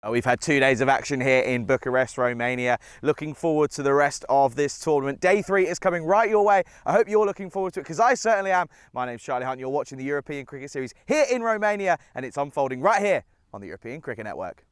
We've had 2 days of action here in Bucharest, Romania. Looking forward to the rest of this tournament. Day 3 is coming right your way. I hope you're looking forward to it, because I certainly am. My name's Charlie Hunt. You're watching the European Cricket Series here in Romania, and it's unfolding right here on the European Cricket Network.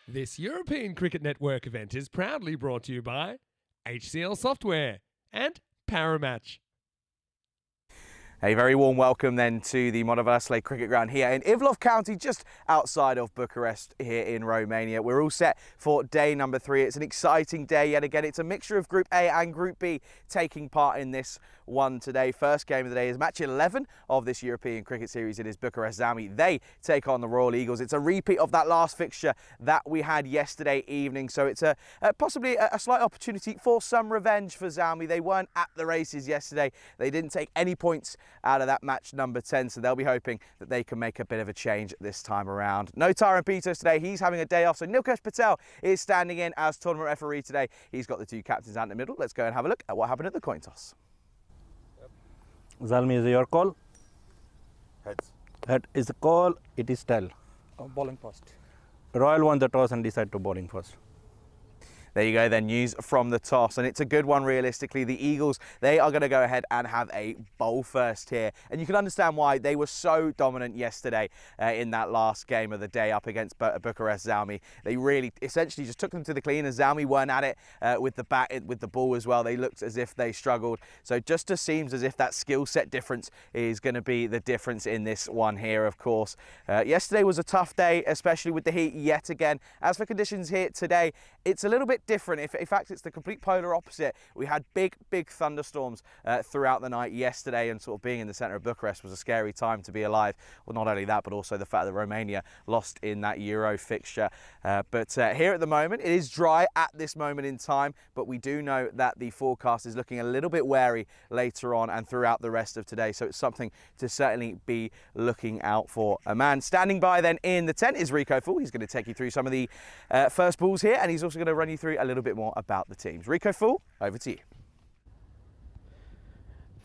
This European Cricket Network event is proudly brought to you by HCL Software and Paramatch. A very warm welcome then to the Monovarsle Cricket Ground here in Ivlov County, just outside of Bucharest here in Romania. We're all set for day number 3. It's an exciting day yet again. It's a mixture of Group A and Group B taking part in this one today. First game of the day is match 11 of this European Cricket Series. It is Bucharest Zami. They take on the Royal Eagles. It's a repeat of that last fixture that we had yesterday evening. So it's possibly a slight opportunity for some revenge for Zami. They weren't at the races yesterday. They didn't take any points out of that match number 10, so they'll be hoping that they can make a bit of a change this time around. No Taran Peters today. He's having a day off, so Nilkesh Patel is standing in as tournament referee today. He's got the 2 captains out in the middle. Let's go and have a look at what happened at the coin toss. Zalmi, is your call? Heads. Head is a call. It is tail. Bowling post. Royal won the toss and decided to bowling first. There you go then, news from the toss, and it's a good one realistically. The Eagles, they are going to go ahead and have a bowl first here, and you can understand why they were so dominant yesterday in that last game of the day up against Bucharest Zami. They really essentially just took them to the clean, and Zami weren't at it with the bat, with the ball as well. They looked as if they struggled, so just seems as if that skill set difference is going to be the difference in this one here, of course. Yesterday was a tough day, especially with the heat yet again. As for conditions here today, it's a little bit different. In fact, it's the complete polar opposite. We had big thunderstorms throughout the night yesterday, and sort of being in the centre of Bucharest was a scary time to be alive. Well, not only that, but also the fact that Romania lost in that Euro fixture. But here at the moment, it is dry at this moment in time, but we do know that the forecast is looking a little bit wary later on and throughout the rest of today, so it's something to certainly be looking out for. A man standing by then in the tent is Rico Full. He's going to take you through some of the first balls here, and he's also going to run you through a little bit more about the teams. Rico Full, over to you.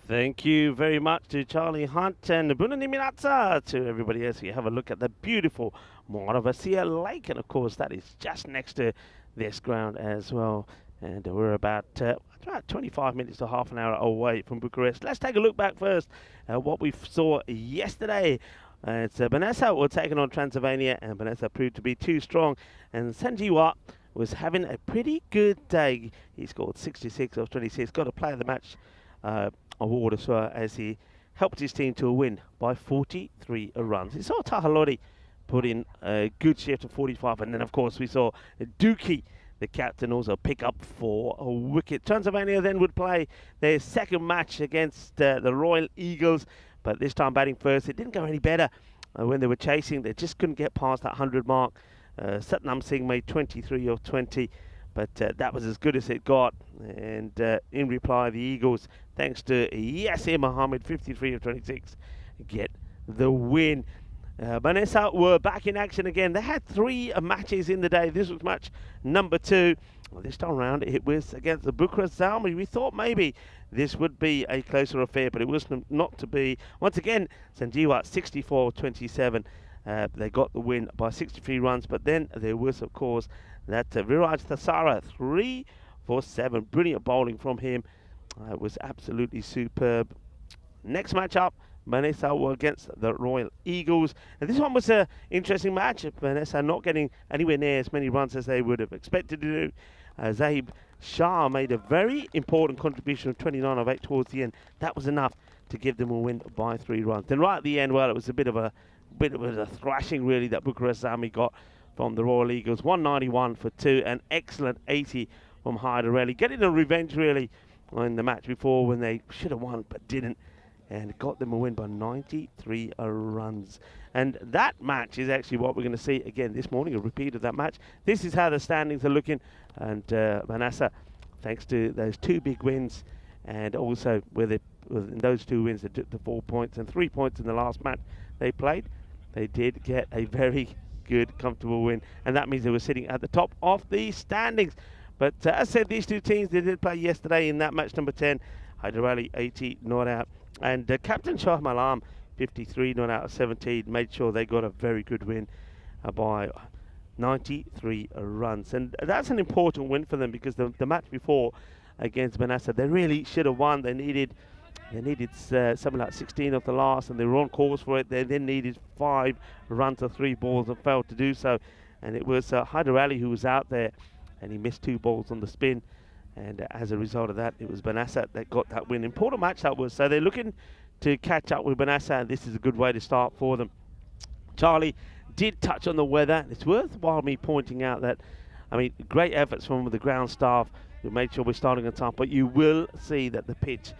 Thank you very much to Charlie Hunt and Bună dimineața to everybody else. You have a look at the beautiful Moravia Lake, and of course that is just next to this ground as well. And we're about 25 minutes to half an hour away from Bucharest. Let's take a look back first at what we saw yesterday. It's Băneasa were taking on Transylvania, and Băneasa proved to be too strong, and Sanjiwa was having a pretty good day. He scored 66 of 26, got a player of the match award as well, as he helped his team to a win by 43 runs. He saw Tahalori put in a good shift of 45, and then of course we saw Duki, the captain, also pick up 4 wickets. Transylvania then would play their second match against the Royal Eagles, but this time batting first. It didn't go any better when they were chasing. They just couldn't get past that 100 mark. Satnam Singh made 23 of 20, but that was as good as it got. And in reply, the Eagles, thanks to Yasir Mohammed, 53 of 26, get the win. Băneasa were back in action again. They had 3 matches in the day. This was match number 2. Well, this time around, it was against the Bucharest Zami. We thought maybe this would be a closer affair, but it was not to be. Once again, Sanjiwa, 64 of 27. They got the win by 63 runs, but then there was, of course, that Viraj Thasara, 3 for 7. Brilliant bowling from him. It was absolutely superb. Next match up, Băneasa were against the Royal Eagles. And this one was an interesting match. Băneasa not getting anywhere near as many runs as they would have expected to do. Zahib Shah made a very important contribution of 29 of 8 towards the end. That was enough to give them a win by 3 runs. Then right at the end, well, it was a bit of a thrashing really that Bucharest Zami got from the Royal Eagles. 191 for 2, an excellent 80 from Hyderelli, getting a revenge really in the match before when they should have won but didn't, and got them a win by 93 runs. And that match is actually what we're going to see again this morning, a repeat of that match. This is how the standings are looking, and Băneasa, thanks to those 2 big wins, and also with those 2 wins they took the 4 points and 3 points in the last match they played, they did get a very good, comfortable win, and that means they were sitting at the top of the standings. But as I said, these 2 teams, they did play yesterday in that match number 10. Hyderelli, 80 not out, and Captain Shah Malam, 53 not out of 17, made sure they got a very good win by 93 runs. And that's an important win for them, because the match before against Băneasa, they really should have won. They needed something like 16 of the last, and they were on course for it. They then needed 5 runs of 3 balls and failed to do so. And it was Hyderelli who was out there, and he missed 2 balls on the spin. And as a result of that, it was Băneasa that got that win. Important match that was. So they're looking to catch up with Băneasa, and this is a good way to start for them. Charlie did touch on the weather. It's worthwhile me pointing out that, I mean, great efforts from the ground staff who made sure we're starting on time, but you will see that the pitch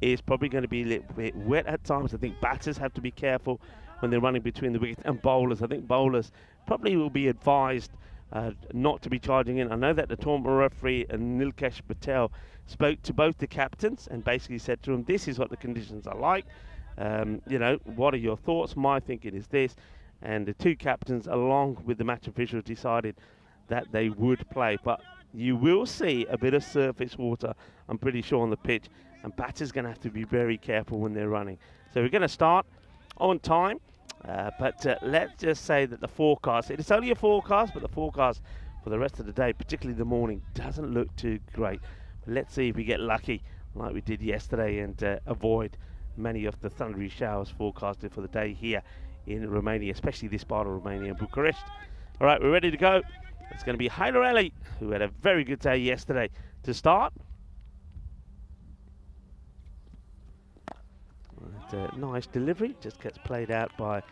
is probably going to be a little bit wet at times. I think batters have to be careful when they're running between the wickets, and bowlers. I think bowlers probably will be advised not to be charging in. I know that the tournament referee, Nilkesh Patel, spoke to both the captains and basically said to them, this is what the conditions are like. You know, what are your thoughts? My thinking is this. And the 2 captains, along with the match officials, decided that they would play. But you will see a bit of surface water, I'm pretty sure, on the pitch. And batters going to have to be very careful when they're running. So we're going to start on time. But let's just say that the forecast, it is only a forecast, but the forecast for the rest of the day, particularly the morning, doesn't look too great. But let's see if we get lucky like we did yesterday and avoid many of the thundery showers forecasted for the day here in Romania, especially this part of Romania and Bucharest. All right, we're ready to go. It's going to be Haidarelli, who had a very good day yesterday to start. Nice delivery, just gets played out by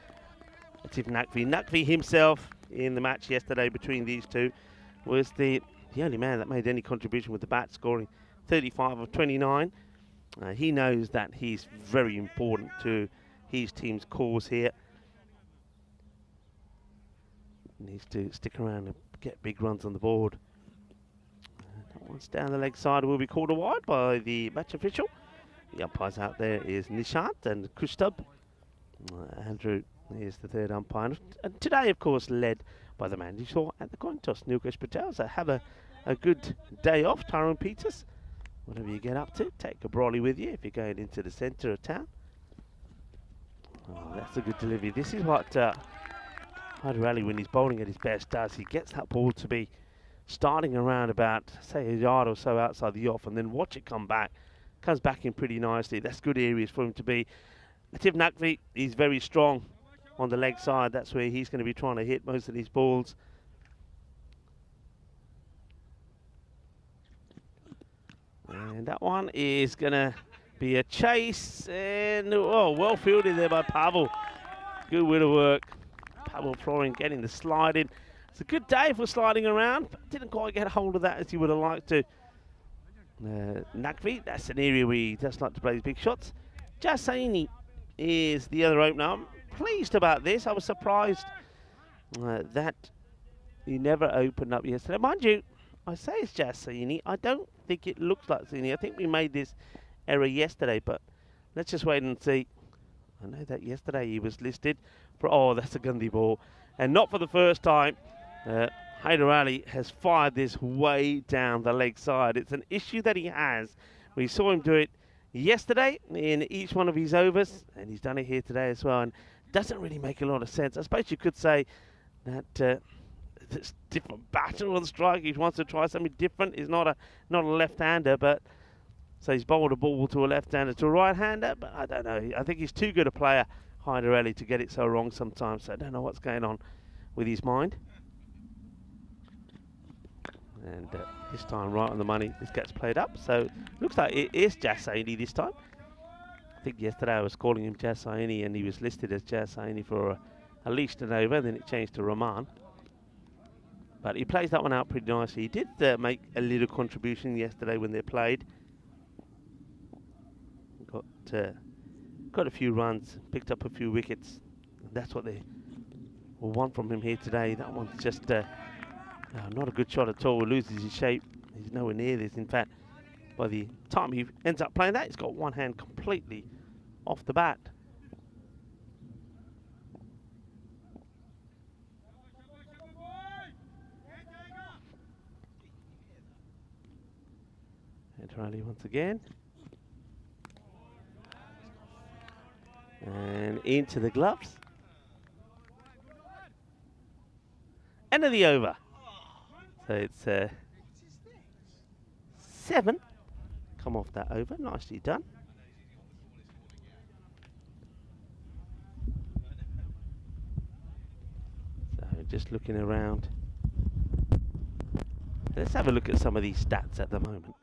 Nakvi. Nakvi himself in the match yesterday between these two was the only man that made any contribution with the bat, scoring 35 of 29. He knows that he's very important to his team's cause here. Needs to stick around and get big runs on the board. That one's down the leg side, will be called a wide by the match official. The umpires out there is Nishant and Kustab. Andrew is the third umpire. And today, of course, led by the man you saw at the coin toss, Nilkesh Patel. So have a good day off, Tyrone Peters. Whatever you get up to, take a brolly with you if you're going into the centre of town. Oh, that's a good delivery. This is what Haidarelli, when he's bowling at his best, does. He gets that ball to be starting around about, say, a yard or so outside the off, and then watch it come back. Comes back in pretty nicely. That's good areas for him to be. Latif Nakvi, he's very strong on the leg side. That's where he's going to be trying to hit most of these balls. And that one is going to be a chase. And, oh, well fielded there by Pavel. Good bit of work. Pavel Florin getting the slide in. It's a good day for sliding around, but didn't quite get a hold of that as he would have liked to. Nakvi, that's an area where he does like to play his big shots. Jasaini is the other opener. I'm pleased about this. I was surprised that he never opened up yesterday. Mind you, I say it's Jasaini. I don't think it looks like Zini. I think we made this error yesterday, but let's just wait and see. I know that yesterday he was listed for, oh, that's a Gandhi ball. And not for the first time. Haidarelli has fired this way down the leg side. It's an issue that he has. We saw him do it yesterday in each one of his overs, and he's done it here today as well, and doesn't really make a lot of sense. I suppose you could say that this different batter on strike. He wants to try something different. He's not a left-hander, but so he's bowled a ball to a left-hander to a right-hander, but I don't know. I think he's too good a player, Haidarelli, to get it so wrong sometimes, so I don't know what's going on with his mind. And this time right on the money, this gets played up. So looks like it is Jasaini this time. I think yesterday I was calling him Jasaini and he was listed as Jasaini for at least an over, then it changed to Rahman. But he plays that one out pretty nicely. He did make a little contribution yesterday when they played. Got a few runs, picked up a few wickets. And that's what they will want from him here today. That one's just not a good shot at all. Loses his shape. He's nowhere near this. In fact, by the time he ends up playing that, he's got one hand completely off the bat. And Riley once again. And into the gloves. End of the over. So it's 7. Come off that over. Nicely done. So just looking around. Let's have a look at some of these stats at the moment.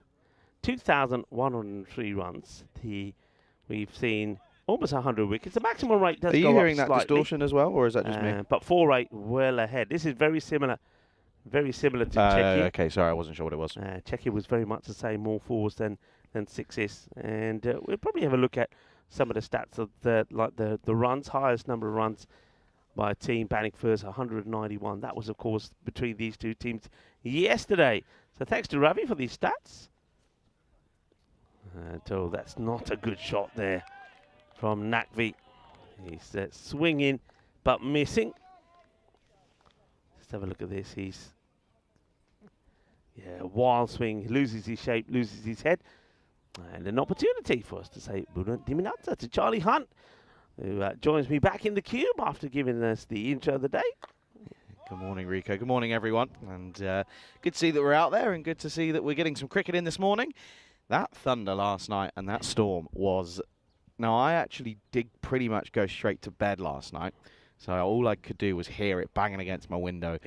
2,103 runs. We've seen almost 100 wickets. The maximum rate does go up slightly. Are you hearing that distortion as well, or is that just me? But 4-8 well ahead. This is very similar to Czechia. Okay, sorry, I wasn't sure what it was. Czechia was very much the same, more 4s than 6s. And we'll probably have a look at some of the stats of the runs, highest number of runs by a team batting first, 191. That was, of course, between these two teams yesterday. So thanks to Ravi for these stats. So that's not a good shot there from Nakvi. He's swinging but missing. Let's have a look at this. He's wild swing, loses his shape, loses his head. And an opportunity for us to say Buona Diminata to Charlie Hunt. who joins me back in the cube after giving us the intro of the day. Good morning, Rico. Good morning, everyone. And good to see that we're out there and good to see that we're getting some cricket in this morning. That thunder last night and that storm was... Now, I actually did pretty much go straight to bed last night. So all I could do was hear it banging against my window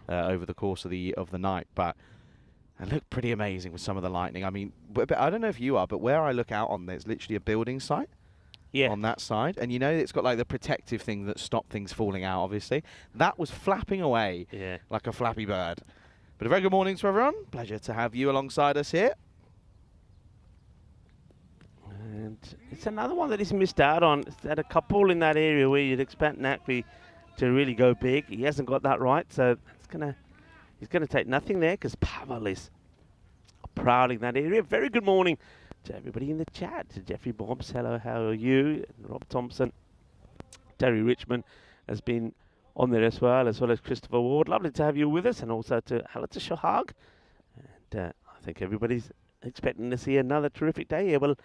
over the course of the night. But it looked pretty amazing with some of the lightning. I mean, but I don't know if you are, but where I look out on, there's literally a building site. Yeah. On that side, and you know it's got like the protective thing that stopped things falling out, obviously. That was flapping away like a flappy bird. But a very good morning to everyone. Pleasure to have you alongside us here. And it's another one that he's missed out on. It's had a couple in that area where you'd expect Nakvi to really go big. He hasn't got that right, so he's gonna take nothing there because Pavel is prowling that area. Very good morning to everybody in the chat. To Jeffrey Bobbs, hello, how are you? And Rob Thompson, Terry Richmond has been on there as well as Christopher Ward. Lovely to have you with us, and also hello to Shahag. And I think everybody's expecting to see another terrific day here. Well,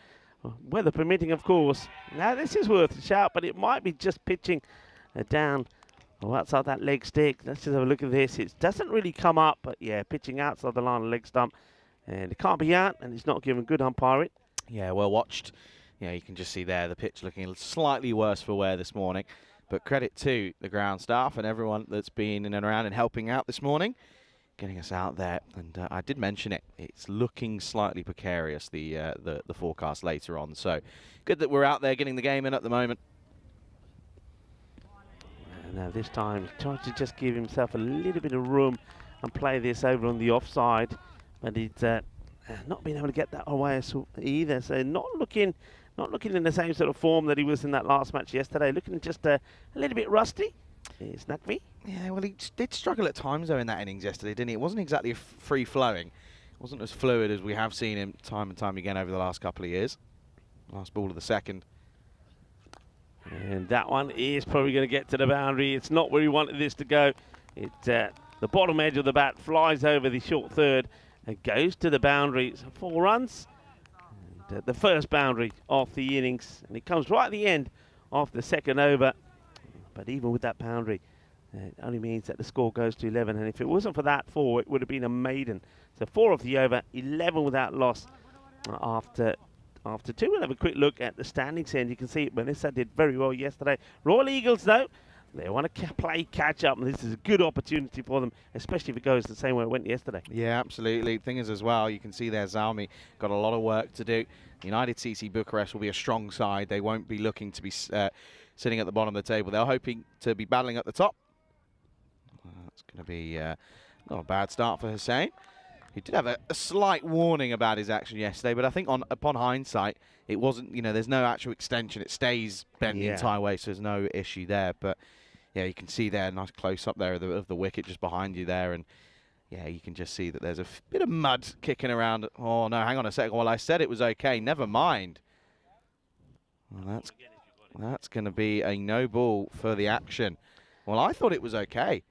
weather permitting, of course. Now this is worth a shout, but it might be just pitching down outside that leg stick. Let's just have a look at this. It doesn't really come up, but yeah, pitching outside the line of leg stump. And it can't be out, and it's not given good umpiring. Yeah, well watched. Yeah, you can just see there the pitch looking slightly worse for wear this morning. But credit to the ground staff and everyone that's been in and around and helping out this morning, getting us out there. And I did mention it. It's looking slightly precarious, the forecast later on. So good that we're out there getting the game in at the moment. Now this time, he's trying to just give himself a little bit of room and play this over on the offside. But he's not been able to get that away either. So not looking in the same sort of form that he was in that last match yesterday. Looking just a little bit rusty. Is Nakvi? Yeah, well, he did struggle at times, though, in that innings yesterday, didn't he? It wasn't exactly free-flowing. It wasn't as fluid as we have seen him time and time again over the last couple of years. Last ball of the second. And that one is probably going to get to the boundary. It's not where he wanted this to go. The bottom edge of the bat flies over the short third. It goes to the boundary. So 4 runs. And, the first boundary of the innings. And it comes right at the end of the second over. But even with that boundary, it only means that the score goes to 11. And if it wasn't for that 4, it would have been a maiden. So 4 of the over, 11 without loss after 2. We'll have a quick look at the standings here. And you can see Vanessa did very well yesterday. Royal Eagles, though, they want to play catch-up, and this is a good opportunity for them, especially if it goes the same way it went yesterday. Yeah, absolutely. Thing is, as well, you can see there Zami got a lot of work to do. United CC Bucharest will be a strong side. They won't be looking to be sitting at the bottom of the table. They're hoping to be battling at the top. It's going to be not a bad start for Hussein. He did have a slight warning about his action yesterday, but I think upon hindsight, it wasn't, there's no actual extension. It stays bent the entire way, so there's no issue there. But yeah, you can see there, a nice close-up there of the wicket just behind you there. And yeah, you can just see that there's a bit of mud kicking around. Oh, no, hang on a second. Well, I said it was okay. Never mind. Well, that's going to be a no ball for the action. Well, I thought it was okay.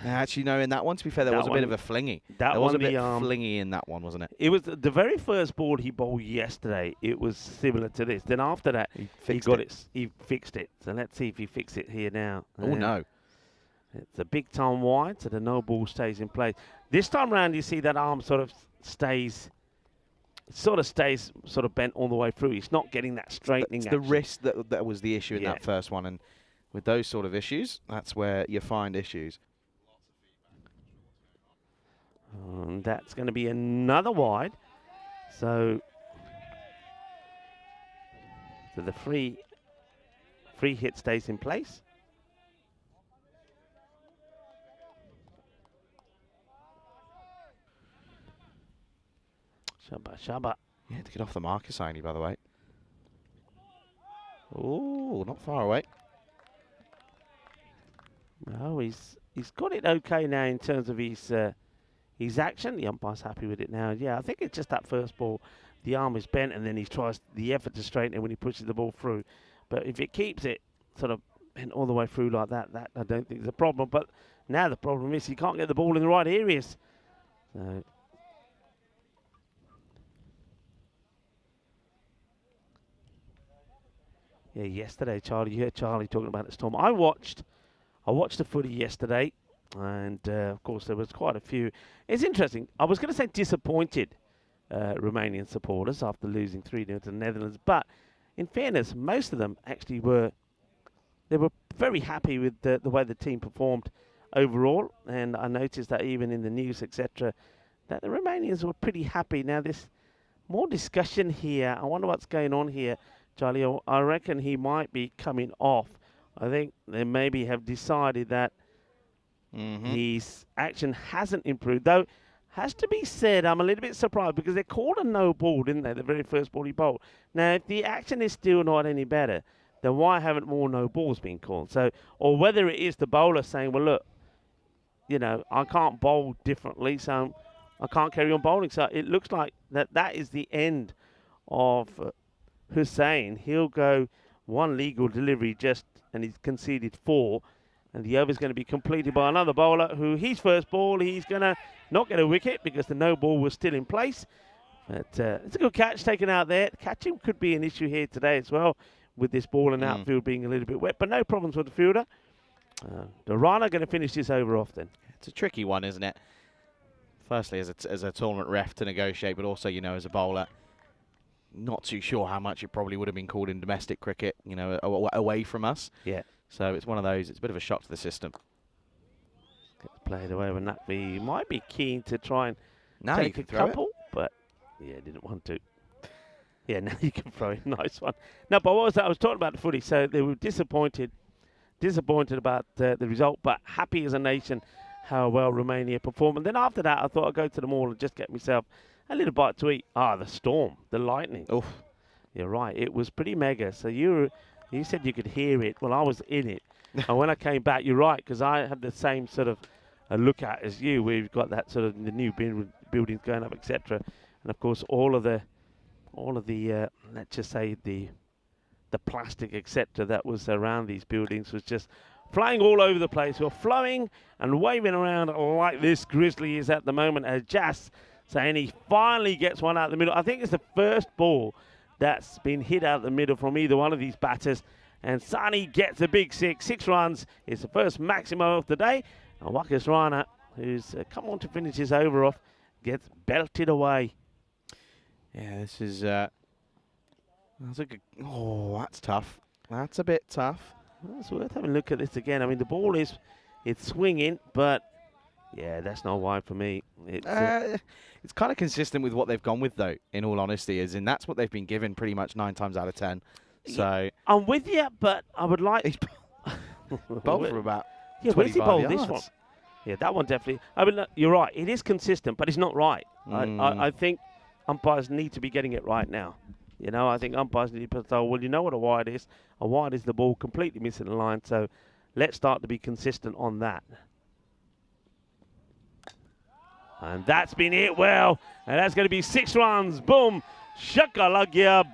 Actually, no, in that one, to be fair, there was a bit of a flingy. There was a bit flingy in that one, wasn't it? It was the very first ball he bowled yesterday. It was similar to this. Then after that, he fixed it. So let's see if he fixes it here now. Oh, no. It's a big time wide, so the no ball stays in place. This time round, you see that arm sort of stays bent all the way through. He's not getting that straightening action. It's the wrist that was the issue in that first one. And with those sort of issues, that's where you find issues. And that's going to be another wide. So the free hit stays in place. Shabba. Yeah, to get off the marker, Saini, by the way. Oh, not far away. No, he's got it okay now in terms of his action. The umpire's happy with it now. Yeah, I think it's just that first ball. The arm is bent, and then he tries the effort to straighten it when he pushes the ball through. But if it keeps it sort of bent all the way through like that I don't think is a problem. But now the problem is he can't get the ball in the right areas. So Yeah, yesterday, Charlie, you heard Charlie talking about the Storm. I watched the footy yesterday, and of course there was quite a few. It's interesting. I was going to say disappointed Romanian supporters after losing 3-0 to the Netherlands, but in fairness, most of them actually were very happy with the way the team performed overall, and I noticed that even in the news, etc., that the Romanians were pretty happy. Now, there's more discussion here. I wonder what's going on here, Charlie. I reckon he might be coming off. I think they maybe have decided that his action hasn't improved, though. Has to be said, I'm a little bit surprised because they called a no ball, didn't they, the very first ball he bowled. Now, if the action is still not any better, then why haven't more no balls been called? So, or whether it is the bowler saying, well, look, you know, I can't bowl differently, so I can't carry on bowling. So it looks like that is the end of Hussain. He'll go one legal delivery and he's conceded 4. And the over's going to be completed by another bowler who his first ball, he's going to not get a wicket because the no ball was still in place. But it's a good catch taken out there. Catching could be an issue here today as well with this ball and outfield being a little bit wet. But no problems with the fielder. Durrani going to finish this over off then. It's a tricky one, isn't it? Firstly, as a tournament ref to negotiate, but also, you know, as a bowler, not too sure how much it probably would have been called in domestic cricket, you know, away from us. Yeah. So it's one of those, it's a bit of a shock to the system. Gets played away when Naqvi might be keen to try and Now take you a can throw couple, but yeah, didn't want to. Yeah, now you can throw it. Nice one. No, but what was that? I was talking about the footy. So they were disappointed about the result, but happy as a nation how well Romania performed. And then after that, I thought I'd go to the mall and just get myself a little bite to eat. The storm, the lightning. Oof. You're right. It was pretty mega. So you said you could hear it. Well, I was in it. And when I came back, you're right, because I had the same sort of a look at as you. We've got that sort of the new buildings going up, etc. And of course, all of the let's just say the plastic, etc. that was around these buildings was just flying all over the place. We're flowing and waving around like this Grizzly is at the moment as Jas saying he finally gets one out the middle. I think it's the first ball that's been hit out the middle from either one of these batters. And Sani gets a big 6 runs. It's the first maximo of the day. And Wakas Rana, who's come on to finish his over off, gets belted away. Yeah, this is that's a good. Oh, that's tough. That's a bit tough. Well, it's worth having a look at this again. I mean, the ball it's swinging, but yeah, that's not wide for me. It's kind of consistent with what they've gone with, though. In all honesty, as in that's what they've been given pretty much 9 times out of 10. So yeah, I'm with you, but I would like. He's bowled for about. Yeah, where's he 25 bowled yards. this one? Yeah, that one definitely. I mean, look, you're right. It is consistent, but it's not right. I think umpires need to be getting it right now. You know, I think umpires need to say, well, you know what a wide is? A wide is the ball completely missing the line. So let's start to be consistent on that. And that's been hit well. And that's going to be 6 runs. Boom. Shakalagya.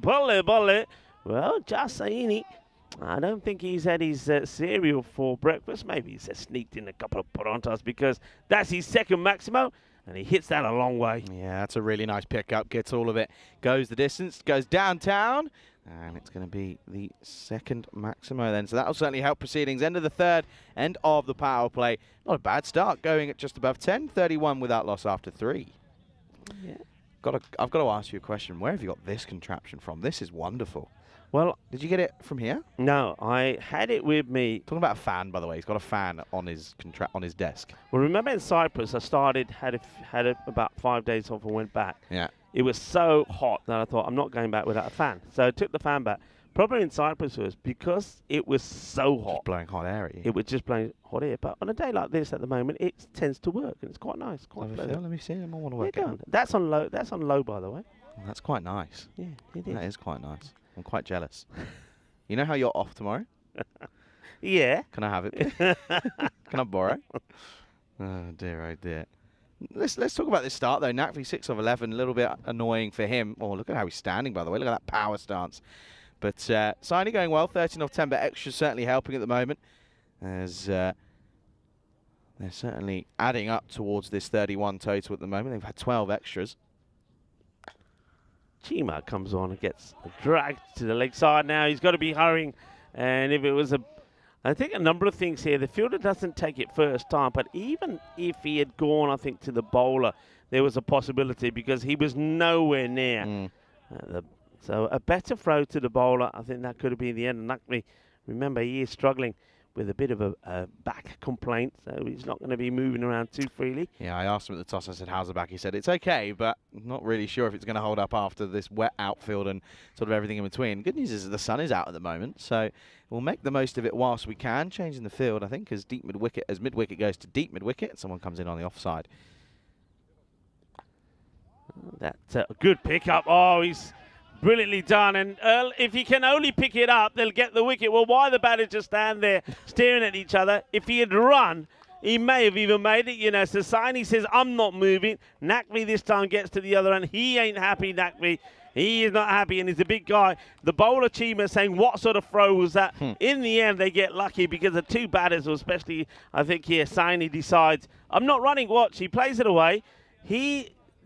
Bolle. Well, just saying, I don't think he's had his cereal for breakfast. Maybe he's sneaked in a couple of parantas because that's his second maximo. And he hits that a long way. Yeah, that's a really nice pickup. Gets all of it. Goes the distance. Goes downtown. And it's going to be the second maximo then. So that'll certainly help proceedings. End of the third. End of the power play. Not a bad start. Going at just above 10. 31 without loss after 3. Yeah. I've got to ask you a question. Where have you got this contraption from? This is wonderful. Well, did you get it from here? No, I had it with me. Talking about a fan, by the way. He's got a fan on his desk. Well, remember in Cyprus, I had about 5 days off and went back. Yeah. It was so hot that I thought, I'm not going back without a fan. So I took the fan back. Problem in Cyprus was because it was so hot. Just blowing hot air at you. It was just blowing hot air. But on a day like this at the moment, it tends to work. And it's quite nice. Quite pleasant. Let me see. I want to work it. That's on low. That's on low, by the way. Well, that's quite nice. Yeah, it is. That is quite nice. I'm quite jealous. You know how you're off tomorrow? Yeah. Can I have it? Can I borrow? Oh dear. Let's talk about this start though. Naqvi 6 of 11, a little bit annoying for him. Oh, look at how he's standing, by the way. Look at that power stance. But Sani going well, 13 of 10, but extra certainly helping at the moment. As they're certainly adding up towards this 31 total at the moment. They've had 12 extras. Chima comes on and gets dragged to the leg side. Now he's got to be hurrying. And if it was I think a number of things here. The fielder doesn't take it first time, but even if he had gone, I think, to the bowler, there was a possibility because he was nowhere near. So a better throw to the bowler, I think that could have been the end. And Nakvi, remember, he is struggling with a bit of a back complaint, so he's not going to be moving around too freely. Yeah, I asked him at the toss, I said, how's the back? He said, it's okay, but not really sure if it's going to hold up after this wet outfield and sort of everything in between. Good news is the sun is out at the moment, so we'll make the most of it whilst we can, changing the field, I think, as mid-wicket goes to deep mid-wicket, someone comes in on the offside. That's a good pickup. Oh, he's brilliantly done, and if he can only pick it up, they'll get the wicket. Well, why the batters just stand there staring at each other? If he had run, he may have even made it. You know, so Saini says, I'm not moving. Nakvi this time gets to the other end. He ain't happy, Nakvi. He is not happy, and he's a big guy. The bowler Chima saying, what sort of throw was that? In the end, they get lucky because the two batters, or especially, I think here, Saini decides, I'm not running. Watch, he plays it away.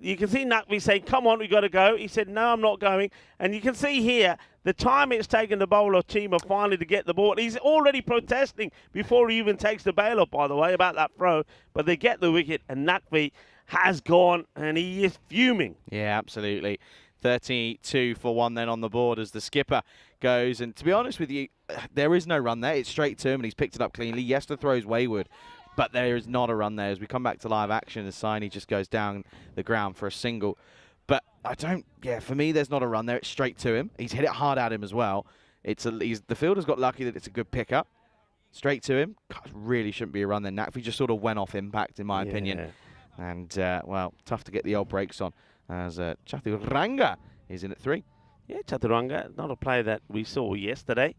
You can see Nakvi saying, come on, we got to go. He said, no, I'm not going. And you can see here, the time it's taken the bowler Chima finally to get the ball. He's already protesting before he even takes the bail up, by the way, about that throw. But they get the wicket, and Nakvi has gone, and he is fuming. Yeah, absolutely. 32 for 1 then on the board as the skipper goes. And to be honest with you, there is no run there. It's straight to him, and he's picked it up cleanly. Yes, the throw's wayward, but there is not a run there as we come back to live action as Saini just goes down the ground for a single. But for me, there's not a run there. It's straight to him. He's hit it hard at him as well. The fielder's got lucky that it's a good pickup. Straight to him. God, really shouldn't be a run there. Nakvi just sort of went off impact, in my opinion. And, well, tough to get the old brakes on as Chaturanga is in at 3. Yeah, Chaturanga, not a player that we saw yesterday.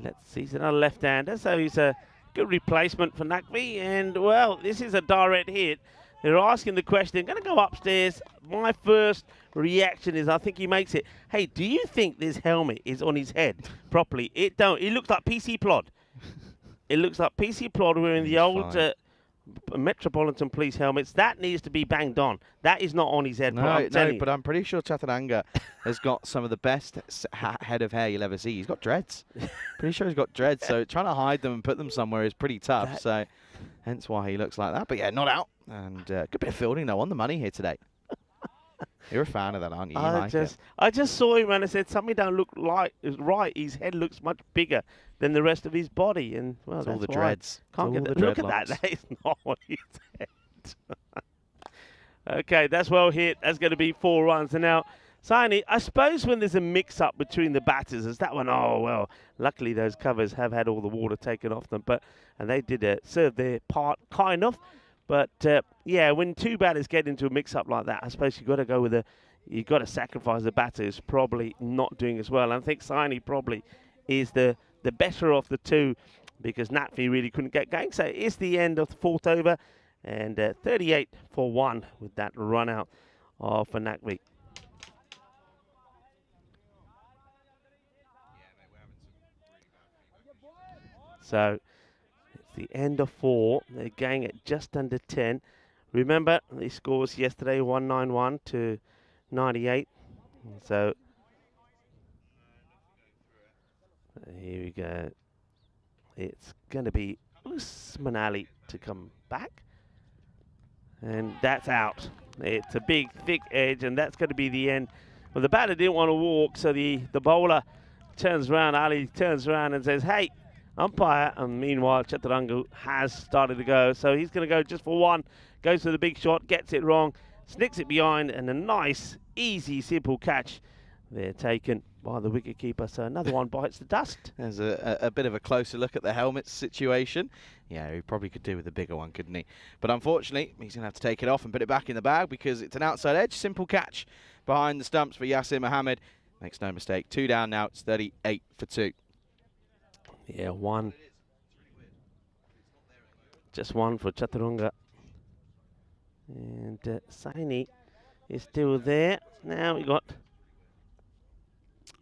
Let's see, he's another left-hander, so he's a good replacement for Nakvi, and, well, this is a direct hit. They're asking the question, going to go upstairs. My first reaction is I think he makes it. Hey, do you think this helmet is on his head properly? It don't. It looks like PC Plod. It looks like PC Plod wearing the old Metropolitan Police helmets. That needs to be banged on. That is not on his head. No, but I'm pretty sure Chaturanga has got some of the best head of hair you'll ever see. He's got dreads. Pretty sure he's got dreads. So trying to hide them and put them somewhere is pretty tough. So hence why he looks like that. But yeah, not out. And good bit of fielding though on the money here today. You're a fan of that, aren't you? I just saw him and I said something don't look right. His head looks much bigger than the rest of his body, and well, it's that's all the why dreads. Can't get look at that. That is not on his head. Okay, that's well hit. That's going to be 4 runs. And now, Saini, I suppose when there's a mix-up between the batters, is that one? Oh well, luckily those covers have had all the water taken off them, and they did serve their part kind of. But yeah, when two batters get into a mix-up like that, I suppose you've got to go with you've got to sacrifice the batter who's probably not doing as well. And I think Saini probably is the better of the two because Nakvi really couldn't get going. So it's the end of the 4th over, and 38 for 1 with that run out for Nakvi. So the end of 4. They're going at just under 10. Remember, the scores yesterday, 191 to 98. So here we go. It's going to be Usman Ali to come back. And that's out. It's a big, thick edge, and that's going to be the end. Well, the batter didn't want to walk, so the bowler turns around. Ali turns around and says, hey, umpire. And meanwhile, Chaturanga has started to go. So he's going to go just for 1. Goes for the big shot, gets it wrong, snicks it behind, and a nice, easy, simple catch. They're taken by the wicketkeeper. So another one bites the dust. There's a bit of a closer look at the helmet situation. Yeah, he probably could do with a bigger one, couldn't he? But unfortunately, he's going to have to take it off and put it back in the bag because it's an outside edge. Simple catch behind the stumps for Yasir Mohammed. Makes no mistake. 2 down now. It's 38 for 2. Yeah, 1. Just 1 for Chaturanga. And Saini is still there. Now we got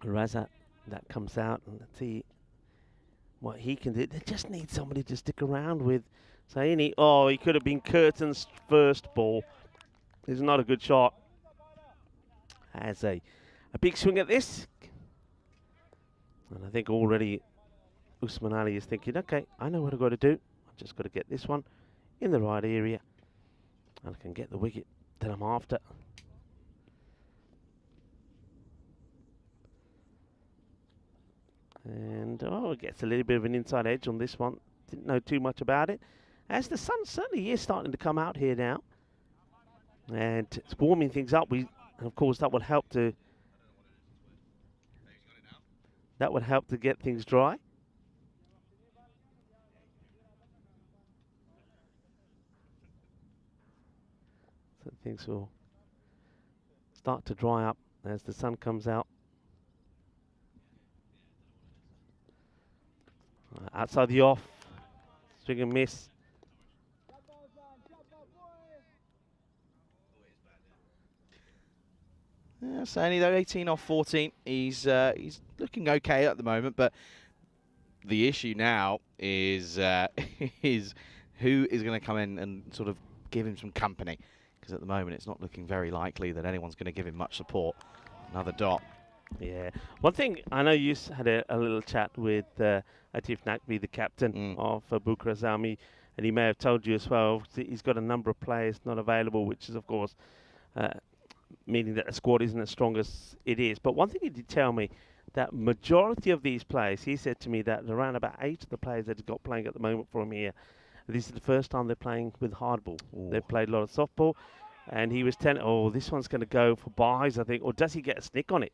Raza that comes out, and let's see what he can do. They just need somebody to stick around with Saini. Oh, he could have been Curtin's first ball. It's not a good shot. has a big swing at this. And I think already Usman Ali is thinking, okay, I know what I've got to do. I've just got to get this one in the right area. And I can get the wicket that I'm after. And, oh, it gets a little bit of an inside edge on this one. Didn't know too much about it. As the sun certainly is starting to come out here now. And it's warming things up. And of course, that would help to get things dry. So things will start to dry up as the sun comes out. Outside the off, swing and miss. Yeah, so only though 18 off 14, he's looking okay at the moment. But the issue now is is who is going to come in and sort of give him some company, because at the moment it's not looking very likely that anyone's going to give him much support. Another dot. Yeah. One thing, I know you had a little chat with Atif Naqvi, the captain of Bucharest Zami, and he may have told you as well he's got a number of players not available, which is, of course, meaning that the squad isn't as strong as it is. But one thing he did tell me, that majority of these players, he said to me that around about 8 of the players that he's got playing at the moment for him here, this is the first time they're playing with hardball. They've played a lot of softball, and he was telling, oh, this one's going to go for buys, I think, or does he get a snick on it?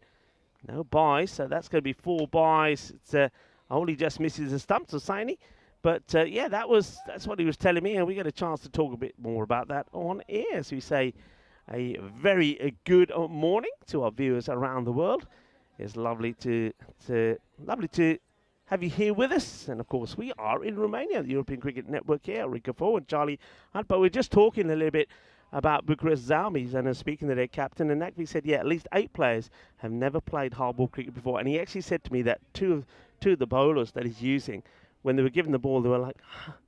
No buys, so that's going to be 4 buys. It's only just misses the stumps of Saini. But yeah, that's what he was telling me, and we get a chance to talk a bit more about that on air. So we say a very good morning to our viewers around the world. It's lovely to have you here with us, and of course we are in Romania, the European Cricket Network here, Rico Fo and Charlie Hunt. But we're just talking a little bit about Bucharest Zami, and speaking to their captain, and Naqvi said, yeah, at least 8 players have never played hardball cricket before. And he actually said to me that two of the bowlers that he's using, when they were given the ball, they were like,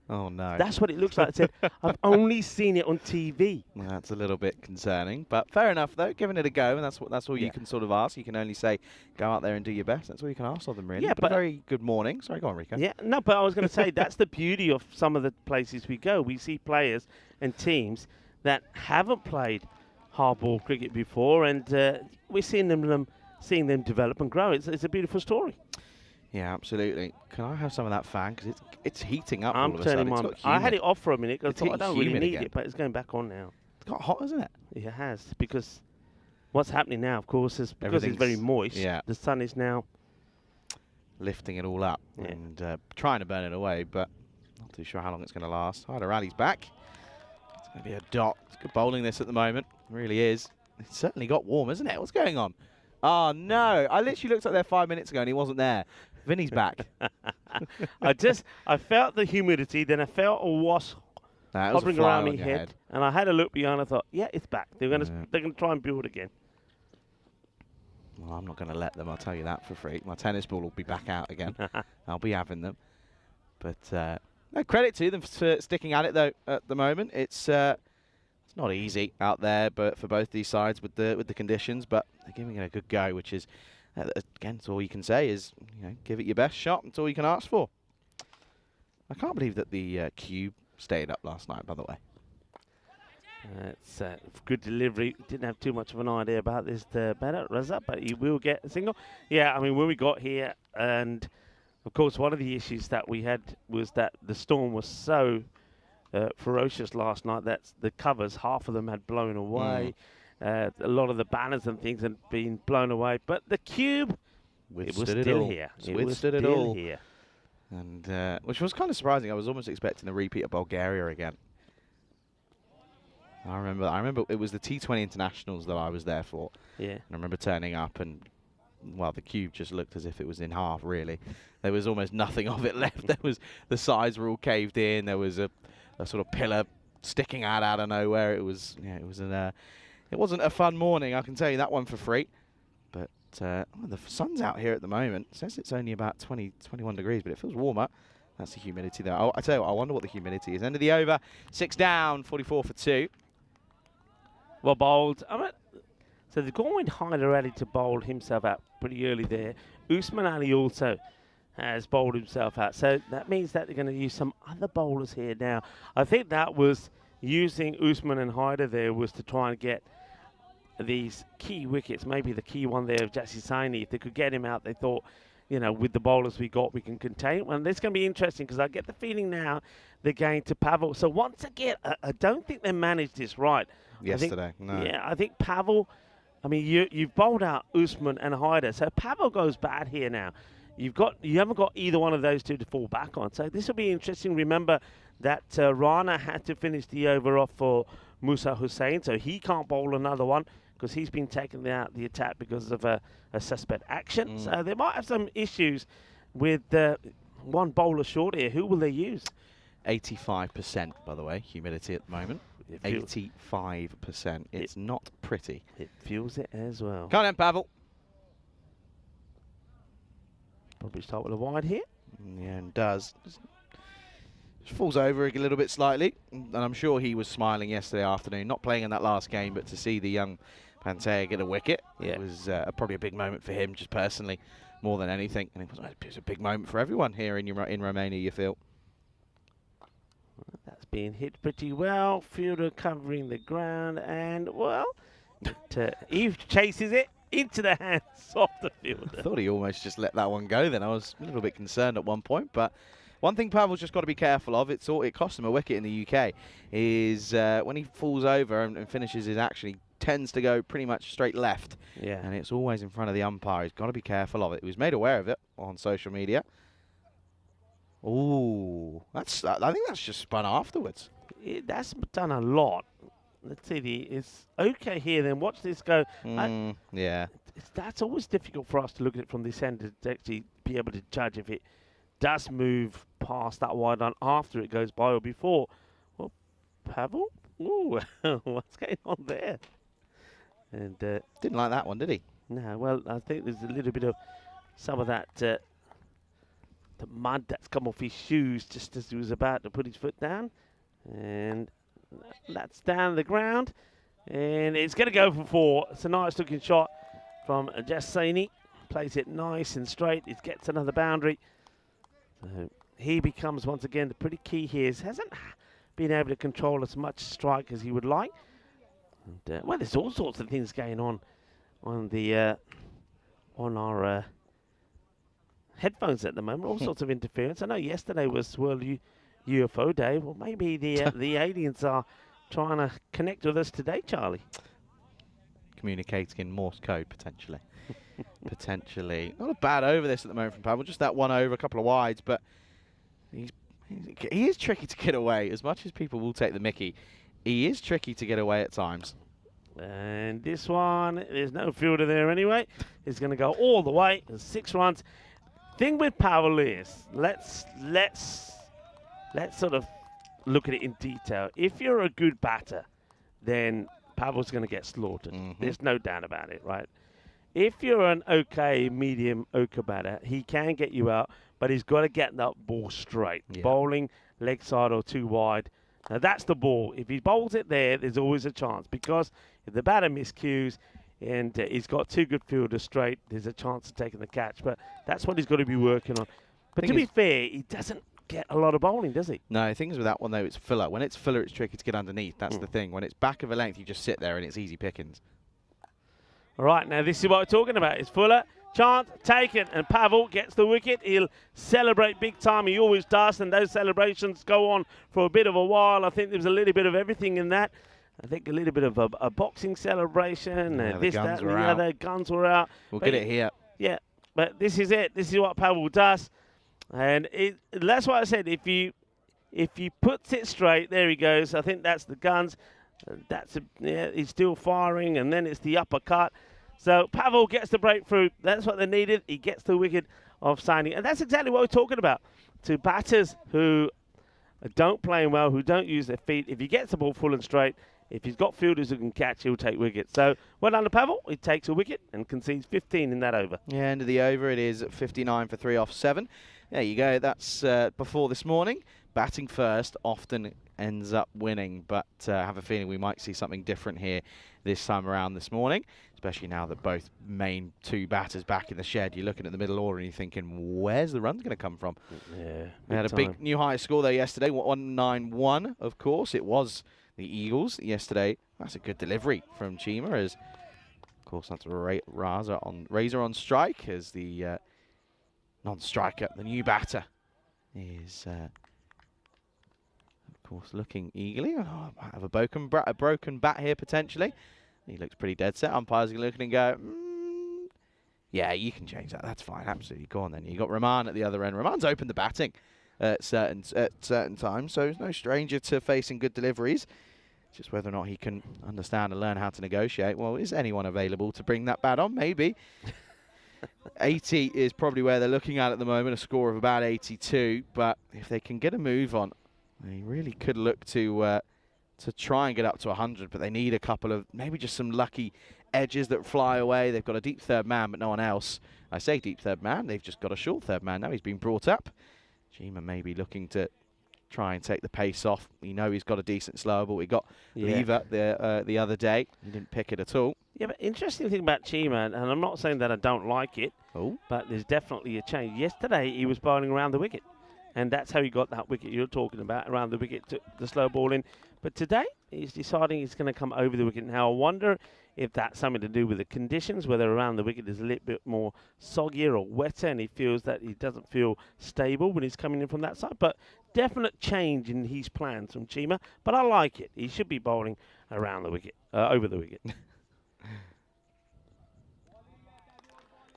oh no, that's what it looks like. I said, I've only seen it on TV. Well, that's a little bit concerning, but fair enough though, giving it a go, and that's all you can sort of ask. You can only say, go out there and do your best. That's all you can ask of them, really. Yeah, but a very good morning. Sorry, go on, Rico. Yeah, no, but I was going to say, that's the beauty of some of the places we go. We see players and teams that haven't played hardball cricket before, and we're seeing them develop and grow. It's a beautiful story. Yeah, absolutely. Can I have some of that fan? Because it's heating up I'm all of a sudden. telling you, I had it off for a minute because I don't really need again. it, but it's going back on now. It's got hot, isn't it? It has, because what's happening now, of course, is because it's very moist. Yeah. The sun is now lifting it all up and trying to burn it away, but not too sure how long it's going to last. Hyder Ali's back. It's going to be a dot. It's good bowling this at the moment. It really is. It's certainly got warm, isn't it? What's going on? Oh, no. I literally looked up there 5 minutes ago and he wasn't there. Vinny's back. I felt the humidity, then I felt a wasp hovering around my head, and I had a look behind. I thought, yeah, it's back. They're gonna try and build again. Well, I'm not going to let them. I'll tell you that for free. My tennis ball will be back out again. I'll be having them. But no credit to them for sticking at it though. At the moment, it's not easy out there, but for both these sides with the conditions. But they're giving it a good go, which is. Again, that's all you can say is, give it your best shot. That's all you can ask for. I can't believe that the cube stayed up last night, by the way. It's good delivery. Didn't have too much of an idea about this batter, Raza, but he will get a single. Yeah, I mean, when we got here, and of course, one of the issues that we had was that the storm was so ferocious last night that the covers, half of them had blown away. A lot of the banners and things had been blown away, but the cube, it was still here. It was still here. And which was kind of surprising. I was almost expecting a repeat of Bulgaria again. I remember it was the T20 internationals that I was there for. Yeah. And I remember turning up and, well, the cube just looked as if it was in half, really. There was almost nothing of it left. The sides were all caved in. There was a sort of pillar sticking out of nowhere. It wasn't a fun morning, I can tell you that one for free. But the sun's out here at the moment. It says it's only about 20, 21 degrees, but it feels warmer. That's the humidity there. I tell you what, I wonder what the humidity is. End of the over, 6 down, 44 for 2. Well bowled. So they've gone with Hyder Ali to bowl himself out pretty early there. Usman Ali also has bowled himself out. So that means that they're going to use some other bowlers here now. I think that was using Usman and Hyder there was to try and get these key wickets, maybe the key one there of Jassi Saini. If they could get him out, they thought, you know, with the bowlers we got, we can contain it. And it's going to be interesting because I get the feeling now they're going to Pavel. So once again, I don't think they managed this right. Yesterday, no. Yeah, I think Pavel, I mean, you've bowled out Usman and Hyder. So Pavel goes bad here now. You haven't got either one of those two to fall back on. So this will be interesting. Remember that Rana had to finish the over off for Musa Hussain, so he can't bowl another one because he's been taken out the attack because of a suspect action. So they might have some issues with one bowler short here. Who will they use? 85%, by the way, humidity at the moment. 85%. It's not pretty. It feels it as well. Come on then, Pavel. Probably start with a wide here. Yeah, and does. Just falls over a little bit slightly. And I'm sure he was smiling yesterday afternoon, not playing in that last game, but to see the young Pantea get a wicket. Yeah. It was probably a big moment for him, just personally, more than anything. And it was a big moment for everyone here in Romania, you feel. That's being hit pretty well. Fielder covering the ground, and, well, he chases it into the hands of the fielder. I thought he almost just let that one go then. I was a little bit concerned at one point, but one thing Pavel's just got to be careful of, it cost him a wicket in the UK, is when he falls over and finishes his action, he tends to go pretty much straight left. Yeah. And it's always in front of the umpire. He's got to be careful of it. He was made aware of it on social media. Ooh, I think that's just spun afterwards. That's done a lot. Let's see, it's okay here. Then watch this go. Yeah. That's always difficult for us to look at it from this end to actually be able to judge if it does move past that wide line after it goes by or before. Well, Pavel? Ooh, what's going on there? And Didn't like that one, did he? no, well, I think there's a little bit of some of that the mud that's come off his shoes just as he was about to put his foot down. And that's down the ground. And it's going to go for 4. It's a nice looking shot from Jassaini. Plays it nice and straight. It gets another boundary. So he becomes, once again, the pretty key here. He hasn't been able to control as much strike as he would like. And, well, there's all sorts of things going on the on our headphones at the moment. All sorts of interference. I know yesterday was World UFO Day. Well, maybe the aliens are trying to connect with us today, Charlie. Communicating in Morse code, potentially. Potentially. Not a bad over this at the moment from Pavel. Just that one over, a couple of wides, but he is tricky to get away. As much as people will take the mickey, he is tricky to get away at times. And this one, there's no fielder there anyway. It's going to go all the way. There's 6 runs. Thing with Pavel is, let's sort of look at it in detail. If you're a good batter, then Pavel's going to get slaughtered. There's no doubt about it, right? If you're an okay, medium ochre batter, he can get you out, but he's got to get that ball straight. Yeah. Bowling leg side or too wide. Now that's the ball. If he bowls it there, there's always a chance, because if the batter miscues and he's got 2 good fielders straight, there's a chance of taking the catch. But that's what he's got to be working on. But to be fair, he doesn't get a lot of bowling, does he? No, the thing is with that one, though, it's filler. When it's filler, it's tricky to get underneath. That's the thing. When it's back of a length, you just sit there and it's easy pickings. All right, now this is what we're talking about. It's Fuller, chance taken, and Pavel gets the wicket. He'll celebrate big time. He always does, and those celebrations go on for a bit of a while. I think there was a little bit of everything in that. I think a little bit of a boxing celebration, Yeah, this, that, and the other. Guns were out. We'll get it here. Yeah, but this is it. This is what Pavel does, and that's why I said if he puts it straight, there he goes. I think that's the guns. He's still firing, and then it's the uppercut. So Pavel gets the breakthrough. That's what they needed. He gets the wicket of signing, and that's exactly what we're talking about. To batters who don't play well, who don't use their feet, if he gets the ball full and straight, if he's got fielders who can catch, he'll take wickets. So well done to Pavel. He takes a wicket and concedes 15 in that over. Yeah, end of the over. It is 59 for 3 off 7. There you go. That's before this morning. Batting first often ends up winning, but I have a feeling we might see something different here this time around this morning, especially now that both main two batters back in the shed. You're looking at the middle order and you're thinking, where's the runs going to come from? Yeah, We had a big new high score there yesterday, 191, of course. It was the Eagles yesterday. That's a good delivery from Chima, as, of course, that's Razor on strike, as the non-striker, the new batter, is, of course, looking eagerly. Oh, might have a broken bat here, potentially. He looks pretty dead set. Umpires are looking and go, yeah, you can change that. That's fine. Absolutely. Go on then. You got Rahman at the other end. Rahman's opened the batting at certain times, so he's no stranger to facing good deliveries. Just whether or not he can understand and learn how to negotiate. Well, is anyone available to bring that bat on? Maybe. 80 is probably where they're looking at the moment, a score of about 82. But if they can get a move on, they really could look to try and get up to 100. But they need a couple of, maybe just some lucky edges that fly away. They've got a deep third man, but no one else. I say deep third man, they've just got a short third man now. He's been brought up. Chima may be looking to try and take the pace off. We know he's got a decent slower, but we got Lever the other day. He didn't pick it at all. Yeah, but interesting thing about Chima, and I'm not saying that I don't like it, but there's definitely a change. Yesterday, he was bowling around the wicket, and that's how he got that wicket you're talking about, around the wicket, to the slow ball in. But today, he's deciding he's going to come over the wicket. Now, I wonder if that's something to do with the conditions, whether around the wicket is a little bit more soggier or wetter, and he feels that he doesn't feel stable when he's coming in from that side. But definite change in his plans from Chima, but I like it. He should be bowling around the wicket, over the wicket.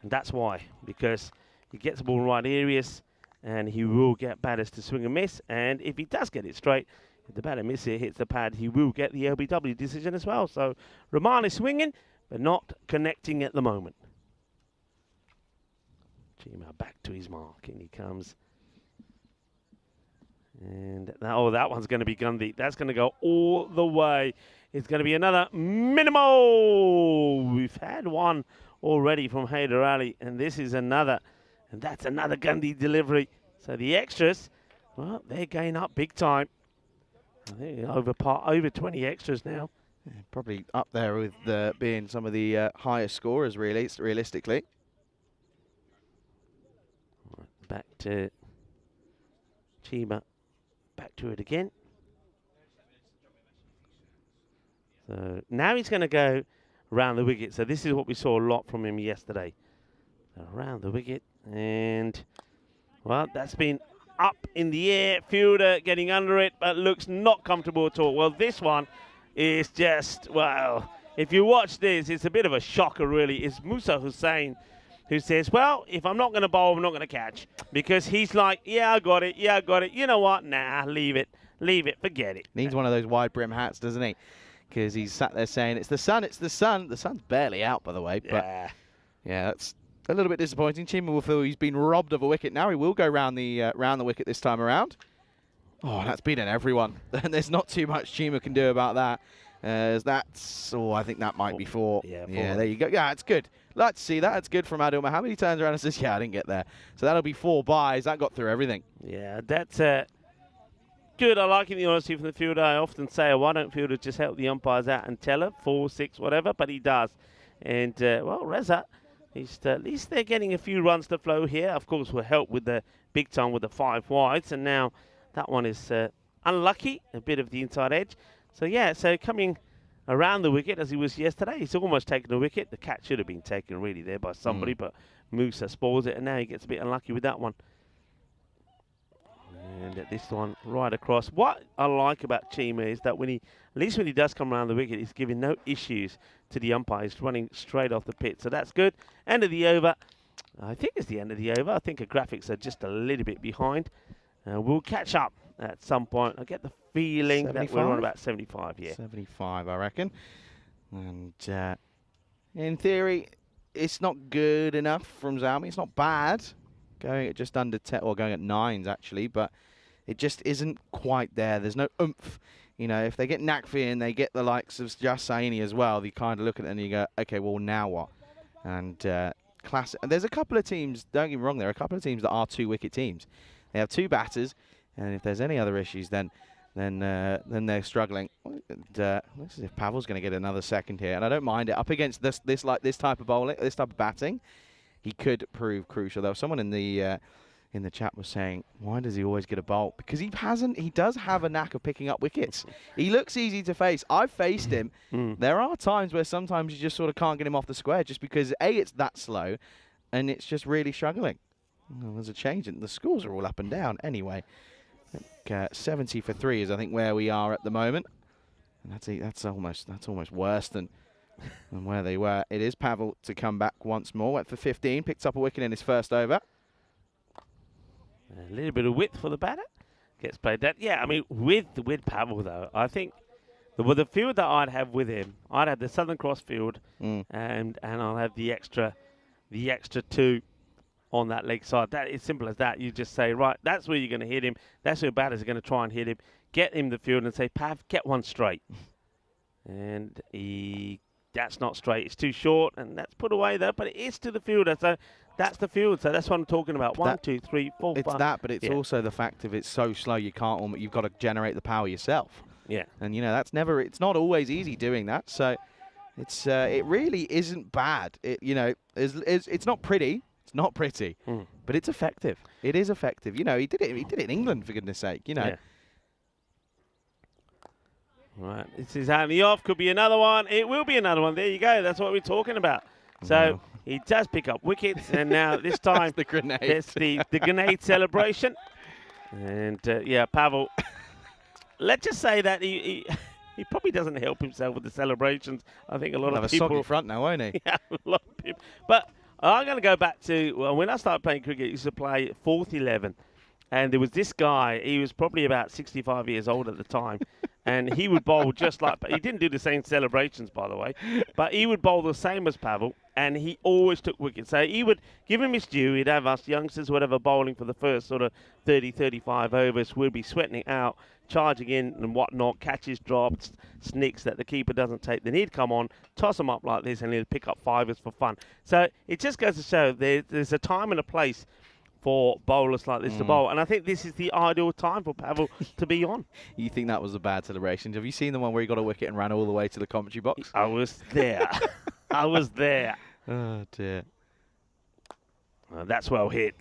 And that's why, because he gets the ball in the right areas, and he will get batters to swing and miss. And if he does get it straight, if the batter miss it, hits the pad, he will get the LBW decision as well. So Rahman is swinging, but not connecting at the moment. Chima back to his mark, and he comes. And that one's going to be Gandhi. That's going to go all the way. It's going to be another minimal. We've had one already from Haider Ali, and this is another. And that's another Gandhi delivery. So the extras, well, they're going up big time. I think over 20 extras now. Yeah, probably up there with being some of the highest scorers, realistically. Back to Chima. Back to it again. So now he's going to go around the wicket. So this is what we saw a lot from him yesterday. Around the wicket. And, well, that's been up in the air. Fielder getting under it, but looks not comfortable at all. Well, this one is just, well, if you watch this, it's a bit of a shocker, really. It's Musa Hussain who says, well, if I'm not going to bowl, I'm not going to catch. Because he's like, yeah, I got it. Yeah, I got it. You know what? Nah, leave it. Leave it. Forget it. Needs one of those wide brim hats, doesn't he? Because he's sat there saying, it's the sun, it's the sun. The sun's barely out, by the way. But yeah, that's a little bit disappointing. Chima will feel he's been robbed of a wicket now. He will go round the wicket this time around. Oh, that's beaten everyone. There's not too much Chima can do about that. I think that might be four. Yeah, there you go. Yeah, it's good. Like to see that. It's good from Adil Mohammed. He turns around and says, yeah, I didn't get there. So that'll be 4 byes. That got through everything. Yeah, that's good. I like the honesty from the fielder. I often say, why don't fielders just help the umpires out and tell her 4, 6, whatever, but he does. And, well, Reza, at least they're getting a few runs to flow here. Of course, will help with the big time with the 5 wides. And now that one is unlucky, a bit of the inside edge. So, yeah, so coming around the wicket as he was yesterday, he's almost taken the wicket. The catch should have been taken really there by somebody, but Musa spoils it, and now he gets a bit unlucky with that one. And at this one, right across. What I like about Chima is that at least when he does come around the wicket, he's giving no issues to the umpire. He's running straight off the pit, so that's good. End of the over. I think it's the end of the over. I think the graphics are just a little bit behind. We'll catch up at some point. I get the feeling 75? That we're on about 75, yeah. 75, I reckon. And in theory, it's not good enough from Zami. It's not bad. Going at just under 10, or going at 9s, actually, but it just isn't quite there. There's no oomph. You know, if they get Nakfi and they get the likes of Jassaini as well, you kind of look at it and you go, okay, well, now what? And there's a couple of teams, don't get me wrong, there are a couple of teams that are 2-wicket teams. They have 2 batters, and if there's any other issues, then then they're struggling. And, looks as if Pavel's going to get another second here, and I don't mind it. Up against this type of bowling, this type of batting, he could prove crucial. There was someone in the chat was saying, why does he always get a bolt? Because he does have a knack of picking up wickets. He looks easy to face. I've faced him. There are times where sometimes you just sort of can't get him off the square just because A, it's that slow, and it's just really struggling. Well, there's a change, and the scores are all up and down anyway. 70 for 3 is, I think, where we are at the moment. And that's almost worse than where they were. It is Pavel to come back once more. Went for 15, picked up a wicket in his first over. A little bit of width for the batter. Gets played that. Yeah, I mean, with Pavel, though, I think the field that I'd have with him, I'd have the Southern Cross field, and I'll have the extra 2 on that leg side. That is simple as that. You just say, right, that's where you're going to hit him. That's where batters are going to try and hit him. Get him the field and say, Pav, get one straight. And that's not straight. It's too short, and that's put away there. But it is to the fielder, so that's the field. So that's what I'm talking about. 1, 2, 3, 4, 5. It's that, but it's also the fact of it's so slow you can't. You've got to generate the power yourself. Yeah. And it's not always easy doing that. So it really isn't bad. It's not pretty. It's not pretty, but it's effective. It is effective. He did it in England, for goodness sake. Yeah. Right, this is only off. Could be another one. It will be another one. There you go. That's what we're talking about. So he does pick up wickets, and now this time the grenade. That's the grenade celebration. And Pavel. Let's just say that he probably doesn't help himself with the celebrations. I think a lot of people have a soggy front now, won't he? Yeah, a lot of people. But I'm going to go back to when I started playing cricket. I used to play 4th 11. And there was this guy, he was probably about 65 years old at the time, and he would bowl just like, he didn't do the same celebrations, by the way, but he would bowl the same as Pavel, and he always took wickets. So he would give him his due. He'd have us youngsters, whatever, bowling for the first sort of 30, 35 overs. We'd be sweating it out, charging in and whatnot, catches dropped, snicks that the keeper doesn't take. Then he'd come on, toss them up like this, and he'd pick up 5s for fun. So it just goes to show there's a time and a place for bowlers like this to bowl. And I think this is the ideal time for Pavel to be on. You think that was a bad celebration? Have you seen the one where he got a wicket and ran all the way to the commentary box? I was there. I was there. Oh, dear. That's well hit.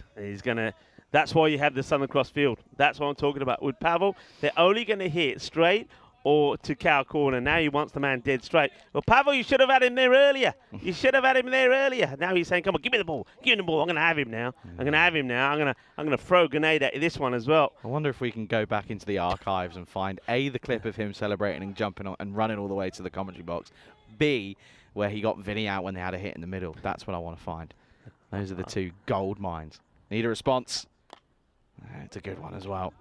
That's why you have the Southern Cross field. That's what I'm talking about. With Pavel, they're only going to hit straight or to cow corner. Now he wants the man dead straight. Well, Pavel, you should have had him there earlier. You should have had him there earlier. Now he's saying, come on, give me the ball. Give me the ball. I'm going to have him now. I'm going to have him now. I'm going to throw a grenade at this one as well. I wonder if we can go back into the archives and find A, the clip of him celebrating and jumping on and running all the way to the commentary box. B, where he got Vinny out when they had a hit in the middle. That's what I want to find. Those are the 2 gold mines. Need a response. It's a good one as well.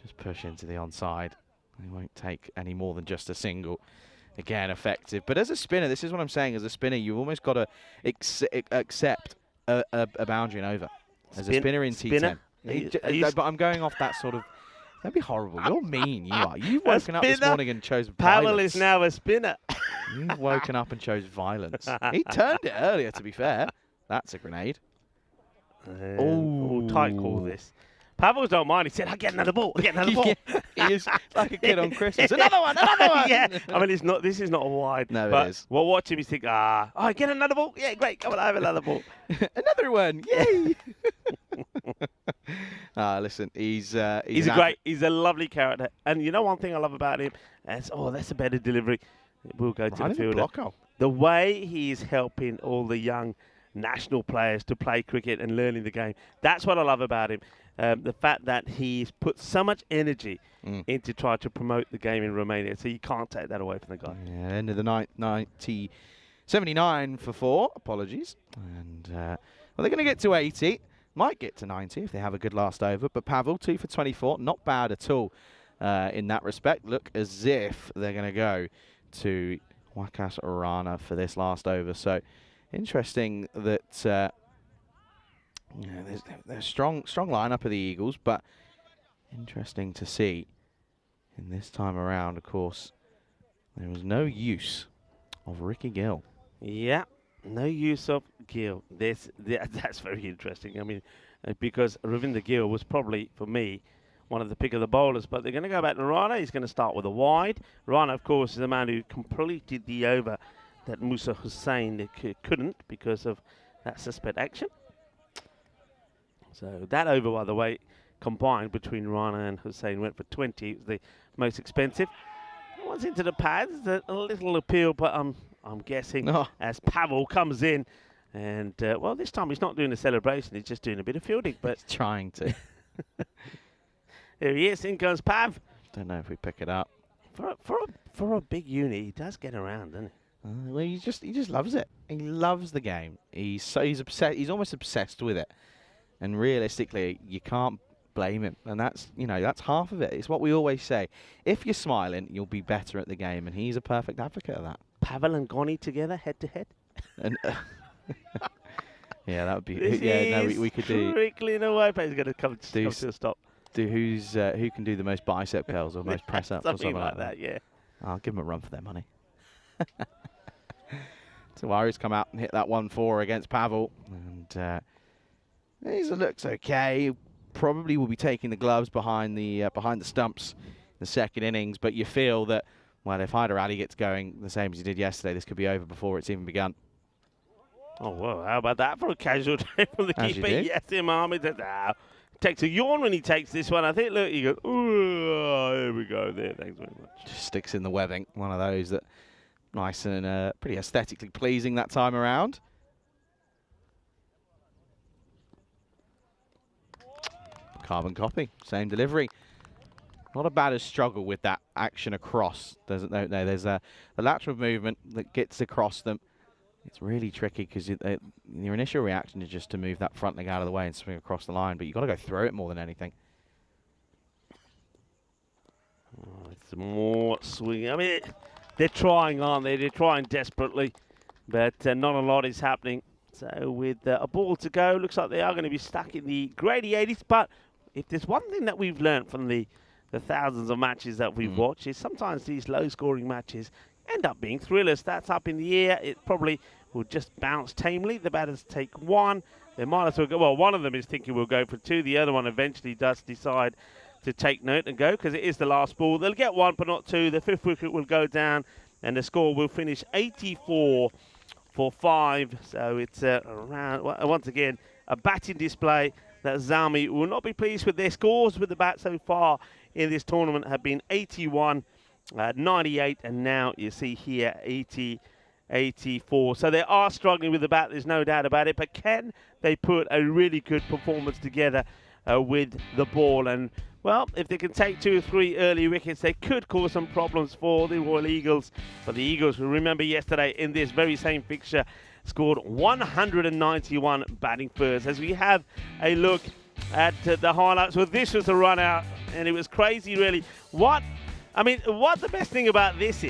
Just push into the onside. He won't take any more than just a single. Again, effective. But as a spinner, this is what I'm saying. As a spinner, you've almost got to accept a boundary and over. As a spinner in T10. But I'm going off that sort of... That'd be horrible. You're mean, you are. You've woken up this morning and chose violence. Pavel is now a spinner. You've woken up and chose violence. He turned it earlier, to be fair. That's a grenade. Oh, tight call this. Pavel don't mind. He said, I'll get another ball. I'll get another ball. He is like a kid on Christmas. Another one, another one. Yeah. I mean, this is not a wide. No, but it is. We'll watch him. He's think, get another ball. Yeah, great. Come on, I have another ball. Another one. Yay. Listen, he's he's a lovely character. And you know one thing I love about him? That's a better delivery. We'll go to the fielder. The way he's helping all the young national players to play cricket and learning the game. That's what I love about him. The fact that he's put so much energy into trying to promote the game in Romania. So you can't take that away from the guy. Yeah, end of the 79 for 4. Apologies. And they're going to get to 80. Might get to 90 if they have a good last over. But Pavel, 2 for 24. Not bad at all in that respect. Look as if they're going to go to Wakas Arana for this last over. So interesting that there's a strong lineup of the Eagles, but interesting to see in this time around, of course, there was no use of Ricky Gill. Yeah, no use of Gill. That's very interesting. I mean, because Ravinder Gill was probably, for me, one of the pick of the bowlers. But they're going to go back to Rana. He's going to start with a wide. Rana, of course, is the man who completed the over that Musa Hussain couldn't because of that suspect action. So that over, by the way, combined between Rana and Hussain went for 20. It was the most expensive. Once into the pads, a little appeal, but I'm guessing as Pavel comes in, and well, this time he's not doing a celebration; he's just doing a bit of fielding. But He's trying to. There he is. In comes Pav. Don't know if we pick it up. For a big unit, he does get around, doesn't he? Well, he just loves it. He loves the game. He's obsessed. He's almost obsessed with it. And realistically, you can't blame him. And that's that's half of it. It's what we always say. If you're smiling, you'll be better at the game. And he's a perfect advocate of that. Pavel and Goni together, head to head. And yeah, that would be. We could do. Trickling away, but he's going to come to a stop. Do who can do the most bicep curls or most press ups or something like that. Yeah. I'll give them a run for their money. Tawari's come out and hit that 1-4 against Pavel, and he looks okay. Probably will be taking the gloves behind the stumps in the second innings, but you feel that, well, if Hyder Ali gets going the same as he did yesterday, this could be over before it's even begun. Oh, well, how about that for a casual day from the keeper? Yes, Imam takes a yawn when he takes this one. I think, look, he goes, ooh, here we go there. Thanks very much. Just sticks in the webbing. One of those that nice and pretty aesthetically pleasing that time around. Carbon copy, same delivery. Not a bad as struggle with that action across. There's a lateral movement that gets across them. It's really tricky because your initial reaction is just to move that front leg out of the way and swing across the line, but you've got to go through it more than anything. Oh, it's more swing. I mean, they're trying, aren't they? They're trying desperately, but not a lot is happening. So with a ball to go, looks like they are going to be stuck in the grady 80s, but if there's one thing that we've learned from the thousands of matches that we've watched is sometimes these low-scoring matches end up being thrillers. That's up in the air. It probably will just bounce tamely. The batters take one. They might as well go. Well, one of them is thinking we'll go for two. The other one eventually does decide to take note and go because it is the last ball. They'll get one, but not two. The fifth wicket will go down, and the score will finish 84 for 5. So it's around, once again, a batting display that Zami will not be pleased with. Their scores with the bat so far in this tournament have been 81, 98, and now you see here 80, 84. So they are struggling with the bat, there's no doubt about it, but can they put a really good performance together with the ball? And well, if they can take 2 or 3 early wickets, they could cause some problems for the Royal Eagles. But the Eagles, who remember yesterday in this very same fixture, scored 191 batting first. As we have a look at the highlights, well, this was a run out, and it was crazy, really. What the best thing about this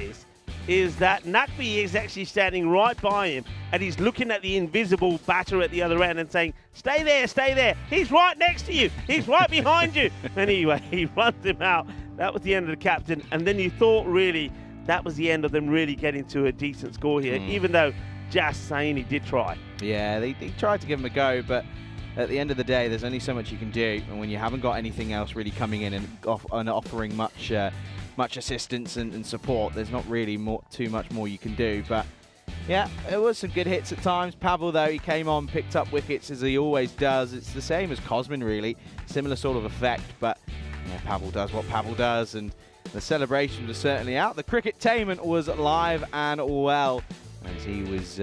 is that Naqvi is actually standing right by him, and he's looking at the invisible batter at the other end and saying, stay there, stay there. He's right next to you. He's right behind you. Anyway, he runs him out. That was the end of the captain. And then you thought, really, that was the end of them really getting to a decent score here, even though just saying he did try. Yeah, they tried to give him a go, but at the end of the day, there's only so much you can do. And when you haven't got anything else really coming in and offering much assistance and support, there's not really too much more you can do. But yeah, it was some good hits at times. Pavel, though, he came on, picked up wickets as he always does. It's the same as Cosmin, really. Similar sort of effect, but yeah, Pavel does what Pavel does, and the celebration was certainly out. The cricket-tainment was live and well, as he was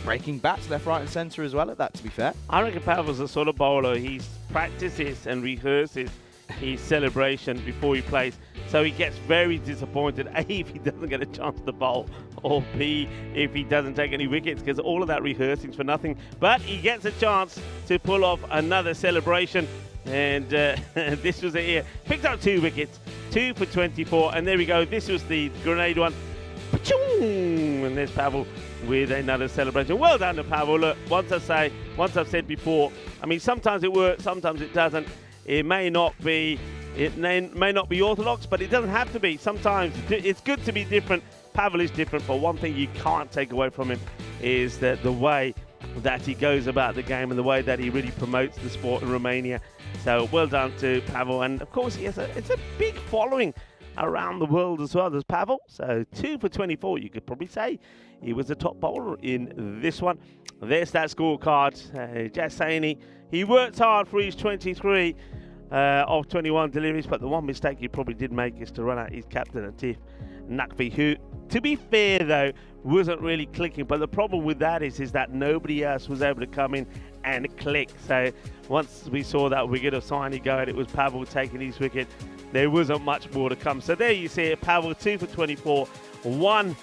breaking bats left, right and centre as well at that, to be fair. I reckon Pavel's the sort of bowler, he practices and rehearses his celebration before he plays, so he gets very disappointed, A, if he doesn't get a chance to bowl, or B, if he doesn't take any wickets, because all of that rehearsing's for nothing. But he gets a chance to pull off another celebration, and this was it here. Picked up 2 wickets, 2 for 24, and there we go. This was the grenade one. And there's Pavel with another celebration. Well done to Pavel. Look, once I've said before, I mean, sometimes it works, sometimes it doesn't. It may not be orthodox, but it doesn't have to be. Sometimes it's good to be different. Pavel is different, but one thing you can't take away from him is that the way that he goes about the game and the way that he really promotes the sport in Romania. So well done to Pavel, and of course it's a big following around the world as well as Pavel. So 2 for 24, you could probably say he was the top bowler in this one. There's that scorecard. Zami, he worked hard for his 23 of 21 deliveries, but the one mistake he probably did make is to run out his captain Atif Nakvi, who, to be fair though, wasn't really clicking. But the problem with that is that nobody else was able to come in and click. So once we saw that wicket of Zami go, and it was Pavel taking his wicket, there wasn't much more to come. So there you see it, Pavel 2 for 24, 1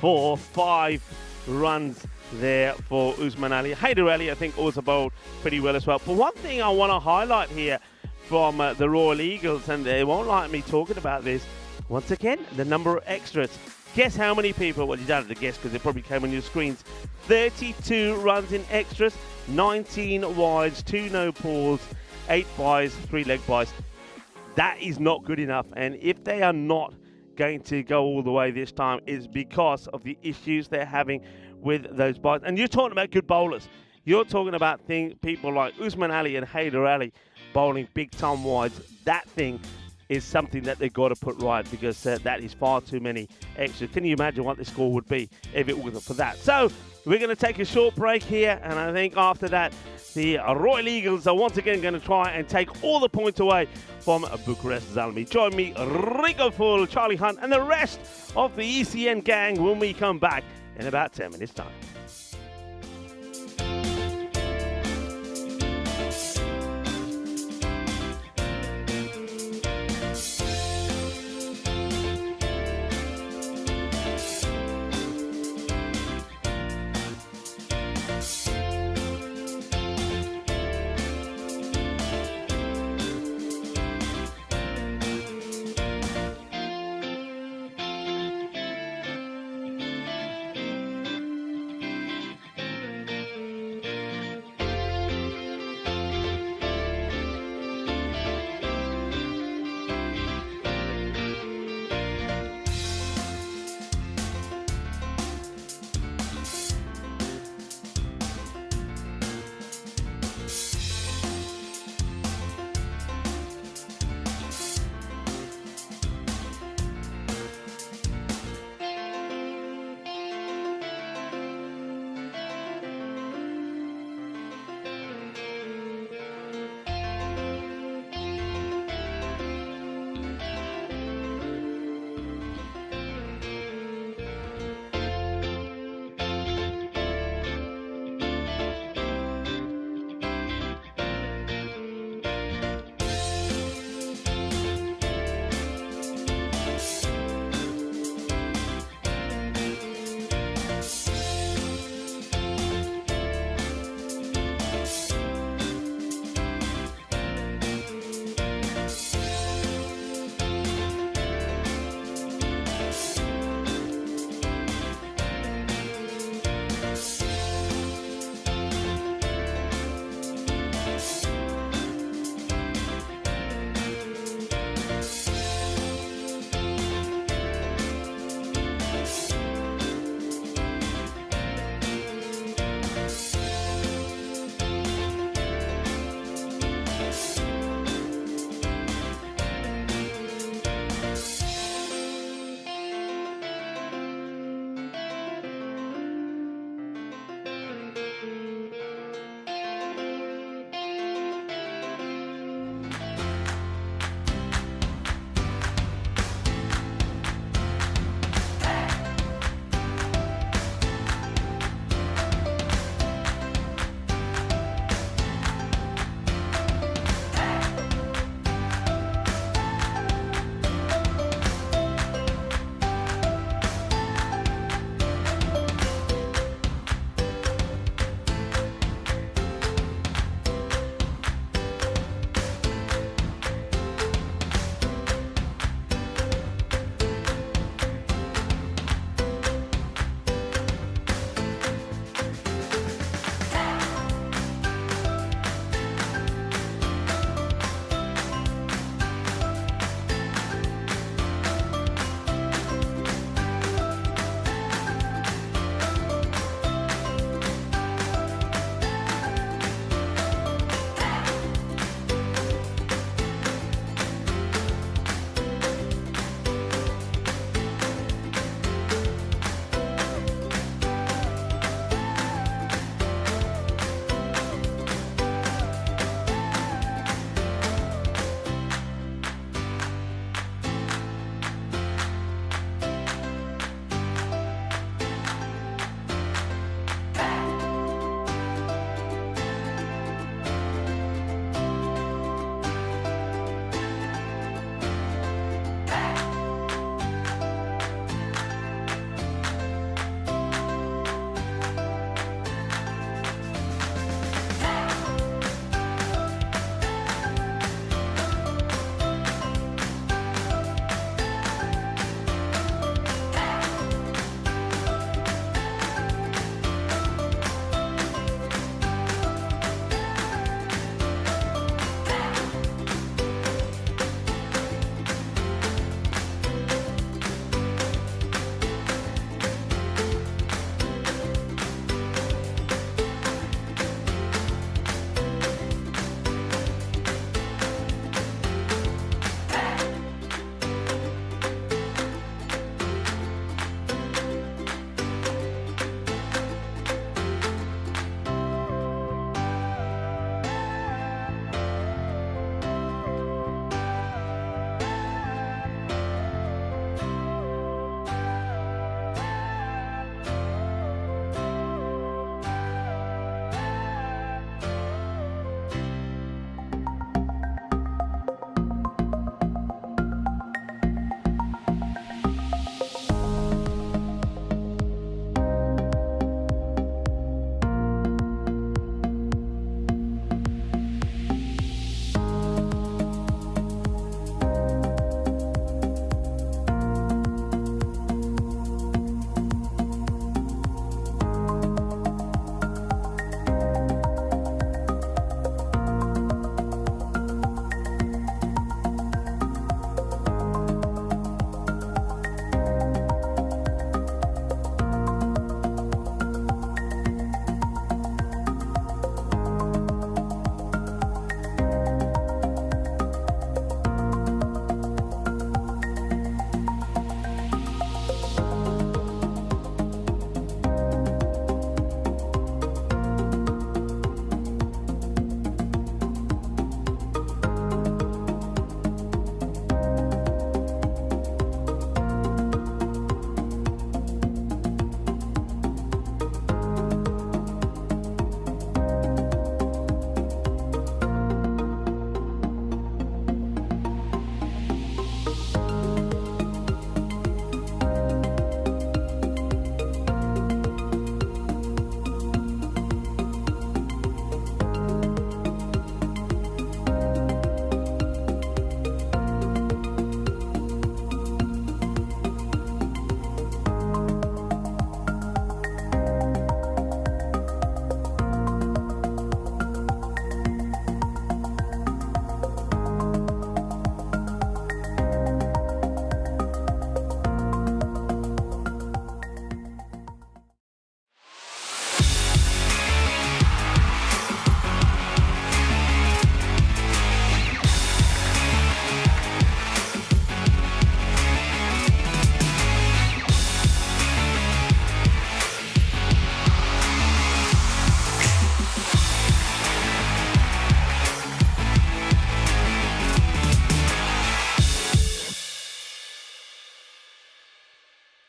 for 5 runs there for Usman Ali. Haider Ali, I think, also bowled pretty well as well. But one thing I want to highlight here from the Royal Eagles, and they won't like me talking about this, once again, the number of extras. Guess how many people, well, you don't have to guess because it probably came on your screens, 32 runs in extras, 19 wides, 2 no balls, 8 byes, 3 leg byes. That is not good enough, and if they are not going to go all the way this time, it's because of the issues they're having with those byes. And you're talking about good bowlers. You're talking about people like Usman Ali and Haider Ali bowling big time wides. That thing is something that they've got to put right, because that is far too many extras. Can you imagine what the score would be if it wasn't for that? So we're going to take a short break here, and I think after that, the Royal Eagles are once again going to try and take all the points away from Bucharest Zami. Join me, Rico Full, Charlie Hunt, and the rest of the ECN gang when we come back in about 10 minutes' time.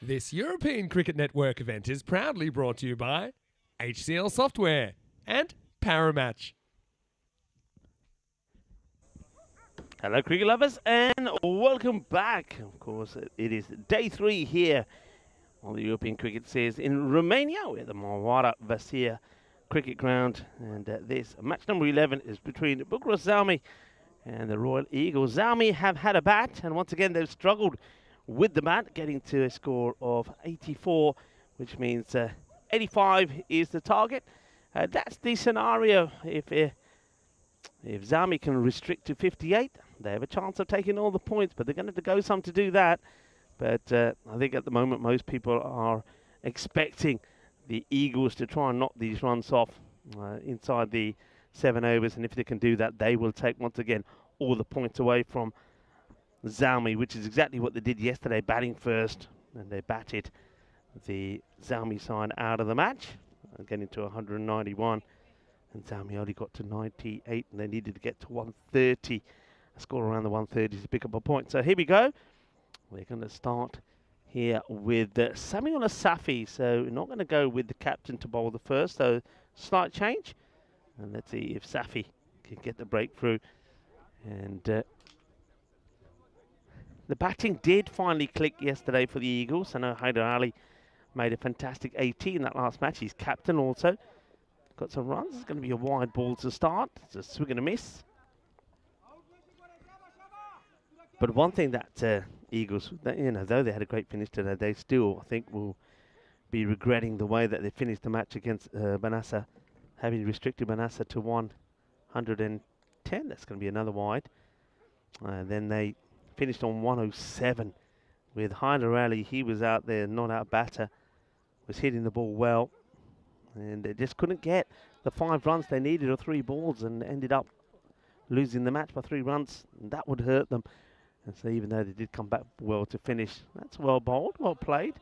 This European Cricket Network event is proudly brought to you by HCL Software and Paramatch. Hello, cricket lovers, and welcome back. Of course, it is day 3 here on the European Cricket Series in Romania. We're at the Bucharest Zami cricket ground, and this match number 11 is between Bucharest Zami and the Royal Eagles. Zami have had a bat, and once again they've struggled with the bat, getting to a score of 84, which means 85 is the target. That's the scenario. If Zami can restrict to 58, they have a chance of taking all the points, but they're going to go some to do that. But I think at the moment most people are expecting the Eagles to try and knock these runs off inside the 7 overs, and if they can do that, they will take once again all the points away from Zami, which is exactly what they did yesterday, batting first, and they batted the Zami side out of the match, getting to 191, and Zami only got to 98, and they needed to get to 130, a score around the 130s to pick up a point. So here we go. We're going to start here with Samuel Asafi, so we're not going to go with the captain to bowl the first, so slight change, and let's see if Safi can get the breakthrough. And the batting did finally click yesterday for the Eagles. I know Haider Ali made a fantastic 80 in that last match. He's captain also. Got some runs. It's going to be a wide ball to start. It's a swing and a miss. But one thing that Eagles, though they had a great finish today, they still, I think, will be regretting the way that they finished the match against Banassa, having restricted Banassa to 110. That's going to be another wide. Then they finished on 107 with Haider Ali. He was out there, not out batter, was hitting the ball well, and they just couldn't get the 5 runs they needed, or 3 balls, and ended up losing the match by 3 runs. And that would hurt them. And so even though they did come back well to finish, that's well bowled, well played.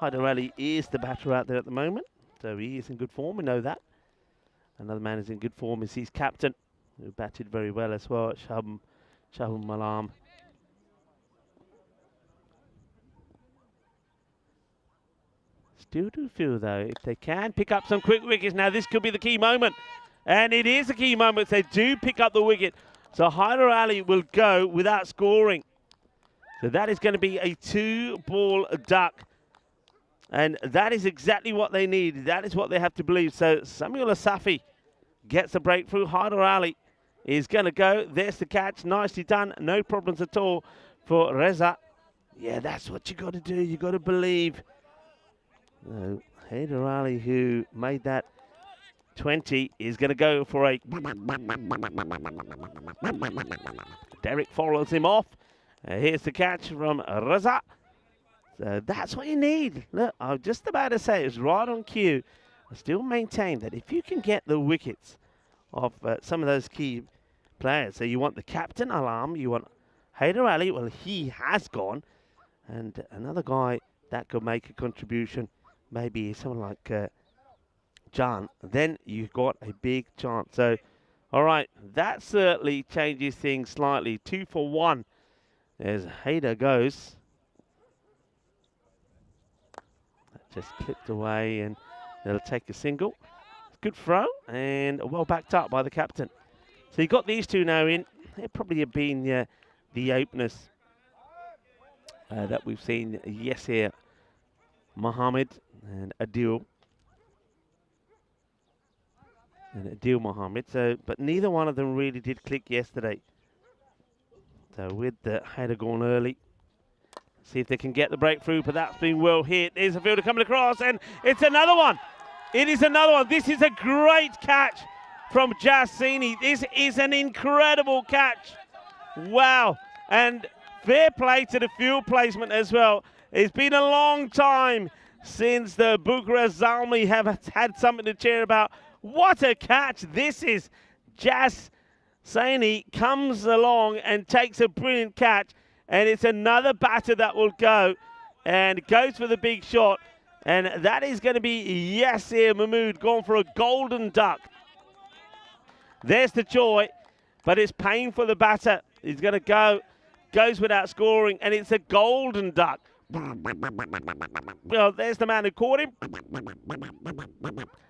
Haider Ali is the batter out there at the moment, so he is in good form, we know that. Another man who's in good form is his captain, who batted very well as well, Shahum Malam. Still do feel, though, if they can pick up some quick wickets, now this could be the key moment. And it is a key moment if they do pick up the wicket. So Haider Ali will go without scoring. So that is going to be a 2-ball duck. And that is exactly what they need. That is what they have to believe. So Samuel Asafi gets a breakthrough. Haider Ali is going to go. There's the catch. Nicely done. No problems at all for Reza. Yeah, that's what you got to do. You got to believe. Haider Ali, who made that 20, is going to go for a... Derek follows him off. Here's the catch from Reza. So that's what you need. Look, I was just about to say, it was right on cue. I still maintain that if you can get the wickets of some of those key players, so you want the captain, Alam, you want Haider Ali, well, he has gone. And another guy that could make a contribution, maybe someone like John, then you've got a big chance. So, all right, that certainly changes things slightly. 2 for 1 as Haider goes. That just clipped away, and they'll take a single. Good throw, and well backed up by the captain. So you've got these two now in. They probably have been the openers that we've seen. Yes, here, Mohammed and Adil. And Adil Mohammed. So, but neither one of them really did click yesterday. So with the Haider going early, see if they can get the breakthrough, but that's been well hit. There's a fielder coming across, and it's another one. It is another one. This is a great catch from Jassini. This is an incredible catch. Wow. And fair play to the field placement as well. It's been a long time since the Bucharest Zami have had something to cheer about. What a catch this is. Jassini comes along and takes a brilliant catch, and it's another batter that will go and goes for the big shot. And that is going to be Yasir Mahmood going for a golden duck. There's the joy, but it's pain for the batter. He's going to go, goes without scoring, and it's a golden duck. Well, there's the man who caught him.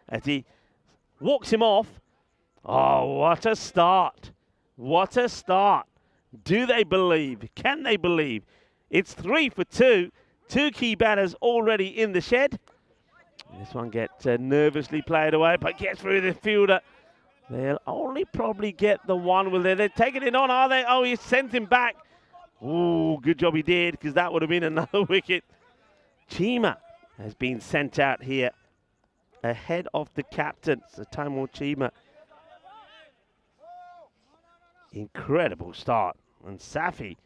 As he walks him off. Oh, what a start. What a start. Do they believe? Can they believe? It's 3 for 2. 2 key batters already in the shed. This one gets nervously played away, but gets through the fielder. They'll only probably get the one. They're taking it on, are they? Oh, he sent him back. Ooh, good job he did, because that would have been another wicket. Chima has been sent out here ahead of the captain. So Taimur Chima. Incredible start. And Safi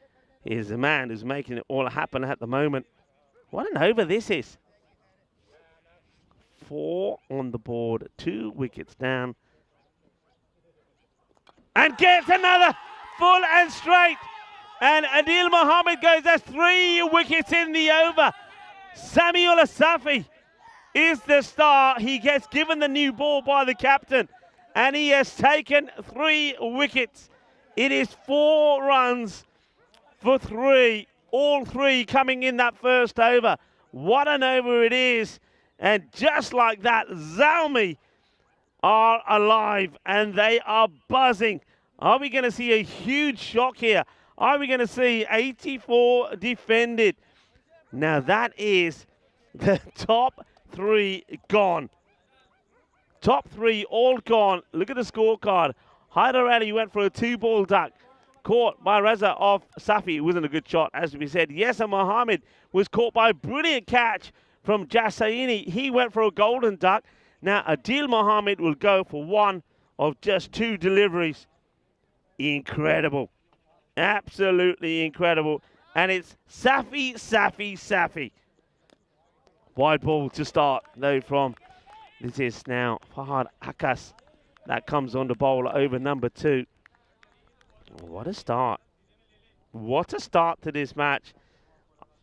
is the man who's making it all happen at the moment. What an over this is. 4 on the board, 2 wickets down. And gets another full and straight. And Adil Mohammed goes, that's 3 wickets in the over. Samuel Asafi is the star. He gets given the new ball by the captain. And he has taken 3 wickets. It is 4 runs for 3. All 3 coming in that first over. What an over it is. And just like that, Zami are alive and they are buzzing. Are we going to see a huge shock here? Are we going to see 84 defended? Now that is the top 3 gone. Top 3 all gone. Look at the scorecard. Hyder Ali went for a 2-ball duck. Caught by Raza off Safi. It wasn't a good shot, as we said. Yasser Mohammed was caught by a brilliant catch from Jassaini. He went for a golden duck. Now Adil Mohammed will go for one of just 2 deliveries. Incredible. Absolutely incredible. And it's Safi, Safi, Safi. Wide ball to start, though, from this is now Fahad Akas. That comes on the bowl over number 2. What a start. What a start to this match.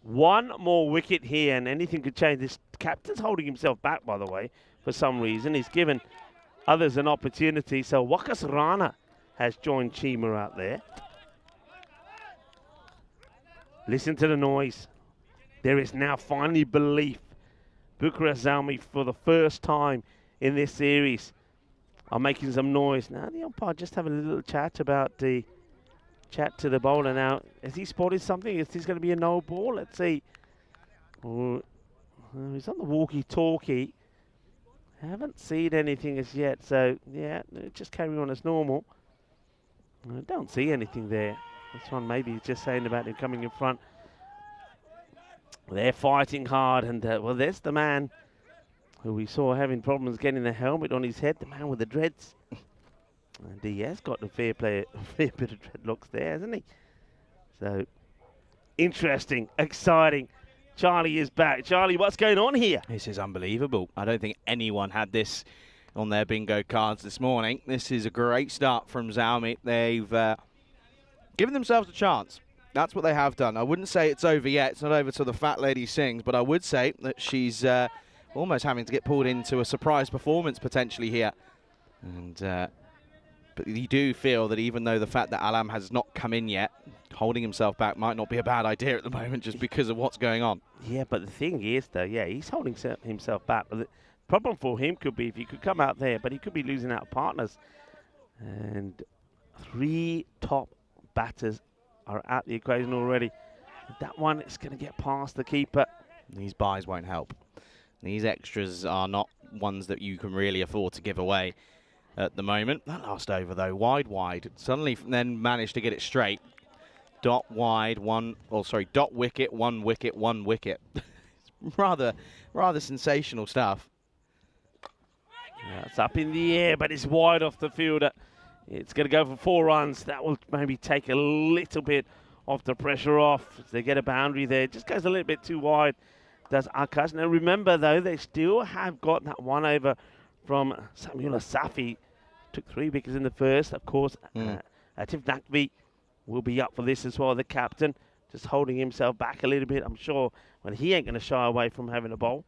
1 more wicket here and anything could change. This captain's holding himself back, by the way, for some reason. He's given others an opportunity. So Wakas Rana has joined Chima out there. Listen to the noise. There is now finally belief. Bucharest Zami, for the first time in this series, are making some noise. Now the umpire just having a little chat about the chat to the bowler. Now, has he spotted something? Is this going to be a no ball? Let's see. Oh, he's on the walkie-talkie. Haven't seen anything as yet. So, yeah, just carry on as normal. I don't see anything there. This one maybe just saying about him coming in front. They're fighting hard. And, well, there's the man who we saw having problems getting the helmet on his head. The man with the dreads. And he has got a fair bit of dreadlocks there, hasn't he? So, interesting, exciting. Charlie is back. Charlie, what's going on here? This is unbelievable. I don't think anyone had this on their bingo cards this morning. This is a great start from Zami. They've given themselves a chance. That's what they have done. I wouldn't say it's over yet. It's not over till the fat lady sings, but I would say that she's almost having to get pulled into a surprise performance potentially here. And but you do feel that even though the fact that Alam has not come in yet, holding himself back might not be a bad idea at the moment just because of what's going on. Yeah, but the thing is, though, yeah, he's holding himself back. But the problem for him could be if he could come out there, but he could be losing out partners. And 3 top batters are at the equation already. That one is going to get past the keeper. These buys won't help. These extras are not ones that you can really afford to give away at the moment. That last over, though, wide. Suddenly then managed to get it straight. Dot wide, dot wicket, 1 wicket, 1 wicket. It's rather sensational stuff. Yeah, it's up in the air, but it's wide off the fielder. It's going to go for 4 runs. That will maybe take a little bit of the pressure off. They get a boundary there. Just goes a little bit too wide, does Akash. Now remember, though, they still have got that 1 over from Samuel Asafi. Took 3 wickets in the first. Of course, Atif Nakvi will be up for this as well. The captain just holding himself back a little bit. I'm sure he ain't going to shy away from having a bowl.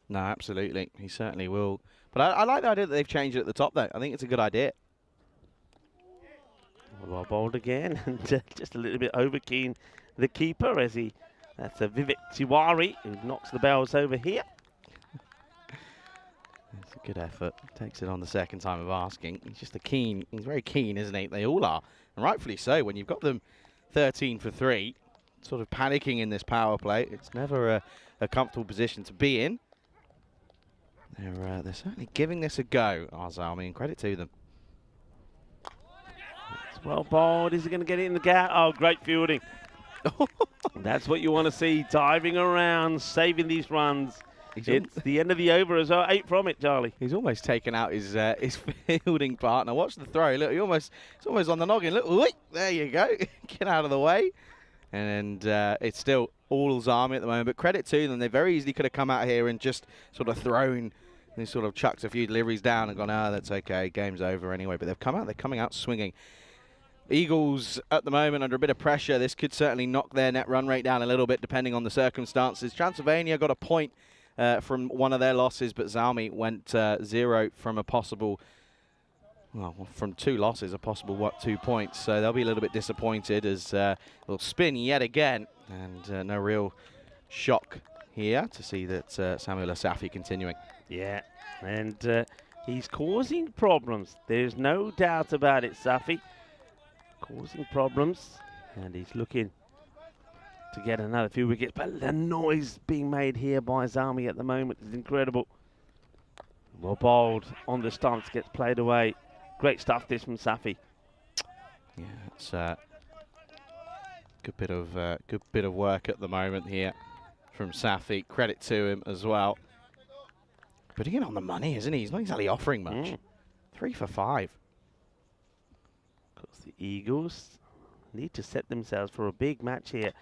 No, absolutely. He certainly will. But I like the idea that they've changed it at the top, though. I think it's a good idea. Well bowled again. And just a little bit over keen, the keeper, as he That's a Vivek Tiwari who knocks the bells over here. It's a good effort. Takes it on the second time of asking. He's very keen, isn't he? They all are. And rightfully so. When you've got them 13 for 3, sort of panicking in this power play, it's never a comfortable position to be in. They're certainly giving this a go, our Zami, and credit to them. It's well bowled. Is he going to get it in the gap? Oh, great fielding. That's what you want to see. Diving around, saving these runs. It's the end of the over as well. 8 from it, Charlie. He's almost taken out his fielding partner. Watch the throw. Look, it's almost on the noggin. Look, wait, there you go. Get out of the way. And it's still all Zami at the moment. But credit to them. They very easily could have come out here and just sort of thrown. They sort of chucked a few deliveries down and gone, that's okay. Game's over anyway. But they've come out. They're coming out swinging. Eagles at the moment under a bit of pressure. This could certainly knock their net run rate down a little bit depending on the circumstances. Transylvania got a point from one of their losses, but Zami went 0 from a possible, from 2 losses, a possible 2 points. So they'll be a little bit disappointed as they'll spin yet again. And no real shock here to see that Samuel Asafi continuing. Yeah, and he's causing problems. There's no doubt about it, Safi. Causing problems, and he's looking to get another few wickets. But the noise being made here by Zami at the moment is incredible. Well bowled on the stumps, gets played away. Great stuff this from Safi. Yeah, it's good bit of work at the moment here from Safi. Credit to him as well. Putting it on the money, isn't he? He's not exactly offering much. 3 for 5. Of course, the Eagles need to set themselves for a big match here.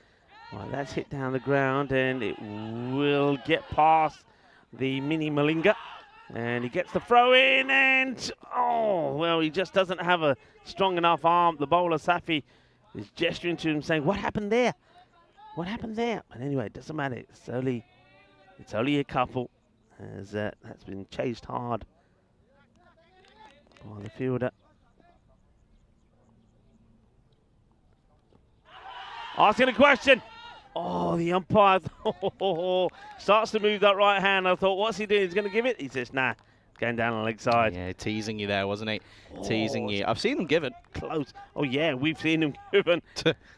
Well, that's hit down the ground, and it will get past the mini Malinga. And he gets the throw in, and he just doesn't have a strong enough arm. The bowler, Safi, is gesturing to him, saying, "What happened there? What happened there?" But anyway, it doesn't matter. It's only a couple, as that's been chased hard by the fielder. Asking a question. The umpire starts to move that right hand. I thought, what's he doing? He's going to give it? He says, nah, going down on the leg side. Yeah, teasing you there, wasn't he? Teasing you. I've seen them given. Close. Oh, yeah, we've seen them given.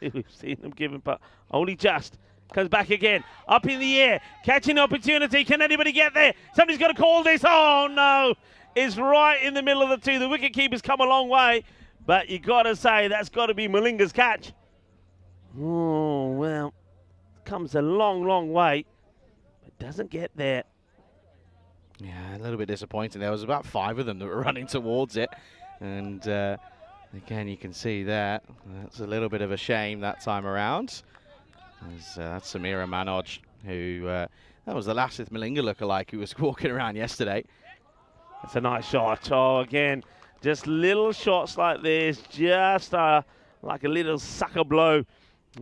We've seen them given, but only just. Comes back again. Up in the air. Catching the opportunity. Can anybody get there? Somebody's got to call this. Oh, no. It's right in the middle of the two. The wicketkeeper's come a long way, but you got to say that's got to be Malinga's catch. Oh, well, comes a long, long way, but doesn't get there. Yeah, a little bit disappointing. There was about 5 of them that were running towards it. And again, you can see there, that's a little bit of a shame that time around. That's Samira Manoj, who, that was the Lasith Malinga lookalike who was walking around yesterday. That's a nice shot. Oh, again, just little shots like this, just like a little sucker blow.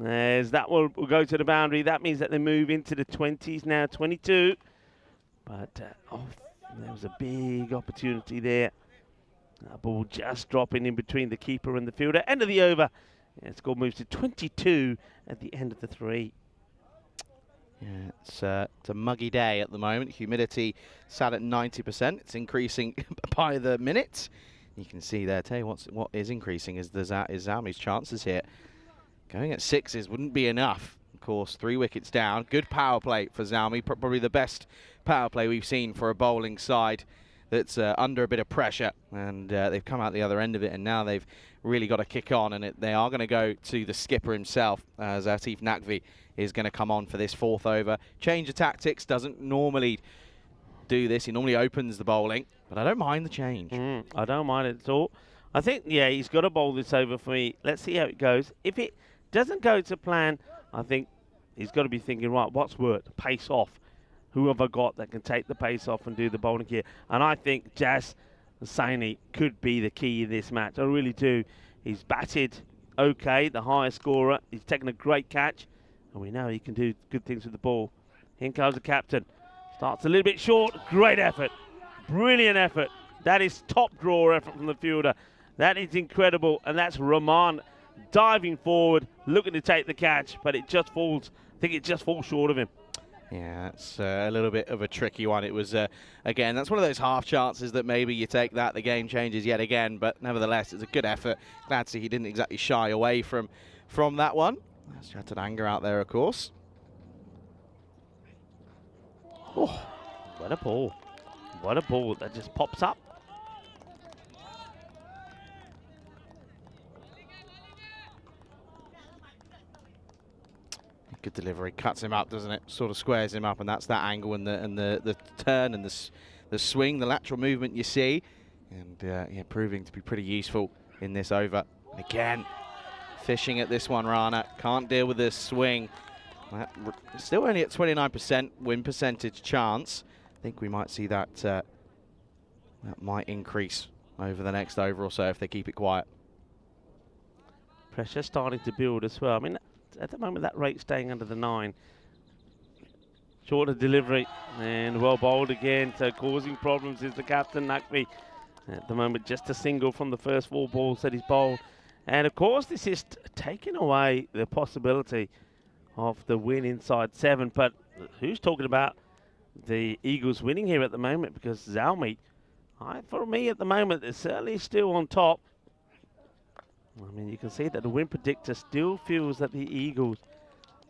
As that will go to the boundary. That means that they move into the 20s now, 22. But, there was a big opportunity there. That ball just dropping in between the keeper and the fielder. End of the over. Yeah, score moves to 22 at the end of the 3. Yeah, it's a muggy day at the moment. Humidity sat at 90%. It's increasing by the minute. You can see there, tell you what is increasing is Zami's chances here. Going at 6s wouldn't be enough. Of course, 3 wickets down. Good power play for Zami. Probably the best power play we've seen for a bowling side that's under a bit of pressure. And they've come out the other end of it, and now they've really got to kick on. And they are going to go to the skipper himself. Zatif Naqvi is going to come on for this 4th over. Change of tactics, doesn't normally do this. He normally opens the bowling, but I don't mind the change. I don't mind it at all. I think, yeah, he's got to bowl this over for me. Let's see how it goes. If it doesn't go to plan, I think he's got to be thinking, right, what's worked? Pace off. Who have I got that can take the pace off and do the bowling here? And I think Jas Saini could be the key in this match. I really do. He's batted okay, the highest scorer. He's taken a great catch, and we know he can do good things with the ball. Here comes the captain. Starts a little bit short. Great effort. Brilliant effort. That is top draw effort from the fielder. That is incredible, and that's Rahman diving forward, looking to take the catch, but it just falls I think it just falls short of him. Yeah, it's a little bit of a tricky one. It was, again, that's one of those half chances that maybe you take that, the game changes yet again, but nevertheless, it's a good effort. Glad to see he didn't exactly shy away from that one. That's Chattananga out there, of course. Oh, what a ball. What a ball that just pops up. Good delivery, cuts him up, doesn't it? Sort of squares him up, and that's that angle and the turn and the swing, the lateral movement you see, and yeah, proving to be pretty useful in this over. And again, fishing at this one, Rana can't deal with this swing. Still only at 29% win percentage chance. I think we might see that that might increase over the next over or so if they keep it quiet. Pressure starting to build as well. I mean, at the moment, that rate staying under the 9. Shorter delivery and well bowled again, so causing problems is the captain, Nakvi. At the moment, just a single from the first 4 balls that he's bowled. And of course, this is taking away the possibility of the win inside 7. But who's talking about the Eagles winning here at the moment? Because Zami, for me at the moment, they're certainly still on top. I mean, you can see that the win predictor still feels that the Eagles,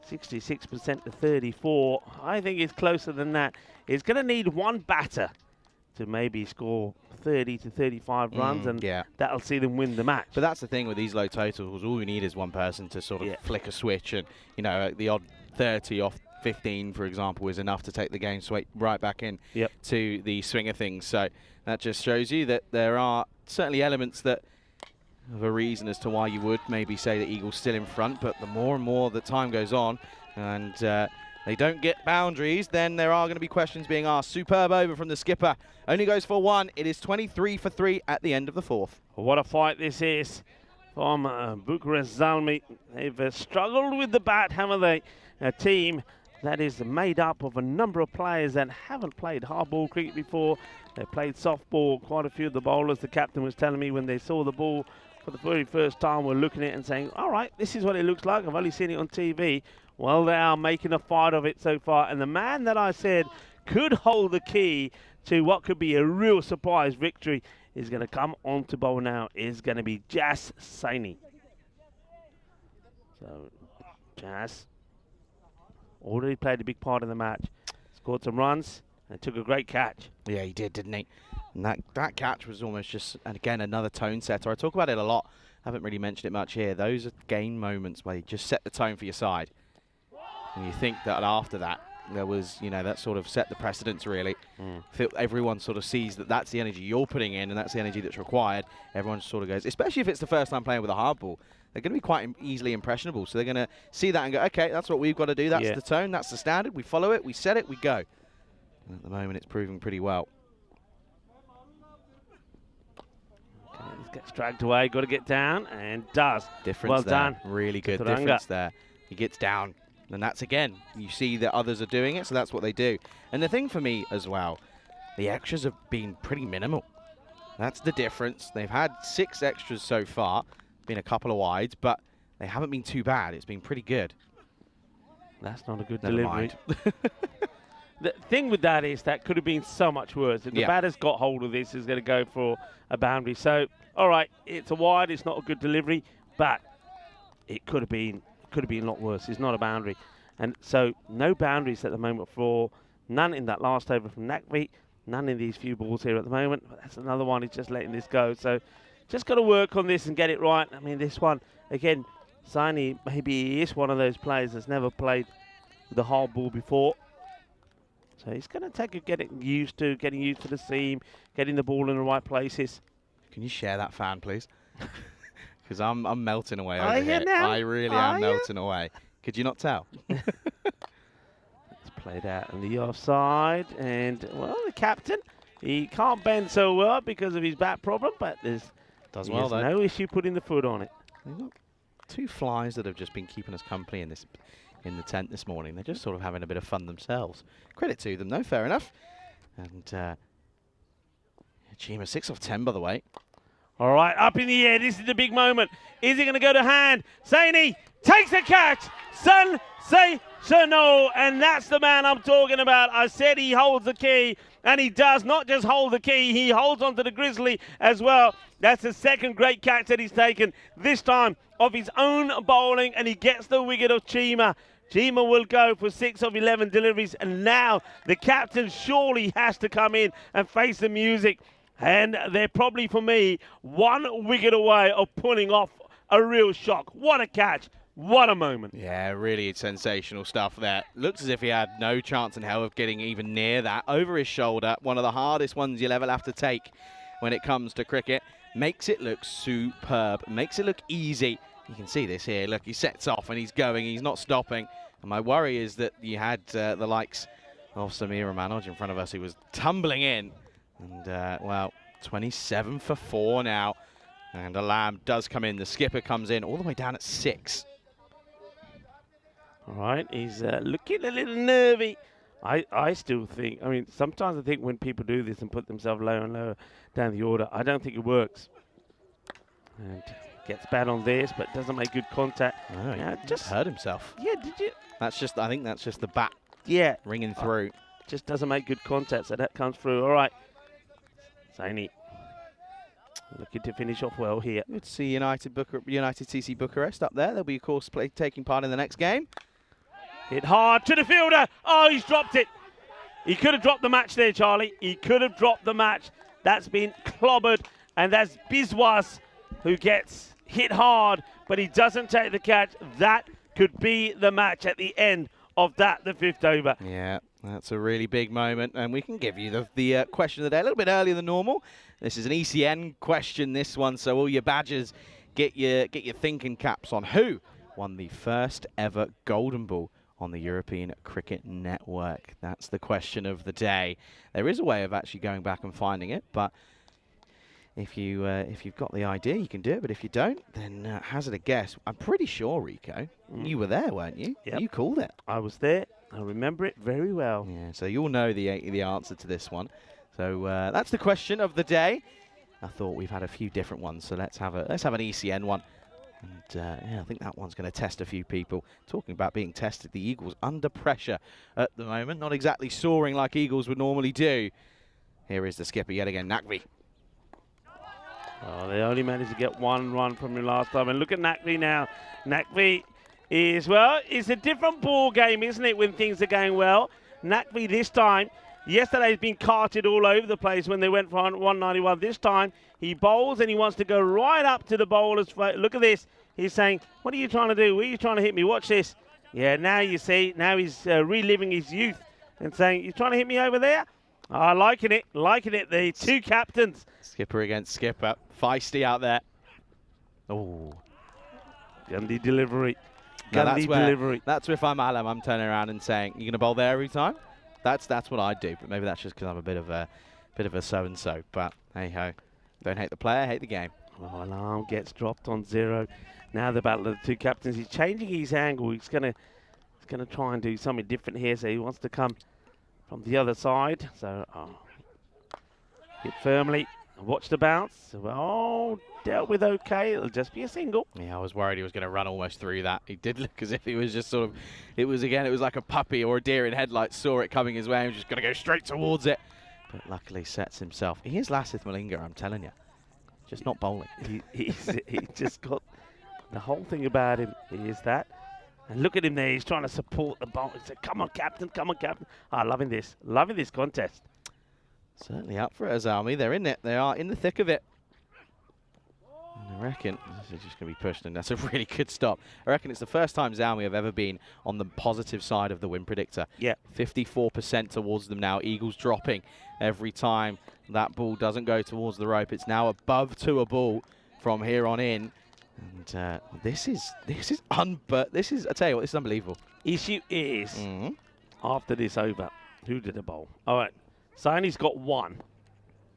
66% to 34. I think it's closer than that. It's going to need one batter to maybe score 30 to 35 runs, and that'll see them win the match. But that's the thing with these low totals. All you need is one person to sort of flick a switch, and you know, the odd 30 off 15, for example, is enough to take the game right back in to the swing of things. So that just shows you that there are certainly elements that of a reason as to why you would maybe say the Eagles still in front, but the more and more that time goes on and they don't get boundaries, then there are going to be questions being asked. Superb over from the skipper. Only goes for 1. It is 23 for 3 at the end of the 4th. What a fight this is from Bucharest Zami. They've struggled with the bat, haven't they? A team that is made up of a number of players that haven't played hardball cricket before. They played softball. Quite a few of the bowlers, the captain was telling me when they saw the ball for the very first time, were looking at it and saying, all right, this is what it looks like. I've only seen it on TV. Well, they are making a fight of it so far. And the man that I said could hold the key to what could be a real surprise victory is going to come on to bowl now, is going to be Jas Saini. So, Jas already played a big part in the match. Scored some runs and took a great catch. Yeah, he did, didn't he? And that catch was almost just, and again, another tone setter. I talk about it a lot. Haven't really mentioned it much here. Those are game moments where you just set the tone for your side. And you think that after that, there was, you know, that sort of set the precedence, really. Feel everyone sort of sees that that's the energy you're putting in and that's the energy that's required. Everyone sort of goes, especially if it's the first time playing with a hard ball, they're going to be quite easily impressionable. So they're going to see that and go, okay, that's what we've got to do. That's the tone. That's the standard. We follow it. We set it. We go. And at the moment, it's proving pretty well. Okay, gets dragged away. Got to get down and does. Difference well there. done. Really good difference there. He gets down. And that's, again, you see that others are doing it, so that's what they do. And the thing for me as well, the extras have been pretty minimal. That's the difference. They've had 6 extras so far, been a couple of wides, but they haven't been too bad. It's been pretty good. That's not a good delivery. The thing with that is that could have been so much worse. If the batter's got hold of this, is going to go for a boundary. So, all right, it's a wide. It's not a good delivery, but it could have been a lot worse. It's not a boundary. And so no boundaries at the moment for none in that last over from Nakvi, none in these few balls here at the moment. But that's another one. He's just letting this go. So just got to work on this and get it right. I mean, this one, again, Saini, maybe he is one of those players that's never played the hard ball before. So he's going to take a getting used to the seam, getting the ball in the right places. Can you share that fan, please? Because I'm melting away over Are here. you now? I really am melting away. Could you not tell? It's played out on the offside. And, well, the captain, he can't bend so well because of his back problem, but there's no issue putting the foot on it. We've got 2 flies that have just been keeping us company in the tent this morning. They're just sort of having a bit of fun themselves. Credit to them, though. Fair enough. And Chima 6 off 10, by the way. All right, up in the air. This is the big moment. Is it going to go to hand? Saini takes a catch. Sun, say Zenus, and that's the man I'm talking about. I said he holds the key, and he does not just hold the key, he holds onto the Grizzly as well. That's the second great catch that he's taken, this time of his own bowling, and he gets the wicket of Chima. Chima will go for 6 of 11 deliveries, and now the captain surely has to come in and face the music. And they're probably, for me, 1 wicket away of pulling off a real shock. What a catch. What a moment. Yeah, really sensational stuff there. Looks as if he had no chance in hell of getting even near that. Over his shoulder, one of the hardest ones you'll ever have to take when it comes to cricket. Makes it look superb, makes it look easy. You can see this here. Look, he sets off and he's going, he's not stopping. And my worry is that you had the likes of Samira Manoj in front of us who was tumbling in. And, well, 27 for 4 now. And a lamb does come in. The skipper comes in all the way down at 6. All right, he's looking a little nervy. I still think, I mean, sometimes I think when people do this and put themselves lower and lower down the order, I don't think it works. And gets bad on this, but doesn't make good contact. Oh, yeah, just hurt himself. Yeah, did you? That's just, I think that's just the bat ringing through. Just doesn't make good contact, so that comes through. All right. Zani looking to finish off well here. Good to see United TC Bucharest up there. They'll be, of course, taking part in the next game. Hit hard to the fielder. Oh, he's dropped it. He could have dropped the match there, Charlie. He could have dropped the match. That's been clobbered, and that's Biswas who gets hit hard, but he doesn't take the catch. That could be the match at the end of that, the 5th over. Yeah, that's a really big moment, and we can give you the question of the day a little bit earlier than normal. This is an ECN question, this one, so all your badgers, get your thinking caps on. Who won the first ever Golden Ball on the European Cricket Network? That's the question of the day. There is a way of actually going back and finding it, but if you've got the idea, you can do it. But if you don't, then hazard a guess. I'm pretty sure, Rico, you were there, weren't you? Yep. You called it. I was there. I remember it very well. Yeah, so you'll know the answer to this one. So that's the question of the day. I thought we've had a few different ones, so let's have an ECN one. And yeah, I think that one's going to test a few people. Talking about being tested, the Eagles under pressure at the moment, not exactly soaring like Eagles would normally do. Here is the skipper yet again, Nakvi. Oh, they only managed to get 1 run from him last time. And look at Nakvi now. Nakvi is, well, it's a different ball game, isn't it, when things are going well. Nakvi this time, yesterday's been carted all over the place when they went for 191. This time, he bowls and he wants to go right up to the bowler's face. Look at this. He's saying, what are you trying to do? Where are you trying to hit me? Watch this. Yeah, now you see, now he's reliving his youth and saying, you're trying to hit me over there? Oh, liking it. The 2 captains. Skipper against skipper. Feisty out there. Oh. Gundy delivery. That's where if I'm Alam, I'm turning around and saying, "You're gonna bowl there every time." That's what I do. But maybe that's just because I'm a bit of a so-and-so. But hey ho, don't hate the player, hate the game. Oh, alarm gets dropped on 0. Now the battle of the 2 captains. He's changing his angle. He's gonna try and do something different here. So he wants to come from the other side. So hit firmly. Watch the bounce. Oh, dealt with okay. It'll just be a single. Yeah, I was worried he was going to run almost through that. He did look as if he was just sort of, it was like a puppy or a deer in headlights saw it coming his way and was just going to go straight towards it. But luckily sets himself. He is Lasith Malinga, I'm telling you. Just not bowling. He just got the whole thing about him is that. And look at him there. He's trying to support the ball. He said, come on, captain. Come on, captain. Ah, loving this contest. Certainly up for it, Zami. They're in it. They are in the thick of it. And I reckon this is just going to be pushed, and that's a really good stop. I reckon it's the first time Zami have ever been on the positive side of the win predictor. Yeah. 54% towards them now. Eagles dropping every time that ball doesn't go towards the rope. It's now above 2 a ball from here on in. And this is I tell you what, this is unbelievable. Issue is, after this over, who did the bowl? All right. Zani's got 1.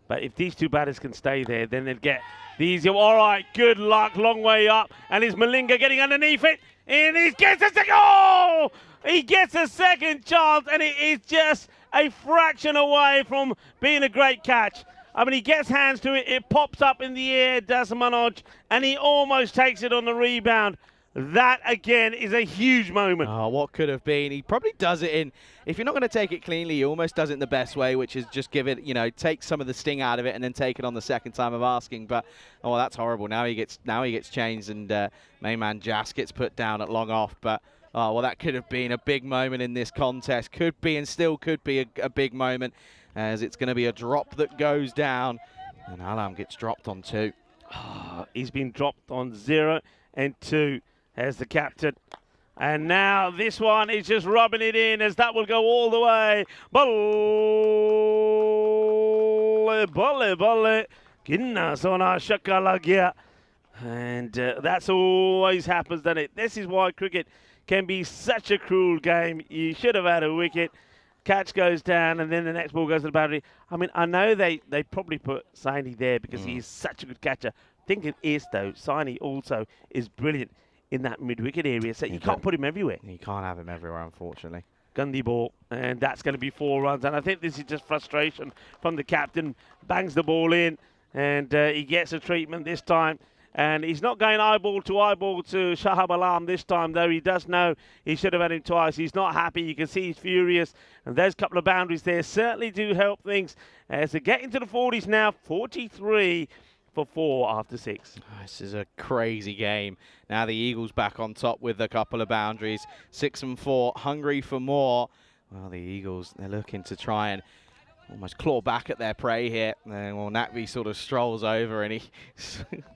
But if these 2 batters can stay there, then they'd get these. All right, good luck, long way up. And is Malinga getting underneath it? And he gets a second. Oh! He gets a second chance, and it is just a fraction away from being a great catch. I mean, he gets hands to it. It pops up in the air, does Manoj, and he almost takes it on the rebound. That, again, is a huge moment. Oh, what could have been. He probably does it in, if you're not going to take it cleanly, he almost does it in the best way, which is just give it, take some of the sting out of it and then take it on the second time of asking. But, oh, that's horrible. Now he gets changed and main man Jas gets put down at long off. But, oh, well, that could have been a big moment in this contest. Could be and still could be a big moment, as it's going to be a drop that goes down. And Alam gets dropped on 2. Oh, he's been dropped on 0 and 2 as the captain. And now this one is just rubbing it in, as that will go all the way. Bolle. Ginnasona shakalagia. And that's always happens, doesn't it? This is why cricket can be such a cruel game. You should have had a wicket. Catch goes down, and then the next ball goes to the boundary. I mean, I know they probably put Saini there because he is such a good catcher. I think it is, though. Saini also is brilliant in that mid-wicket area, so you can't put him everywhere. You can't have him everywhere, unfortunately. Gundy ball, and that's going to be 4 runs. And I think this is just frustration from the captain. Bangs the ball in, and he gets a treatment this time. And he's not going eyeball to Shahab Alam this time, though. He does know he should have had him twice. He's not happy. You can see he's furious. And those couple of boundaries there certainly do help things. As they get into the 40s now, 43 for 4 after 6. This is a crazy game. Now the Eagles back on top with a couple of boundaries. 6 and 4, hungry for more. Well, the Eagles, they're looking to try and almost claw back at their prey here. And well, Nakvi sort of strolls over and he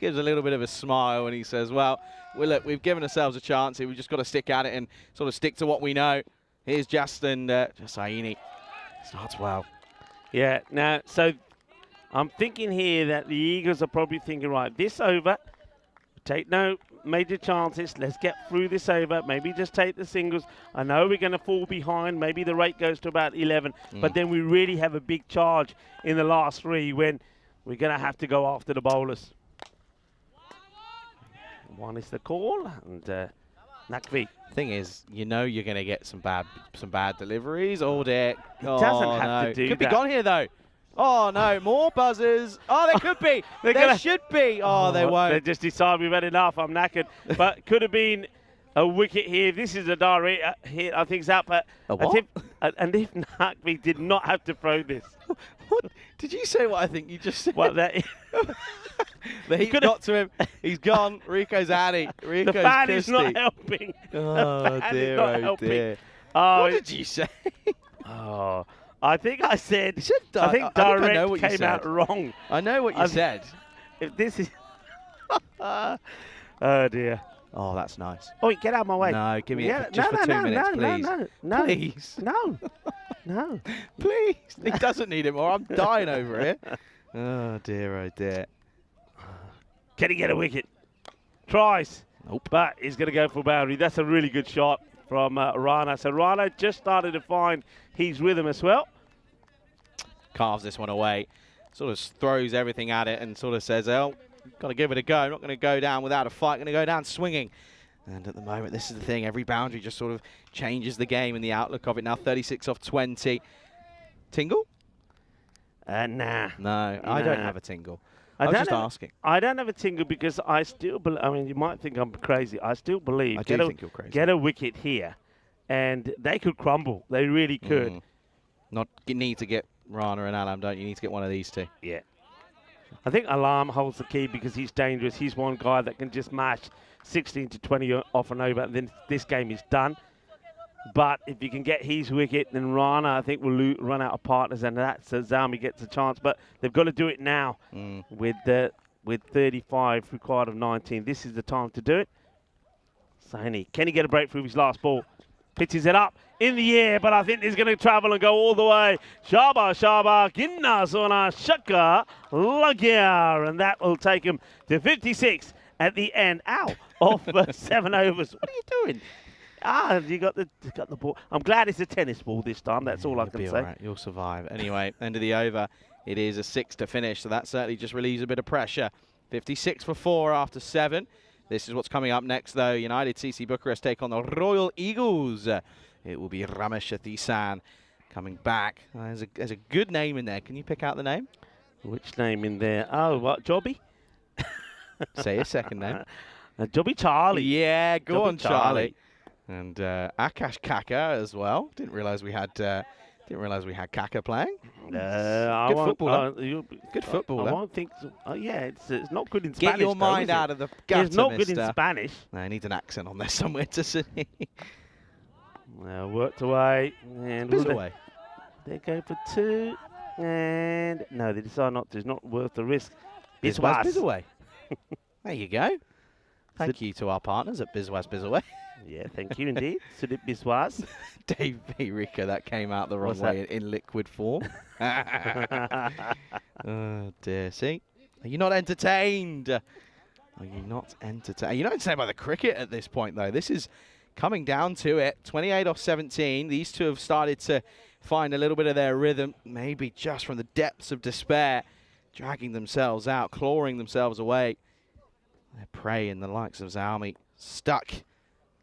gives a little bit of a smile and he says, well, look, we've given ourselves a chance here. We've just got to stick at it and sort of stick to what we know. Here's Justin Jasaini. Starts well. Yeah, now, so I'm thinking here that the Eagles are probably thinking, right, this over, take no major chances. Let's get through this over. Maybe just take the singles. I know we're going to fall behind. Maybe the rate goes to about 11. But then we really have a big charge in the last 3 when we're going to have to go after the bowlers. 1 is the call. And Nakvi. Thing is, you're going to get some bad deliveries. Oh, dear. He doesn't have to do Could that. be gone here, though. Oh, no, more buzzers. Oh, there could be. There should be. Oh, they won't. They just decide we've had enough. I'm knackered. But could have been a wicket here. This is a direct hit. I think it's out. But A what? And if Nakvi did not have to throw this. What? Did you say what I think you just said? Well, that The heat got to him. He's gone. Rico's Addy. the fan is not helping. Oh, dear, oh, dear. Oh, What did you say? Oh, I think I said. I I think I know direct what you came said. out wrong. I know what you said. If this is. Oh dear. Oh, that's nice. Oh, get out of my way. No, give me it just no, for no, 2 minutes, no, please. No, Please. No. Please. He doesn't need it more. I'm dying over here. Oh, dear, oh, dear. Can he get a wicket? Tries. Nope. But he's going to go for a boundary. That's a really good shot from Rana. So Rana just started to find his rhythm as well. Carves this one away. Sort of throws everything at it and sort of says, oh, got to give it a go. I'm not going to go down without a fight. Going to go down swinging. And at the moment, this is the thing. Every boundary just sort of changes the game and the outlook of it. Now 36 off 20. Tingle? Nah. No, I don't have a tingle. I I was don't just have- asking. I don't have a tingle because I still believe. I mean, you might think I'm crazy. I still believe. I do think you're crazy. Get a wicket here, and they could crumble. They really could. You need to get Rana and Alam, don't you? You need to get one of these two. Yeah. I think Alam holds the key because he's dangerous. He's one guy that can just mash 16 to 20 off and over, and then this game is done. But if you can get his wicket, then Rana, I think, will run out of partners, and that's Zami gets a chance. But they've got to do it now with 35 required of 19. This is the time to do it. Saini, can he get a breakthrough with his last ball? Pitches it up in the air, but I think he's going to travel and go all the way. Shaba, Ginna Sona Shaka Lagia, and that will take him to 56 at the end. Ow! Of 7 overs. What are you doing? You got the ball. I'm glad it's a tennis ball this time. That's all I can say. All right. You'll survive. Anyway, end of the over. It is a 6 to finish, so that certainly just relieves a bit of pressure. 56 for 4 after 7. This is what's coming up next, though. United CC Bucharest take on the Royal Eagles. It will be Ramesh Athisan coming back. There's a good name in there. Can you pick out the name? Which name in there? Oh, what? Jobby? Say a second name. Jobby Charlie. Yeah, go Jobby on, Charlie. And Akash Kaka as well. Didn't realise we had Kaka playing. Good footballer. Good footballer. I won't think. So. Yeah, it's not good in Get Spanish. your though, mind is it? out of the gutter, It's not good mister. in Spanish. No, he needs an accent on there somewhere to see. Worked away and Biz away. They go for 2, and no, they decide not to. It's not worth the risk. Biz away. There you go. Thank you to our partners at Bizaway. Yeah, thank you indeed. Sudip Biswas. Dave V. Ricker, that came out the wrong way in liquid form. Oh dear. See? Are you not entertained? Are you not entertained? You're not entertained by the cricket at this point, though. This is coming down to it. 28 off 17. These two have started to find a little bit of their rhythm, maybe just from the depths of despair, dragging themselves out, clawing themselves away. Their prey in the likes of Zami stuck,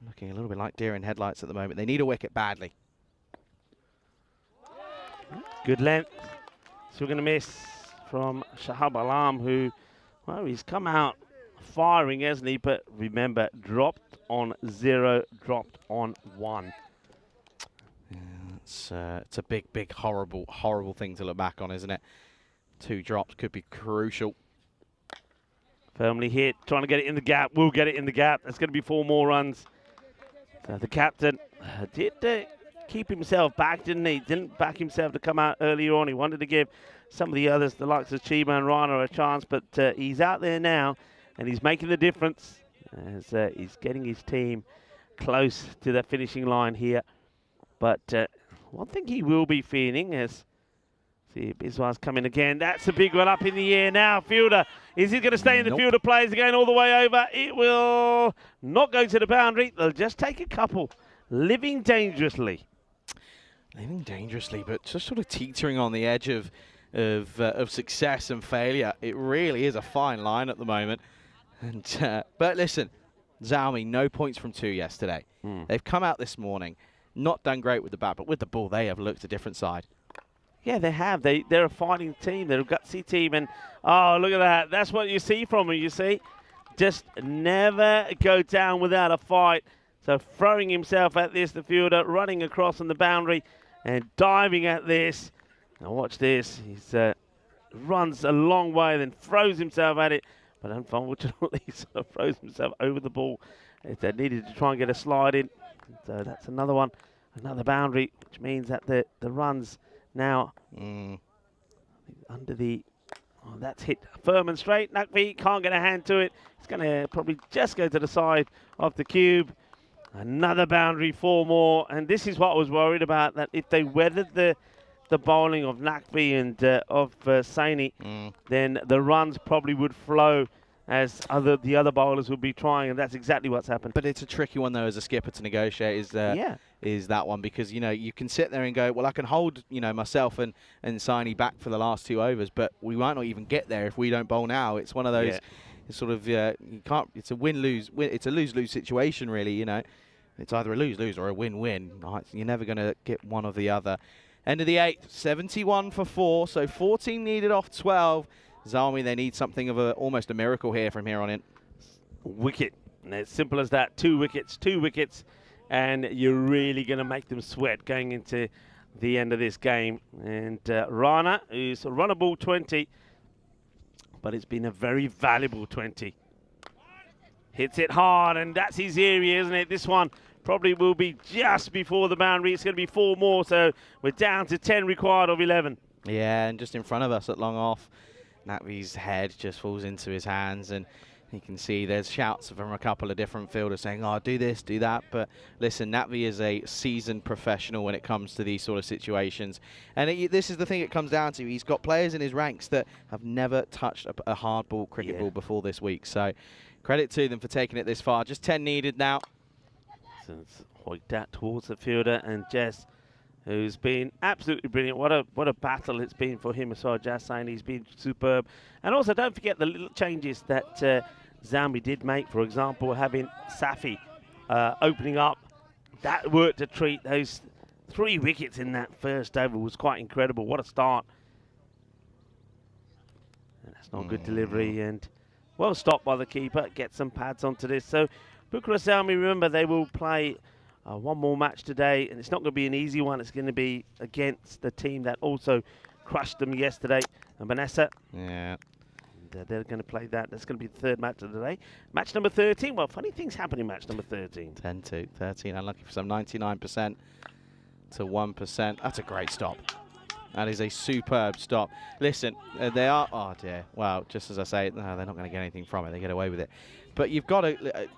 looking a little bit like deer in headlights at the moment. They need a wicket badly. Good length. So we're going to miss from Shahab Alam, who, well, he's come out firing, hasn't he? But remember, dropped on 0, dropped on 1. Yeah, it's a big, horrible thing to look back on, isn't it? 2 drops could be crucial. Firmly hit, trying to get it in the gap. Will get it in the gap. That's going to be 4 more runs. So the captain did keep himself back, didn't he? Didn't back himself to come out earlier on. He wanted to give some of the others, the likes of Chima and Rana, a chance, but he's out there now, and he's making the difference as he's getting his team close to the finishing line here. But one thing he will be feeling is, see, Biswas coming again. That's a big one up in the air now. Fielder, is he going to stay in the field of plays again all the way over? It will not go to the boundary. They'll just take a couple. Living dangerously. Living dangerously, but just sort of teetering on the edge of success and failure. It really is a fine line at the moment. And but listen, Zami, no points from 2 yesterday. They've come out this morning, not done great with the bat, but with the ball, they have looked a different side. Yeah, they have. They're a fighting team. They're a gutsy team. And, oh, look at that. That's what you see from them, you see. Just never go down without a fight. So throwing himself at this, the fielder, running across on the boundary and diving at this. Now watch this. He runs a long way, then throws himself at it. But unfortunately, he sort of throws himself over the ball. They needed to try and get a slide in. So that's another one, another boundary, which means that the runs now under the, oh, that's hit firm and straight. Nakvi can't get a hand to it. It's going to probably just go to the side of the cube. Another boundary, 4 more. And this is what I was worried about, that if they weathered the bowling of Nakvi and of Saini, then the runs probably would flow as the other bowlers would be trying, and that's exactly what's happened. But it's a tricky one, though, as a skipper to negotiate, is that one, because, you can sit there and go, well, I can hold, myself and Saini back for the last 2 overs, but we might not even get there if we don't bowl now. It's one of those, it's sort of, you can't, it's a win-lose, it's a lose-lose situation, really, It's either a lose-lose or a win-win. You're never going to get one or the other. End of the 8th, 71 for 4, so 14 needed off 12. Zami, they need something of almost a miracle here from here on in. Wicket. And it's simple as that. 2 wickets, and you're really going to make them sweat going into the end of this game. And Rana is a runnable 20, but it's been a very valuable 20. Hits it hard, and that's his area, isn't it? This one probably will be just before the boundary. It's going to be 4 more, so we're down to 10 required of 11. Yeah, and just in front of us at long off, Natvi's head just falls into his hands, and you can see there's shouts from a couple of different fielders saying, oh, do this, do that. But listen, Natvi is a seasoned professional when it comes to these sort of situations. And this is the thing it comes down to. He's got players in his ranks that have never touched a hard ball, cricket ball before this week. So credit to them for taking it this far. Just 10 needed now. So it's hoiked out towards the fielder, and Jess, who's been absolutely brilliant. What a battle it's been for him as well. Jazz saying he's been superb. And also, don't forget the little changes that Zami did make. For example, having Safi opening up. That worked a treat. Those 3 wickets in that first over was quite incredible. What a start. And that's not good delivery. And Well stopped by the keeper. Get some pads onto this. So Bucharest Zami, remember, they will play one more match today, and it's not going to be an easy one. It's going to be against the team that also crushed them yesterday, and Vanessa. Yeah. They're going to play that. That's going to be the third match of the day. Match number 13. Well, funny things happen in match number 13. 10-2, 13, unlucky for some, 99% to 1%. That's a great stop. That is a superb stop. Listen, they are, oh dear, well, just as I say, no, they're not going to get anything from it. They get away with it. But you've got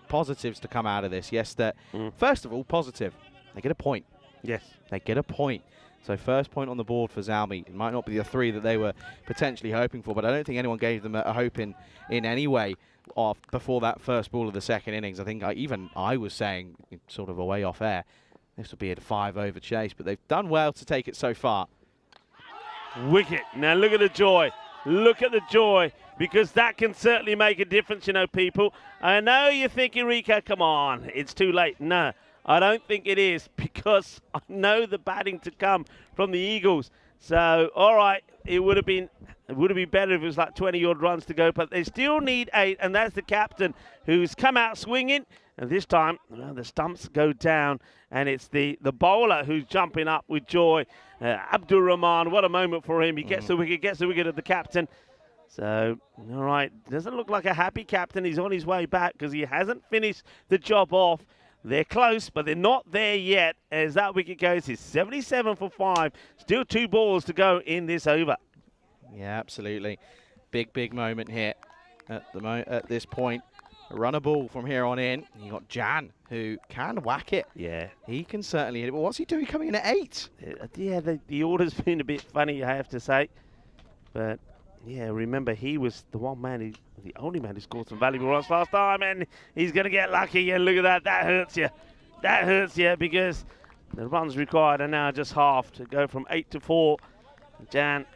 positives to come out of this. Yes, that first of all, positive. They get a point. Yes. They get a point. So first point on the board for Zami. It might not be the 3 that they were potentially hoping for, but I don't think anyone gave them a hope in any way before that first ball of the second innings. I think even I was saying, sort of away off air, this would be a 5-over chase, but they've done well to take it so far. Wicket. Now look at the joy. Look at the joy, because that can certainly make a difference, you know, people. I know you're thinking, Rico, come on, it's too late. No, I don't think it is, because I know the batting to come from the Eagles. So, all right, it would have been better if it was like 20-odd runs to go, but they still need 8, and that's the captain who's come out swinging. And this time, the stumps go down, and it's the bowler who's jumping up with joy. Abdul Rahman, what a moment for him. He gets the wicket of the captain. So, all right, doesn't look like a happy captain. He's on his way back because he hasn't finished the job off. They're close, but they're not there yet. As that wicket goes, it's 77 for 5. Still 2 balls to go in this over. Yeah, absolutely. Big moment here at this point. Run a ball from here on in. You got Jan, who can whack it. Yeah. He can certainly hit it. But what's he doing coming in at 8? Yeah, the order's been a bit funny, I have to say. But, yeah, remember, he was the only man who scored some valuable runs last time, and he's going to get lucky. And look at that. That hurts you. That hurts you, because the runs required are now just half to go from 8 to 4. Jan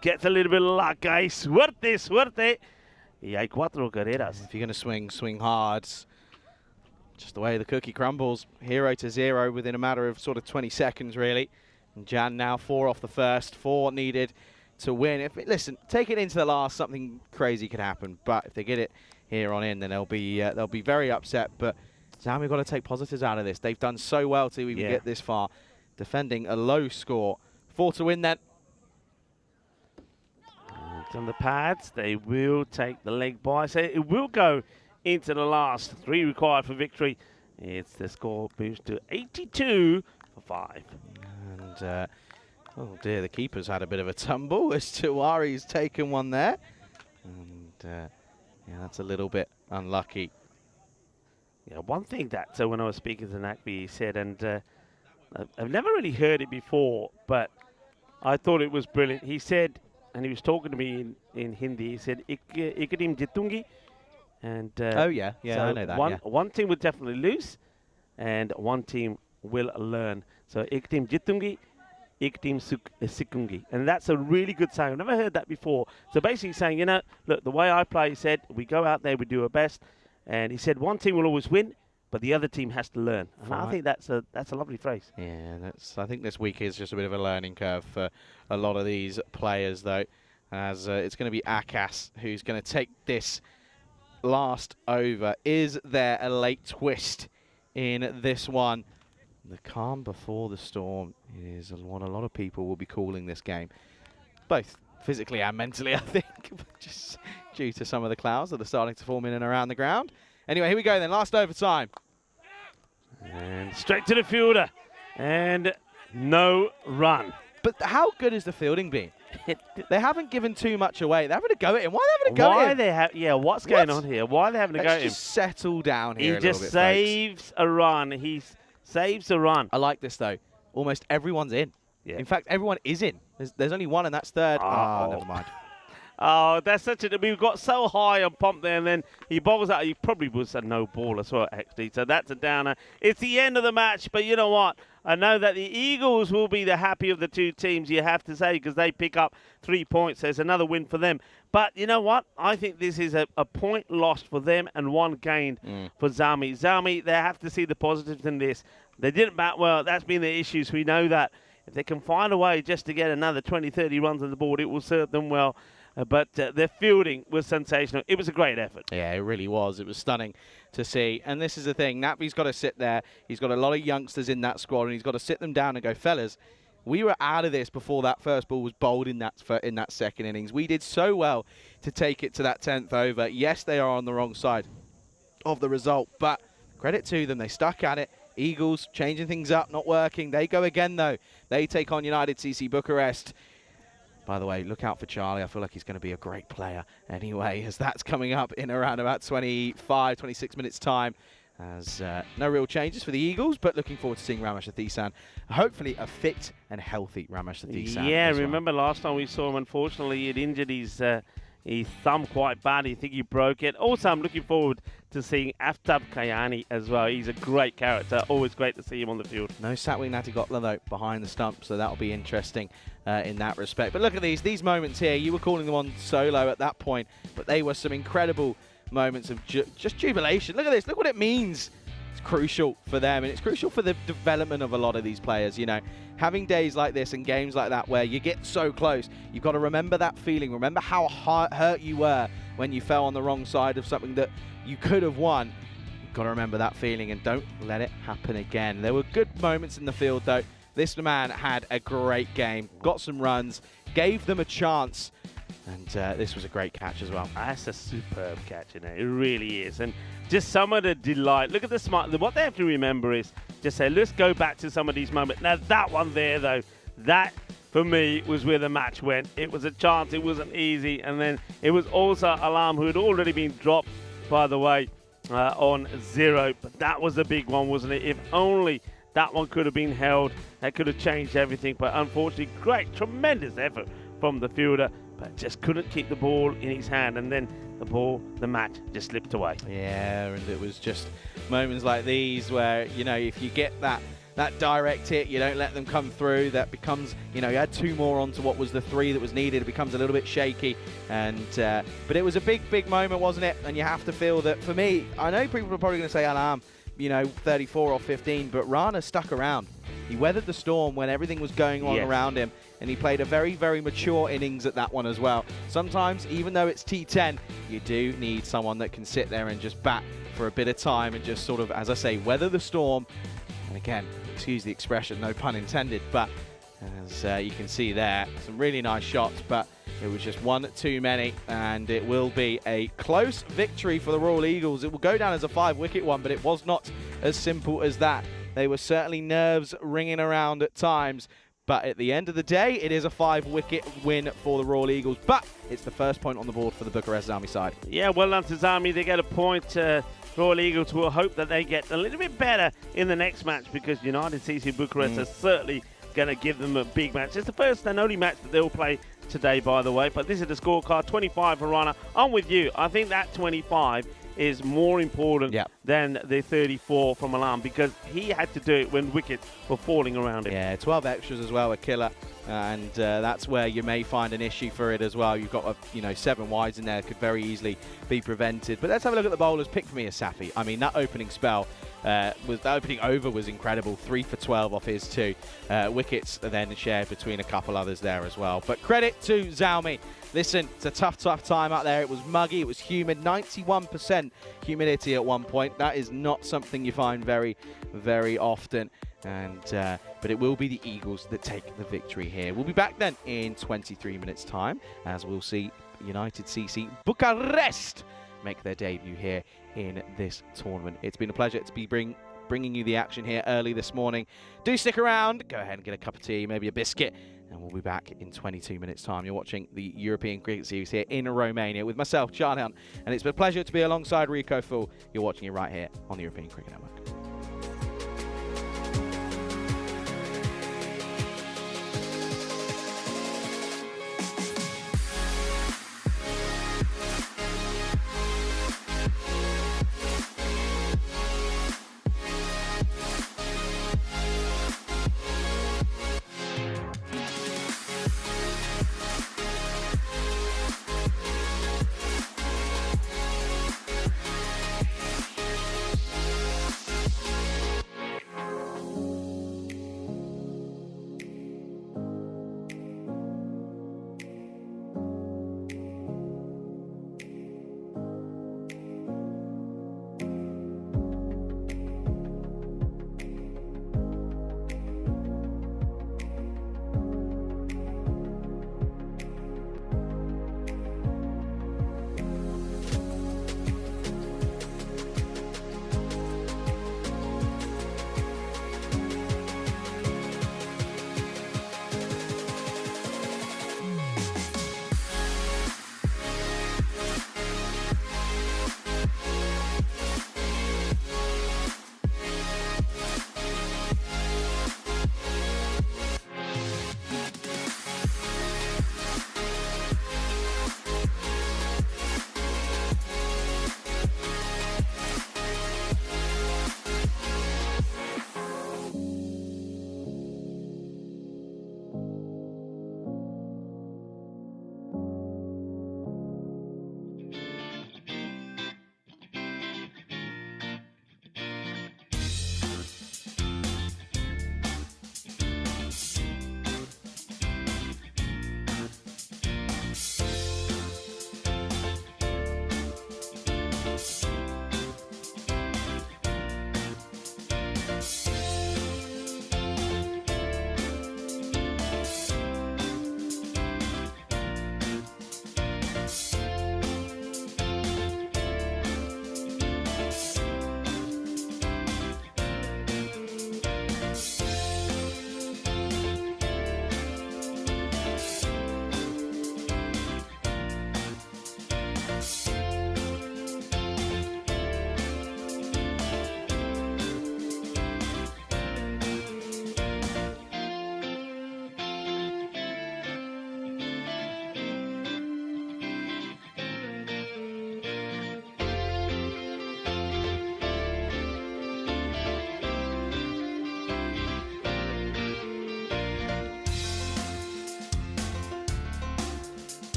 gets a little bit of luck, guys. Suerte. Y hay 4 carreras. If you're going to swing hard. Just the way the cookie crumbles. 0 to 0 within a matter of sort of 20 seconds, really. And Jan now 4 off the first. 4 needed to win. Listen, take it into the last, something crazy could happen. But if they get it here on in, then they'll be very upset. But Zami got to take positives out of this. They've done so well to even get this far, defending a low score. 4 to win then. On the pads, they will take the leg by. So it will go into the last 3 required for victory. It's the score boost to 82 for 5. And oh dear, the keeper's had a bit of a tumble as Tiwari's taken one there. And yeah, that's a little bit unlucky. Yeah, one thing that when I was speaking to Nakbi, he said, and I've never really heard it before, but I thought it was brilliant. He said, and he was talking to me in Hindi, he said, Ikadim jitungi. And oh, yeah, so I know that. One team will definitely lose, and one team will learn. So, ek team jitungi, ek team sikungi. And that's a really good saying. I've never heard that before. So, basically saying, you know, look, the way I play, he said, we go out there, we do our best. And he said, one team will always win, but the other team has to learn. And I think that's a lovely phrase. Yeah, I think this week is just a bit of a learning curve for a lot of these players, though, as it's going to be Akas who's going to take this last over. Is there a late twist in this one? The calm before the storm is what a lot of people will be calling this game, both physically and mentally, I think, just due to some of the clouds that are starting to form in and around the ground. Anyway, here we go then, last overtime. And straight to the fielder, and no run. But how good has the fielding been? They haven't given too much away. They're having to go at him. Why are they having to go at him? What's going on here? Why are they having to go at him? Let's just settle down here He just saves a run. He saves a run. I like this, though. Almost everyone's in. Yeah. In fact, everyone is in. There's only one, and that's third. Oh, never mind. Oh, that's such a... We got so high on pump there, and then he bowls out. He probably was a no ball as well, actually. So that's a downer. It's the end of the match, but you know what? I know that the Eagles will be the happy of the two teams, you have to say, because they pick up 3 points. There's another win for them. But you know what? I think this is a point lost for them and 1 gained for Zami. Zami, they have to see the positives in this. They didn't bat well. That's been the issues. We know that. If they can find a way just to get another 20, 30 runs on the board, it will serve them well. but their fielding was sensational. It was a great effort. Yeah, it really was. It was stunning to see. And this is the thing. Nappy's got to sit there. He's got a lot of youngsters in that squad, and he's got to sit them down and go, fellas, we were out of this before that first ball was bowled in that second innings. We did so well to take it to that 10th over. Yes, they are on the wrong side of the result, but credit to them. They stuck at it. Eagles changing things up, not working. They go again, though. They take on United CC Bucharest. By the way, look out for Charlie. I feel like he's going to be a great player anyway, as that's coming up in around about 25, 26 minutes time. As no real changes for the Eagles, but looking forward to seeing Ramesh Athisan. Hopefully a fit and healthy Ramesh Athisan. Yeah, as well. remember last time we saw him, unfortunately, he had injured his thumb quite bad. I think he broke it. Also, I'm looking forward to seeing Aftab Kayani as well. He's a great character. Always great to see him on the field. No Satwing Natigotla, though, behind the stump, so that'll be interesting in that respect. But look at these moments here. You were calling them on solo at that point, but they were some incredible moments of just jubilation. Look at this. Look what it means. It's crucial for them, and it's crucial for the development of a lot of these players. You know, having days like this and games like that where you get so close, you've got to remember that feeling. Remember how hurt you were when you fell on the wrong side of something that you could have won. You've got to remember that feeling and don't let it happen again. There were good moments in the field, though. This man had a great game, got some runs, gave them a chance. And this was a great catch as well. That's a superb catch, you know. It really is. And just some of the delight. Look at the smart. What they have to remember is just say, let's go back to some of these moments. Now, that one there, though, that, for me, was where the match went. It was a chance. It wasn't easy. And then it was also Alam, who had already been dropped, by the way, on 0. But that was a big one, wasn't it? If only that one could have been held, that could have changed everything. But unfortunately, great, tremendous effort from the fielder. But just couldn't keep the ball in his hand, and then the match just slipped away. Yeah, and it was just moments like these where, you know, if you get that direct hit, you don't let them come through, that becomes, you know, you had 2 more onto what was the 3 that was needed. It becomes a little bit shaky, and but it was a big moment, wasn't it? And you have to feel that, for me, I know people are probably going to say Alam, you know, 34 or 15, but Rana stuck around. He weathered the storm when everything was going on around him, and he played a very, very mature innings at that one as well. Sometimes, even though it's T10, you do need someone that can sit there and just bat for a bit of time and just sort of, as I say, weather the storm. And again, excuse the expression, no pun intended, but as you can see there, some really nice shots, but it was just one too many, and it will be a close victory for the Royal Eagles. It will go down as a 5-wicket one, but it was not as simple as that. They were certainly nerves ringing around at times, but at the end of the day, it is a 5-wicket win for the Royal Eagles, but it's the first point on the board for the Bucharest Zami side. Yeah, well done to Zami. They get a point. Royal Eagles will hope that they get a little bit better in the next match, because United CC Bucharest are certainly going to give them a big match. It's the first and only match that they'll play today, by the way, but this is the scorecard. 25 for Rana. I'm with you. I think that 25 is more important than the 34 from Alam, because he had to do it when wickets were falling around him. Yeah, 12 extras as well, a killer, and that's where you may find an issue for it as well. You've got 7 wides in there that could very easily be prevented. But let's have a look at the bowlers. Pick for me is Safi. I mean, that opening spell that opening over was incredible. 3 for 12 off his 2 wickets, then shared between a couple others there as well. But credit to Zami. Listen, it's a tough time out there. It was muggy, it was humid, 91% humidity at one point. That is not something you find very, very often. And but it will be the Eagles that take the victory here. We'll be back then in 23 minutes' time, as we'll see United CC Bucharest make their debut here in this tournament. It's been a pleasure to be bringing you the action here early this morning. Do stick around, go ahead and get a cup of tea, maybe a biscuit, and we'll be back in 22 minutes' time. You're watching the European Cricket Series here in Romania with myself, Charlie Hunt, and it's been a pleasure to be alongside Rico Fool. You're watching it right here on the European Cricket Network.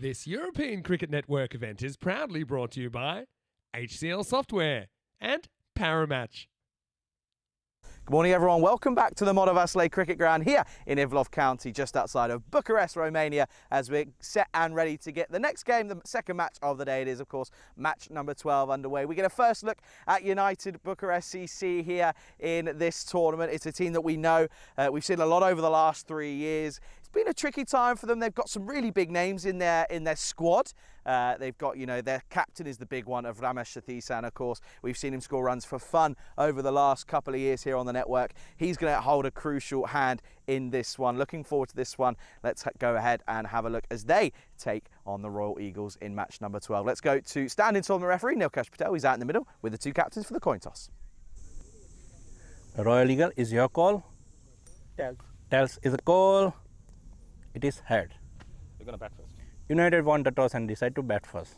This European Cricket Network event is proudly brought to you by HCL Software and Paramatch. Good morning, everyone. Welcome back to the Moravasle Cricket Ground here in Ivlov County, just outside of Bucharest, Romania, as we're set and ready to get the next game, the second match of the day. It is, of course, match number 12 underway. We get a first look at United Bucharest CC here in this tournament. It's a team that we know. We've seen a lot over the last 3 years. It's been a tricky time for them. They've got some really big names in their squad. They've got, their captain is the big one of Ramesh Sathisan, of course. We've seen him score runs for fun over the last couple of years here on the network. He's going to hold a crucial hand in this one. Looking forward to this one. Let's go ahead and have a look as they take on the Royal Eagles in match number 12. Let's go to standing tournament referee Nilkesh Patel. He's out in the middle with the two captains for the coin toss. Royal Eagle is your call. Tails is a call. It is head. You're going to bat first. United won the toss and decide to bat first.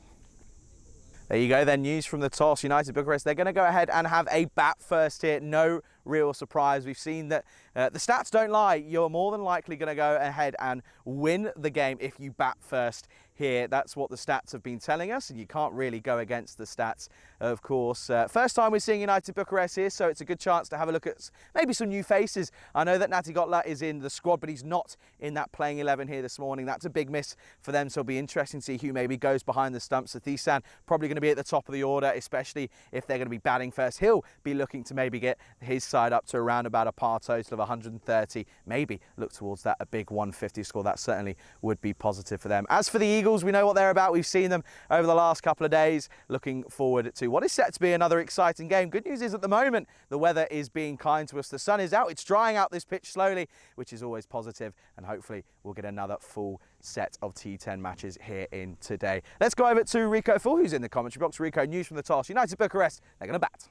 There you go, then news from the toss. United Bucharest, they're going to go ahead and have a bat first here. No real surprise. We've seen that the stats don't lie. You're more than likely going to go ahead and win the game if you bat first here. That's what the stats have been telling us, and you can't really go against the stats, of course. First time we're seeing United Bucharest here, so it's a good chance to have a look at maybe some new faces. I know that Nati Gotla is in the squad, but he's not in that playing 11 here this morning. That's a big miss for them, so it'll be interesting to see who maybe goes behind the stumps. Sathisan probably going to be at the top of the order, especially if they're going to be batting first. He'll be looking to maybe get his side up to around about a par total of 130, maybe look towards that a big 150 score. That certainly would be positive for them. As for the Eagles, we know what they're about. We've seen them over the last couple of days. Looking forward to what is set to be another exciting game. Good news is at the moment the weather is being kind to us. The sun is out. It's drying out this pitch slowly, which is always positive, and hopefully we'll get another full set of T10 matches here in today. Let's go over to Rico Full, who's in the commentary box. Rico, news from the toss. United Bucharest, they're going to bat.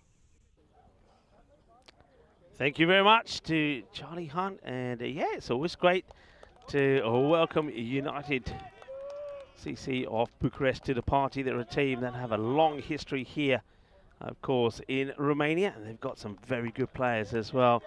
Thank you very much to Charlie Hunt, and yeah, it's always great to welcome United CC of Bucharest to the party. They're a team that have a long history here, of course, in Romania, and they've got some very good players as well.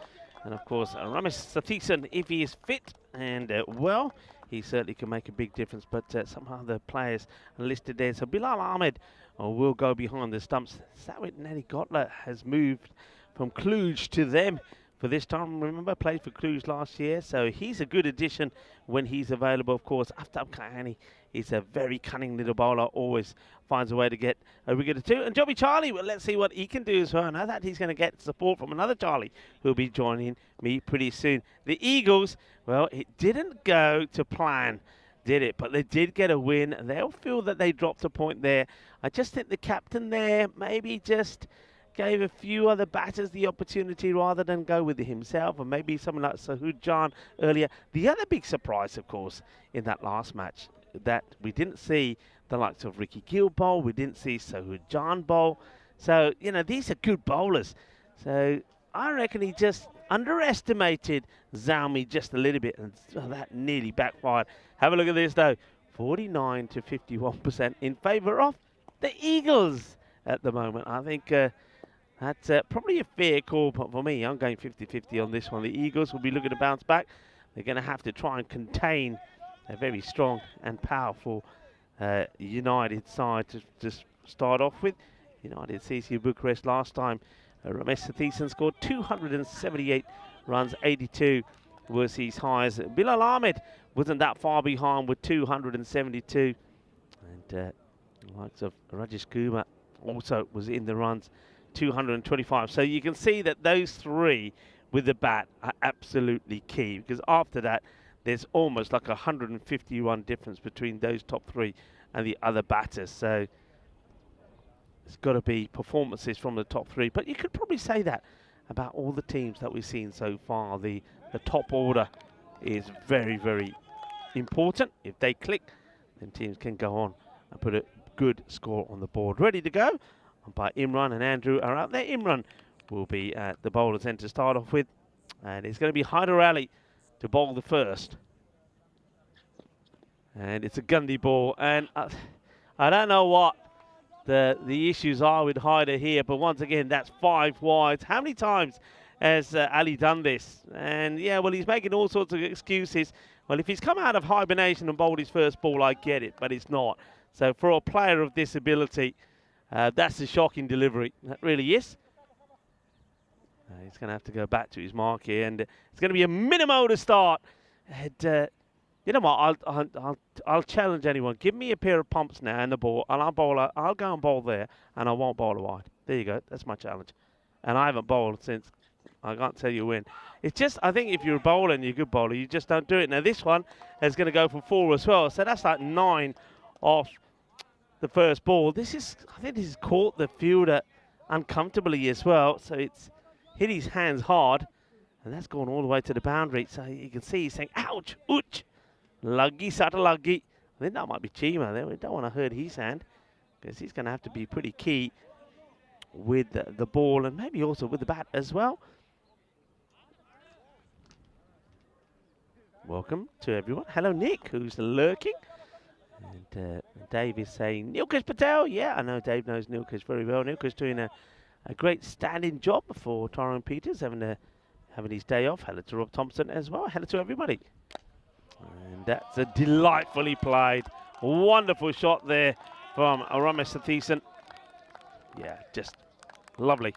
And of course, Ramesh Sathisan, if he is fit and well, he certainly can make a big difference, but somehow the players are listed there. So Bilal Ahmed will go behind the stumps. Sawit Nati Gotla has moved from Cluj to them for this time. Remember, played for Cluj last year, so he's a good addition when he's available. Of course, Aftab Kahani is a very cunning little bowler, always finds a way to get a wicket or two. And Jobby Charlie, well, let's see what he can do as well. I know that he's going to get support from another Charlie who'll be joining me pretty soon. The Eagles, well, it didn't go to plan, did it? But they did get a win. They'll feel that they dropped a point there. I just think the captain there maybe just gave a few other batters the opportunity rather than go with it himself, and maybe someone like Sahud Jan earlier. The other big surprise, of course, in that last match, that we didn't see the likes of Ricky Gill bowl, we didn't see Sahud Jan bowl. So, these are good bowlers. So I reckon he just underestimated Zami just a little bit, and that nearly backfired. Have a look at this, though. 49 to 51% in favour of the Eagles at the moment. I think that's probably a fair call, but for me, I'm going 50-50 on this one. The Eagles will be looking to bounce back. They're going to have to try and contain a very strong and powerful United side to start off with. United CC Bucharest last time, Ramesh Sathisan scored 278 runs, 82 was his highest. Bilal Ahmed wasn't that far behind with 272. And the likes of Rajesh Kumar also was in the runs, 225. So you can see that those three with the bat are absolutely key, because after that there's almost like 151 difference between those top three and the other batters. So it's got to be performances from the top three, but you could probably say that about all the teams that we've seen so far. The top order is very, very important. If they click, then teams can go on and put a good score on the board. Ready to go by Imran and Andrew are out there. Imran will be at the bowler's end to start off with, and it's going to be Hyder Ali to bowl the first. And it's a Gundy ball, and I don't know what the issues are with Hyder here, but once again, that's 5 wides. How many times has Ali done this? And yeah, well, he's making all sorts of excuses. Well, if he's come out of hibernation and bowled his first ball, I get it, but it's not. So for a player of this ability, that's a shocking delivery. That really is. He's going to have to go back to his mark here, and it's going to be a minimo to start. And, you know what? I'll challenge anyone. Give me a pair of pumps now and the ball, and I'll go and bowl there, and I won't bowl a wide. There you go. That's my challenge. And I haven't bowled since. I can't tell you when. It's just, I think if you're a bowler and you're a good bowler, you just don't do it. Now this one is going to go for 4 as well. So that's like 9 off the first ball. I think this has caught the fielder uncomfortably as well. So it's hit his hands hard, and that's gone all the way to the boundary. So you can see he's saying, ouch, ouch, luggy, sata luggy. I think that might be Chima there. We don't want to hurt his hand, because he's going to have to be pretty key with the ball, and maybe also with the bat as well. Welcome to everyone. Hello, Nick, who's lurking. And Dave is saying, Nilkesh Patel. Yeah, I know Dave knows Nilkesh very well. Nilkesh doing a great stand-in job for Tyrone Peters, having his day off. Hello to Rob Thompson as well. Hello to everybody. And that's a delightfully played, wonderful shot there from Ramesh Satheesan. Yeah, just lovely.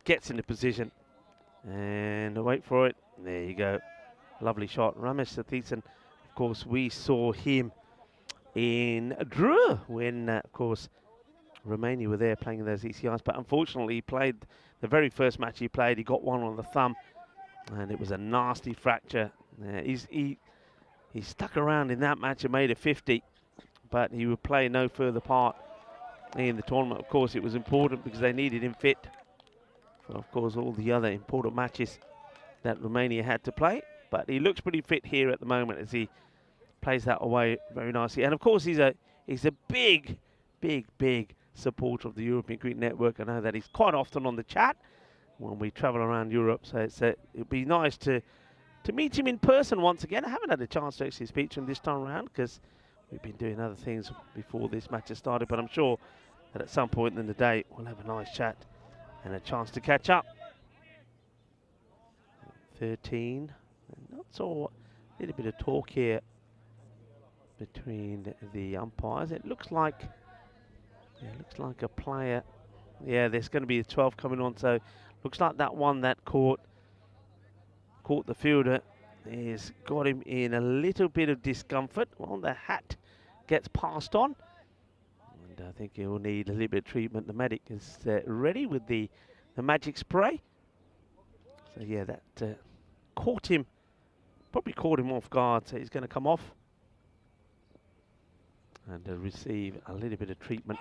Gets into position. And wait for it. There you go. Lovely shot. Ramesh Satheesan, of course, we saw him in Drew when, of course, Romania were there playing those ECS. But unfortunately, he played the very first match he played. He got one on the thumb, and it was a nasty fracture. He stuck around in that match and made a 50, but he would play no further part in the tournament. Of course, it was important because they needed him fit for, of course, all the other important matches that Romania had to play. But he looks pretty fit here at the moment as he plays that away very nicely. And of course, he's a big supporter of the European Cricket Network. I know that he's quite often on the chat when we travel around Europe. So it'd be nice to meet him in person once again. I haven't had a chance to actually speak to him this time around because we've been doing other things before this match has started. But I'm sure that at some point in the day we'll have a nice chat and a chance to catch up. 13. Not so, a little bit of talk here between the umpires. It looks like a player. Yeah, there's going to be a 12 coming on. So looks like that one that caught the fielder has got him in a little bit of discomfort. Well, the hat gets passed on, and I think he will need a little bit of treatment. The medic is ready with the magic spray. So yeah, that probably caught him off guard, so he's going to come off and receive a little bit of treatment.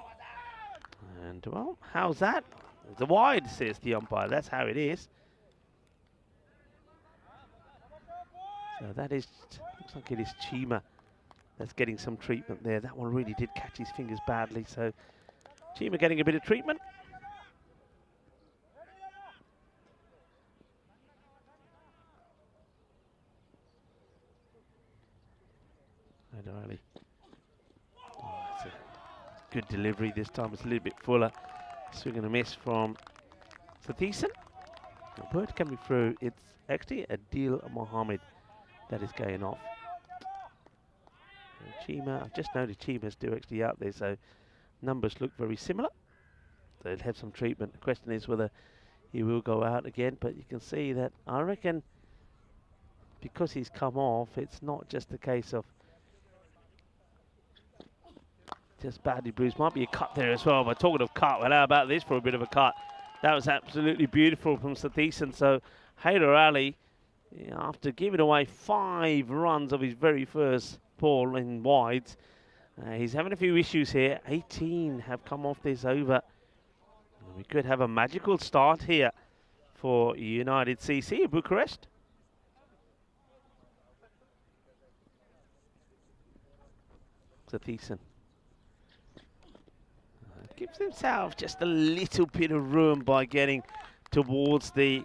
And, well, how's that? It's a wide, says the umpire. That's how it is. So that is, looks like it is Chima that's getting some treatment there. That one really did catch his fingers badly, so Chima getting a bit of treatment. Oh, that's a good delivery this time. It's a little bit fuller. Swing and a miss from Satheesan. The bird coming through. It's actually Adil Mohammed that is going off. And Chima, I've just noticed Chima's still actually out there, so numbers look very similar. So he'll have some treatment. The question is whether he will go out again, but you can see that I reckon because he's come off, it's not just a case of just badly bruised. Might be a cut there as well. But talking of cut, well, how about this for a bit of a cut? That was absolutely beautiful from Satheesan. So Haider Ali, after giving away 5 runs of his very first ball in wides, he's having a few issues here. 18 have come off this over. We could have a magical start here for United CC Bucharest. Satheesan gives himself just a little bit of room by getting towards the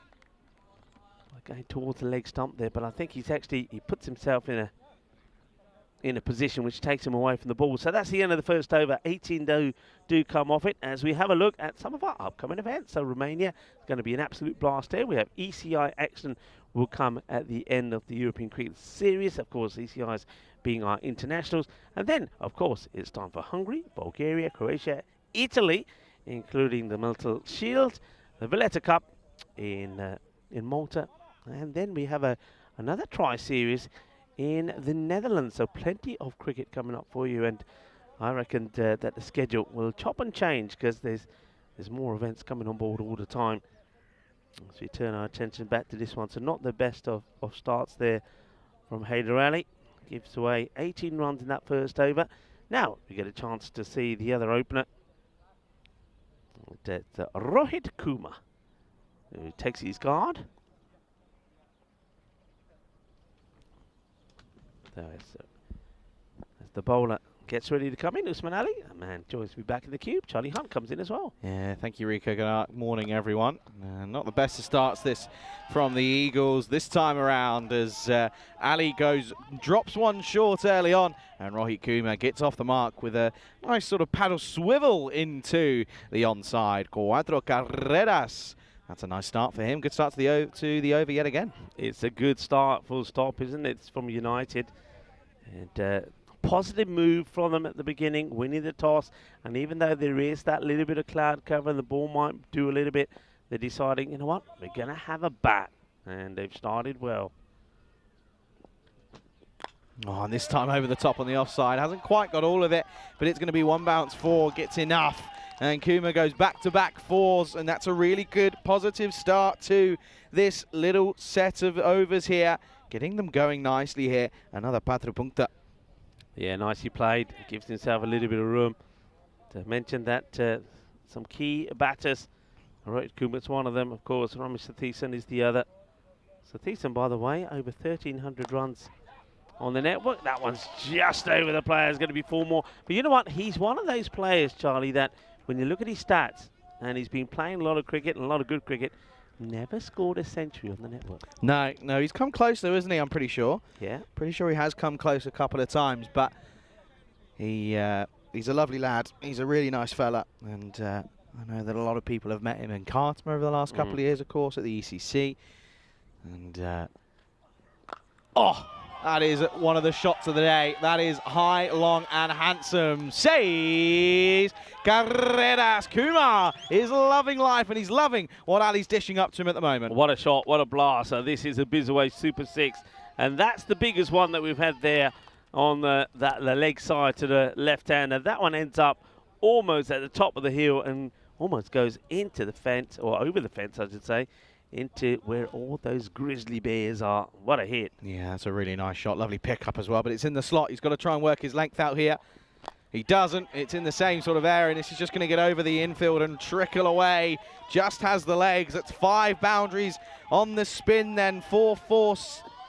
leg stump there, but I think he puts himself in a position which takes him away from the ball. So that's the end of the first over. 18 do come off it as we have a look at some of our upcoming events. So Romania is going to be an absolute blast here. We have ECI action will come at the end of the European Cricket Series. Of course, ECIs being our internationals. And then, of course, it's time for Hungary, Bulgaria, Croatia, Italy, including the Milton Shield, the Valletta Cup in Malta. And then we have another tri-series in the Netherlands. So plenty of cricket coming up for you. And I reckon that the schedule will chop and change because there's more events coming on board all the time. As we turn our attention back to this one, so not the best of starts there from Haider Ali. Gives away 18 runs in that first over. Now we get a chance to see the other opener. That's Rohit Kumar, who takes his guard. As the bowler gets ready to come in, Usman Ali, a man joins me back in the cube. Charlie Hunt comes in as well. Yeah, thank you, Rico. Good morning, everyone. Not the best of starts this from the Eagles this time around as Ali drops one short early on, and Rohit Kumar gets off the mark with a nice sort of paddle swivel into the onside. Cuatro carreras. That's a nice start for him. Good start to the over yet again. It's a good start, full stop, isn't it? It's from United. And positive move from them at the beginning, winning the toss. And even though there is that little bit of cloud cover and the ball might do a little bit, they're deciding, you know what, we're going to have a bat. And they've started well. Oh, and this time over the top on the offside. Hasn't quite got all of it, but it's going to be one bounce four. Gets enough. And Kumar goes back-to-back fours, and that's a really good positive start to this little set of overs here. Getting them going nicely here. Another Patru Punkta. Yeah, nicely played. Gives himself a little bit of room. To mention that some key batters. Rohit Kumar's one of them, of course. Ramesh Sathisan is the other. Sathisan, by the way, over 1,300 runs on the network. That one's just over the player. It's going to be 4 more. But you know what? He's one of those players, Charlie, that when you look at his stats, and he's been playing a lot of cricket and a lot of good cricket, never scored a century on the network. No, he's come close though, isn't he? I'm pretty sure. Yeah. Pretty sure he has come close a couple of times, but he's a lovely lad. He's a really nice fella, and I know that a lot of people have met him in Khartoum over the last couple of years, of course, at the ECC. And that is one of the shots of the day. That is high, long, and handsome. Says Carreras. Kumar is loving life, and he's loving what Ali's dishing up to him at the moment. What a shot, what a blast. So this is a Bizaway Super 6, and that's the biggest one that we've had there on the leg side to the left-hander. That one ends up almost at the top of the hill and almost goes into the fence, or over the fence, I should say, into where all those grizzly bears are. What a hit. Yeah, that's a really nice shot. Lovely pickup as well, but it's in the slot. He's got to try and work his length out here. He doesn't. It's in the same sort of area, and this is just going to get over the infield and trickle away. Just has the legs. That's 5 boundaries on the spin then. 4, 4,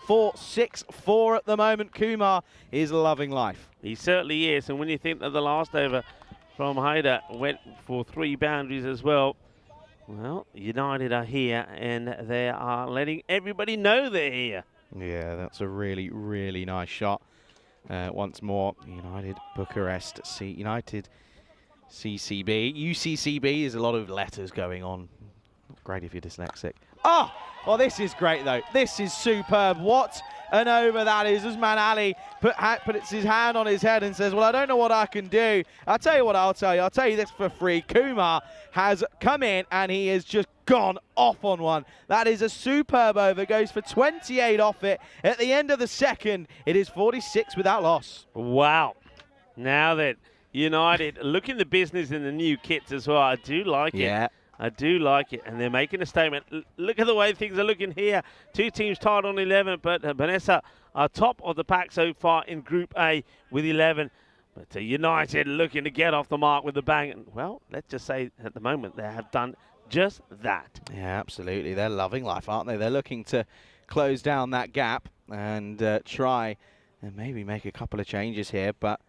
4, 6, 4 at the moment. Kumar is loving life. He certainly is, and when you think that the last over from Haider went for 3 boundaries as well, well, United are here, and they are letting everybody know they're here. Yeah, that's a really, really nice shot. Once more, United Bucharest United CCB. UCCB is a lot of letters going on. Not great if you're dyslexic. Oh, well, this is great, though. This is superb. What an over that is. Usman Ali puts his hand on his head and says, well, I don't know what I can do. I'll tell you what I'll tell you. I'll tell you this for free. Kumar has come in and he has just gone off on one. That is a superb over. Goes for 28 off it. At the end of the second, it is 46 without loss. Wow. Now that United looking the business in the new kits as well. I do like it. I do like it, and they're making a statement. Look at the way things are looking here. 2 teams tied on 11, but Vanessa are top of the pack so far in Group A with 11. But United looking to get off the mark with a bang. And, well, let's just say at the moment they have done just that. Yeah, absolutely. They're loving life, aren't they? They're looking to close down that gap and try and maybe make a couple of changes here, but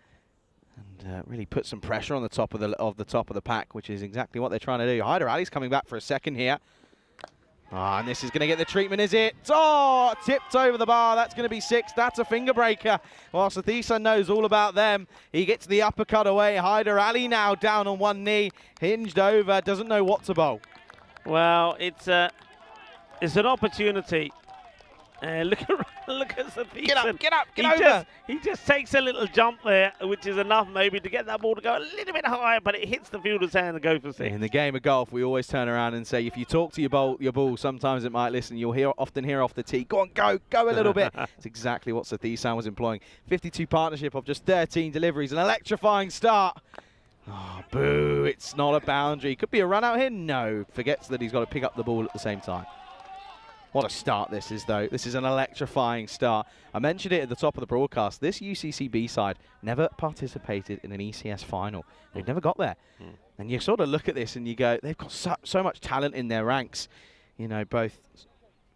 really put some pressure on the top of the pack, which is exactly what they're trying to do. Haider Ali's coming back for a second here. And this is going to get the treatment, is it? Oh, tipped over the bar. That's going to be 6. That's a finger breaker. Well, Sathisan knows all about them. He gets the uppercut away. Haider Ali now down on one knee, hinged over, doesn't know what to bowl. Well, it's an opportunity Look at Sathisan. Get up, get over. He just takes a little jump there, which is enough maybe to get that ball to go a little bit higher, but it hits the fielder's hand and go for 6. In the game of golf, we always turn around and say, if you talk to your ball, sometimes it might listen. You'll often hear off the tee, go on, go a little bit. It's exactly what Sathisan was employing. 52 partnership of just 13 deliveries, an electrifying start. Oh, boo, it's not a boundary. Could be a run out here. No, forgets that he's got to pick up the ball at the same time. What a start this is, though. This is an electrifying start. I mentioned it at the top of the broadcast. This UCCB side never participated in an ECS final. They've never got there. And you sort of look at this and you go, they've got so much talent in their ranks. You know, both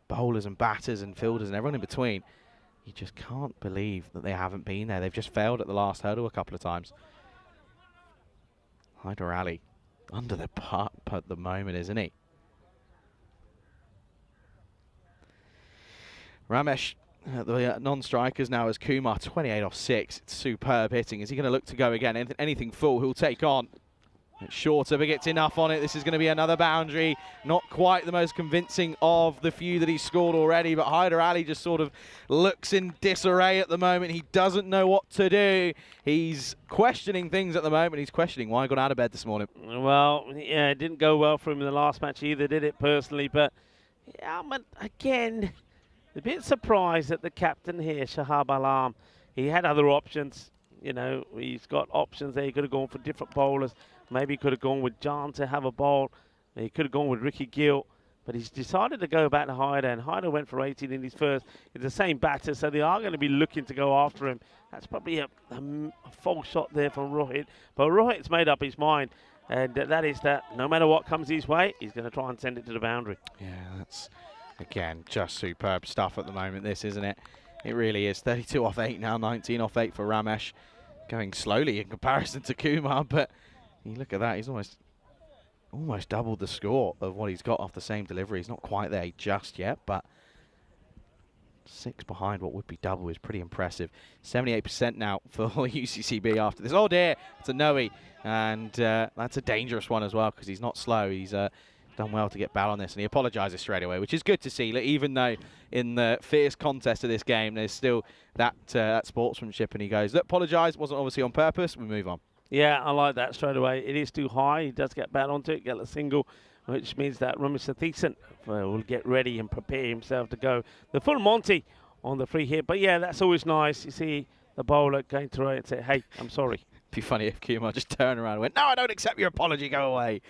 bowlers and batters and fielders and everyone in between. You just can't believe that they haven't been there. They've just failed at the last hurdle a couple of times. Hyder Ali under the putt at the moment, isn't he? Ramesh, the non-strikers now as Kumar, 28 off 6. It's superb hitting. Is he going to look to go again? Anything full, he'll take on. It's shorter, but gets enough on it. This is going to be another boundary. Not quite the most convincing of the few that he's scored already, but Hyder Ali just sort of looks in disarray at the moment. He doesn't know what to do. He's questioning things at the moment. He's questioning why he got out of bed this morning. Well, yeah, it didn't go well for him in the last match either, did it, personally? But, yeah, again, a bit surprised at the captain here, Shahab Alam. He had other options. You know, he's got options there. He could have gone for different bowlers. Maybe he could have gone with John to have a bowl. He could have gone with Ricky Gill. But he's decided to go back to Hyder, and Hyder went for 18 in his first. It's the same batter, so they are going to be looking to go after him. That's probably a false shot there from Rohit. But Rohit's made up his mind, and that is that no matter what comes his way, he's going to try and send it to the boundary. Yeah, that's, again, just superb stuff at the moment, this, isn't it? It really is. 32 off 8 now, 19 off 8 for Ramesh. Going slowly in comparison to Kumar, but you look at that, he's almost doubled the score of what he's got off the same delivery. He's not quite there just yet, but 6 behind what would be double is pretty impressive. 78% now for UCCB after this. Oh dear, it's a no-y, and that's a dangerous one as well because he's not slow. He's done well to get back on this, and he apologises straight away, which is good to see. Even though in the fierce contest of this game, there's still that sportsmanship, and he goes, look, apologise, wasn't obviously on purpose, we move on. Yeah, I like that straight away. It is too high. He does get back onto it, get a single, which means that Ramesh Sathisan will get ready and prepare himself to go the full Monty on the free hit. But yeah, that's always nice. You see the bowler going through it and say, hey, I'm sorry. It'd be funny if Kumar just turned around and went, no, I don't accept your apology, go away.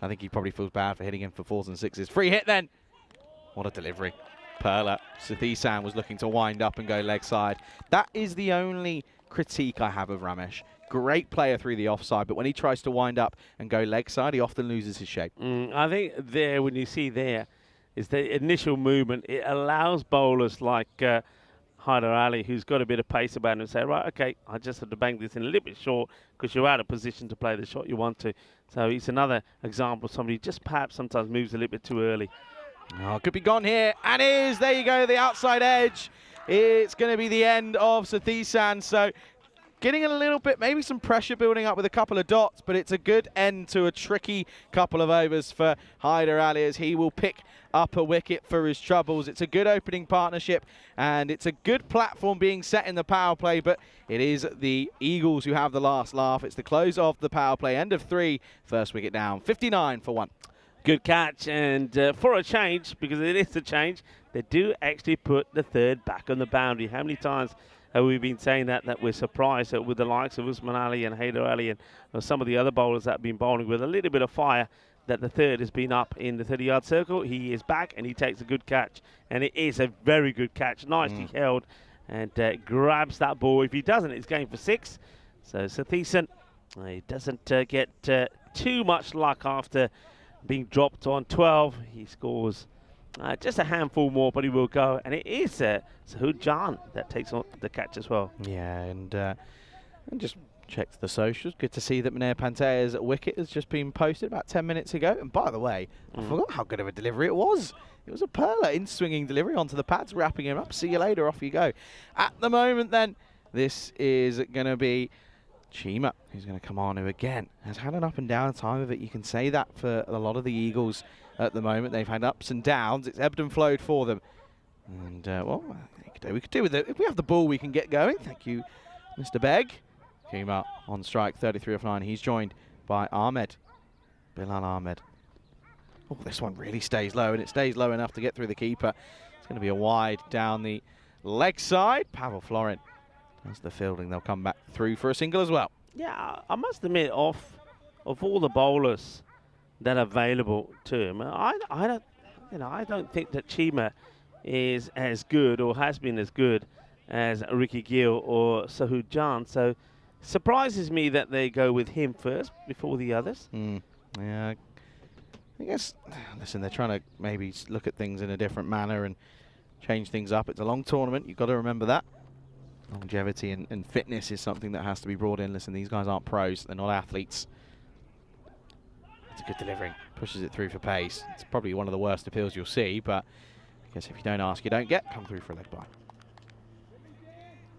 I think he probably feels bad for hitting him for 4s and 6s. Free hit then. What a delivery. Perla. Sathisan was looking to wind up and go leg side. That is the only critique I have of Ramesh. Great player through the offside, but when he tries to wind up and go leg side, he often loses his shape. I think there, when you see there, is the initial movement. It allows bowlers like Hyder Ali, who's got a bit of pace about him, to say, right, okay, I just have to bang this in a little bit short because you're out of position to play the shot you want to. So it's another example of somebody just perhaps sometimes moves a little bit too early. Oh, could be gone here, and is, there you go, the outside edge. It's going to be the end of Sathisan, so getting a little bit, maybe some pressure building up with a couple of dots, but it's a good end to a tricky couple of overs for Hyder Ali as he will pick up a wicket for his troubles. It's a good opening partnership, and it's a good platform being set in the power play, but it is the Eagles who have the last laugh. It's the close of the power play, end of 3, first wicket down, 59 for 1. Good catch, and for a change, because it is a change, they do actually put the third back on the boundary. How many times have we been saying that we're surprised that with the likes of Usman Ali and Hyder Ali and some of the other bowlers that have been bowling with a little bit of fire, that the third has been up in the 30-yard circle. He is back, and he takes a good catch, and it is a very good catch, nicely held, and grabs that ball. If he doesn't, it's going for 6. So Sathisan, he doesn't get too much luck after being dropped on 12. He scores just a handful more, but he will go. And it is Sahud Jan that takes on the catch as well. Yeah, and just checked the socials. Good to see that Manir Pantea's wicket has just been posted about 10 minutes ago. And by the way, I forgot how good of a delivery it was. It was a Perla in-swinging delivery onto the pads, wrapping him up. See you later, off you go. At the moment then, this is going to be Chima, who's going to come on, who again has had an up and down time of it. You can say that for a lot of the Eagles at the moment. They've had ups and downs. It's ebbed and flowed for them. And, well, we could do with it. If we have the ball, we can get going. Thank you, Mr. Begg. Kuma on strike, 33 off 9. He's joined by Ahmed. Bilal Ahmed. Oh, this one really stays low, and it stays low enough to get through the keeper. It's going to be a wide down the leg side. Pavel Florin does the fielding. They'll come back through for a single as well. Yeah, I must admit, of all the bowlers that are available to him, I don't think that Chima is as good or has been as good as Ricky Gill or Sahud Jan. So surprises me that they go with him first before the others. Yeah, I guess, listen, they're trying to maybe look at things in a different manner and change things up. It's a long tournament. You've got to remember that. Longevity and fitness is something that has to be brought in. Listen, these guys aren't pros. They're not athletes. It's a good delivery. Pushes it through for pace. It's probably one of the worst appeals you'll see, but I guess if you don't ask, you don't get. Come through for a leg bite.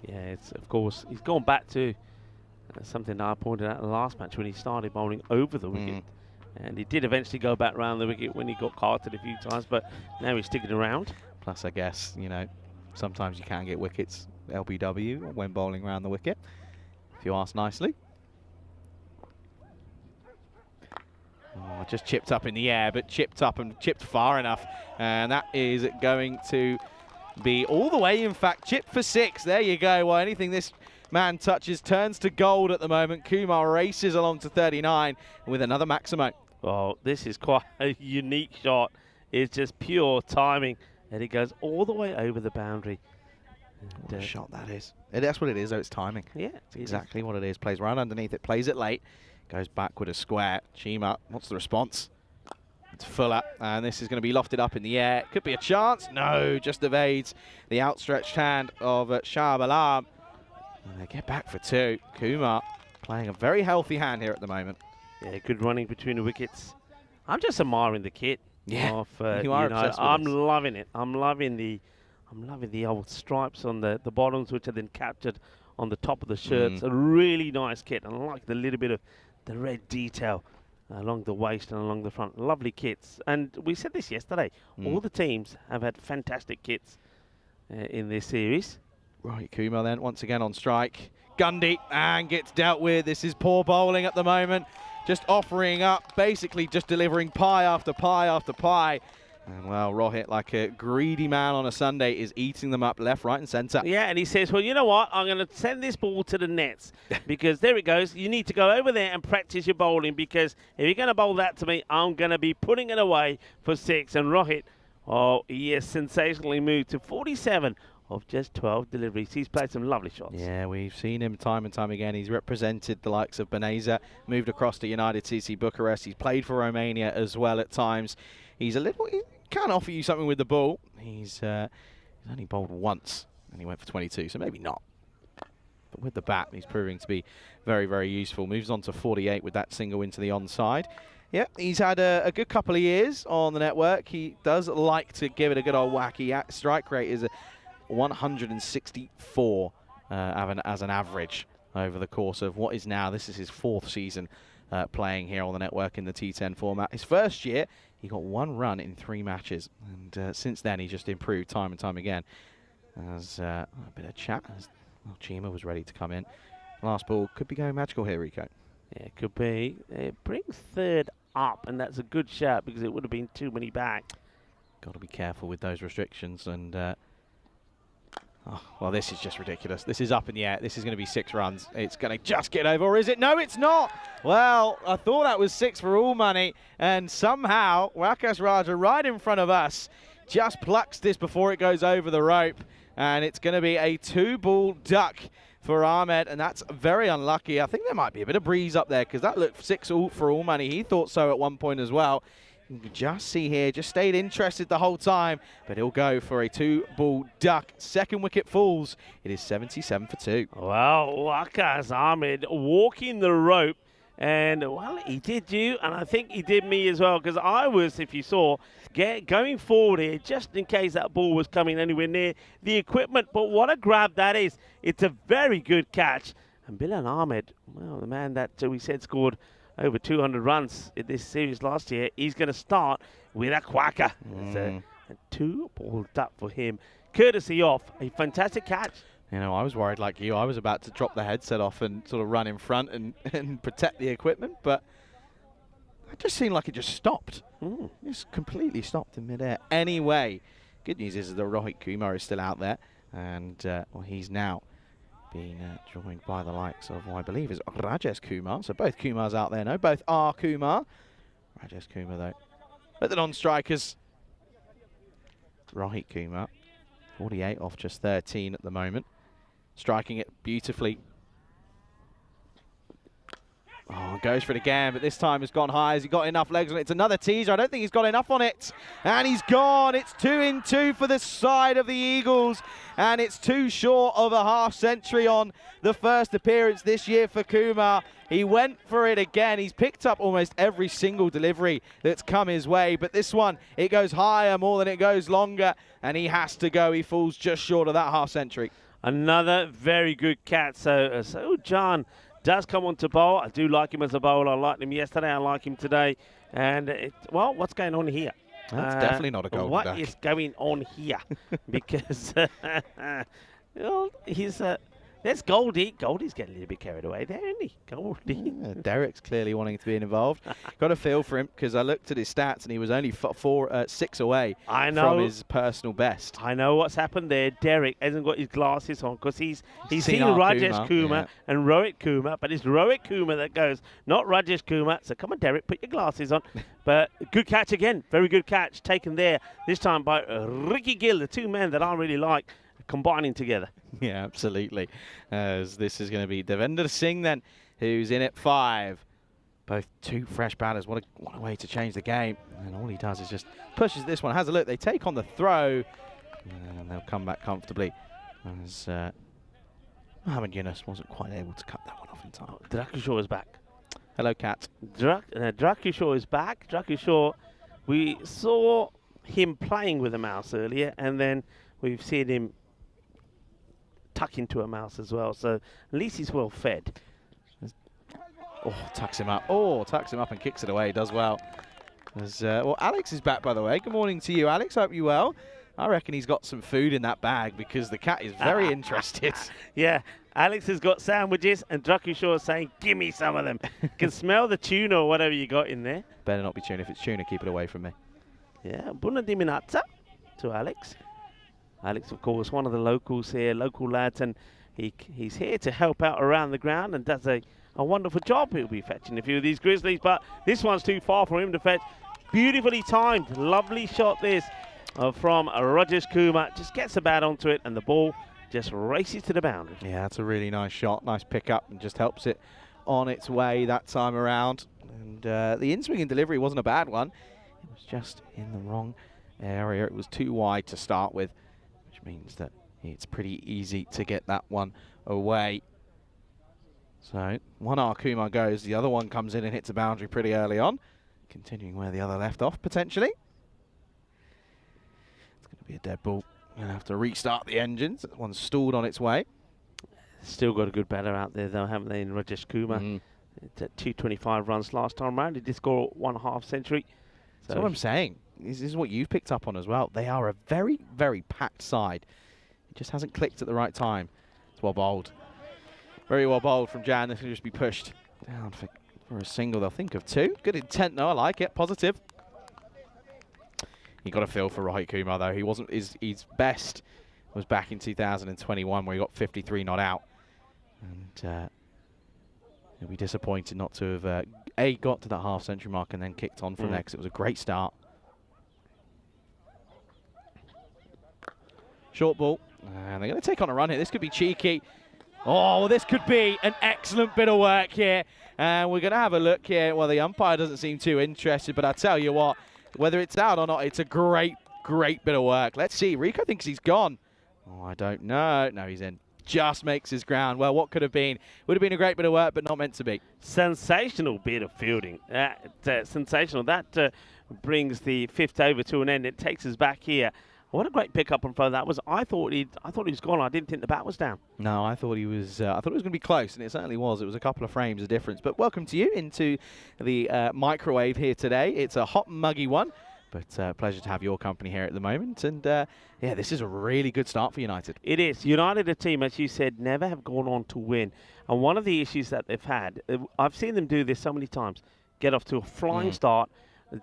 Yeah, it's, of course, he's gone back to something I pointed out in the last match when he started bowling over the wicket. And he did eventually go back round the wicket when he got carted a few times, but now he's sticking around. Plus, I guess, you know, sometimes you can get wickets, LBW, when bowling around the wicket, if you ask nicely. Oh, just chipped up in the air, but chipped up and chipped far enough. And that is going to be all the way, in fact, chipped for 6. There you go. Well, anything this man touches turns to gold at the moment. Kumar races along to 39 with another Maximo. Oh, this is quite a unique shot. It's just pure timing. And it goes all the way over the boundary. What a shot that is. That's what it is, though. It's timing. Yeah. It's exactly what it is. Plays right underneath it, plays it late, goes back with a square. Chima, what's the response? It's Fuller, and this is going to be lofted up in the air. Could be a chance. No, just evades the outstretched hand of Shah Alam. And they get back for 2. Kumar playing a very healthy hand here at the moment. Yeah, good running between the wickets. I'm just admiring the kit. Yeah, you are obsessed with I'm loving it. I'm loving the old stripes on the bottoms, which are then captured on the top of the shirts. A really nice kit. And I like the little bit of the red detail along the waist and along the front. Lovely kits. And we said this yesterday. All the teams have had fantastic kits in this series. Right, Kumar then once again on strike. Gundy, and gets dealt with. This is poor bowling at the moment. Just offering up, basically just delivering pie after pie after pie. And, well, Rohit, like a greedy man on a Sunday, is eating them up left, right, and centre. Yeah, and he says, well, you know what? I'm going to send this ball to the nets because there it goes. You need to go over there and practice your bowling because if you're going to bowl that to me, I'm going to be putting it away for 6. And Rohit, oh, he has sensationally moved to 47 of just 12 deliveries. He's played some lovely shots. Yeah, we've seen him time and time again. He's represented the likes of Beneza, moved across to United CC Bucharest. He's played for Romania as well at times. He can offer you something with the ball. He's only bowled once, and he went for 22, so maybe not. But with the bat, he's proving to be very, very useful. Moves on to 48 with that single into the onside. Yeah, he's had a good couple of years on the network. He does like to give it a good old wacky. Strike rate is 164 as an average over the course of what is now, this is his 4th season playing here on the network in the T10 format. His first year, he got 1 run in 3 matches, and since then he's just improved time and time again. As a bit of chat as Chima was ready to come in. Last ball could be going magical here, Rico. Yeah, it could be. It brings 3rd up, and that's a good shout because it would have been too many back. Got to be careful with those restrictions, and oh, well, this is just ridiculous. This is up in the air. This is going to be 6 runs. It's going to just get over, or is it? No, it's not. Well, I thought that was 6 for all money, and somehow Rakesh Raja right in front of us just plucks this before it goes over the rope, and it's going to be a 2-ball duck for Ahmed, and that's very unlucky. I think there might be a bit of breeze up there because that looked 6 for all money. He thought so at one point as well. You can just see here, just stayed interested the whole time, but he'll go for a 2-ball duck. 2nd wicket falls. It is 77 for 2. Well, Waqas Ahmed walking the rope, and, well, he did you, and I think he did me as well, because I was, if you saw, going forward here, just in case that ball was coming anywhere near the equipment. But what a grab that is. It's a very good catch. And Bilal Ahmed, well, the man that we said scored over 200 runs in this series last year, he's going to start with a quacker. It's a 2-ball duck for him. courtesy of a fantastic catch. You know, I was worried like you. I was about to drop the headset off and sort of run in front and protect the equipment, but it just seemed like it just stopped. Just completely stopped in midair. Anyway, good news is that Rohit Kumar is still out there, and well, he's now being joined by the likes of, well, I believe, is Rajesh Kumar. So both Kumars out there now. Both are Kumar. Rajesh Kumar, though. But the non-strikers, Rohit Kumar, 48 off just 13 at the moment. Striking it beautifully. Oh, goes for it again, but this time has gone high. Has he got enough legs on it? It's another teaser. I don't think he's got enough on it. And he's gone. It's 2-in-2 for the side of the Eagles. And it's too short of a half century on the first appearance this year for Kumar. He went for it again. He's picked up almost every single delivery that's come his way. But this one, it goes higher more than it goes longer. And he has to go. He falls just short of that half century. Another very good catch. So John does come on to bowl. I do like him as a bowler. I liked him yesterday. I like him today. And, well, what's going on here? That's definitely not a golden duck. What is going on here? Because, well, he's... There's Goldie. Goldie's getting a little bit carried away there, isn't he? Goldie. Yeah, Derek's clearly wanting to be involved. Got a feel for him because I looked at his stats and he was only 6 away from his personal best. I know what's happened there. Derek hasn't got his glasses on because he's seen our Rajesh Kumar yeah. and Rohit Kumar, but it's Rohit Kumar that goes, not Rajesh Kumar. So come on, Derek, put your glasses on. But good catch again. Very good catch taken there, this time by Ricky Gill, the two men that I really like, combining together. Yeah, absolutely. As this is going to be Devendra Singh then, who's in at 5. Both two fresh batters. What a way to change the game. And all he does is just pushes this one. Has a look. They take on the throw. And they'll come back comfortably. As Mohammed Yunus wasn't quite able to cut that one off in time. Drakushaw is back. Hello, Cat. Drakushaw is back. Drakushaw, we saw him playing with a mouse earlier, and then we've seen him tuck into a mouse as well, so at least he's well fed. Oh, tucks him up. Oh, tucks him up and kicks it away. Does well. Well, Alex is back, by the way. Good morning to you, Alex. Hope you well. I reckon he's got some food in that bag because the cat is very interested. Yeah, Alex has got sandwiches and Drakushaw is saying, give me some of them. Can smell the tuna or whatever you got in there. Better not be tuna. If it's tuna, keep it away from me. Yeah, Bună dimineața to Alex. Alex, of course, one of the locals here, local lads, and he's here to help out around the ground and does a wonderful job. He'll be fetching a few of these grizzlies, but this one's too far for him to fetch. Beautifully timed, lovely shot this from Rajesh Kumar. Just gets a bat onto it, and the ball just races to the boundary. Yeah, that's a really nice shot, nice pickup, and just helps it on its way that time around. And the in-swing and delivery wasn't a bad one. It was just in the wrong area. It was too wide to start with, which means that it's pretty easy to get that one away. So one Kumar goes, the other one comes in and hits a boundary pretty early on, continuing where the other left off potentially. It's going to be a dead ball. Going to have to restart the engines. That one's stalled on its way. Still got a good batter out there though, haven't they, in Rajesh Kumar? It's at 225 runs last time round. He did score 1/2 century. So that's what I'm saying. This is what you've picked up on as well. They are a very, very packed side. It just hasn't clicked at the right time. It's well bowled. Very well bowled from Jan. This will just be pushed down for a single. They'll think of 2. Good intent though. I like it. Positive. He got a feel for Rohit Kumar though. He wasn't his best was back in 2021 where he got 53 not out. And he'll be disappointed not to have got to that half century mark and then kicked on from there because it was a great start. Short ball. And they're going to take on a run here. This could be cheeky. Oh, this could be an excellent bit of work here. And we're going to have a look here. Well, the umpire doesn't seem too interested, but I tell you what, whether it's out or not, it's a great, great bit of work. Let's see. Rico thinks he's gone. Oh, I don't know. No, he's in. Just makes his ground. Well, what could have been? Would have been a great bit of work, but not meant to be. Sensational bit of fielding. Sensational. That brings the 5th over to an end. It takes us back here. What a great pickup on front that was. I thought he was gone. I didn't think the bat was down. No, I thought he was. I thought it was going to be close, and it certainly was. It was a couple of frames of difference. But welcome to you into the microwave here today. It's a hot, muggy one. But pleasure to have your company here at the moment. And yeah, this is a really good start for United. It is. United, a team, as you said, never have gone on to win. And one of the issues that they've had, I've seen them do this so many times, get off to a flying start.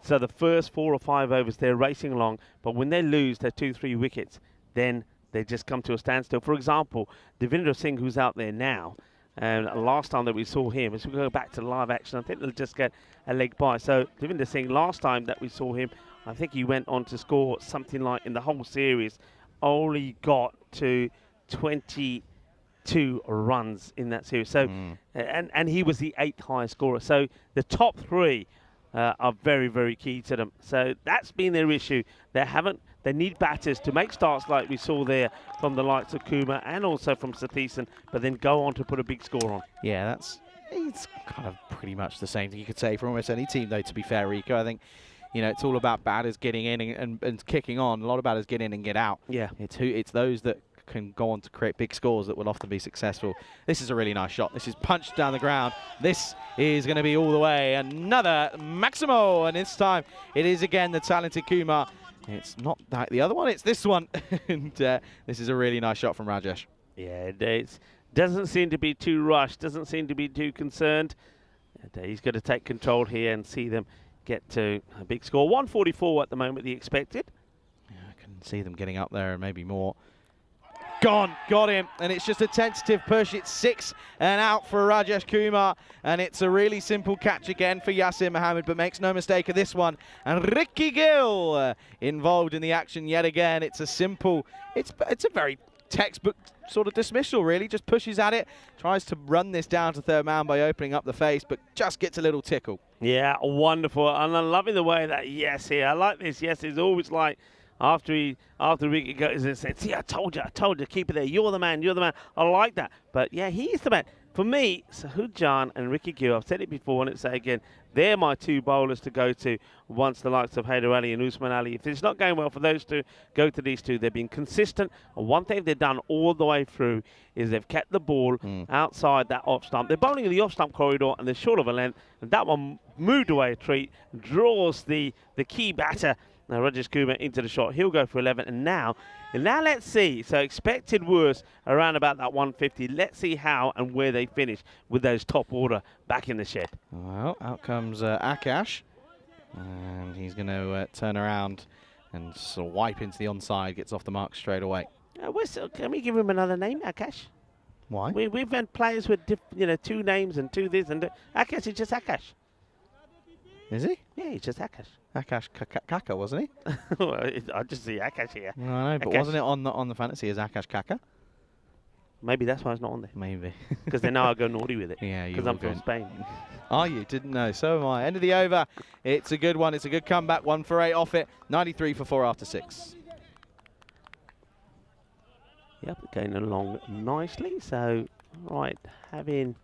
So the first 4 or 5 overs, they're racing along. But when they lose their 2-3 wickets, then they just come to a standstill. For example, Devinder Singh, who's out there now, and last time that we saw him, as we go back to live action, I think they'll just get a leg by. So Devinder Singh, last time that we saw him, I think he went on to score something like in the whole series, only got to 22 runs in that series. So, and he was the 8th highest scorer. So the top 3 are very, very key to them. So that's been their issue. They need batters to make starts like we saw there from the likes of Kumar and also from Satheesan, but then go on to put a big score on. Yeah, it's kind of pretty much the same thing you could say for almost any team, though, to be fair, Rico. I think, you know, it's all about batters getting in and kicking on. A lot of batters get in and get out. Yeah. It's those that can go on to create big scores that will often be successful. This is a really nice shot. This is punched down the ground. This is going to be all the way. Another Maximo, and this time it is again the talented Kumar. It's not that the other one, it's this one. And this is a really nice shot from Rajesh. Yeah, it doesn't seem to be too rushed, doesn't seem to be too concerned. And, he's got to take control here and see them get to a big score. 144 at the moment, the expected. Yeah, I can see them getting up there and maybe more. Gone, got him, and it's just a tentative push. It's 6 and out for Rajesh Kumar, and it's a really simple catch again for Yasir Mohammed, but makes no mistake of this one. And Ricky Gill involved in the action yet again. It's a simple, it's a very textbook sort of dismissal, really. Just pushes at it, tries to run this down to third man by opening up the face, but just gets a little tickle. Yeah, wonderful, and I'm loving the way that Yes here. I like this. Yes is always like, after Ricky goes and said, see, I told you, keep it there. You're the man. I like that. But yeah, he's the man. For me, Sahud Jan and Ricky Gill, I've said it before and I'll say it again, they're my 2 bowlers to go to once the likes of Haider Ali and Usman Ali. If it's not going well for those 2, go to these 2. They've been consistent. And one thing they've done all the way through is they've kept the ball outside that off stump. They're bowling in the off stump corridor and they're short of a length. And that one moved away a treat, draws the key batter. Now Rajesh Kumar into the shot. He'll go for 11. And now let's see. So expected worse around about that 150. Let's see how and where they finish with those top order back in the shed. Well, out comes Akash. And he's going to turn around and sort of wipe into the onside. Gets off the mark straight away. Can we give him another name, Akash? Why? We've had players with 2 names and 2 this and Akash is just Akash. Is he? Yeah, he's just Akash. Akash Kaka, wasn't he? Well, I just see Akash here. No, I know, but Akash. wasn't it on the fantasy as Akash Kaka? Maybe that's why it's not on there. Maybe. Because they know I go naughty with it. Yeah, you because will I'm from go. Spain. Are you? Didn't know. So am I. End of the over. It's a good one. It's a good comeback. 1 for 8 off it. 93 for 4 after 6. Yep, going along nicely. So, right, having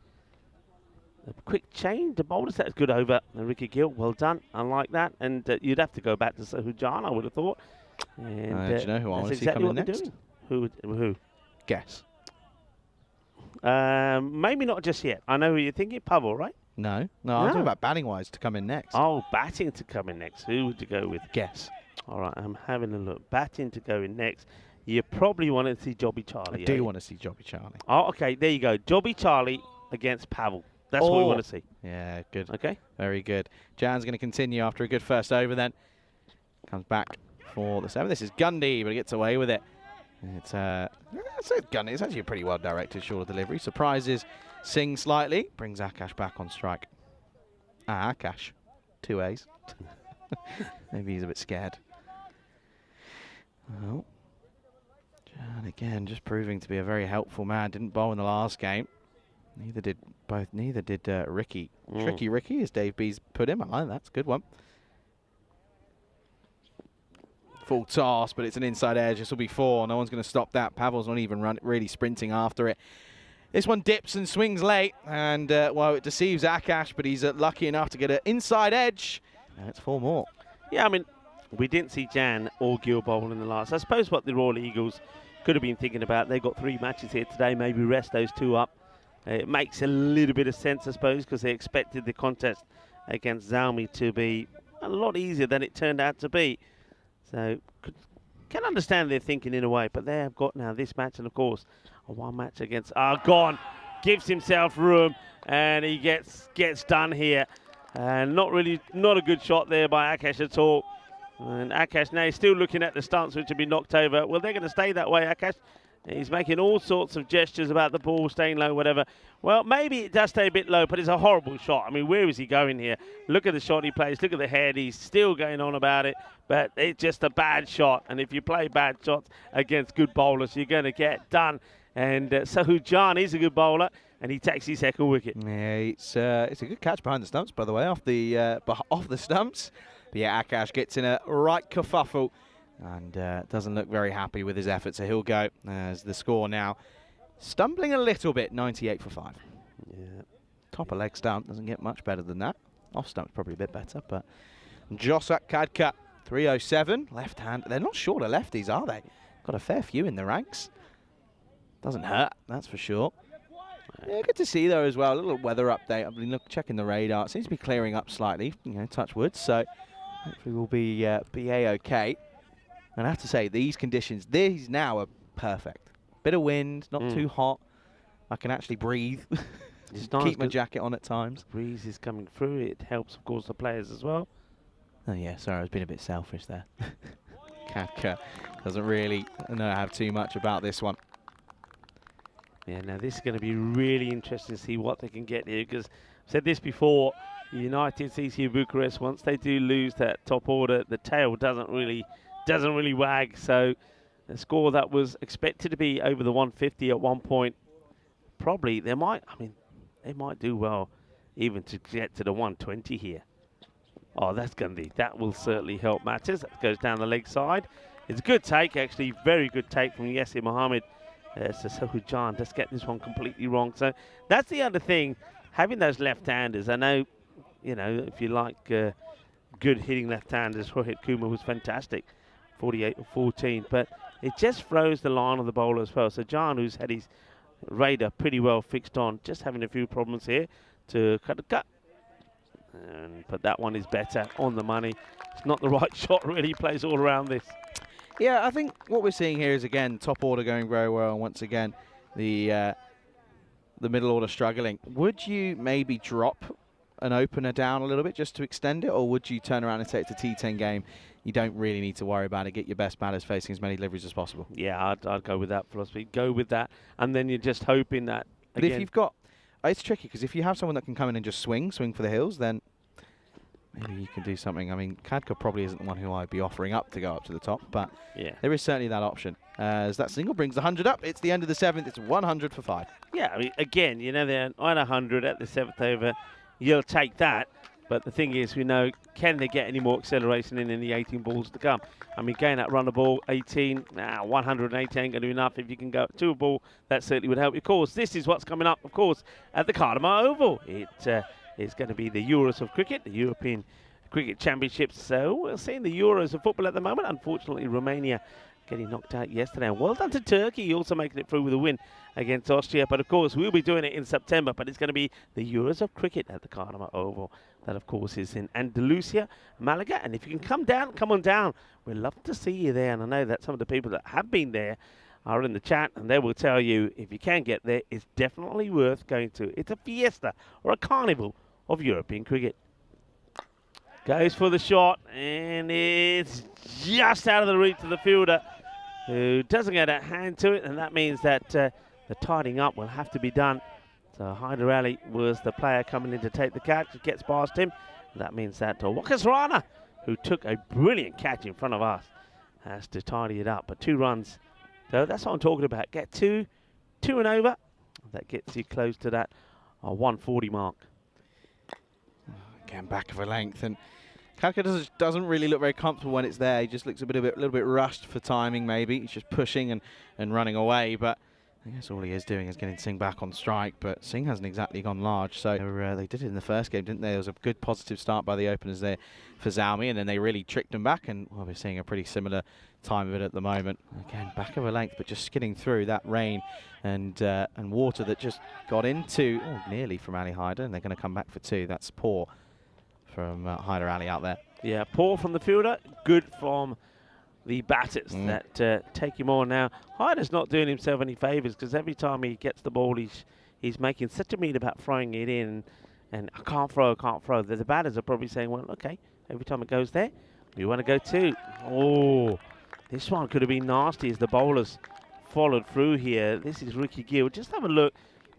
a quick change. The bowlers, that's good over. And Ricky Gill, well done. I like that. And you'd have to go back to Sahujan, I would have thought. And Do you know who I want to see exactly coming what next? they're doing. Who? Guess. Maybe not just yet. I know who you're thinking. Pavel, right? No. I'm talking about batting-wise to come in next. Oh, batting to come in next. Who would you go with? Guess. All right, I'm having a look. Batting to go in next. You probably want to see Jobby Charlie. I do want to see Jobby Charlie. Oh, okay. There you go. Jobby Charlie against Pavel. That's what we want to see. Yeah, good. Okay. Very good. Jan's going to continue after a good first over then. Comes back for the 7. This is Gundy, but he gets away with it. It's Gundy. It's actually a pretty well-directed short delivery. Surprises Singh slightly. Brings Akash back on strike. Akash. 2 A's. Maybe he's a bit scared. Well, Jan again just proving to be a very helpful man. Didn't bowl in the last game. Neither did Ricky. Tricky Ricky, as Dave B's put him. I like that. It's a good one. Full toss, but it's an inside edge. This will be 4. No one's going to stop that. Pavel's not even really sprinting after it. This one dips and swings late, and well, it deceives Akash, but he's lucky enough to get an inside edge. And it's 4 more. Yeah, I mean, we didn't see Jan or Gill bowl in the last. I suppose what the Royal Eagles could have been thinking about, they've got 3 matches here today, maybe rest those 2 up. It makes a little bit of sense, I suppose, because they expected the contest against Zami to be a lot easier than it turned out to be. So can understand their thinking in a way, but they have got now this match, and of course a one match against gone. Gives himself room, and he gets done here. And not a good shot there by Akash at all. And Akash now is still looking at the stunts which have been knocked over. Well, they're going to stay that way, Akash. He's making all sorts of gestures about the ball staying low, whatever. Well, maybe it does stay a bit low, but it's a horrible shot. I mean, where is he going here? Look at the shot he plays. Look at the head. He's still going on about it, but it's just a bad shot. And if you play bad shots against good bowlers, you're going to get done. And Sahujan is a good bowler, and he takes his second wicket. Yeah, it's a good catch behind the stumps, by the way, off the stumps. But yeah, Akash gets in a right kerfuffle and doesn't look very happy with his effort, so he'll go as the score now stumbling a little bit, 98 for 5. Yeah. Top of leg stump, doesn't get much better than that. Off stump's probably a bit better, but Josak Kadka, 307, left hand. They're not short of lefties, are they? Got a fair few in the ranks. Doesn't hurt, that's for sure. Yeah, good to see though as well. A little weather update. I've been checking the radar. It seems to be clearing up slightly. You know, touch wood. So hopefully we'll be a-okay. And I have to say, these conditions, these now are perfect. Bit of wind, not too hot. I can actually breathe. It's nice. Keep my jacket on at times. Breeze is coming through. It helps, of course, the players as well. Oh yeah, sorry, I was being a bit selfish there. Kadka doesn't really have too much about this one. Yeah, now this is going to be really interesting to see what they can get here, because I've said this before, United CC Bucharest, once they do lose that top order, the tail doesn't really wag. So a score that was expected to be over the 150 at one point, probably they might do well even to get to the 120 here. Oh, that will certainly help matters. That goes down the leg side. It's a good take, actually, very good take from Yasir Mohammed. So Sahujan just get this one completely wrong. So that's the other thing, having those left-handers. I know, if you like good hitting left-handers, Rohit Kumar was fantastic, 48 or 14, but it just throws the line of the bowler as well. So Jan, who's had his radar pretty well fixed on, just having a few problems here to cut. But that one is better, on the money. It's not the right shot, really. He plays all around this. Yeah, I think what we're seeing here is, again, top order going very well. And once again, the middle order struggling. Would you maybe drop an opener down a little bit just to extend it? Or would you turn around and say it's a T10 game? You don't really need to worry about it. Get your best batters facing as many deliveries as possible. Yeah, I'd go with that philosophy. Go with that. And then you're just hoping that, But if you've got... It's tricky, because if you have someone that can come in and just swing for the hills, then maybe you can do something. I mean, Kadka probably isn't the one who I'd be offering up to go up to the top, but yeah, there is certainly that option. As that single brings the 100 up, it's the end of the 7th, it's 100 for 5. Yeah, I mean, again, they're on 100 at the 7th over. You'll take that. But the thing is, we know, can they get any more acceleration in the 18 balls to come? I mean, getting that run the ball, 18, 118 ain't going to be enough. If you can go to a ball, that certainly would help. Of course, this is what's coming up, of course, at the Cardamom Oval. It is going to be the Euros of cricket, the European Cricket Championships. So we're seeing the Euros of football at the moment. Unfortunately, Romania getting knocked out yesterday. And well done to Turkey, also making it through with a win against Austria. But, of course, we'll be doing it in September. But it's going to be the Euros of cricket at the Cardamom Oval. That, of course, is in Andalusia, Malaga. And if you can come down, come on down. We'd love to see you there. And I know that some of the people that have been there are in the chat. And they will tell you, if you can get there, it's definitely worth going to. It's a fiesta or a carnival of European cricket. Goes for the shot. And it's just out of the reach of the fielder, who doesn't get a hand to it. And that means that the tidying up will have to be done. So Hyder Ali was the player coming in to take the catch. It gets past him. That means that Wakas Rana, who took a brilliant catch in front of us, has to tidy it up. But 2 runs. So that's what I'm talking about. Get 2 and over. That gets you close to that 140 mark. Again, back of a length. And Kadka doesn't really look very comfortable when it's there. He just looks a little bit rushed for timing, maybe. He's just pushing and running away. But I guess all he is doing is getting Singh back on strike, but Singh hasn't exactly gone large. So they did it in the first game, didn't they? There was a good positive start by the openers there for Zami, and then they really tricked him back, and well, we're seeing a pretty similar time of it at the moment. Again, back of a length, but just skidding through that rain and water that just got into, nearly from Ali Hyder, and they're going to come back for 2. That's poor from Hyder Ali out there. Yeah, poor from the fielder, good from the batters that take him on. Now, Hyder's not doing himself any favours because every time he gets the ball, he's making such a mean about throwing it in, and I can't throw. The batters are probably saying, well, okay, every time it goes there, we want to go too. Oh, this one could have been nasty as the bowlers followed through here. This is Ricky Gill. Just have a look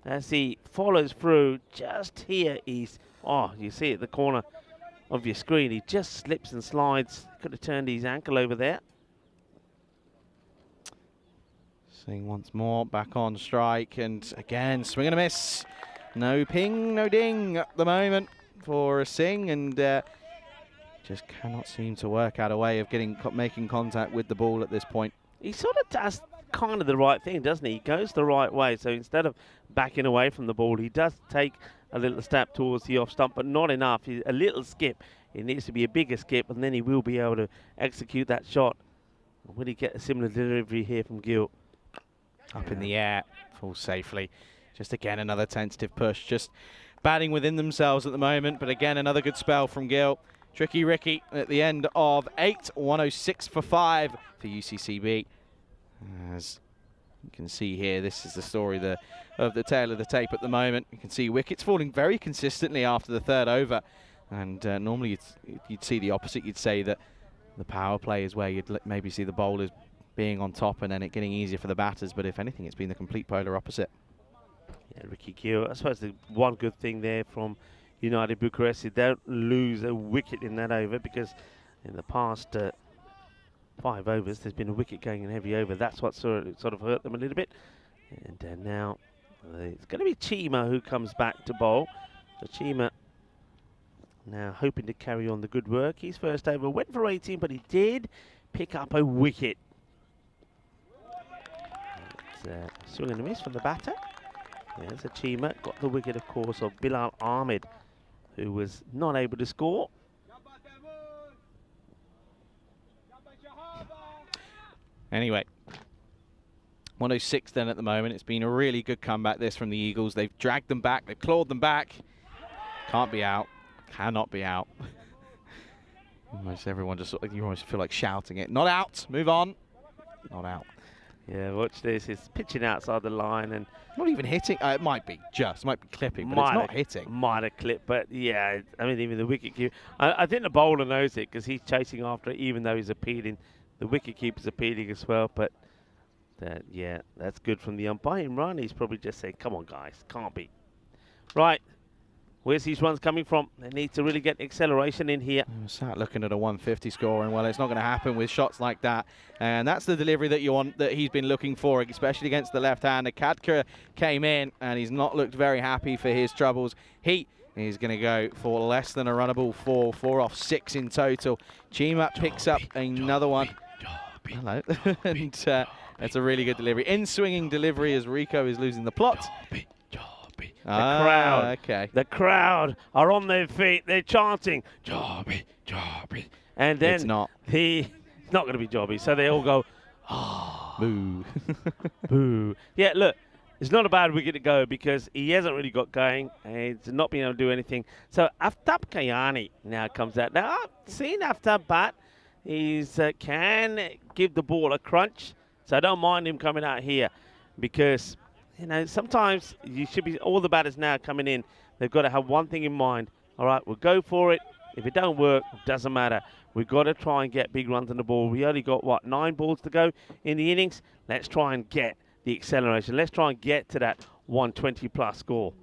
as he follows through. Just here, you see it, the corner of your screen. He just slips and slides. Could have turned his ankle over there. Seeing once more, back on strike, and again, swing and a miss. No ping, no ding at the moment for a Singh, and just cannot seem to work out a way of making contact with the ball at this point. He sort of does kind of the right thing, doesn't he? He goes the right way, so instead of backing away from the ball, he does take a little step towards the off stump, but not enough. A little skip. It needs to be a bigger skip, and then he will be able to execute that shot. Will he get a similar delivery here from Gill? Up in the air, falls safely. Just again, another tentative push. Just batting within themselves at the moment, but again, another good spell from Gill. Tricky Ricky at the end of 8, 106 for 5 for UCCB. As you can see here, this is the story of the tail of the tape at the moment. You can see wickets falling very consistently after the 3rd over. And normally you'd see the opposite. You'd say that the power play is where you'd maybe see the bowlers being on top and then it getting easier for the batters. But if anything, it's been the complete polar opposite. Yeah, Ricky Gill. I suppose the one good thing there from United Bucharest is they don't lose a wicket in that over, because in the past 5 overs there's been a wicket going in every over. That's what sort of hurt them a little bit. And now it's going to be Chima who comes back to bowl. So Chima now hoping to carry on the good work. His first over went for 18, but he did pick up a wicket. It's swing and a miss from the batter. There's a Chima. Got the wicket, of course, of Bilal Ahmed, who was not able to score. Anyway, 106 then at the moment. It's been a really good comeback this from the Eagles. They've dragged them back. They've clawed them back. Can't be out. Cannot be out. Almost everyone just you almost feel like shouting it. Not out. Move on. Not out. Yeah, watch this. It's pitching outside the line and not even hitting. It might be clipping, but it's not hitting. Might have clipped, but yeah, I mean, even the wicket keeper. I think the bowler knows it because he's chasing after it, even though he's appealing. The wicket keeper's appealing as well, but yeah, that's good from the umpire. Imran, he's probably just saying, come on, guys, can't be. Right. Where's these runs coming from? They need to really get acceleration in here. I was sat looking at a 150 score, and well, it's not going to happen with shots like that. And that's the delivery that you want, that he's been looking for, especially against the left-hander. Kadkar came in, and he's not looked very happy for his troubles. He is going to go for less than a runnable 4 off 6 in total. Chima picks up another one. Hello. And that's a really good delivery. In-swinging delivery as Rico is losing the plot. The crowd are on their feet. They're chanting, Jobby, Jobby. And then it's not going to be Jobby. So they all go, oh, boo. boo. Yeah, look, it's not a bad wicket to go because he hasn't really got going and he's not been able to do anything. So Aftab Kayani now comes out. Now, I've seen Aftab bat. He can give the ball a crunch. So I don't mind him coming out here because, you know, sometimes you should be, all the batters now coming in, they've got to have one thing in mind. All right, we'll go for it. If it don't work, it doesn't matter. We've got to try and get big runs on the ball. We only got, 9 balls to go in the innings. Let's try and get the acceleration. Let's try and get to that 120-plus score.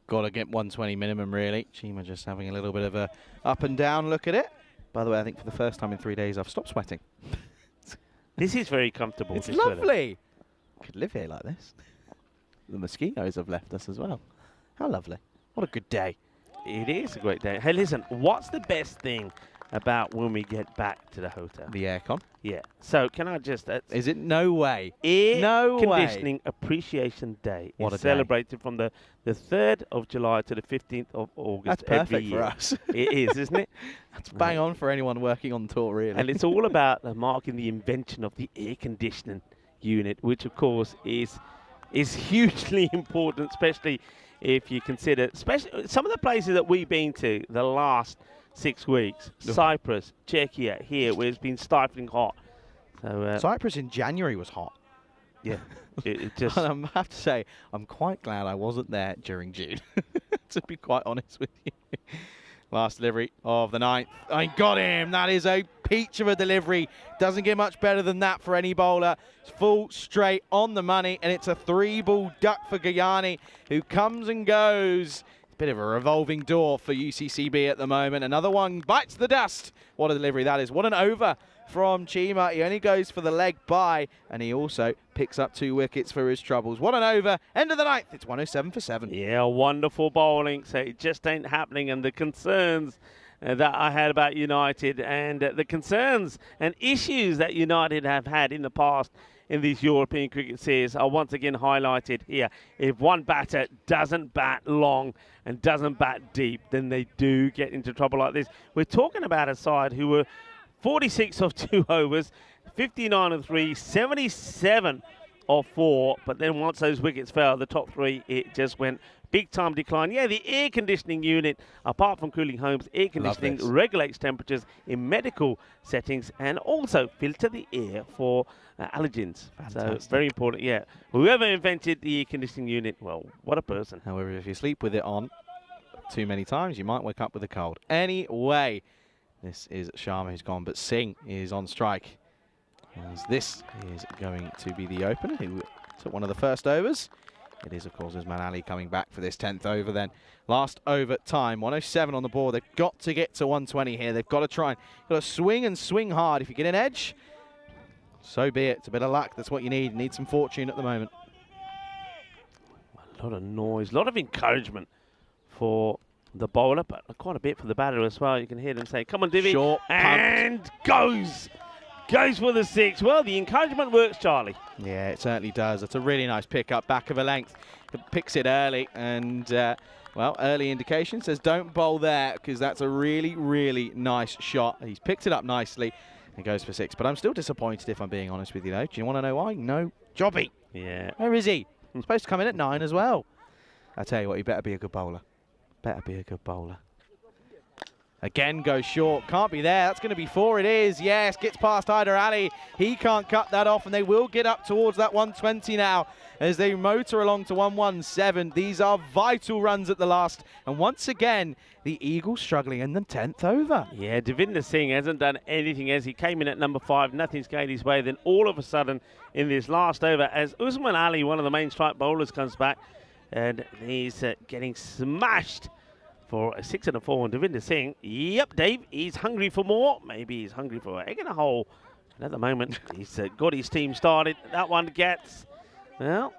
Got to get 120 minimum, really. Chima just having a little bit of a up and down look at it. By the way, I think for the first time in 3 days, I've stopped sweating. This is very comfortable. It's lovely. Could live here like this. The mosquitoes have left us as well. How lovely. What a good day. It is a great day. Hey, listen, what's the best thing about when we get back to the hotel? The aircon. Yeah. So can I just... is it no way? Air Conditioning Appreciation Day. What it's a day. Celebrated from the 3rd of July to the 15th of August. That's perfect every year. for us. It is, isn't it? That's bang on for anyone working on tour, really. And it's all about marking the invention of the air conditioning unit, which, of course, is hugely important, especially if you consider, especially some of the places that we've been to the last 6 weeks. Cyprus, Czechia, here, where it's been stifling hot. So Cyprus in January was hot. yeah, it just... I have to say, I'm quite glad I wasn't there during June, to be quite honest with you. Last delivery of the 9th. I got him. That is a peach of a delivery. Doesn't get much better than that for any bowler. It's full straight on the money, and it's a 3-ball duck for Guyani, who comes and goes. Bit of a revolving door for UCCB at the moment. Another one bites the dust. What a delivery that is. What an over from Chima. He only goes for the leg by, and he also picks up 2 wickets for his troubles. What an over. End of the 9th. It's 107 for 7. Yeah, wonderful bowling. So it just ain't happening. And the concerns that I had about United, and the concerns and issues that United have had in the past in these European cricket series are once again highlighted here. If one batter doesn't bat long and doesn't bat deep, then they do get into trouble like this. We're talking about a side who were 46 of 2 overs, 59 of 3, 77 of 4, but then once those wickets fell, the top 3, it just went big time decline. Yeah, the air conditioning unit, apart from cooling homes, air conditioning regulates temperatures in medical settings and also filter the air for allergens. Fantastic. So very important. Yeah, whoever invented the air conditioning unit, well, what a person. However, if you sleep with it on too many times, you might wake up with a cold. Anyway, this is Sharma who's gone, but Singh is on strike. As this is going to be the opener who took one of the first overs. It is, of course, Usman Ali coming back for this 10th over then. Last over time, 107 on the board. They've got to get to 120 here. They've got to try and got to swing and swing hard. If you get an edge, so be it. It's a bit of luck. That's what you need. You need some fortune at the moment. A lot of noise, a lot of encouragement for the bowler, but quite a bit for the batter as well. You can hear them say, come on, Divi. Short, and goes for the 6. Well, the encouragement works, Charlie. Yeah, it certainly does. It's a really nice pick-up, back of a length. It picks it early, and, well, early indication says don't bowl there, because that's a really, really nice shot. He's picked it up nicely and goes for 6. But I'm still disappointed, if I'm being honest with you, though. Do you want to know why? No. Jobby. Yeah. Where is he? He's supposed to come in at 9 as well. I tell you what, he better be a good bowler. Better be a good bowler. Again goes short, can't be there. That's going to be 4. It is, yes, gets past Hyder Ali. He can't cut that off, and they will get up towards that 120 now as they motor along to 117. These are vital runs at the last, and once again the Eagles struggling in the 10th over. Yeah, Devinder Singh hasn't done anything as he came in at number 5. Nothing's gained his way. Then all of a sudden in this last over, as Usman Ali, one of the main strike bowlers, comes back, and he's getting smashed for a 6 and a 4 on Devinder Singh. Yep, Dave, he's hungry for more. Maybe he's hungry for an egg in a hole. And at the moment, he's got his team started. That one gets, well,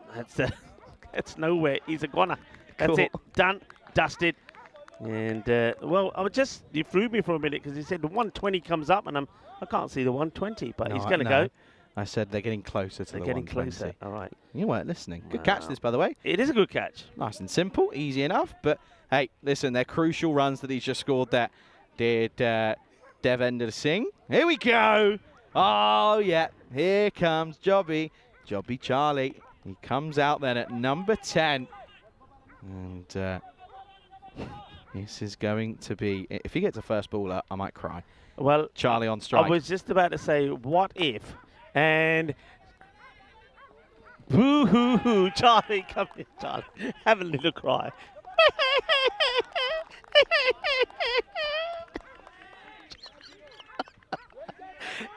that's nowhere. He's a goner. That's Cool. it. Done, dusted. And, well, you threw me for a minute because he said the 120 comes up, and I can't see the 120, but he's going to go. I said they're getting closer to the 120. They're getting closer. All right. You weren't listening. Good catch this, by the way. It is a good catch. Nice and simple, easy enough. But, hey, listen, they're crucial runs that he's just scored there. Did Devinder Singh. Here we go. Oh, yeah. Here comes Jobby. Jobby Charlie. He comes out then at number 10. And this is going to be... If he gets a first baller, I might cry. Well, Charlie on strike. I was just about to say, what if? And boo-hoo-hoo, Charlie, come here, Charlie. Have a little cry.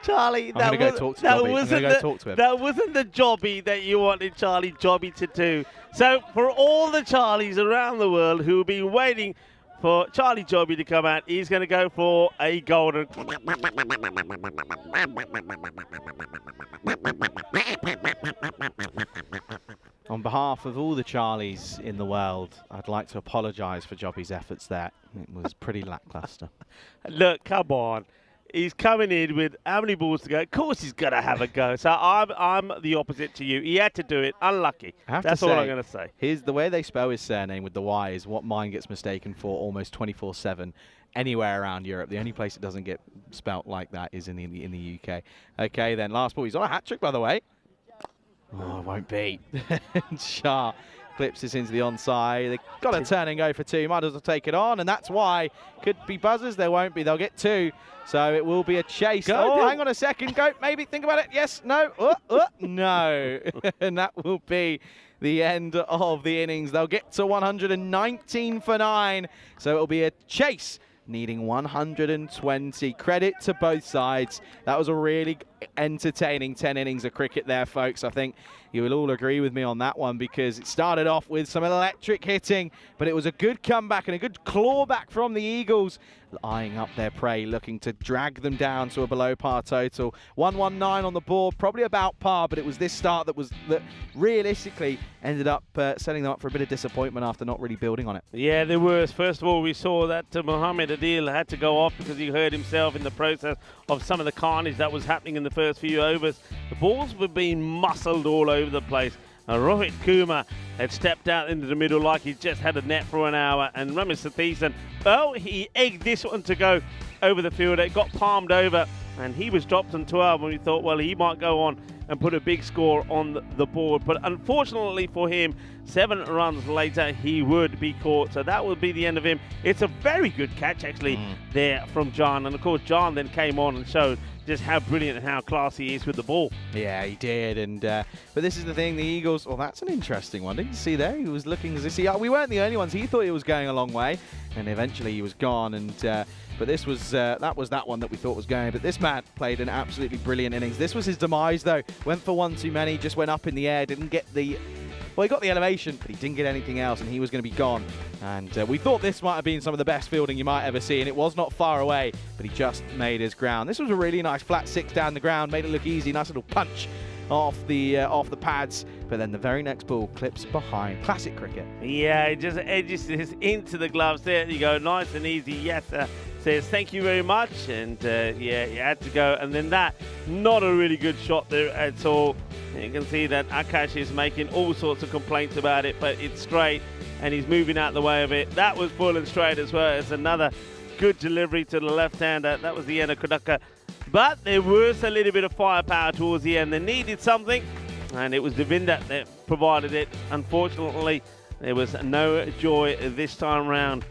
Charlie, that wasn't the jobby that you wanted Charlie Jobby to do. So for all the Charlies around the world who have been waiting for Charlie Jobby to come out, he's going to go for a golden. On behalf of all the Charlies in the world, I'd like to apologise for Jobby's efforts there. It was pretty lackluster. Look, come on. He's coming in with how many balls to go? Of course he's going to have a go. So I'm the opposite to you. He had to do it. Unlucky. That's all I'm going to say. The way they spell his surname with the Y is what mine gets mistaken for almost 24/7 anywhere around Europe. The only place it doesn't get spelt like that is in the UK. Okay, then last ball. He's on a hat-trick, by the way. Oh, it won't be. Shah clips this into the onside. They've got to turn and go for 2. Might as well take it on, and that's why. Could be buzzers. There won't be. They'll get 2. So it will be a chase. Hang on a second. Go. Maybe. Think about it. Yes. No. No. And that will be the end of the innings. They'll get to 119 for 9. So it'll be a chase, needing 120. Credit to both sides. That was a really entertaining 10 innings of cricket there, folks. I think you will all agree with me on that one, because it started off with some electric hitting, but it was a good comeback and a good clawback from the Eagles, eyeing up their prey, looking to drag them down to a below par total. 119 on the board, probably about par, but it was this start that realistically ended up setting them up for a bit of disappointment after not really building on it. Yeah, there was. First of all, we saw that Mohammed Adil had to go off because he hurt himself in the process of some of the carnage that was happening in the first few overs. The balls were being muscled all over the place. Rohit Kumar had stepped out into the middle like he just had a net for an hour, and Ramesh Sathisan, well, he egged this one to go over the field. It got palmed over, and he was dropped on 12, and we thought, well, he might go on and put a big score on the board. But unfortunately for him, 7 runs later, he would be caught. So that would be the end of him. It's a very good catch, actually, there from John. And, of course, John then came on and showed just how brilliant and how classy he is with the ball. Yeah, he did. And but this is the thing, the Eagles, well, that's an interesting one. Didn't you see there? He was looking as if we weren't the only ones. He thought he was going a long way, and eventually he was gone. And but this was that one that we thought was going. But this man played an absolutely brilliant innings. This was his demise, though. Went for one too many, just went up in the air, didn't get the... Well, he got the elevation, but he didn't get anything else, and he was going to be gone. And we thought this might have been some of the best fielding you might ever see, and it was not far away, but he just made his ground. This was a really nice flat 6 down the ground, made it look easy, nice little punch off the pads, but then the very next ball clips behind. Classic cricket. Yeah, it just edges this into the gloves. There you go, nice and easy. Yes, says thank you very much, and yeah, you had to go. And then that, not a really good shot there at all. You can see that Akash is making all sorts of complaints about it, but it's straight, and he's moving out the way of it. That was full and straight as well. It's another good delivery to the left-hander. That was the end of Kodaka. But there was a little bit of firepower towards the end. They needed something, and it was Devinder that provided it. Unfortunately, there was no joy this time round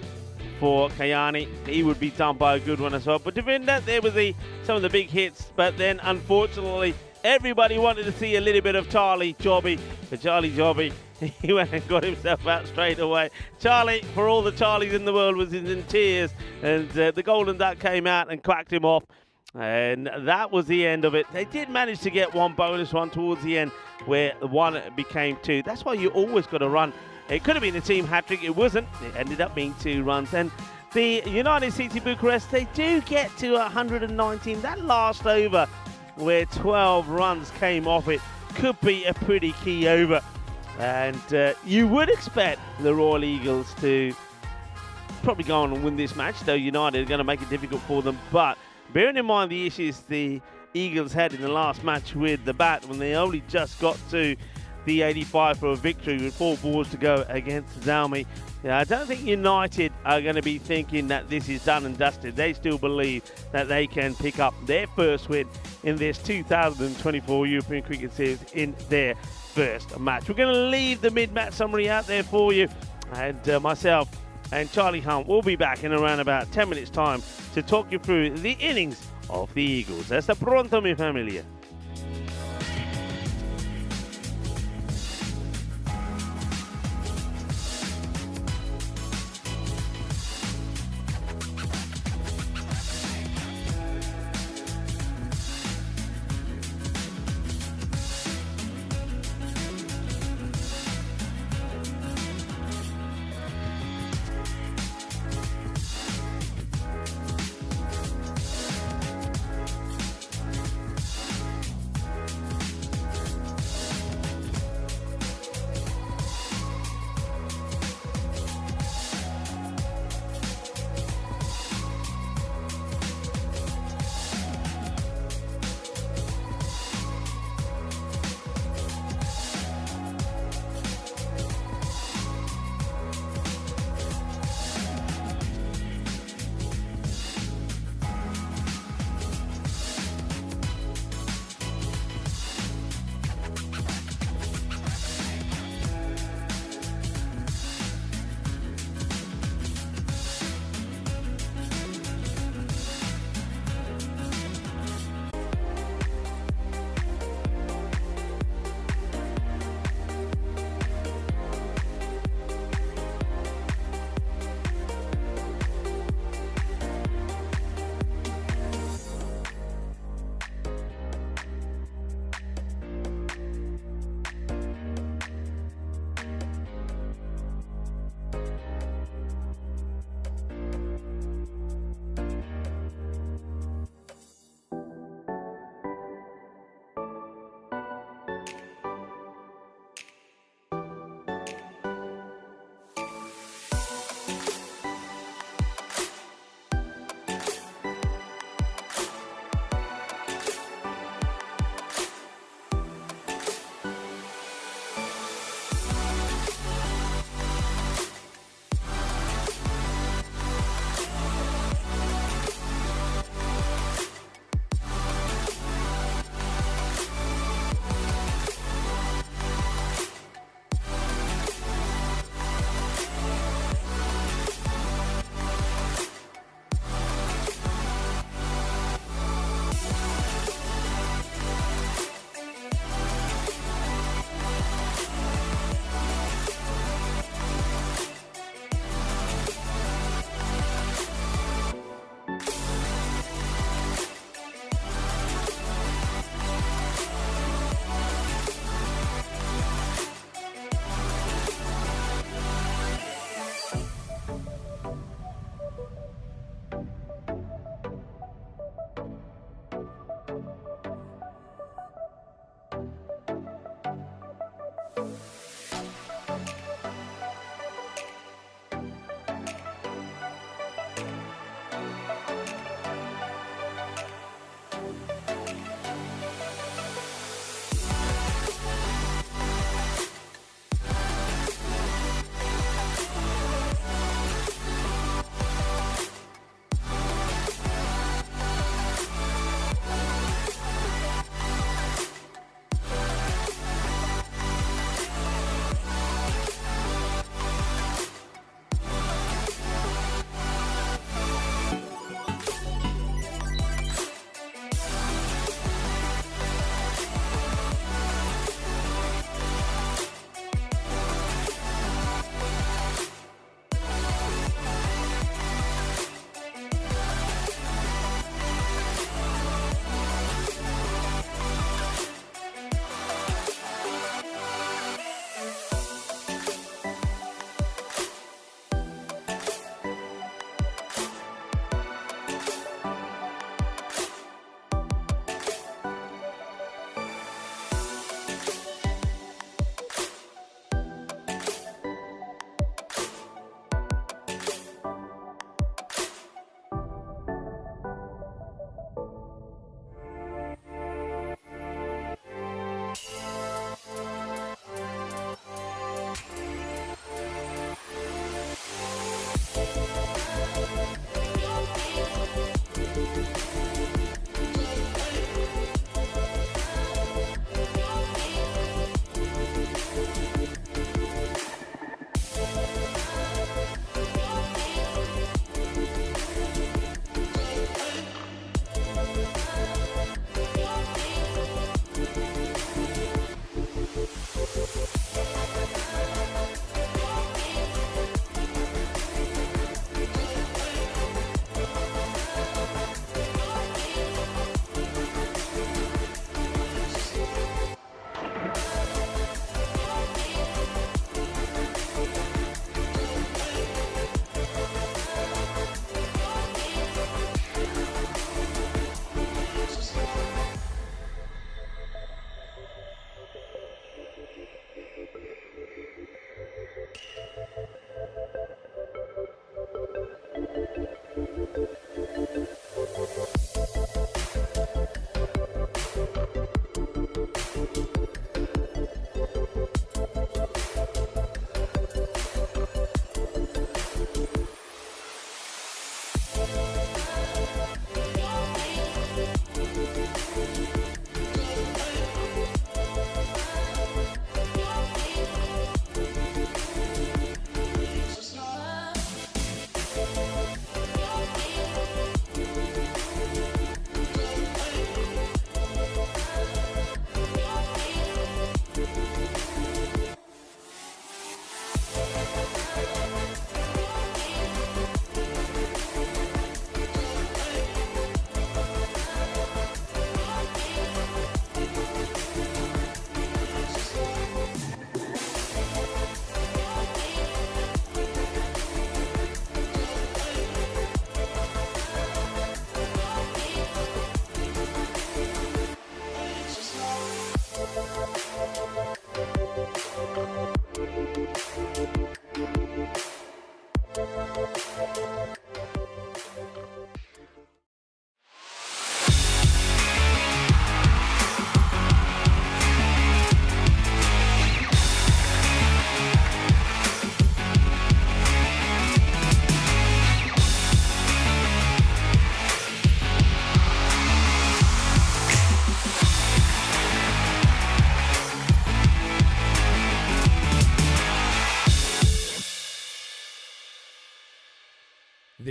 for Kayani. He would be done by a good one as well. But Devinder, there was some of the big hits, but then unfortunately, everybody wanted to see a little bit of Charlie Jobby. But Charlie Jobby, he went and got himself out straight away. Charlie, for all the Charlies in the world, was in tears. And the Golden Duck came out and cracked him off. And that was the end of it. They did manage to get one bonus one towards the end where one became 2. That's why you always got to run. It could have been a team hat-trick. It wasn't. It ended up being 2 runs. And the United City Bucharest, they do get to 119. That last over where 12 runs came off it could be a pretty key over. And you would expect the Royal Eagles to probably go on and win this match, though United are going to make it difficult for them. But bearing in mind the issues the Eagles had in the last match with the bat when they only just got to the 85 for a victory with 4 balls to go against Zami, I don't think United are going to be thinking that this is done and dusted. They still believe that they can pick up their first win in this 2024 European Cricket Series in their first match. We're going to leave the mid-match summary out there for you, and myself and Charlie Hunt will be back in around about 10 minutes time to talk you through the innings of the Eagles. Hasta pronto, mi familia.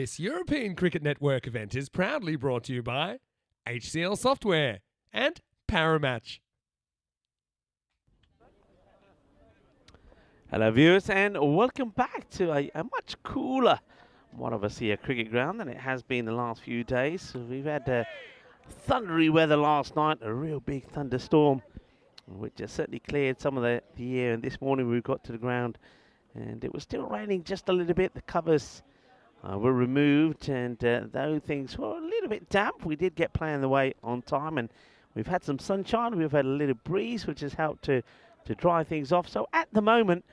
This European Cricket Network event is proudly brought to you by HCL Software and Paramatch. Hello viewers and welcome back to a much cooler Moravia cricket ground than it has been the last few days. So we've had thundery weather last night, a real big thunderstorm, which has certainly cleared some of the air. And this morning we got to the ground and it was still raining just a little bit. The covers were removed, and though things were a little bit damp, we did get play on the way on time, and we've had some sunshine. We've had a little breeze, which has helped to dry things off. So at the moment,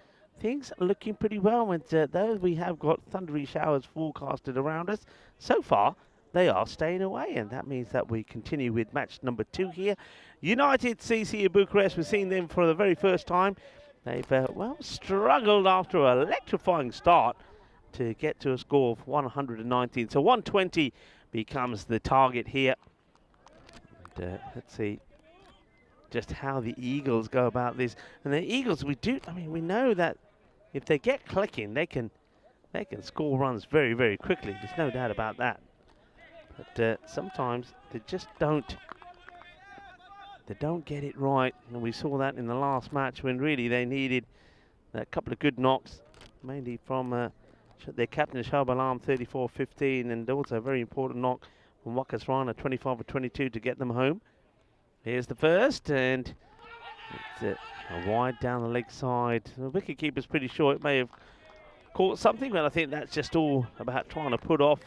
things are looking pretty well, and though we have got thundery showers forecasted around us, so far they are staying away, and that means that we continue with match number 2 here. United CC of Bucharest, we've seen them for the very first time. They've, well, struggled after an electrifying start to get to a score of 119. So 120 becomes the target here. And, let's see just how the Eagles go about this. And the Eagles, we know that if they get clicking, they can score runs very, very quickly. There's no doubt about that. But sometimes they just don't get it right. And we saw that in the last match when really they needed a couple of good knocks, mainly from their captain Shah Balam, 34-15, and also a very important knock from Wakas Rana, 25-22, to get them home. Here's the first, and it's a wide down the leg side. The wicketkeeper's pretty sure it may have caught something, but I think that's just all about trying to put off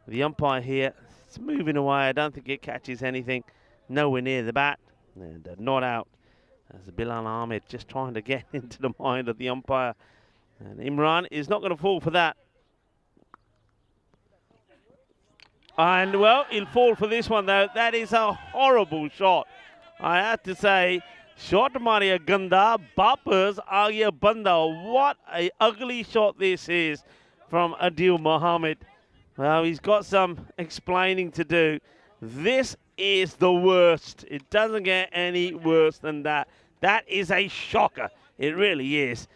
the umpire here. It's moving away. I don't think it catches anything. Nowhere near the bat, and not out. As Bilal Ahmed just trying to get into the mind of the umpire. And Imran is not going to fall for that. And, well, he'll fall for this one, though. That is a horrible shot. I have to say, shot Maria Ganda, Bapas Agya Banda. What a ugly shot this is from Adil Mohammed. Well, he's got some explaining to do. This is the worst. It doesn't get any worse than that. That is a shocker. It really is.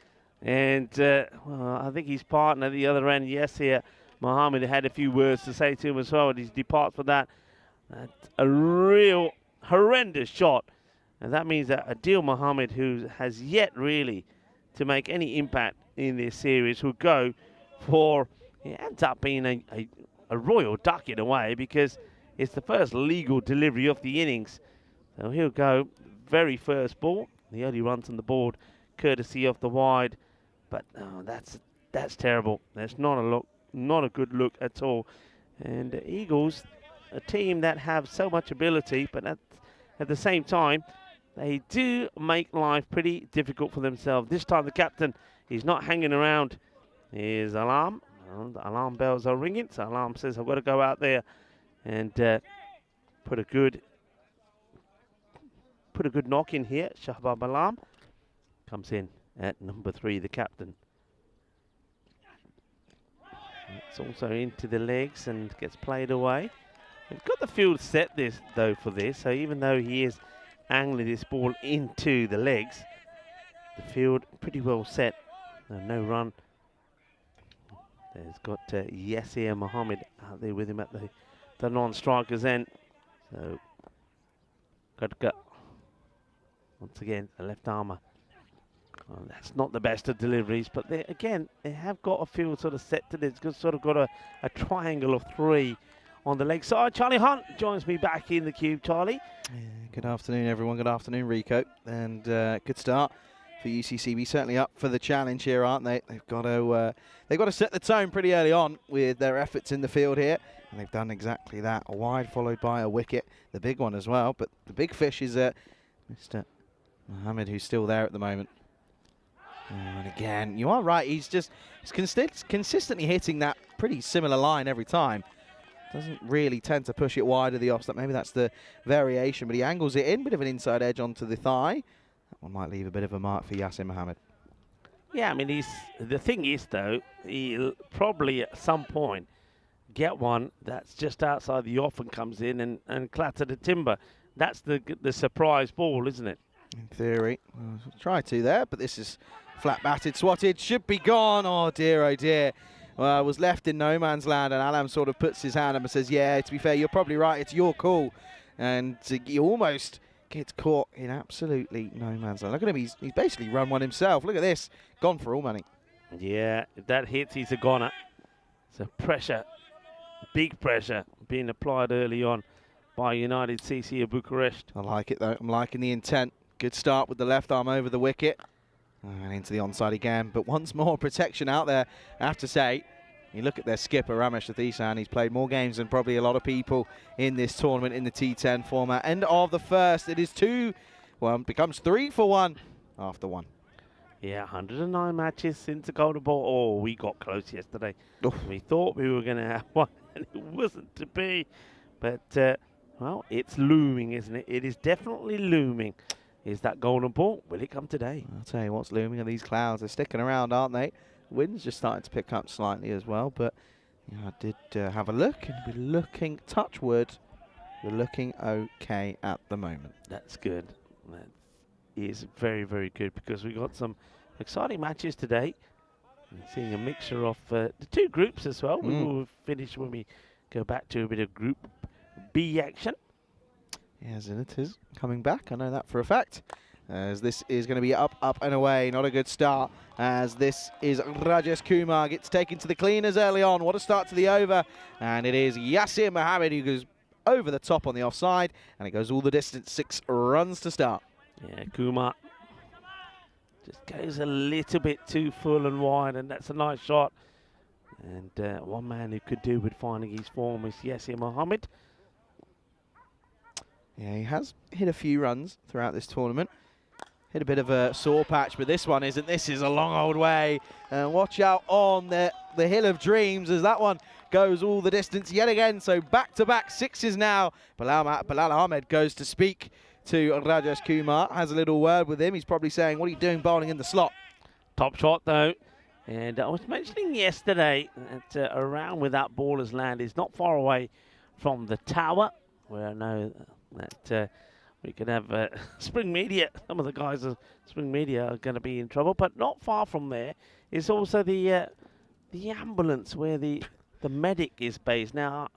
And well, I think his partner at the other end, Yasir Mohammed, had a few words to say to him as well, and he's depart for that. That's a real horrendous shot. And that means that Adil Mohammed, who has yet really to make any impact in this series, will go for, it ends up being a royal duck in a way, because it's the first legal delivery of the innings. So he'll go very first ball. The early runs on the board, courtesy of the wide. But oh, that's terrible. That's not a good look at all. And the Eagles, a team that have so much ability, but at the same time, they do make life pretty difficult for themselves. This time the captain is not hanging around. Here's alarm. And the alarm bells are ringing. So alarm says, I've got to go out there and put a good knock in here. Shahbab Alam comes in at number 3, the captain. It's also into the legs and gets played away. They've got the field set for this, so even though he is angling this ball into the legs, the field pretty well set. No run. There's got Yasir Mohammed out there with him at the non-striker's end. So, Gadka, once again, a left armour. Well, that's not the best of deliveries, but they have got a field sort of set to this. It's sort of got a triangle of 3 on the leg side. Charlie Hunt joins me back in the cube. Charlie. Yeah, good afternoon, everyone. Good afternoon, Rico. And good start for UCCB. Certainly up for the challenge here, aren't they? They've got to set the tone pretty early on with their efforts in the field here, and they've done exactly that. A wide followed by a wicket, the big one as well. But the big fish is Mr. Mohammed, who's still there at the moment. And again, you are right. He's consistently hitting that pretty similar line every time. Doesn't really tend to push it wide of the offset. Maybe that's the variation, but he angles it in, bit of an inside edge onto the thigh. That one might leave a bit of a mark for Yasir Mohammed. Yeah, I mean, the thing is, though, he'll probably at some point get one that's just outside the off and comes in and clatter the timber. That's the surprise ball, isn't it? In theory. Try to there, but this is flat batted, swatted, should be gone. Oh dear, was left in no man's land, and Alam sort of puts his hand up and says, yeah, to be fair, you're probably right, it's your call. And he almost gets caught in absolutely no man's land. Look at him, he's basically run one himself. Look at this, gone for all money. Yeah, if that hits, he's a goner. So pressure, big pressure being applied early on by United CC of Bucharest. I like it though, I'm liking the intent. Good start with the left arm over the wicket. And into the onside again, but once more protection out there, I have to say. You look at their skipper, Ramesh Sathisan, he's played more games than probably a lot of people in this tournament in the T10 format. End of the first, it is 2, well, it becomes 3 for 1 after 1. Yeah, 109 matches since the Golden Ball. Oh, we got close yesterday. Oof. We thought we were going to have one, and it wasn't to be. But, well, it's looming, isn't it? It is definitely looming. Is that Golden Ball? Will it come today? I'll tell you what's looming are these clouds. They're sticking around, aren't they? Wind's just starting to pick up slightly as well, but I did have a look, and we're looking, touch wood, we're looking okay at the moment. That's good. That is very, very good, because we got some exciting matches today. I'm seeing a mixture of the two groups as well. We will finish when we go back to a bit of Group B action. Yeah, Zenus is coming back, I know that for a fact. As this is going to be up, up and away. Not a good start, as this is Rajesh Kumar. Gets taken to the cleaners early on. What a start to the over. And it is Yasir Mohammed who goes over the top on the offside. And it goes all the distance, 6 runs to start. Yeah, Kumar just goes a little bit too full and wide, and that's a nice shot. And one man who could do with finding his form is Yasir Mohammed. Yeah, he has hit a few runs throughout this tournament. Hit a bit of a sore patch, but this one isn't. This is a long old way. And watch out on the Hill of Dreams as that one goes all the distance yet again. So back-to-back 6s now. Bilal Ahmed goes to speak to Rajesh Kumar. Has a little word with him. He's probably saying, what are you doing bowling in the slot? Top shot, though. And I was mentioning yesterday that around where that ball has landed is not far away from the tower, where I know that we could have Spring Media. Some of the guys at Spring Media are going to be in trouble, but not far from there is also the ambulance where the medic is based. Now,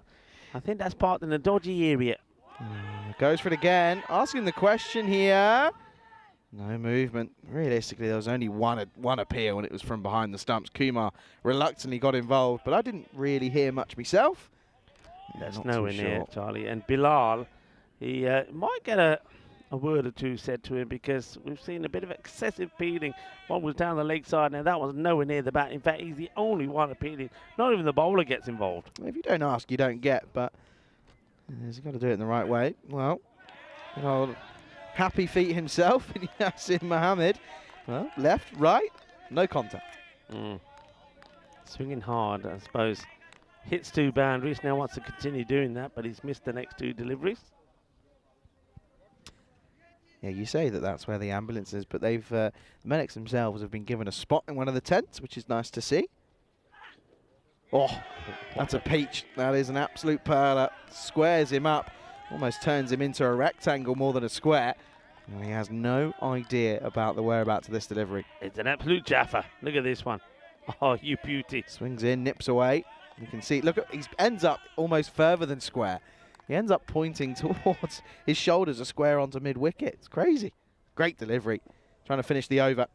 I think that's parked in a dodgy area. Goes for it again, asking the question here. No movement. Realistically, there was only one appeal, and it was from behind the stumps. Kumar reluctantly got involved, but I didn't really hear much myself. That's nowhere near, Charlie. And Bilal, he might get a word or two said to him, because we've seen a bit of excessive peeling. One was down the leg side, and that was nowhere near the bat. In fact, he's the only one appealing. Not even the bowler gets involved. If you don't ask, you don't get, but he's got to do it in the right way. Well, happy feet himself, Yasir Mohammed. Well, left, right, no contact. Swinging hard, I suppose. Hits 2 boundaries, now wants to continue doing that, but he's missed the next 2 deliveries. Yeah, you say that's where the ambulance is, but they've the medics themselves have been given a spot in one of the tents, which is nice to see. Oh, that's a peach. That is an absolute perler. Squares him up, almost turns him into a rectangle more than a square. And he has no idea about the whereabouts of this delivery. It's an absolute jaffa. Look at this one. Oh, you beauty. Swings in, nips away. You can see, look, he ends up almost further than square. He ends up pointing towards his shoulders, a square onto mid-wicket. It's crazy. Great delivery. Trying to finish the over.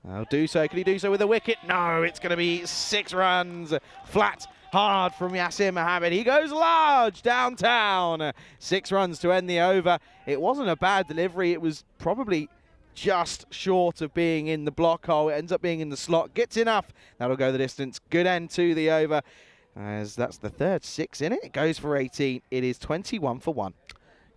I'll do so. Can he do so with a wicket? No, it's going to be 6 runs. Flat, hard from Yasir Mohammed. He goes large downtown. 6 runs to end the over. It wasn't a bad delivery. It was probably just short of being in the block hole. It ends up being in the slot. Gets enough. That'll go the distance. Good end to the over, as that's the third 6 in it. It goes for 18. It is 21 for 1.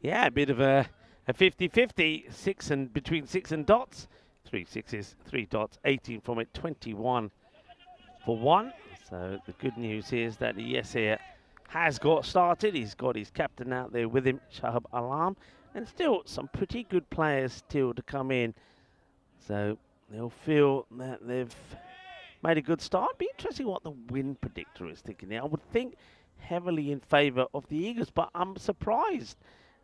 Yeah, a bit of a 50-50. Between 6 and dots. 3 6s, 3 dots, 18 from it, 21 for 1. So the good news is that Yasir has got started. He's got his captain out there with him, Shahab Alam, and still some pretty good players still to come in. So they'll feel that they've made a good start. Be interesting what the win predictor is thinking there. I would think heavily in favour of the Eagles, but I'm surprised.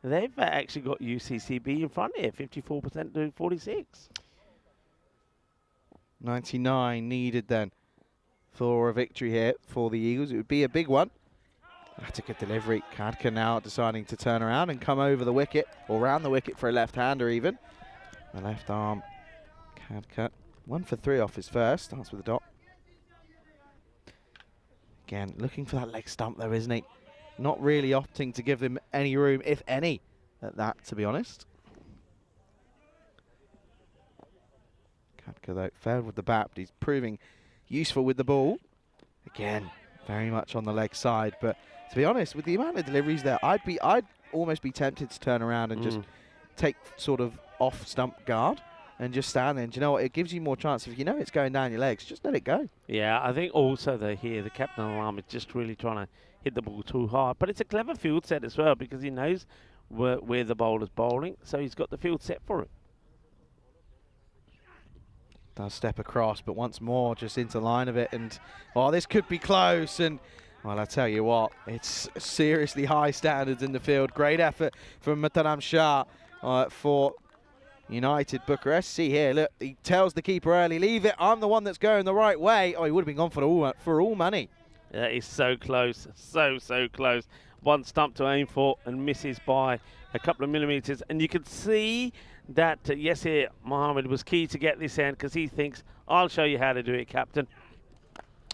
They've actually got UCCB in front here, 54% to 46. 99 needed then. for a victory here for the Eagles. It would be a big one. That's a good delivery. Kadka now deciding to turn around and come over the wicket, or round the wicket for a left-hander even. The left arm, Kadka. 1 for 3 off his first. Starts with a dot. Again, looking for that leg stump though, isn't he? Not really opting to give him any room, if any, at that, to be honest. Kadka, though, failed with the bat, but he's proving useful with the ball. Again, very much on the leg side, but to be honest, with the amount of deliveries there, I'd almost be tempted to turn around and just take sort of off stump guard and just stand there. And you know what? It gives you more chance. If you know it's going down your legs, just let it go. Yeah, I think also the captain alarm is just really trying to hit the ball too hard. But it's a clever field set as well, because he knows where the bowler's bowling, so he's got the field set for it. Does step across, but once more just into line of it, and oh, this could be close. And well, I tell you what, it's seriously high standards in the field. Great effort from Mataram Shah for United Bucharest. See here, look, he tells the keeper early, leave it, I'm the one that's going the right way. Oh, he would have been gone for all money. That is so close, so close. One stump to aim for and misses by a couple of millimetres. And you can see that Yasir Mohammed was key to get this end, because he thinks, I'll show you how to do it, captain.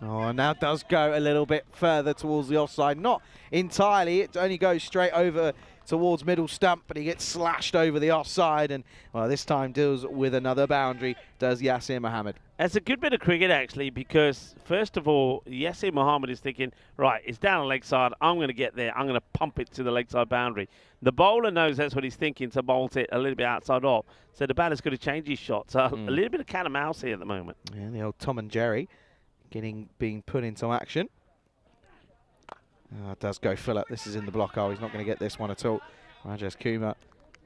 Oh, and now does go a little bit further towards the offside. Not entirely, it only goes straight over towards middle stump, but he gets slashed over the offside, and well, this time deals with another boundary, does Yasir Mohammed. It's a good bit of cricket, actually, because first of all, Yasir Mohammed is thinking, right, it's down the leg side, I'm going to get there, I'm going to pump it to the leg side boundary. The bowler knows that's what he's thinking, to bolt it a little bit outside off, so the batter's going to change his shot. So a little bit of cat and mouse here at the moment. Yeah, the old Tom and Jerry being put into action. Does go Phillip. This is in the block. Oh, he's not going to get this one at all. Rajesh Kumar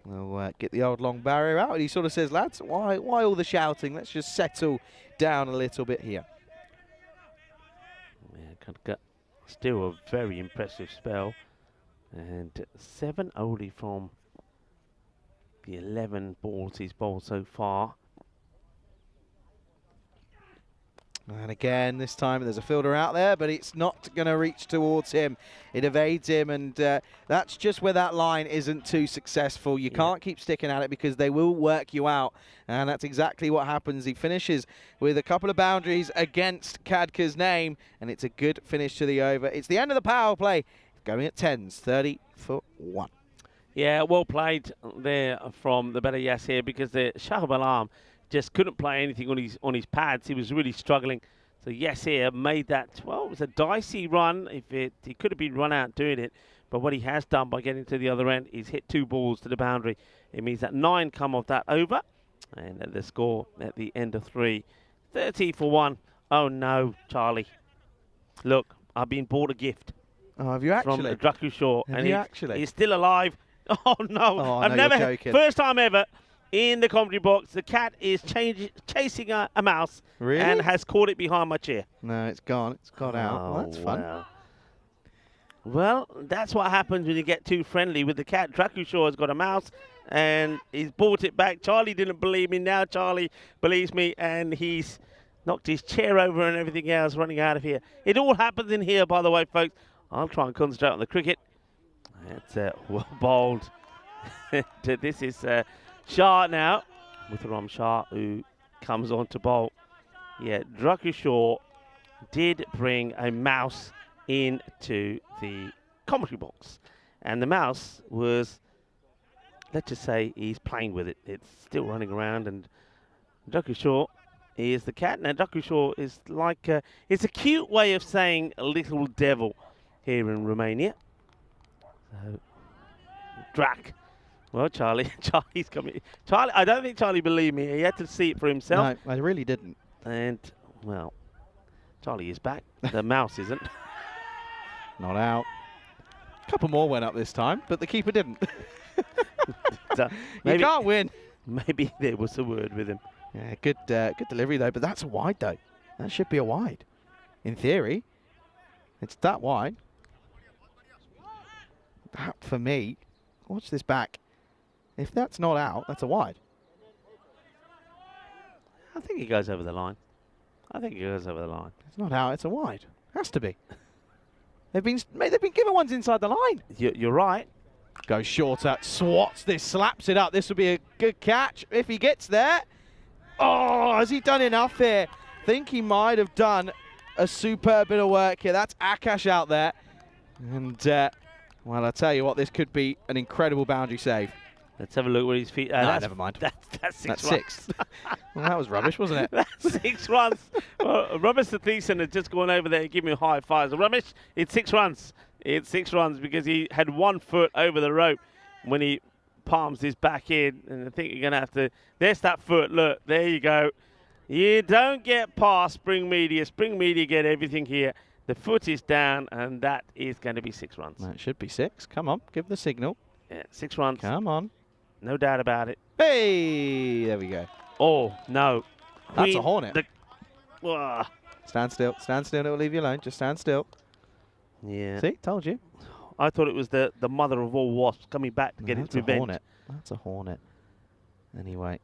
will get the old long barrier out. And he sort of says, lads, why all the shouting? Let's just settle down a little bit here. Yeah, still a very impressive spell. And 7 only from the 11 balls he's bowled so far. And again, this time there's a fielder out there, but it's not going to reach towards him. It evades him, and that's just where that line isn't too successful. You can't keep sticking at it, because they will work you out, and that's exactly what happens. He finishes with a couple of boundaries against Kadka's name, and it's a good finish to the over. It's the end of the power play, going at 10s, 30 for 1. Yeah, well played there from the better Yasir, because the Shahab Alam just couldn't play anything on his pads. He was really struggling. So Yasir made that, well, it was a dicey run. He could have been run out doing it, but what he has done by getting to the other end is hit 2 balls to the boundary. It means that 9 come off that over, and the score at the end of 3, 30 for 1. Oh no, Charlie. Look, I've been bought a gift. Oh, have you actually? From Draku Shaw. Have you actually? He's still alive. Oh no, oh, I've no, never, first time ever. In the commentary box, the cat is chasing a mouse, really? And has caught it behind my chair. No, it's gone. It's got out. Well, that's fun. Wow. Well, that's what happens when you get too friendly with the cat. Draku Shaw has got a mouse, and he's brought it back. Charlie didn't believe me. Now Charlie believes me, and he's knocked his chair over and everything else, running out of here. It all happens in here, by the way, folks. I'll try and concentrate on the cricket. That's well bowled. This is... Shah now, with Ram Shah, who comes on to bowl. Yeah, Draku Shaw did bring a mouse into the commentary box. And the mouse was, let's just say, he's playing with it. It's still running around, and Draku Shaw is the cat. Now, Draku Shaw is like, it's a cute way of saying a little devil here in Romania. So, Drak. Well, Charlie's coming. Charlie, I don't think Charlie believed me. He had to see it for himself. No, I really didn't. And, well, Charlie is back. The mouse isn't. Not out. A couple more went up this time, but the keeper didn't. So you can't win. Maybe there was a word with him. Yeah, good delivery, though. But that's a wide, though. That should be a wide. In theory, it's that wide. That, for me, watch this back. If that's not out, that's a wide. I think he goes over the line. I think it goes over the line. It's not out, it's a wide. Has to be. They've been given ones inside the line. You're right. Goes shorter, swats this, slaps it up. This will be a good catch if he gets there. Oh, has he done enough here? Think he might have done a superb bit of work here. That's Akash out there. And, well, I tell you what, this could be an incredible boundary save. Let's have a look where his feet. No, never mind. That's six. That's runs. 6. Well, that was rubbish, wasn't it? That's 6 runs. Well, Robert Thiessen had just gone over there and given me a high five. So, Rubbish, it's 6 runs. It's 6 runs because he had 1 foot over the rope when he palms his back in. And I think you're going to have to. There's that foot. Look, there you go. You don't get past Spring Media. Spring Media get everything here. The foot is down, and that is going to be 6 runs. That should be 6. Come on, give the signal. Yeah, 6 runs. Come on. No doubt about it. Hey, there we go. Oh, no. That's a hornet. Whoa. Stand still, and it will leave you alone. Just stand still. Yeah. See, told you. I thought it was the mother of all wasps coming back to get its revenge. Hornet. That's a hornet. Anyway,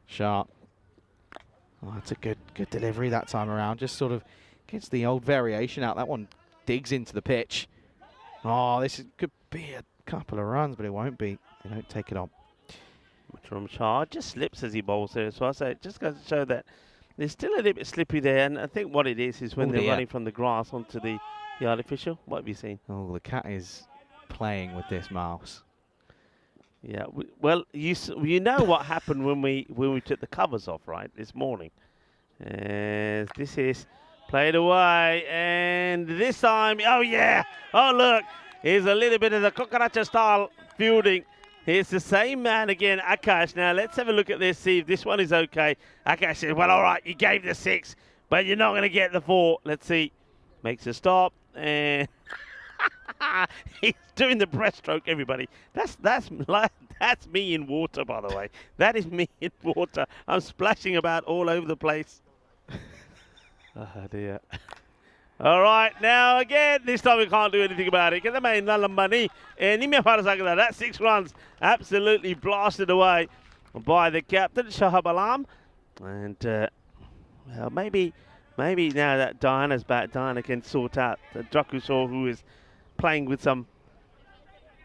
sharp. Oh, that's a good delivery that time around. Just sort of gets the old variation out. That one digs into the pitch. Oh, could be a couple of runs, but it won't be. They don't take it on. From Shah just slips as he bowls there. So I say it just goes to show that there's still a little bit slippery there. And I think what it is when they're running from the grass onto the artificial. What have you seen? Oh, the cat is playing with this mouse. Yeah. Well, you know what happened when we took the covers off, right, this morning. This is played away, and this time, oh yeah, oh look, here's a little bit of the cucaracha style fielding. Here's the same man again, Akash. Now let's have a look at this, see if this one is okay. Akash says, well, all right, you gave the 6, but you're not going to get the 4. Let's see. Makes a stop, and he's doing the breaststroke, everybody. That's me in water, by the way. That is me in water. I'm splashing about all over the place. Oh, dear. All right, now again, this time we can't do anything about it. That's 6 runs. Absolutely blasted away by the captain, Shahab Alam. And, well, maybe now that Diana's back, Diana can sort out the Drakushaw, who is playing with a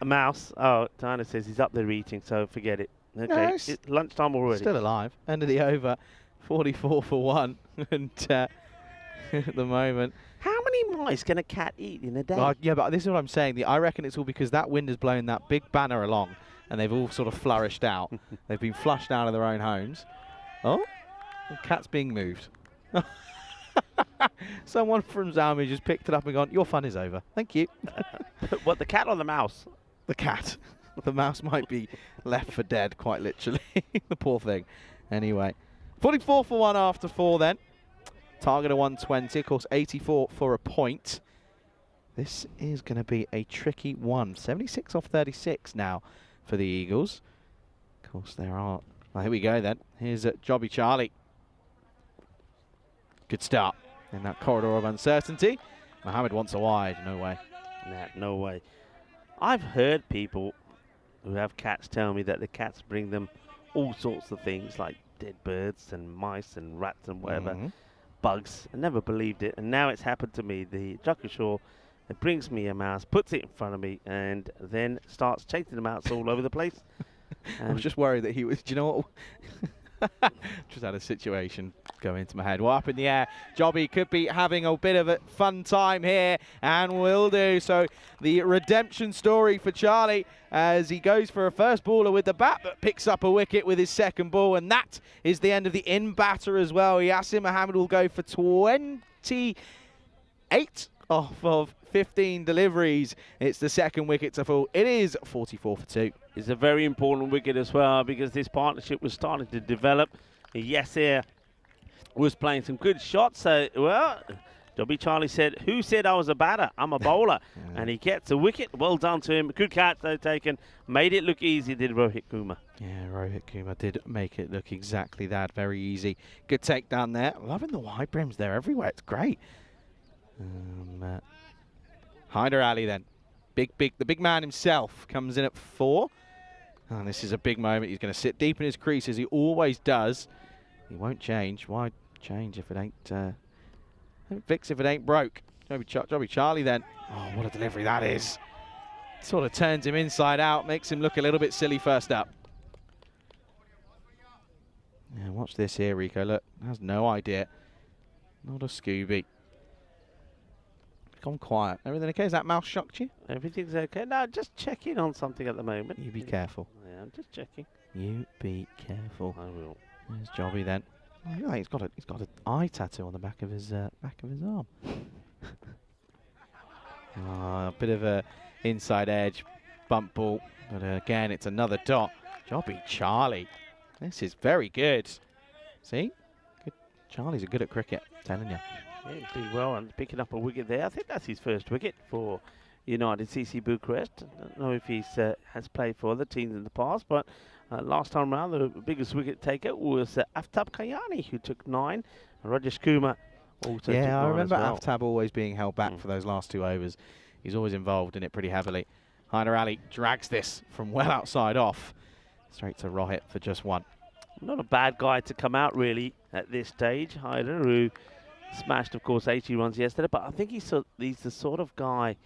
mouse. Oh, Diana says he's up there eating, so forget it. Okay, No, it's lunchtime already. Still alive. End of the over. 44 for 1. And at the moment. How many mice can a cat eat in a day? Yeah, but this is what I'm saying. I reckon it's all because that wind has blown that big banner along, and they've all sort of flourished out. They've been flushed out of their own homes. Oh, the cat's being moved. Someone from Zami just picked it up and gone, your fun is over. Thank you. What, the cat or the mouse? The cat. The mouse might be left for dead, quite literally. The poor thing. Anyway, 44 for 1 after 4 then. Target of 120, of course 84 for a point. This is going to be a tricky one. 76 off 36 now for the Eagles. Of course there are. Well, here we go then. Here's Jobby Charlie. Good start in that corridor of uncertainty. Mohammed wants a wide. No way. Nah, no way. I've heard people who have cats tell me that the cats bring them all sorts of things like dead birds and mice and rats and whatever. Bugs. I never believed it, and now it's happened to me. The Drakushaw, it brings me a mouse, puts it in front of me, and then starts chasing the mouse all over the place. I was just worried that he was. Do you know what? Just had a situation go into my head. Well, up in the air, Jobby could be having a bit of a fun time here, and will do. So the redemption story for Charlie as he goes for a first baller with the bat, but picks up a wicket with his second ball, and that is the end of the in-batter as well. Yasir Mohammed will go for 28 off of 15 deliveries. It's the second wicket to fall. It is 44 for 2. It's a very important wicket as well because this partnership was starting to develop. Yasir was playing some good shots. So, well, Dobby Charlie said, who said I was a batter? I'm a bowler. And he gets a wicket. Well done to him. Good catch, though, taken. Made it look easy, did Rohit Kumar. Yeah, Rohit Kumar did make it look exactly that. Very easy. Good takedown there. Loving the wide brims there everywhere. It's great. Hyder Ali then. The big man himself comes in at 4. And this is a big moment. He's going to sit deep in his crease as he always does. He won't change. Why change if it ain't Don't fix if it ain't broke. Jobby Charlie then. Oh, what a delivery that is. Sort of turns him inside out, makes him look a little bit silly first up. Yeah, watch this here, Rico. Look, has no idea. Not a Scooby. Gone quiet. Everything okay? Has that mouse shocked you? Everything's okay. No, just checking on something at the moment. You be careful. Yeah, I'm just checking. You be careful. I will. There's Jobby then. Oh, look, he's got an eye tattoo on the back of his arm. A bit of a inside edge bump ball, but again it's another dot. Jobby Charlie. This is very good. See? Good. Charlie's are good at cricket, telling you. Yeah, doing well and picking up a wicket there. I think that's his first wicket for United CC Bucharest. I don't know if he's has played for other teams in the past, but last time around the biggest wicket taker was Aftab Kayani, who took 9. And Rajesh Kumar also took 9 Yeah, I remember as well. Aftab always being held back for those last 2 overs. He's always involved in it pretty heavily. Haider Ali drags this from well outside off, straight to Rohit for just 1. Not a bad guy to come out really at this stage. Haider, who smashed, of course, 80 runs yesterday, but I think he's the sort of guy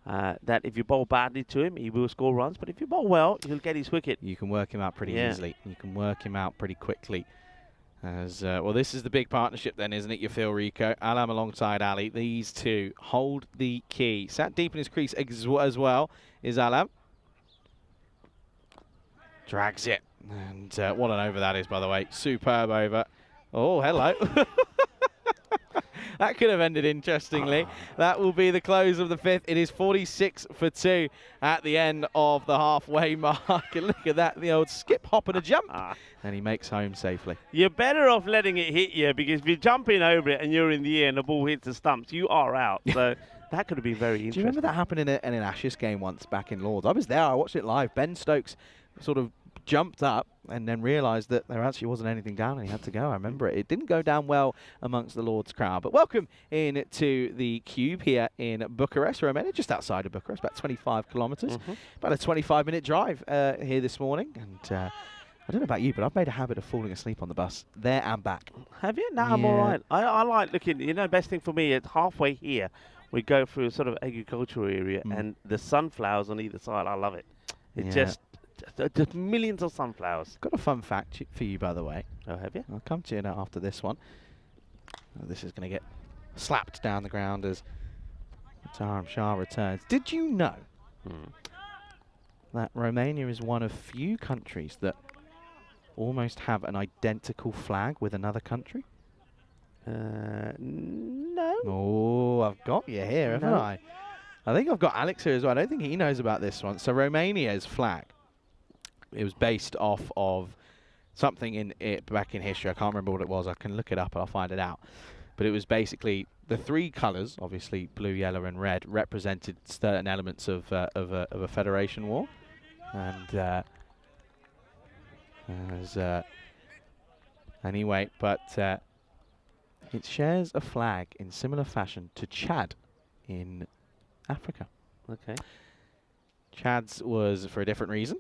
that if you bowl badly to him, he will score runs, but if you bowl well, he'll get his wicket. You can work him out pretty easily. You can work him out pretty quickly. As well, this is the big partnership then, isn't it, you feel, Rico? Alam alongside Ali. These two hold the key. Sat deep in his crease as well is Alam. Drags it. And what an over that is, by the way. Superb over. Oh, hello. That could have ended interestingly. That will be the close of the 5th. It is 46 for 2 at the end of the halfway mark. And look at that, the old skip, hop and a jump. And he makes home safely. You're better off letting it hit you, because if you're jumping over it and you're in the air and the ball hits the stumps, you are out. So that could have been very interesting. Do you remember that happened in an Ashes game once back in Lords? I was there. I watched it live. Ben Stokes sort of jumped up and then realised that there actually wasn't anything down and he had to go. I remember it. It didn't go down well amongst the Lord's crowd. But welcome in to the Cube here in Bucharest, Romania, just outside of Bucharest, about 25 kilometres. About a 25-minute drive here this morning. And I don't know about you, but I've made a habit of falling asleep on the bus there and back. Have you? No, I'm all right. I like looking, you know, the best thing for me is halfway here, we go through a sort of agricultural area and the sunflowers on either side. I love it. It's just millions of sunflowers. Got a fun fact for you, by the way. Oh, have you? I'll come to you now after this one. This is going to get slapped down the ground as Taram Shah returns. Did you know that Romania is one of few countries that almost have an identical flag with another country? No. Oh, I've got you here, haven't I? I think I've got Alex here as well. I don't think he knows about this one. So Romania's flag, it was based off of something in it back in history. I can't remember what it was. I can look it up and I'll find it out. But it was basically the 3 colours, obviously blue, yellow, and red, represented certain elements of a federation war. And anyway, but it shares a flag in similar fashion to Chad in Africa. Okay. Chad's was for a different reason.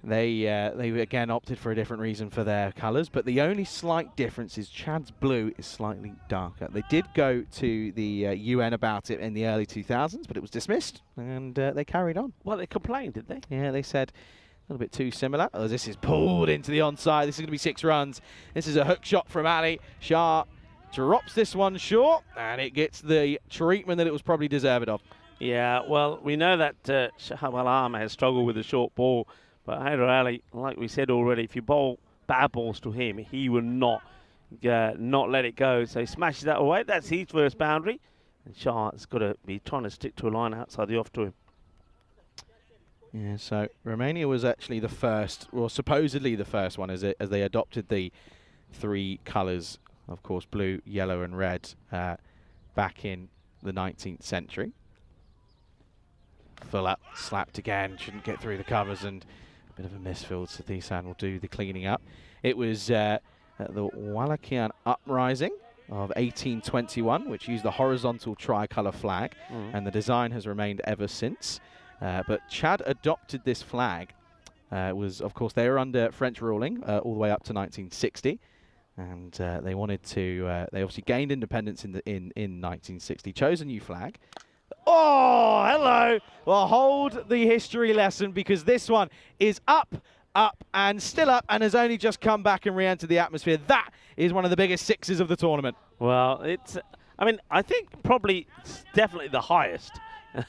They again opted for a different reason for their colours, but the only slight difference is Chad's blue is slightly darker. They did go to the UN about it in the early 2000s, but it was dismissed, and they carried on. Well, they complained, did they? Yeah, they said a little bit too similar. Oh, this is pulled into the onside. This is going to be 6 runs. This is a hook shot from Ali. Shah drops this one short, and it gets the treatment that it was probably deserved of. Yeah, well, we know that Shahab Alam has struggled with the short ball, but Haider Ali, like we said already, if you bowl bad balls to him, he will not let it go. So he smashes that away. That's his first boundary. And Shah has got to be trying to stick to a line outside the off to him. Yeah, so Romania was actually the first, or supposedly the first one, as they adopted the 3 colours, of course, blue, yellow, and red, back in the 19th century. Full up, slapped again, shouldn't get through the covers, and a bit of a misfield. Sathisan will do the cleaning up. It was at the Wallachian Uprising of 1821, which used the horizontal tricolour flag, and the design has remained ever since. But Chad adopted this flag. Of course, they were under French ruling all the way up to 1960. And they wanted to. They obviously gained independence in 1960. Chose a new flag. Oh, hello. Well, hold the history lesson because this one is up, and still up, and has only just come back and re-entered the atmosphere. That is one of the biggest sixes of the tournament. Well, I mean, I think probably it's definitely the highest.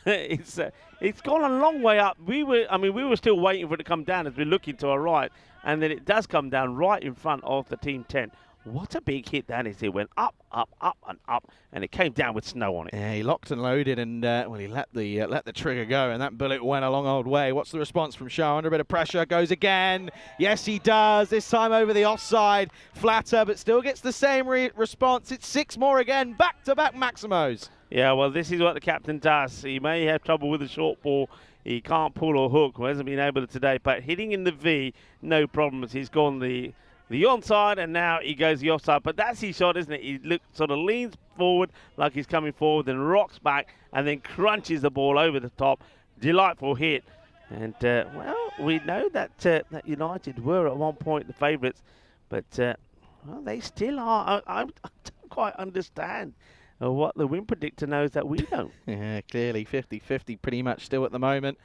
It's gone a long way up. We were still waiting for it to come down as we're looking to our right, and then it does come down right in front of the Team 10. What a big hit that is. It went up, up, up, and up, and it came down with snow on it. Yeah, he locked and loaded, and well, he let the trigger go, and that bullet went a long old way. What's the response from Shah? Under a bit of pressure, goes again. Yes, he does. This time over the offside, flatter, but still gets the same response. It's 6 more again, back-to-back Maximos. Yeah, well, this is what the captain does. He may have trouble with the short ball. He can't pull or hook, or hasn't been able to today, but hitting in the V, no problems. He's gone the onside, and now he goes the offside. But that's his shot, isn't it? He sort of leans forward like he's coming forward, then rocks back, and then crunches the ball over the top. Delightful hit. And, well, we know that that United were at one point the favourites, but well, they still are. I don't quite understand what the win predictor knows that we don't. Yeah, clearly 50-50 pretty much still at the moment.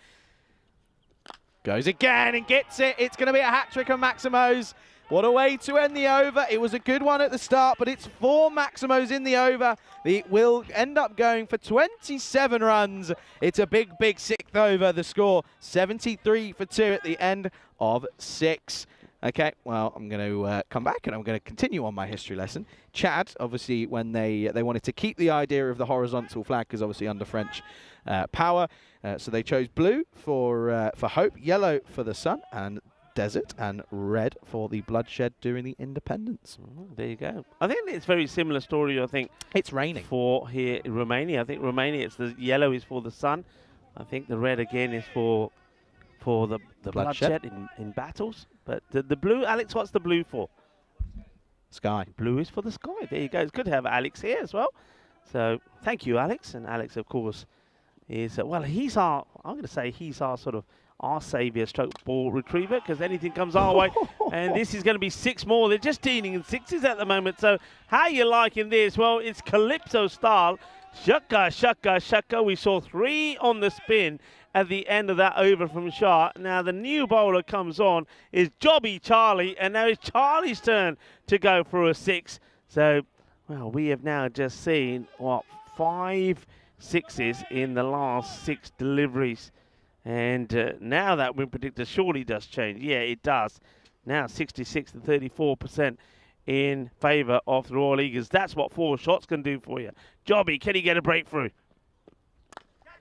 Goes again and gets it. It's going to be a hat-trick of Maximos. What a way to end the over. It was a good one at the start, but it's 4 Maximos in the over. It will end up going for 27 runs. It's a big, big 6th over. The score, 73 for 2 at the end of 6. Okay, well, I'm going to come back and I'm going to continue on my history lesson. Chad, obviously, when they wanted to keep the idea of the horizontal flag, because obviously under French power, so they chose blue for hope, yellow for the sun, and desert, and red for the bloodshed during the independence. Oh, there you go. I think it's a very similar story, I think. It's raining. For here in Romania. I think Romania, it's the yellow is for the sun. I think the red again is for the bloodshed in battles. But the blue, Alex, what's the blue for? Sky. Blue is for the sky. There you go. It's good to have Alex here as well. So thank you, Alex. And Alex, of course, is, well, he's our sort of our saviour stroke ball retriever, because anything comes our way. And this is going to be 6 more. They're just dealing in 6s at the moment. So how are you liking this? Well, it's Calypso style. Shaka, shaka, shaka. We saw 3 on the spin at the end of that over from Shah. Now the new bowler comes on is Jobby Charlie, and now it's Charlie's turn to go for a 6. So, well, we have now just seen, what, 5 6s in the last 6 deliveries. And now that win predictor surely does change. Yeah, it does. Now 66 to 34% in favour of the Royal Eagles. That's what 4 shots can do for you. Jobby, can he get a breakthrough?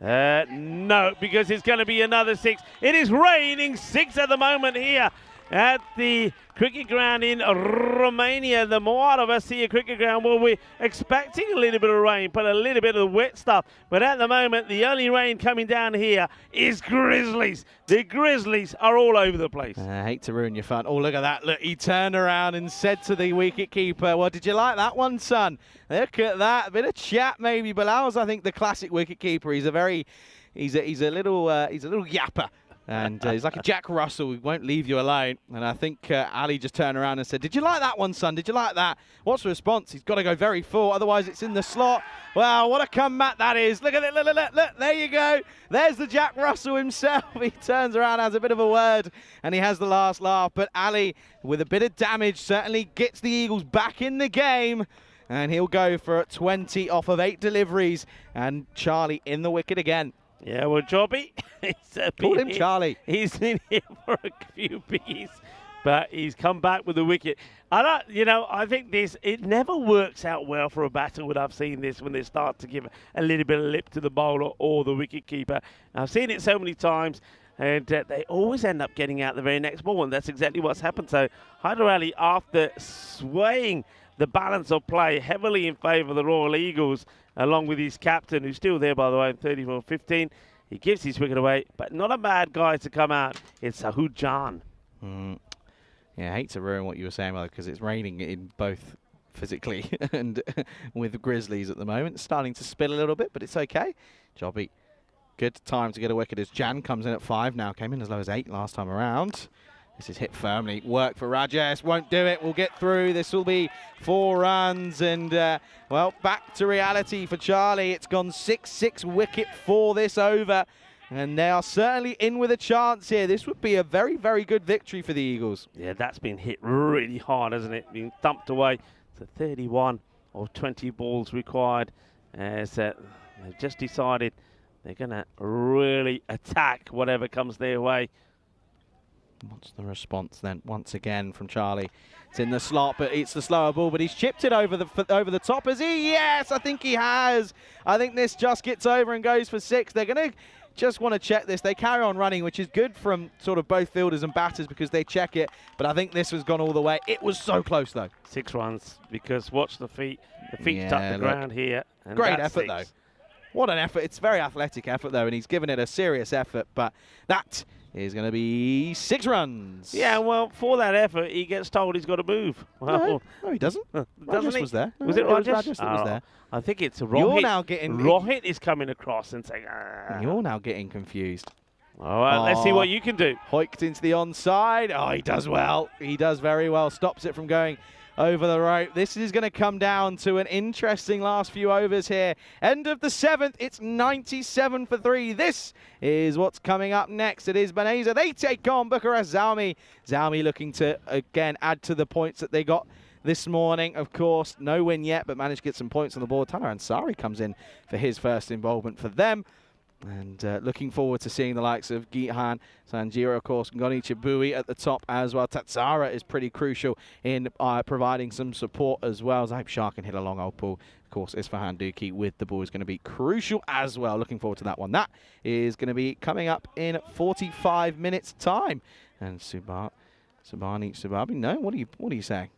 No, because it's going to be another 6. It is raining 6 at the moment here at the cricket ground in Romania, the Bucharest cricket ground. Well, we're expecting a little bit of rain, but a little bit of wet stuff. But at the moment, the only rain coming down here is Grizzlies. The Grizzlies are all over the place. I hate to ruin your fun. Oh, look at that. Look, he turned around and said to the wicketkeeper, well, did you like that one, son? Look at that. A bit of chat, maybe. Bilal's, I think, the classic wicketkeeper. He's a little yapper. And he's like a Jack Russell who won't leave you alone. And I think Ali just turned around and said, did you like that one, son? Did you like that? What's the response? He's got to go very full, otherwise it's in the slot. Wow, what a comeback that is. Look at it, look, there you go. There's the Jack Russell himself. He turns around, has a bit of a word, and he has the last laugh. But Ali, with a bit of damage, certainly gets the Eagles back in the game. And he'll go for 20 off of 8 deliveries. And Charlie in the wicket again. Yeah, well, Jobby, call him Charlie. He's been here for a few biggies, but he's come back with the wicket. I think it never works out well for a batter when I've seen this, when they start to give a little bit of lip to the bowler or the wicketkeeper. I've seen it so many times, and they always end up getting out the very next ball, and that's exactly what's happened. So Hyder Ali, after swaying the balance of play heavily in favour of the Royal Eagles, along with his captain, who's still there, by the way, in 34-15. He gives his wicket away, but not a bad guy to come out. It's Sahud Jan. Yeah, I hate to ruin what you were saying, because it's raining in both physically and with the Grizzlies at the moment. It's starting to spill a little bit, but it's okay. Jobby, good time to get a wicket as Jan comes in at 5 now. Came in as low as 8 last time around. This is hit firmly. Work for Rajesh. Won't do it. We'll get through. This will be 4 runs. And, well, back to reality for Charlie. It's gone 6-6 wicket for this over. And they are certainly in with a chance here. This would be a very, very good victory for the Eagles. Yeah, that's been hit really hard, hasn't it? Being thumped away. So 31 of 20 balls required. As they've just decided they're going to really attack whatever comes their way. What's the response then? Once again from Charlie. It's in the slot, but it's the slower ball, but he's chipped it over the top. Has he? Yes, I think he has. I think this just gets over and goes for 6. They're going to just want to check this. They carry on running, which is good from sort of both fielders and batters because they check it, but I think this has gone all the way. It was so close, though. 6 runs, because watch the feet. The feet touch the ground here. And great effort, though. What an effort. It's very athletic effort, though, and he's given it a serious effort, but that is going to be 6 runs. Yeah, well, for that effort, he gets told he's got to move. Well, no, he doesn't. Doesn't he? Was there. Was it Rajesh? Rajesh that was there. I think it's Rohit. You're now getting... Rohit is coming across and saying... Argh. You're now getting confused. All right, let's see what you can do. Hoiked into the onside. Oh, he does well. He does very well. Stops it from going over the rope. This is going to come down to an interesting last few overs here. End of the 7th. It's 97 for 3. This is what's coming up next. It is Baneza. They take on Bucharest Zami. Zami looking to, again, add to the points that they got this morning. Of course, no win yet, but managed to get some points on the board. Taner Ansari comes in for his first involvement for them. And looking forward to seeing the likes of Gihan, Sanjira, of course, Ngoni Chibui at the top as well. Tatsara is pretty crucial in providing some support as well. Zaib Shah can hit a long old ball. Of course, Isfahan Duki with the ball is going to be crucial as well. Looking forward to that one. That is going to be coming up in 45 minutes' time. And Subabi, no, what are you saying?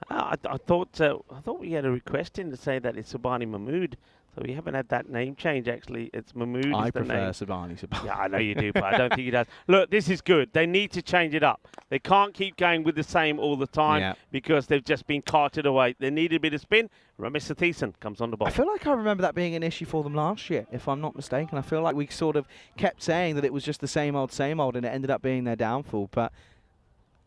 I thought we had a request in to say that it's Subhani Mahmood. So we haven't had that name change, actually. It's Mahmood. I is the prefer name. Subhani. Yeah, I know you do, but I don't think he does. Look, this is good. They need to change it up. They can't keep going with the same all the time because they've just been carted away. They need a bit of spin. Ramesh Satheesan comes on the ball. I feel like I remember that being an issue for them last year, if I'm not mistaken. I feel like we sort of kept saying that it was just the same old, and it ended up being their downfall. But,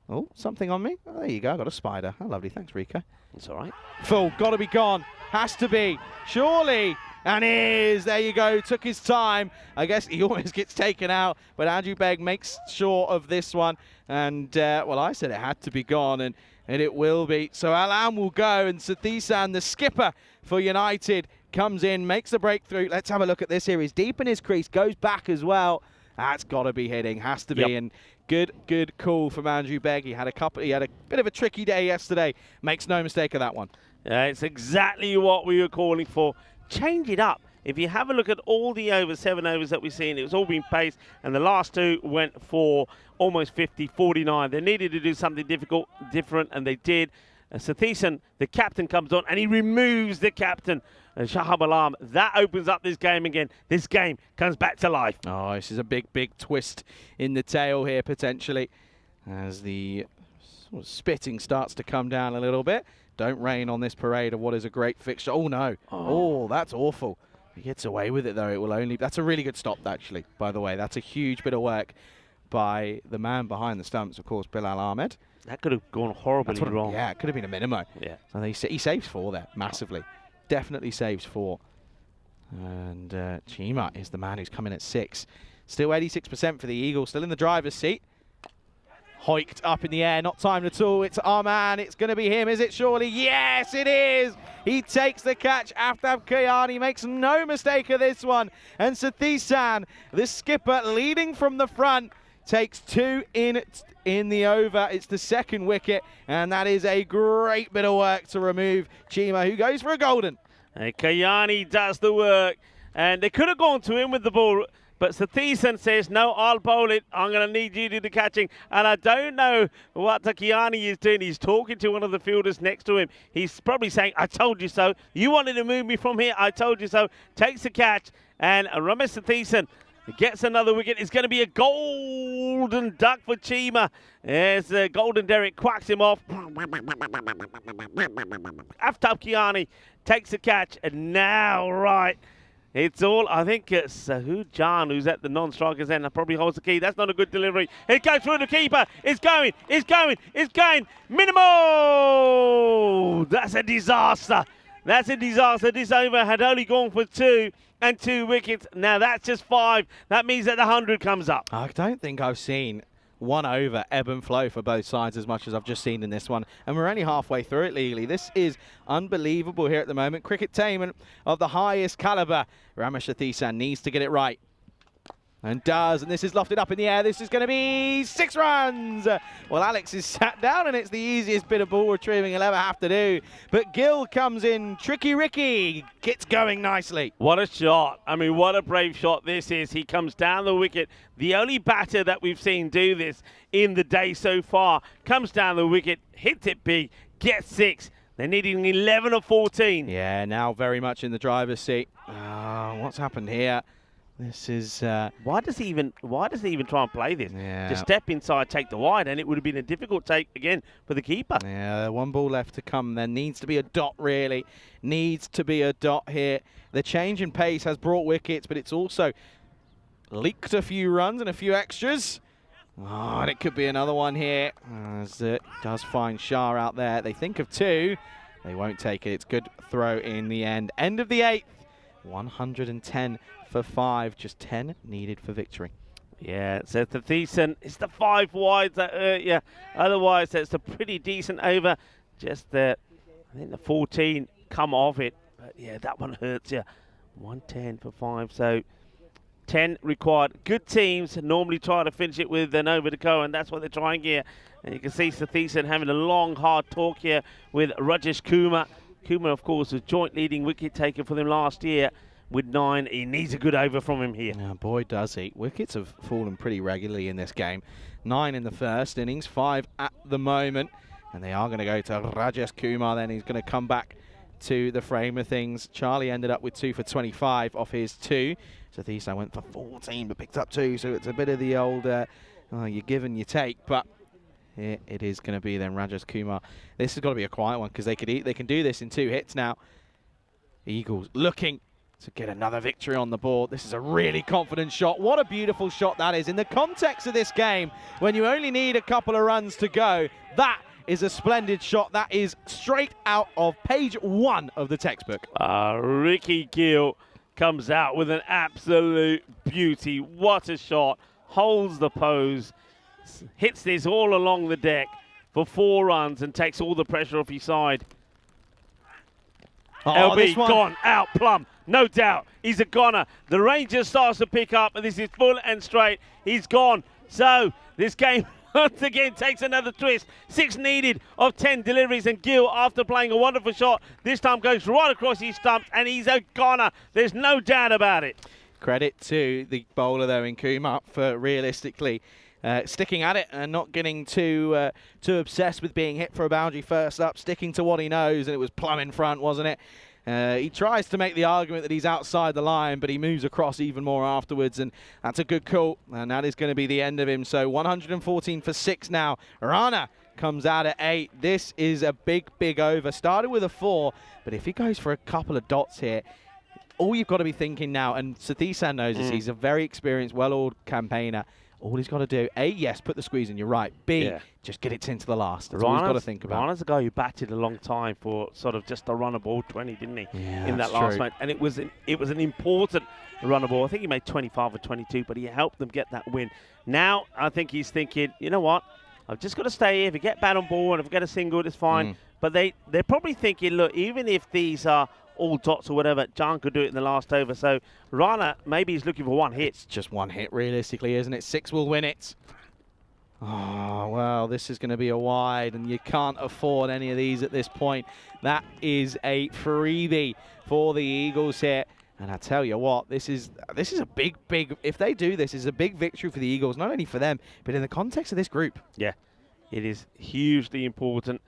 oh, something on me? Oh, there you go. I got a spider. Oh, lovely. Thanks, Rika. It's all right. Full. Got to be gone. Has to be. Surely. And is. There you go. Took his time. I guess he almost gets taken out. But Andrew Begg makes sure of this one. And, well, I said it had to be gone. And it will be. So Alam will go. And Satheesan, the skipper for United, comes in, makes the breakthrough. Let's have a look at this here. He's deep in his crease. Goes back as well. That's got to be hitting. Has to be. Yep. And good call from Andrew Begg. He had a bit of a tricky day yesterday. Makes no mistake of that one. Yeah, it's exactly what we were calling for. Change it up. If you have a look at all the 7 overs that we've seen, it's all been paced, and the last 2 went for almost 50, 49. They needed to do something different, and they did. Satheesan, the captain, comes on, and he removes the captain, Shahab Alam. That opens up this game again. This game comes back to life. Oh, this is a big twist in the tail here, potentially, as the sort of spitting starts to come down a little bit. Don't rain on this parade of what is a great fixture. Oh, no. Oh, that's awful. He gets away with it, though. It will only... That's a really good stop, actually, by the way. That's a huge bit of work by the man behind the stumps, of course, Bilal Ahmed. That could have gone horribly wrong. Yeah, it could have been a minimo. Yeah. So he saves 4 there, massively. Definitely saves 4. And Chima is the man who's coming at 6. Still 86% for the Eagles, still in the driver's seat. Hoiked up in the air, not timed at all. It's our man. It's going to be him, is it surely? Yes, it is. He takes the catch. Aftab Kayani makes no mistake of this one. And Satheesan, the skipper, leading from the front, takes 2 in the over. It's the 2nd wicket, and that is a great bit of work to remove Chima, who goes for a golden. And Kayani does the work, and they could have gone to him with the ball, but Satheesan says, no, I'll bowl it. I'm going to need you to do the catching. And I don't know what Kayani is doing. He's talking to one of the fielders next to him. He's probably saying, I told you so. You wanted to move me from here. I told you so. Takes the catch, and Ramesh Satheesan gets another wicket. It's going to be a golden duck for Chima. As Golden Derek quacks him off. Aftab Kiani takes the catch. And now, right, It's all, I think it's Jan who's at the non-striker's end that probably holds the key. That's not a good delivery. It goes through the keeper. It's going. Minimal! That's a disaster. That's a disaster. This over had only gone for 2 and 2 wickets. Now that's just 5. That means that the 100 comes up. I don't think I've seen one over ebb and flow for both sides as much as I've just seen in this one, and we're only halfway through it legally. This is unbelievable here at the moment. Cricketainment of the highest caliber. Ramesh Sathisan needs to get it right, and does, and this is lofted up in the air. This is going to be 6 runs. Well, Alex is sat down, and it's the easiest bit of ball retrieving he'll ever have to do. But Gill comes in, Tricky Ricky gets going nicely. What a shot. I mean, what a brave shot this is. He comes down the wicket. The only batter that we've seen do this in the day so far comes down the wicket, hits it big, gets 6. They're needing 11 or 14. Yeah, now very much in the driver's seat. What's happened here? This is why does he even try and play this? Yeah. Just step inside, take the wide, and it would have been a difficult take again for the keeper. Yeah, 1 ball left to come. There needs to be a dot, really. Needs to be a dot here. The change in pace has brought wickets, but it's also leaked a few runs and a few extras. Oh, and it could be another one here, as it does find Shah out there. They think of 2. They won't take it. It's good throw in the end. End of the 8th. 110 for 5. Just 10 needed for victory. Yeah, so the decent. It's the 5 wides that hurt you. Otherwise, it's a pretty decent over. Just I think the 14 come off it. But yeah, that one hurts you. 110 for 5. So 10 required. Good teams normally try to finish it with an over to go, and that's what they're trying here. And you can see Sathisan having a long, hard talk here with Rajesh Kumar. Kumar, of course, was joint leading wicket taker for them last year with 9. He needs a good over from him here. Oh, boy, does he. Wickets have fallen pretty regularly in this game. 9 in the first innings, 5 at the moment. And they are going to go to Rajesh Kumar then. He's going to come back to the frame of things. Charlie ended up with 2 for 25 off his 2. Sathisan went for 14 but picked up 2. So it's a bit of the old, you give and you take. But it is going to be then Rajesh Kumar. This has got to be a quiet one because they can do this in 2 hits now. Eagles looking to get another victory on the board. This is a really confident shot. What a beautiful shot that is. In the context of this game, when you only need a couple of runs to go, that is a splendid shot. That is straight out of page 1 of the textbook. Ricky Gill comes out with an absolute beauty. What a shot. Holds the pose. Hits this all along the deck for 4 runs and takes all the pressure off his side. LB gone, out, plumb, no doubt. He's a goner. The Ranger starts to pick up, and this is full and straight. He's gone. So this game once again takes another twist. 6 needed of 10 deliveries, and Gill, after playing a wonderful shot, this time goes right across his stumps, and he's a goner. There's no doubt about it. Credit to the bowler, though, in Kumar for realistically sticking at it and not getting too obsessed with being hit for a boundary first up, sticking to what he knows, and it was plumb in front, wasn't it? He tries to make the argument that he's outside the line, but he moves across even more afterwards, and that's a good call, and that is going to be the end of him. So 114 for 6 now. Rana comes out at 8. This is a big, big over. Started with a 4, but if he goes for a couple of dots here, all you've got to be thinking now, and Sathisan knows this, he's a very experienced, well-oiled campaigner. All he's got to do, A, yes, put the squeeze in, you're right. B, just get it into the last. That's all he's got to think about. Rana's a guy who batted a long time for sort of just a run of ball 20, didn't he? Yeah, in that last match. And it was an important run of ball. I think he made 25 or 22, but he helped them get that win. Now, I think he's thinking, you know what? I've just got to stay here. If you get bat on ball and if I get a single, it's fine. But they're probably thinking, look, even if these are all dots or whatever, John could do it in the last over. So Rana, maybe he's looking for 1 hit. It's just 1 hit, realistically, isn't it? 6 will win it. Oh, well, this is going to be a wide, and you can't afford any of these at this point. That is a freebie for the Eagles here. And I tell you what, this is a big, if they do this, is a big victory for the Eagles, not only for them, but in the context of this group. Yeah, it is hugely important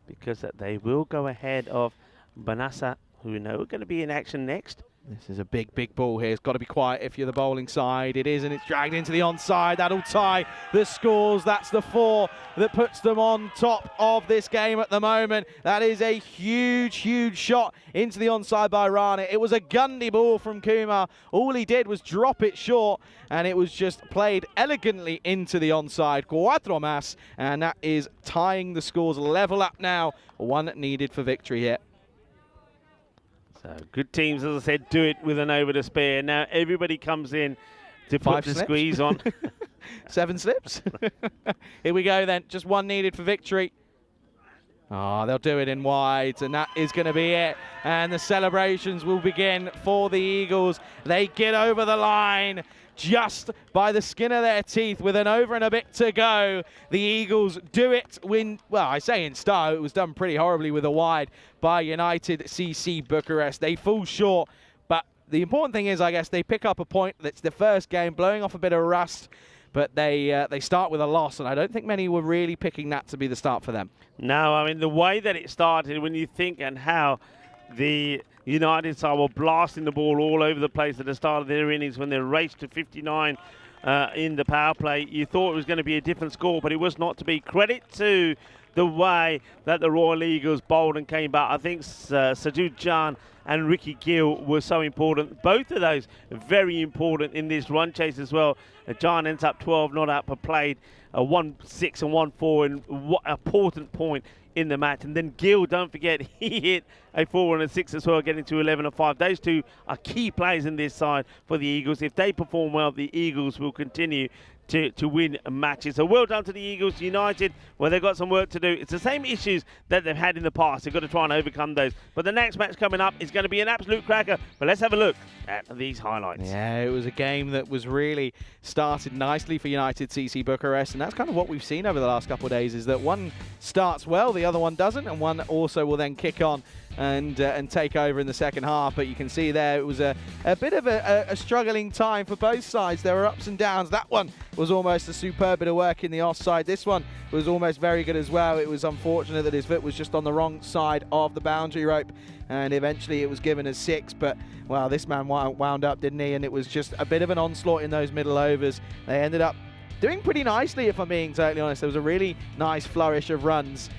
because they will go ahead of Banasa, who we know are going to be in action next. This is a big, big ball here. It's got to be quiet if you're the bowling side. It is, and it's dragged into the onside. That'll tie the scores. That's the 4 that puts them on top of this game at the moment. That is a huge, huge shot into the onside by Rana. It was a gundy ball from Kumar. All he did was drop it short, and it was just played elegantly into the onside. Cuatro más, and that is tying the scores level up now. 1 needed for victory here. So good teams, as I said, do it with an over to spare. Now everybody comes in to put the squeeze on. 7 slips. Here we go then. Just 1 needed for victory. Oh, they'll do it in wides, and that is going to be it. And the celebrations will begin for the Eagles. They get over the line just by the skin of their teeth with an over and a bit to go. The Eagles do it well, I say in style. It was done pretty horribly with a wide by United CC Bucharest. They fall short, but the important thing is, I guess, they pick up a point. That's the first game, blowing off a bit of rust, but they start with a loss, and I don't think many were really picking that to be the start for them. No, I mean, the way that it started, when you think and how the United side were blasting the ball all over the place at the start of their innings when they raced to 59 in the power play, you thought it was going to be a different score, but it was not to be. Credit to the way that the Royal Eagles bowled and came back. I think Sajid Jan and Ricky Gill were so important. Both of those very important in this run chase as well. Jan ends up 12 not out, but played a 1-6 and 1-4, and what an important point in the match. And then Gill, don't forget, he hit a 4 and a 6 as well, getting to 11 and 5. Those two are key players in this side for the Eagles. If they perform well, the Eagles will continue to win matches. So well done to the Eagles. United, well, they've got some work to do. It's the same issues that they've had in the past. They've got to try and overcome those. But the next match coming up is going to be an absolute cracker. But let's have a look at these highlights. Yeah, it was a game that was really started nicely for United CC Bucharest, and that's kind of what we've seen over the last couple of days, is that one starts well, the other one doesn't, and one also will then kick on and take over in the second half. But you can see there it was a bit of a struggling time for both sides. There were ups and downs. That one was almost a superb bit of work in the offside. This one was almost very good as well. It was unfortunate that his foot was just on the wrong side of the boundary rope, and eventually it was given as 6. But well, this man wound up, didn't he? And it was just a bit of an onslaught in those middle overs. They ended up doing pretty nicely, if I'm being totally honest. There was a really nice flourish of runs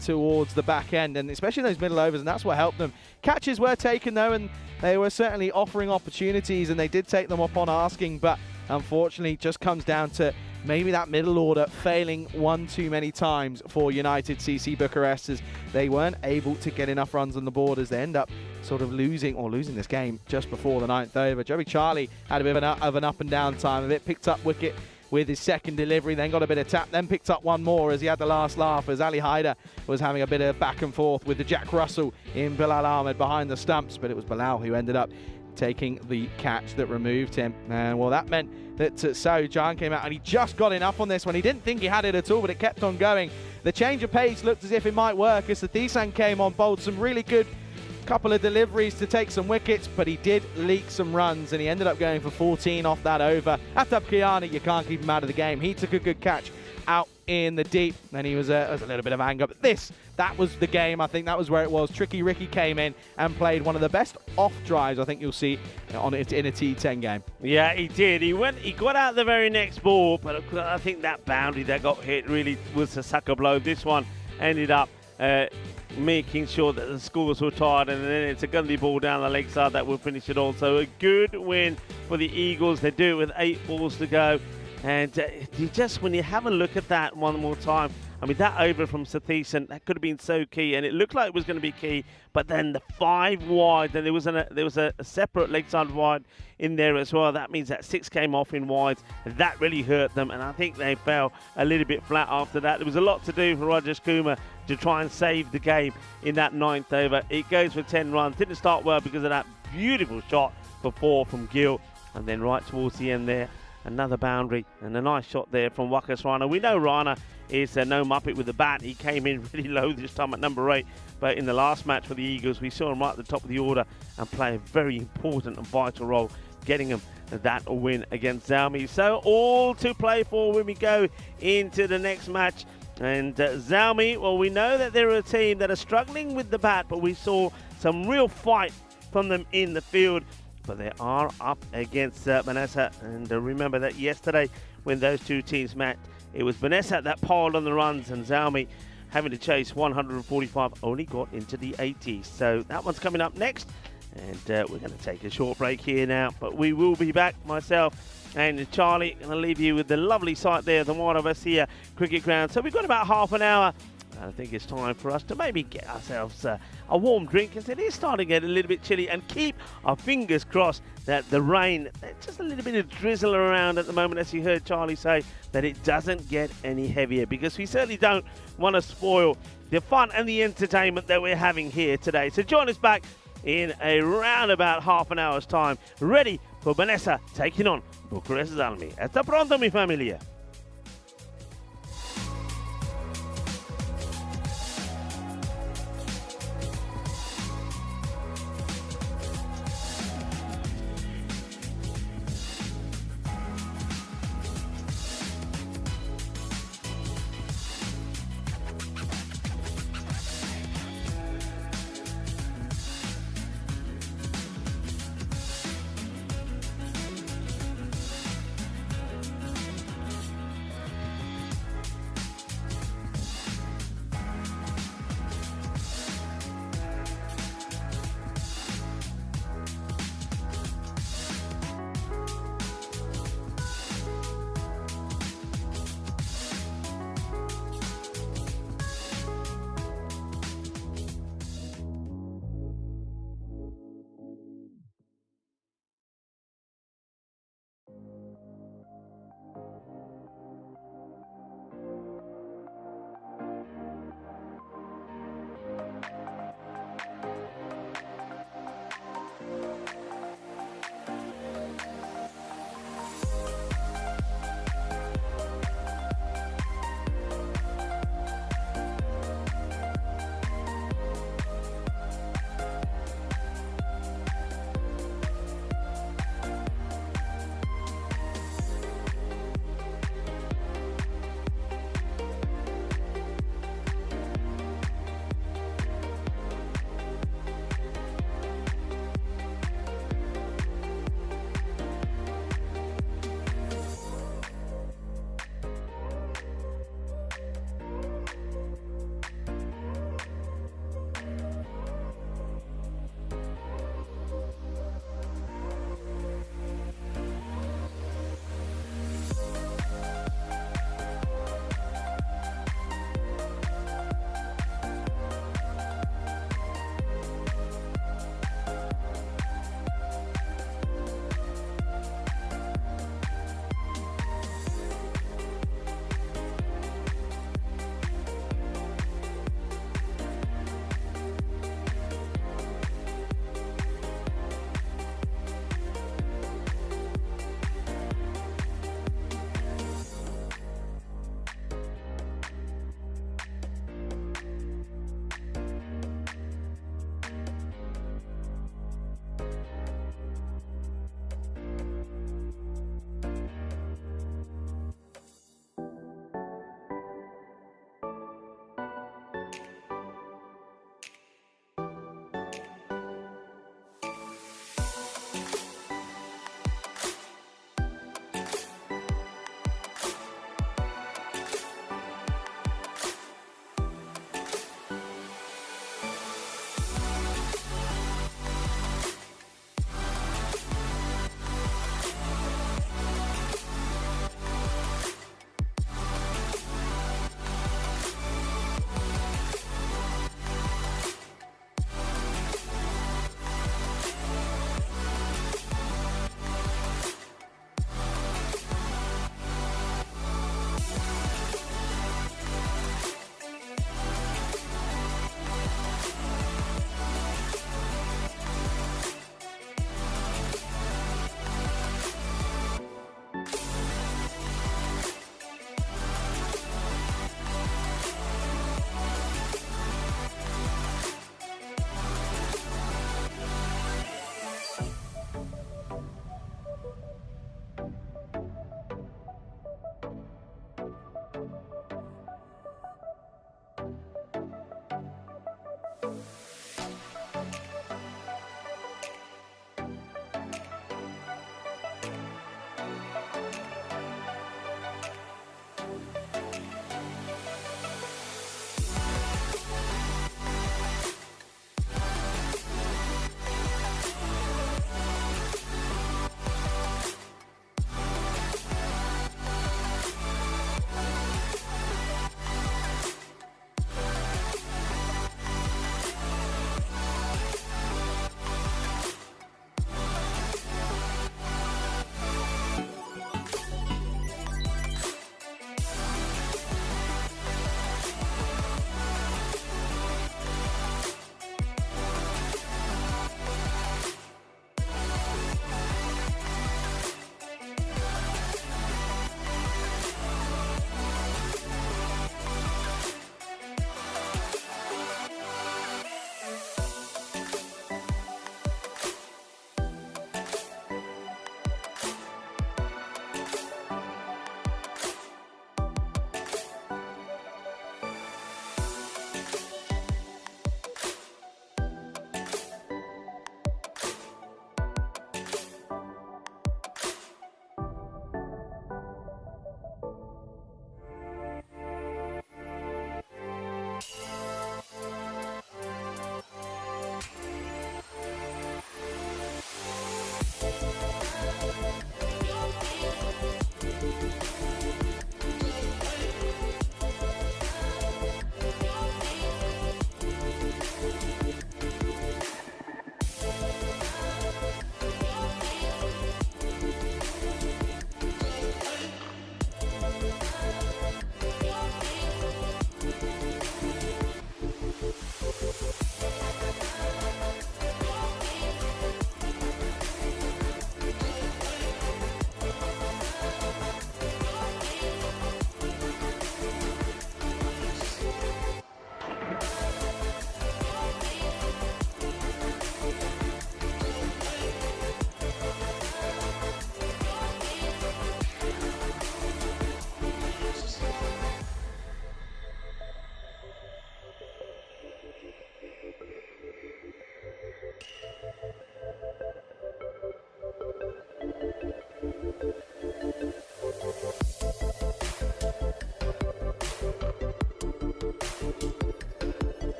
towards the back end, and especially those middle overs, and that's what helped them. Catches were taken though, and they were certainly offering opportunities, and they did take them upon asking, but unfortunately it just comes down to maybe that middle order failing one too many times for United CC Bucharest, as they weren't able to get enough runs on the board, as they end up sort of losing this game just before the 9th over. Joey Charlie had a bit of an up and down time of it, picked up wicket with his second delivery, then got a bit of tap, then picked up one more as he had the last laugh, as Ali Haider was having a bit of back and forth with the Jack Russell in Bilal Ahmed behind the stumps, but it was Bilal who ended up taking the catch that removed him. And well, that meant that So Jan came out, and he just got enough on this one. He didn't think he had it at all, but it kept on going. The change of pace looked as if it might work, as the T10 came on, bowled some really good couple of deliveries to take some wickets, but he did leak some runs, and he ended up going for 14 off that over. Atab Kiani, you can't keep him out of the game. He took a good catch out in the deep, and he was a little bit of anger. But that was the game. I think that was where it was. Tricky Ricky came in and played one of the best off drives I think you'll see in a T10 game. Yeah, he did. He got out the very next ball, but I think that boundary that got hit really was a sucker blow. This one ended up making sure that the scores were tied, and then it's a gundy ball down the leg side that will finish it all. So a good win for the Eagles. They do it with 8 balls to go, and when you have a look at that one more time, I mean, that over from Sathisen, that could have been so key, and it looked like it was going to be key, but then the 5 wide, then there was a separate leg side wide in there as well. That means that 6 came off in wides. That really hurt them, and I think they fell a little bit flat after that. There was a lot to do for Rajesh Kumar to try and save the game in that 9th over. It goes for 10 runs. Didn't start well because of that beautiful shot for 4 from Gill, and then right towards the end there, another boundary and a nice shot there from Wakas Rana. We know Rana is no muppet with the bat. He came in really low this time at number 8, but in the last match for the Eagles, we saw him right at the top of the order and play a very important and vital role, getting him that win against Zami. So all to play for when we go into the next match. And Zami, well, we know that they're a team that are struggling with the bat, but we saw some real fight from them in the field, but they are up against Vanessa. And remember that yesterday when those two teams met, it was Vanessa that piled on the runs, and Zami, having to chase 145, only got into the 80s. So that one's coming up next, and we're going to take a short break here now, but we will be back. Myself and Charlie going to leave you with the lovely sight there, the Moravassia cricket ground. So we've got about half an hour. I think it's time for us to maybe get ourselves a warm drink, as it is starting to get a little bit chilly, and keep our fingers crossed that the rain, just a little bit of drizzle around at the moment, as you heard Charlie say, that it doesn't get any heavier, because we certainly don't want to spoil the fun and the entertainment that we're having here today. So join us back in around about half an hour's time, ready for Vanessa taking on Bucharest Zami. Hasta pronto, mi familia.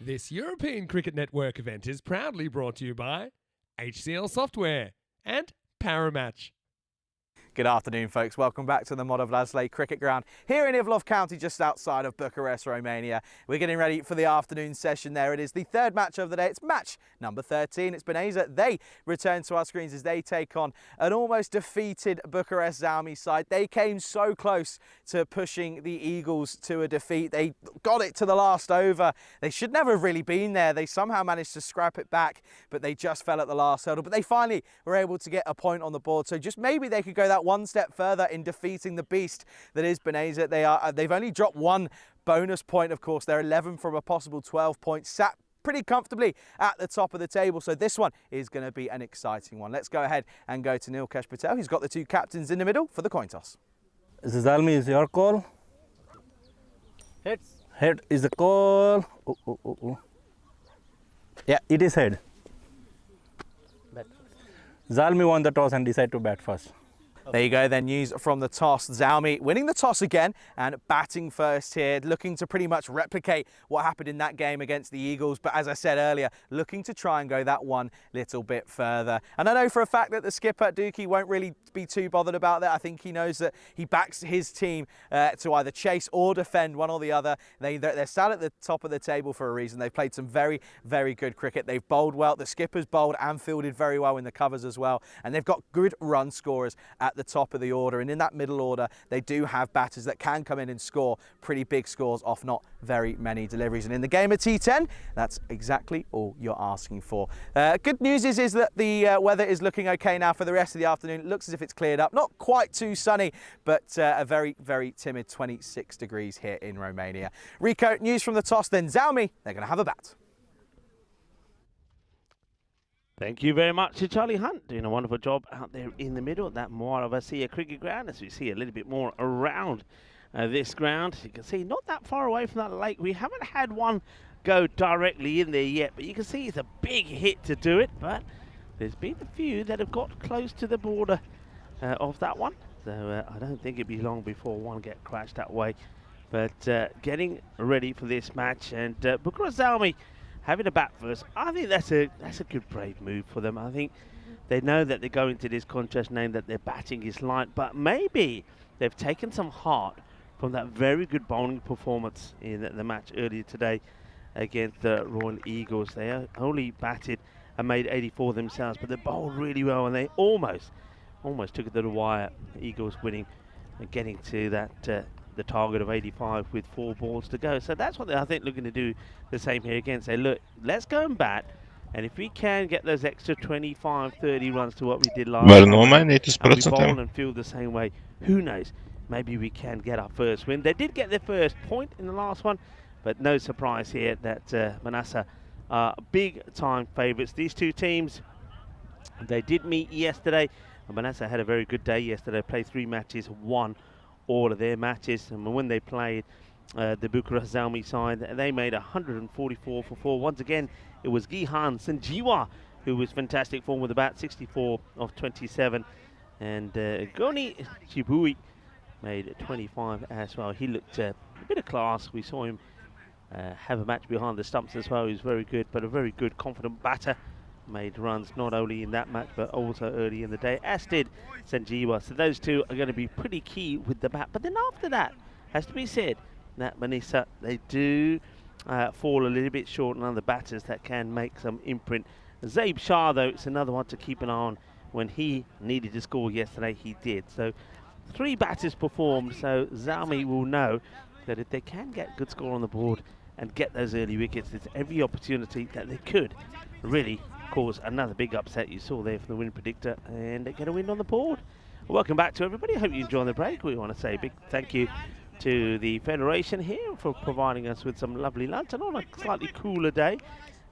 This European Cricket Network event is proudly brought to you by HCL Software and Paramatch. Good afternoon, folks. Welcome back to the Mod of Lasley Cricket Ground here in Ivlov County, just outside of Bucharest, Romania. We're getting ready for the afternoon session there. It is the third match of the day. It's match number 13. It's Beneza. They return to our screens as they take on an almost defeated Bucharest Zami side. They came so close to pushing the Eagles to a defeat. They got it to the last over. They should never have really been there. They somehow managed to scrap it back, but they just fell at the last hurdle. But they finally were able to get a point on the board. So just maybe they could go that one step further in defeating the beast that is Beneza. They've only dropped one bonus point, of course. They're 11 from a possible 12 points, sat pretty comfortably at the top of the table. So this one is going to be an exciting one. Let's go ahead and go to Nilkesh Patel. He's got the two captains in the middle for the coin toss. Zalmi is your call. Heads. Head is the call. Yeah, it is head. Bat. Zalmi won the toss and decided to bat first. There you go then, news from the toss. Zami winning the toss again and batting first here, looking to pretty much replicate what happened in that game against the Eagles. But as I said earlier, looking to try and go that one little bit further. And I know for a fact that the skipper, Dookie, won't really be too bothered about that. I think he knows that he backs his team to either chase or defend, one or the other. They're sat at the top of the table for a reason. They've played some very, very good cricket. They've bowled well. The skipper's bowled and fielded very well in the covers as well. And they've got good run scorers at the top of the order, and in that middle order they do have batters that can come in and score pretty big scores off not very many deliveries. And in the game of T10, that's exactly all you're asking for. Good news is that the weather is looking okay now for the rest of the afternoon. It looks as if it's cleared up, not quite too sunny, but a very, very timid 26 degrees here in Romania. Rico, news from the toss then. Zalmi, they're going to have a bat. Thank you very much to Charlie Hunt, doing a wonderful job out there in the middle of that Moravia cricket ground. As we see a little bit more around this ground, you can see not that far away from that lake. We haven't had one go directly in there yet, but you can see it's a big hit to do it. But there's been a few that have got close to the border of that one, so I don't think it'd be long before one get crashed that way. But getting ready for this match, and Bucharest Zami having a bat first, I think that's a good brave move for them. I think they know that they go into this contest knowing that their batting is light, but maybe they've taken some heart from that very good bowling performance in the match earlier today against the Royal Eagles. They only batted and made 84 themselves, but they bowled really well, and they almost took it to the wire. Eagles winning and getting to that the target of 85 with 4 balls to go. So that's what they're, I think, looking to do the same here again. Say, look, let's go and bat, and if we can get those extra 25, 30 runs to what we did last time, and we bowl and feel the same way, who knows, maybe we can get our first win. They did get their first point in the last one, but no surprise here that Manasa are big-time favourites. These two teams, they did meet yesterday, and Manasa had a very good day yesterday, played 3 matches, won all of their matches, and when they played the Bucharest Zami side, they made 144 for 4. Once again, it was Gihan Sanjiwa who was fantastic form with about 64 of 27, and Goni Chibui made 25 as well. He looked a bit of class. We saw him have a match behind the stumps as well. He was very good, but a very good confident batter. Made runs not only in that match but also early in the day, as did Sanjiwa. So those two are going to be pretty key with the bat. But then after that, has to be said that Manisa, they do fall a little bit short on other batters that can make some imprint. Zaib Shah, though, it's another one to keep an eye on. When he needed to score yesterday, he did. So 3 batters performed, so Zami will know that if they can get good score on the board and get those early wickets, there's every opportunity that they could really cause another big upset. You saw there from the win predictor, and they get a win on the board. Welcome back to everybody. I hope you enjoyed the break. We want to say a big thank you to the Federation here for providing us with some lovely lunch, and on a slightly cooler day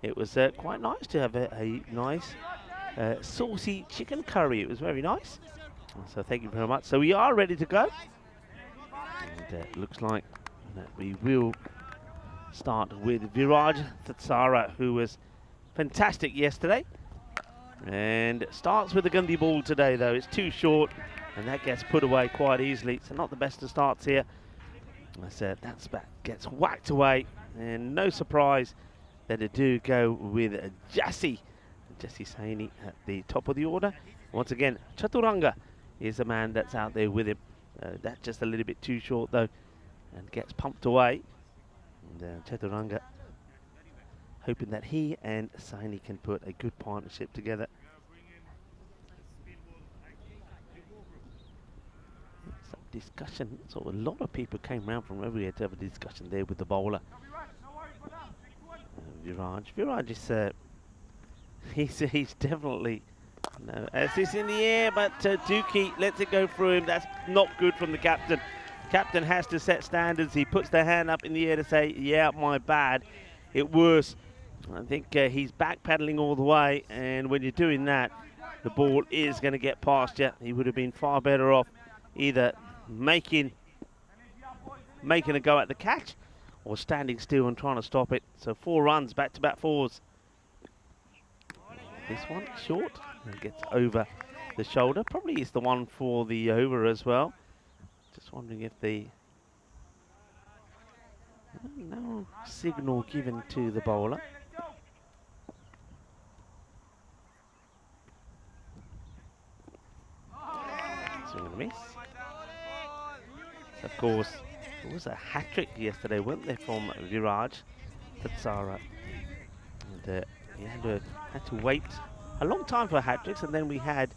it was quite nice to have a nice saucy chicken curry. It was very nice, so thank you very much. So we are ready to go, and it looks like that we will start with Viraj Thatsara, who was fantastic yesterday, and starts with the Gandhi ball today, though. It's too short, and that gets put away quite easily. So not the best of starts here. I said that's back, gets whacked away, and no surprise that do go with Jesse Saini at the top of the order. Once again, Chaturanga is the man that's out there with him. That's just a little bit too short though, and gets pumped away. And Chaturanga hoping that he and Saini can put a good partnership together. Some discussion, so a lot of people came around from everywhere to have a discussion there with the bowler. Viraj is he's definitely assist in the air, but Dookie lets it go through him. That's not good from the captain. Captain has to set standards. He puts the hand up in the air to say, yeah, my bad, it was. I think he's backpedaling all the way, and when you're doing that, the ball is going to get past you. He would have been far better off either making a go at the catch or standing still and trying to stop it. So 4 runs, back-to-back 4s. This one short and gets over the shoulder. Probably is the one for the over as well. Just wondering if the no signal given to the bowler. Swing and a miss. Of course, it was a hat-trick yesterday, weren't there, from Viraj Tatsara. And he had to wait a long time for hat-tricks, and then we had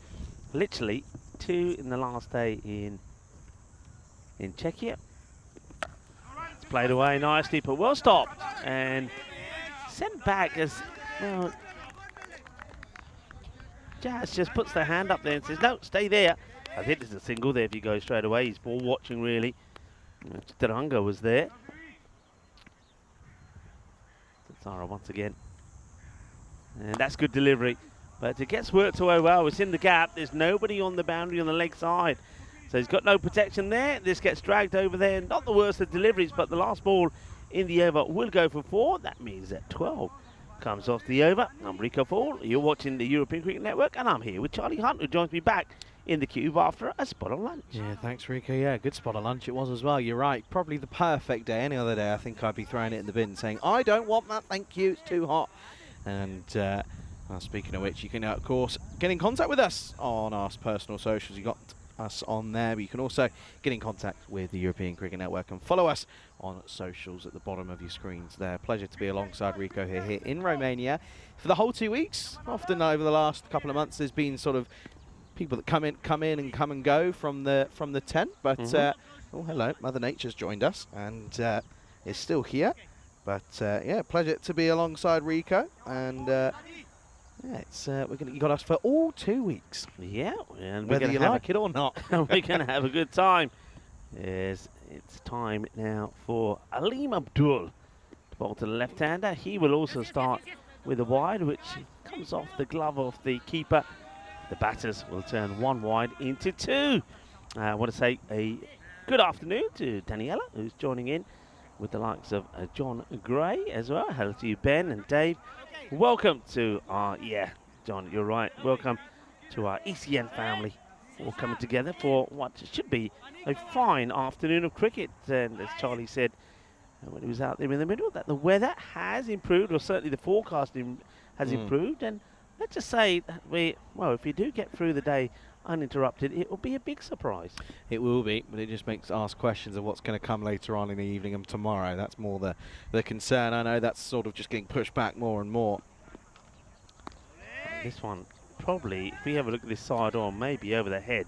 literally 2 in the last day in Czechia. It's played away nicely, but well stopped and sent back as well. Jazz just puts their hand up there and says, no, stay there. I think there's a single there if you go straight away. He's ball watching, really. Taranga was there. Tatsara once again. And that's good delivery. But it gets worked away well. It's in the gap. There's nobody on the boundary on the leg side. So he's got no protection there. This gets dragged over there. Not the worst of deliveries, but the last ball in the over will go for 4. That means that 12 comes off the over. I'm Rico Fall. You're watching the European Cricket Network, and I'm here with Charlie Hunt, who joins me back in the cube after a spot of lunch. Yeah, thanks, Rico. Yeah, good spot of lunch it was as well. You're right. Probably the perfect day. Any other day, I think I'd be throwing it in the bin saying, I don't want that, thank you, it's too hot. And well, speaking of which, you can, of course, get in contact with us on our personal socials. You got us on there, but you can also get in contact with the European Cricket Network and follow us on socials at the bottom of your screens there. Pleasure to be alongside Rico here in Romania for the whole 2 weeks. Often over the last couple of months, there's been sort of people that come in and come and go from the tent, but oh, hello, Mother Nature's joined us and is still here. But yeah, pleasure to be alongside Rico, and yeah, it's you got us for all 2 weeks. Yeah, and whether you like it or not, we're gonna have a good time. Yes, it's time now for Aleem Abdul to bowl to the left-hander. He will also start with a wide, which comes off the glove of the keeper. The batters will turn 1 wide into 2. I want to say a good afternoon to Daniela, who's joining in with the likes of John Gray as well. Hello to you, Ben and Dave. Welcome to our, yeah, John, you're right. Welcome to our ECN family. All coming together for what should be a fine afternoon of cricket. And as Charlie said when he was out there in the middle, that the weather has improved, or certainly the forecasting has improved. And let's just say that well, if you do get through the day uninterrupted, it will be a big surprise. It will be, but it just makes ask questions of what's going to come later on in the evening and tomorrow. That's more the concern. I know that's sort of just getting pushed back more and more. This one, probably, if we have a look at this side on, maybe over the head.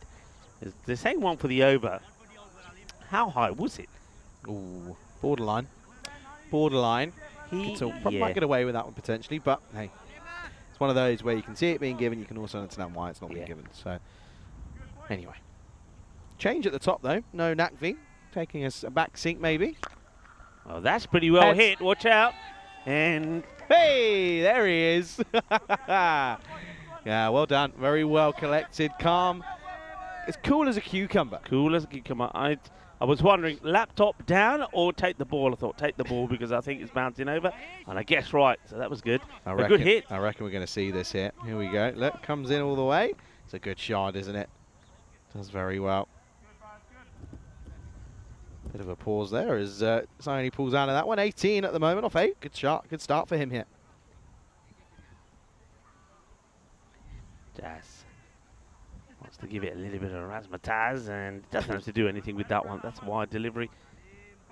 The same one for the over. How high was it? Ooh, borderline. Borderline. Might get away with that one potentially, but hey. It's one of those where you can see it being given, you can also understand why it's not being given. So, anyway. Change at the top, though. No Nakvi. Taking us a back seat, maybe. Oh, that's pretty well hit. Watch out. And... hey, there he is. Yeah, well done. Very well collected. Calm. It's cool as a cucumber. Cool as a cucumber. I was wondering, laptop down or take the ball? I thought take the ball because I think it's bouncing over. And I guessed right, so that was good. A good hit. I reckon we're going to see this here. Here we go. Look, comes in all the way. It's a good shot, isn't it? Does very well. Bit of a pause there as Saini pulls out of that one. 18 at the moment off 8. Good shot. Good start for him here. Just wants to give it a little bit of razzmatazz, and doesn't have to do anything with that one. That's wide delivery.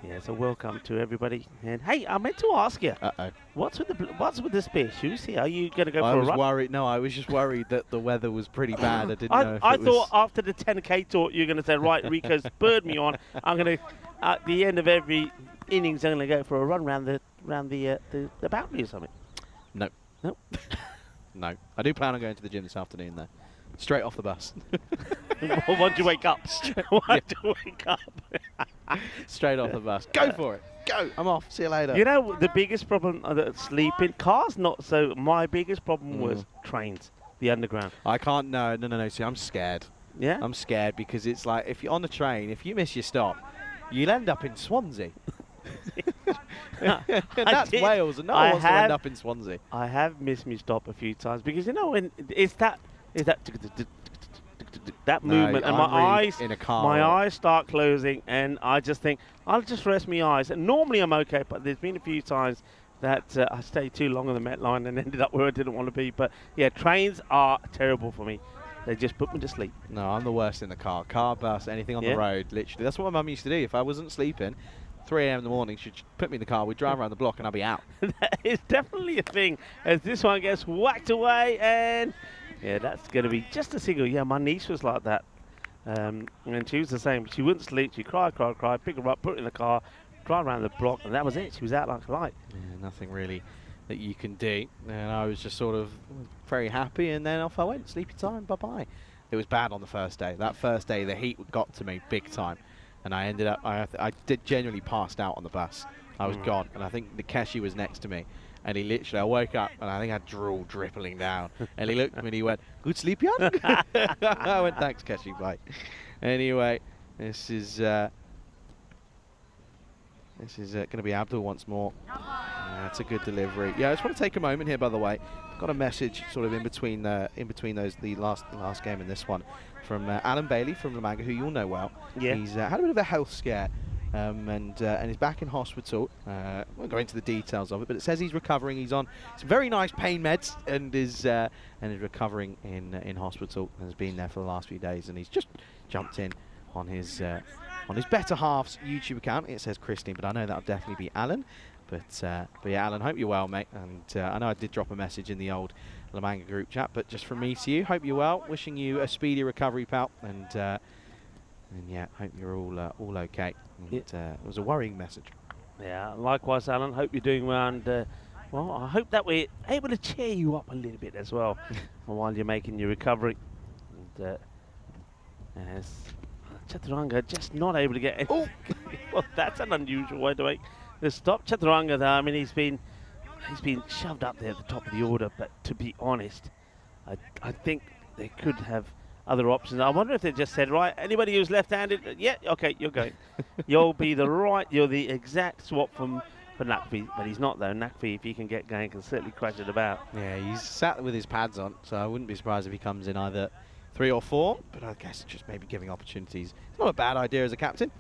Yeah, so welcome to everybody. And hey, I meant to ask you, what's with the spare shoes here? Are you going to go for a run? Worried. No, I was just worried that the weather was pretty bad. I didn't know if I it thought was... after the 10K talk, you're going to say, right, Rico's spurred me on. I'm going to, at the end of every innings, I'm going to go for a run around the boundary or something. No. No. No. I do plan on going to the gym this afternoon, though. Straight off the bus. Once you wake up. Once you wake up. Straight off the bus. Go for it. Go. I'm off. See you later. You know, the biggest problem, sleeping, cars not so. My biggest problem was trains, the underground. I can't, no. See, I'm scared. Yeah? I'm scared because it's like, if you're on the train, if you miss your stop, you'll end up in Swansea. That's Wales, and no one wants to end up in Swansea. I have missed my stop a few times because, you know, when it's that movement, and my eyes start closing, and I just think I'll just rest my eyes. And normally I'm okay, but there's been a few times that I stayed too long on the Met line and ended up where I didn't want to be. But yeah, trains are terrible for me. They just put me to sleep. No, I'm the worst in the car, bus, anything on the road. Literally, that's what my mum used to do. If I wasn't sleeping, 3 a.m. in the morning, she'd put me in the car, we'd drive around the block, and I'd be out. That is definitely a thing, as this one gets whacked away, and yeah, that's going to be just a single. Yeah, my niece was like that, and she was the same. She wouldn't sleep. She'd cry, pick her up, put her in the car, drive around the block, and that was it. She was out like a light. Yeah, nothing really that you can do, and I was just sort of very happy, and then off I went. Sleepy time, bye-bye. It was bad on the first day. That first day, the heat got to me big time. And I ended up, I did genuinely passed out on the bus. I was gone, and I think Nikeshi was next to me. And he literally, I woke up, and I think I had drool dripping down. And he looked at me and he went, "Good sleep, Jan?" I went, "Thanks, Keshi, bye." Anyway, this is going to be Abdul once more. That's a good delivery. Yeah, I just want to take a moment here, by the way. Got a message sort of in between those, the last game and this one, from Alan Bailey from La Manga, who you'll know well. Yeah. He's had a bit of a health scare, and he's back in hospital. I won't go into the details of it, but it says he's recovering. He's on some very nice pain meds, and is recovering in hospital, and has been there for the last few days. And he's just jumped in on his better half's YouTube account. It says Christine, but I know that'll definitely be Alan. But yeah, Alan, hope you're well, mate. And I know I did drop a message in the old La Manga group chat, but just from me to you, hope you're well. Wishing you a speedy recovery, pal. And yeah, hope you're all okay. And, it was a worrying message. Yeah, likewise, Alan. Hope you're doing well. And well, I hope that we're able to cheer you up a little bit as well while you're making your recovery. And as Chaturanga just not able to get any. Oh, well, that's an unusual way to make the stop. Chaturanga, though, I mean, he's been shoved up there at the top of the order, but to be honest, I think they could have other options. I wonder if they just said, right, anybody who's left-handed, yeah, okay, you're going. You're the exact swap for Nakvi, but he's not, though. Nakvi, if he can get going, can certainly crash it about. Yeah, he's sat with his pads on, so I wouldn't be surprised if he comes in either 3 or 4, but I guess just maybe giving opportunities. It's not a bad idea as a captain.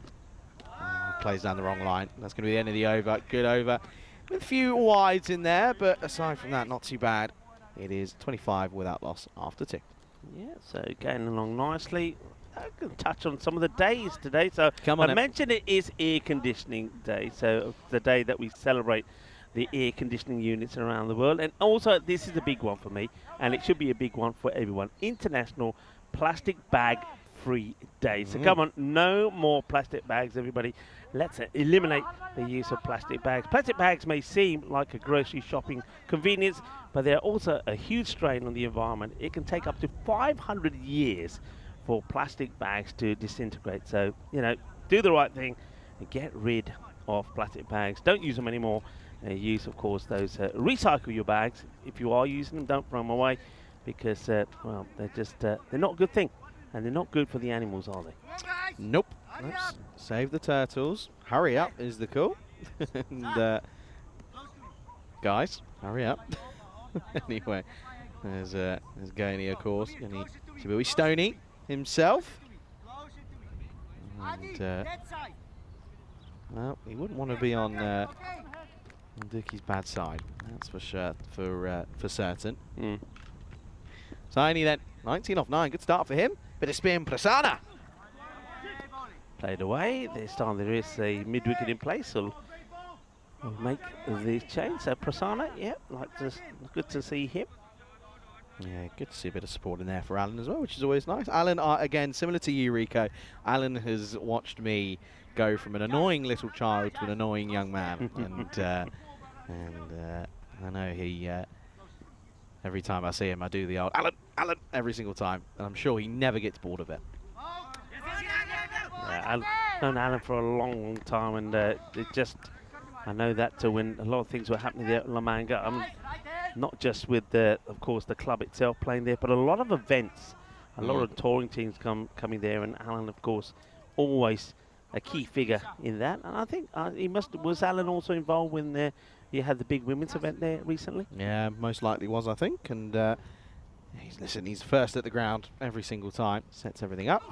Plays down the wrong line. That's going to be the end of the over. Good over. With a few wides in there, but aside from that, not too bad. It is 25 without loss after 2. Yeah, so going along nicely. I can touch on some of the days today. So Come on, I mentioned it is air conditioning day, so the day that we celebrate the air conditioning units around the world. And also, this is a big one for me, and it should be a big one for everyone. International Plastic Bag Free Day. So come on, no more plastic bags, everybody. Let's eliminate the use of plastic bags. Plastic bags may seem like a grocery shopping convenience, but they're also a huge strain on the environment. It can take up to 500 years for plastic bags to disintegrate. So, you know, do the right thing and get rid of plastic bags. Don't use them anymore. Use, of course, those recycle your bags. If you are using them, don't throw them away, because, well, they're not a good thing. And they're not good for the animals, are they? Nope. Let's save the turtles. Hurry up is the call. And guys, hurry up. Anyway, there's Gainey, of course. And Shibuya Stoney himself. And well, he wouldn't want to be on Dookie's bad side. That's for sure, for certain. Zami then, 19 off 9. Good start for him. Bit of spin, Prasanna. Played away. This time there is a mid-wicket in place. So we'll make the change. So Prasanna, yeah, good to see him. Yeah, good to see a bit of support in there for Alan as well, which is always nice. Alan, again, similar to you, Rico, Alan has watched me go from an annoying little child to an annoying young man. and I know he, every time I see him, I do the old Alan, Alan, every single time. And I'm sure he never gets bored of it. Yeah, I've known Alan for a long, long time, and it just, I know that when a lot of things were happening there at La Manga, not just with of course, the club itself playing there, but a lot of events, a lot of touring teams coming there, and Alan, of course, always a key figure in that. And I think was Alan also involved when you had the big women's event there recently? Yeah, most likely was, I think. And he's first at the ground every single time, sets everything up.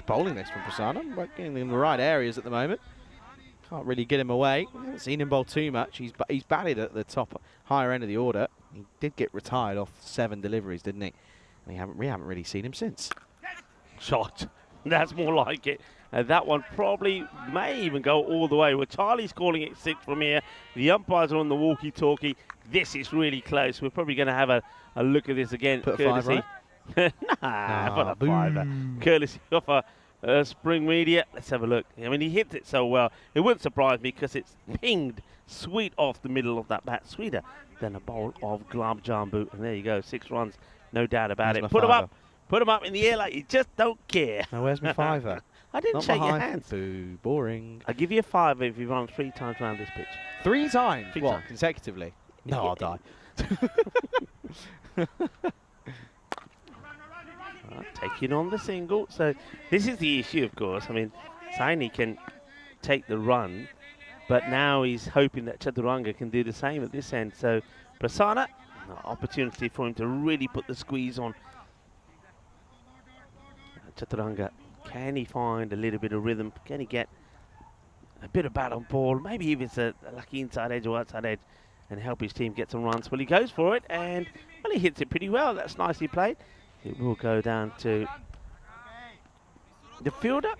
Bowling this from Prasanna, but getting in the right areas at the moment. Can't really get him away. We haven't seen him bowl too much. He's batted at the top, higher end of the order. He did get retired off 7 deliveries, didn't he? And we haven't really seen him since. Shot. That's more like it. That one probably may even go all the way. Well, Charlie's calling it 6 from here. The umpires are on the walkie-talkie. This is really close. We're probably going to have a look at this again. Put a 5, right? Nah, put a 5. Courtesy of Spring Media. Let's have a look. I mean, he hits it so well. It wouldn't surprise me because it's pinged sweet off the middle of that bat. Sweeter than a bowl of Gulab Jambu. And there you go. 6 runs. No doubt about it. Put them up. Put them up in the air like you just don't care. Now, where's my 5? I didn't shake your hands. Boo, boring. I'll give you a 5 if you run 3 times around this pitch. 3 times? 3 what, times. consecutively? No, I'll die. Taking on the single. So this is the issue, of course. I mean, Saini can take the run, but now he's hoping that Chaturanga can do the same at this end. So Prasanna, an opportunity for him to really put the squeeze on. Chaturanga, can he find a little bit of rhythm? Can he get a bit of bat on ball? Maybe if it's a lucky inside edge or outside edge and help his team get some runs. Well, he goes for it, and well, he hits it pretty well. That's nicely played. It will go down to the fielder.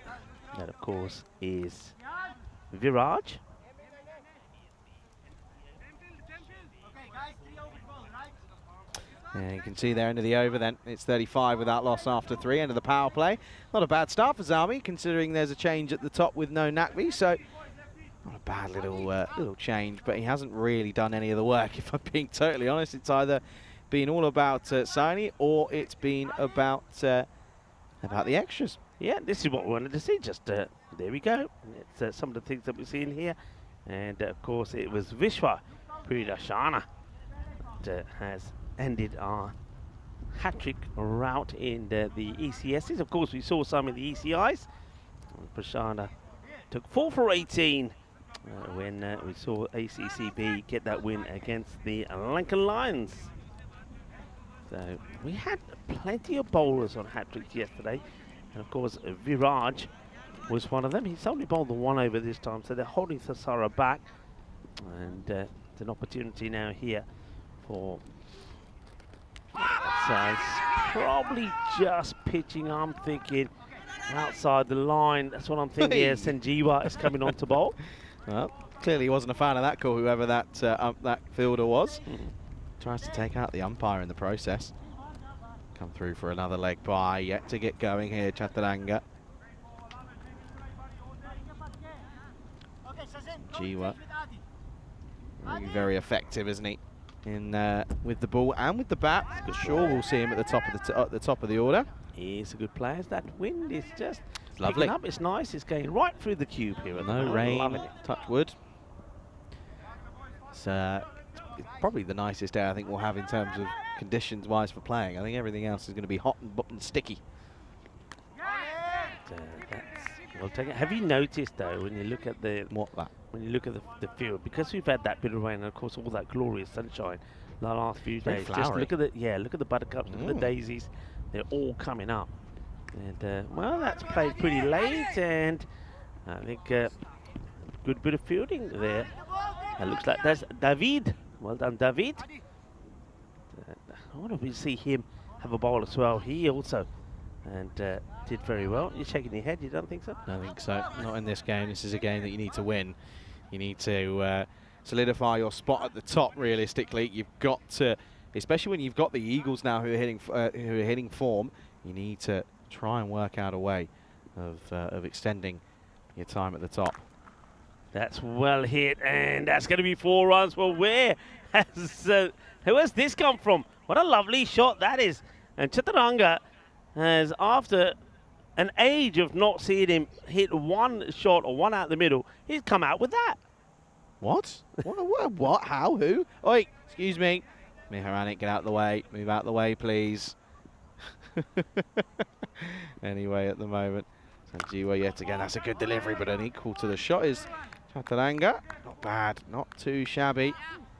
That, of course, is Viraj. And you can see there end of the over then. It's 35 without loss after 3, end of the power play. Not a bad start for Zami, considering there's a change at the top with no Nakvi, so not a bad little change, but he hasn't really done any of the work, if I'm being totally honest. It's either been all about Saini or it's been about the extras. Yeah, this is what we wanted to see. Just there we go. It's some of the things that we're seeing here. And, of course, it was Vishwa Pridashana that has ended our hat-trick route in the ECSs. Of course, we saw some in the ECIs. Prashana took 4 for 18 when we saw ACCB get that win against the Lankan Lions. So we had plenty of bowlers on hat-tricks yesterday. And, of course, Viraj was one of them. He's only bowled the 1 over this time, so they're holding Thasara back. And it's an opportunity now here for... So it's probably just pitching, I'm thinking, outside the line. That's what I'm thinking. Hey. Sanjeewa is coming on to bowl. Well, clearly he wasn't a fan of that call, whoever that fielder was. Tries to take out the umpire in the process. Come through for another leg by, yet to get going here, Chaturanga. Jiwa. Very effective, isn't he? With the ball and with the bat. Sure, we'll see him at the top of the order. He's a good player. That wind is just lovely. Up. It's nice. It's going right through the cube here. No rain. Touch wood. It's probably the nicest day I think we'll have in terms of conditions-wise for playing. I think everything else is going to be hot and sticky. Well taken. Have you noticed though, when you look at the when you look at the field, because we've had that bit of rain and of course all that glorious sunshine the last few days. Just look at the buttercups, look at the daisies, they're all coming up. And well, that's played pretty late, and I think good bit of fielding there. It looks like that's David. Well done, David. I want to see him have a bowl as well. He also did very well. You're shaking your head. You don't think so? I don't think so. Not in this game. This is a game that you need to win. You need to solidify your spot at the top. Realistically, you've got to, especially when you've got the Eagles now who are hitting form. You need to try and work out a way of extending your time at the top. That's well hit, and that's going to be 4 runs. Well, who has this come from? What a lovely shot that is. And Chaturanga has, after an age of not seeing him hit one shot or one out the middle, he's come out with that. What? What? How? Who? Oi, excuse me. Miharanik, get out of the way. Move out of the way, please. Anyway, at the moment, Sanjiwa yet again. That's a good delivery, but unequal to the shot is Chaturanga. Not bad, not too shabby.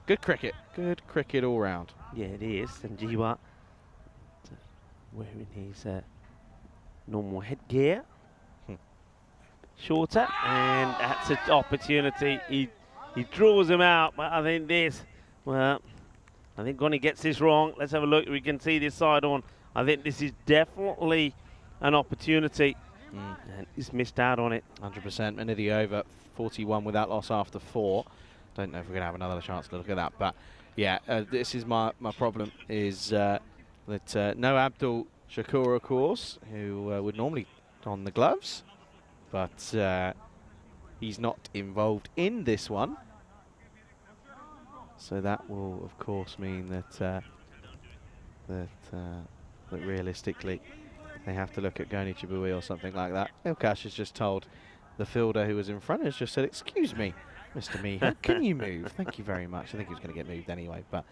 Good cricket all round. Yeah, it is. Sanjiwa wearing his normal headgear. Shorter, and that's an opportunity. He draws him out, but I think I think Goni gets this wrong. Let's have a look. We can see this side on. I think this is definitely an opportunity, and he's missed out on it. 100%, end of the over, 41 without loss after 4. Don't know if we're going to have another chance to look at that, but yeah, this is my problem, is that no Abdul Shakur, of course, who would normally don the gloves, but he's not involved in this one. So that will, of course, mean that that realistically they have to look at Goni Chibui or something like that. Ilkash has just told the fielder who was in front, has just said, "Excuse me, Mr. Miha, can you move? Thank you very much." I think he was going to get moved anyway, but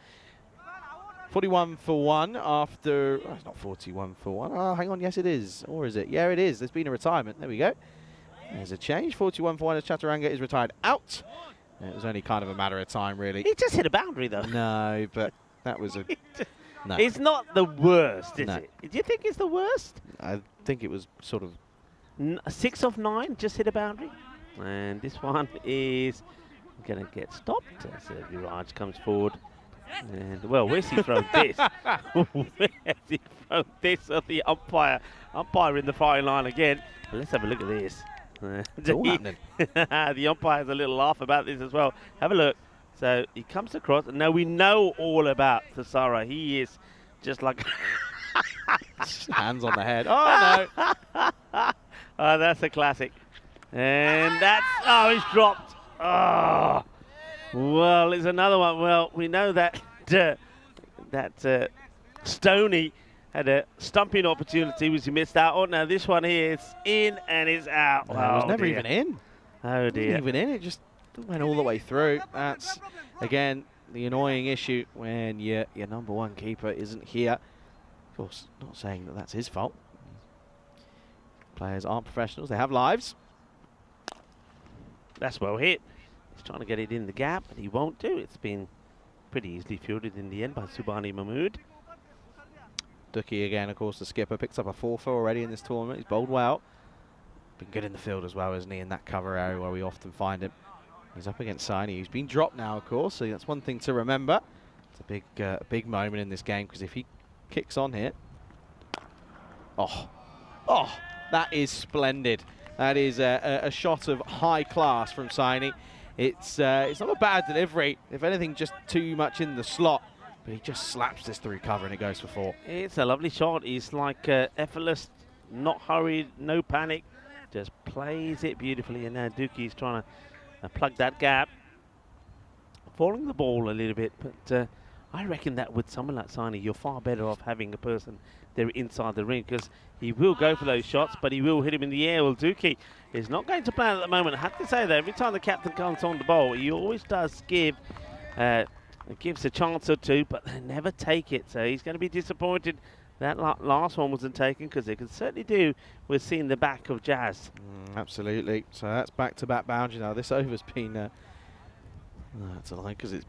41 for 1 after... Oh, it's not 41 for 1. Oh, hang on, yes it is. Or is it? Yeah, it is. There's been a retirement. There we go. There's a change. 41 for 1 as Chaturanga is retired out. It was only kind of a matter of time, really. He just hit a boundary, though. No, but that was a... No. It's not the worst, is No. it? Do you think it's the worst? I think it was sort of... 6 of 9 just hit a boundary. And this one is going to get stopped as Viraj comes forward. And, well, where's he thrown this? Where's he thrown this at the umpire? Umpire in the firing line again. But let's have a look at this. It's all happening. The umpire has a little laugh about this as well. Have a look. So he comes across. Now we know all about Thassara. He is just like... Hands on the head. Oh, no. Oh, that's a classic. And that's... Oh, he's dropped. Oh. Well, it's another one. Well, we know that Stoney had a stumping opportunity which he missed out on. Now this one here is in and it's out. No, it was never dear. even in. Oh dear. It wasn't even in. It just went all the way through. That's, again, the annoying issue when your number one keeper isn't here. Of course, not saying that that's his fault. Players aren't professionals. They have lives. That's well hit. He's trying to get it in the gap, but he won't do. It's been pretty easily fielded in the end by Subhani Mahmood. Ducky again, of course, the skipper. Picks up a 4-4 already in this tournament. He's bowled well. Been good in the field as well, isn't he, in that cover area where we often find him. He's up against Saini, who's been dropped now, of course, so that's one thing to remember. It's a big moment in this game, because if he kicks on here... Oh, that is splendid. That is a shot of high class from Saini. It's not a bad delivery. If anything, just too much in the slot. But he just slaps this through cover and it goes for 4. It's a lovely shot. He's like effortless, not hurried, no panic. Just plays it beautifully. And now Duki's trying to plug that gap. Falling the ball a little bit. But I reckon that with someone like Saini, you're far better off having a person there inside the ring, because he will go for those shots, but he will hit him in the air. Well, Duki is not going to plan at the moment. I have to say that every time the captain comes on the bowl, he always does gives a chance or two, but they never take it. So he's going to be disappointed that last one wasn't taken, because they can certainly do with seeing the back of Jazz. Absolutely. So that's back-to-back boundary now. This over's been... that's a lie, because it's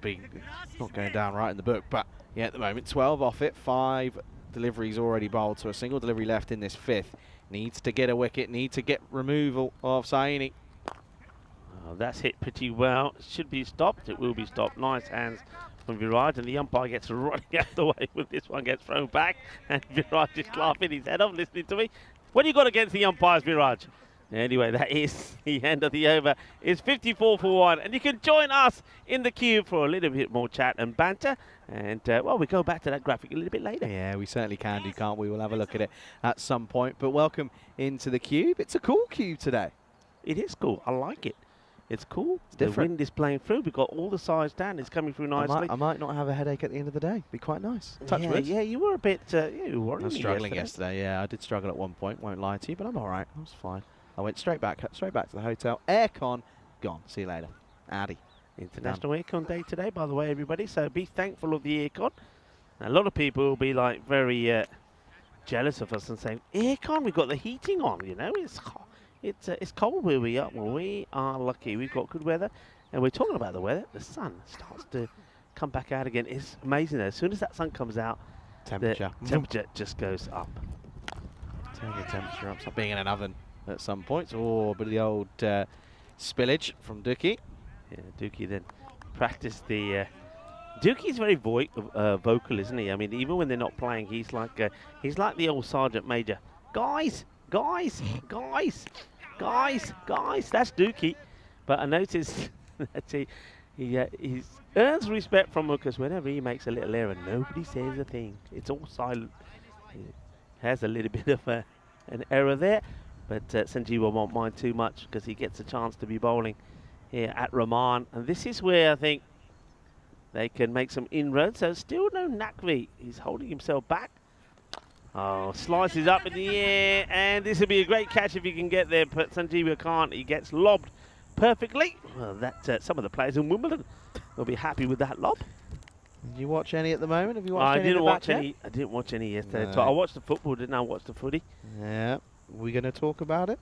not going down right in the book. But yeah, at the moment, 12 off it, 5 deliveries already bowled, so a single delivery left in this 5th. Needs to get a wicket, needs to get removal of Saini. Oh, that's hit pretty well. It should be stopped. It will be stopped. Nice hands from Viraj, and the umpire gets running out the way when this one gets thrown back, and Viraj is laughing his head off listening to me. What do you got against the umpires, Viraj? Anyway, that is the end of the over. It's 54 for 1, and you can join us in the queue for a little bit more chat and banter. And, well, we go back to that graphic a little bit later. Yeah, we certainly can do, can't we? We'll have a look at it at some point. But welcome into the cube. It's a cool cube today. It is cool. I like it. It's cool. It's the different. wind is playing through. We've got all the sides down. It's coming through nicely. I might not have a headache at the end of the day. Be quite nice. Touch wood. Yeah, you were a bit you were I was struggling yesterday. Yeah, I did struggle at one point. Won't lie to you, but I'm all right. I was fine. I went straight back to the hotel. Aircon gone. See you later. Addy. International Aircon Day today, by the way, everybody. So be thankful of the aircon. A lot of people will be like very jealous of us and saying, aircon, we've got the heating on. You know, it's cold where we are. Well, we are lucky. We've got good weather, and we're talking about the weather. The sun starts to come back out again. It's amazing. As soon as that sun comes out, Temperature. the temperature just goes up. Turn the temperature up. It's like being in an oven at some points. Oh, but the old spillage from Dookie. Yeah, Dookie then practiced the. Dookie's very vocal, isn't he? I mean, even when they're not playing, he's like the old Sergeant Major. Guys, guys, guys, guys, guys. That's Dookie. But I noticed that he earns respect from us because whenever he makes a little error, nobody says a thing. It's all silent. He has a little bit of an error there, but Sanjeewa won't mind too much because he gets a chance to be bowling here at Rahman. And this is where I think they can make some inroads. So still no Nakvi. He's holding himself back. Oh, slices up in the air, and this will be a great catch if he can get there, but Sanjeewa can't. He gets lobbed perfectly. Well, that some of the players in Wimbledon will be happy with that lob. Did you watch any at the moment? Have you watched any? I didn't watch any yesterday. No. So I watched the football, didn't I? Watch the footy. Yeah. We're going to talk about it?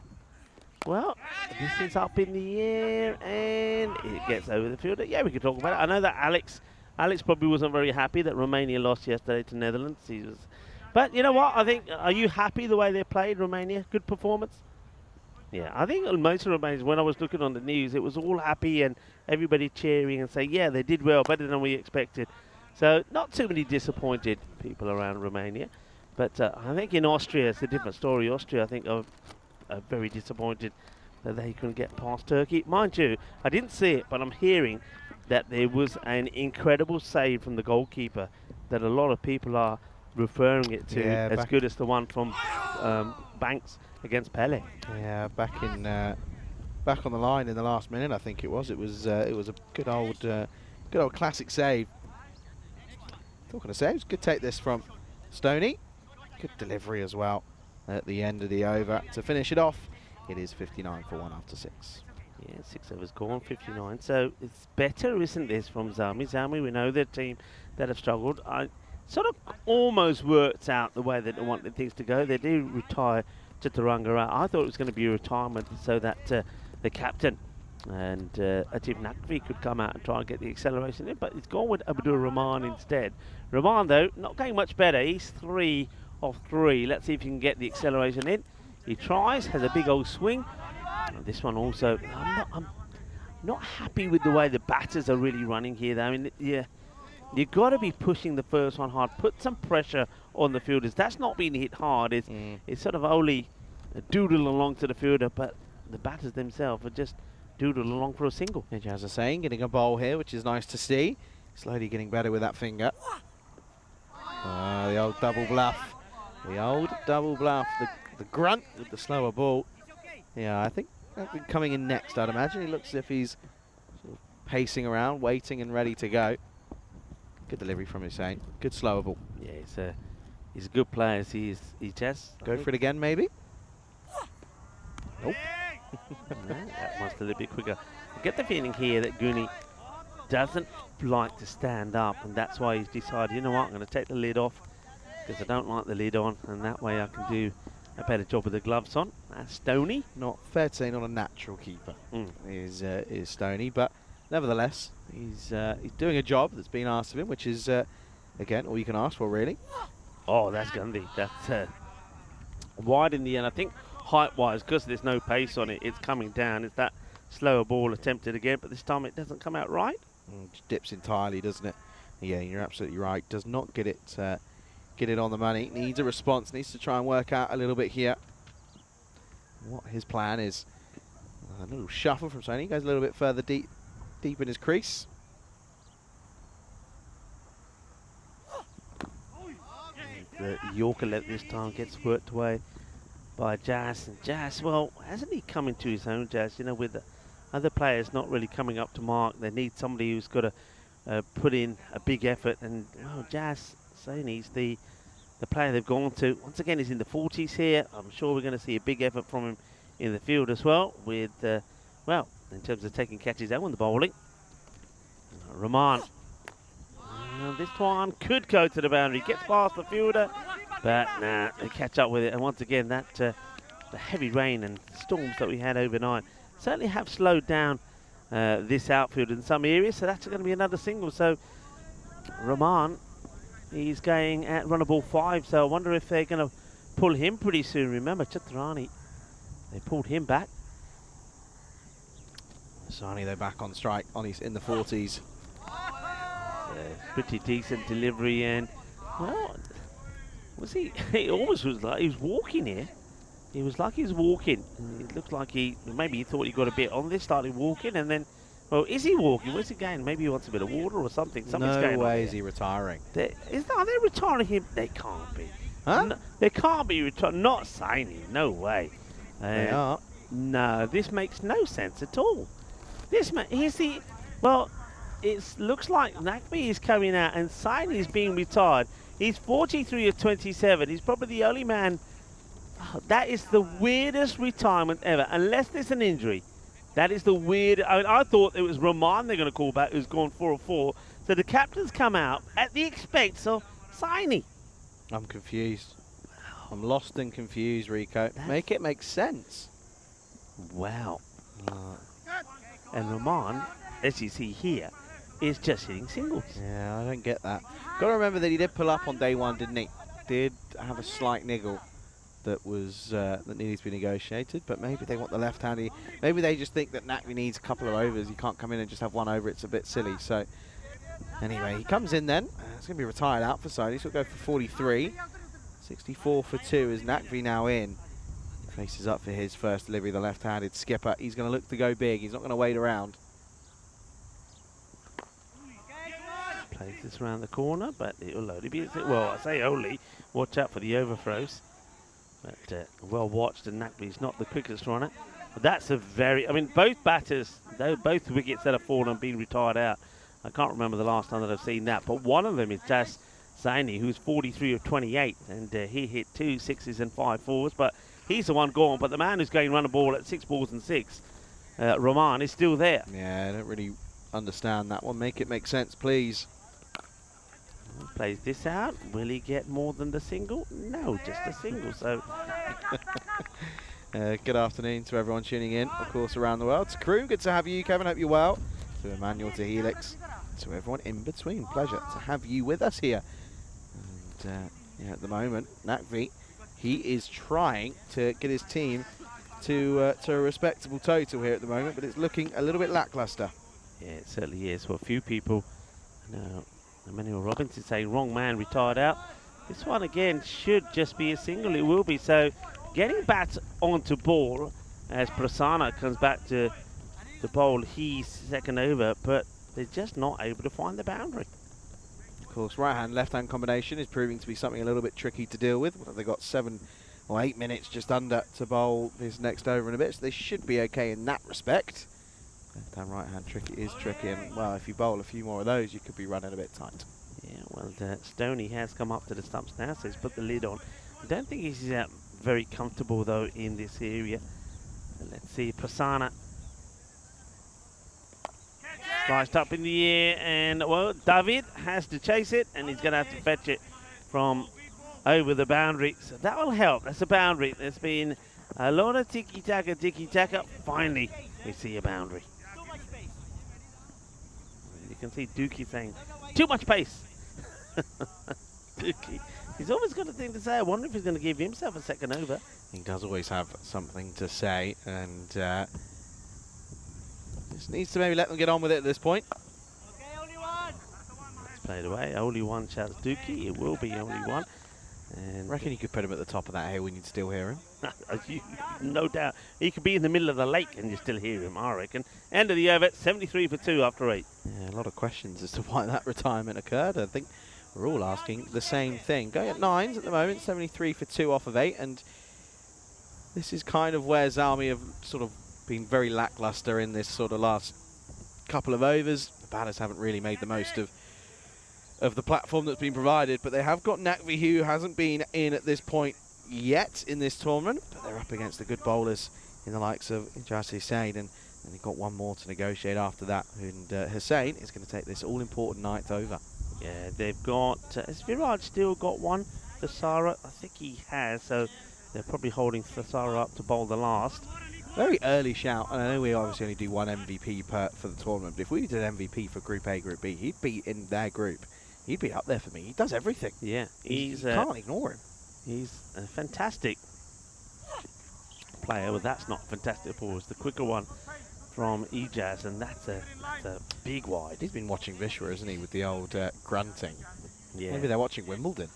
Well, this is up in the air, and it gets over the fielder. Yeah, we can talk about it. I know that Alex probably wasn't very happy that Romania lost yesterday to Netherlands. But you know what? I think, are you happy the way they played, Romania? Good performance? Yeah, I think most of Romanians, when I was looking on the news, it was all happy and everybody cheering and saying, yeah, they did well, better than we expected. So not too many disappointed people around Romania. But I think in Austria, it's a different story. Austria, I think, are very disappointed that they couldn't get past Turkey. Mind you, I didn't see it, but I'm hearing that there was an incredible save from the goalkeeper that a lot of people are referring it to as good as the one from Banks against Pele. Yeah, back on the line in the last minute, I think it was. It was a good old classic save. Talking of saves, good take this from Stoney. Good delivery as well at the end of the over to finish it off. It is 59 for 1 after 6. Yeah, 6 overs gone, 59. So it's better, isn't this, from Zami? Zami, we know they're a team that have struggled. I sort of almost worked out the way that they wanted things to go. They do retire Chaturanga. I thought it was going to be a retirement so that the captain and Atif Nakvi could come out and try and get the acceleration in, but it's gone with Abdul Rahman instead. Rahman, though, not going much better. He's 3 of 3. Let's see if he can get the acceleration in. He tries, has a big old swing. And this one also, I'm not happy with the way the batters are really running here, though. I mean, yeah, you've got to be pushing the first one hard. Put some pressure on the fielders. That's not being hit hard. It's sort of only doodle along to the fielder, but the batters themselves are just doodle along for a single. As I was saying, getting a bowl here, which is nice to see. Slowly getting better with that finger. The old double bluff. The old double bluff. The grunt with the slower ball. Yeah, I think coming in next, I'd imagine. He looks as if he's sort of pacing around, waiting and ready to go. Good delivery from Hussein. Good slower ball. Yeah, he's a good player. He's just... Go for it again, maybe? Nope. No, that one's a little bit quicker. I get the feeling here that Goonie doesn't like to stand up, and that's why he's decided, you know what, I'm going to take the lid off because I don't like the lid on, and that way I can do a better job with the gloves on. That's Stoney. Not fair to say, not a natural keeper is Stoney, but nevertheless, he's doing a job that's been asked of him, which is, again, all you can ask for, really. Oh, that's Gandhi. That's wide in the end. I think height-wise, because there's no pace on it, it's coming down. It's that slower ball attempted again, but this time it doesn't come out right. Just dips entirely, doesn't it? Yeah, you're absolutely right. Does not get it on the money. Needs a response. Needs to try and work out a little bit here what his plan is. A little shuffle from Sony. Goes a little bit further deep in his crease. The Yorker let this time gets worked away by Jazz. And Jazz, well, hasn't he come into his own, Jazz? You know, with the other players not really coming up to mark, they need somebody who's got to put in a big effort. And, well, Jazz Sony's the player they've gone to. Once again, he's in the 40s here. I'm sure we're going to see a big effort from him in the field as well with, well, in terms of taking catches out on the bowling. Rahman. This one could go to the boundary. Gets past the fielder, but nah, they catch up with it. And once again, that the heavy rain and storms that we had overnight certainly have slowed down this outfield in some areas. So that's going to be another single. So Rahman, he's going at runner ball 5. So I wonder if they're going to pull him pretty soon. Remember, Chatrani, they pulled him back. Sony, they're back on strike in the 40s. Pretty decent delivery, and well, was he? It almost was like he was walking here. He was like he was walking. It looked like maybe he thought he got a bit on this, started walking, and then, well, is he walking? Where's he going? Maybe he wants a bit of water or something. Something's going on. No way is he retiring. Are they retiring him? They can't be. Huh? No, they can't be retiring. Not signing. No way. They are. No, this makes no sense at all. Well, it looks like Nakvi is coming out and Saini is being retired. He's 43 of 27. He's probably the only man. Oh, that is the weirdest retirement ever, unless there's an injury. That is the weird. I mean, I thought it was Rahman they're going to call back, who's gone 4 of 4. So the captain's come out at the expense of Saini. I'm confused. I'm lost and confused, Rico. Make it make sense. Wow. And Rahman, as you see here, is just hitting singles. Yeah, I don't get that. Got to remember that he did pull up on day 1, didn't he? Did have a slight niggle that was that needed to be negotiated, but maybe they want the left-handy. Maybe they just think that Nakvi needs a couple of overs. You can't come in and just have 1 over. It's a bit silly. So anyway, he comes in then. It's going to be retired out for Sony. So he'll go for 43. 64 for 2 is Nakvi now in. Faces up for his first delivery, the left-handed skipper. He's going to look to go big. He's not going to wait around. Plays this around the corner, but it'll only be, well, I say only, watch out for the overthrows. But well watched, and Nakvi's not the quickest runner. But that's a very, I mean, both batters, both wickets that have fallen have been retired out. I can't remember the last time that I've seen that, but one of them is Jas Zaini, who's 43 of 28, and he hit 2 6s and 5 4s, but he's the one gone. But the man who's going run a ball at 6 balls and 6, Rahman, is still there. Yeah, I don't really understand that one. Make it make sense, please. Plays this out. Will he get more than the single? No, just a single. So, good afternoon to everyone tuning in, of course, around the world. To crew, good to have you, Kevin. Hope you're well. To Emmanuel, to Helix, to everyone in between. Pleasure to have you with us here. And yeah, at the moment, Nakvi, he is trying to get his team to a respectable total here at the moment, but it's looking a little bit lackluster. Yeah, it certainly is. For a few people, no. Emmanuel Robinson saying wrong man retired out. This one again should just be a single. It will be. So getting bats onto ball as Prasanna comes back to bowl. He's second over, but they're just not able to find the boundary. Of course, right-hand, left-hand combination is proving to be something a little bit tricky to deal with. What have they got, 7 or 8 minutes just under to bowl this next over in a bit, so they should be okay in that respect. Left-hand, right-hand tricky is tricky, and well, if you bowl a few more of those, you could be running a bit tight. Yeah, well, Stoney has come up to the stumps now, so he's put the lid on. I don't think he's very comfortable, though, in this area. And let's see, Prasanna sliced up in the air, and, well, David has to chase it, and he's going to have to fetch it from over the boundary. So that will help. That's a boundary. There's been a lot of tiki-taka. Finally, we see a boundary. You can see Dookie saying, too much pace. Dookie. He's always got a thing to say. I wonder if he's going to give himself a second over. He does always have something to say, and just needs to maybe let them get on with it at this point. played away. Only one, shouts Dookie. It will be only one. And Reckon you could put him at the top of that hill and you'd still hear him. no doubt. He could be in the middle of the lake and you still hear him, I reckon. End of the over, 73 for 2 after 8. Yeah, a lot of questions as to why that retirement occurred. I think we're all asking the same thing. Going at 9s at the moment, 73 for 2 off of 8. And this is kind of where Zami have sort of been very lackluster in this sort of last couple of overs. The batters haven't really made the most of the platform that's been provided, but they have got Nakvi, who hasn't been in at this point yet in this tournament, but they're up against the good bowlers in the likes of Ijas Hussain, and they've got one more to negotiate after that, and Hussain is going to take this all-important 9th over. Yeah, they've got, has Viraj still got one? Thasara, I think he has, so they're probably holding Thasara up to bowl the last. Very early shout, and I know we obviously only do one MVP for the tournament, but if we did MVP for Group A, Group B, he'd be in their group. He'd be up there for me. He does everything. Yeah, you can't ignore him. He's a fantastic player. Well, that's not fantastic ball. It's the quicker one from Ijas, and that's a big wide. He's been watching Vishwa, isn't he, with the old grunting. Yeah. Maybe they're watching Wimbledon.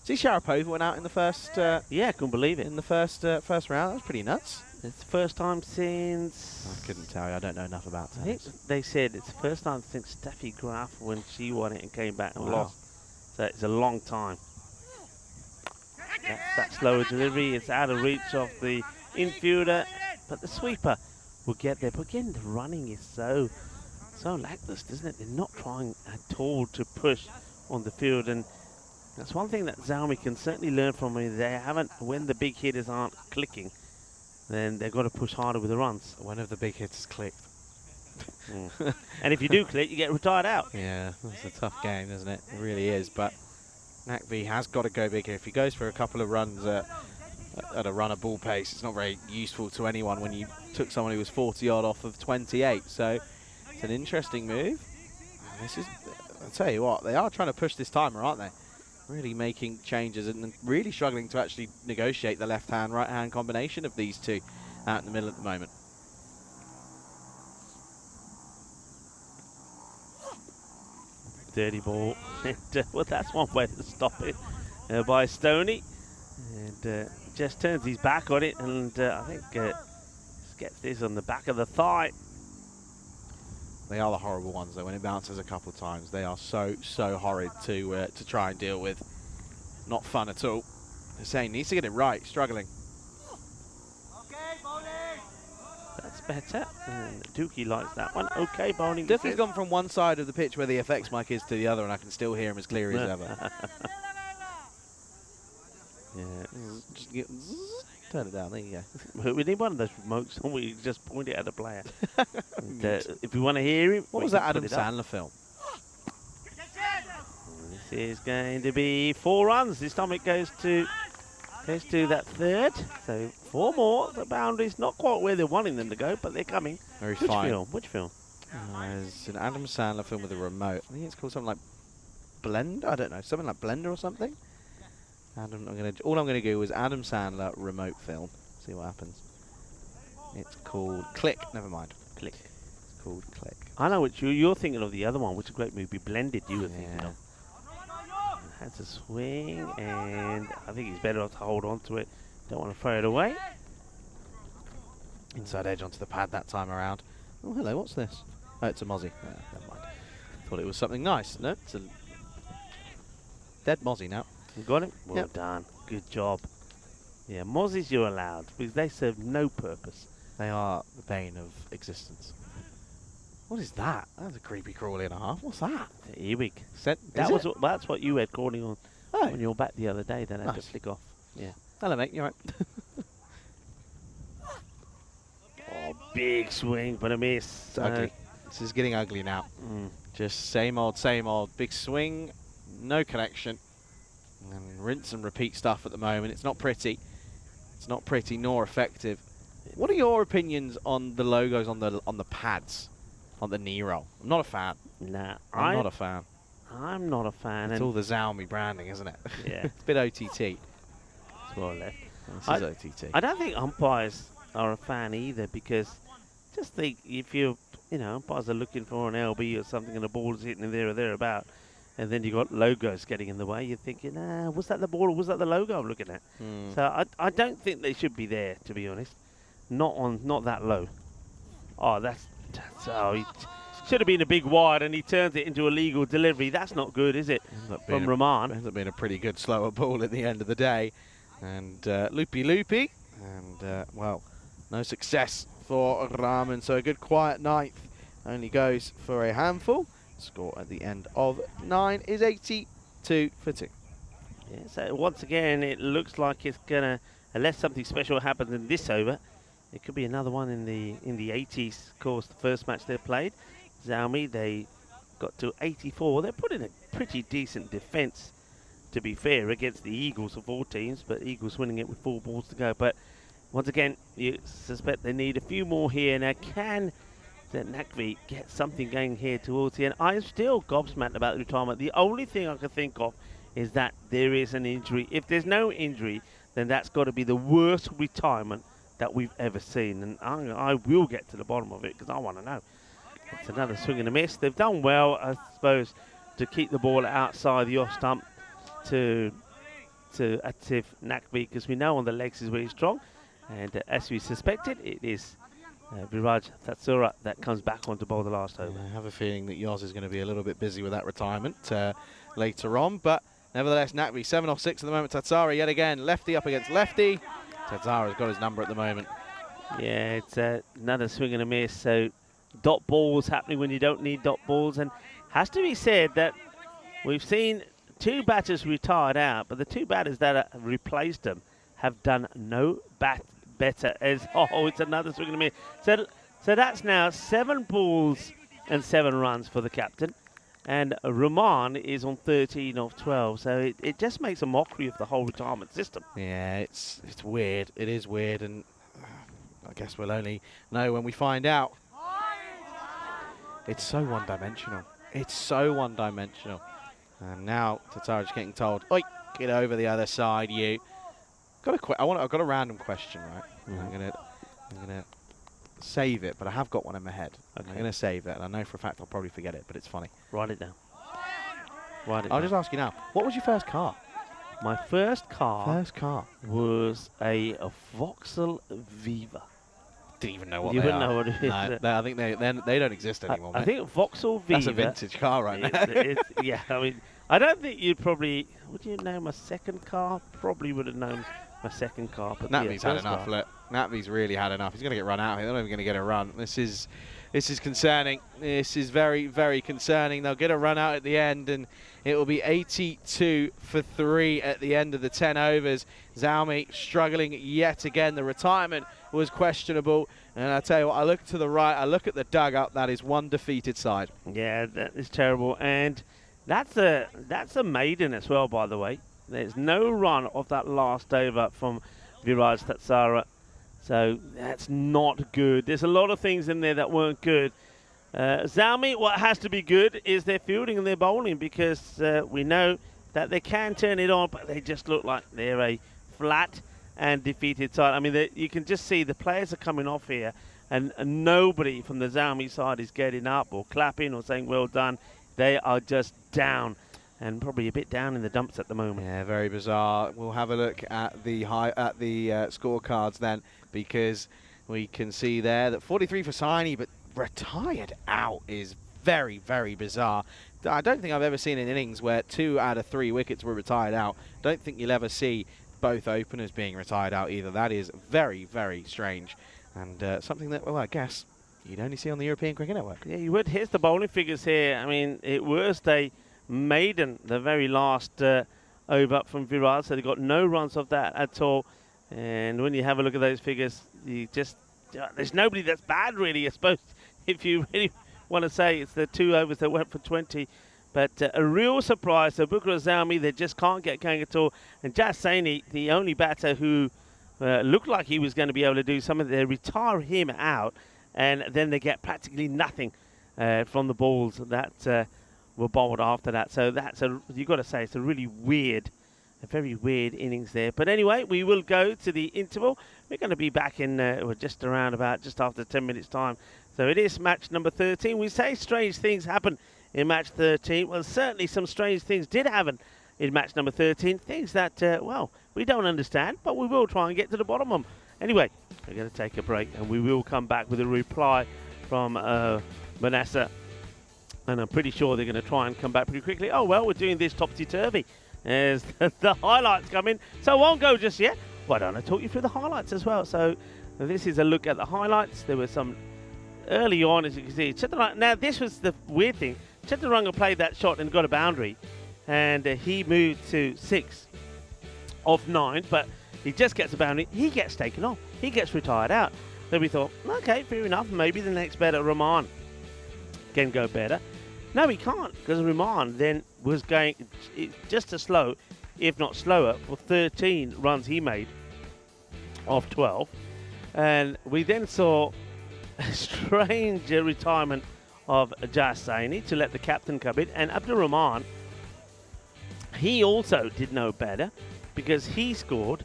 See, Sharapova went out in the first. Yeah, I couldn't believe it. In the first round, that was pretty nuts. It's the first time since... I couldn't tell you. I don't know enough about I think tennis. they said it's the first time since Steffi Graf when she won it and came back and Wow. lost. So it's a long time. That's that slower delivery. It's out of reach of the infielder, but the sweeper will get there. But again, the running is so lackluster, isn't it? They're not trying at all to push on the field, and that's one thing that Zami can certainly learn from. They haven't, when the big hitters aren't clicking, then they've got to push harder with the runs. One of the big hitters clicked. And if you do click, you get retired out. Yeah, that's a tough game, isn't it? It really is, but Nakvi has got to go big here. If he goes for a couple of runs at a runner ball pace, it's not very useful to anyone when you took someone who was 40 odd off of 28. So it's an interesting move. And this is, I'll tell you what, they are trying to push this timer, aren't they? Really making changes and really struggling to actually negotiate the left-hand, right-hand combination of these two out in the middle at the moment. Dirty ball. Well, that's one way to stop it by Stoney. And just turns his back on it, and I think just gets this on the back of the thigh. They are the horrible ones, though. When it bounces a couple of times, they are so horrid to try and deal with. Not fun at all. Hussain needs to get it right. Struggling. That's better. And Dookie likes that one. Okay, bowling. Definitely gone from one side of the pitch where the FX mic is to the other, and I can still hear him as clear as ever. Yeah. Just get, turn it down. There you go. We need one of those remotes, and we just point it at the player. And, if we want to hear him, What was that Adam Sandler film? This is going to be 4 runs. This time it goes to that third. So 4 more. The boundary's not quite where they're wanting them to go, but they're coming. Very Which fine. film? Which film? It's an Adam Sandler film with a remote. I think it's called something like Blender. I don't know, something like Blender or something. All I'm gonna do is Adam Sandler remote film. See what happens. It's called Click. Never mind. Click. It's called Click. I know what you're thinking of. The other one, which is a great movie, Blended. You were thinking Yeah. of. Has a swing, and I think he's better off to hold on to it. Don't want to throw it away. Inside edge onto the pad that time around. Oh, hello. What's this? Oh, it's a Mozzie. Never mind. Thought it was something nice. No, it's a dead Mozzie now. You got him? Well Yep. done. Good job. Yeah, Mozzies you're allowed because they serve no purpose. They are the bane of existence. What is that? That's a creepy crawly and a half. What's that? Ewig. That That's what you had calling on Oh. when you were back the other day. Then I had to Nice. flick off. Yeah. Hello, mate. You alright? Oh, big swing, but a miss. It's ugly. This is getting ugly now. Just same old, big swing, no connection, and rinse and repeat stuff at the moment. It's not pretty. It's not pretty nor effective. What are your opinions on the logos on the pads, on the knee roll? I'm not a fan. Nah, I'm not a fan. I'm not a fan. It's and all the Zami branding, isn't it? Yeah. It's a bit OTT. It's well left. This is OTT. I don't think umpires are a fan either because just think if umpires are looking for an LB or something and the ball is hitting there or thereabout, And then you got logos getting in the way. You're thinking, was that the ball or was that the logo I'm looking at? So I don't think they should be there, to be honest. Not that low. Oh, that's he should have been a big wide, and he turns it into a legal delivery. That's not good, is it? From Roman. Ends up being a pretty good slower ball at the end of the day. And loopy. And, well, no success for Rahman. So a good quiet ninth. Only goes for a handful. Score at the end of 9 is 82 for 2. Yeah, so once again, it looks like it's going to, unless something special happens in this over, it could be another one in the 80s. Of course, the first match they played, Zami, they got to 84. They're putting a pretty decent defence, to be fair, against the Eagles of all teams, but Eagles winning it with 4 balls to go. But once again, you suspect they need a few more here. Now, can the Nakvi get something going here towards the end? I'm still gobsmacked about the retirement. The only thing I can think of is that there is an injury. If there's no injury, then that's got to be the worst retirement that we've ever seen. And I will get to the bottom of it because I want to know. It's another swing and a miss. They've done well, I suppose, to keep the ball outside the off stump to Atif Nakvi, because we know on the legs is really strong. And as we suspected, it is Viraj Tatsura that comes back on to bowl the last over. I have a feeling that Yoz is going to be a little bit busy with that retirement later on. But nevertheless, Nakvi 7 off 6 at the moment. Tatsura yet again, lefty up against lefty. Tatsura's got his number at the moment. Yeah, it's another swing and a miss. So dot balls happening when you don't need dot balls. And has to be said that we've seen 2 batters retired out, but the 2 batters that replaced them have done no better. It's another swing and a miss. So that's now 7 balls and 7 runs for the captain. And Roman is on 13 of 12. So it just makes a mockery of the whole retirement system. Yeah, it's weird. It is weird, and I guess we'll only know when we find out. It's so one-dimensional. It's so one-dimensional. And now Tatsura's getting told, "Oi, get over the other side, you." I've got a random question, right? I'm gonna save it, but I have got one in my head. Okay. I'm gonna save it, and I know for a fact I'll probably forget it, but it's funny. Write it down. I'll just ask you now. What was your first car? My first car. Was a Vauxhall Viva. Didn't even know what you they wouldn't are. know what it is. No, I think they don't exist anymore. I think Vauxhall Viva. That's a vintage car right now. Yeah, I mean, I don't think you'd probably. Would you know my second car? Probably would have known my second car. But Natvy's had enough. Look, Natvy's really had enough. He's going to get run out. They're not even going to get a run. This is concerning. This is very, very concerning. They'll get a run out at the end, and it will be 82 for 3 at the end of the 10 overs. Zami struggling yet again. The retirement was questionable. And I tell you what, I look to the right, I look at the dugout. That is one defeated side. Yeah, that is terrible. And that's a maiden as well, by the way. There's no run off that last over from Viraj Tatsura. So that's not good. There's a lot of things in there that weren't good. Zami, what has to be good is their fielding and their bowling, because we know that they can turn it on, but they just look like they're a flat and defeated side. I mean, you can just see the players are coming off here, and nobody from the Zami side is getting up or clapping or saying well done. They are just down, and probably a bit down in the dumps at the moment. Yeah, very bizarre. We'll have a look at the scorecards then, because we can see there that 43 for Saini, but retired out is very, very bizarre. I don't think I've ever seen an innings where 2 out of 3 wickets were retired out. Don't think you'll ever see both openers being retired out either. That is very, very strange, and something that, well, I guess you'd only see on the European Cricket Network. Yeah, you would. Here's the bowling figures here. I mean, it was a maiden, the very last over from Viraj, so they got no runs off that at all. And when you have a look at those figures, there's nobody that's bad, really, I suppose, if you really want to say. It's the 2 overs that went for 20. But a real surprise. So Bucharest Zami, they just can't get going at all. And Jas Saini, the only batter who looked like he was going to be able to do something, they retire him out, and then they get practically nothing from the balls that were bowled after that. So you've got to say, it's a really weird, a very weird innings there. But anyway, we will go to the interval. We're going to be back in just after 10 minutes time. So it is match number 13. We say strange things happen in match 13. Well, certainly some strange things did happen in match number 13. Things that, well, we don't understand, but we will try and get to the bottom of them. Anyway, we're going to take a break, and we will come back with a reply from Vanessa. And I'm pretty sure they're going to try and come back pretty quickly. Oh, well, we're doing this topsy-turvy as the highlights come in. So I won't go just yet. Why don't I talk you through the highlights as well? So this is a look at the highlights. There were some early on, as you can see. Now, this was the weird thing. Chaturanga played that shot and got a boundary. And he moved to 6 of 9. But he just gets a boundary. He gets taken off. He gets retired out. Then we thought, okay, fair enough. Maybe the next better, Rahman, can go better. No, he can't, because Rahman then was going just as slow, if not slower, for 13 runs he made of 12. And we then saw a strange retirement of Jasaini to let the captain come in. And Abdul Rahman, he also did no better, because he scored,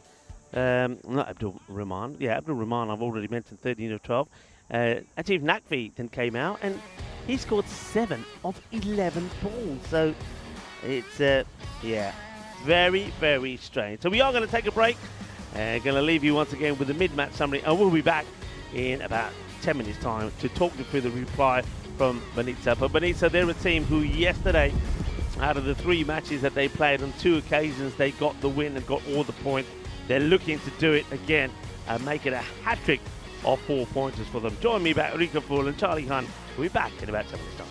not Abdul Rahman, yeah, Abdul Rahman, I've already mentioned 13 of 12. Atif Nakvi then came out, and he scored 7 of 11 balls. So it's, yeah, very, very strange. So we are going to take a break. Going to leave you once again with the mid-match summary. And we'll be back in about 10 minutes' time to talk you through the reply from Banitsa. But Banitsa, they're a team who yesterday, out of the 3 matches that they played, on 2 occasions, they got the win and got all the points. They're looking to do it again and make it a hat-trick of 4 pointers for them. Join me back, Rika Fool and Charlie Hunt. We'll be back in about 10 minutes' time.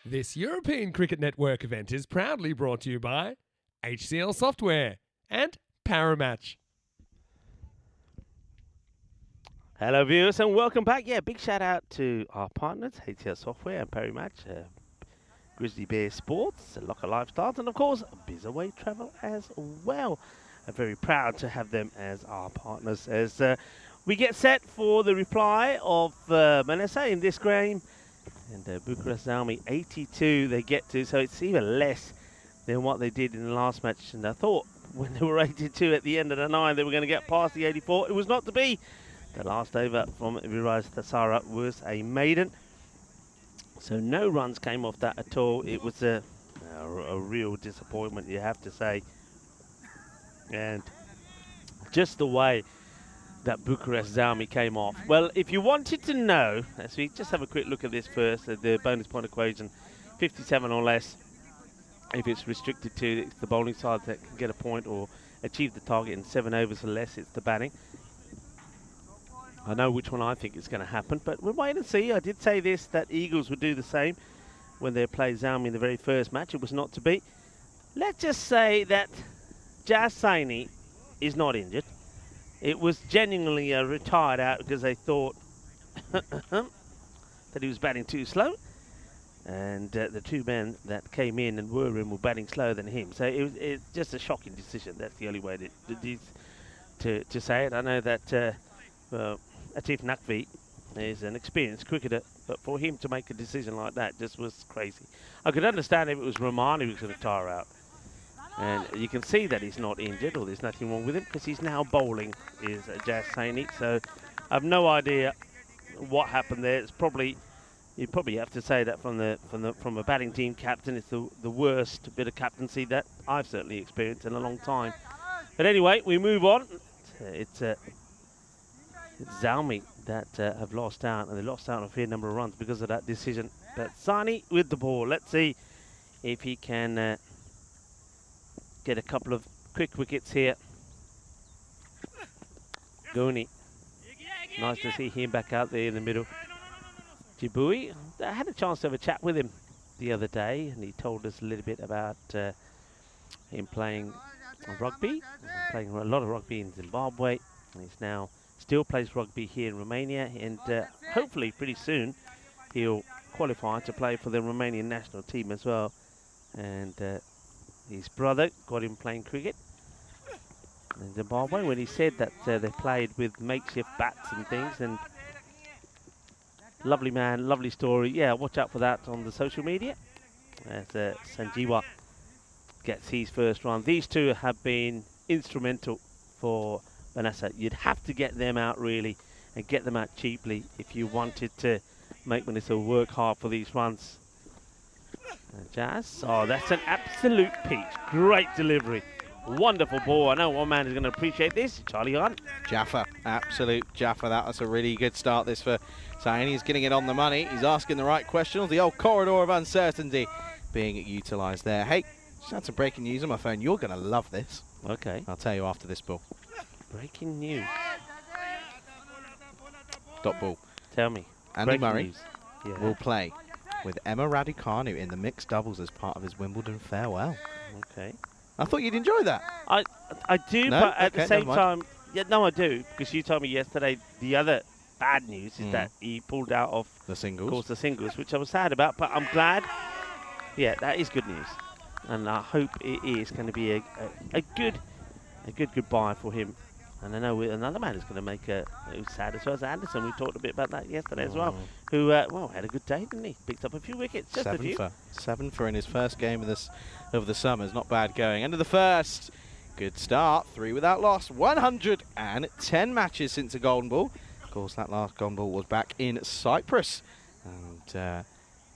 This European Cricket Network event is proudly brought to you by HCL Software and Paramatch. Hello viewers and welcome back. Yeah, big shout out to our partners, HCL Software and Paramatch, Grizzly Bear Sports, Locker Lifestyles, and of course, Bizaway Travel as well. I'm very proud to have them as our partners as we get set for the reply of Manessa in this game. And Bucharest Zami 82 they get to, so it's even less than what they did in the last match. And I thought when they were 82 at the end of the 9 they were going to get past the 84. It was not to be. The last over from Viraj Thasara was a maiden. So no runs came off that at all. It was a real disappointment, you have to say. And just the way that Bucharest Zami came off. Well, if you wanted to know, let's just have a quick look at this first, the bonus point equation, 57 or less. If it's restricted to it's the bowling side that can get a point or achieve the target in 7 overs or less, it's the batting. I know which one I think is going to happen, but we'll wait and see. I did say this, that Eagles would do the same when they played Zami in the very first match. It was not to be. Let's just say that Jas Saini is not injured. It was genuinely retired out because they thought that he was batting too slow. And the two men that came in and were in were batting slower than him. So it's just a shocking decision. That's the only way to say it. I know that Atif Naqvi is an experienced cricketer, but for him to make a decision like that just was crazy. I could understand if it was Rahman who was going to tire out. And you can see that he's not injured, or there's nothing wrong with him, because he's now bowling, is Jas Saini. So I have no idea what happened there. It's probably, you probably have to say that from a batting team captain, it's the worst bit of captaincy that I've certainly experienced in a long time. But anyway, we move on. It's Zami that have lost out, and they lost out on a fair number of runs because of that decision. But Sani with the ball. Let's see if he can get a couple of quick wickets here. Goni. Nice to see him back out there in the middle. Jibui, I had a chance to have a chat with him the other day, and he told us a little bit about him playing rugby, playing a lot of rugby in Zimbabwe, and he's now still plays rugby here in Romania, and hopefully pretty soon he'll qualify to play for the Romanian national team as well. And his brother got him playing cricket in Zimbabwe when he said that they played with makeshift bats and things. And lovely man, lovely story. Yeah, watch out for that on the social media as Sanjeewa gets his first run. These two have been instrumental for Vanessa. You'd have to get them out really and get them out cheaply if you wanted to make Vanessa work hard for these runs. Jas, oh, that's an absolute peach. Great delivery. Wonderful ball. I know one man is going to appreciate this. Charlie Hunt. Jaffa, absolute Jaffa. That was a really good start this for Saini. He's getting it on the money. He's asking the right questions. The old corridor of uncertainty being utilised there. Hey, just had some breaking news on my phone. You're going to love this. Okay. I'll tell you after this ball. Breaking news. Dot ball. Tell me. Andy Breaking Murray news. Yeah. will play with Emma Raducanu in the mixed doubles as part of his Wimbledon farewell. Okay. I thought you'd enjoy that. I do, No? but at Okay, the same never mind. time, yeah, no, I do, because you told me yesterday the other bad news is that he pulled out of The singles. course the singles, which I was sad about, but I'm glad. Yeah, that is good news, and I hope it is going to be a good goodbye for him. And I know another man is going to make it was sad as well as Anderson. We talked a bit about that yesterday as well. Who well had a good day, didn't he? Picked up a few wickets, just a few. Seven for in his first game of the summer. It's not bad going. End of the first. Good start. 3 without loss. 110 matches since a golden ball. Of course, that last golden ball was back in Cyprus. And yeah,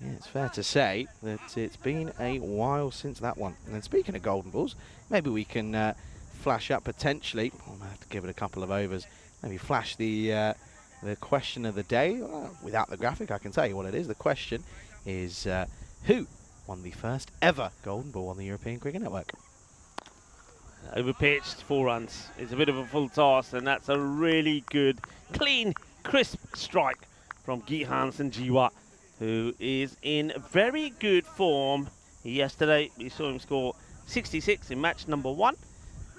it's fair to say that it's been a while since that one. And then speaking of golden balls, maybe we can flash up potentially. I'm going to have to give it a couple of overs. Maybe flash the question of the day. Without the graphic, I can tell you what it is. The question is who won the first ever golden ball on the European Cricket Network? Overpitched, 4 runs. It's a bit of a full toss, and that's a really good, clean, crisp strike from Gihan Sanjeewa. who is in very good form. Yesterday, we saw him score 66 in match number 1.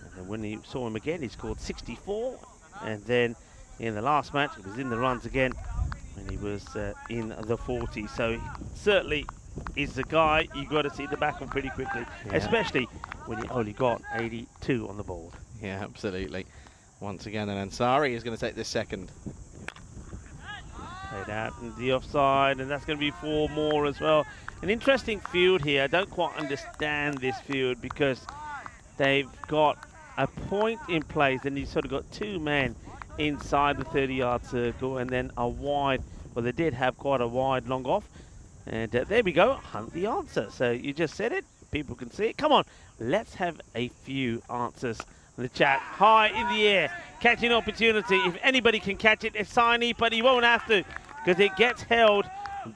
And then when you saw him again, he scored 64. And then in the last match, he was in the runs again when he was in the 40s. So he certainly is the guy you got to see the back of pretty quickly, especially when you only got 82 on the board. Yeah, absolutely. Once again, then Ansari is going to take this second. Played out in the offside, and that's going to be 4 more as well. An interesting field here. I don't quite understand this field because they've got a point in place, and you've sort of got 2 men inside the 30-yard circle, and then a wide. Well, they did have quite a wide long off. And there we go, hunt the answer. So you just said it, people can see it. Come on, let's have a few answers in the chat. High in the air, catching opportunity. If anybody can catch it, it's Sani, but he won't have to because it gets held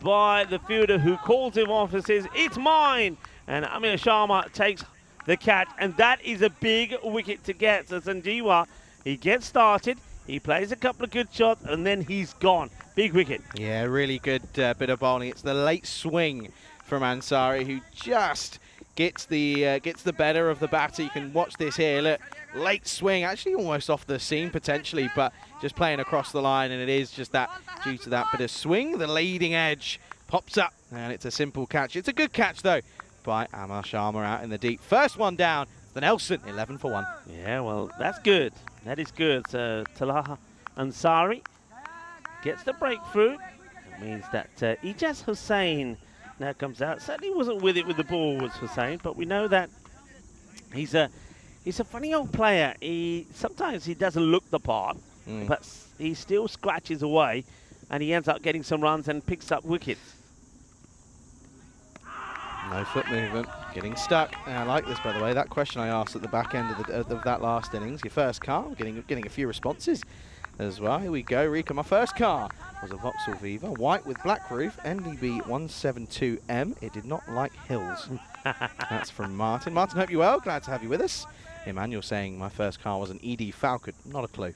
by the fielder who calls him off and says, it's mine. And Amir Sharma takes the catch, and that is a big wicket to get. So Sanjeewa, he gets started, he plays a couple of good shots, and then he's gone. Big wicket. Yeah, really good bit of bowling. It's the late swing from Ansari who just gets the better of the batter. You can watch this here. Look, late swing, actually almost off the seam potentially, but just playing across the line, and it is just that due to that bit of swing. The leading edge pops up, and it's a simple catch. It's a good catch though by Amar Sharma out in the deep. First one down. The Nelson, 11 for 1. Yeah, well, that's good. That is good. So Talaha Ansari gets the breakthrough. It means that Ijaz Hussain now comes out. Certainly wasn't with it with the ball, was Hussain, but we know that he's a funny old player. Sometimes he doesn't look the part, but he still scratches away, and he ends up getting some runs and picks up wickets. No foot movement, getting stuck. I like this, by the way. That question I asked at the back end of that last innings, your first car, getting a few responses as well. Here we go, Rika. My first car was a Vauxhall Viva, white with black roof, NDB 172M. It did not like hills. That's from Martin. Martin, hope you're well. Glad to have you with us. Emmanuel saying my first car was an ED Falcon. Not a clue.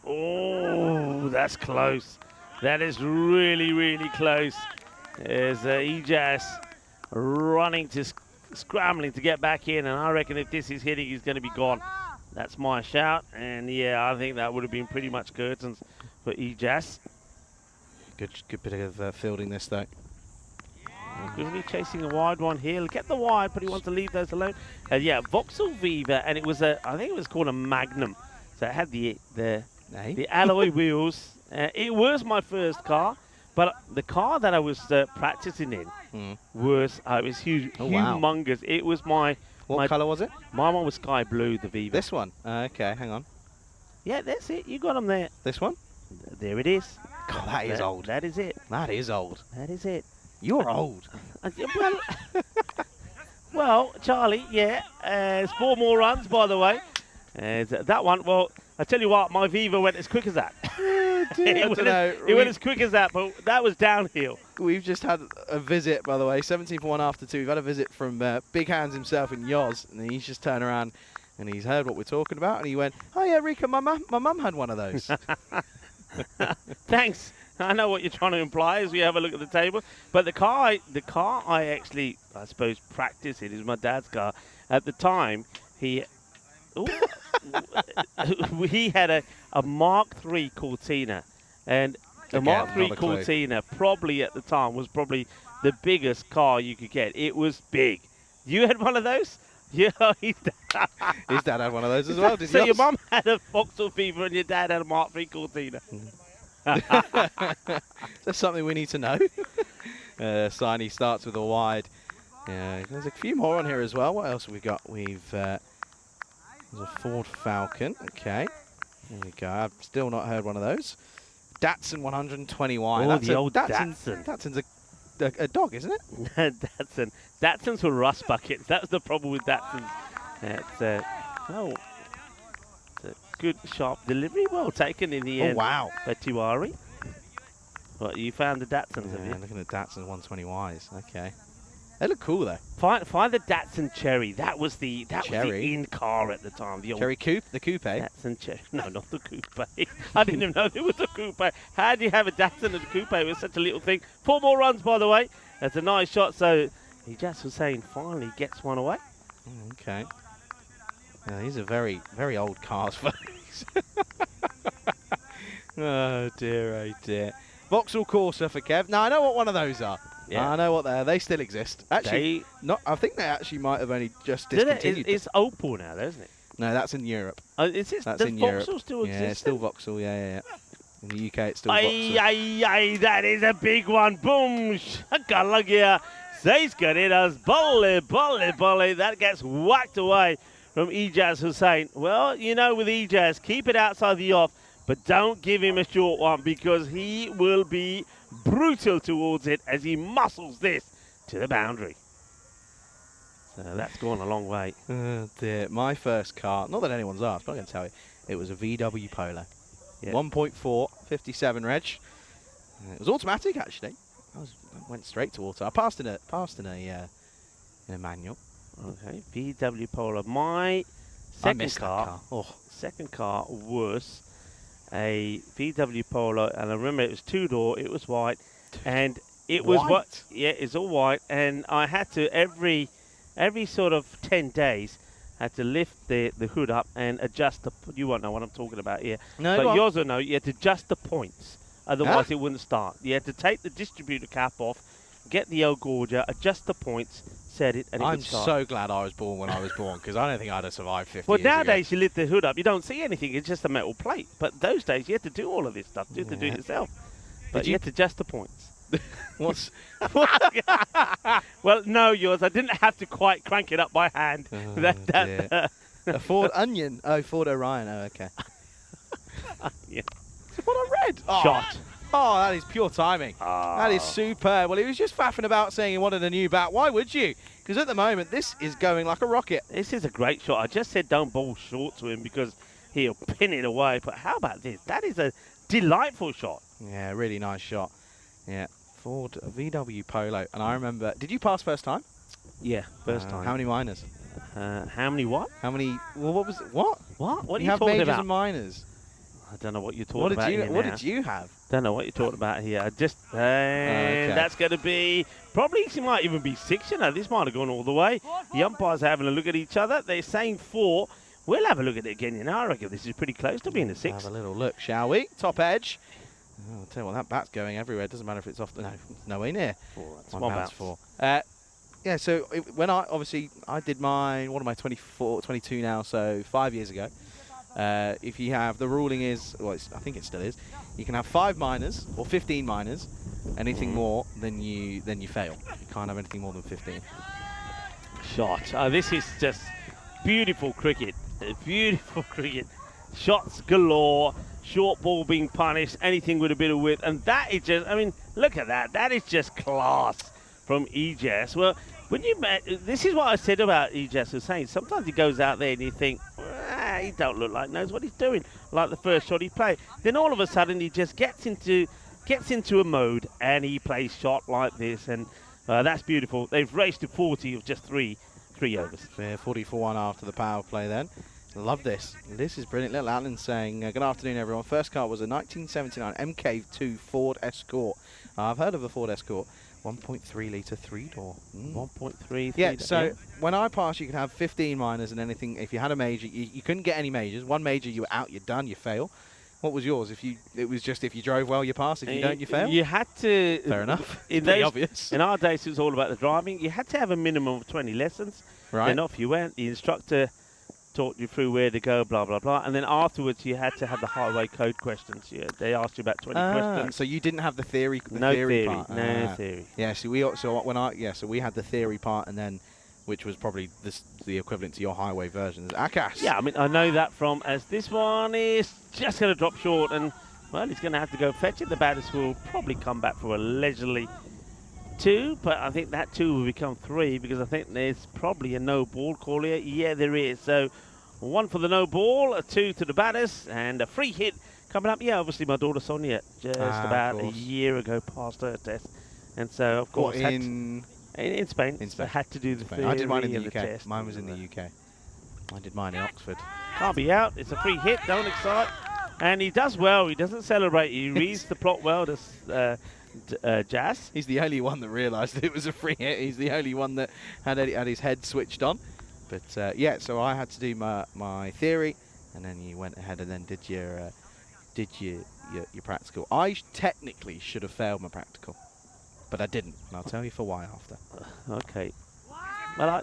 Oh, that's close. That is really, really close. There's Ijaz running scrambling to get back in, and I reckon if this is hitting, he's going to be gone. That's my shout, and yeah, I think that would have been pretty much curtains for Ijaz. Good bit of fielding this though. Going to be chasing a wide one here. He'll get the wide, but he wants to leave those alone. Yeah, Vauxhall Viva, and it was I think it was called a Magnum. So it had the alloy wheels. It was my first car, but the car that I was practicing in was it was huge, humongous. It was What colour was it? My one was sky blue, the Viva. This one? Okay, hang on. Yeah, that's it. You got them there. This one? There it is. God, that is old. That is it. That is old. That is it. You're old. Well, Charlie, yeah. There's 4 more runs, by the way. That one, well, I tell you what, my Viva went as quick as that. It went as quick as that, but that was downhill. We've just had a visit, by the way, 17 for 1 after 2. We've had a visit from Big Hands himself in Yoz, and he's just turned around and he's heard what we're talking about, and he went, "Oh yeah, Rika, my mum had one of those." Thanks. I know what you're trying to imply as we have a look at the table. But the car I actually, I suppose, practiced in is my dad's car. At the time, he had a Mark III Cortina, and the Mark III Cortina probably at the time was probably the biggest car you could get. It was big. You had one of those? Yeah, his dad had one of those as well. Did so your mum had a Vauxhall Fever and your dad had a Mark III Cortina. That's something we need to know. Sini starts with a wide. There's a few more on here as well. What else have we got? There's a Ford Falcon. Okay. There we go. I've still not heard one of those. Datsun 120Y. Oh, that's the old Datsun. Datsun's a dog, isn't it? Datsuns were rust buckets. That was the problem with Datsuns. It's a good, sharp delivery. Well taken in the end. Oh, wow. By Tiwari. Well, you found the Datsuns, have you? Looking at Datsun 120Ys. Okay. They look cool though. Find the Datsun Cherry. That was the Cherry? in car at the time. The old Cherry Coupe, the coupe. Datsun Cherry. No, not the coupe. I didn't even know there was a coupe. How do you have a Datsun and a coupe? It was such a little thing. 4 more runs, by the way. That's a nice shot. So Ijaz Hussain finally gets one away. Okay. Yeah, these are very, very old cars, folks. Oh dear. Vauxhall Corsa for Kev. Now I know what one of those are. Yeah. I know what they are. They still exist. Actually, I think they actually might have only just discontinued. It's Opel now, isn't it? No, that's in Europe. Does Vauxhall still exist? Yeah, it's still Vauxhall. Yeah. In the UK, it's still Vauxhall. Ay, that is a big one. Boom! Shakalagia. 6 carreras. Volley. That gets whacked away from Ijaz Hussain. Well, you know, with Ijaz, keep it outside the off, but don't give him a short one because he will be brutal towards it as he muscles this to the boundary. So that's gone a long way. Oh dear. My first car, not that anyone's asked, but I'm going to tell you, it was a VW Polo. Yeah. 1.4, 57 reg. It was automatic actually. I went straight to auto. I passed in a manual. Okay, VW Polo. My second car was a VW Polo, and I remember it was 2-door, it was white, and it was White? it's all white, and I had to every sort of 10 days had to lift the hood up and adjust the. You won't know what I'm talking about here, No, but go on. yours will know. You had to adjust the points, otherwise it wouldn't start. You had to take the distributor cap off, get the old gorger, adjust the points, set it, and it I'm would start. so glad I was born when I was born because I don't think I'd have survived 50 Well, years ago. nowadays you lift the hood up, you don't see anything. It's just a metal plate. But those days you had to do all of this stuff. You had to do it yourself. But you had to adjust the points. What's Well, no, yours. I didn't have to quite crank it up by hand. dear. A Ford Onion? Oh, Ford Orion. Oh, okay. Yeah. That's what I read. Shot. Oh, that is pure timing. That is superb. Well, he was just faffing about saying he wanted a new bat. Why would you? Because at the moment, this is going like a rocket. This is a great shot. I just said don't bowl short to him because he'll pin it away. But how about this? That is a delightful shot. Yeah, really nice shot. Yeah, Ford VW Polo. And I remember, did you pass first time? Yeah, first time. How many minors? How many what? How many? Well, what was it? What? What? What are You you have talking majors about? and minors. I don't know what you're talking about here What now. did you have? Don't know what you're talking about here. And that's going to be, probably it might even be 6, you know. This might have gone all the way. The umpires are having a look at each other. They're saying 4. We'll have a look at it again, you know. I reckon this is pretty close to being a 6. Have a little look, shall we? Top edge. Oh, I'll tell you what, that bat's going everywhere. It doesn't matter if it's off the... No, nowhere near. 4. That's One one bounce bounce. 4. Yeah, so when I did mine, what am I, 24, 22 now, so 5 years ago. If you have, the ruling is, well, I think it still is, you can have 5 minors or 15 minors. Anything more, then you fail. You can't have anything more than 15. Shot. This is just beautiful cricket. Beautiful cricket. Shots galore. Short ball being punished. Anything with a bit of width. And that is just, I mean, look at that. That is just class from Ijaz. Well, when you met, this is what I said about Ijaz Hussain. Sometimes he goes out there and you think, he don't look like knows what he's doing. Like the first shot he played. Then all of a sudden he just gets into a mode and he plays shot like this. And that's beautiful. They've raced to 40 of just three overs. Fair 40-1 after the power play then. Love this. This is brilliant. Little Alan saying, good afternoon, everyone. First car was a 1979 MK2 Ford Escort. I've heard of a Ford Escort. 1.3 litre 3-door. 1.3. Yeah, so when I passed, you could have 15 minors and anything. If you had a major, you couldn't get any majors. One major, you were out, you're done, you fail. What was yours? It was just if you drove well, you pass. If you don't, you fail. You had to. Fair enough. In Pretty obvious. In our days, it was all about the driving. You had to have a minimum of 20 lessons. Right. Then off you went. The instructor taught you through where to go, blah, blah, blah. And then afterwards, you had to have the highway code questions. Yeah, they asked you about 20 questions. So you didn't have the theory. No theory. Part. No theory. Yeah. So we had the theory part, and then, which was probably the equivalent to your highway version. Akash. Yeah, I mean, I know that from as this one is just going to drop short, and well, he's going to have to go fetch it. The batters will probably come back for a leisurely 2, but I think that 2 will become 3 because I think there's probably a no ball call here. Yeah, there is. So 1 for the no ball, a 2 to the batters, and a free hit coming up. Yeah, obviously my daughter Sonia just about a year ago passed her test, and so of course in In Spain. In Spain. I had to do the theory I did mine in and the UK. test Mine was in and the UK. I did mine in Oxford. Can't be out. It's a free hit. Don't excite. And he does well. He doesn't celebrate. He reads the plot well, does Jazz. He's the only one that realised that it was a free hit. He's the only one that had his head switched on. But yeah, so I had to do my theory, and then you went ahead and then did your practical. I technically should have failed my practical, but I didn't, and I'll tell you for why after. Okay. Well,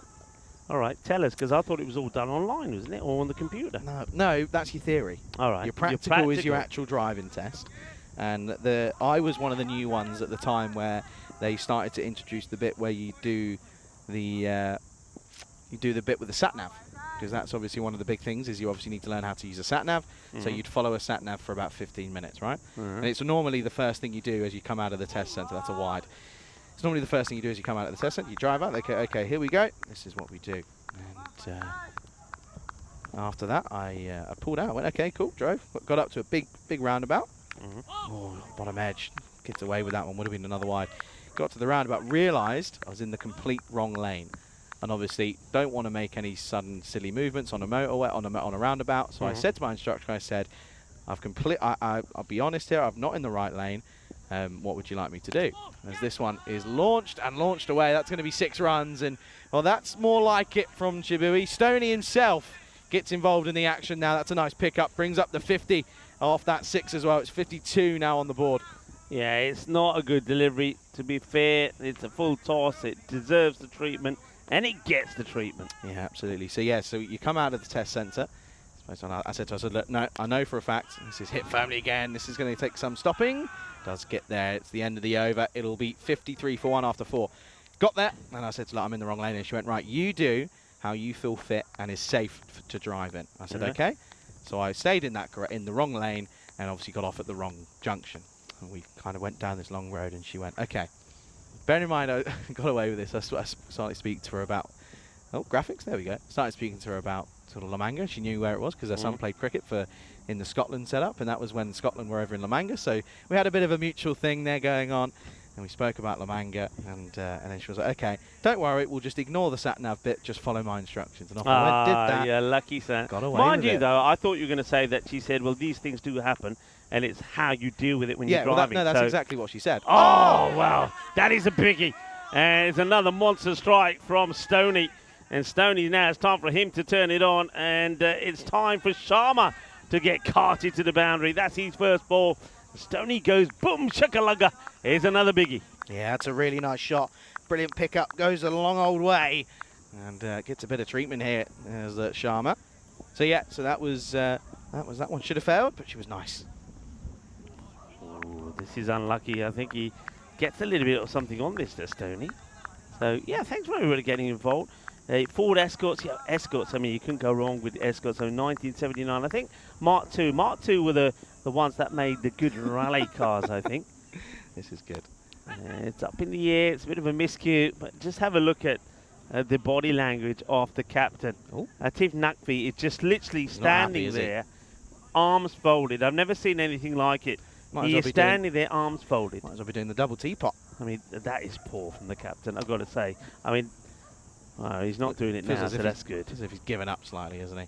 all right, tell us, because I thought it was all done online, wasn't it, or on the computer? No, that's your theory. All right. Your practical is your actual driving test, and I was one of the new ones at the time where they started to introduce the bit where you do the bit with the sat nav, because that's obviously one of the big things. Is you obviously need to learn how to use a sat nav. So you'd follow a sat nav for about 15 minutes, right? And it's normally the first thing you do as you come out of the test centre. That's a wide. It's normally the first thing you do as you come out of the test centre. You drive out. Okay, here we go. This is what we do. And after that, I pulled out. I went, okay, cool. Drove. Got up to a big roundabout. Oh, bottom edge. Gets away with that one. Would have been another wide. Got to the roundabout. Realised I was in the complete wrong lane. And obviously, don't want to make any sudden silly movements on a motorway, on a roundabout. So I said to my instructor, I said, I'll be honest here, I'm not in the right lane. What would you like me to do? As this one is launched and launched away, that's going to be 6 runs. And, well, that's more like it from Chibui. Stoney himself gets involved in the action now. That's a nice pickup. Brings up the 50 off that 6 as well. It's 52 now on the board. Yeah, it's not a good delivery. To be fair, it's a full toss. It deserves the treatment. And it gets the treatment. Yeah, absolutely. So, yeah, so you come out of the test centre. I said to her, look, no, I know for a fact. This is hit firmly again. This is going to take some stopping. Does get there. It's the end of the over. It'll be 53 for 1 after 4. Got there. And I said to her, I'm in the wrong lane. And she went, right, you do how you feel fit and is safe to drive in. I said, okay. So I stayed in the wrong lane and obviously got off at the wrong junction. And we kind of went down this long road and she went, okay. Bear in mind, I got away with this. I started speaking to her about, graphics, there we go. Started speaking to her about sort of La Manga. She knew where it was because her son played cricket in the Scotland setup, and that was when Scotland were over in La Manga. So we had a bit of a mutual thing there going on, and we spoke about La Manga, and then she was like, okay, don't worry, we'll just ignore the sat-nav bit, just follow my instructions. And off I went, did that. Yeah, lucky son. Got away Mind with you, it. though, I thought you were going to say that she said, well, these things do happen, and it's how you deal with it when you're driving. No, that's exactly what she said. Oh, wow. That is a biggie. And it's another monster strike from Stoney. And Stoney now, it's time for him to turn it on. And it's time for Sharma to get carted to the boundary. That's his first ball. Stoney goes boom, shakalugga. Here's another biggie. Yeah, that's a really nice shot. Brilliant pickup. Goes a long old way. And gets a bit of treatment here as Sharma. So, yeah, so that one. Should have failed, but she was nice. Ooh, this is unlucky. I think he gets a little bit of something on this, Stoney. So, yeah, thanks for everybody getting involved. Ford Escorts, yeah, Escorts, I mean, you couldn't go wrong with Escorts. So, 1979, I think Mark II. Mark II were the ones that made the good rally cars, I think. This is good. It's up in the air. It's a bit of a miscue, but just have a look at the body language of the captain. Atif Nakvi is just literally standing there, arms folded. I've never seen anything like it. He is standing there, arms folded. Might as well be doing the double teapot. I mean, that is poor from the captain, I've got to say. I mean, he's not doing it now, so that's good. As if he's given up slightly, isn't he?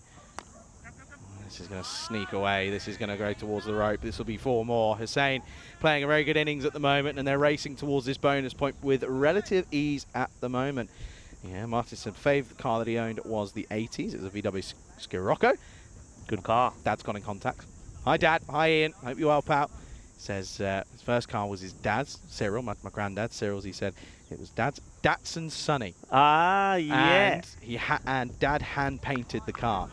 This is going to sneak away. This is going to go towards the rope. This will be 4 more. Hussein playing a very good innings at the moment, and they're racing towards this bonus point with relative ease at the moment. Yeah, Martin's favourite car that he owned was the 80s. It was a VW Scirocco. Good car. Dad's got in contact. Hi, Dad. Hi, Ian. Hope you're well, pal. Says his first car was his dad's, Cyril, my granddad, Cyril's. He said it was Dad's Datsun Sunny. Ah, yeah. And and Dad hand painted the car,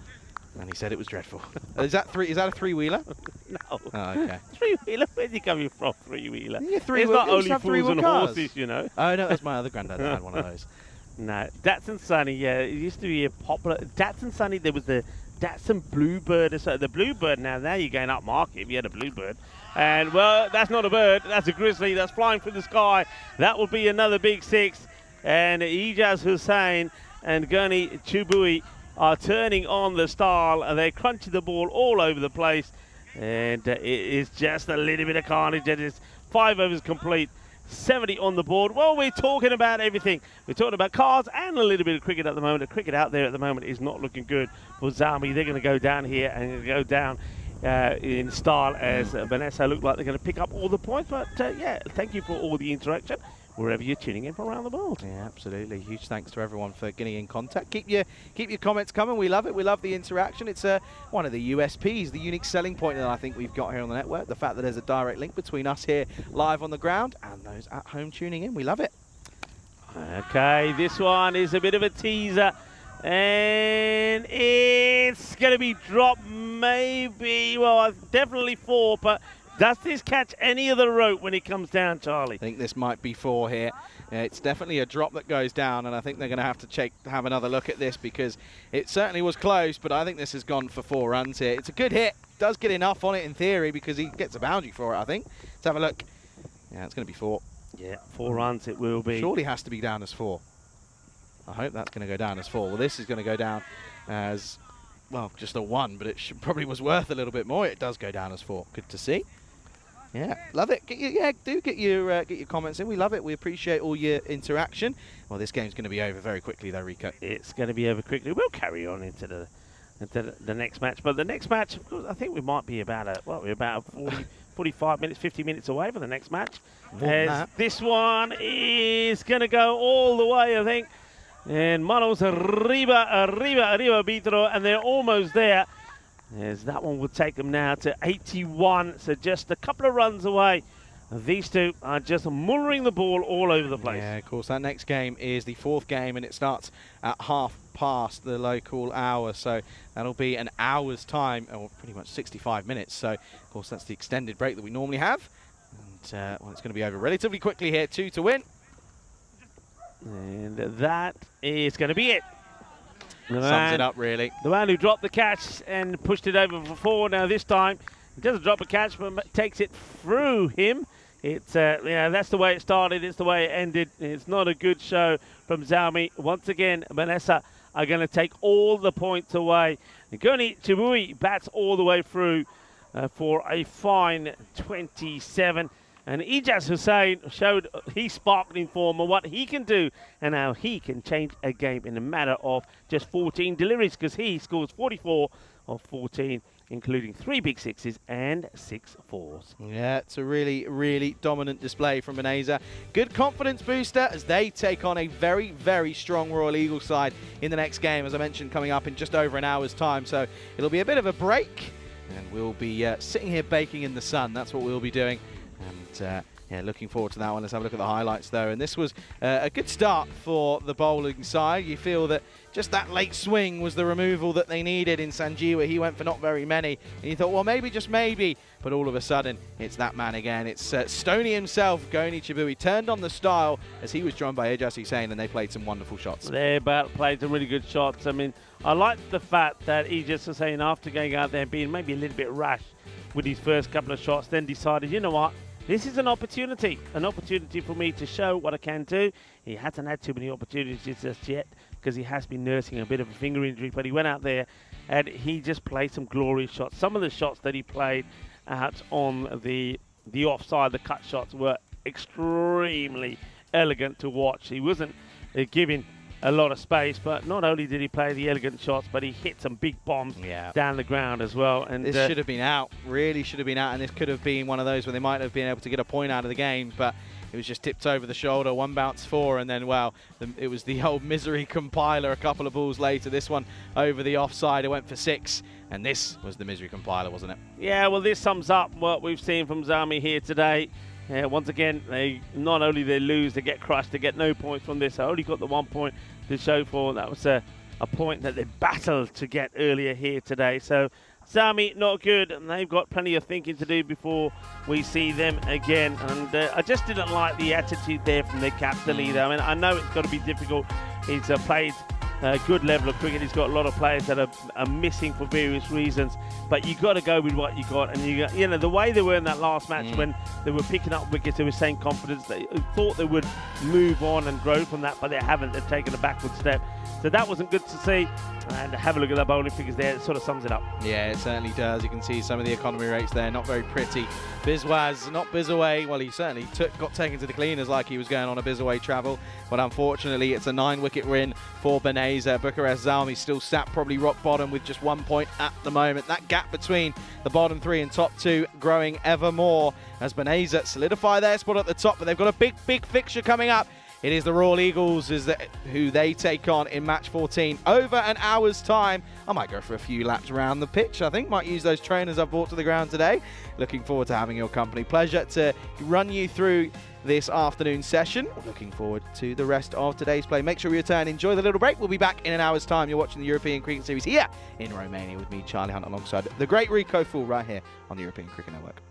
and he said it was dreadful. Is that a 3-wheeler? No. Oh, okay. 3-wheeler? Where's he coming from? 3-wheeler. Yeah, it's not only fools and horses, you know. Oh no, that's my other granddad that had one of those. No, Datsun Sunny. Yeah, it used to be a popular Datsun Sunny. There was the Datsun Bluebird. So the Bluebird now you're going up market if you had a Bluebird. And, well, that's not a bird. That's a grizzly. That's flying through the sky. That will be another big 6. And Ijaz Hussain and Gurney Chubui are turning on the style. And they're crunching the ball all over the place. And it is just a little bit of carnage. It is 5 overs complete. 70 on the board. Well, we're talking about everything. We're talking about cards and a little bit of cricket at the moment. The cricket out there at the moment is not looking good for Zami. They're going to go down here and go down in style as Vanessa look like they're going to pick up all the points. But yeah, thank you for all the interaction wherever you're tuning in from around the world. Yeah, absolutely. Huge thanks to everyone for getting in contact. Keep your comments coming. We love it. We love the interaction. It's one of the USPs, the unique selling point that I think we've got here on the network. The fact that there's a direct link between us here live on the ground and those at home tuning in. We love it. Okay, this one is a bit of a teaser. And it's going to be dropped maybe, well, definitely 4, but does this catch any of the rope when it comes down, Charlie? I think this might be 4 here. It's definitely a drop that goes down, and I think they're going to have to have another look at this because it certainly was close, but I think this has gone for 4 runs here. It's a good hit. Does get enough on it in theory because he gets a boundary for it, I think. Let's have a look. Yeah, it's going to be 4. Yeah, 4 runs it will be. Surely has to be down as 4. I hope that's going to go down as 4. Well, this is going to go down as, well, just a 1, but it probably was worth a little bit more. It does go down as 4. Good to see. Yeah, love it. Do get your comments in. We love it. We appreciate all your interaction. Well, this game's going to be over very quickly, though, Rico. It's going to be over quickly. We'll carry on into the next match. But the next match, of course, I think we might be about we're about 40, 45 minutes, 50 minutes away from the next match. As this one is going to go all the way, I think. And Manos arriba, Vitro, and they're almost there. As that one will take them now to 81, so just a couple of runs away. These two are just mullering the ball all over the place. Yeah, of course, that next game is the 4th game, and it starts at past the local hour, so that'll be an hour's time, or pretty much 65 minutes. So, of course, that's the extended break that we normally have. And, well, it's going to be over relatively quickly here, 2 to win. And that is going to be it. Sums it up, really. The man who dropped the catch and pushed it over for 4. Now this time, he doesn't drop a catch, but takes it through him. It's yeah, that's the way it started. It's the way it ended. It's not a good show from Zami. Once again, Vanessa are going to take all the points away. Goni Chibui bats all the way through for a fine 27. And Ijaz Hussain showed his sparkling form of what he can do and how he can change a game in a matter of just 14 deliveries, because he scores 44 of 14, including 3 big sixes and 6 fours. Yeah, it's a really, really dominant display from Beneza. Good confidence booster as they take on a very, very strong Royal Eagle side in the next game, as I mentioned, coming up in just over an hour's time. So it'll be a bit of a break, and we'll be sitting here baking in the sun. That's what we'll be doing. And yeah, looking forward to that one. Let's have a look at the highlights, though. And this was a good start for the bowling side. You feel that just that late swing was the removal that they needed in Sanjeewa. He went for not very many. And you thought, well, maybe, just maybe. But all of a sudden, it's that man again. It's Stoney himself, Goni Chibui, turned on the style as he was joined by Ijaz Hussain, and they played some wonderful shots. They played some really good shots. I mean, I like the fact that Ijaz Hussain, after going out there and being maybe a little bit rash with his first couple of shots, then decided, you know what? This is an opportunity for me to show what I can do. He hasn't had too many opportunities just yet because he has been nursing a bit of a finger injury, but he went out there and he just played some glorious shots. Some of the shots that he played out on the offside, the cut shots, were extremely elegant to watch. He wasn't giving a lot of space, but not only did he play the elegant shots, but he hit some big bombs down the ground as well. And this should have been out, really should have been out, and this could have been one of those where they might have been able to get a point out of the game, but it was just tipped over the shoulder, 1 bounce 4, and then, well, it was the old misery compiler a couple of balls later. This one over the offside, it went for 6, and this was the misery compiler, wasn't it? Yeah, well, this sums up what we've seen from Zami here today. Once again, they not only they lose, they get crushed, they get no points from this. I only got the 1 point to show for. That was a point that they battled to get earlier here today. So Zami, not good, and they've got plenty of thinking to do before we see them again. And I just didn't like the attitude there from their captain either. I mean, I know it's got to be difficult. He's played good level of cricket. He's got a lot of players that are missing for various reasons, but you got to go with what you got. And you know the way they were in that last match when they were picking up wickets, they were saying confidence. They thought they would move on and grow from that, but they haven't. They've taken a backward step. So that wasn't good to see. And have a look at the bowling figures there. It sort of sums it up. Yeah, it certainly does. You can see some of the economy rates there, not very pretty. Bizwaz, not Bizaway. Well, he certainly got taken to the cleaners like he was going on a Bizaway travel. But unfortunately, it's a 9-wicket win for Beneza. Bucharest Zami still sat probably rock bottom with just 1 point at the moment. That gap between the bottom 3 and top 2 growing ever more as Beneza solidify their spot at the top. But they've got a big fixture coming up. It is the Royal Eagles who they take on in match 14 over an hour's time. I might go for a few laps around the pitch. I think might use those trainers I've brought to the ground today. Looking forward to having your company. Pleasure to run you through this afternoon session. Looking forward to the rest of today's play. Make sure you return. Enjoy the little break. We'll be back in an hour's time. You're watching the European Cricket Series here in Romania with me, Charlie Hunt, alongside the great Rico Fool right here on the European Cricket Network.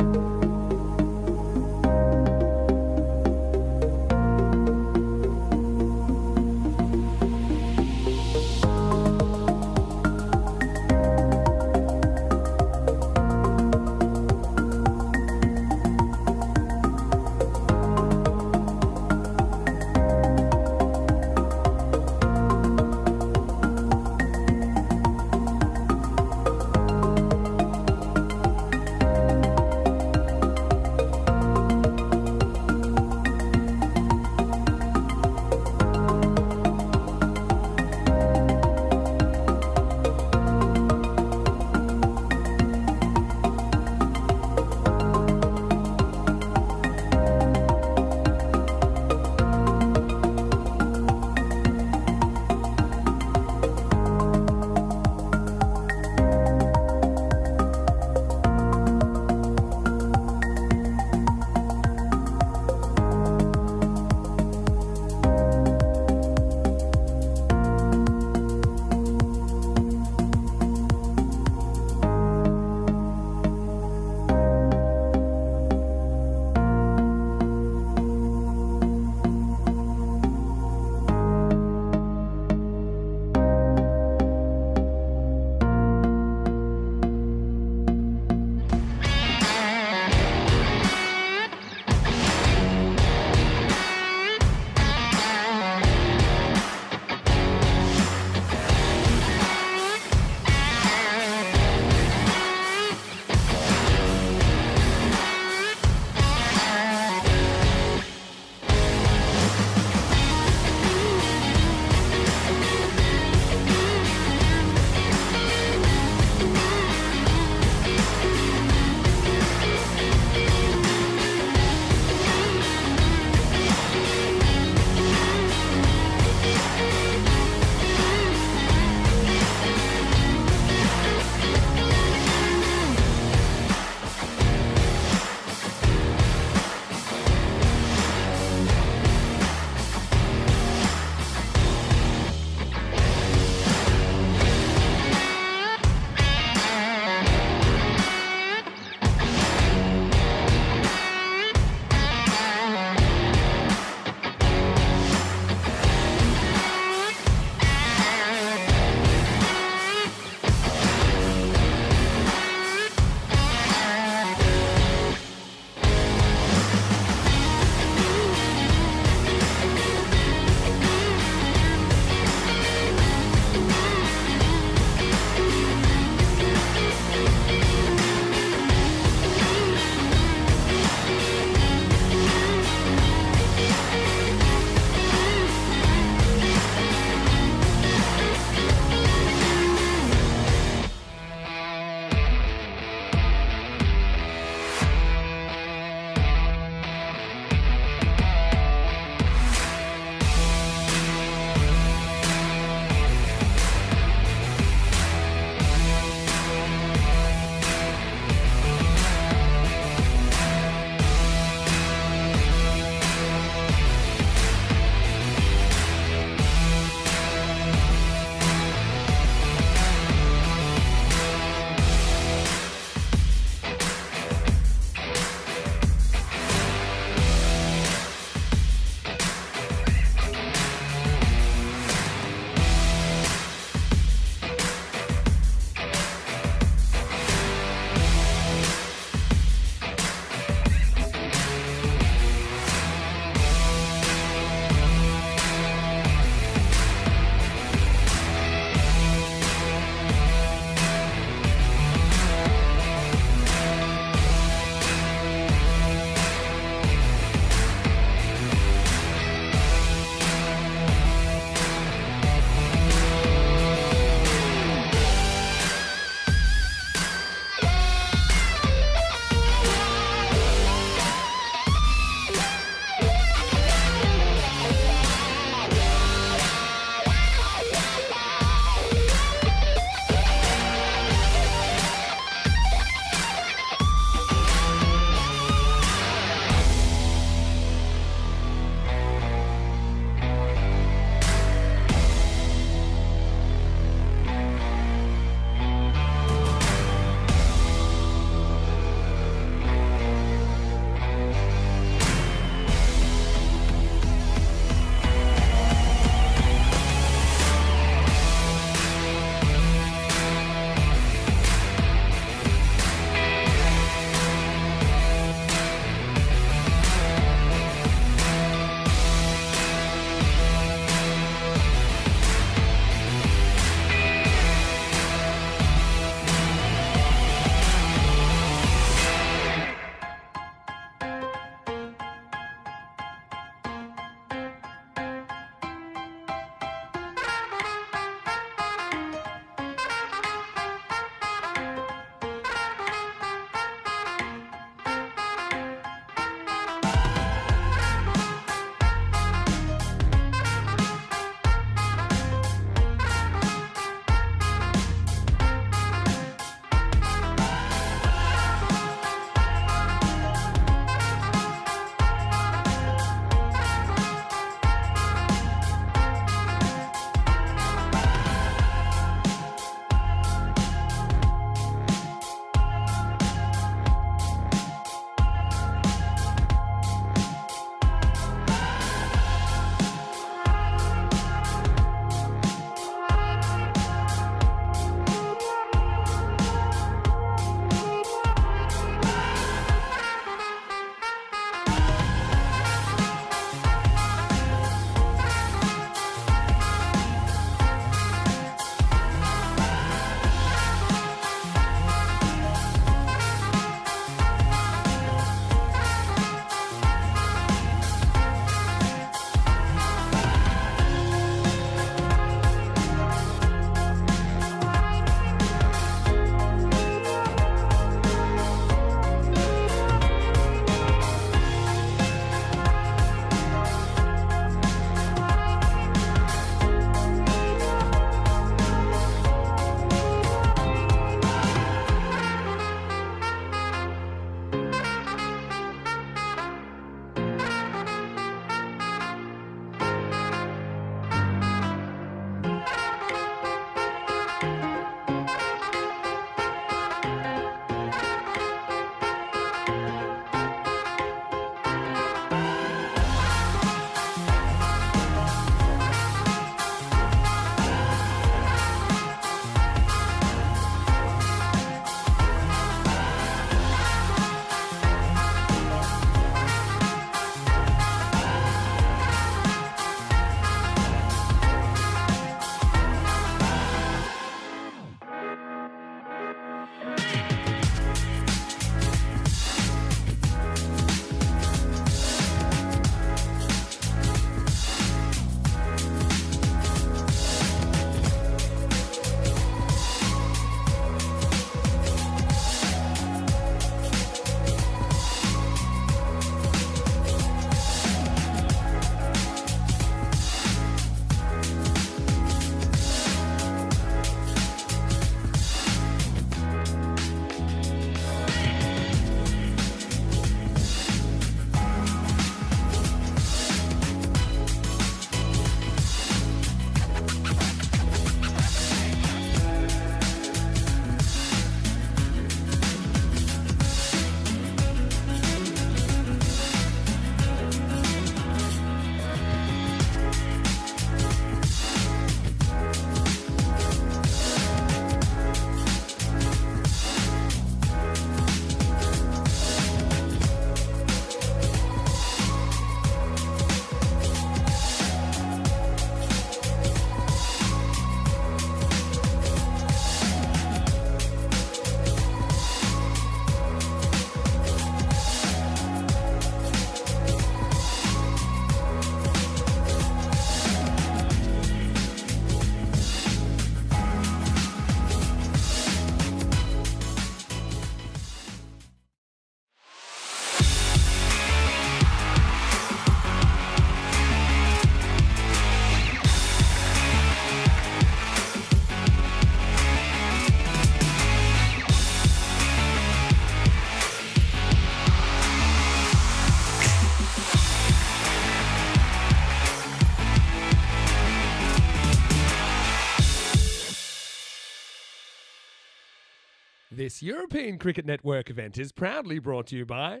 This European Cricket Network event is proudly brought to you by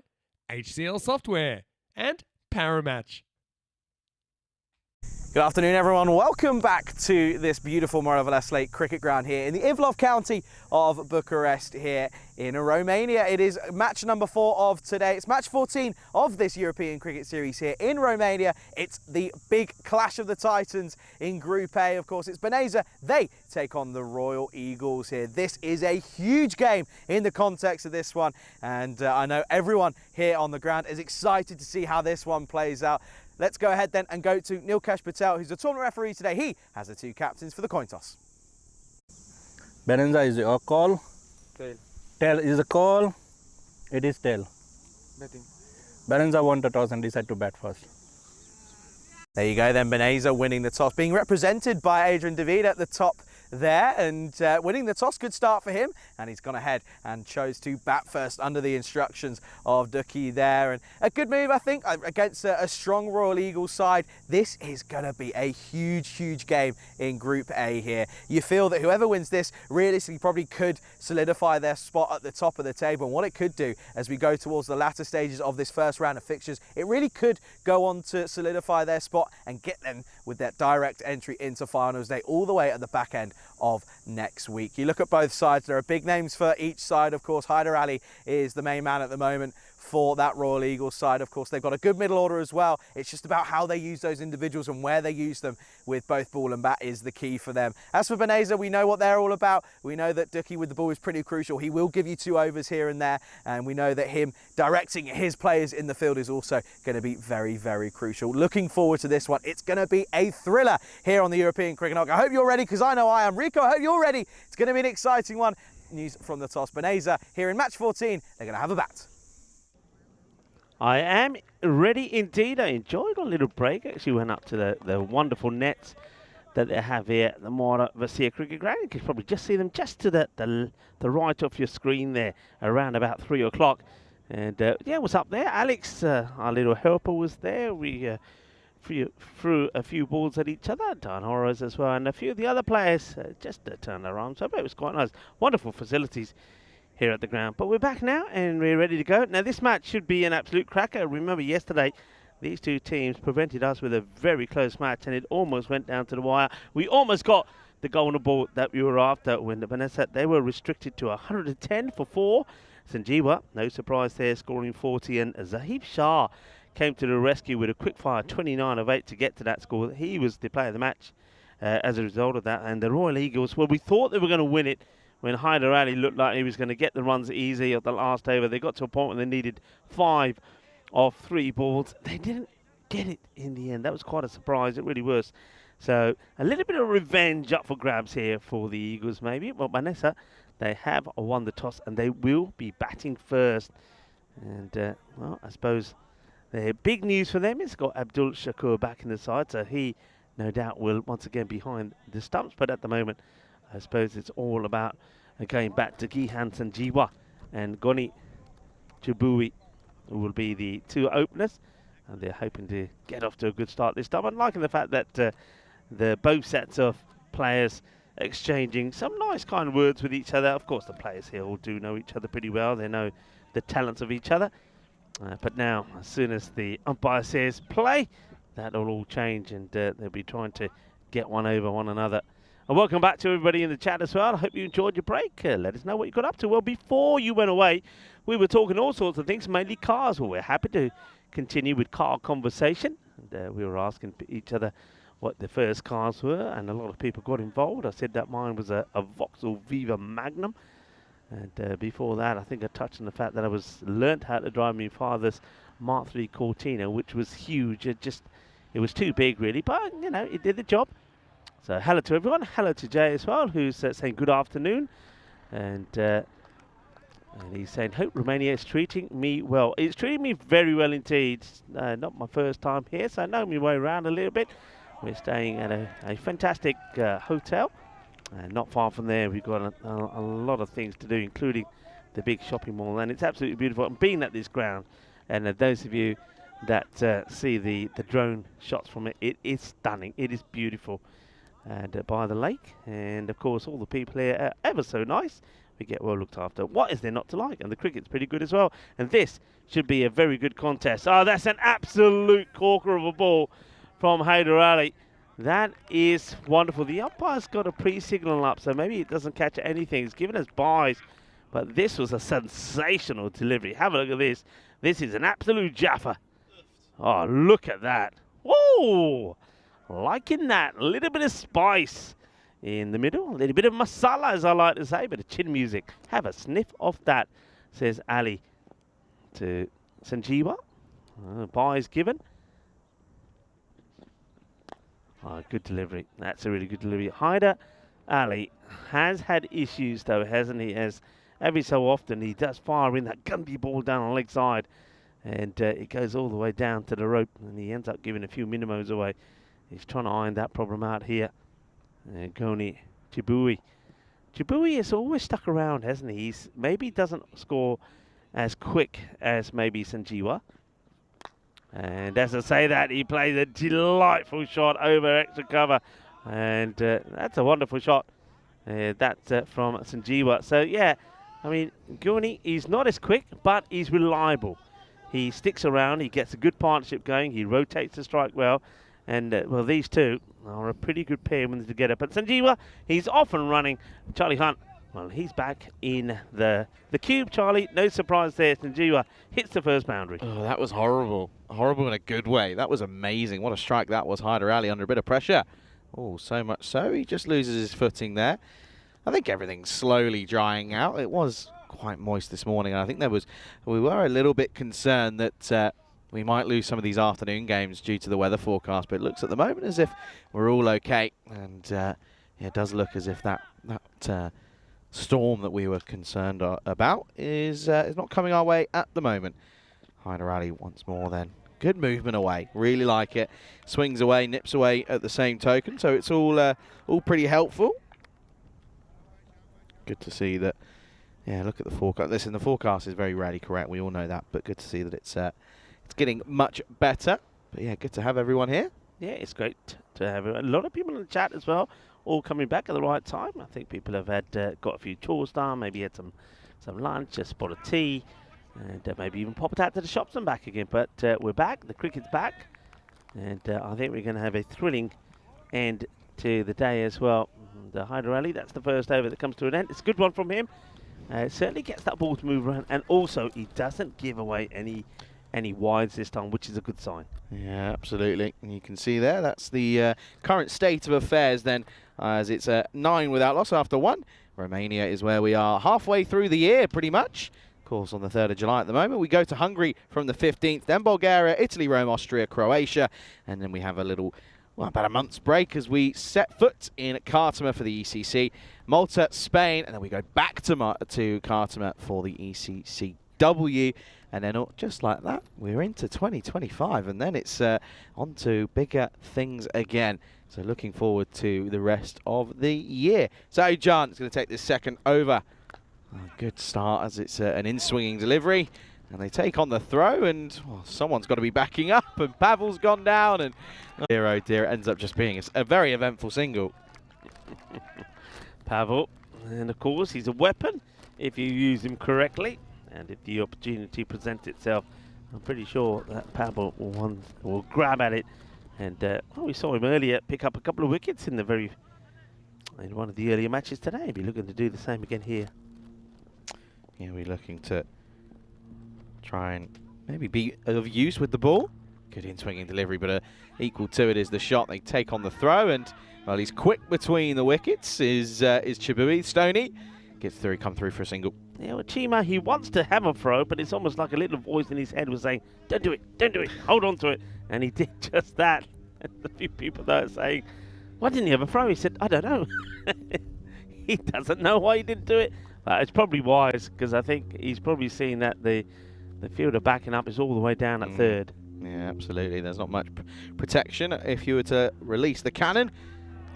HCL Software and Paramatch. Good afternoon, everyone. Welcome back to this beautiful Moravales Lake cricket ground here in the Ivlov County of Bucharest here in Romania. It is match number 4 of today. It's match 14 of this European Cricket Series here in Romania. It's the big clash of the Titans in Group A. Of course, it's Beniza. They take on the Royal Eagles here. This is a huge game in the context of this one, and I know everyone here on the ground is excited to see how this one plays out. Let's go ahead then and go to Nilkesh Patel, who's the tournament referee today. He has the 2 captains for the coin toss. Berenza is your call. Tail. Tail is a call. It is tail. Batting. Berenza won the toss and decide to bat first. There you go then, Beniza winning the toss, being represented by Adrian David at the top there, and winning the toss. Good start for him, and he's gone ahead and chose to bat first under the instructions of Ducky there, and a good move, I think, against a strong Royal Eagles side. This is going to be a huge game in Group A here. You feel that whoever wins this realistically probably could solidify their spot at the top of the table, and what it could do as we go towards the latter stages of this first round of fixtures, it really could go on to solidify their spot and get them with that direct entry into finals day all the way at the back end of next week. You look at both sides, there are big names for each side. Of course, Haider Ali is the main man at the moment for that Royal Eagles side. Of course, they've got a good middle order as well. It's just about how they use those individuals and where they use them with both ball and bat is the key for them. As for Beniza, we know what they're all about. We know that Ducky with the ball is pretty crucial. He will give you 2 overs here and there, and we know that him directing his players in the field is also going to be very crucial. Looking forward to this one. It's going to be a thriller here on the European Cricket Network. I hope you're ready, because I know I am. Rico, I hope you're ready. It's going to be an exciting one. News from the toss. Beniza here in match 14. They're going to have a bat. I am ready indeed. I enjoyed a little break. Actually went up to the wonderful nets that they have here at the Moravales Cricket Ground. You can probably just see them just to the right of your screen there, around about 3 o'clock. And yeah, was up there. Alex, our little helper, was there. We threw a few balls at each other. Dan Horrors as well, and a few of the other players just turned their arms up. It was quite nice. Wonderful facilities here at the ground. But we're back now and we're ready to go. Now this match should be an absolute cracker. Remember yesterday, these 2 teams prevented us with a very close match, and it almost went down to the wire. We almost got the golden ball that we were after when the Vanessa, they were restricted to 110 for 4. Sanjeewa, no surprise there, scoring 40, and Zahib Shah came to the rescue with a quick fire 29 of 8 to get to that score. He was the player of the match as a result of that. And the Royal Eagles, well, we thought they were going to win it when Haider Ali looked like he was going to get the runs easy at the last over. They got to a point where they needed 5 of 3 balls. They didn't get it in the end. That was quite a surprise. It really was. So a little bit of revenge up for grabs here for the Eagles, maybe. But Vanessa, they have won the toss and they will be batting first. And, well, I suppose the big news for them is got Abdul Shakur back in the side. So he, no doubt, will once again behind the stumps. But at the moment, I suppose it's all about going back to Gihan Sanjeewa and Goni Chubui, who will be the 2 openers. And they're hoping to get off to a good start this time. I'm liking the fact that the both sets of players exchanging some nice kind words with each other. Of course, the players here all do know each other pretty well. They know the talents of each other. But now, as soon as the umpire says play, that'll all change, and they'll be trying to get one over one another. And welcome back to everybody in the chat as well. I hope you enjoyed your break. Let us know what you got up to. Well, before you went away, we were talking all sorts of things, mainly cars. Well, we're happy to continue with car conversation. And, we were asking each other what the first cars were, and a lot of people got involved. I said that mine was a Vauxhall Viva Magnum. And before that, I think I touched on the fact that I learnt how to drive my father's Mark III Cortina, which was huge. It was too big, really, but, you know, it did the job. So hello to everyone. Hello to Jay as well, who's saying good afternoon. And he's saying, hope Romania is treating me well. It's treating me very well indeed. Not my first time here, so I know my way around a little bit. We're staying at a fantastic hotel. Not far from there, we've got a lot of things to do, including the big shopping mall. And it's absolutely beautiful. And being at this ground, and those of you that see the drone shots from it, it is stunning. It is beautiful. And by the lake, and of course all the people here are ever so nice. we get well looked after. What is there not to like? And the cricket's pretty good as well. And this should be a very good contest. Oh, that's an absolute corker of a ball from Haider Ali. That is wonderful. The umpire's got a pre-signal up, so maybe it doesn't catch anything. It's given us byes, but this was a sensational delivery. Have a look at this. This is an absolute jaffa. Oh, look at that. Whoa! Liking that. A little bit of spice in the middle. A little bit of masala, as I like to say, but a chin music. Have a sniff of that, says Ali to Sanjeewa. Byes given. Oh, good delivery. That's a really good delivery. Haider Ali has had issues, though, hasn't he? As every so often he does fire in that gundy ball down on the leg side, and it goes all the way down to the rope, and he ends up giving a few minimos away. He's trying to iron that problem out here. Goni Jibui. Jibui has always stuck around, hasn't he? Maybe doesn't score as quick as maybe Sanjeewa. And as I say that, he plays a delightful shot over extra cover. And that's a wonderful shot. That's from Sanjeewa. So, yeah, I mean, Gurney, he's not as quick, but he's reliable. He sticks around. He gets a good partnership going. He rotates the strike well. And, well, these two are a pretty good pair when they're together. But Sanjeewa, he's off and running. Charlie Hunt, well, he's back in the cube, Charlie. No surprise there. Sanjeewa hits the first boundary. Oh, that was horrible. Horrible in a good way. That was amazing. What a strike that was. Haider Ali under a bit of pressure. Oh, so much so. He just loses his footing there. I think everything's slowly drying out. It was quite moist this morning. And I think we were a little bit concerned that we might lose some of these afternoon games due to the weather forecast. But it looks at the moment as if we're all okay. And yeah, it does look as if that storm that we were concerned about is not coming our way at the moment. Haider Ali once more then. Good movement away. Really like it. Swings away, nips away at the same token. So it's all pretty helpful. Good to see that. Yeah, look at the forecast. Listen, the forecast is very rarely correct. We all know that. But good to see that it's getting much better. But yeah, good to have everyone here. Yeah, it's great to have a lot of people in the chat as well, all coming back at the right time. I think people have had got a few chores done, maybe had some lunch, a spot of tea, and maybe even popped out to the shops and back again. But we're back, the cricket's back, and I think we're going to have a thrilling end to the day as well. And Haider Ali, that's the first over that comes to an end. It's a good one from him. It certainly gets that ball to move around, and also he doesn't give away any wides this time, which is a good sign. Yeah, absolutely. And you can see there, that's the current state of affairs then, as it's 9 without loss after 1. Romania is where we are halfway through the year, pretty much. Of course, on the 3rd of July at the moment. We go to Hungary from the 15th, then Bulgaria, Italy, Rome, Austria, Croatia, and then we have a little, well, about a month's break as we set foot in Khartoum for the ECC, Malta, Spain, and then we go back to Khartoum for the ECCW. And then just like that, we're into 2025, and then it's on to bigger things again. So looking forward to the rest of the year. So John is going to take this second over. Oh, good start as it's an in-swinging delivery. And they take on the throw, and well, someone's got to be backing up, and Pavel's gone down, and oh dear, it ends up just being a very eventful single. Pavel, and of course, he's a weapon if you use him correctly. And if the opportunity presents itself, I'm pretty sure that Pavel will grab at it. And well, we saw him earlier pick up a couple of wickets in one of the earlier matches today. Be looking to do the same again here. Yeah, we're looking to try and maybe be of use with the ball. Good in-swinging delivery, but equal to it is the shot. They take on the throw, and well, he's quick between the wickets. Is Chibui Stoney gets through, come through for a single. Yeah, well, Chima, he wants to have a throw, but it's almost like a little voice in his head was saying, don't do it, hold on to it. And he did just that. And a few people there are saying, why didn't he have a throw? He said, I don't know. He doesn't know why he didn't do it. It's probably wise, because I think he's probably seen that the fielder backing up is all the way down at third. Yeah, absolutely. There's not much protection if you were to release the cannon.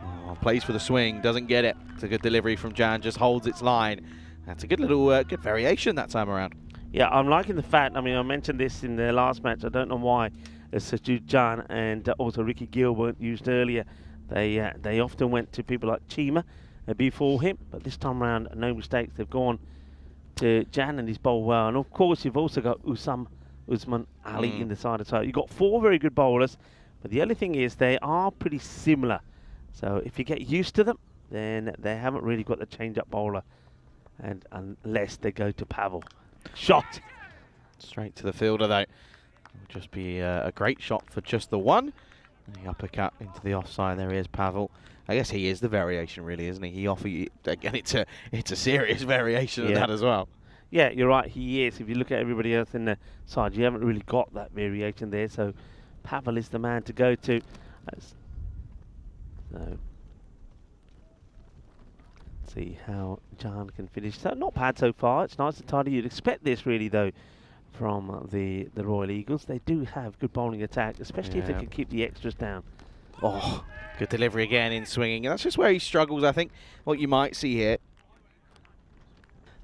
Oh, plays for the swing, doesn't get it. It's a good delivery from Jan, just holds its line. That's a good little good variation that time around. Yeah, I'm liking the fact, I mean, I mentioned this in the last match. I don't know why Sajid Jan and also Ricky Gill weren't used earlier. They often went to people like Chima before him. But this time around, no mistakes. They've gone to Jan and he's bowled well. And of course, you've also got Usman Ali in the side as well. You've got 4 very good bowlers. But the only thing is they are pretty similar. So if you get used to them, then they haven't really got the change-up bowler. And unless they go to Pavel. Shot! Straight to the fielder, though. It'll just be a great shot for just the one. And the uppercut into the offside. There is Pavel. I guess he is the variation, really, isn't he? He offers you, again, it's a serious variation of that as well. Yeah, you're right. He is. If you look at everybody else in the side, you haven't really got that variation there. So Pavel is the man to go to. So see how Jan can finish. So not bad so far. It's nice and tidy. You'd expect this, really, though, from the Royal Eagles. They do have good bowling attack, especially if they can keep the extras down. Oh, good delivery again in swinging. And that's just where he struggles, I think, what you might see here.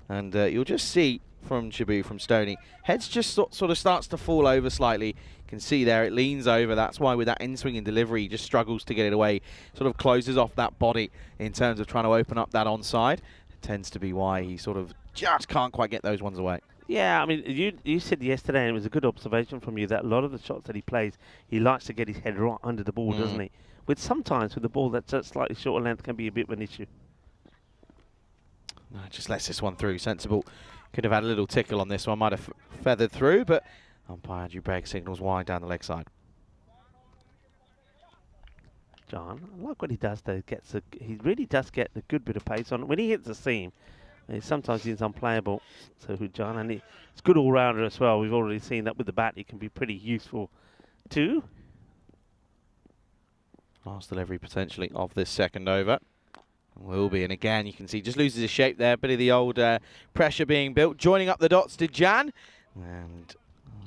And you'll just see from Shabu, from Stoney, heads just sort of starts to fall over slightly. You can see there it leans over. That's why with that in-swinging delivery, he just struggles to get it away. Sort of closes off that body in terms of trying to open up that onside. It tends to be why he sort of just can't quite get those ones away. Yeah, I mean, you said yesterday, and it was a good observation from you, that a lot of the shots that he plays, he likes to get his head right under the ball, doesn't he? Which sometimes with the ball that's just slightly shorter length can be a bit of an issue. No, just lets this one through. Sensible. Could have had a little tickle on this one. Might have feathered through, but umpire Andrew Begg signals wide down the leg side. John, I like what he does though. He really does get a good bit of pace on it. When he hits the seam, sometimes he's unplayable. So John, and it's good all-rounder as well. We've already seen that with the bat. He can be pretty useful too. Last delivery potentially of this second over. Will be, and again you can see just loses his shape there. Bit of the old pressure being built. Joining up the dots to Jan, and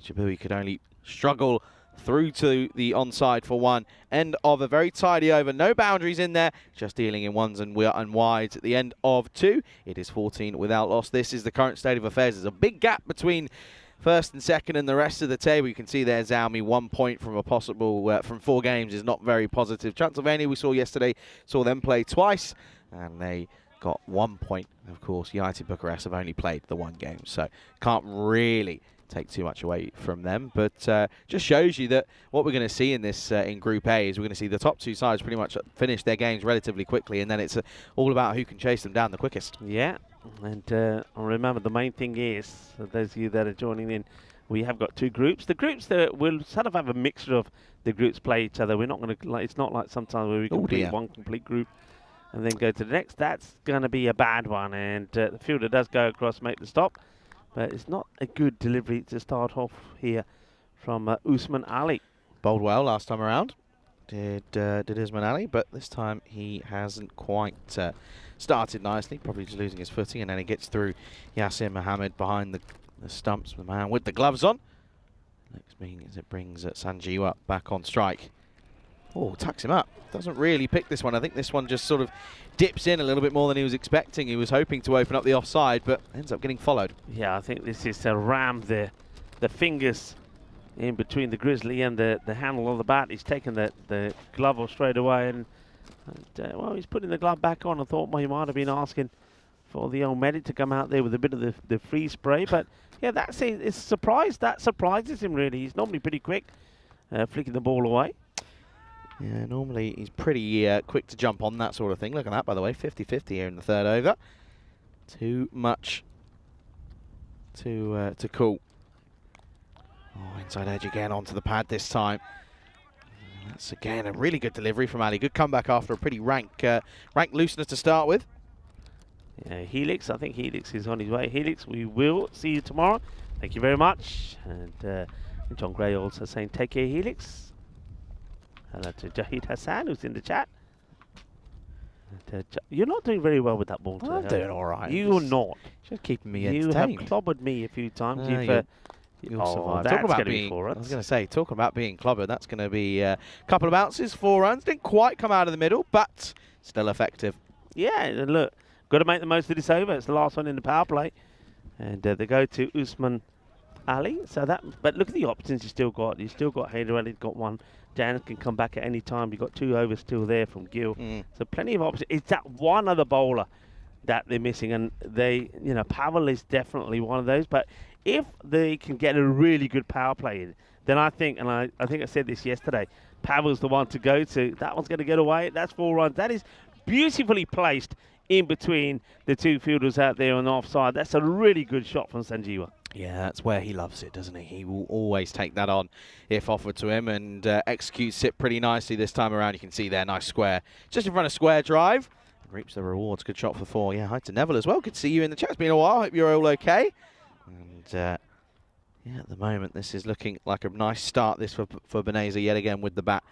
Jabui could only struggle through to the onside for one. End of a very tidy over. No boundaries in there. Just dealing in ones and wides at the end of 2. It is 14 without loss. This is the current state of affairs. There's a big gap between first and second and the rest of the table. You can see there Zami 1 point from a possible from 4 games is not very positive. Transylvania we saw yesterday, saw them play twice, and they got 1 point. Of course, United Bucharest have only played the 1 game, so can't really take too much away from them. But just shows you that what we're going to see in this in Group A is we're going to see the top 2 sides pretty much finish their games relatively quickly, and then it's all about who can chase them down the quickest. Yeah, and remember the main thing is, those of you that are joining in, we have got 2 groups. The groups that will sort of have a mixture of the groups play each other. We're not going to, it's not like sometimes where we complete one complete group and then go to the next. That's going to be a bad one, and the fielder does go across, make the stop, but it's not a good delivery to start off here from Usman Ali. Bowled well last time around, did Usman Ali, but this time he hasn't quite started nicely, probably just losing his footing, and then he gets through Yasir Mohammed behind the stumps, the man with the gloves on. Next being as it brings Sanjeewa back on strike. Oh, tucks him up. Doesn't really pick this one. I think this one just sort of dips in a little bit more than he was expecting. He was hoping to open up the offside, but ends up getting followed. Yeah, I think this is a ram there. The fingers in between the grizzly and the handle of the bat. He's taken the glove off straight away, and well, he's putting the glove back on. I thought he might have been asking for the old medic to come out there with a bit of the freeze spray, but yeah, that's it's a surprise. That surprises him, really. He's normally pretty quick flicking the ball away. Yeah, normally he's pretty quick to jump on that sort of thing. Look at that, by the way, 50-50 here in the 3rd over. Too much to call. Oh, inside edge again onto the pad this time. That's again a really good delivery from Ali. Good comeback after a pretty rank loosener to start with. Yeah, Helix, I think Helix is on his way. Helix, we will see you tomorrow. Thank you very much. And John Gray also saying, take care, Helix. Hello to Jahid Hassan, who's in the chat. And, you're not doing very well with that ball today. I'm doing all right. You're not. Just keeping me entertained. You have clobbered me a few times. You'll survive. That's about going to being, be 4 runs. I was going to say, talking about being clobbered, that's going to be a couple of bounces, 4 runs. Didn't quite come out of the middle, but still effective. Yeah, and look, got to make the most of this over. It's the last one in the power play. And they go to Usman Ali. So that, but look at the options you still got. You still got Haider Ali, got one. Dan can come back at any time. You've got 2 overs still there from Gil. So plenty of options. It's that one other bowler that they're missing, and they, you know, Pavel is definitely one of those. But if they can get a really good power play in, then I think, and I think I said this yesterday, Pavel's the one to go to. That one's going to get away. That's 4 runs. That is beautifully placed in between the 2 fielders out there on the offside. That's a really good shot from Sanjeewa. Yeah, that's where he loves it, doesn't he? He will always take that on if offered to him, and executes it pretty nicely this time around. You can see there, nice square. Just in front of square drive. Reaps the rewards. Good shot for 4. Yeah, hi to Neville as well. Good to see you in the chat. It's been a while. Hope you're all okay. And yeah, at the moment, this is looking like a nice start this for Beneza yet again with the bat.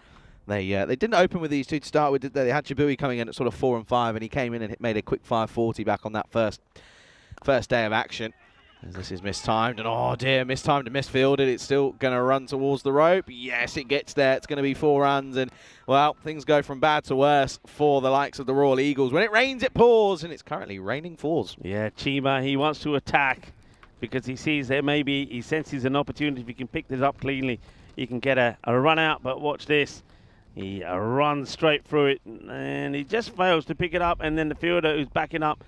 They didn't open with these 2 to start with, did they? They had Jabui coming in at sort of 4 and 5, and he came in and made a quick 540 back on that first day of action. As this is mistimed, and oh dear, mistimed and misfielded. It's still going to run towards the rope. Yes, it gets there. It's going to be 4 runs, and well, things go from bad to worse for the likes of the Royal Eagles. When it rains, it pours, and it's currently raining 4s. Yeah, Chima, he wants to attack because he sees that maybe he senses an opportunity. If he can pick this up cleanly, he can get a run out. But watch this. He runs straight through it, and he just fails to pick it up, and then the fielder who's backing up,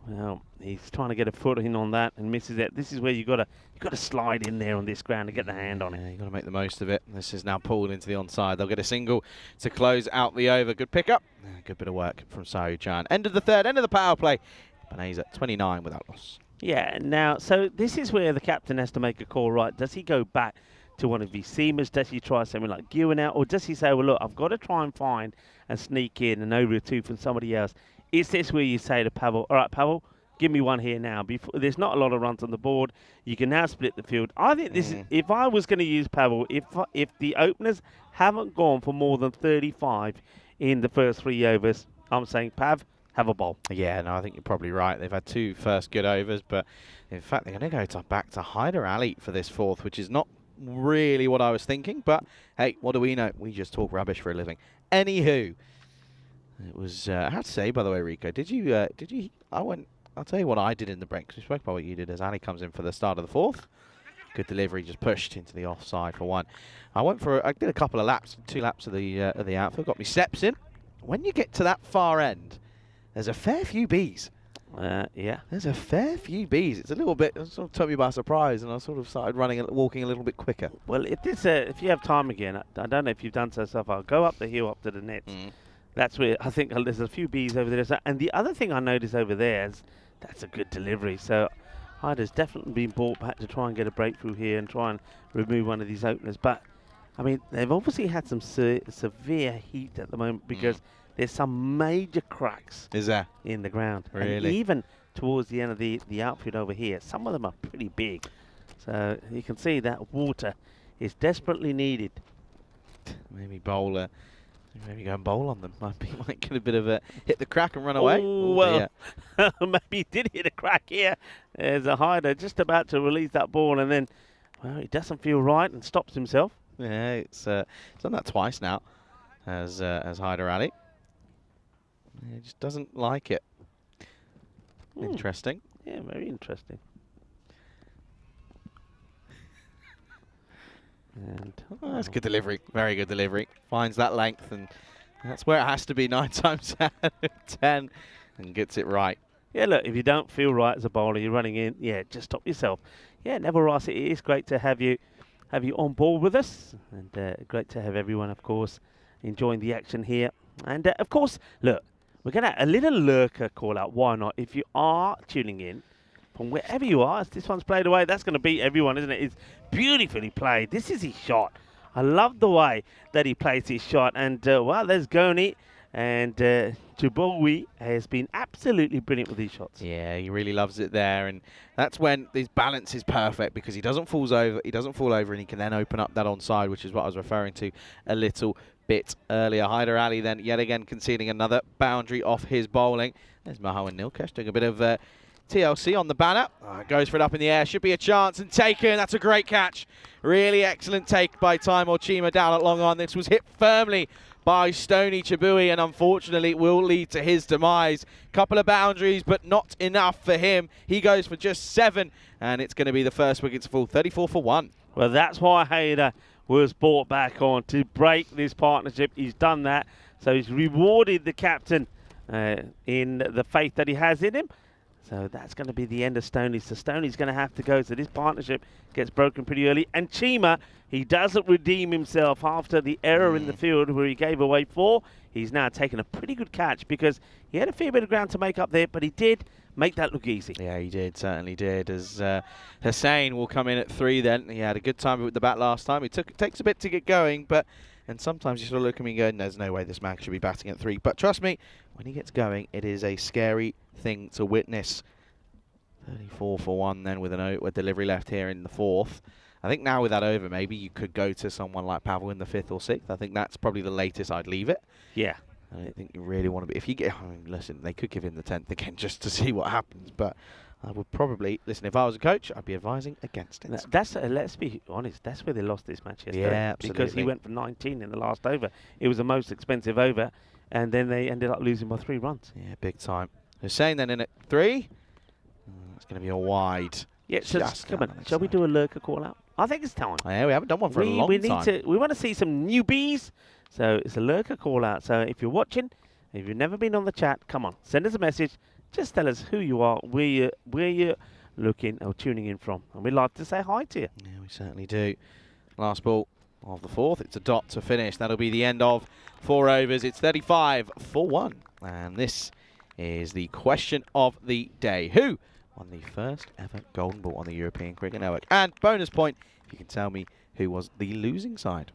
well, he's trying to get a foot in on that and misses it. This is where you got to slide in there on this ground to get the hand on it. Yeah, you got to make the most of it. This is now pulled into the onside. They'll get a single to close out the over. Good pickup. Good bit of work from Sahu-chan. End of the 3rd, end of the power play. Beneza 29 without loss. Yeah, now, so this is where the captain has to make a call, right? Does he go back to one of his seamers? Does he try something like Gil now? Or does he say, well, look, I've got to try and find and sneak in and over a 2 from somebody else? Is this where you say to Pavel, all right, Pavel, give me one here now. Before, there's not a lot of runs on the board. You can now split the field. I think this is, if I was going to use Pavel, if the openers haven't gone for more than 35 in the first 3 overs, I'm saying, Pav, have a bowl. Yeah, no, I think you're probably right. They've had 2 first good overs, but in fact, they're going to go back to Haider Ali for this 4th, which is not really what I was thinking. But hey, what do we know? We just talk rubbish for a living. Anywho, it was. I have to say, by the way, Rico, did you? I'll tell you what I did in the break, because we spoke about what you did as Ali comes in for the start of the 4th. Good delivery, just pushed into the offside for 1. I did a couple of laps, 2 laps of the outfield, got me steps in. When you get to that far end, there's a fair few Bs. Yeah. There's a fair few Bs. It's a little bit, it sort of took me by surprise, and I sort of started walking a little bit quicker. Well, if you have time again, I don't know if you've done so far, go up the hill up to the nets. That's where I think there's a few Bs over there. And the other thing I noticed over there is that's a good delivery. So Haider's definitely been brought back to try and get a breakthrough here and try and remove one of these openers. But, I mean, they've obviously had some severe heat at the moment because there's some major cracks in the ground. Really? And even towards the end of the outfield over here, some of them are pretty big. So you can see that water is desperately needed. Maybe bowler. Maybe go and bowl on them. Might get a bit of a hit the crack and run away. Oh, well, maybe he did hit a crack here. There's a Haider just about to release that ball, and then, well, he doesn't feel right and stops himself. Yeah, it's done that twice now as Haider Ali. He just doesn't like it. Interesting. Yeah, very interesting. And that's good delivery. Very good delivery. Finds that length, and that's where it has to be 9 times out of 10, and gets it right. Yeah, look, if you don't feel right as a bowler, you're running in, yeah, just stop yourself. Yeah, Neville Ross, it is great to have you on board with us, and great to have everyone, of course, enjoying the action here. And, of course, look, we're going to a little lurker call out. Why not? If you are tuning in from wherever you are, as this one's played away, that's going to beat everyone, isn't it? It's beautifully played. This is his shot. I love the way that he plays his shot. And, well, there's Goni. And Jabowi has been absolutely brilliant with these shots. Yeah, he really loves it there, and that's when his balance is perfect, because he doesn't fall over, and he can then open up that onside, which is what I was referring to a little bit earlier. Haider Ali then yet again conceding another boundary off his bowling. There's Mahawan Nilkesh doing a bit of TLC on the banner. Goes for it up in the air. Should be a chance and taken. That's a great catch. Really excellent take by Taimur Chima down at long on. This was hit firmly by Stony Chibui, and unfortunately it will lead to his demise. Couple of boundaries, but not enough for him. He goes for just 7, and it's going to be the first wicket to fall. 34 for 1. Well, that's why Hayder was brought back on to break this partnership. He's done that. So he's rewarded the captain in the faith that he has in him. So that's going to be the end of Stoney. So Stoney's going to have to go. So this partnership gets broken pretty early. And Chima, he doesn't redeem himself after the error in the field where he gave away 4. He's now taken a pretty good catch because he had a fair bit of ground to make up there, but he did make that look easy. Yeah, he did, certainly did. As Hussain will come in at 3 then. He had a good time with the bat last time. It takes a bit to get going, and sometimes you sort of look at me and go, there's no way this man should be batting at 3. But trust me, when he gets going, it is a scary thing to witness. 34 for 1 then with a delivery left here in the 4th. I think now with that over, maybe you could go to someone like Pavel in the 5th or 6th. I think that's probably the latest I'd leave it. Yeah. I don't think you really want to be. If you get, listen, they could give him the 10th again just to see what happens. But I would probably, listen, if I was a coach, I'd be advising against it. That's let's be honest, that's where they lost this match yesterday. Yeah, absolutely. Because he went for 19 in the last over. It was the most expensive over, and then they ended up losing by 3 runs. Yeah, big time. Hussain then in at 3. It's going to be a wide. Yeah, so come on, shall we do a lurker call out? I think it's time. Yeah, we haven't done one for a long time. We want to see some newbies, so it's a lurker call out. So if you're watching, if you've never been on the chat, come on, send us a message. Just tell us who you are, where you're looking or tuning in from, and we'd like to say hi to you. Yeah, we certainly do. Last ball of the 4th. It's a dot to finish. That'll be the end of 4 overs. It's 35 for 1, and this is the question of the day. Who won the first ever golden ball on the European Cricket Network? And bonus point if you can tell me who was the losing side.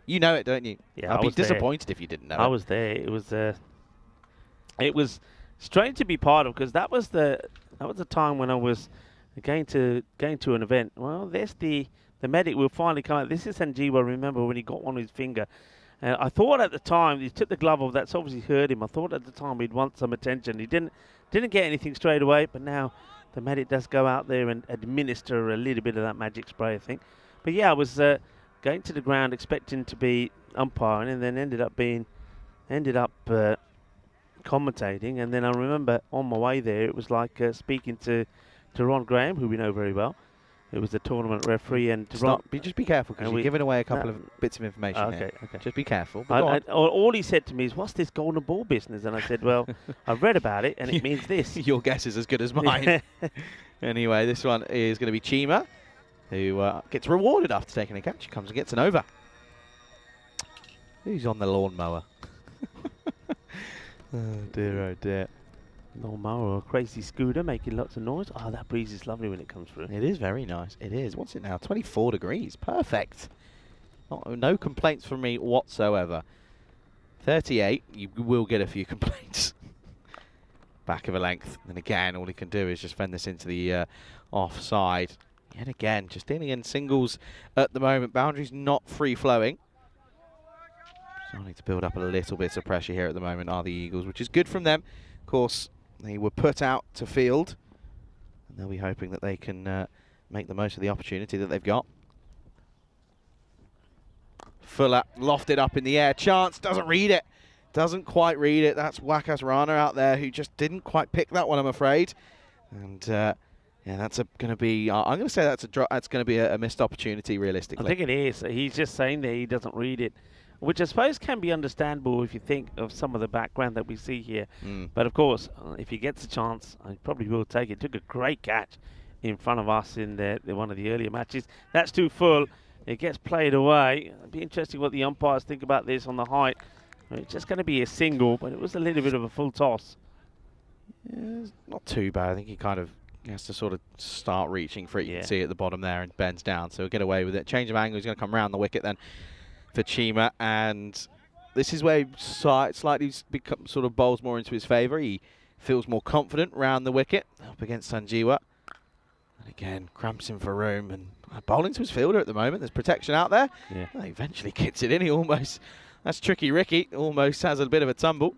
You know it, don't you? Yeah, I'd be disappointed if you didn't know it. I was there. It was strange to be part of, because that was the time when I was going to an event. Well, there's the medic will finally come out. This is Sanjeewa. Remember when he got one on his finger? I thought at the time he took the glove off. That's obviously hurt him. I thought at the time he'd want some attention. He didn't get anything straight away. But now the medic does go out there and administer a little bit of that magic spray, I think. But yeah, I was going to the ground expecting to be umpiring, and then ended up commentating. And then I remember on my way there, it was like speaking to Ron Graham, who we know very well. It was the tournament referee, and just be careful, because you're giving away a couple of bits of information. Okay. Just be careful. All he said to me is, "What's this golden ball business?" And I said, "Well, I've read about it, and it means this." Your guess is as good as mine. Anyway, this one is going to be Chima, who gets rewarded after taking a catch. He comes and gets an over. Who's on the lawnmower? Oh dear, oh dear. Lawnmower or a crazy scooter making lots of noise. Oh, that breeze is lovely when it comes through. It is very nice. It is. What's it now? 24 degrees. Perfect. No complaints from me whatsoever. 38, you will get a few complaints. Back of a length. And again, all he can do is just fend this into the offside. Yet again, just dealing in singles at the moment. Boundaries not free-flowing. Starting to build up a little bit of pressure here at the moment are the Eagles, which is good from them. Of course, they were put out to field, and they'll be hoping that they can make the most of the opportunity that they've got. Fuller lofted up in the air. Chance doesn't read it. Doesn't quite read it. That's Wakas Rana out there who just didn't quite pick that one, I'm afraid. And yeah, that's going to be. I'm going to say that's going to be a missed opportunity, realistically. I think it is. He's just saying that he doesn't read it, which I suppose can be understandable if you think of some of the background that we see here. But of course, if he gets a chance, I probably will take it. Took a great catch in front of us in one of the earlier matches. That's too full. It gets played away. It'd be interesting what the umpires think about this on the height. It's just going to be a single, but it was a little bit of a full toss. Yeah, it's not too bad. I think he has to sort of start reaching for it. You can see at the bottom there and bends down, so he'll get away with it. Change of angle. He's going to come around the wicket then for Chima, and this is where he slightly sort of bowls more into his favour. He feels more confident round the wicket up against Sanjeewa. And again, cramps him for room and bowling to his fielder at the moment. There's protection out there. Yeah. Well, he eventually gets it in. He almost, that's Tricky Ricky, almost has a bit of a tumble.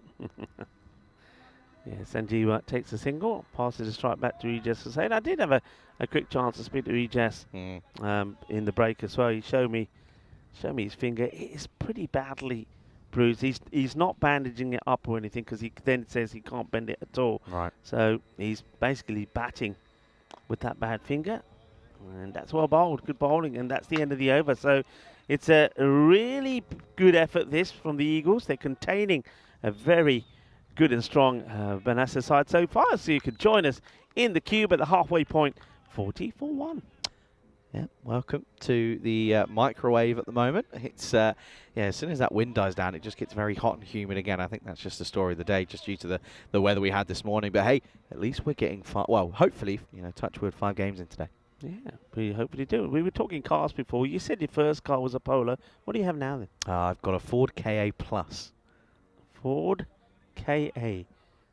Yeah, Sanjeewa takes a single, passes a strike back to Ejas Hussain. I did have a quick chance to speak to Ejas in the break as well. He showed me his finger. It is pretty badly bruised. He's not bandaging it up or anything because he then says he can't bend it at all. Right. So he's basically batting with that bad finger. And that's well bowled, good bowling, and that's the end of the over. So it's a really good effort, this, from the Eagles. They're containing a very good and strong Banassa side so far. So you could join us in the cube at the halfway point, 40-1. Yeah, welcome to the microwave at the moment. It's yeah, as soon as that wind dies down, it just gets very hot and humid again. I think that's just the story of the day, just due to the weather we had this morning. But hey, at least we're getting well, hopefully, you know, touch wood, 5 games in today. Yeah, we hopefully do. We were talking cars before. You said your first car was a Polo. What do you have now then? I've got a Ford KA Plus. Ford KA.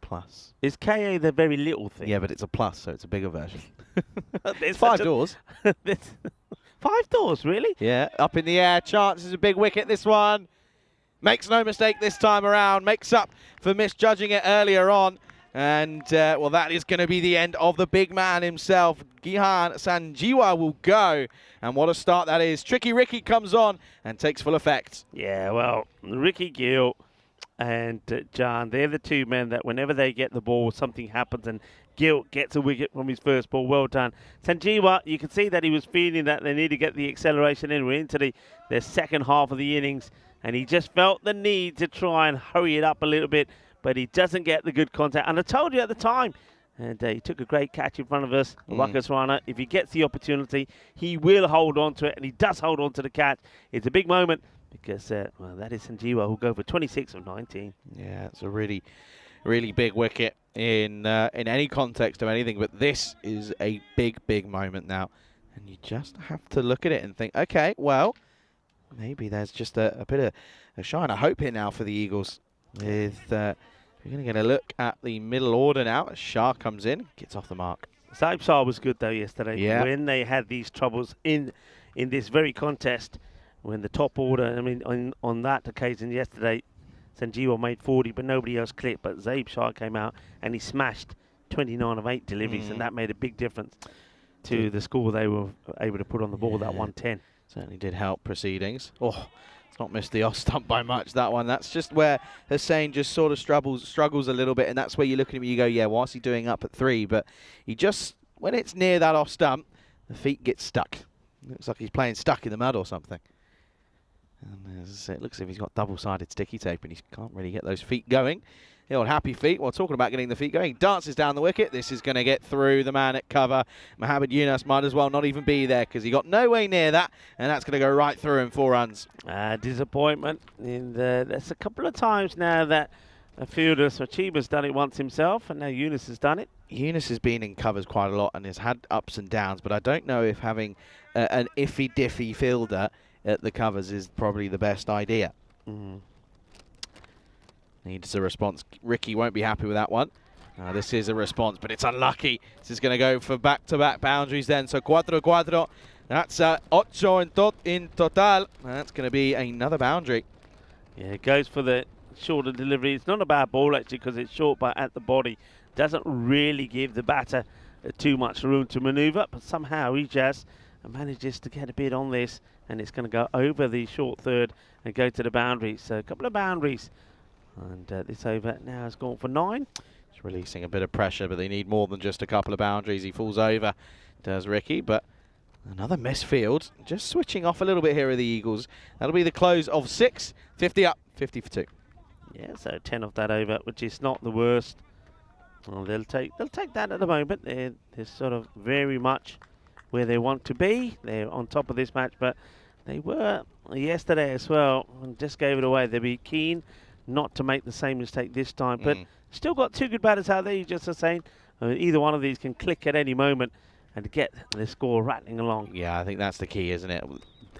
Plus. Is KA the very little thing? Yeah, but it's a Plus, so it's a bigger version. There's 5 doors. 5 doors, really? Yeah, up in the air. Chances a big wicket, this one. Makes no mistake this time around. Makes up for misjudging it earlier on. And, well, that is going to be the end of the big man himself. Gihan Sanjeewa will go. And what a start that is. Tricky Ricky comes on and takes full effect. Yeah, well, Ricky Gill and John, they're the two men that whenever they get the ball, something happens. And Gill gets a wicket from his first ball. Well done. Sanjeewa, you can see that he was feeling that they need to get the acceleration in. We're into the second half of the innings. And he just felt the need to try and hurry it up a little bit. But he doesn't get the good contact. And I told you at the time, and he took a great catch in front of us, Ruckus Rana. If he gets the opportunity, he will hold on to it, and he does hold on to the catch. It's a big moment because, well, that is Sanjeewa who'll go for 26 of 19. Yeah, it's a really, really big wicket in any context of anything. But this is a big, big moment now. And you just have to look at it and think, okay, well, maybe there's just a bit of a shine of hope here now for the Eagles. With we're going to get a look at the middle order now as Shah comes in, gets off the mark. Saib Shah was good though yesterday. Yeah. When they had these troubles in this very contest, when the top order, I mean, on that occasion yesterday, Sanjeewa made 40, but nobody else clicked. But Saib Shah came out and he smashed 29 of 8 deliveries, and that made a big difference to the score they were able to put on the ball, that 110. Certainly did help proceedings. Oh, it's not missed the off stump by much, that one. That's just where Hussain just sort of struggles a little bit, and that's where you look at him and you go, yeah, what's he doing up at 3? But he just, when it's near that off stump, the feet get stuck. Looks like he's playing stuck in the mud or something. And it looks as if he's got double-sided sticky tape and he can't really get those feet going. The old happy feet. Well, talking about getting the feet going, he dances down the wicket. This is going to get through the man at cover. Mohammed Yunus might as well not even be there because he got no way near that, and that's going to go right through him, 4 runs. Disappointment. There's a couple of times now that a fielder, Sachiba's done it once himself, and now Yunus has done it. Yunus has been in covers quite a lot and has had ups and downs, but I don't know if having an iffy-diffy fielder at the covers is probably the best idea. Needs a response. Ricky won't be happy with that one. This is a response, but it's unlucky. This is going to go for back-to-back boundaries then. So 4-4. That's 8 in total. That's going to be another boundary. Yeah, it goes for the shorter delivery. It's not a bad ball, actually, because it's short, but at the body. Doesn't really give the batter too much room to manoeuvre, but somehow he just manages to get a bit on this, and it's going to go over the short third and go to the boundary. So a couple of boundaries. And this over now has gone for 9. It's releasing a bit of pressure, but they need more than just a couple of boundaries. He falls over, does Ricky, but another misfield. Just switching off a little bit here with the Eagles. That'll be the close of 6. 50 up, 50 for 2. Yeah, so 10 off that over, which is not the worst. Well, they'll take that at the moment. They're sort of very much where they want to be. They're on top of this match, but they were yesterday as well and just gave it away. They'll be keen not to make the same mistake this time, but still got 2 good batters out there. You just are saying either one of these can click at any moment and get the score rattling along. Yeah, I think that's the key, isn't it?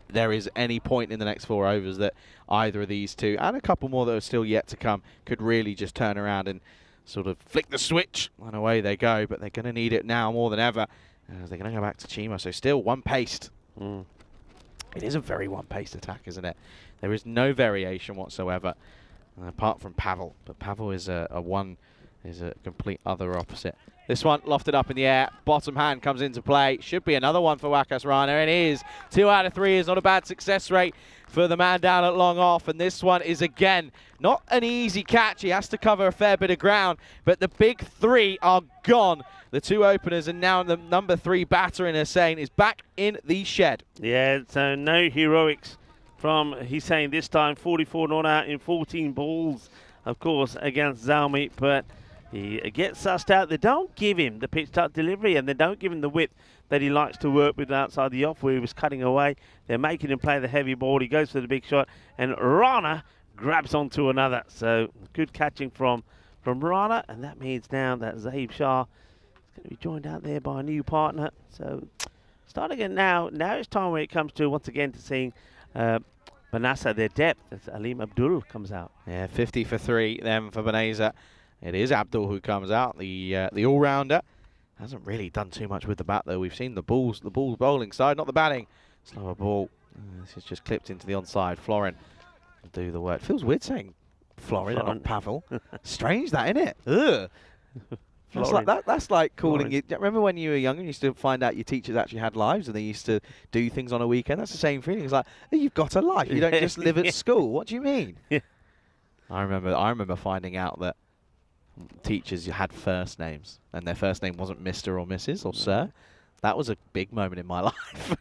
There is any point in the next 4 overs that either of these two, and a couple more that are still yet to come, could really just turn around and sort of flick the switch, and away they go. But they're going to need it now more than ever, as they're going to go back to Chima. So still one-paced. It is a very one-paced attack, isn't it? There is no variation whatsoever. Apart from Pavel, but Pavel is a is a complete other opposite. This one lofted up in the air, bottom hand comes into play. Should be another one for Wakas Rana, and it is. 2 out of 3 is not a bad success rate for the man down at long off, and this one is again not an easy catch. He has to cover a fair bit of ground, but the big 3 are gone. The 2 openers, and now the number 3 batter in Hussein is back in the shed. Yeah, so no heroics from Hussein this time. 44 not out in 14 balls, of course, against Zami, but he gets sussed out. They don't give him the pitch touch delivery, and they don't give him the width that he likes to work with outside the off, where he was cutting away. They're making him play the heavy ball. He goes for the big shot, and Rana grabs onto another. So good catching from Rana, and that means now that Zaib Shah is going to be joined out there by a new partner. So starting again now. Now it's time when it comes to, once again, to seeing Banasa, their depth, as Alim Abdul comes out. Yeah, 50 for 3 then for Banasa. It is Abdul who comes out, the all-rounder. Hasn't really done too much with the bat, though. We've seen the balls bowling side, not the batting. Slower ball. This is just clipped into the onside. Florin will do the work. Feels weird saying Florin and not Pavel. Strange that, isn't it? Ugh. That's like calling you. Remember when you were younger and you used to find out your teachers actually had lives and they used to do things on a weekend? That's the same feeling. It's like, oh, you've got a life. You don't just live at school. What do you mean? Yeah. I remember finding out that teachers had first names and their first name wasn't Mr. or Mrs. or Sir. That was a big moment in my life.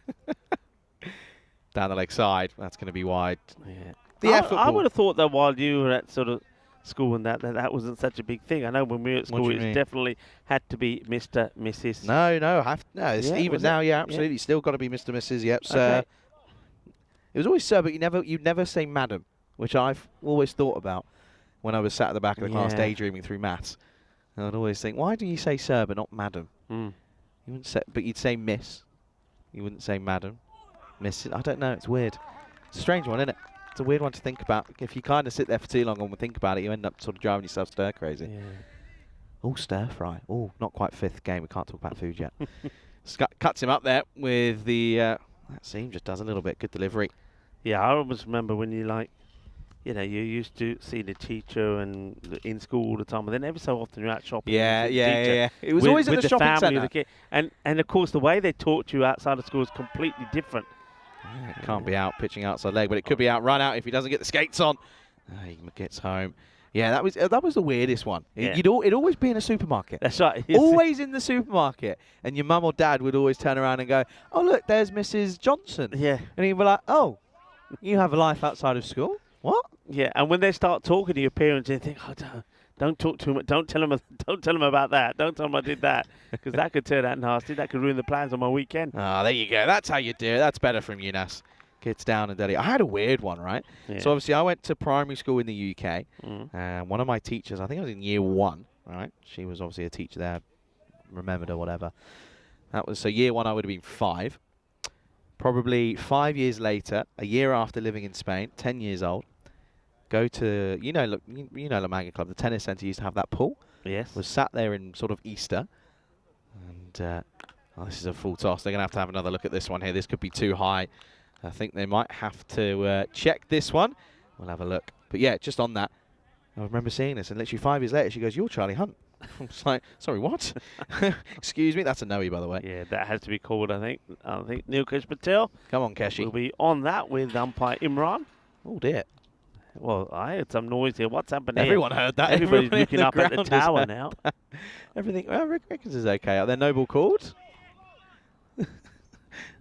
Down the leg side, that's going to be wide. Yeah. I would have thought that while you were at sort of school and that wasn't such a big thing. I know when we were at school, it definitely had to be Mr. Mrs. No. It's even now, yeah, absolutely. Yeah. Still got to be Mr. Mrs. Yep, Sir. Okay. It was always Sir, but you'd never say Madam, which I've always thought about when I was sat at the back of the class daydreaming through maths. I'd always think, why do you say Sir but not Madam? You wouldn't say, but you'd say Miss. You wouldn't say Madam. Miss. I don't know. It's weird. It's a strange one, isn't it? It's a weird one to think about. If you kind of sit there for too long and think about it, you end up sort of driving yourself stir crazy. Yeah. Oh, stir fry. Oh, not quite 5th game. We can't talk about food yet. Cuts him up there with the. That seam just does a little bit. Good delivery. Yeah, I always remember when you you used to see the teacher and in school all the time, and then every so often you're out shopping. Yeah. It was always at the shopping centre. The kid. And of course the way they taught you outside of school is completely different. Yeah, it can't be out pitching outside leg, but it could be out run out if he doesn't get the skates on. He gets home. Yeah, that was the weirdest one. Yeah. It'd always be in a supermarket. That's right. Always in the supermarket, and your mum or dad would always turn around and go, "Oh look, there's Mrs. Johnson." Yeah, and he'd be like, "Oh, you have a life outside of school? What?" Yeah, and when they start talking to your parents, you think, "Oh, don't talk too much. Don't tell them about that. Don't tell them I did that, because that could turn out nasty. That could ruin the plans on my weekend." Ah, there you go. That's how you do it. That's better from you, Nas. Gets down and dirty. I had a weird one, right? Yeah. So obviously I went to primary school in the UK, and one of my teachers, I think I was in year 1, right? She was obviously a teacher there, remembered or whatever. That was, so year 1 I would have been 5. Probably 5 years later, a year after living in Spain, 10 years old, go to, La Manga Club, the tennis centre used to have that pool. Yes. Was sat there in sort of Easter, and this is a full toss. They're going to have another look at this one here. This could be too high. I think they might have to check this one. We'll have a look. But yeah, just on that, I remember seeing this, and literally 5 years later, she goes, "You're Charlie Hunt." I was like, "Sorry, what?" Excuse me, that's a no-y, by the way. Yeah, that has to be called, I think. Nilkesh Patel. Come on, Keshi. We'll be on that with umpire Imran. Oh, dear. Well, I heard some noise here. What's happening? Everyone heard that. Everybody's looking up at the tower now. Everything, well, Rick Rickens is okay. Are there noble called?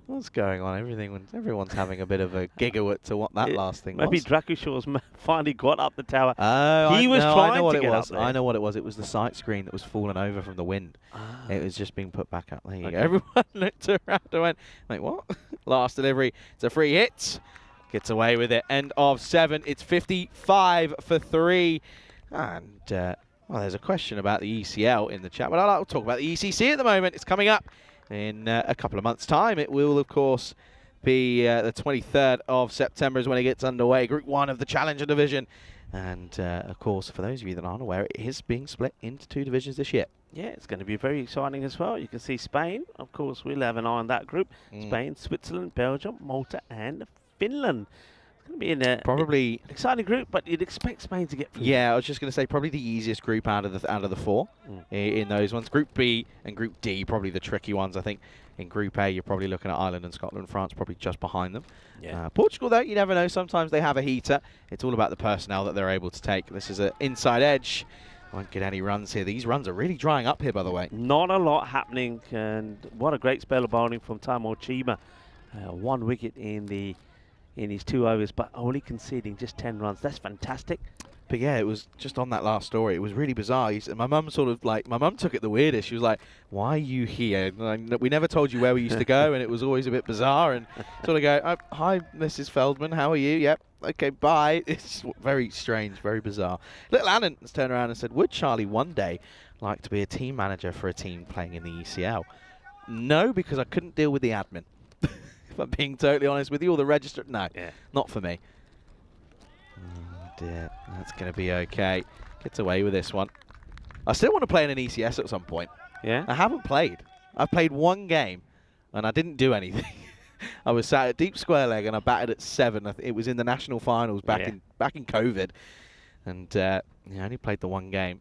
What's going on? Everyone's having a bit of a giggle to what that last thing was. Maybe Drakushaw's finally got up the tower. Oh, he was trying to get up up there. I know what it was. It was the sight screen that was falling over from the wind. Ah. It was just being put back up. There you go. Everyone looked around and went, "Wait, what?" Last delivery. It's a free hit. Gets away with it. End of 7. It's 55 for 3. And, well, there's a question about the ECL in the chat, but I'll talk about the ECC at the moment. It's coming up in a couple of months' time. It will, of course, be the 23rd of September is when it gets underway. Group 1 of the Challenger Division. And, of course, for those of you that aren't aware, it is being split into 2 divisions this year. Yeah, it's going to be very exciting as well. You can see Spain. Of course, we'll have an eye on that group. Spain, Switzerland, Belgium, Malta, and Finland. It's going to be in a Probably exciting group, but you'd expect Spain to get through. Yeah, I was just going to say probably the easiest group out of the four in those ones. Group B and Group D probably the tricky ones. I think in Group A you're probably looking at Ireland and Scotland and France probably just behind them. Yeah. Portugal though, you never know. Sometimes they have a heater. It's all about the personnel that they're able to take. This is an inside edge. Won't get any runs here. These runs are really drying up here, by the way. Not a lot happening, and what a great spell of bowling from Taimur Chima. 1 wicket in his 2 overs, but only conceding just 10 runs. That's fantastic. But yeah, it was just on that last story. It was really bizarre. My mum my mum took it the weirdest. She was like, "Why are you here? We never told you where we used to go," and it was always a bit bizarre. And sort of go, oh, "Hi, Mrs. Feldman, how are you? Yep, okay, bye." It's very strange, very bizarre. Little Annan has turned around and said, "Would Charlie one day like to be a team manager for a team playing in the ECL?" No, because I couldn't deal with the admin. If I'm being totally honest with you, or the register, no, not for me. Dear, that's going to be okay. Gets away with this one. I still want to play in an ECS at some point. Yeah. I haven't played. I've played one game, and I didn't do anything. I was sat at deep square leg, and I batted at 7. It was in the national finals back in COVID, and I only played the one game.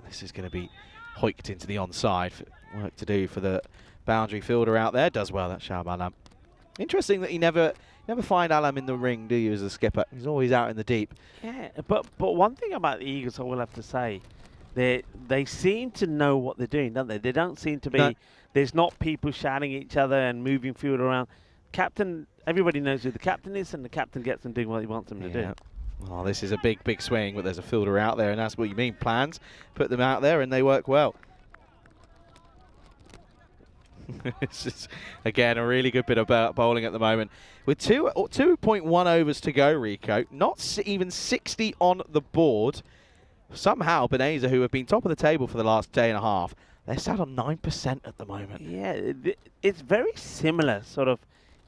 This is going to be hoiked into the onside. Work to do for the boundary fielder out there. Does well, that Shahab Alam. Interesting that you never find Alam in the ring, do you, as a skipper? He's always out in the deep. Yeah, but one thing about the Eagles I will have to say, they seem to know what they're doing, don't they? They don't seem to be, No. There's not people shouting at each other and moving field around. Captain, everybody knows who the captain is, and the captain gets them doing what he wants them to do. Oh, this is a big swing, but there's a fielder out there, and that's what you mean. Plans, put them out there, and they work well. It's just, again, a really good bit of bowling at the moment. With 2.1 overs to go, Rico, not even 60 on the board. Somehow, Beneza, who have been top of the table for the last day and a half, they're sat on 9% at the moment. Yeah, it's very similar sort of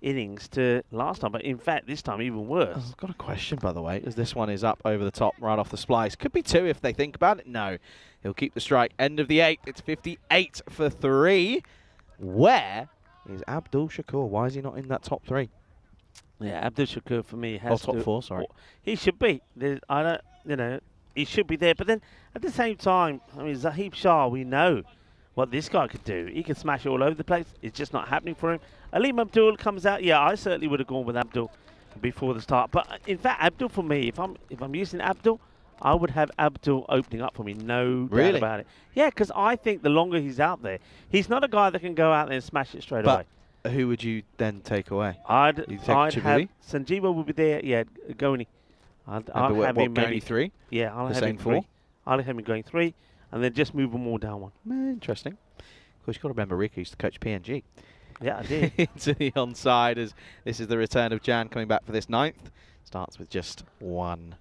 innings to last time, but in fact, this time even worse. I've got a question, by the way, as this one is up over the top, right off the splice. Could be 2 if they think about it. No, he'll keep the strike. End of the 8. It's 58 for 3. Where is Abdul Shakur? Why is he not in that top 3? Yeah, Abdul Shakur for me has top 4, sorry. He should be. He should be there. But then at the same time, I mean, Zahib Shah, we know what this guy could do. He can smash all over the place. It's just not happening for him. Aleem Abdul comes out. Yeah, I certainly would have gone with Abdul before the start. But in fact, Abdul for me, if I'm using Abdul, I would have Abdul opening up for me, no doubt about it. Yeah, because I think the longer he's out there, he's not a guy that can go out there and smash it straight away. Who would you then take away? I'd have Sanjeeva would be there. Yeah, Goni. I'd have him Goni 3? Yeah, I'll the have same him 4. 3. I'll have him going 3, and then just move them all down 1. Interesting. Of course, you've got to remember Rick used to coach PNG. Yeah, I did. Into the onside as this is the return of Jan coming back for this 9th. Starts with just 1.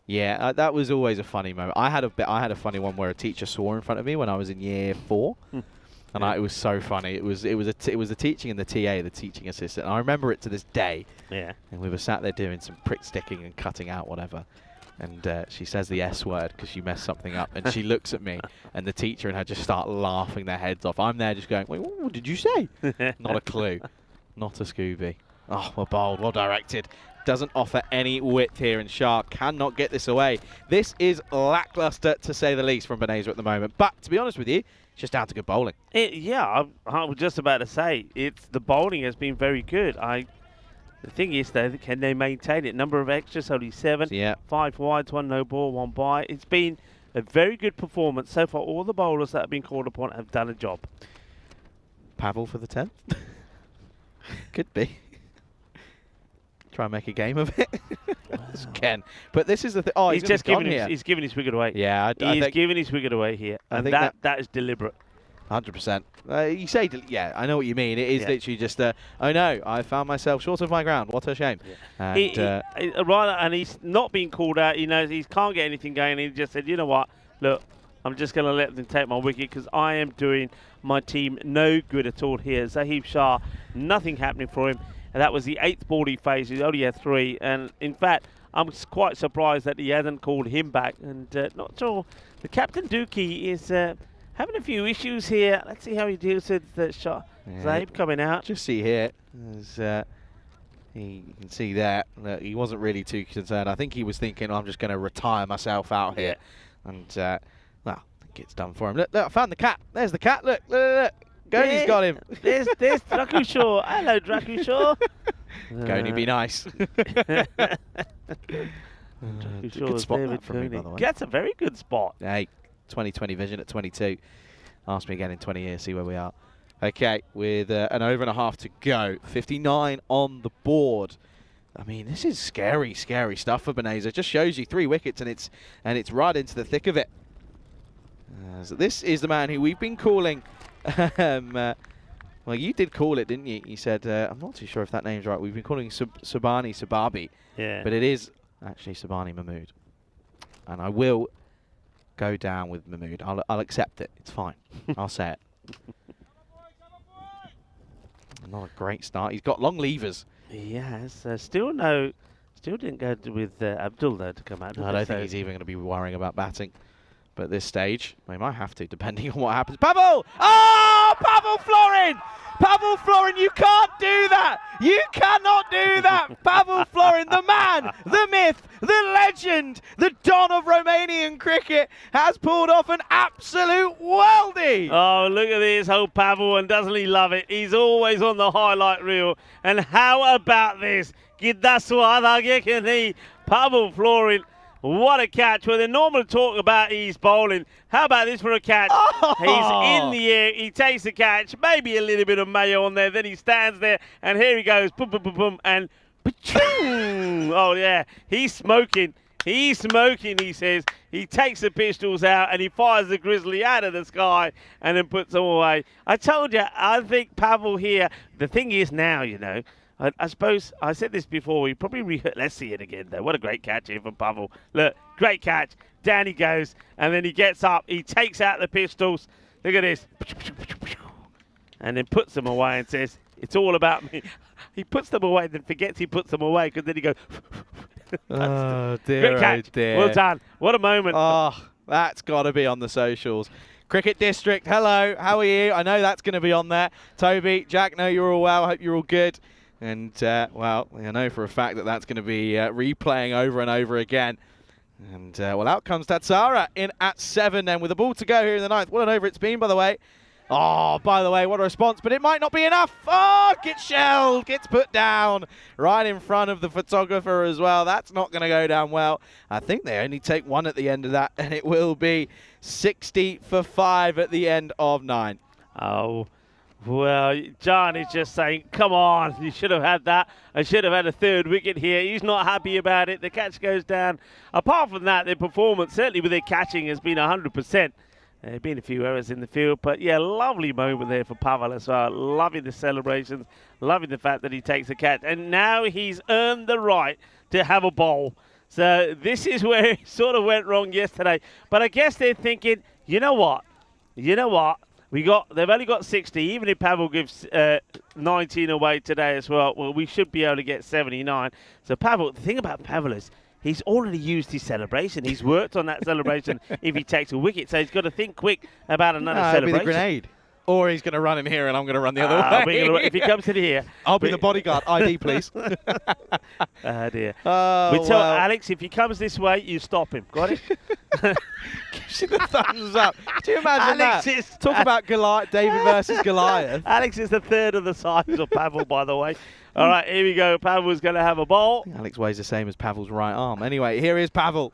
Yeah, that was always a funny moment. I had a funny one where a teacher swore in front of me when I was in year 4, and it was so funny. It was the teaching and the TA, the teaching assistant. And I remember it to this day. Yeah. And we were sat there doing some prick sticking and cutting out whatever, and she says the S word because she messed something up, and she looks at me, and the teacher and her just start laughing their heads off. I'm there just going, wait, what did you say? Not a clue. Not a Scooby. Oh, well bowled, well directed. Doesn't offer any width here, and Shah cannot get this away. This is lackluster, to say the least, from Beneza at the moment. But, to be honest with you, it's just down to good bowling. I was just about to say, the bowling has been very good. The thing is, though, can they maintain it? Number of extras, only 7. Yeah. 5 wides, 1 no ball, 1 bye. It's been a very good performance. So far, all the bowlers that have been called upon have done a job. Pavel for the 10th? Could be. Try and make a game of it. It's Ken. But this is the thing. Oh, he's just giving his wicket away. Yeah, he's giving his wicket away here. And that is deliberate. 100%. You say, yeah, I know what you mean. It is literally just, oh no, I found myself short of my ground. What a shame. Yeah. And he's not being called out. He knows he can't get anything going. He just said, you know what, look, I'm just going to let them take my wicket because I am doing my team no good at all here. Zahib Shah, nothing happening for him. And that was the 8th ball he faced. He only had 3. And in fact, I'm quite surprised that he hasn't called him back. And not sure. The captain Dookie is having a few issues here. Let's see how he deals with the shot. Yeah. Zaib coming out. Just see here. You can see there that he wasn't really too concerned. I think he was thinking, I'm just going to retire myself out here. And, well, I think it's done for him. Look, I found the cat. There's the cat. Look. Goni's got him. There's Drakushaw. Hello, Drakushaw. Goni, be nice. Good spot that from me, by the way. That's a very good spot. Hey, 20/20 vision at 22. Ask me again in 20 years, see where we are. Okay, with an over and a half to go. 59 on the board. I mean, this is scary stuff for Beneza. Just shows you 3 wickets and it's right into the thick of it. So this is the man who we've been calling. Well, you did call it, didn't you? You said, I'm not too sure if that name's right. We've been calling Subhani Sababi. Yeah. But it is actually Subhani Mahmood. And I will go down with Mahmood. I'll accept it. It's fine. I'll say it. Not a great start. He's got long levers. He has. Still didn't go with Abdul though to come out. I don't think he's even going to be worrying about batting. But at this stage, they might have to, depending on what happens. Pavel! Oh, Pavel Florin! Pavel Florin, you can't do that! You cannot do that! Pavel Florin, the man, the myth, the legend, the don of Romanian cricket, has pulled off an absolute worldie! Oh, look at this, old Pavel, and doesn't he love it? He's always on the highlight reel. And how about this? Pavel Florin. What a catch. Well, they normally talk about he's bowling. How about this for a catch? Oh. He's in the air. He takes the catch. Maybe a little bit of mayo on there. Then he stands there. And here he goes. Boom, boom, boom, boom. And oh, yeah. He's smoking. He's smoking, he says. He takes the pistols out and he fires the grizzly out of the sky and then puts them away. I told you, I think Pavel here, the thing is now, you know, I suppose I said this before. We probably let's see it again though. What a great catch here from Pavel. Look, great catch. Down he goes, and then he gets up. He takes out the pistols. Look at this, and then puts them away and says, "It's all about me." He puts them away, then forgets he puts them away because then he goes. Oh dear, great catch. oh dear. Well done. What a moment. Oh, that's got to be on the socials. Cricket District, hello. How are you? I know that's going to be on there. Toby, Jack, know you're all well. Hope you're all good. And, well, I know for a fact that that's going to be replaying over and over again. And, well, out comes Tatsara in at 7 then with a ball to go here in the 9th. What an over it's been, by the way. Oh, by the way, what a response. But it might not be enough. Oh, gets shelled. Gets put down right in front of the photographer as well. That's not going to go down well. I think they only take 1 at the end of that. And it will be 60 for 5 at the end of 9. Oh. Well, John is just saying, come on, you should have had that. I should have had a 3rd wicket here. He's not happy about it. The catch goes down. Apart from that, their performance, certainly with their catching, has been 100%. There have been a few errors in the field, but yeah, lovely moment there for Pavel as well. Loving the celebrations, loving the fact that he takes a catch. And now he's earned the right to have a bowl. So this is where it sort of went wrong yesterday. But I guess they're thinking, you know what? They've only got 60. Even if Pavel gives 19 away today as well, we should be able to get 79. So Pavel, the thing about Pavel is he's already used his celebration. He's worked on that celebration if he takes a wicket. So he's got to think quick about another celebration. It'll be the grenade. Or he's going to run in here and I'm going to run the other way. If he comes in here... I'll be the bodyguard. ID, please. Oh, dear. Oh, we tell Alex, if he comes this way, you stop him. Got it? Gives you the thumbs up. Do you imagine Alex that? Talk about Goliath, David versus Goliath. Alex is the 3rd of the size of Pavel, by the way. All right, here we go. Pavel's going to have a ball. Alex weighs the same as Pavel's right arm. Anyway, here is Pavel.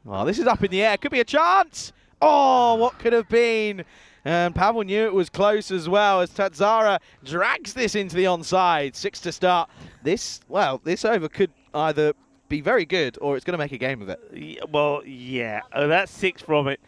Oh, this is up in the air. Could be a chance. Oh, what could have been? And Pavel knew it was close as well as Tatsara drags this into the onside. 6 to start. This over could either be very good or it's going to make a game of it. Well, yeah. Oh, that's 6 from it.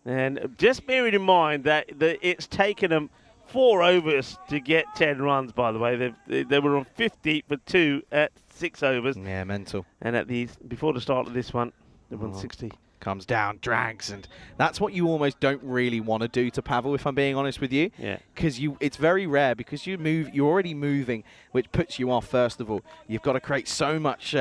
And just bearing in mind that it's taken them 4 overs to get 10 runs, by the way. They were on 50 for 2 at 6 overs. Yeah, mental. And before the start of this one, they were on 60. comes down, drags, and that's what you almost don't really want to do to Pavel, if I'm being honest with you. Yeah. Because it's very rare, because you're already moving, which puts you off. First of all, you've got to create so much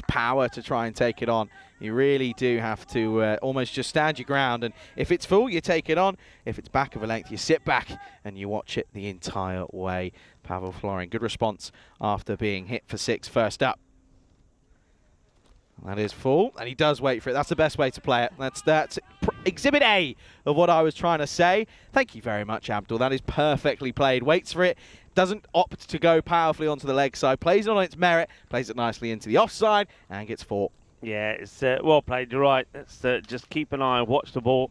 power to try and take it on. You really do have to almost just stand your ground, and if it's full, you take it on. If it's back of a length, you sit back and you watch it the entire way. Pavel Florin, good response after being hit for 6 first up. That is full, and he does wait for it. That's the best way to play it. That's exhibit A of what I was trying to say. Thank you very much, Abdul. That is perfectly played. Waits for it, doesn't opt to go powerfully onto the leg side, plays it on its merit, plays it nicely into the offside, and gets 4. Yeah, it's well played. You're right. Just keep an eye, watch the ball,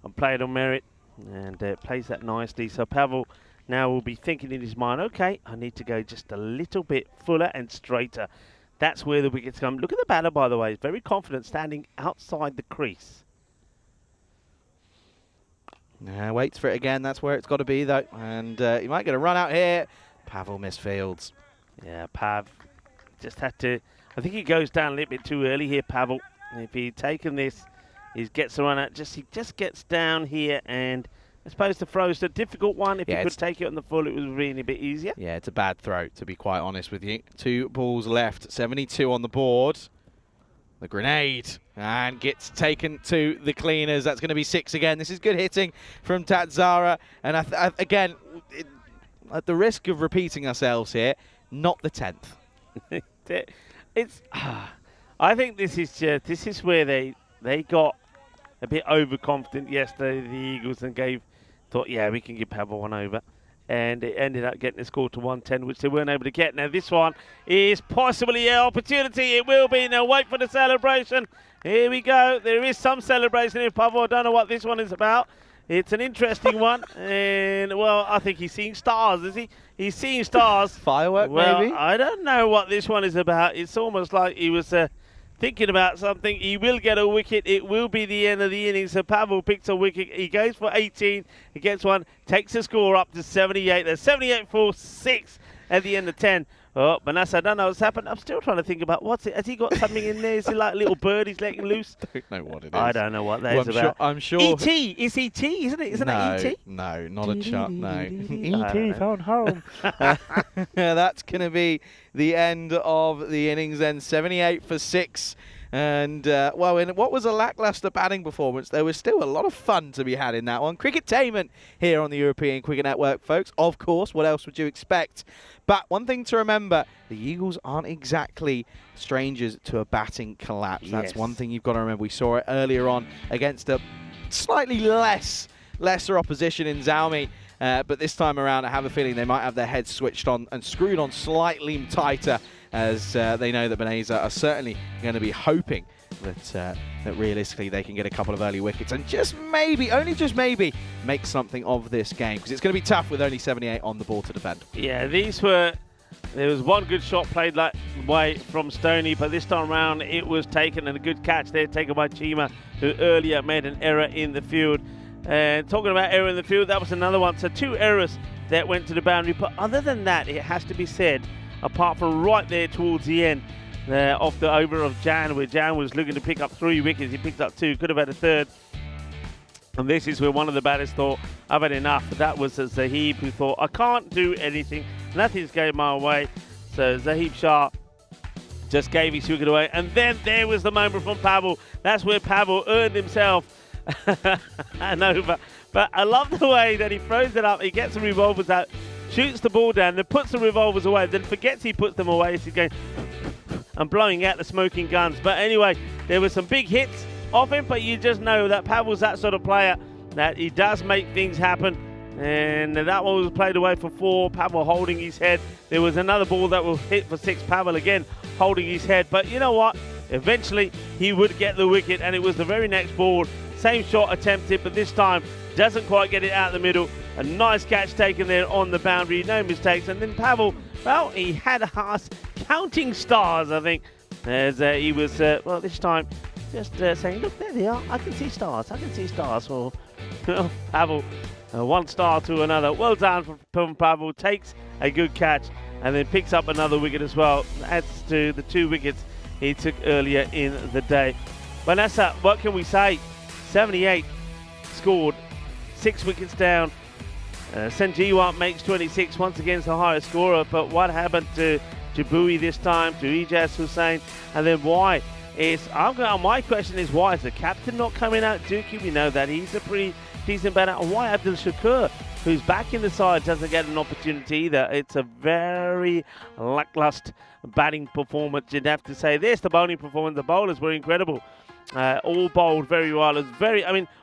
and play it on merit, and plays that nicely. So Pavel now will be thinking in his mind, okay, I need to go just a little bit fuller and straighter. That's where the wickets come. Look at the batter, by the way. He's very confident standing outside the crease. Waits for it again. That's where it's got to be, though. And he might get a run out here. Pavel misfields. Yeah, Pav just had to... I think he goes down a little bit too early here, Pavel. If he'd taken this, he gets a run out. He just gets down here, and I suppose the throw's a difficult one. If he could take it on the full, it was really a bit easier. Yeah, it's a bad throw, to be quite honest with you. 2 balls left, 72 on the board. The grenade, and gets taken to the cleaners. That's going to be 6 again. This is good hitting from Tatzara. And again, at the risk of repeating ourselves here, not the 10th. I think this is where they got a bit overconfident yesterday, the Eagles, and thought, yeah, we can give Pavel one over. And it ended up getting the score to 110, which they weren't able to get. Now this one is possibly an opportunity. It will be. Now wait for the celebration. Here we go. There is some celebration here, Pavel. I don't know what this one is about. It's an interesting one. And, well, I think he's seeing stars, is he? He's seeing stars. Firework, well, maybe? I don't know what this one is about. It's almost like he was... thinking about something. He will get a wicket. It will be the end of the innings. So Pavel picks a wicket. He goes for 18. He gets one. Takes the score up to 78. There's 78 for 6 at the end of 10. Oh, Vanessa, I don't know what's happened. I'm still trying to think about what's it. Has he got something in there? Is it like a little bird he's letting loose? I don't know what it is. I don't know what that is about. I'm sure. E.T. It's E.T., isn't it? Isn't it E.T.? No, not a chart, no. E.T. found home. That's going to be the end of the innings then. 78 for 6. And, well, in what was a lackluster batting performance, there was still a lot of fun to be had in that one. Cricketainment here on the European Cricket Network, folks. Of course, what else would you expect? But one thing to remember, the Eagles aren't exactly strangers to a batting collapse. Yes. That's one thing you've got to remember. We saw it earlier on against a slightly lesser opposition in Zami. But this time around, I have a feeling they might have their heads switched on and screwed on slightly tighter, as they know that Beneza are certainly going to be hoping that realistically they can get a couple of early wickets and just maybe, only just maybe, make something of this game, because it's going to be tough with only 78 on the ball to defend. Yeah, there was one good shot played that way from Stoney, but this time around it was taken, and a good catch there taken by Chima, who earlier made an error in the field. And talking about error in the field, that was another one. So 2 errors that went to the boundary. But other than that, it has to be said, apart from right there towards the end off the over of Jan, where Jan was looking to pick up 3 wickets. He picked up 2, could have had a 3rd. And this is where one of the batters thought, I've had enough. That was Zahib, who thought, I can't do anything. Nothing's going my way. So Zahib Shah just gave his wicket away. And then there was the moment from Pavel. That's where Pavel earned himself an over. But I love the way that he throws it up. He gets the revolvers out, shoots the ball down, then puts the revolvers away, then forgets he puts them away. So he's going and blowing out the smoking guns. But anyway, there were some big hits off him, but you just know that Pavel's that sort of player, that he does make things happen. And that one was played away for 4, Pavel holding his head. There was another ball that was hit for 6, Pavel again holding his head. But you know what? Eventually he would get the wicket, and it was the very next ball. Same shot attempted, but this time doesn't quite get it out the middle. A nice catch taken there on the boundary, no mistakes. And then Pavel, well, he had us counting stars, I think, as he was, well, this time just saying, look, there they are. I can see stars. I can see stars. Well, Pavel, 1 star to another. Well done from Pavel. Takes a good catch and then picks up another wicket as well. Adds to the 2 wickets he took earlier in the day. Vanessa, what can we say? 78 scored, 6 wickets down. Sanjeewa makes 26, once again the highest scorer, but what happened to Bowie this time, to Ijaz Hussain, and then why is, my question is, why is the captain not coming out? Dookie, we know that he's a pretty decent batter, and why Abdul Shakur, who's back in the side, doesn't get an opportunity either? It's a very lackluster batting performance, you'd have to say. There's the bowling performance, the bowlers were incredible. All bowled very well.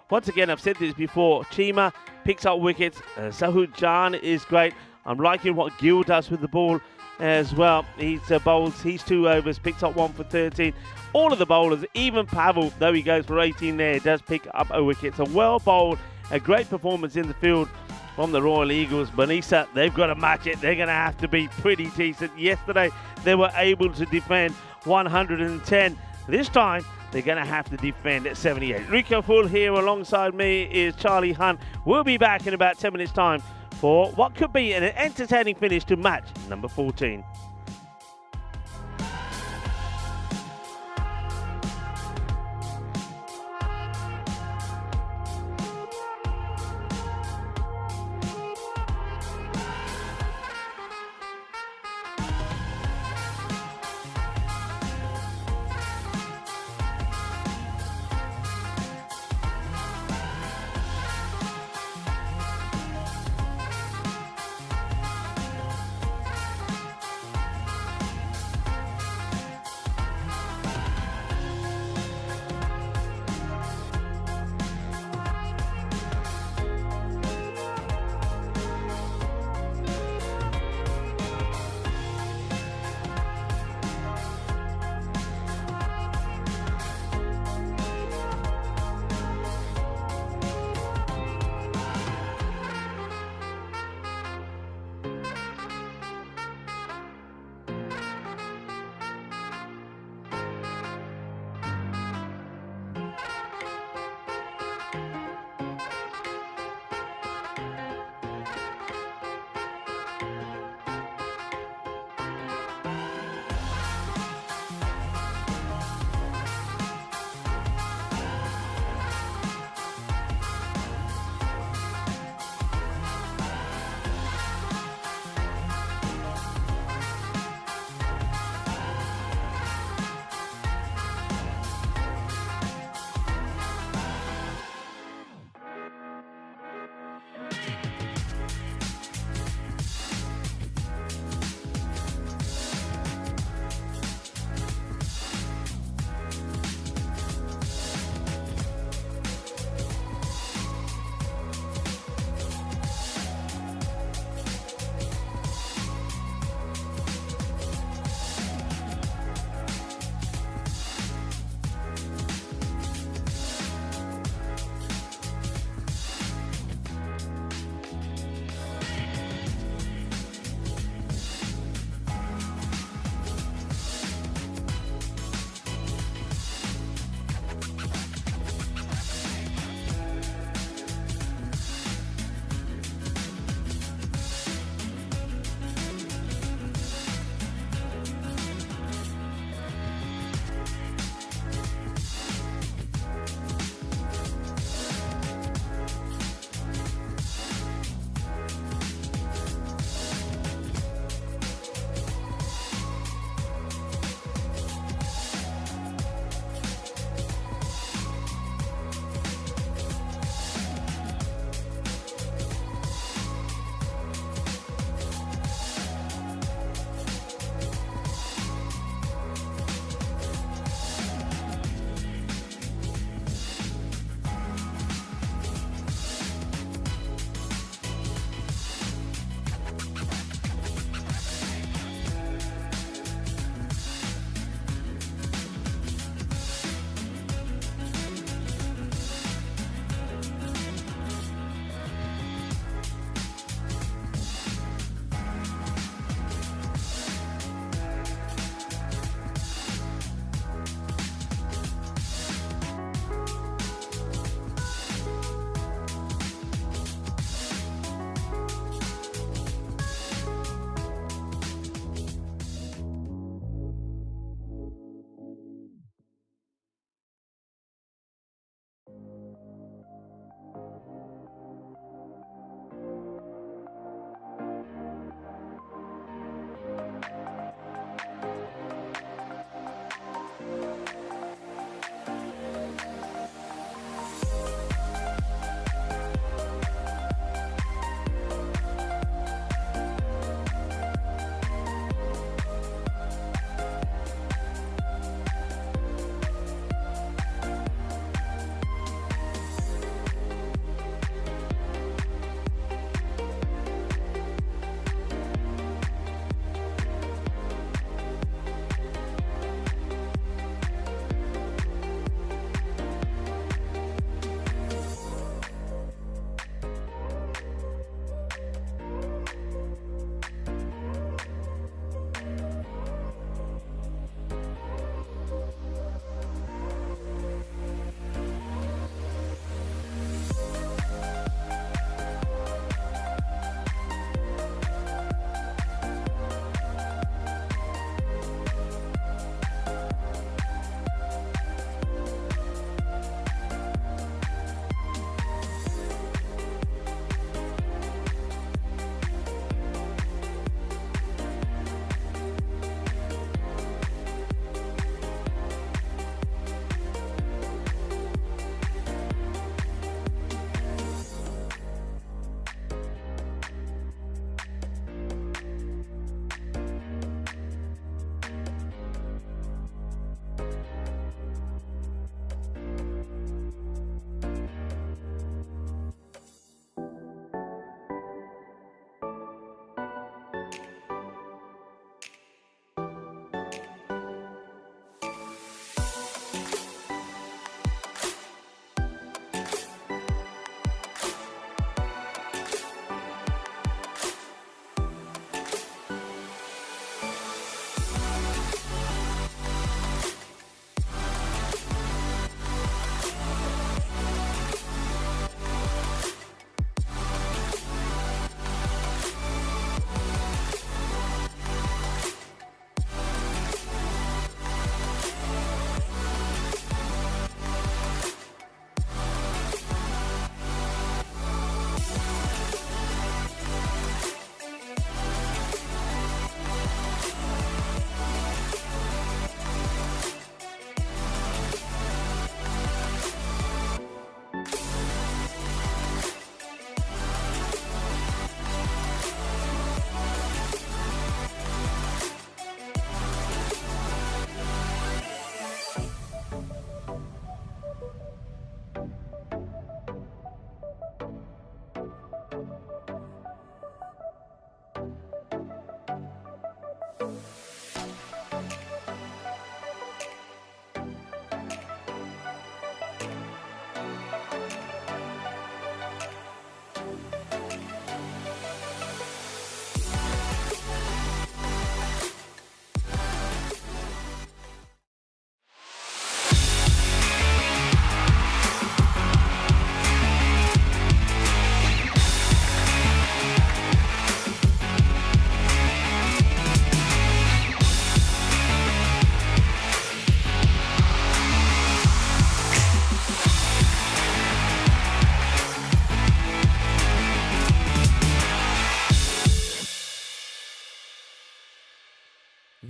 Once again, I've said this before, Chima picks up wickets, Sahud Jan is great. I'm liking what Gill does with the ball as well. He's bowls, he's 2 overs, picks up 1 for 13. All of the bowlers, even Pavel, though he goes for 18 there, does pick up a wicket. It's a well bowled, a great performance in the field from the Royal Eagles. Banisa, they've got to match it. They're going to have to be pretty decent. Yesterday, they were able to defend 110. This time, they're going to have to defend at 78. Rico Full here alongside me is Charlie Hunt. We'll be back in about 10 minutes' time for what could be an entertaining finish to match number 14.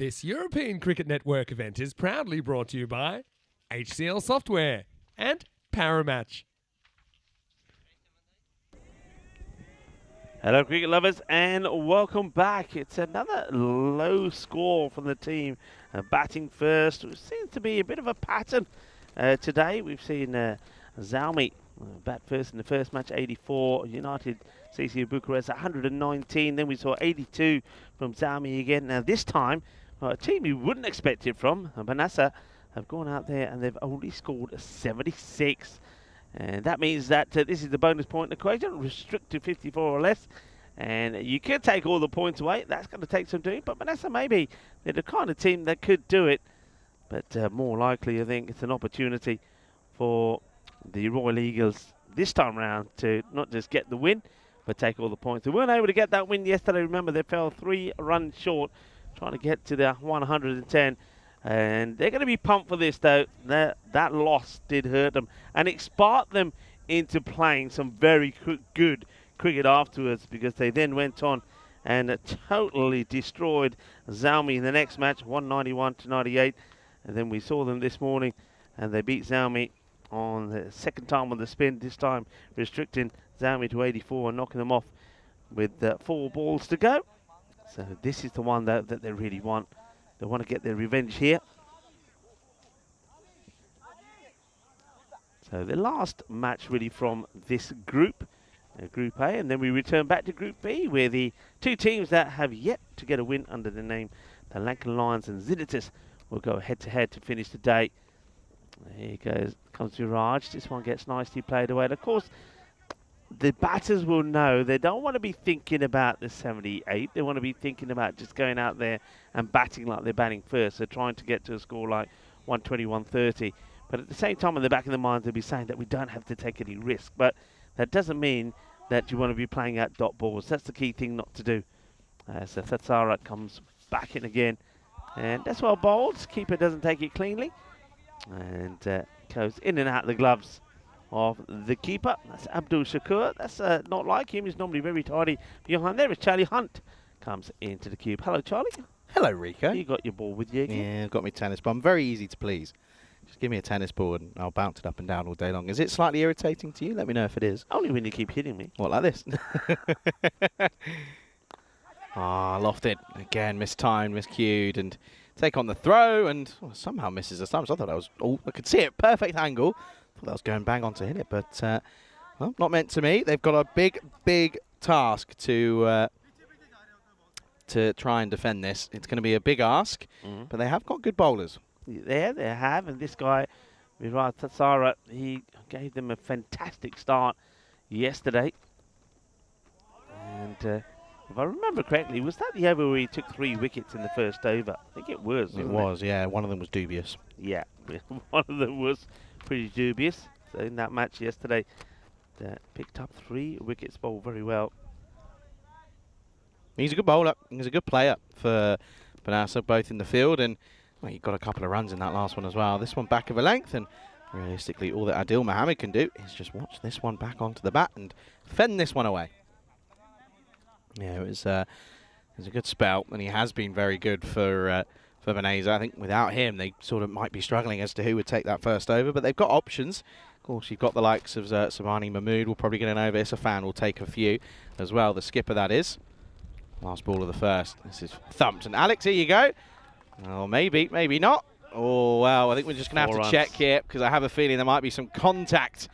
This European Cricket Network event is proudly brought to you by HCL Software and Paramatch. Hello, cricket lovers, and welcome back. It's another low score from the team batting first. It seems to be a bit of a pattern today. We've seen Zami bat first in the first match, 84. United CC Bucharest, 119. Then we saw 82 from Zami again. Now this time, a team you wouldn't expect it from, Banasa, have gone out there and they've only scored 76. And that means that this is the bonus point equation, restrict to 54 or less. And you could take all the points away. That's going to take some doing. But Vanessa, maybe they're the kind of team that could do it. But more likely, I think it's an opportunity for the Royal Eagles this time round to not just get the win, but take all the points. They weren't able to get that win yesterday. Remember, they fell 3 runs short, trying to get to their 110. And they're going to be pumped for this, though. That loss did hurt them. And it sparked them into playing some very good cricket afterwards, because they then went on and totally destroyed Zami in the next match, 191 to 98. And then we saw them this morning, and they beat Zami on the second time on the spin, this time restricting Zami to 84 and knocking them off with 4 balls to go. So this is the one that they really want. They want to get their revenge here. So the last match really from this group, Group A, and then we return back to Group B, where the 2 teams that have yet to get a win under the name, the Lankan Lions and Zenus, will go head-to-head to finish the day. There he goes, comes to Raj. This one gets nicely played away. And of course, the batters will know they don't want to be thinking about the 78. They want to be thinking about just going out there and batting like they're batting first. They're trying to get to a score like 120, 130. But at the same time, in the back of their minds, they'll be saying that we don't have to take any risk. But that doesn't mean that you want to be playing out dot balls. That's the key thing not to do. So Thatsara comes back in again. And that's well bowled. Keeper doesn't take it cleanly. And goes in and out of the gloves of the keeper. That's Abdul Shakur. That's not like him. He's normally very tidy. Behind there is Charlie Hunt. Comes into the cube. Hello, Charlie. Hello, Rico. You got your ball with you again? Yeah, I've got my tennis ball. I'm very easy to please. Just give me a tennis ball and I'll bounce it up and down all day long. Is it slightly irritating to you? Let me know if it is. Only when you keep hitting me. What, like this? Lofted. Again, mistimed, miscued, and take on the throw, and somehow misses the stumps. I thought that was I could see it, perfect angle. Thought that was going bang on to hit it, but well, not meant to me. They've got a big task to try and defend this. It's going to be a big ask, but they have got good bowlers. Yeah, they have, and this guy, Virat Tatsara, he gave them a fantastic start yesterday. And if I remember correctly, was that the over where he took 3 wickets in the first over? I think it was. It was, yeah. One of them was dubious. Yeah, one of them was pretty dubious. So in that match yesterday, picked up 3 wickets, bowled very well. He's a good bowler. He's a good player for Banasa, both in the field and well, he got a couple of runs in that last one as well. This one back of a length, and realistically all that Adil Mohammed can do is just watch this one back onto the bat and fend this one away. Yeah, it was a good spell, and he has been very good for Banasa. I think without him, they sort of might be struggling as to who would take that first over, but they've got options. Of course, you've got the likes of Sabani Mahmood will probably get an over. Isafan will take a few as well. The skipper, that is. Last ball of the first. This is thumped, and Alex, here you go. Oh, maybe not. Oh, well, I think we're just going to have to check here, because I have a feeling there might be some contact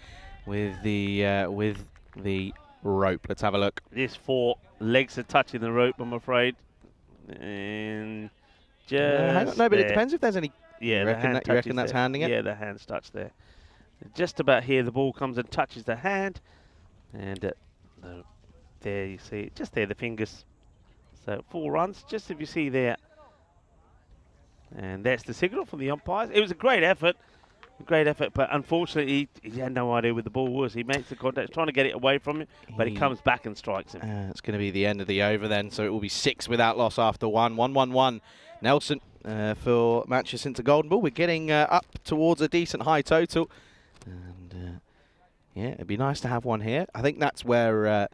with the rope. Let's have a look. This 4 legs are touching the rope, I'm afraid. And just no, but it depends if there's any. Yeah, you reckon that's handing it? Yeah, the hand's touched there. Just about here, the ball comes and touches the hand. And there you see it, just there, the fingers. So 4 runs, just if you see there. And that's the signal from the umpires. It was a great effort, but unfortunately he had no idea where the ball was. He makes the contact, trying to get it away from him, but he comes back and strikes him. It's going to be the end of the over then, so it will be 6 without loss after 1. 1-1-1. Nelson for matches since the Golden Ball. We're getting up towards a decent high total. And yeah, it'd be nice to have one here. I think that's where...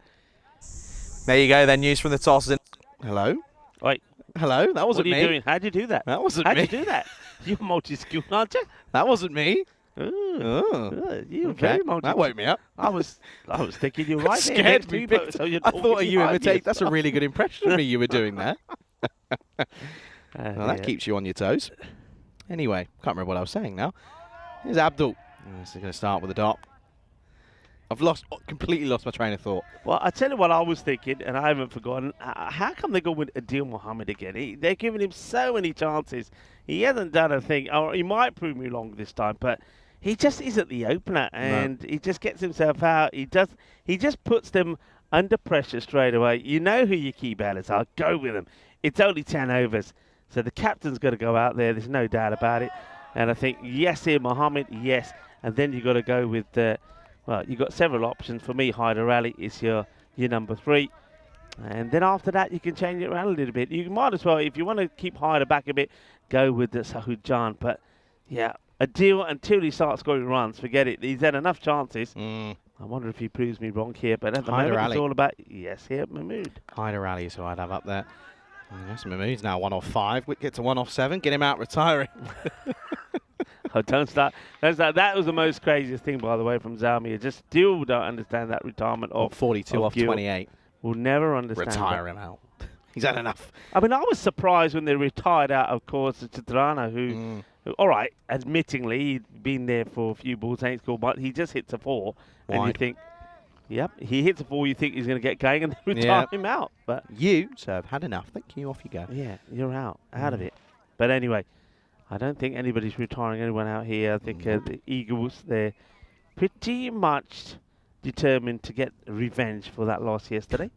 There you go then, news from the toss. Hello? Wait. Hello, that wasn't What are me. you doing? How'd you do that? That wasn't me. How'd you do that? You're multi-skilled, aren't you? That wasn't me. You're Okay. very multi. That woke me up. I was thinking you're right. there Scared next to me. you, big but time. so you're I thought talking you behind me imitate. as That's a well. really good impression of me you were doing there. Well, Well, that keeps you on your toes. Anyway, can't remember what I was saying now. Here's Abdul. This is going to start with a dot. I've completely lost my train of thought. Well, I tell you what I was thinking, and I haven't forgotten. How come they go with Adil Mohammed again? They're giving him so many chances. He hasn't done a thing, or he might prove me wrong this time, but he just isn't the opener, and he just gets himself out. He just puts them under pressure straight away. You know who your key batters are. Go with them. It's only 10 overs, so the captain's got to go out there. There's no doubt about it. And I think Yasir Mohammed, yes, and then you got to go with well, you've got several options. For me, Hyder Ali is your number 3. And then after that, you can change it around a little bit. You might as well, if you want to keep Hyder back a bit, go with the Sahud Jan. But, yeah, Adil, until he starts scoring runs, forget it. He's had enough chances. I wonder if he proves me wrong here. But at the Hyder moment, Ali. it's all about, yes, here, Mahmood. Hyder Ali, so I'd have up there. Yes, Mahmood's now 1 off 5. Wicket to 1 off 7. Get him out retiring. Oh, don't start. That was the most craziest thing, by the way, from Zami. I just still don't understand that retirement of 42 off Gil. 28. We'll never understand Retire that. him out. He's had enough. I mean, I was surprised when they retired out, of course, Chitrana, who, all right, admittingly, he'd been there for a few balls, ain't scored, but he just hits a 4. And you Wide. think, yep, he hits a 4, you think he's going to get going, and they retire him out. But You, sir, have had enough. Thank you. Off you go. yeah, you're out of it. But anyway, I don't think anybody's retiring anyone out here. I think the Eagles, they're pretty much determined to get revenge for that loss yesterday.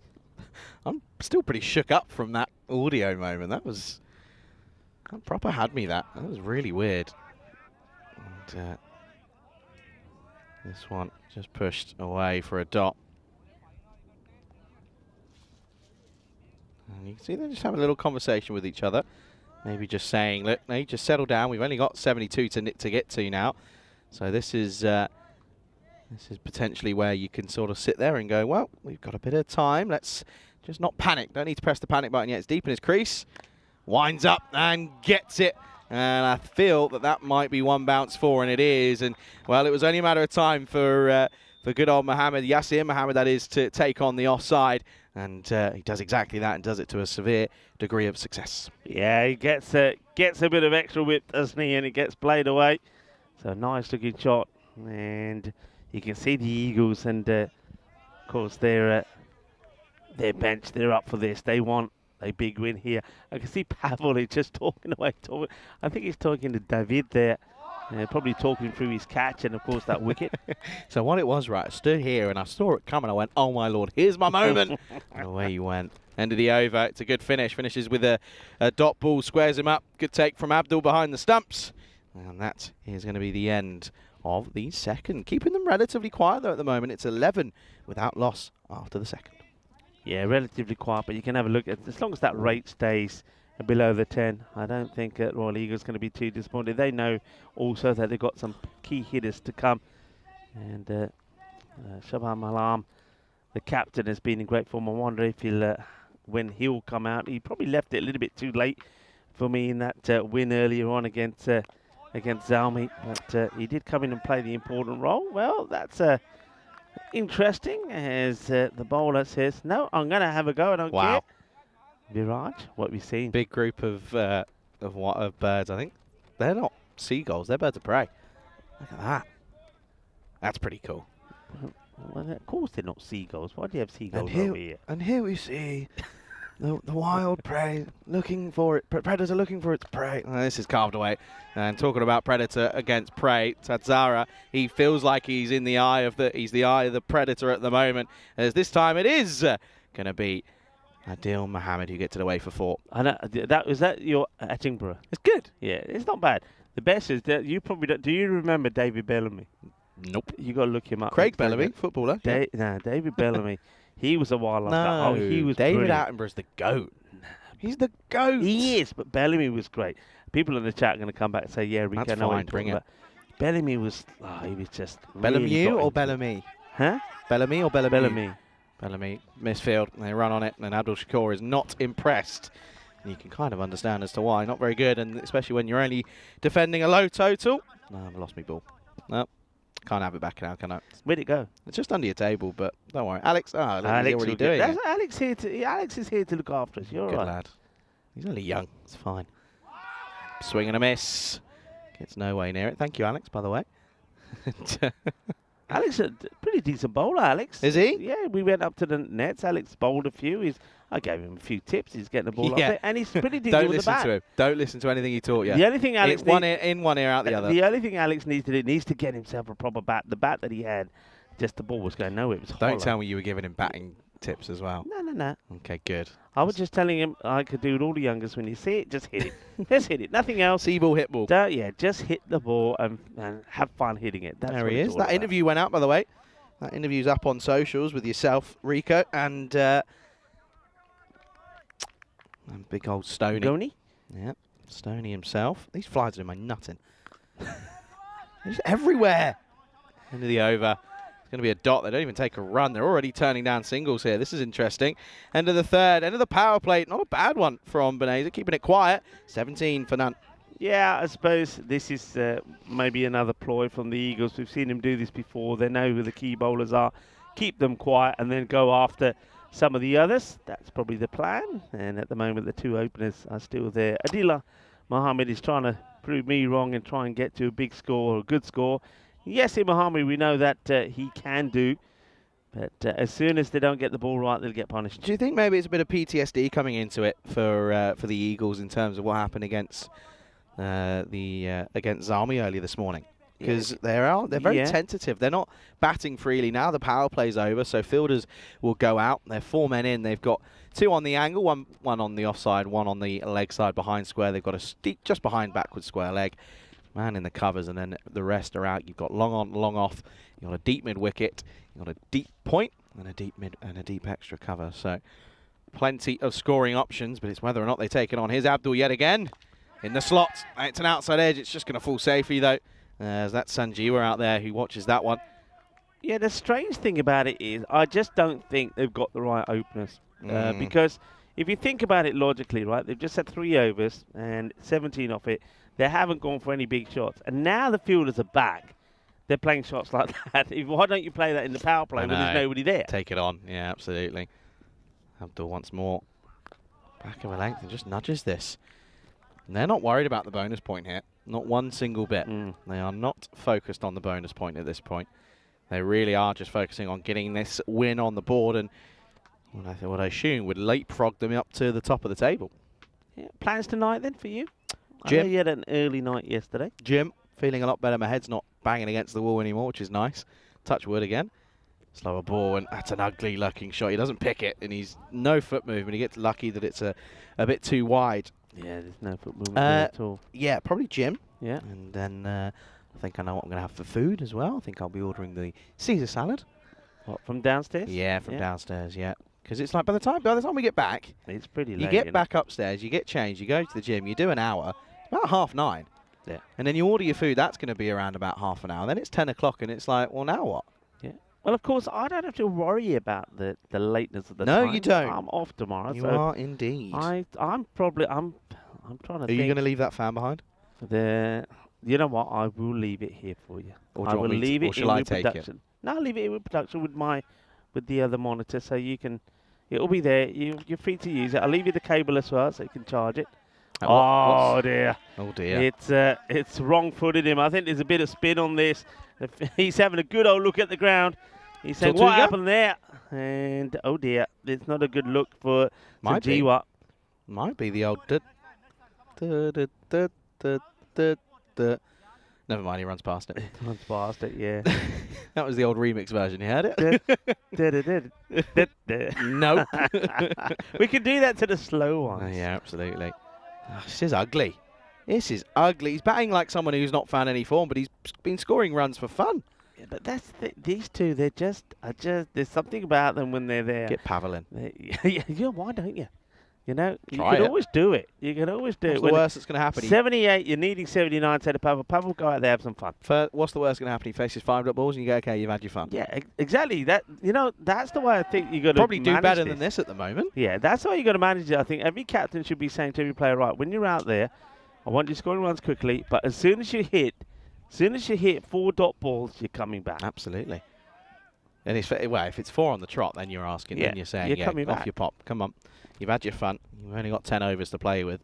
I'm still pretty shook up from that audio moment. That proper had me. That was really weird. And this one just pushed away for a dot. And you can see they're just having a little conversation with each other. Maybe just saying, look, no, just settle down. We've only got 72 to get to now. So this is potentially where you can sort of sit there and go, well, we've got a bit of time. Let's just not panic. Don't need to press the panic button yet. It's deep in his crease. Winds up and gets it. And I feel that might be 1 bounce 4, and it is. And, well, it was only a matter of time for good old Mohammed, Yasir Mohammed, that is, to take on the offside. And he does exactly that and does it to a severe degree of success. Yeah, he gets a bit of extra whip, doesn't he? And it gets played away. So nice looking shot. And you can see the Eagles, and of course their bench, they're up for this. They want a big win here. I can see Pavel is just talking away. I think he's talking to David there. Probably talking through his catch and, of course, that wicket. So what it was, right, I stood here and I saw it coming. I went, oh, my Lord, here's my moment. And away you went. End of the over. It's a good finish. Finishes with a dot ball, squares him up. Good take from Abdul behind the stumps. And that is going to be the end of the second. Keeping them relatively quiet, though, at the moment. It's 11 without loss after the second. Yeah, relatively quiet, but you can have a look at, as long as that rate stays below the 10, I don't think Royal Eagles going to be too disappointed. They know also that they've got some key hitters to come. And Shabhan Malam, the captain, has been in great form. I wonder if when he'll come out. He probably left it a little bit too late for me in that win earlier on against Zami. But he did come in and play the important role. Well, that's interesting, as the bowler says, no, I'm going to have a go, I don't care. Viraj, what we've seen. Big group of birds, I think. They're not seagulls, they're birds of prey. Look at that. That's pretty cool. Well, of course they're not seagulls. Why do you have seagulls over here? And here we see the wild prey looking for it. Predator looking for its prey. This is carved away. And talking about predator against prey, Tatzara, he feels like he's the eye of the predator at the moment. As this time it is going to be Adil Mohammed who gets it away for 4. I know, was that your Attenborough? It's good. Yeah, it's not bad. The best is that you probably don't. Do you remember David Bellamy? Nope. You got to look him up. Craig Bellamy, footballer. David Bellamy. He was a wildlife guy. No, he was David brilliant. Attenborough's the GOAT. He's the GOAT. He is, but Bellamy was great. People in the chat are going to come back and say, yeah, Rico, That's I know what fine, you're bring talking it. about. Bellamy was, he was just Bellamy really got or into Bellamy? it. Huh? Bellamy or Bellamy? Bellamy. Bellamy, misfield, and they run on it, and Abdul Shakur is not impressed You can kind of understand as to why. Not very good, and especially when you're only defending a low total. No, I've lost my ball. No, can't have it back now, can I? Where'd it go? It's just under your table, but don't worry. Alex, he's already will doing it. Alex is here to look after us. You're all Good right. lad. He's only young. It's fine. Swing and a miss. Gets no way near it. Thank you, Alex, by the way. Alex, a pretty decent bowler, Alex. Is he? Yeah, we went up to the nets. Alex bowled a few. I gave him a few tips. He's getting the ball up there, and he's pretty decent Don't with the listen bat. to him. Don't listen to anything he taught you. The only thing Alex one ear in, one ear out the other. The only thing Alex needs to do needs to get himself a proper bat. The bat that he had, just the ball was going nowhere. It was hollow. Don't tell me you were giving him batting tips as well. No. Okay, good. I was just telling him I could do with all the youngers. When you see it, just hit it. Just hit it. Nothing else. See ball, hit ball. Just hit the ball and have fun hitting it. That's There what he it's is. all That about. interview went out, by the way. That interview's up on socials with yourself, Rico, and big old Stoney. Goni? Yeah, Stoney himself. These flies are in my nutting. He's everywhere. End of the over. It's going to be a dot. They don't even take a run. They're already turning down singles here. This is interesting. End of the third. End of the power play. Not a bad one from Beneza. Keeping it quiet. 17 for none. Yeah, I suppose this is maybe another ploy from the Eagles. We've seen them do this before. They know who the key bowlers are. Keep them quiet and then go after some of the others. That's probably the plan. And at the moment, the two openers are still there. Adila Mohammed is trying to prove me wrong and try and get to a big score or a good score. Yes, in Mohammed, we know that he can do. But as soon as they don't get the ball right, they'll get punished. Do you think maybe it's a bit of PTSD coming into it for the Eagles in terms of what happened against against Zami earlier this morning? Because they're very tentative. They're not batting freely now. The power play's over, so fielders will go out. They're 4 men in. They've got 2 on the angle, one on the offside, 1 on the leg side behind square. They've got a steep just behind backward square leg. Man in the covers, and then the rest are out. You've got long on, long off. You've got a deep mid wicket. You've got a deep point and a deep mid and a deep extra cover. So plenty of scoring options, but it's whether or not they take it on. Here's Abdul yet again in the slot. It's an outside edge. It's just going to fall safely though. There's that Sanjeewa out there who watches that one. Yeah, the strange thing about it is I just don't think they've got the right openers. Because if you think about it logically, right, they've just had 3 overs and 17 off it. They haven't gone for any big shots. And now the fielders are back. They're playing shots like that. Why don't you play that in the power play when there's nobody there? Take it on. Yeah, absolutely. Abdul once more. Back of a length and just nudges this. And they're not worried about the bonus point here. Not one single bit. They are not focused on the bonus point at this point. They really are just focusing on getting this win on the board and what I assume would leapfrog them up to the top of the table. Yeah. Plans tonight then for you? Jim? I know you had an early night yesterday. Jim, feeling a lot better. My head's not banging against the wall anymore, which is nice. Touch wood again. Slower ball, and that's an ugly looking shot. He doesn't pick it, and he's no foot movement. He gets lucky that it's a bit too wide. Yeah, there's no foot movement there at all. Yeah, probably Jim. Yeah. And then I think I know what I'm going to have for food as well. I think I'll be ordering the Caesar salad. What, from downstairs? Yeah, from downstairs, yeah. Because it's like by the time we get back, it's pretty late. You get back upstairs, you get changed, you go to the gym, you do an hour, about 9:30. Yeah. And then you order your food, that's going to be around about half an hour. Then it's 10 o'clock and it's like, well, now what? Yeah. Well, of course, I don't have to worry about the lateness of the time. No, you don't. I'm off tomorrow. You so are indeed. I'm trying to think. Are you going to leave that fan behind? You know what? I will leave it here for you. Or do I you want will me leave to, it or shall in I with take production. it? No, I'll leave it in with production with the other monitor, so you can. It'll be there. You're free to use it. I'll leave you the cable as well, so you can charge it. Oh dear. Oh dear. It's wrong-footed him. I think there's a bit of spin on this. He's having a good old look at the ground. He's saying, what happened there? And oh dear, it's not a good look for Jiwa. Might be the old. Never mind, he runs past it. Runs past it, yeah. That was the old remix version. You heard it? Nope. We can do that to the slow ones. Yeah, absolutely. Oh, this is ugly. This is ugly. He's batting like someone who's not found any form, but he's been scoring runs for fun. Yeah, but these two. They're just. There's something about them when they're there. Get Pavel in. Yeah. Why don't you? You know, you Try can it. always do it. You can always do What's it. the worst that's going to happen? 78, you're needing 79, said to Pavel. Pavel, go out there, have some fun. What's the worst going to happen? He faces 5 balls and you go, okay, you've had your fun. Yeah, exactly. That that's the way I think you got to Probably do better than this at the moment. Yeah, that's the way you got to manage it. I think every captain should be saying to every player, right, when you're out there, I want you scoring runs quickly, but as soon as you hit 4 dot balls, you're coming back. Absolutely. And if it's 4 on the trot, then you're asking, then you're saying, you're coming off back. your pop. Come on. You've had your fun. You've only got 10 overs to play with.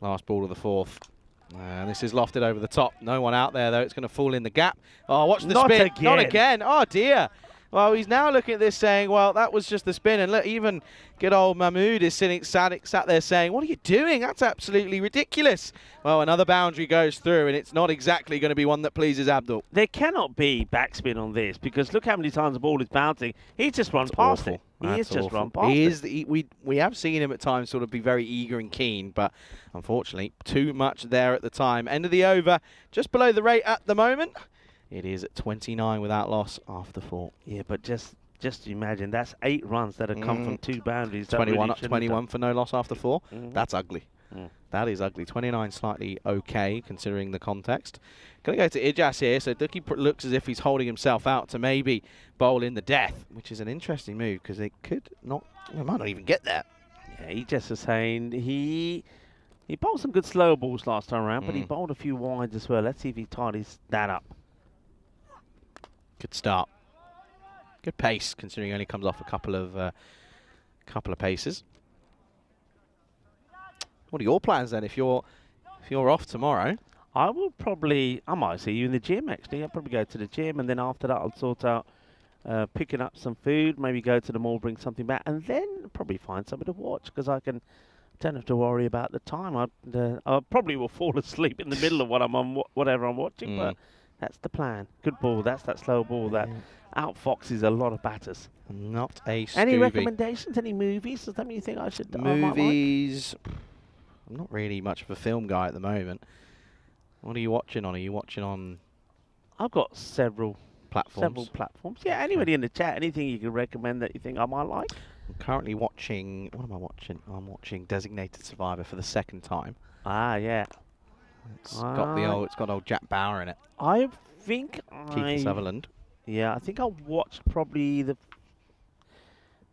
Last ball of the 4th. And this is lofted over the top. No one out there, though. It's going to fall in the gap. Oh, watch the spin. Again. Not again. Oh, dear. Well, he's now looking at this saying, well, that was just the spin. And look, even good old Mahmood is sat there saying, what are you doing? That's absolutely ridiculous. Well, another boundary goes through, and it's not exactly going to be one that pleases Abdul. There cannot be backspin on this because look how many times the ball is bouncing. He's just run past it. He has just run past it. We have seen him at times sort of be very eager and keen, but unfortunately, too much there at the time. End of the over, just below the rate at the moment. It is 29 without loss after 4. Yeah, but just imagine that's 8 runs that have come from 2 boundaries. 21 for no loss after 4. That's ugly. Mm. That is ugly. 29 slightly okay considering the context. Going to go to Ijas here. So Ducky looks as if he's holding himself out to maybe bowl in the death, which is an interesting move because it could not. It might not even get there. Yeah, he just was saying he bowled some good slow balls last time around, but he bowled a few wides as well. Let's see if he tidies that up. Good start. Good pace, considering he only comes off a couple of paces. What are your plans then? If you're off tomorrow, I might see you in the gym actually. I'll probably go to the gym, and then after that I'll sort out picking up some food, maybe go to the mall, bring something back, and then probably find something to watch because don't have to worry about the time. I probably will fall asleep in the middle of whatever I'm watching, but that's the plan. Good ball. That's that slow ball that outfoxes a lot of batters. not a Scooby. Any recommendations? Any movies? Is something you think I should? Movies. I'm not really much of a film guy at the moment. What are you watching on? Are you watching on I've got several platforms? Yeah, anybody in the chat, anything you can recommend that you think I might like? I'm currently watching. What am I watching? I'm watching Designated Survivor for the 2nd time. Ah, yeah. It's got old Jack Bauer in it. I think Keith Sutherland. Yeah, I think I watched probably the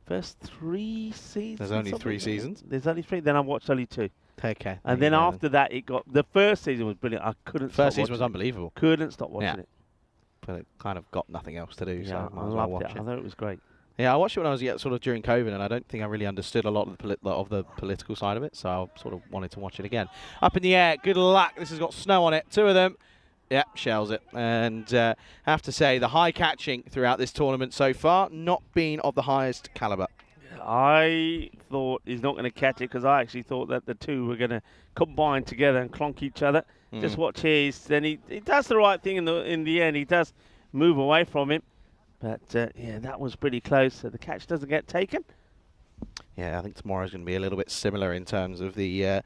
first 3 seasons. There's only 3 seasons. There's only 3. Then I watched only 2. Okay. And then after that, the first season was brilliant. I couldn't. First season was unbelievable. Couldn't stop watching it. But it kind of got nothing else to do, so Yeah, I might I as well loved watch it. I thought it was great. Yeah, I watched it when I was sort of during COVID, and I don't think I really understood a lot of the political side of it, so I sort of wanted to watch it again. Up in the air, good luck. This has got snow on it. 2 of them. Yeah, shells it. And I have to say, the high catching throughout this tournament so far, not been of the highest caliber. I thought he's not going to catch it because I actually thought that the 2 were going to combine together and clonk each other. Just watch his. Then he does the right thing in the end. He does move away from him. But, yeah, that was pretty close. So the catch doesn't get taken. Yeah, I think tomorrow's going to be a little bit similar in terms of the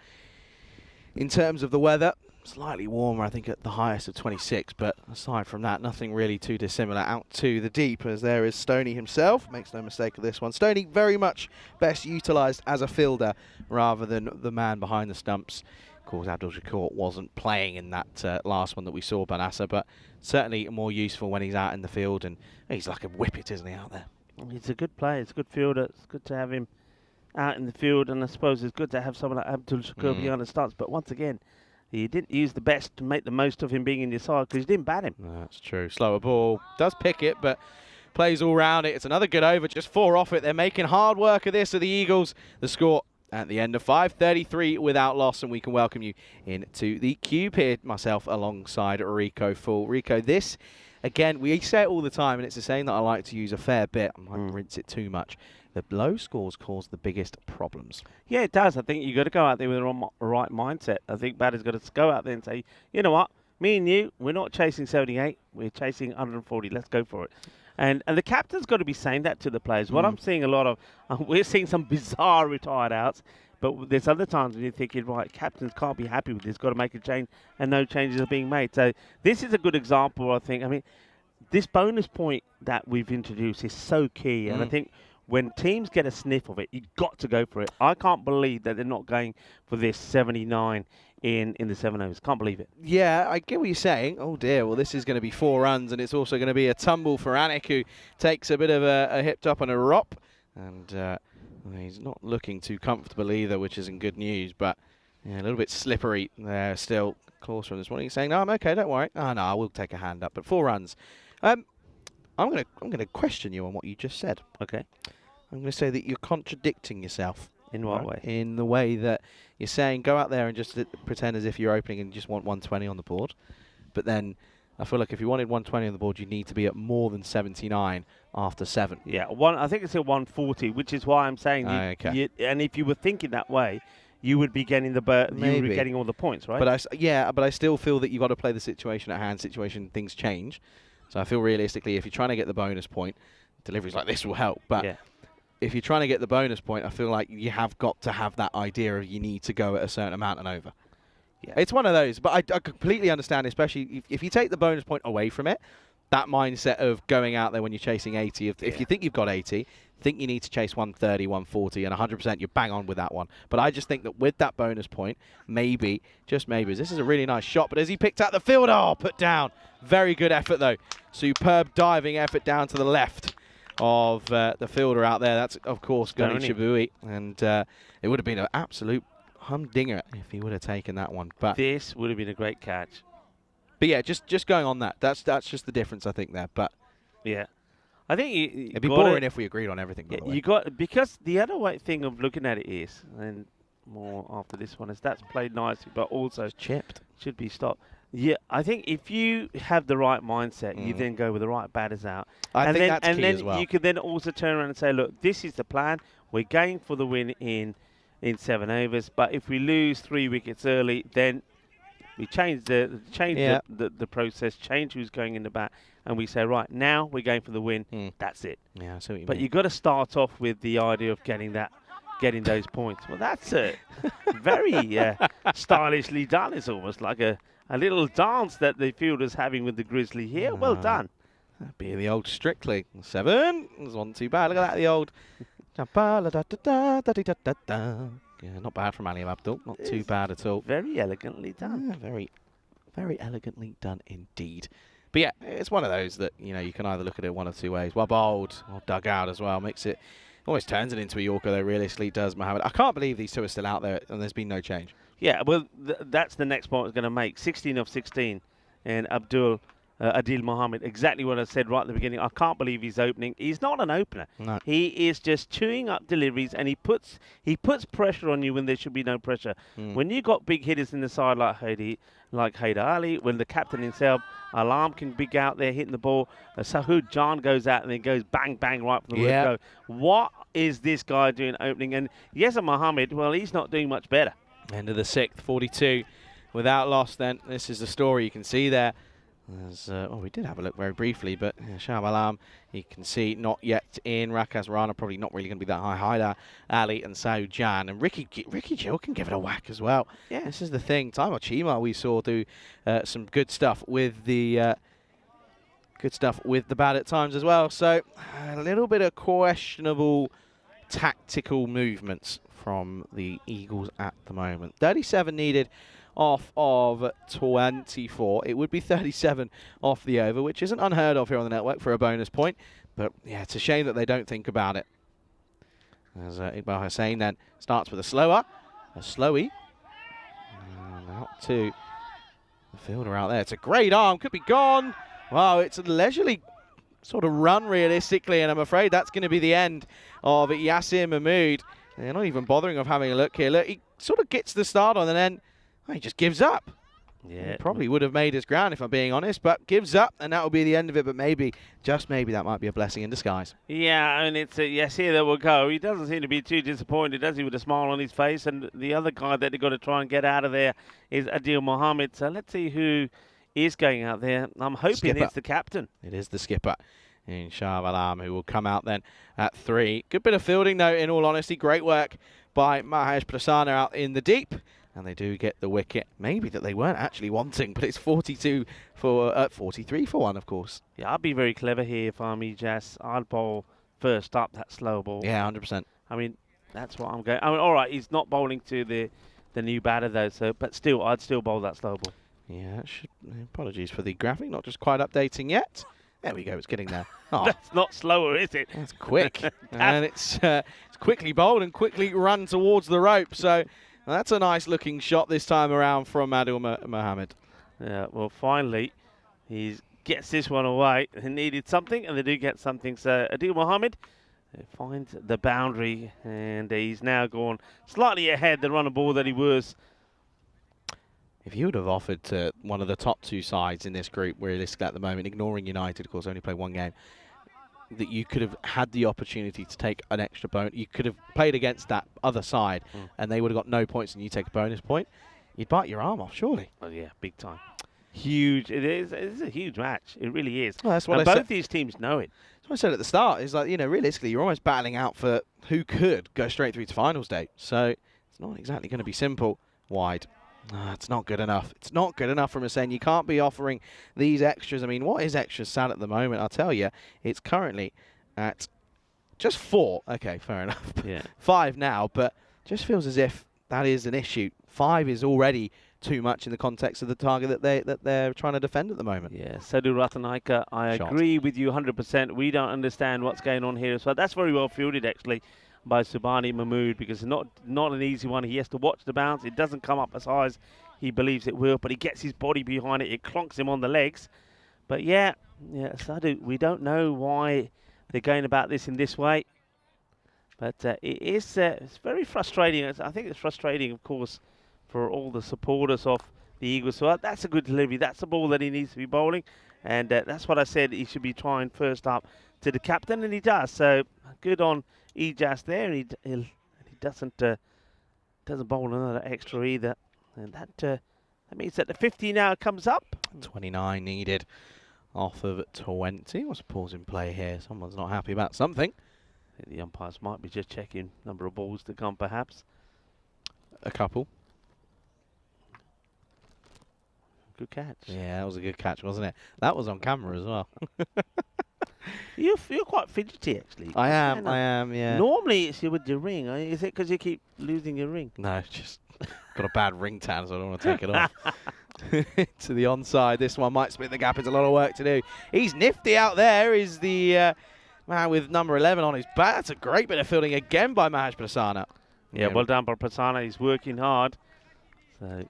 weather. Slightly warmer, I think, at the highest of 26. But aside from that, nothing really too dissimilar. Out to the deep, as there is Stoney himself. Makes no mistake of this one. Stoney very much best utilised as a fielder rather than the man behind the stumps. Of course, Abdul Shakur wasn't playing in that last one that we saw, Banasa, but certainly more useful when he's out in the field. And he's like a whippet, isn't he, out there? He's a good player. He's a good fielder. It's good to have him out in the field. And I suppose it's good to have someone like Abdul Shakur behind the stance. But once again, you didn't use the best to make the most of him being in your side because you didn't bat him. No, that's true. Slower ball. Does pick it, but plays all round it. It's another good over. Just 4 off it. They're making hard work of this, of the Eagles. The score at the end of 5, 33 without loss, and we can welcome you into the cube here, myself alongside Rico Full. Rico, this, again, we say it all the time, and it's a saying that I like to use a fair bit. I might rinse it too much. The low scores cause the biggest problems. Yeah, it does. I think you've got to go out there with the right mindset. I think batters got to go out there and say, you know what, me and you, we're not chasing 78, we're chasing 140. Let's go for it. And the captain's got to be saying that to the players. What I'm seeing a lot of, we're seeing some bizarre retired outs, but there's other times when you're thinking, right, captains can't be happy with this, got to make a change, and no changes are being made. So this is a good example, I think. I mean, this bonus point that we've introduced is so key, and I think when teams get a sniff of it, you've got to go for it. I can't believe that they're not going for this 79 in the 7 overs. Can't believe it. Yeah, I get what you're saying. Oh dear, well this is going to be 4 runs, and it's also going to be a tumble for Anik, who takes a bit of a hip top and a rop, and he's not looking too comfortable either, which isn't good news, but yeah, a little bit slippery there still. Calls from this morning saying, no, I'm okay, don't worry. Oh no, I will take a hand up, but 4 runs. I'm gonna question you on what you just said. Okay. I'm going to say that you're contradicting yourself. In what way? In the way that you're saying go out there and just pretend as if you're opening and you just want 120 on the board. But then I feel like if you wanted 120 on the board, you need to be at more than 79 after 7. Yeah, I think it's at 140, which is why I'm saying. Okay. And if you were thinking that way, you would be getting you would be getting all the points, right? But I still feel that you've got to play the situation at hand. Things change. So I feel realistically, if you're trying to get the bonus point, deliveries like this will help. But yeah. If you're trying to get the bonus point, I feel like you have got to have that idea of you need to go at a certain amount and over. Yeah. It's one of those, but I completely understand, especially if you take the bonus point away from it, that mindset of going out there when you're chasing 80, if you think you've got 80, think you need to chase 130, 140, and 100%, you're bang on with that one. But I just think that with that bonus point, maybe, just maybe, this is a really nice shot, but as he picked out the field, put down. Very good effort, though. Superb diving effort down to the left of the fielder out there. That's, of course, Gunny Chibui, and it would have been an absolute humdinger if he would have taken that one. But this would have been a great catch. But yeah, just going on that. That's just the difference, I think, there. But yeah, I think it'd be boring if we agreed on everything. By the way. You got, because the other thing of looking at it is, and more after this one, is that's played nicely, but also it's chipped. Should be stopped. Yeah, I think if you have the right mindset, you then go with the right batters out. I think that's key as well. You could then also turn around and say, look, this is the plan. We're going for the win in 7 overs, but if we lose 3 wickets early, then we change the process, change who's going in the bat, and we say, right, now we're going for the win. That's it. Yeah, I see what you but mean. You've got to start off with the idea of getting those points. Well, that's very stylishly done. It's almost like a little dance that the fielder's having with the Grizzly here. Well done. That'd be the old Strictly. 7. It wasn't too bad. Look at that, the old. Yeah, not bad from Ali Abdul. Not too bad at all. Very elegantly done. Yeah, very, very elegantly done indeed. But yeah, it's one of those that, you can either look at it one of 2 ways. Well bowled or dug out as well. Makes it, always turns it into a Yorker, though, realistically does Mohammed. I can't believe these 2 are still out there and there's been no change. Yeah, well, that's the next point I was going to make. 16 of 16. And Adil Mohammed, exactly what I said right at the beginning. I can't believe he's opening. He's not an opener. No. He is just chewing up deliveries, and he puts pressure on you when there should be no pressure. When you got big hitters in the side like Haider Ali, when the captain himself, Alam, can be out there hitting the ball, Sahud Jan goes out and then goes bang, bang right from the word go. What is this guy doing opening? And Yasser Mohammed, well, he's not doing much better. End of the 6th, 42 without loss then. This is the story you can see there. We did have a look very briefly, but Shah Alam, you can see not yet in. Rakas Rana probably not really going to be that high. Haider Ali and Saud Jan, and Ricky Gill can give it a whack as well. Yeah, this is the thing. Taimo Chima we saw do some good stuff with the bat at times as well. So a little bit of questionable tactical movements from the Eagles at the moment. 37 needed off of 24. It would be 37 off the over, which isn't unheard of here on the network for a bonus point. But yeah, it's a shame that they don't think about it. As Iqbal Hussain then starts with a slowie. And out to the fielder out there. It's a great arm, could be gone. Wow, it's a leisurely sort of run realistically, and I'm afraid that's going to be the end of Yasir Mahmood. They're not even bothering of having a look here. Look, he sort of gets the start on and then he just gives up. Yeah, he probably would have made his ground if I'm being honest, but gives up, and that will be the end of it. But maybe, just maybe, that might be a blessing in disguise. Yeah, and it's yes, here there will go. He doesn't seem to be too disappointed, does he, with a smile on his face? And the other guy that they've got to try and get out of there is Adil Mohammed. So let's see who is going out there. I'm hoping it's the captain. It is the skipper, in Shah Alam, who will come out then at 3. Good bit of fielding, though, in all honesty. Great work by Mahesh Prasanna out in the deep. And they do get the wicket. Maybe that they weren't actually wanting, but it's 42 for 43 for 1, of course. Yeah, I'd be very clever here if I'm Jas. I'd bowl first up, that slow ball. Yeah, 100%. I mean, that's what I'm going. I mean, all right, he's not bowling to the new batter though, so but still, I'd still bowl that slow ball. Yeah, apologies for the graphic, not just quite updating yet. There we go, it's getting there. Oh, That's not slower, is it? that's quick. And it's quickly bowled and quickly run towards the rope. So that's a nice looking shot this time around from Adil Mohammed. Yeah, well, finally, he gets this one away. He needed something, and they do get something. So Adil Mohammed finds the boundary, and he's now gone slightly ahead the run of ball that he was. If you would have offered to one of the top two sides in this group, realistically at the moment, ignoring United, of course, only play one game, that you could have had the opportunity to take an extra bonus. You could have played against that other side, and they would have got no points, and you take a bonus point. You'd bite your arm off, surely. Oh yeah, big time. Huge. It is. It's a huge match. It really is. Well, that's what and I both said. these teams know it. That's what I said at the start. Is like, realistically, you're almost battling out for who could go straight through to finals day. So it's not exactly going to be simple. Wide. It's not good enough. It's not good enough from Hussein. You can't be offering these extras. I mean, what is extra sad at the moment? I'll tell you, it's currently at just 4. Okay, fair enough. Yeah. 5 now, but just feels as if that is an issue. 5 is already too much in the context of the target that they're trying to defend at the moment. Yeah, so do Ratanaika. I Shot. agree with you 100%. We don't understand what's going on here. So that's very well fielded, actually, by Subhani Mahmood, because it's not an easy one. He has to watch the bounce. It doesn't come up as high as he believes it will, but he gets his body behind it. It clonks him on the legs. But yeah, Sadhu, we don't know why they're going about this in this way. But it's very frustrating. I think it's frustrating, of course, for all the supporters of the Eagles. So that's a good delivery. That's the ball that he needs to be bowling. And that's what I said. He should be trying first up to the captain, and he does. So good on Ejaz there. And he doesn't bowl another extra either. And that means that the 50 now comes up. 29 needed off of 20. What's a pause in play here? Someone's not happy about something. I think the umpires might be just checking number of balls to come, perhaps. A couple. Good catch. Yeah, that was a good catch, wasn't it? That was on camera as well. You're quite fidgety, actually. I am, yeah. Normally it's you with your ring. Is it because you keep losing your ring? No, just got a bad ring tan, so I don't want to take it off. To the onside. This one might split the gap. It's a lot of work to do. He's nifty out there. Is the man with number 11 on his back. That's a great bit of fielding again by Mahaj Prasanna. Yeah, well done by Prasanna. He's working hard. So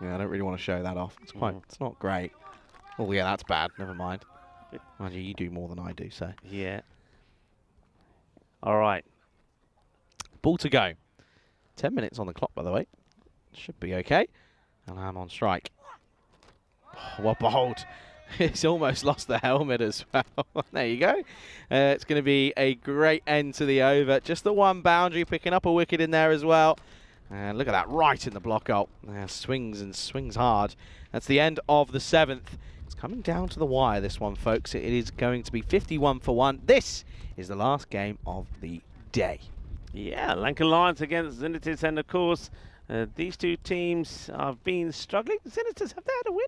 yeah, I don't really want to show that off. It's quite. It's not great. Oh yeah, that's bad. Never mind. Mind you do more than I do, so. yeah. All right. Ball to go. 10 minutes on the clock, by the way. Should be okay. And I'm on strike. Oh, what bowled. He's almost lost the helmet as well. There you go. It's going to be a great end to the over. Just the one boundary, picking up a wicket in there as well. And look at that, right in the block out. Swings and swings hard. That's the end of the 7th. It's coming down to the wire, this one, folks. It is going to be 51 for 1. This is the last game of the day. Yeah, Lankan Lions against Zenus, and of course, these two teams have been struggling. Zenus, have they had a win?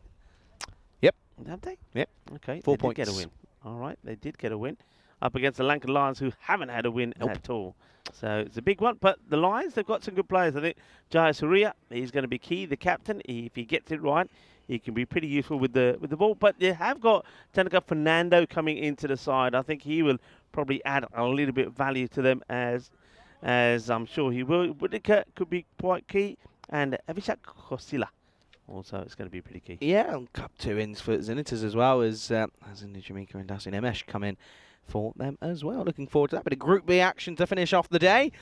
Yep. Have they? Yep. Okay, 4 they points. did get a win. All right, they did get a win up against the Lankan Lions, who haven't had a win at all. So it's a big one. But the Lions, they've got some good players. I think Jaya Surya, he's going to be key, the captain. If he gets it right, he can be pretty useful with the ball. But they have got Tanaka Fernando coming into the side. I think he will probably add a little bit of value to them, as I'm sure he will. Whittaker could be quite key. And Avishak Khosila also is going to be pretty key. Yeah, and cup 2 ins for Zenitors as well as Indy Jamaica and Dasin Emesh come in for them as well. Looking forward to that bit of Group B action to finish off the day.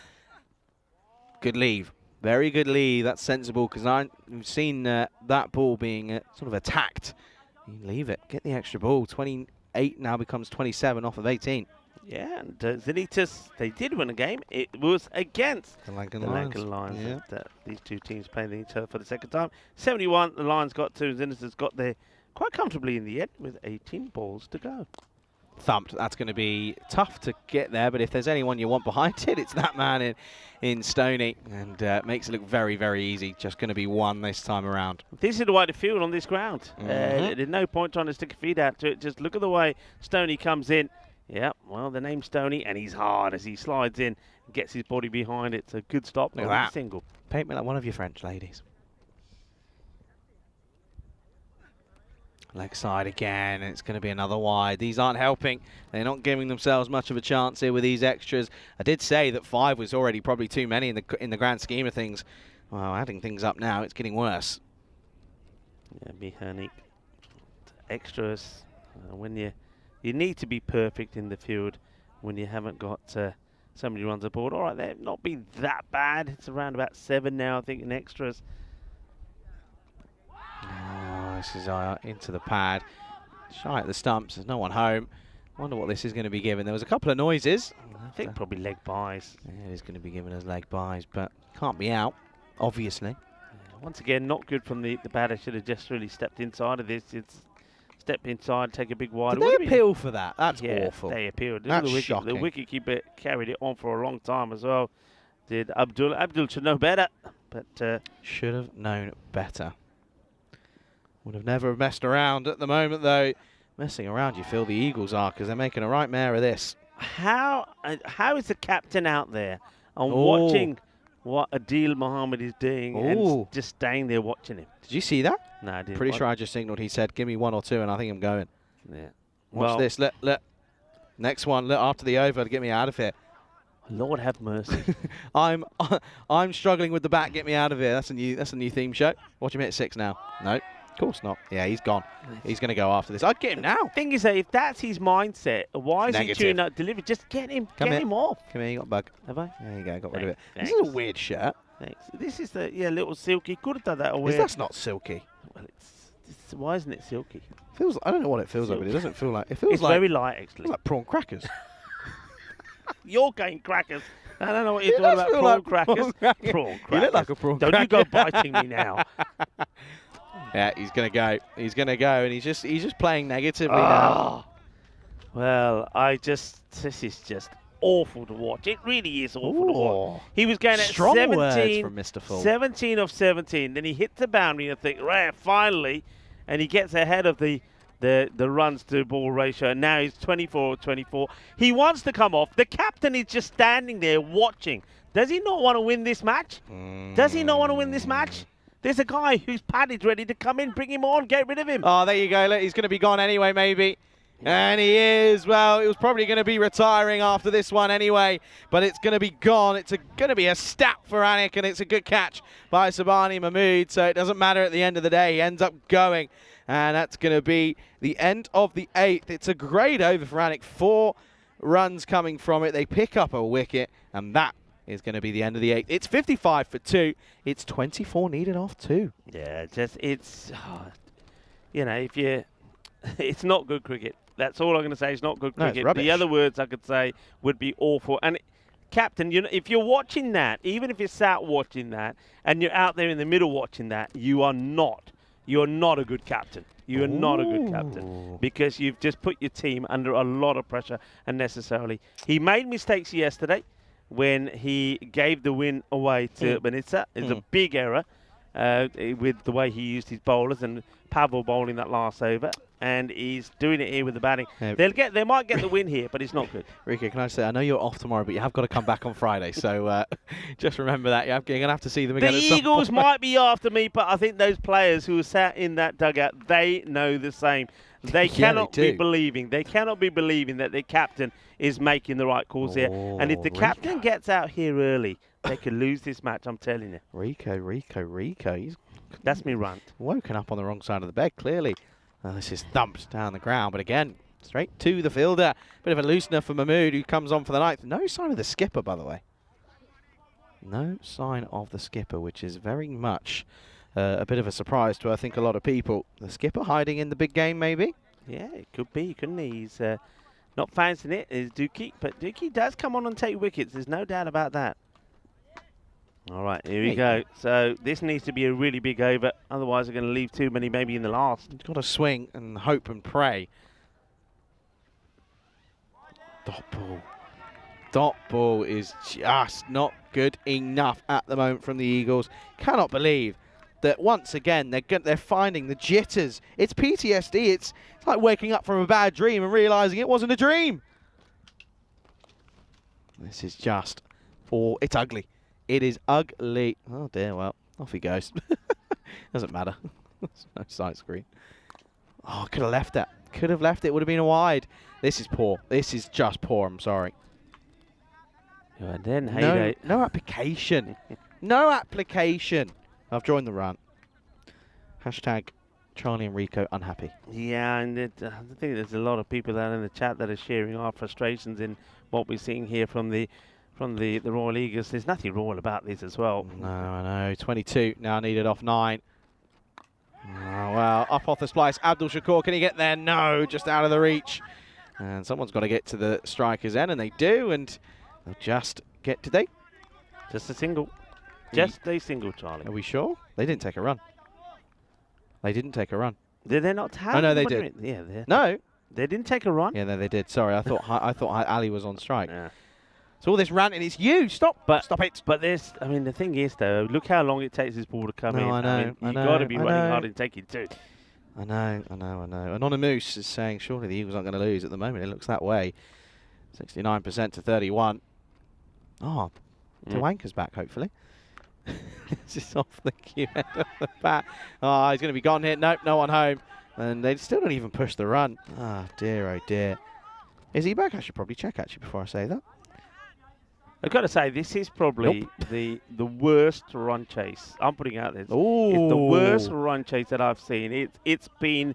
Good leave. Very good leave. That's sensible because we've seen that ball being sort of attacked. You leave it. Get the extra ball. 28 now becomes 27 off of 18. Yeah, and Zenitors, they did win a game. It was against The Lankan Lankan Lions. Yeah. And, these two teams playing each other for the second time. 71, the Lions got to, Zenitors got there quite comfortably in the end with 18 balls to go. Thumped. That's going to be tough to get there, but if there's anyone you want behind it, it's that man in Stoney, and makes it look very, very easy. Just going to be 1 this time around. This is the way to field on this ground. There's no point trying to stick a feed out to it. Just look at the way Stoney comes in. Yeah, well, the name's Stoney, and he's hard as he slides in, gets his body behind it. It's a good stop. Look at that. Single. Paint me like one of your French ladies. Leg side again, it's going to be another wide. These aren't helping. They're not giving themselves much of a chance here with these extras. I did say that 5 was already probably too many in the grand scheme of things. Well, adding things up now, it's getting worse. Yeah, mechanic. Extras. When you need to be perfect in the field when you haven't got so many runs aboard. All right, they've not been that bad. It's around about 7 now, I think, in extras. Oh, this is into the pad. Shy at the stumps. There's no one home. Wonder what this is going to be given. There was a couple of noises. I think probably leg buys. Yeah, it is going to be given as leg buys, but can't be out, obviously. Yeah, once again, not good from the batter. Should have just really stepped inside of this. It's step inside, take a big wide. Did they appeal for that? That's awful. They appealed. That's the shocking. The wicketkeeper carried it on for a long time as well. Did Abdul? Abdul should know better, but should have known better. Would have never messed around at the moment, though. Messing around, you feel the Eagles are, because they're making a right mare of this. How is the captain out there and watching what Adil Mohammed is doing and just staying there watching him? Did you see that? No, I didn't. Pretty sure I just signalled. He said, "Give me 1 or 2," and I think I'm going. Yeah. Watch this. Let. Next one. Look after the over to get me out of here. Lord have mercy. I'm struggling with the bat. Get me out of here. That's a new theme show. Watch him hit 6 now. No. Of course not. Yeah, he's gone. He's going to go after this. I'd get him now. Thing is that if that's his mindset, why is Negative. he tuning out delivery? Just get him off. Come here, you got a bug. Have I? There you go, got rid of it. Thanks. This is a weird shirt. Thanks. This is the little silky. Could have done that away. That's not silky. Well, why isn't it silky? Feels. I don't know what it feels like, but it doesn't feel like. It feels it's like very light, actually. Feels like prawn crackers. You're getting crackers. I don't know what you're talking about. Prawn crackers. Prawn crackers. You look like a prawn cracker. Don't you go biting me now. Yeah, he's gonna go. He's gonna go, and he's just playing negatively now. Well, this is just awful to watch. It really is awful to watch. He was going at Strong 17 words from Mr. Full. 17 of 17. Then he hits the boundary and I think, right, finally, and he gets ahead of the runs to ball ratio. And now he's 24 of 24. He wants to come off. The captain is just standing there watching. Does he not want to win this match? Does he not want to win this match? There's a guy whose pad is ready to come in, bring him on, get rid of him. Oh, there you go. Look, he's going to be gone anyway, maybe. And he is. Well, it was probably going to be retiring after this one anyway, but it's going to be gone. It's going to be a stat for Anik, and it's a good catch by Sabani Mahmood, so it doesn't matter at the end of the day. He ends up going, and that's going to be the end of the 8th. It's a great over for Anik. 4 runs coming from it. They pick up a wicket, and that is going to be the end of the 8th. It's 55 for 2. It's 24 needed off 2. Yeah, it's it's not good cricket. That's all I'm going to say. It's not good No, it's cricket. rubbish. The other words I could say would be awful. And captain, if you're watching that, even if you're sat watching that, and you're out there in the middle watching that, you're not a good captain. You're not a good captain because you've just put your team under a lot of pressure unnecessarily. He made mistakes yesterday when he gave the win away to Benitza. It's a big error with the way he used his bowlers and Pavel bowling that last over. And he's doing it here with the batting. Yeah. They might get the win here, but it's not good. Rico, can I say, I know you're off tomorrow, but you have got to come back on Friday. So just remember that. You're going to have to see them again. The at some Eagles point. might be after me, but I think those players who are sat in that dugout, they know the same. They cannot be believing. They cannot be believing that their captain is making the right calls here. And if the captain gets out here early, they could lose this match, I'm telling you. Rico. He's That's me rant. woken up on the wrong side of the bed, clearly. This is thumped down the ground, but again, straight to the fielder. Bit of a loosener for Mahmood, who comes on for the 9th. No sign of the skipper, by the way. No sign of the skipper, which is very much a bit of a surprise to, I think, a lot of people. The skipper hiding in the big game, maybe? Yeah, it could be, couldn't he? He's not fancying it, is Dookie. But Dookie does come on and take wickets. There's no doubt about that. All right, here we go. So this needs to be a really big over. Otherwise, they're going to leave too many maybe in the last. He's got to swing and hope and pray. Dot ball is just not good enough at the moment from the Eagles. Cannot believe that once again they're finding the jitters. It's PTSD. It's like waking up from a bad dream and realising it wasn't a dream. This is just, it's ugly. It is ugly. Oh dear, well, off he goes. Doesn't matter. There's no sight screen. Oh, could have left that. Could have left it. Would have been a wide. This is poor. This is just poor. I'm sorry. And then No application. No application. I've joined the rant. Hashtag Charlie and Rico unhappy. Yeah, and I think there's a lot of people out in the chat that are sharing our frustrations in what we're seeing here from the Royal Eagles. There's nothing royal about this as well. No, I know. 22 now needed off 9. Oh, well, up off the splice. Abdul Shakur, can he get there? No, just out of the reach. And someone's got to get to the striker's end, and they do, and they'll just get, did they? Just a single. Just a single, Charlie. Are we sure? They didn't take a run. They didn't take a run. Did they not have? Oh, no, they did. Yeah, No. they didn't take a run. Yeah, no, they did. Sorry, I thought Ali was on strike. Yeah. So all this ranting, it's you. Stop it. But this, I mean, the thing is, though, look how long it takes this ball to come in. I know. You've got to be running hard and taking 2. I know. Anonymous is saying surely the Eagles aren't going to lose at the moment. It looks that way. 69% to 31. Oh, Tawanka's back, hopefully. This is off the cue end of the bat. Oh, he's going to be gone here. Nope, no one home. And they still don't even push the run. Ah, dear, oh dear. Is he back? I should probably check, actually, before I say that. I've got to say, this is probably the worst run chase. I'm putting out this. Ooh. It's the worst run chase that I've seen. It's been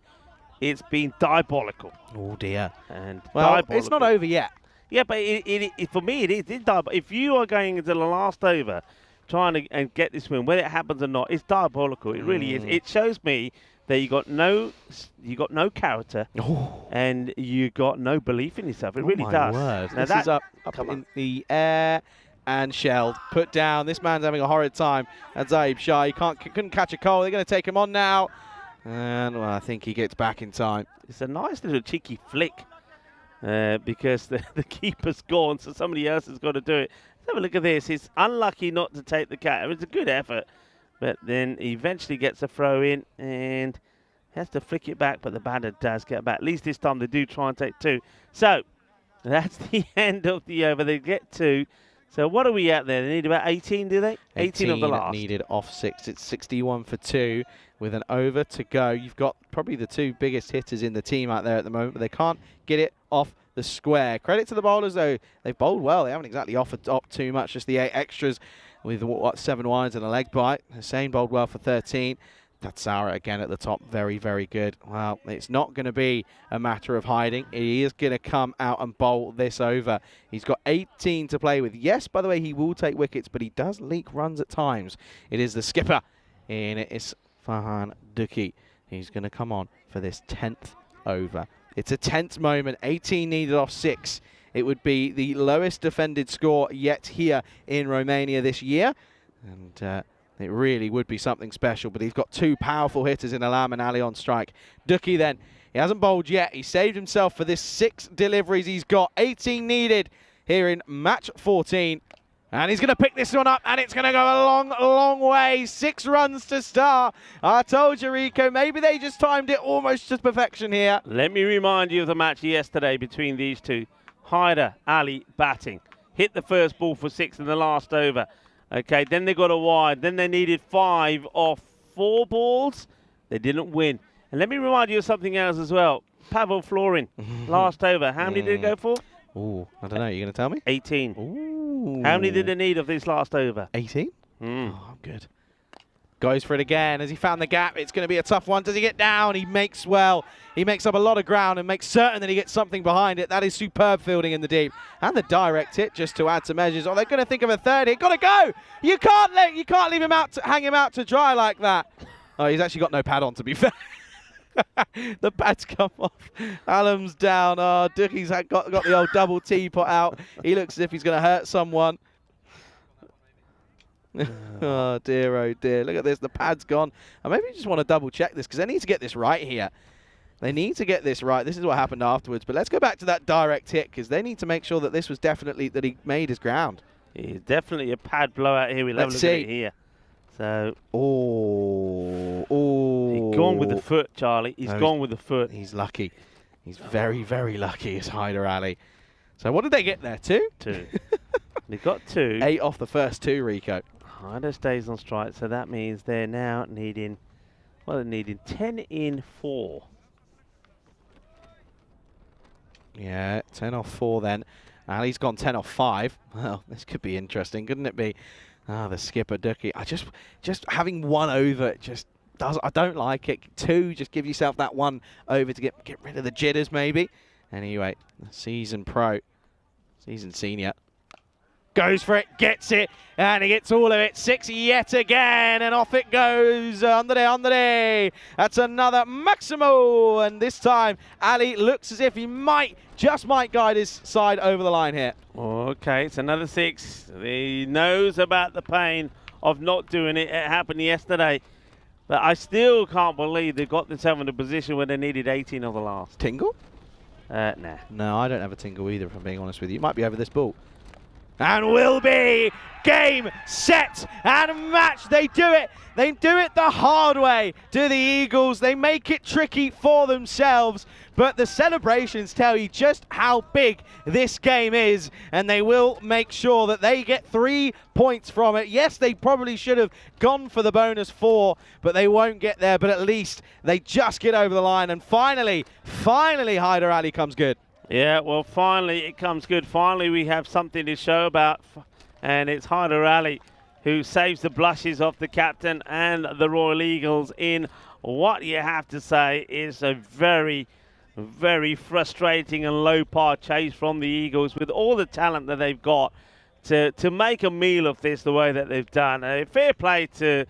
diabolical. Oh dear. And well, diabolical. it's not over yet. Yeah, but for me it is. It's diabolical. If you are going into the last over, trying to and get this win, whether it happens or not, it's diabolical. It really is. It shows me that you got no character, and you got no belief in yourself. It really does. Word. Now this is up in the air and shelled, put down. This man's having a horrid time. And Zaib Shah, he couldn't catch a goal. They're going to take him on now, and well, I think he gets back in time. It's a nice little cheeky flick because the keeper's gone, so somebody else has got to do it. Let's have a look at this. He's unlucky not to take the catch. It's a good effort. But then he eventually gets a throw in and has to flick it back, but the batter does get back. At least this time they do try and take 2. So that's the end of the over. They get 2. So what are we at there? They need about 18, do they? 18 of the last. Needed off 6. It's 61 for 2 with an over to go. You've got probably the 2 biggest hitters in the team out there at the moment, but they can't get it off the square. Credit to the bowlers, though. They've bowled well. They haven't exactly offered up too much, just the 8 extras with 7 wides and a leg bite. Hussain bowled well for 13. Tatsara again at the top, very, very good. Well, it's not going to be a matter of hiding. He is going to come out and bowl this over. He's got 18 to play with. Yes, by the way, he will take wickets, but he does leak runs at times. It is the skipper, and it is Farhan Duki. He's going to come on for this 10th over. It's a tense moment. 18 needed off 6. It would be the lowest defended score yet here in Romania this year. And it really would be something special. But he's got 2 powerful hitters in Alam and Ali on strike. Duki then, he hasn't bowled yet. He saved himself for this 6 deliveries he's got. 18 needed here in match 14. And he's going to pick this one up, and it's going to go a long, long way. 6 runs to Star. I told you, Rico, maybe they just timed it almost to perfection here. Let me remind you of the match yesterday between these two. Haider, Ali batting. Hit the first ball for 6 in the last over. Okay, then they got a wide. Then they needed 5 off 4 balls. They didn't win. And let me remind you of something else as well. Pavel Florin, last over. How many did it go for? Ooh, I don't know. You going to tell me? 18. Ooh. How many did they need of this last over? 18? Oh, I'm good. Goes for it again. Has he found the gap? It's going to be a tough one. Does he get down? He makes well. He makes up a lot of ground and makes certain that he gets something behind it. That is superb fielding in the deep. And the direct hit just to add some measures. Oh, they're going to think of a third hit. Got to go. You can't leave him out, hang him out to dry like that. Oh, he's actually got no pad on, to be fair. The pad's come off. Alam's down. Oh, Duki's got the old double T put out. He looks as if he's going to hurt someone. Oh dear, look at this, the pad's gone. And maybe you just want to double check this because they need to get this right here. They need to get this right. This is what happened afterwards, but let's go back to that direct hit because they need to make sure that this was definitely, that he made his ground. It's definitely a pad blowout here. We'll have a look at it here. So, he's gone with the foot, Charlie. He's gone with the foot. He's lucky. He's very, very lucky, is Haider Ali. So what did they get there? 2? 2. They got 2. 8 off the first 2, Rico. Hyder stays on strike, so that means they're now needing, well, they're needing 10 in 4. Yeah, 10 off 4 then. Ali's gone 10 off 5. Well, this could be interesting, couldn't it be? Ah, the skipper Ducky. Just having 1 over just does. I don't like it. 2, just give yourself that 1 over to get rid of the jitters, maybe. Anyway, the seasoned pro, seasoned senior, goes for it, gets it, and he gets all of it. 6 yet again, and off it goes. Andre. That's another Maximo, and this time Ali looks as if he just might guide his side over the line here. Okay, it's another 6. He knows about the pain of not doing it. It happened yesterday. But I still can't believe they got themselves in a position where they needed 18 of the last. Tingle? Nah. No, I don't have a tingle either, if I'm being honest with you. It might be over this ball. And will be game, set, and match. They do it. They do it the hard way to the Eagles. They make it tricky for themselves. But the celebrations tell you just how big this game is. And they will make sure that they get 3 points from it. Yes, they probably should have gone for the bonus 4, but they won't get there. But at least they just get over the line. And finally, Hyder Ali comes good. Yeah, well, finally it comes good. Finally we have something to show about. And it's Hyder Ali who saves the blushes of the captain and the Royal Eagles in what you have to say is a very, very frustrating and low par chase from the Eagles with all the talent that they've got to make a meal of this the way that they've done. Fair play to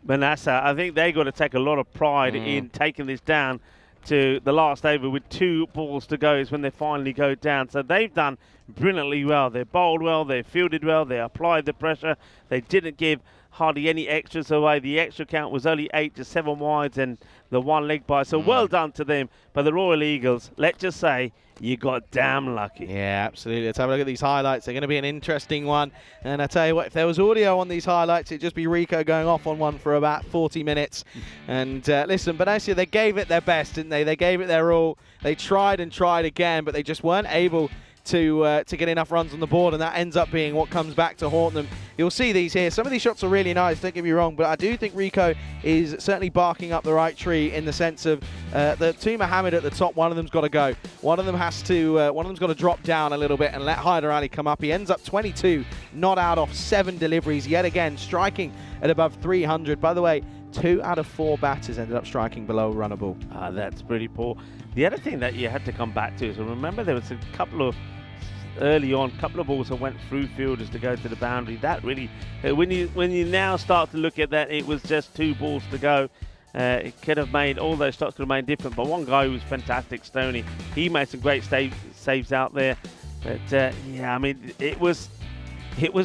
Manassa. I think they've got to take a lot of pride in taking this down to the last over with 2 balls to go is when they finally go down. So they've done brilliantly well. They bowled well, they fielded well, they applied the pressure. They didn't give hardly any extras away. The extra count was only 8 to 7 wides and the 1 leg by. So well done to them. But the Royal Eagles, let's just say, you got damn lucky. Yeah, absolutely. Let's have a look at these highlights. They're going to be an interesting one. And I tell you what, if there was audio on these highlights, it'd just be Rico going off on one for about 40 minutes. And listen, Banasia, they gave it their best, didn't they? They gave it their all. They tried and tried again, but they just weren't able to get enough runs on the board, and that ends up being what comes back to haunt them. You'll see these here. Some of these shots are really nice, don't get me wrong, but I do think Rico is certainly barking up the right tree in the sense of the two Mohammed at the top. One of them's got to go. One of them has to. One of them's got to drop down a little bit and let Hyder Ali come up. He ends up 22, not out off 7 deliveries yet again, striking at above 300. By the way, 2 out of 4 batters ended up striking below runnable. That's pretty poor. The other thing that you had to come back to is, remember there was a couple of early on, couple of balls that went through fielders to go to the boundary. That really, when you now start to look at that, it was just 2 balls to go. It could have made, all those shots could have made different. But one guy who was fantastic, Stoney, he made some great saves out there. But yeah, I mean, it was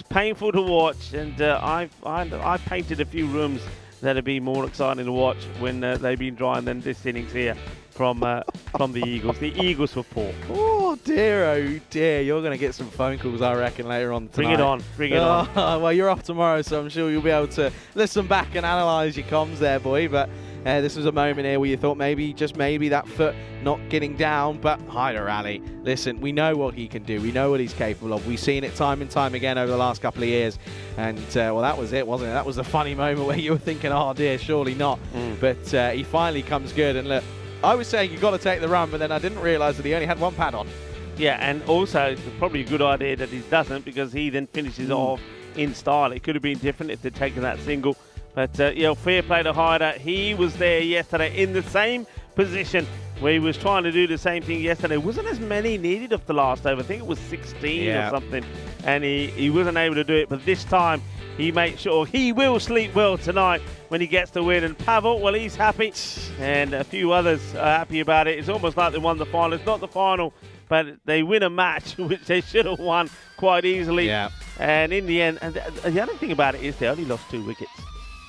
painful to watch, and I painted a few rooms that'd be more exciting to watch when they've been drying than this innings here from the Eagles. The Eagles were poor. Oh dear, you're going to get some phone calls, I reckon, later on tonight. Bring it on. Well, you're off tomorrow, so I'm sure you'll be able to listen back and analyse your comms there, boy. But this was a moment here where you thought maybe, just maybe, that foot not getting down. But Hyder Ali, listen, we know what he can do. We know what he's capable of. We've seen it time and time again over the last couple of years. And, well, that was it, wasn't it? That was the funny moment where you were thinking, oh, dear, surely not. But he finally comes good. And look, I was saying you've got to take the run, but then I didn't realise that he only had 1 pad on. Yeah, and also it's probably a good idea that he doesn't, because he then finishes off in style. It could have been different if they'd taken that single. But, fair play to Hyder. He was there yesterday in the same position where he was trying to do the same thing yesterday. Wasn't as many needed of the last over. I think it was 16 or something. And he wasn't able to do it. But this time, he made sure he will sleep well tonight when he gets the win. And Pavel, well, he's happy. And a few others are happy about it. It's almost like they won the final. It's not the final, but they win a match which they should have won quite easily. Yeah. And in the end, and the other thing about it is they only lost 2 wickets.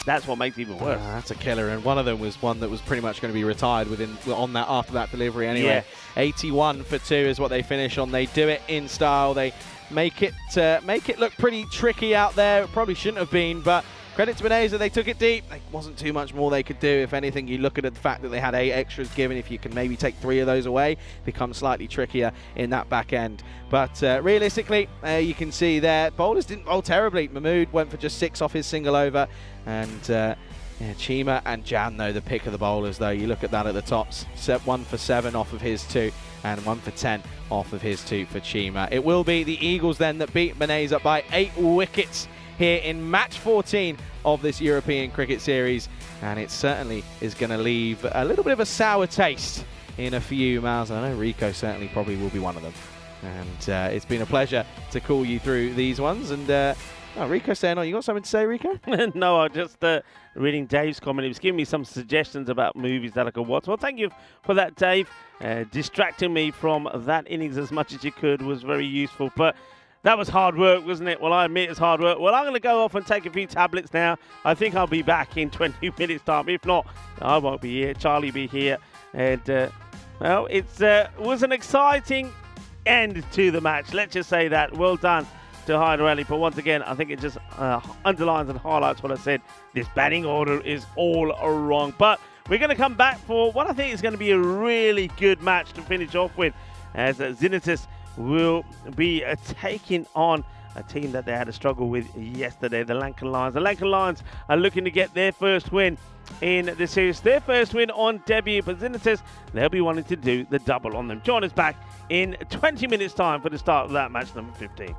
That's what makes it even worse. That's a killer, and one of them was one that was pretty much going to be retired after that delivery anyway. Yeah. 81 for 2 is what they finish on. They do it in style. They make it look pretty tricky out there. It probably shouldn't have been, but credit to Beneza, they took it deep. There wasn't too much more they could do. If anything, you look at the fact that they had 8 extras given. If you can maybe take 3 of those away, becomes slightly trickier in that back end. But realistically, you can see there, bowlers didn't bowl terribly. Mahmood went for just 6 off his single over, and Chima and Jan, though, the pick of the bowlers, though. You look at that at the tops. 1 for 7 off of his 2, and 1 for 10 off of his 2 for Chima. It will be the Eagles then that beat Beneza by 8 wickets here in match 14 of this European Cricket Series, and it certainly is going to leave a little bit of a sour taste in a few mouths. I know Rico certainly probably will be one of them, and it's been a pleasure to call you through these ones. And Rico's staying on. You got something to say, Rico? No, I just reading Dave's comment. He was giving me some suggestions about movies that I could watch. Well, thank you for that, Dave. Distracting me from that innings as much as you could was very useful. But that was hard work, wasn't it? Well, I admit it's hard work. Well, I'm going to go off and take a few tablets now. I think I'll be back in 20 minutes' time. If not, I won't be here. Charlie will be here. And, well, it was an exciting end to the match. Let's just say that. Well done to Hyder Ali, but once again, I think it just underlines and highlights what I said. This batting order is all wrong. But we're going to come back for what I think is going to be a really good match to finish off with, as Zenus will be taking on a team that they had a struggle with yesterday, the Lankan Lions. The Lankan Lions are looking to get their first win in the series, their first win on debut, but Zenus, they'll be wanting to do the double on them. Join us back in 20 minutes' time for the start of that match number 15.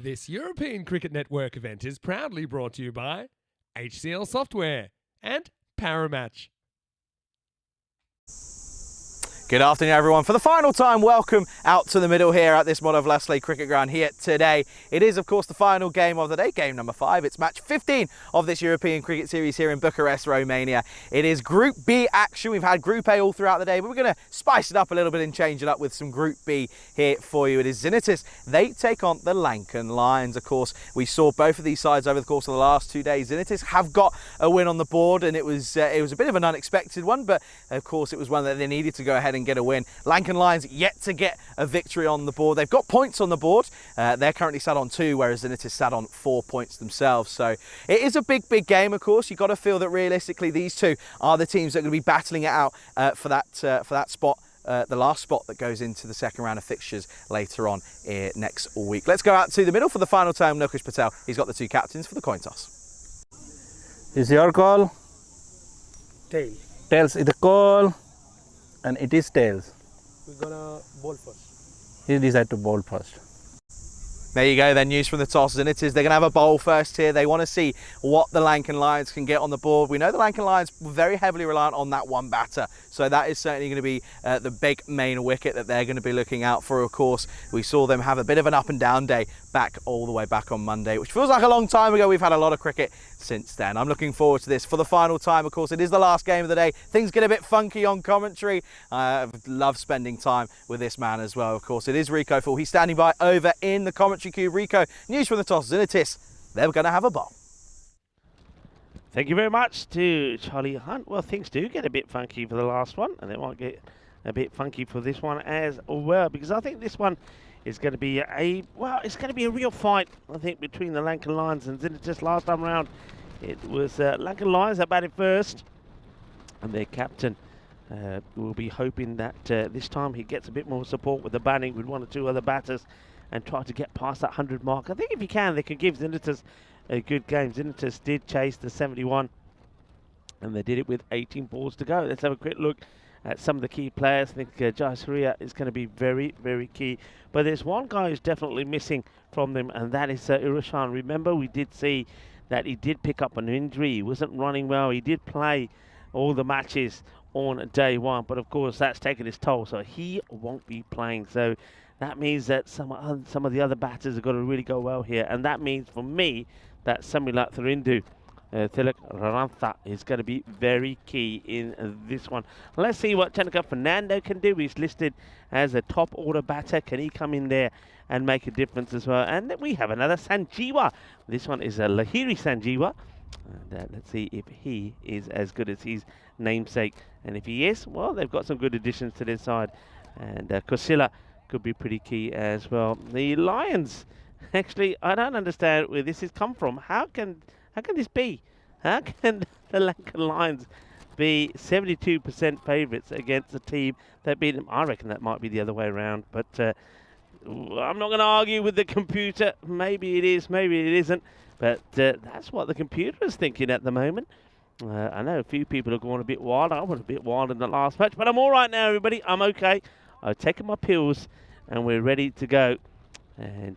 This European Cricket Network event is proudly brought to you by HCL Software and Paramatch. Good afternoon, everyone. For the final time, welcome out to the middle here at this Modern Vlasley Cricket Ground here today. It is, of course, the final game of the day, game number 5. It's match 15 of this European Cricket Series here in Bucharest, Romania. It is Group B action. We've had Group A all throughout the day, but we're going to spice it up a little bit and change it up with some Group B here for you. It is Zenus. They take on the Lankan Lions. Of course, we saw both of these sides over the course of the last 2 days. Zenus have got a win on the board, and it was a bit of an unexpected one, but of course it was one that they needed to go ahead and get a win. Lankan Lions yet to get a victory on the board. They've got points on the board. They're currently sat on 2, whereas Zenus is sat on 4 points themselves. So it is a big game, of course. You've got to feel that realistically these two are the teams that are going to be battling it out for that spot. The last spot that goes into the second round of fixtures later on next week. Let's go out to the middle for the final time. Lokesh Patel, he's got the 2 captains for the coin toss. Is your call? Tail. Tails is the call, and it is tails. We're gonna bowl first. He decided to bowl first. There you go, then news from the toss, and it is they're going to have a bowl first here. They want to see what the Lankan Lions can get on the board. We know the Lankan Lions were very heavily reliant on that one batter, so that is certainly going to be the big main wicket that they're going to be looking out for. Of course, we saw them have a bit of an up and down day all the way back on Monday, which feels like a long time ago. We've had a lot of cricket since then. I'm looking forward to this for the final time. Of course, it is the last game of the day. Things get a bit funky on commentary. I love spending time with this man as well. Of course, it is Rico Full. He's standing by over in the commentary cube. Rico, news from the toss. Zenus, they're going to have a bowl. Thank you very much to Charlie Hunt. Well, things do get a bit funky for the last one, and they might get a bit funky for this one as well, because I think this one is going to be it's going to be a real fight, I think, between the Lankan Lions and Zenus. Last time round, it was Lankan Lions that batted first, and their captain will be hoping that this time he gets a bit more support with the batting with 1 or 2 other batters and try to get past that 100 mark. I think if he can, they can give Zenus a good game. Zenus did chase the 71, and they did it with 18 balls to go. Let's have a quick look at some of the key players. I think Jayasuriya is going to be very, very key. But there's one guy who's definitely missing from them, and that is Irashan. Remember, we did see that he did pick up an injury. He wasn't running well. He did play all the matches on day 1, but of course that's taken its toll, so he won't be playing. So that means that some of the other batters have got to really go well here, and that means for me that somebody like Thirindu Tilak Rarantha is going to be very key in this one. Let's see what Chanaka Fernando can do. He's listed as a top order batter. Can he come in there and make a difference as well? And then we have another Sanjeewa. This one is a Lahiri Sanjeewa. And let's see if he is as good as his namesake. And if he is, well, they've got some good additions to their side. And Kosila could be pretty key as well. The Lions, actually, I don't understand where this has come from. How can this be? How can the Lankan Lions be 72% favourites against a team that beat them? I reckon that might be the other way around. But I'm not going to argue with the computer. Maybe it is, maybe it isn't. But that's what the computer is thinking at the moment. I know a few people are going a bit wild. I went a bit wild in the last match. But I'm all right now, everybody. I'm okay. I've taken my pills and we're ready to go. And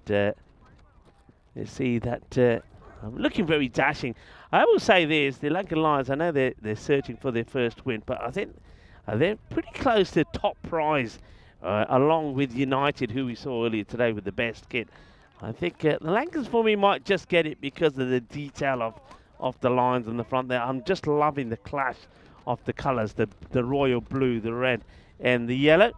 let's see that I'm looking very dashing. I will say this, the Lankan Lions, I know they're searching for their first win, but I think they're pretty close to top prize, along with United, who we saw earlier today with the best kit. I think the Lankans for me might just get it because of the detail of the lines on the front there. I'm just loving the clash of the colours, the royal blue, the red and the yellow.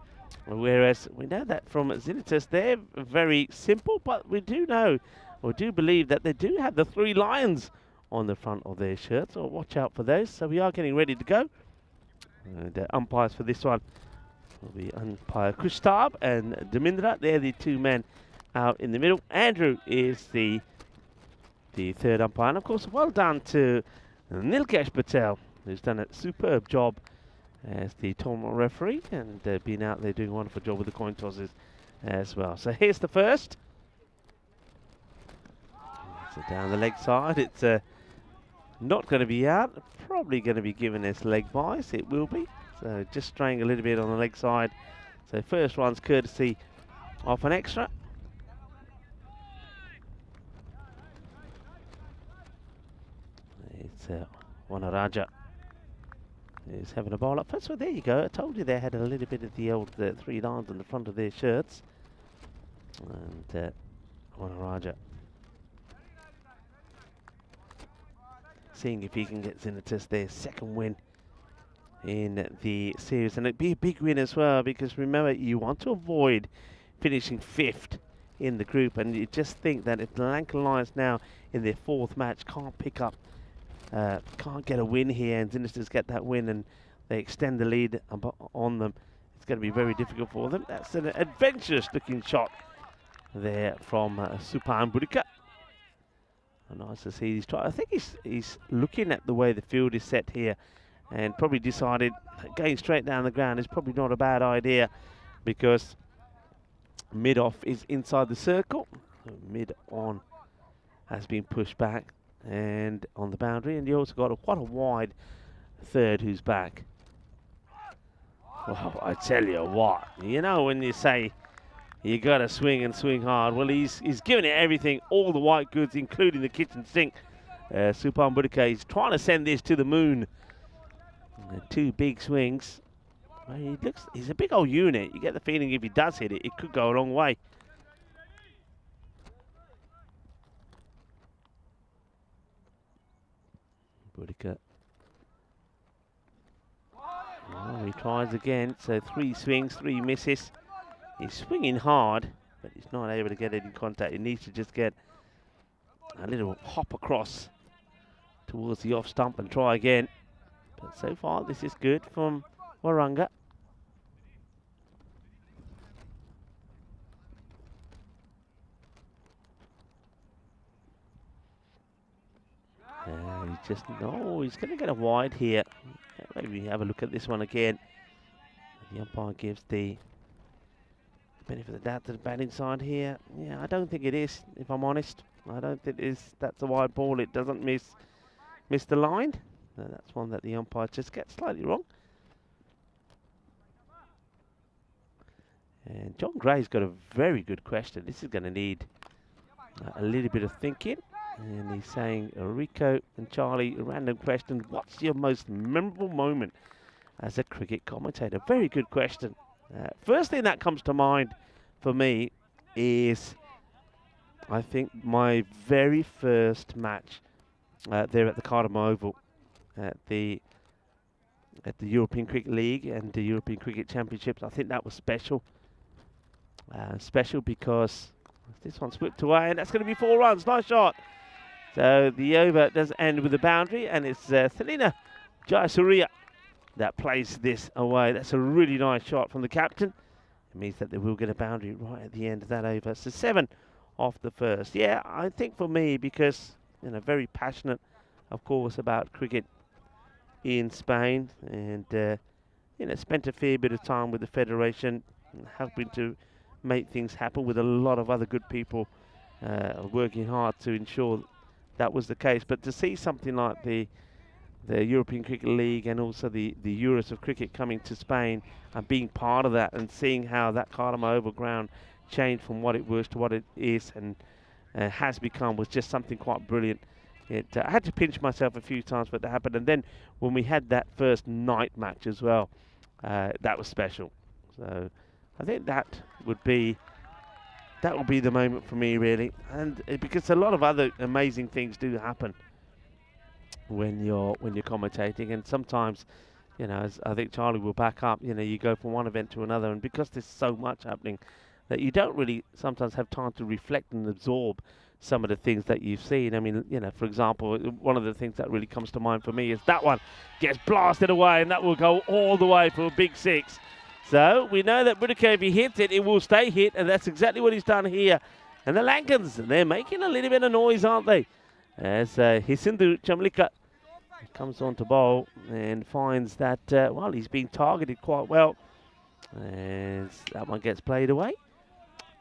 Whereas we know that from Zenus, they're very simple, but we do know, or do believe that they do have the 3 lions on the front of their shirts, so watch out for those. So we are getting ready to go. And umpires for this one will be umpire Kristab and Damindra. They're the 2 men out in the middle. Andrew is the 3rd umpire. And of course, well done to Nilkesh Patel, who's done a superb job as the tournament referee and been out there doing a wonderful job with the coin tosses as well. So here's the first. So down the leg side, it's not going to be out. Probably going to be given this leg bias. It will be. So just straying a little bit on the leg side. So first one's courtesy of an extra. It's Wanaraja is having a bowl up first. So there you go. I told you they had a little bit of the old 3 lines on the front of their shirts. And Wanaraja seeing if he can get Zenus their second win in the series, and it'd be a big win as well, because remember, you want to avoid finishing 5th in the group, and you just think that if the Lankan Lions now in their 4th match can't pick up, can't get a win here, and Zenus get that win and they extend the lead on them, it's going to be very difficult for them. That's an adventurous looking shot there from Supan Budika. Nice to see. I think he's looking at the way the field is set here, and probably decided that going straight down the ground is probably not a bad idea, because mid-off is inside the circle. Mid-on has been pushed back and on the boundary, and you also got quite a wide third who's back. Well, I tell you what, you know when you say you got to swing and swing hard, well, he's giving it everything, all the white goods, including the kitchen sink. Supan Budika is trying to send this to the moon. 2 big swings. Well, he's a big old unit. You get the feeling if he does hit it, it could go a long way. Budika. Oh, he tries again. So 3 swings, 3 misses. He's swinging hard, but he's not able to get any contact. He needs to just get a little hop across towards the off stump and try again. But so far, this is good from Waranga. He's going to get a wide here. Maybe have a look at this one again. The umpire gives the benefit of the doubt to the batting side here. Yeah, I don't think it is, if I'm honest. I don't think it is. That's a wide ball. It doesn't miss the line. That's one that the umpire just gets slightly wrong. And John Gray's got a very good question. This is going to need a little bit of thinking. And he's saying, Rico and Charlie, a random question. What's your most memorable moment as a cricket commentator? Very good question. First thing that comes to mind for me is, I think, my very first match there at the Cardiff Oval at the European Cricket League and the European Cricket Championships. I think that was special. Special because this one's whipped away, and that's going to be 4 runs. Nice shot. So the over does end with a boundary, and it's Thelina Jayasuriya that plays this away. That's a really nice shot from the captain. It means that they will get a boundary right at the end of that over. So 7 off the first. Yeah, I think for me, because, you know, very passionate, of course, about cricket in Spain, and you know, spent a fair bit of time with the federation, helping to make things happen with a lot of other good people working hard to ensure that was the case. But to see something like the European Cricket League and also the Euros of cricket coming to Spain and being part of that, and seeing how that Cardiff Oval ground changed from what it was to what it is and has become, was just something quite brilliant. I had to pinch myself a few times for it to happen. And then when we had that first night match as well, that was special. So I think that would be the moment for me, really. And because a lot of other amazing things do happen when you're commentating, and sometimes, you know, as I think Charlie will back up, you know, you go from one event to another, and because there's so much happening that you don't really sometimes have time to reflect and absorb some of the things that you've seen. I mean, you know, for example, one of the things that really comes to mind for me is that one gets blasted away, and that will go all the way for a big 6. So we know that Budika, if he hits it, it will stay hit, and that's exactly what he's done here. And the Lankans, they're making a little bit of noise, aren't they? As Hisindu Chamlika comes on to bowl and finds that, well, he's being targeted quite well. And that one gets played away.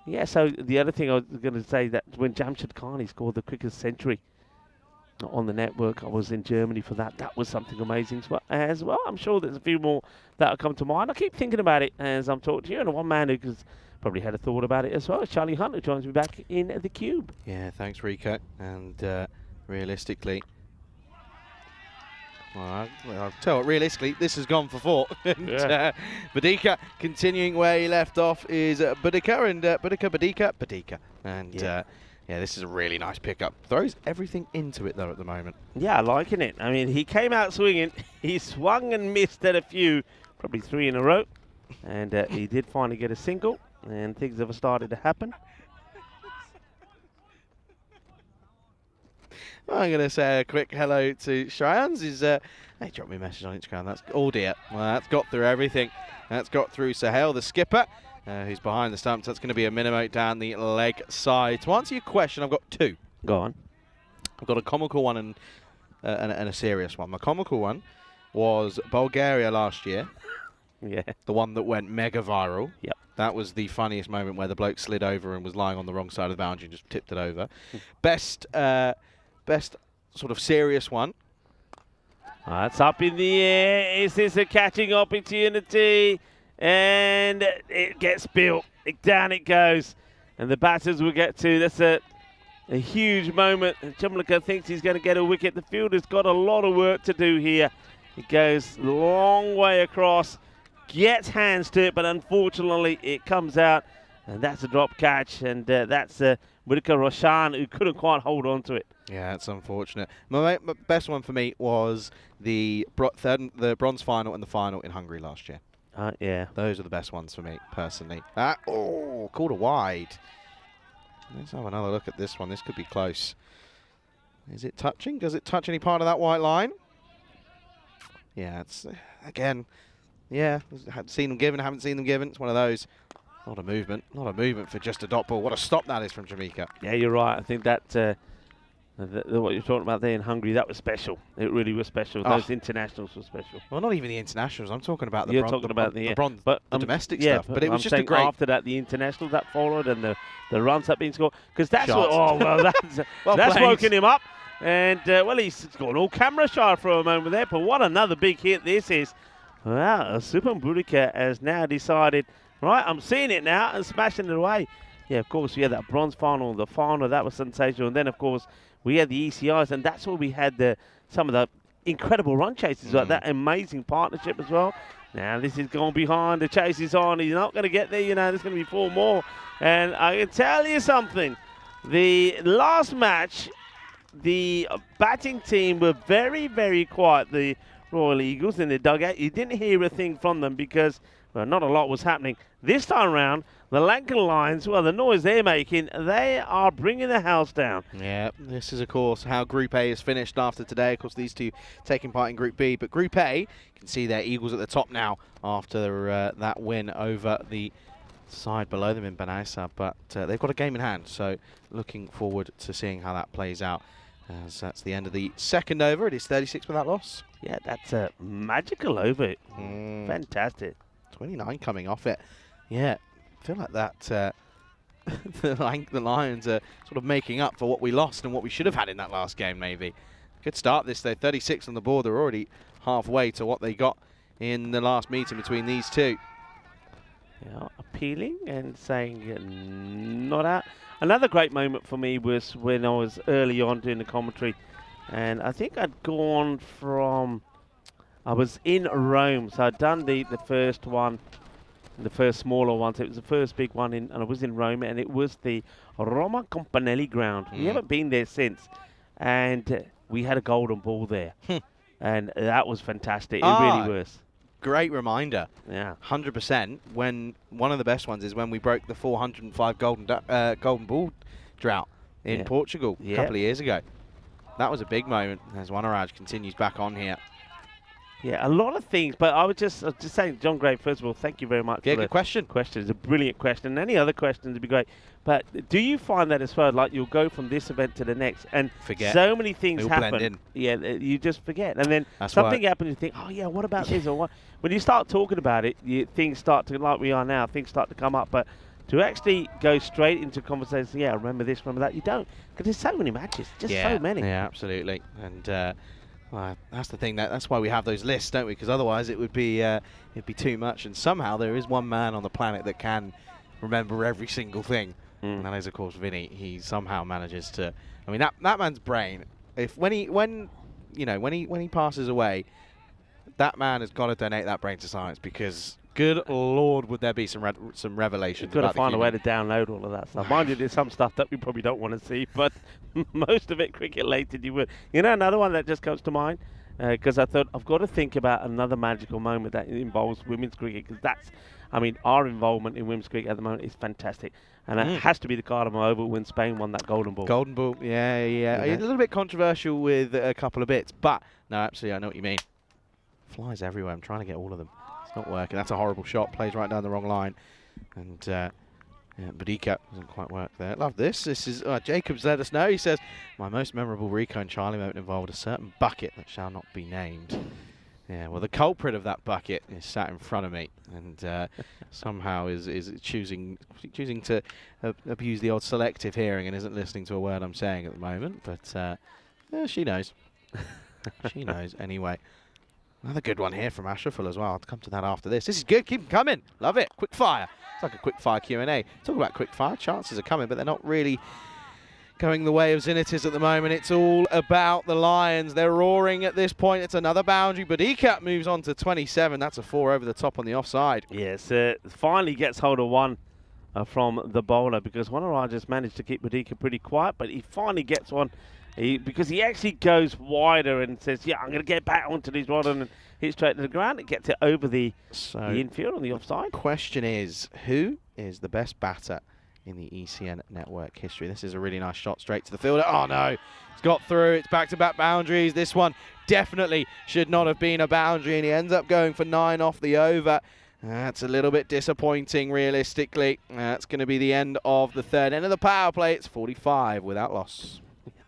Yeah, so the other thing I was going to say, that when Jamshid Khan scored the quickest century on the network, I was in Germany for that. That was something amazing as well. I'm sure there's a few more that will come to mind. I keep thinking about it as I'm talking to you, and one man who's probably had a thought about it as well is Charlie Hunt, who joins me back in the cube. Yeah, thanks, Rico. And realistically, Well, I'll tell you, realistically, this has gone for 4. And, Yeah. Badika continuing where he left off is Badika and Badika. And Yeah. This is a really nice pickup. Throws everything into it though at the moment. Yeah, liking it. I mean, he came out swinging. He swung and missed at a few, probably 3 in a row. And he did finally get a single, and things have started to happen. I'm going to say a quick hello to Shreyans. Hey, drop me a message on Instagram. That's oh dear. Well, that's got through everything. That's got through Sahel, the skipper, who's behind the stumps. That's going to be a minimote down the leg side. To answer your question, I've got 2. Go on. I've got a comical one and a serious one. My comical one was Bulgaria last year. Yeah. The one that went mega viral. Yep. That was the funniest moment where the bloke slid over and was lying on the wrong side of the boundary and just tipped it over. Best sort of serious one. It's up in the air. Is this a catching opportunity? And it gets built. Down it goes. And the batters will get to. That's a huge moment. Chumlika thinks he's going to get a wicket. The fielder's got a lot of work to do here. It goes a long way across. Gets hands to it, but unfortunately it comes out. And that's a drop catch. And that's Mudika Roshan, who couldn't quite hold on to it. Yeah, it's unfortunate. My best one for me was the bronze final and the final in Hungary last year. Yeah. Those are the best ones for me, personally. Called a wide. Let's have another look at this one. This could be close. Is it touching? Does it touch any part of that white line? Yeah, it's, again, yeah, haven't seen them given, haven't seen them given. It's one of those. Not a movement for just a dot ball. What a stop that is from Jamaica. Yeah, you're right. I think that what you're talking about there in Hungary, that was special. It really was special. Those internationals were special. Well, not even the internationals. I'm talking about the You're talking about the domestic stuff. But it was just a great. After that, the internationals that followed and the runs that being scored, because that's Shots. that's woken him up. And he's gone all camera shy for a moment there. But what another big hit this is! Wow, Supam Burika has now decided. Right, I'm seeing it now and smashing it away. Yeah, of course, we had that bronze final, the final, that was sensational. And then, of course, we had the ECIs, and that's where we had some of the incredible run chases, like that amazing partnership as well. Now, this is going behind, the chase is on, he's not going to get there, there's going to be 4 more. And I can tell you something, the last match, the batting team were very, very quiet, the Royal Eagles in the dugout. You didn't hear a thing from them because, well, not a lot was happening. This time around, the Lankan Lions, well, the noise they're making, they are bringing the house down. Yeah, this is, of course, how Group A is finished after today. Of course, these two taking part in Group B. But Group A, you can see their Eagles at the top now after that win over the side below them in Banaisa. But they've got a game in hand, so looking forward to seeing how that plays out. As that's the end of the second over. It is 36 without loss. Yeah, that's a magical over. Fantastic. 29 coming off it. Yeah, I feel like that the Lions are sort of making up for what we lost and what we should have had in that last game, maybe. Good start this, though. 36 on the board. They're already halfway to what they got in the last meeting between these two. Yeah, appealing and saying not out. Another great moment for me was when I was early on doing the commentary. And I think I'd gone from... I was in Rome, so I'd done the first one, the first smaller one. So it was the first big one, and I was in Rome, and it was the Roma Campanelli ground. We haven't been there since, and we had a golden ball there, and that was fantastic. It really was. Great reminder. Yeah, 100%. When one of the best ones is when we broke the 405 golden ball drought in Portugal a couple of years ago. That was a big moment. As Wanaraj continues back on here. Yeah, a lot of things, but I was just saying, John Gray, first of all, thank you very much for the good question. It's a brilliant question. Any other questions would be great. But do you find that as well, like you'll go from this event to the next and forget. So many things happen. Blend in. Yeah, you just forget. And then That's something happens, you think, oh yeah, what about this or what? When you start talking about it, things start to, like we are now, things start to come up. But to actually go straight into conversations, yeah, remember this, remember that, you don't. Because there's so many matches, just so many. Yeah, absolutely. And well, that's the thing. That's why we have those lists, don't we? Because otherwise it would be it'd be too much. And somehow there is one man on the planet that can remember every single thing, and that is, of course, Vinny. He somehow manages to. I mean, that man's brain. When you know, when he passes away, that man has got to donate that brain to science, because good Lord, would there be some revelations. You've got to about the find a way human. to download all of that stuff. Mind you, there's some stuff that we probably don't want to see, but most of it cricket-related you would. You know, another one that just comes to mind, because I thought I've got to think about another magical moment that involves women's cricket, because that's, I mean, our involvement in women's cricket at the moment is fantastic. And it has to be the Cardiff Oval when Spain won that Golden Ball. Golden Ball, yeah. A little bit controversial with a couple of bits, but no, absolutely, I know what you mean. Flies everywhere. I'm trying to get all of them. It's not working. That's a horrible shot. Plays right down the wrong line. And Boudica doesn't quite work there. Love this. This is Jacob's let us know. He says, my most memorable Rico and Charlie moment involved a certain bucket that shall not be named. Yeah, well, the culprit of that bucket is sat in front of me, and somehow is choosing to abuse the old selective hearing and isn't listening to a word I'm saying at the moment. But yeah, she knows. She knows anyway. Another good one here from Ashraful as well. I'll come to that after this. This is good. Keep them coming. Love it. Quick fire. It's like a quick fire Q&A. Talk about quick fire. Chances are coming, but they're not really going the way of Zenit at the moment. It's all about the Lions. They're roaring at this point. It's another boundary. Boudica moves on to 27. That's a 4 over the top on the offside. Yes, finally gets hold of one from the bowler, because Wanaraj's managed to keep Boudica pretty quiet, but he finally gets one because he actually goes wider and says, yeah, I'm going to get back onto this rod and hit straight to the ground. It gets it over the infield on the offside. Question is, who is the best batter in the ECN network history? This is a really nice shot straight to the fielder. Oh no, it's got through. It's back-to-back boundaries. This one definitely should not have been a boundary, and he ends up going for 9 off the over. That's a little bit disappointing, realistically. That's going to be the end of the third. End of the power play. It's 45 without loss.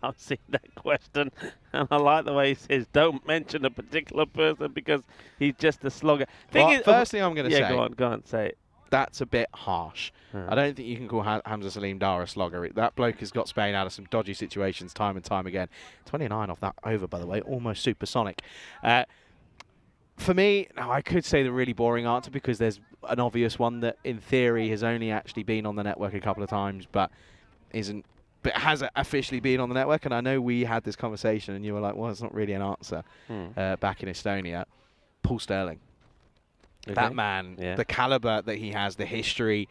I've seen that question, and I like the way he says, don't mention a particular person because he's just a slogger. First thing I'm going to say. Yeah, go on, say it. That's a bit harsh. I don't think you can call Hamza Salim Dar a slogger. That bloke has got Spain out of some dodgy situations time and time again. 29 off that over, by the way, almost supersonic. For me, I could say the really boring answer, because there's an obvious one that in theory has only actually been on the network a couple of times, but has officially been on the network. And I know we had this conversation and you were like, well, it's not really an answer back in Estonia. Paul Sterling. Okay. That man, the caliber that he has, the history.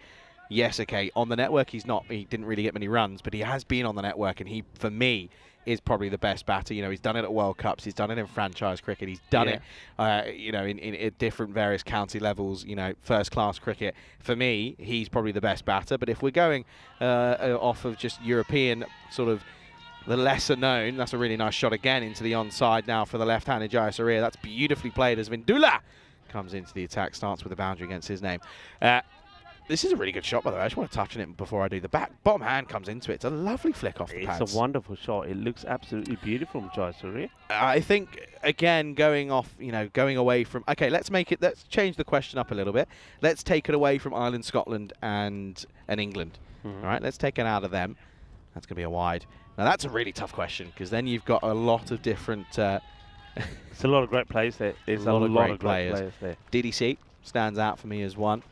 Yes, okay, on the network he didn't really get many runs, but he has been on the network, and he, for me, is probably the best batter. You know, he's done it at World Cups, he's done it in franchise cricket, he's done it, you know, in different various county levels, you know, first-class cricket. For me, he's probably the best batter, but if we're going off of just European sort of the lesser known, that's a really nice shot again into the onside now for the left-handed Jayasuriya. That's beautifully played as Vindula comes into the attack, starts with a boundary against his name. This is a really good shot, by the way. I just want to touch on it before I do the back. Bottom hand comes into it. It's a lovely flick off the pads. It's a wonderful shot. It looks absolutely beautiful from Jayasuriya. I think, again, going away from... Okay, let's change the question up a little bit. Let's take it away from Ireland, Scotland, and England. All right, let's take it out of them. That's going to be a wide. Now, that's a really tough question, because then you've got a lot of different... It's a lot of great players there. There's a lot of great players there. DDC stands out for me as one.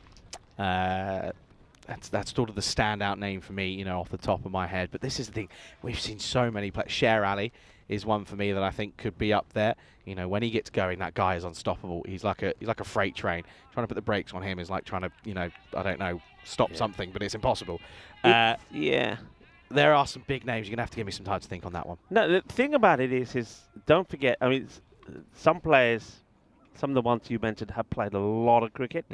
That's sort of the standout name for me, you know, off the top of my head. But this is the thing. We've seen so many players. Sher Ali is one for me that I think could be up there. You know, when he gets going, that guy is unstoppable. He's like a freight train. Trying to put the brakes on him is like trying to, you know, I don't know, stop something, but it's impossible. There are some big names. You're going to have to give me some time to think on that one. No, the thing about it is don't forget, I mean, some players, some of the ones you mentioned have played a lot of cricket.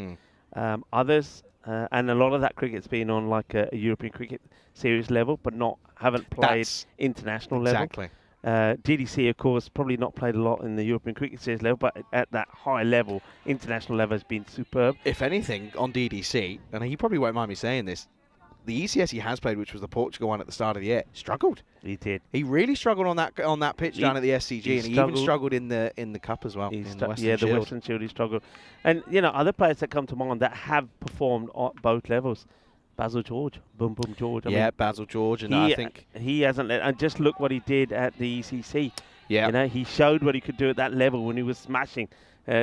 Others, and a lot of that cricket's been on like a European cricket series level, but haven't played international level. Exactly. DDC, of course, probably not played a lot in the European cricket series level, but at that high level, international level has been superb. If anything, on DDC, and you probably won't mind me saying this, the ECS he has played, which was the Portugal one at the start of the year, struggled. He did. He really struggled on that pitch down at the SCG, and he even struggled in the cup as well. The Western Shield he struggled. And you know, other players that come to mind that have performed at both levels. Basil George, Boom George. I mean, Basil George, and I think he hasn't. And just look what he did at the ECC. Yeah, you know, he showed what he could do at that level when he was smashing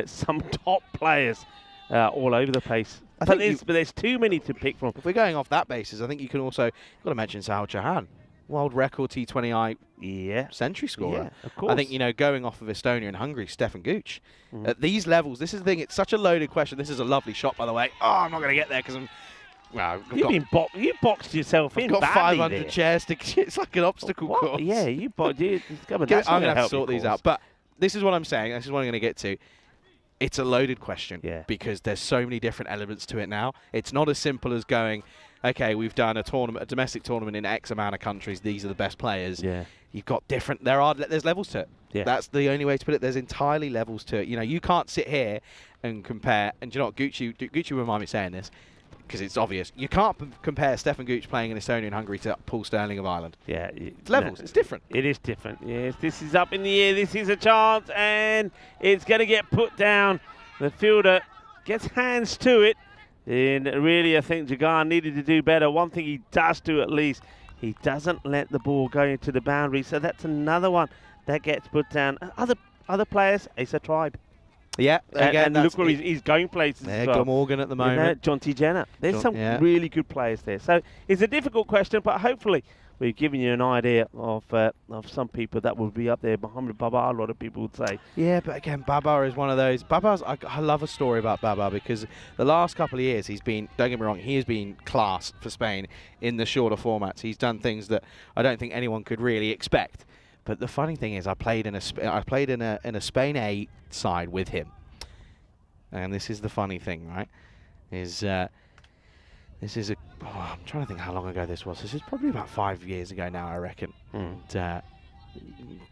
some top players all over the place. But there's too many to pick from. If we're going off that basis, I think you can also got to mention Sahil Chauhan. world record T20I Yeah. century scorer. Yeah, of course. I think, going off of Estonia and Hungary, Stefan Gooch. At these levels, this is the thing, it's such a loaded question. This is a lovely shot, by the way. Oh, I'm not going to get there because You boxed yourself I've in got badly 500 there. chairs to... It's like an obstacle course. Yeah, you boxed. I'm going to have to sort these out. But this is what I'm saying. This is what I'm going to get to. It's a loaded question because there's so many different elements to it now. It's not as simple as going, okay, we've done a domestic tournament in X amount of countries. These are the best players. Yeah. You've got different. There's levels to it. Yeah. That's the only way to put it. There's entirely levels to it. You can't sit here and compare. And do you know what? Gucci will mind me saying this because it's obvious. You can't compare Stefan Gooch playing in Estonia and Hungary to Paul Sterling of Ireland. Yeah. It's levels. It's different. It is different. Yes, this is up in the air. This is a chance, and it's going to get put down. The fielder gets hands to it. And really, I think Jagan needed to do better. One thing he does do at least, he doesn't let the ball go into the boundary. So that's another one that gets put down. Other players, it's a tribe. Yeah, and look where he's going places as well. Glamorgan at the moment. John T. Jenner. There's some really good players there. So it's a difficult question, but hopefully we've given you an idea of some people that will be up there. Mohamed Baba, a lot of people would say. Yeah, but again, Baba is one of those. I love a story about Baba because the last couple of years he's been, don't get me wrong, he has been class for Spain in the shorter formats. He's done things that I don't think anyone could really expect. But the funny thing is, I played in a Spain A side with him, and this is the funny thing, right? I'm trying to think how long ago this was. This is probably about 5 years ago now, I reckon. And, a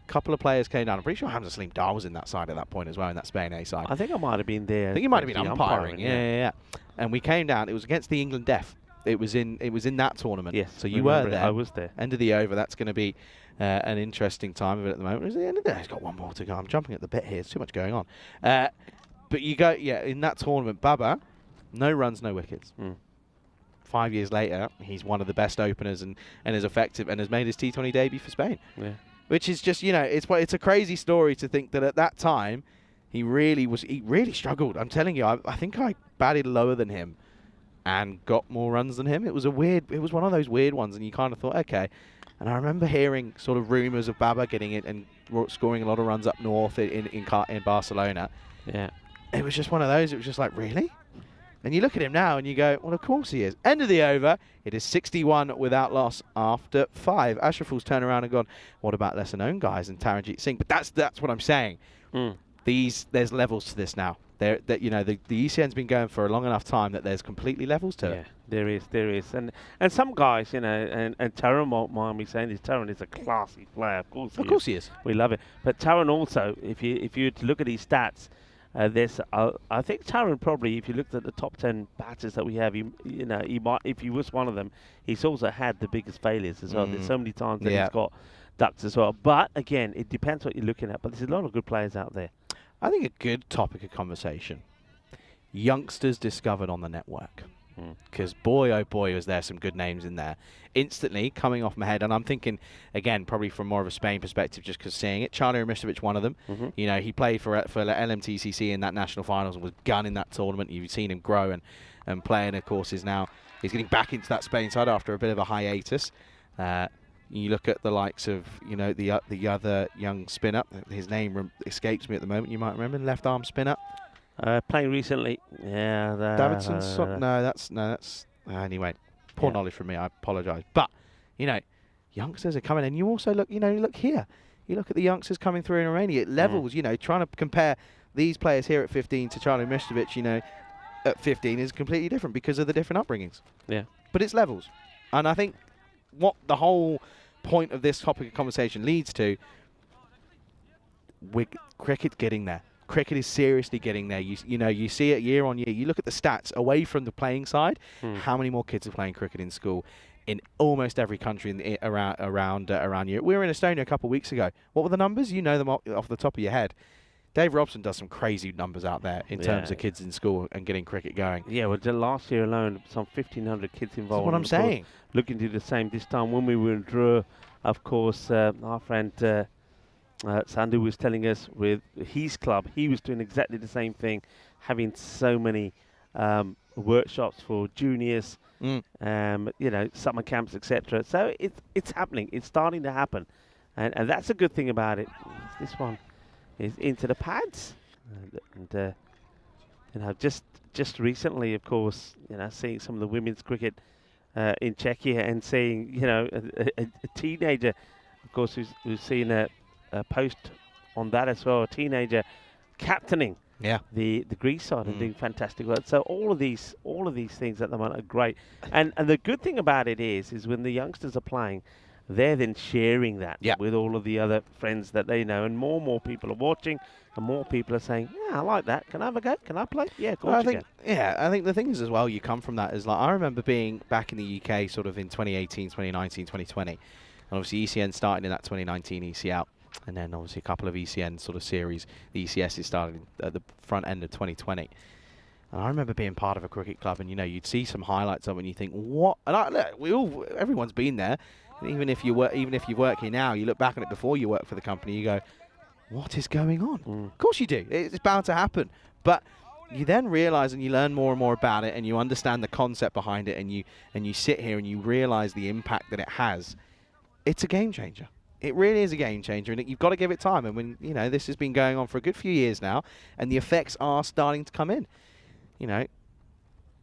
couple of players came down. I'm pretty sure Hamza Salim Dar was in that side at that point as well, in that Spain A side. I think I might have been there. I think he might have been umpiring. Yeah. And we came down. It was against the England Deaf. It was in that tournament. Yes. So you were there. I was there. End of the over. That's going to be an interesting time of it at the moment. Is the end of the day? He's got one more to go. I'm jumping at the bit here. There's too much going on. But you go, in that tournament, Baba, no runs, no wickets. 5 years later, he's one of the best openers and is effective and has made his T20 debut for Spain. Yeah. Which is just, it's a crazy story to think that at that time, he really struggled. I'm telling you, I think I batted lower than him and got more runs than him. It was one of those weird ones, and you kind of thought, okay. And I remember hearing sort of rumours of Baba getting it and scoring a lot of runs up north in Barcelona. Yeah. It was just one of those. It was just like, really? And you look at him now and you go, well, of course he is. End of the over. It is 61 without loss after 5. Ashraful's turned around and gone, what about lesser known guys and Taranjeet Singh? But that's what I'm saying. There's levels to this now. The ECN's been going for a long enough time that there's completely levels to it. There is. And some guys, and Taran won't mind me saying this, Taran is a classy player. Of course he is. We love it. But Taran also, if you were to look at his stats, I think Taran probably, if you looked at the top 10 batters that we have, he might, if he was one of them, he's also had the biggest failures as well. There's so many times that he's got ducks as well. But again, it depends what you're looking at. But there's a lot of good players out there. I think a good topic of conversation, youngsters discovered on the network. Because boy, oh boy, was there some good names in there. Instantly coming off my head, and I'm thinking, again, probably from more of a Spain perspective, just because seeing it. Charlie Ramistovic, one of them. He played for LMTCC in that national finals and was gun in that tournament. You've seen him grow and play, and of course he's getting back into that Spain side after a bit of a hiatus. You look at the likes of the other young spinner. His name escapes me at the moment. You might remember, left arm spinner. Playing recently, Davidson. Anyway, poor knowledge from me. I apologise. But youngsters are coming, and you also look here. You look at the youngsters coming through in Romania. It levels. Trying to compare these players here at 15 to Charlie Ramistovic, at 15 is completely different because of the different upbringings. Yeah. But it's levels, and I think what the whole point of this topic of conversation leads to, cricket getting there. Cricket is seriously getting there. You see it year on year. You look at the stats away from the playing side. How many more kids are playing cricket in school in almost every country around Europe? We were in Estonia a couple of weeks ago. What were the numbers? You know them off the top of your head. Dave Robson does some crazy numbers out there in terms of kids in school and getting cricket going. Yeah, well, last year alone, some 1,500 kids involved. That's what I'm saying. Looking to do the same this time. When we were in Dreux, of course, our friend Sandu was telling us with his club, he was doing exactly the same thing, having so many workshops for juniors you know, summer camps, etc. So it's happening. It's starting to happen, and that's a good thing about it. This one is into the pads, and you know, just recently, of course, you know, seeing some of the women's cricket in Czechia and seeing, you know, a teenager, of course, who's seen a post on that as well, a teenager captaining the Greece side and doing fantastic work. So all of these things at the moment are great. And the good thing about it is when the youngsters are playing, they're then sharing that with all of the other friends that they know, and more people are watching, and more people are saying, yeah, I like that. Can I have a go? Can I play? Yeah, of course you can. I think the thing is as well, you come from that is like, I remember being back in the UK sort of in 2018, 2019, 2020, and obviously ECN started in that 2019 ECL. And then obviously a couple of ECN sort of series. The ECS is starting at the front end of 2020. And I remember being part of a cricket club, and you know, you'd see some highlights of it and you think, what? And look, everyone's been there. And even if you work here now, you look back on it before you work for the company, you go, what is going on? Of course you do. It's bound to happen. But you then realise and you learn more and more about it, and you understand the concept behind it, and you sit here and you realise the impact that it has. It's a game changer. It really is a game changer, and you've got to give it time. And when, you know, this has been going on for a good few years now, and the effects are starting to come in. You know,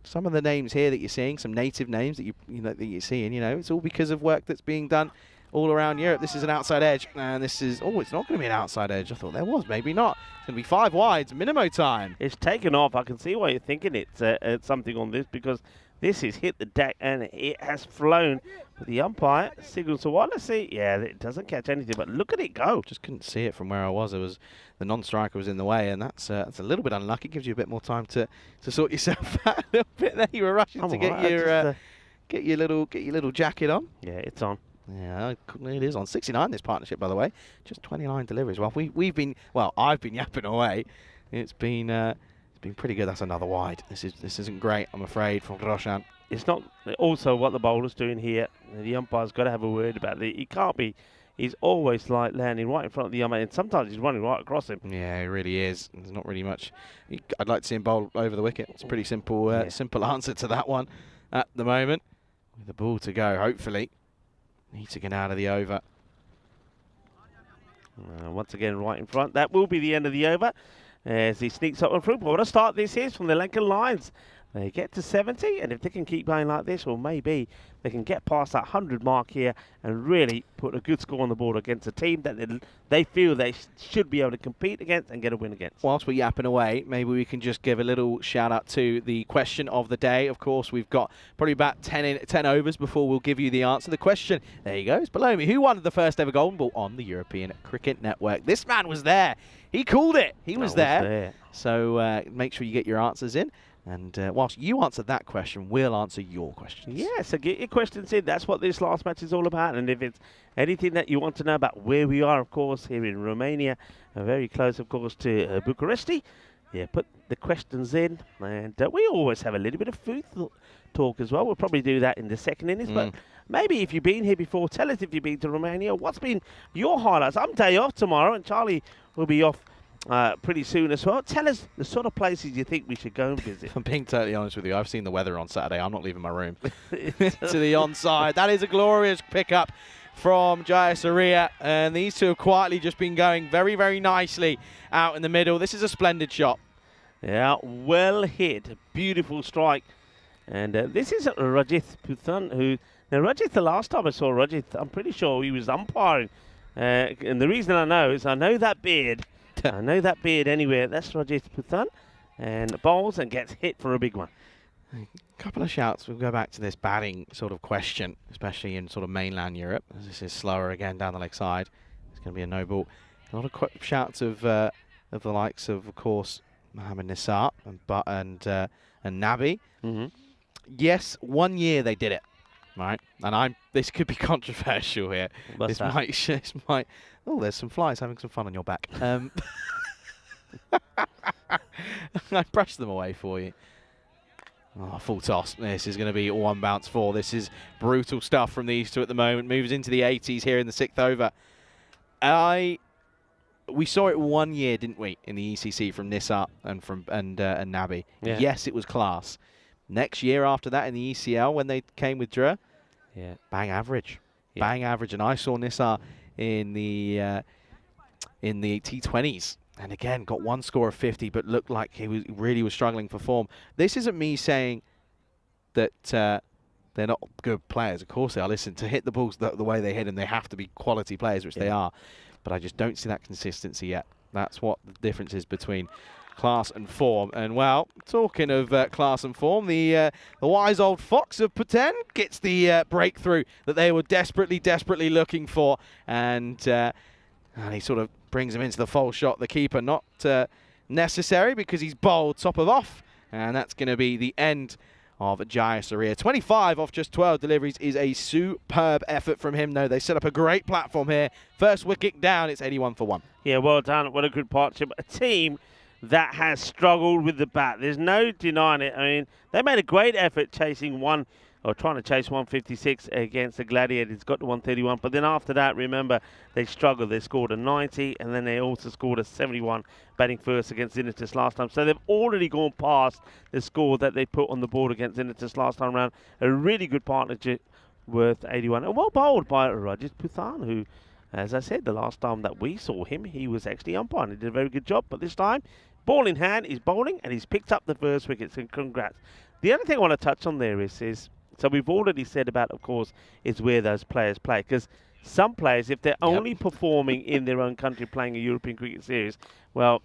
some of the names here that you're seeing, some native names that you're seeing, you know, it's all because of work that's being done all around Europe. This is an outside edge, and this is, it's not going to be an outside edge. I thought there was, maybe not. It's going to be 5 wides, minimo time. It's taken off. I can see why you're thinking it's something on this, because this has hit the deck and it has flown. But the umpire signals to what? Let's see. Yeah, it doesn't catch anything, but look at it go. Just couldn't see it from where I was. It was the non-striker was in the way, and that's a little bit unlucky. Gives you a bit more time to sort yourself out a little bit there. You were rushing to get your little jacket on. Yeah, it's on. Yeah, it is on. 69 this partnership, by the way. Just 29 deliveries. Well, I've been yapping away. It's been pretty good. That's another wide. This isn't great, I'm afraid, from Roshan. It's not also what the bowler's doing here. The umpire's got to have a word about it. He can't be. He's always like landing right in front of the umpire, and sometimes he's running right across him. Yeah, he really is. There's not really much. I'd like to see him bowl over the wicket. It's a pretty simple, simple answer to that one at the moment. With the ball to go, hopefully. Needs to get out of the over. Once again, right in front. That will be the end of the over as he sneaks up and through. But what a start this is from the Lankan Lions. They get to 70, and if they can keep going like this, or maybe they can get past that 100 mark here and really put a good score on the board against a team that they feel they should be able to compete against and get a win against. Whilst we're yapping away, maybe we can just give a little shout out to the question of the day. Of course, we've got probably about 10 overs before we'll give you the answer. The question, there you go, it's below me. Who won the first ever golden ball on the European Cricket Network? This man was there. He called it. He was there. So make sure you get your answers in. And whilst you answer that question, we'll answer your questions. Yeah, so get your questions in. That's what this last match is all about. And if it's anything that you want to know about where we are, of course, here in Romania, very close, of course, to Bucharest, yeah, put the questions in. And we always have a little bit of food talk as well. We'll probably do that in the second innings. But maybe if you've been here before, tell us if you've been to Romania. What's been your highlights? I'm day off tomorrow, and Charlie will be off pretty soon as well. Tell us the sort of places you think we should go and visit. If I'm being totally honest with you, I've seen the weather on Saturday. I'm not leaving my room. To the onside. That is a glorious pickup from Jayasuriya. And these two have quietly just been going very, very nicely out in the middle. This is a splendid shot. Yeah, well hit. Beautiful strike. And this is Rajith Puthan, who... Now, Rajith, the last time I saw Rajith, I'm pretty sure he was umpiring. And the reason I know is I know that beard... I know that beard anywhere. That's Rajith Puthan, and bowls and gets hit for a big one. A couple of shouts. We'll go back to this batting sort of question, especially in sort of mainland Europe. As this is slower again down the leg side. It's going to be a no ball. A lot of shouts of the likes of course, Mohammed Nisar and Nabi. Yes, 1 year they did it, right? And this could be controversial here. What's that? might. Oh, there's some flies having some fun on your back. I brushed them away for you. Oh, full toss. This is going to be 1 bounce 4. This is brutal stuff from these two at the moment. Moves into the 80s here in the 6th over. We saw it 1 year, didn't we, in the ECC from Nisar and Nabi. Yeah. Yes, it was class. Next year after that in the ECL when they came with Drew, Yeah. bang average. Yeah. Bang average. And I saw Nissar in the T20s. And again, got one score of 50, but looked like he really was struggling for form. This isn't me saying that they're not good players. Of course they are. Listen, to hit the balls the way they hit them, they have to be quality players, which they are. But I just don't see that consistency yet. That's what the difference is between class and form. And, well, talking of class and form, the wise old fox of T10 gets the breakthrough that they were desperately looking for. And he sort of brings him into the foul shot. The keeper not necessary because he's bowled top of off. And that's going to be the end of Jaya Surya. 25 off just 12 deliveries is a superb effort from him, though. They set up a great platform here. First wicket down, it's 81 for 1. Yeah, well done. What a good partnership. A team that has struggled with the bat. There's no denying it. I mean, they made a great effort chasing trying to chase 156 against the Gladiators. Got to 131. But then after that, remember, they struggled. They scored a 90, and then they also scored a 71 batting first against Zenus last time. So they've already gone past the score that they put on the board against Zenus last time around. A really good partnership worth 81. And well bowled by Rajat Puthan, who, as I said, the last time that we saw him, he was actually umpiring. He did a very good job. But this time, ball in hand, he's bowling, and he's picked up the first wicket. So congrats. The other thing I want to touch on there is so we've already said about, of course, is where those players play. Because some players, if they're only performing in their own country playing a European Cricket Series, well,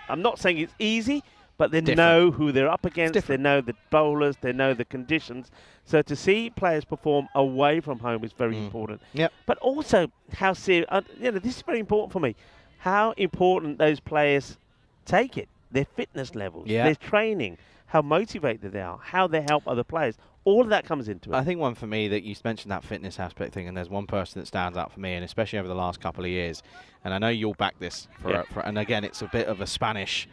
I'm not saying it's easy, but they know who they're up against. They know the bowlers. They know the conditions. So to see players perform away from home is very important. Yep. But also how serious, this is very important for me, how important those players take it, their fitness levels, their training, how motivated they are, how they help other players. All of that comes into it. I think one for me that you mentioned that fitness aspect thing, and there's one person that stands out for me, and especially over the last couple of years, and I know you'll back this and again, it's a bit of a Spanish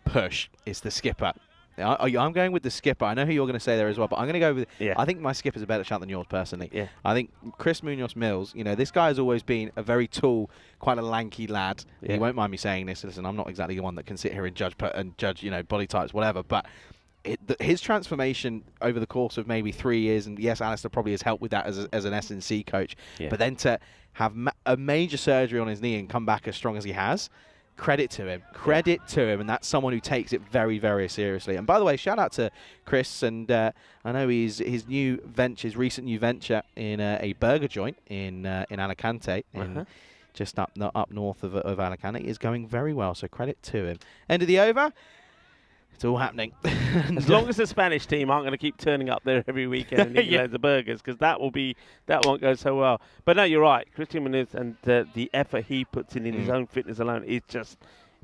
push. It's the skipper. I'm going with the skipper. I know who you're going to say there as well, but I'm going to go with. I think my skipper's a better shot than yours personally. Yeah. I think Chris Munoz Mills. This guy has always been a very tall, quite a lanky lad. Yeah. He won't mind me saying this. Listen, I'm not exactly the one that can sit here and judge body types, whatever, but. His transformation over the course of maybe 3 years, and yes, Alistair probably has helped with that as an S&C coach, but then to have a major surgery on his knee and come back as strong as he has, credit to him. Credit to him, and that's someone who takes it very, very seriously. And by the way, shout out to Chris, and I know his recent new venture in a burger joint in Alicante, just up north of Alicante, is going very well, so credit to him. End of the over. It's all happening. As long as the Spanish team aren't going to keep turning up there every weekend and eating loads of burgers, because that won't go so well. But no, you're right. Christian Munoz and the effort he puts in his own fitness alone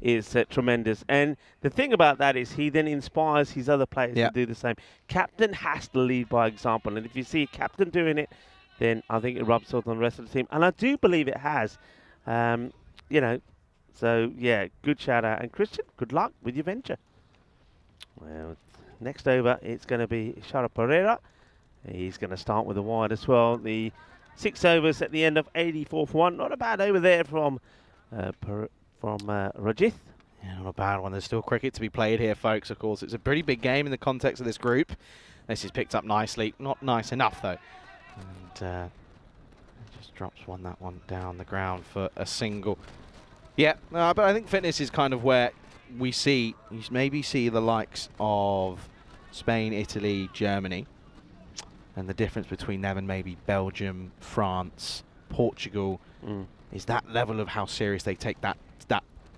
is tremendous. And the thing about that is he then inspires his other players to do the same. Captain has to lead by example, and if you see a captain doing it, then I think it rubs off on the rest of the team. And I do believe it has. So yeah, good shout out. And Christian, good luck with your venture. Well, next over, it's going to be Shara Pereira. He's going to start with a wide as well. The 6 overs at the end of 84 for 1. Not a bad over there from Rajith. Yeah, not a bad one. There's still cricket to be played here, folks. Of course, it's a pretty big game in the context of this group. This is picked up nicely. Not nice enough, though. And just drops that one down the ground for a single. Yeah, but I think fitness is kind of where you maybe see the likes of Spain, Italy, Germany, and the difference between them and maybe Belgium, France, Portugal is that level of how serious they take that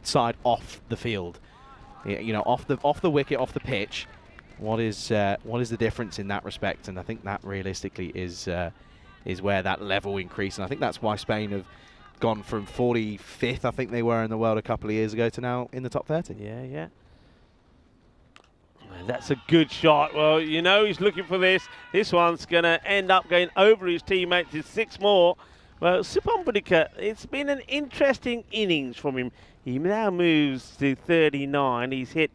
side off the field. Off the wicket, off the pitch. What is the difference in that respect? And I think that realistically is where that level increase. And I think that's why Spain have gone from 45th, I think they were in the world a couple of years ago, to now in the top 30. Yeah. That's a good shot. Well, he's looking for this. This one's going to end up going over his teammates. It's 6 more. Well, Supam Budika, it's been an interesting innings from him. He now moves to 39. He's hit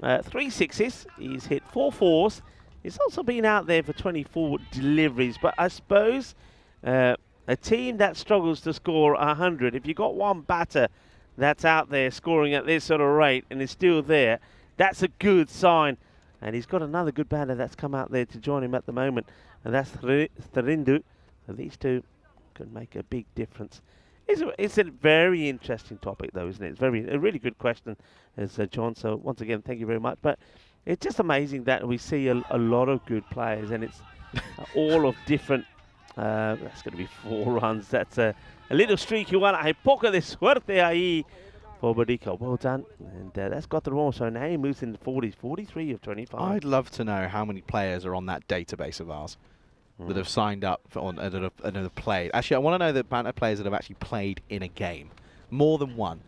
3 sixes. He's hit 4 fours. He's also been out there for 24 deliveries. But I suppose a team that struggles to score 100, if you've got one batter that's out there scoring at this sort of rate and is still there, that's a good sign. And he's got another good batter that's come out there to join him at the moment, and that's Therindu. So these two could make a big difference. It's a very interesting topic, though, isn't it? It's a really good question, as John. So once again, thank you very much. But it's just amazing that we see a lot of good players, and it's all of different. That's going to be 4 runs. That's a little streaky one. Hay poco de suerte ahí for Boudica. Well done. And that's got the wrong. So now he moves in the 40s, 43 of 25. I'd love to know how many players are on that database of ours that have signed up and that have played. Actually, I want to know the amount of players that have actually played in a game. More than one.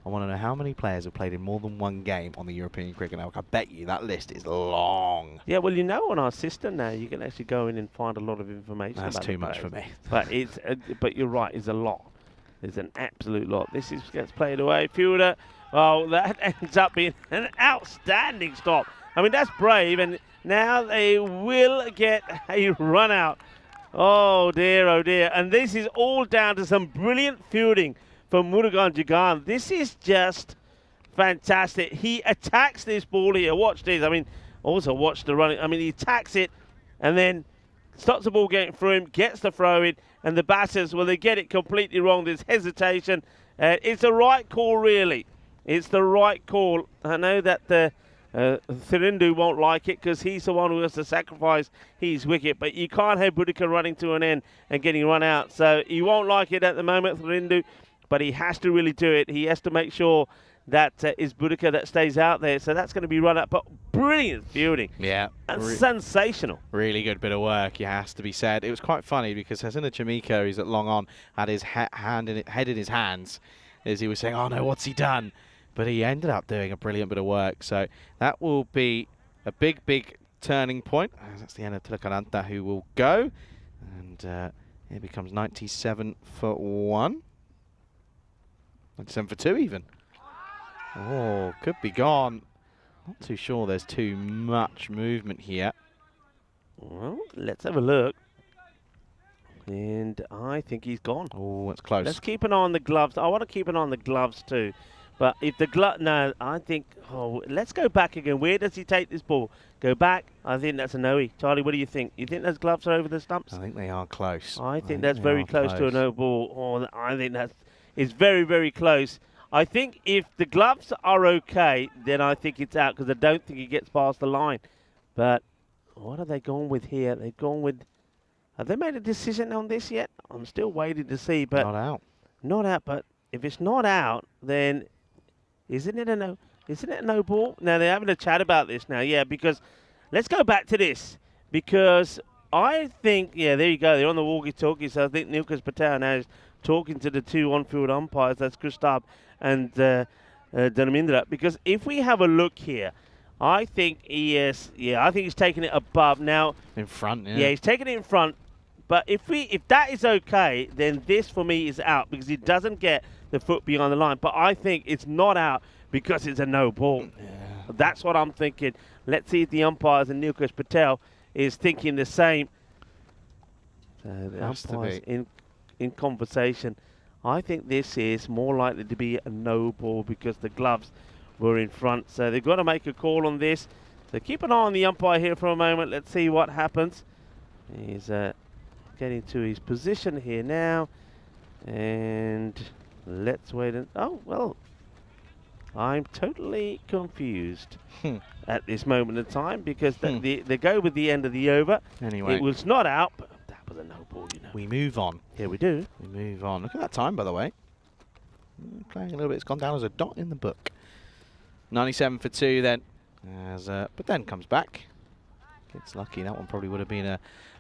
I want to know how many players have played in more than one game on the European Cricket Network. I bet you that list is long. Yeah, well, you know, on our system now, you can actually go in and find a lot of information. That's about too much for me. But it's, but you're right, it's a lot. There's an absolute lot. This gets played away. Fielder, oh, that ends up being an outstanding stop. I mean, that's brave, and now they will get a run out. Oh dear, oh dear. And this is all down to some brilliant fielding from Murugan Jagan. This is just fantastic. He attacks this ball here. Watch this. I mean, also watch the running. I mean, he attacks it and then stops the ball getting through him, gets the throw in, and the batters, well, they get it completely wrong. There's hesitation. It's the right call, really. It's the right call. I know that the Therindu won't like it because he's the one who has to sacrifice his wicket, but you can't have Boudica running to an end and getting run out. So he won't like it at the moment, Therindu, but he has to really do it. He has to make sure that it's Boudica that stays out there. So that's going to be run out, but brilliant fielding. Yeah. And sensational. Really good bit of work, it has to be said. It was quite funny because Hasina Chamika, who's at long on, had his head in his hands as he was saying, oh no, what's he done? But he ended up doing a brilliant bit of work. So that will be a big, big turning point. That's the end of Tilakaranta, who will go. And it becomes 97 for 1. 97 for 2 even. Oh, could be gone. Not too sure there's too much movement here. Well, let's have a look. And I think he's gone. Oh, it's close. Let's keep an eye on the gloves. I want to keep an eye on the gloves too. But if the glove, no, I think, oh, let's go back again. Where does he take this ball? Go back. I think that's a no-y. Charlie, what do you think? You think those gloves are over the stumps? I think they are close. I think that's very close to a no ball. Oh, I think it's very, very close. I think if the gloves are okay, then I think it's out because I don't think he gets past the line. But what are they going with here? They've gone with, have they made a decision on this yet? I'm still waiting to see. But not out. Not out, but if it's not out, then isn't it a no ball? Now they're having a chat about this now, yeah, because let's go back to this. Because I think, yeah, there you go, they're on the walkie-talkie, so I think Nilkas Patel now is talking to the two on-field umpires, that's Gustav and Dhanamindra. Because if we have a look here, I think I think he's taking it above. Now in front, yeah. Yeah, he's taking it in front. But if that is okay, then this for me is out because he doesn't get the foot beyond the line. But I think it's not out because it's a no ball. Yeah. That's what I'm thinking. Let's see if the umpires and Nilkas Patel is thinking the same. So the umpires in conversation. I think this is more likely to be a no ball because the gloves were in front. So they've got to make a call on this. So keep an eye on the umpire here for a moment. Let's see what happens. He's getting to his position here now. And let's wait. Oh, well, I'm totally confused at this moment in time because they go with the end of the over. Anyway. It was not out, but that was a no ball, you know. We move on. Yeah, we do. We move on. Look at that time, by the way. Playing a little bit. It's gone down as a dot in the book. 97 for 2 then. But then comes back. Gets lucky. That one probably would have been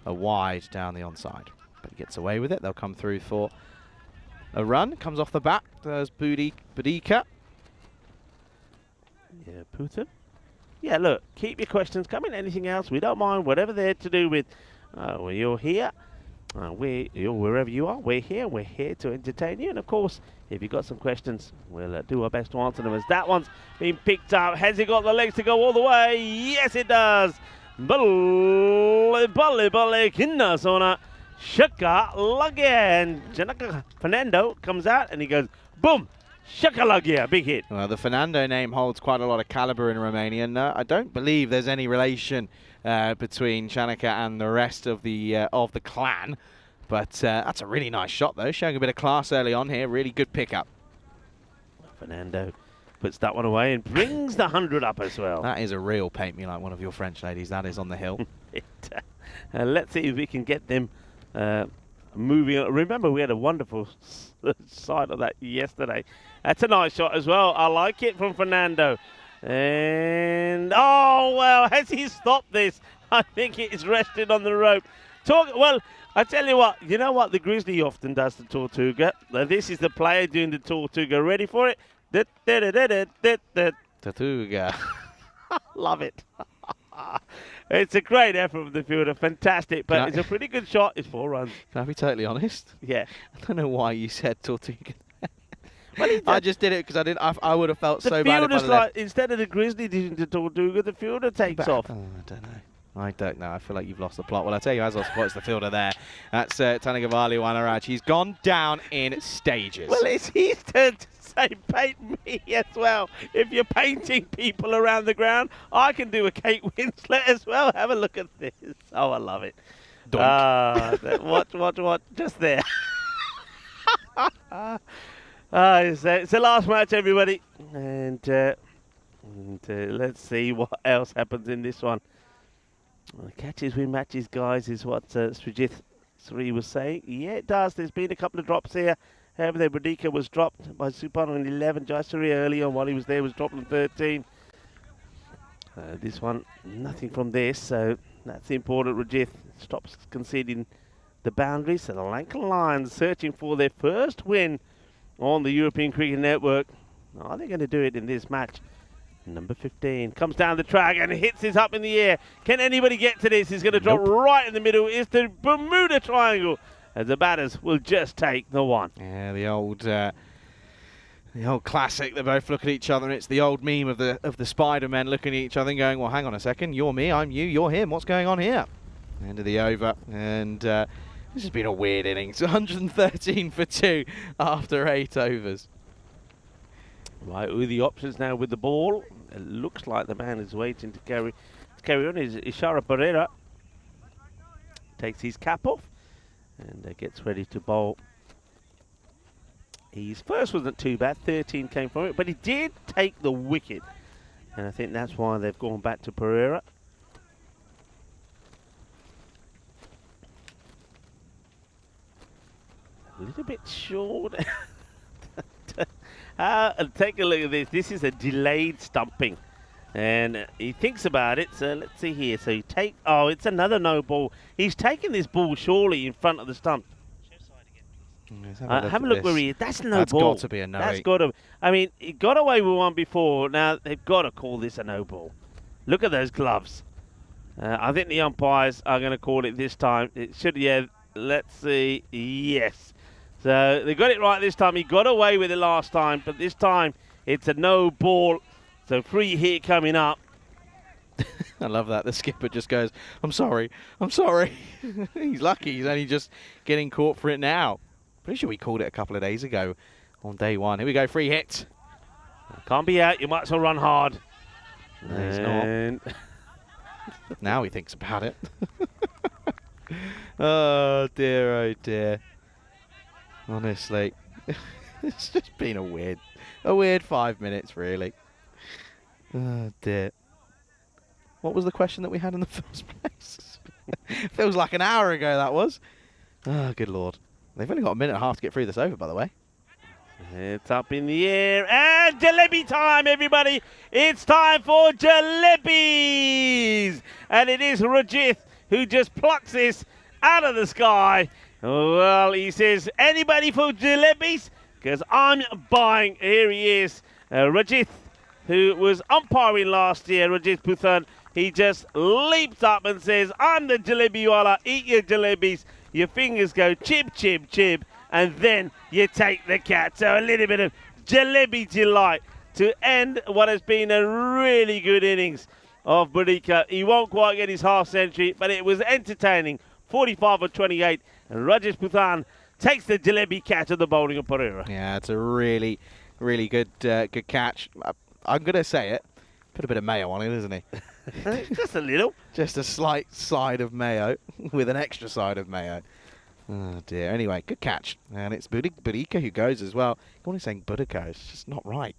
a wide down the onside. But he gets away with it. They'll come through for a run. Comes off the bat. There's Boudica. Yeah, Putin. Yeah, look, keep your questions coming. Anything else, we don't mind. Whatever they're to do with, well, you're here. You're wherever you are. We're here. We're here to entertain you. And, of course, if you've got some questions, we'll do our best to answer them. As that one's been picked up. Has it got the legs to go all the way? Yes, it does. Kinna Shaka Lage. And Janaka Fernando comes out and he goes, boom. Shakalagia, big hit. Well, the Fernando name holds quite a lot of caliber in Romania, and I don't believe there's any relation between Shanika and the rest of the clan. But that's a really nice shot, though, showing a bit of class early on here. Really good pickup. Fernando puts that one away and brings the 100 up as well. That is a real paint me like one of your French ladies. That is on the hill. Let's see if we can get them moving on. Remember, we had a wonderful side of that yesterday. That's a nice shot as well. I like it from Fernando. And, oh, well, has he stopped this? I think it is rested on the rope. Well, I tell you what, the Grizzly often does the Tortuga. This is the player doing the Tortuga. Ready for it? Tortuga. Love it. It's a great effort from the fielder. Fantastic, but it's a pretty good shot. It's 4 runs. Can I be totally honest? Yeah. I don't know why you said Tortuga. Well, I just did it because I would have felt so bad if The fielder's instead of the Grizzly doing the Tortuga, the fielder takes off. Oh, I don't know. I feel like you've lost the plot. Well, I tell you, as I supports the fielder there. That's Tanagavali Wanaraj. He's gone down in stages. Well, it's his turn to say paint me as well. If you're painting people around the ground, I can do a Kate Winslet as well. Have a look at this. Oh, I love it. What? Just there. It's the last match, everybody. And let's see what else happens in this one. Catches win matches, guys, is what Srijith 3 was saying. Yeah, it does. There's been a couple of drops here. However, the Bradika was dropped by Supan on 11. Jaisuri earlier while he was there was dropped on 13. This one, nothing from this, so that's important. Rajith stops conceding the boundaries. So the Lanka Lions searching for their first win on the European Cricket Network. Are they going to do it in this match? Number 15 comes down the track and hits this up in the air. Can anybody get to this? He's going to drop right in the middle. It's the Bermuda Triangle, as the batters will just take the one. Yeah, the old classic. They both look at each other, and it's the old meme of the Spider-Men looking at each other and going, well, hang on a second, you're me, I'm you, you're him. What's going on here? End of the over, and this has been a weird innings. 113 for 2 after 8 overs. Right, with the options now with the ball. It looks like the man is waiting to carry on. Is Ishara Pereira. Takes his cap off and gets ready to bowl. His first wasn't too bad. 13 came from it, but he did take the wicket. And I think that's why they've gone back to Pereira. A little bit short. Take a look at this. This is a delayed stumping. And he thinks about it. So let's see here. So it's another no ball. He's taking this ball surely in front of the stump. Have a look where he is. That's no ball. That's got to be a no. That's got to. I mean, he got away with one before. Now they've got to call this a no ball. Look at those gloves. I think the umpires are going to call it this time. It should. Yeah. Let's see. Yes. So they got it right this time. He got away with it last time, but this time it's a no ball. So free hit coming up. I love that. The skipper just goes, I'm sorry. I'm sorry. He's lucky. He's only just getting caught for it now. Pretty sure we called it a couple of days ago on day 1. Here we go. Free hit. Can't be out. You might as well run hard. No, he's not. Now he thinks about it. Oh, dear. Honestly, it's just been a weird 5 minutes, really. Oh, dear. What was the question that we had in the first place? Feels like an hour ago, that was. Oh, good Lord. They've only got a minute and a half to get through this over, by the way. It's up in the air. And jalebi time, everybody. It's time for jalebis. And it is Rajith who just plucks this out of the sky. Well, he says, anybody for jalebis? Because I'm buying. Here he is, Rajith, who was umpiring last year, Rajith Puthan. He just leaps up and says, I'm the jalebiwala, eat your jalebis. Your fingers go chib, chib, chib, and then you take the cat. So a little bit of jalebi delight to end what has been a really good innings of Bradika. He won't quite get his half century, but it was entertaining. 45 for 28, and Rajesh Puthan takes the jalebi catch of the bowling of Pereira. Yeah, it's a really Really good good catch. I'm going to say it. Put a bit of mayo on it, isn't he? Just a little. Just a slight side of mayo with an extra side of mayo. Oh dear. Anyway, good catch. And it's Burika who goes as well. I'm only saying Budiko. It's just not right.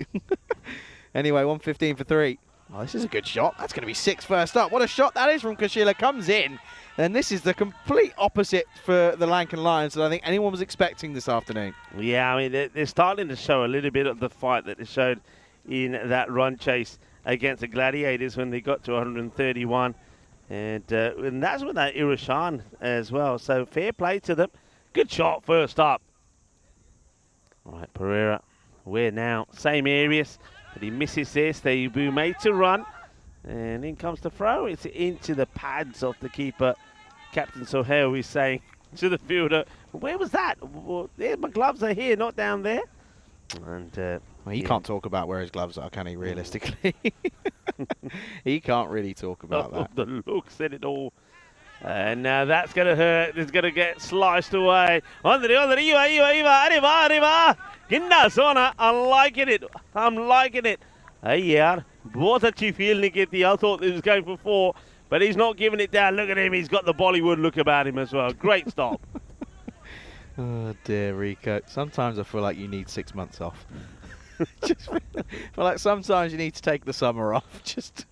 Anyway, 115 for 3. Oh, this is a good shot. That's going to be 6 first up. What a shot that is from Kashila. Comes in. And this is the complete opposite for the Lankan Lions that I think anyone was expecting this afternoon. Yeah, I mean, they're starting to show a little bit of the fight that they showed in that run chase against the Gladiators when they got to 131. And that's with that Irashan as well. So fair play to them. Good shot first up. All right, Pereira. Where now? Same areas. But he misses this. They be made to run. And in comes the throw. It's into the pads of the keeper. Captain Sohail is saying to the fielder, where was that? Well, yeah, my gloves are here, not down there. And well, he can't talk about where his gloves are, can he, realistically? He can't really talk about that. The look said it all. And now that's going to hurt. It's going to get sliced away. Arriba. Ginda Sona. I'm liking it. Yeah. बहुत अच्छी fielding की थी. I thought he was going for 4, but he's not giving it down. Look at him. He's got the Bollywood look about him as well. Great stop. Oh dear, Rico. Sometimes I feel like you need 6 months off. Just feel like sometimes you need to take the summer off. Just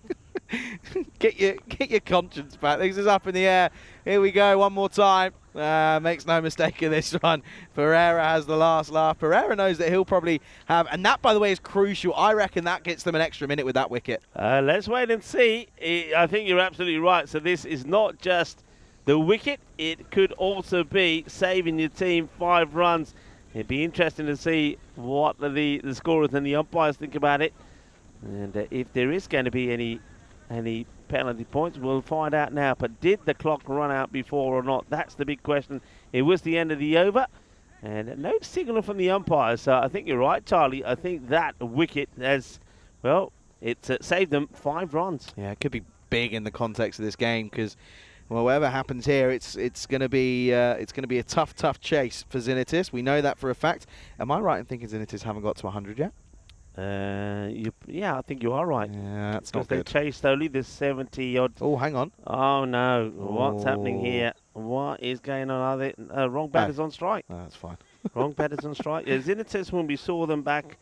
get your conscience back. This is up in the air. Here we go, one more time. Makes no mistake in this one. Pereira has the last laugh. Pereira knows that he'll probably have, and that, by the way, is crucial. I reckon that gets them an extra minute with that wicket. Let's wait and see. I think you're absolutely right. So this is not just the wicket. It could also be saving your team 5 runs. It'd be interesting to see what the scorers and the umpires think about it. And if there is going to be any penalty points, we'll find out now. But did the clock run out before or not? That's the big question. It was the end of the over. And no signal from the umpires. So I think you're right, Charlie. I think that wicket has, well, it's saved them 5 runs. Yeah, it could be big in the context of this game because, well, whatever happens here, it's going to be a tough chase for Zenus. We know that for a fact. Am I right in thinking Zenus haven't got to 100 yet? Yeah, I think you are right. Yeah, that's not good. They chased only the 70-odd. Oh, hang on. Oh, no. What's happening here? What is going on? Are they wrong batters on strike? No, that's fine. Wrong batters on strike. Yeah, Zenus, when we saw them back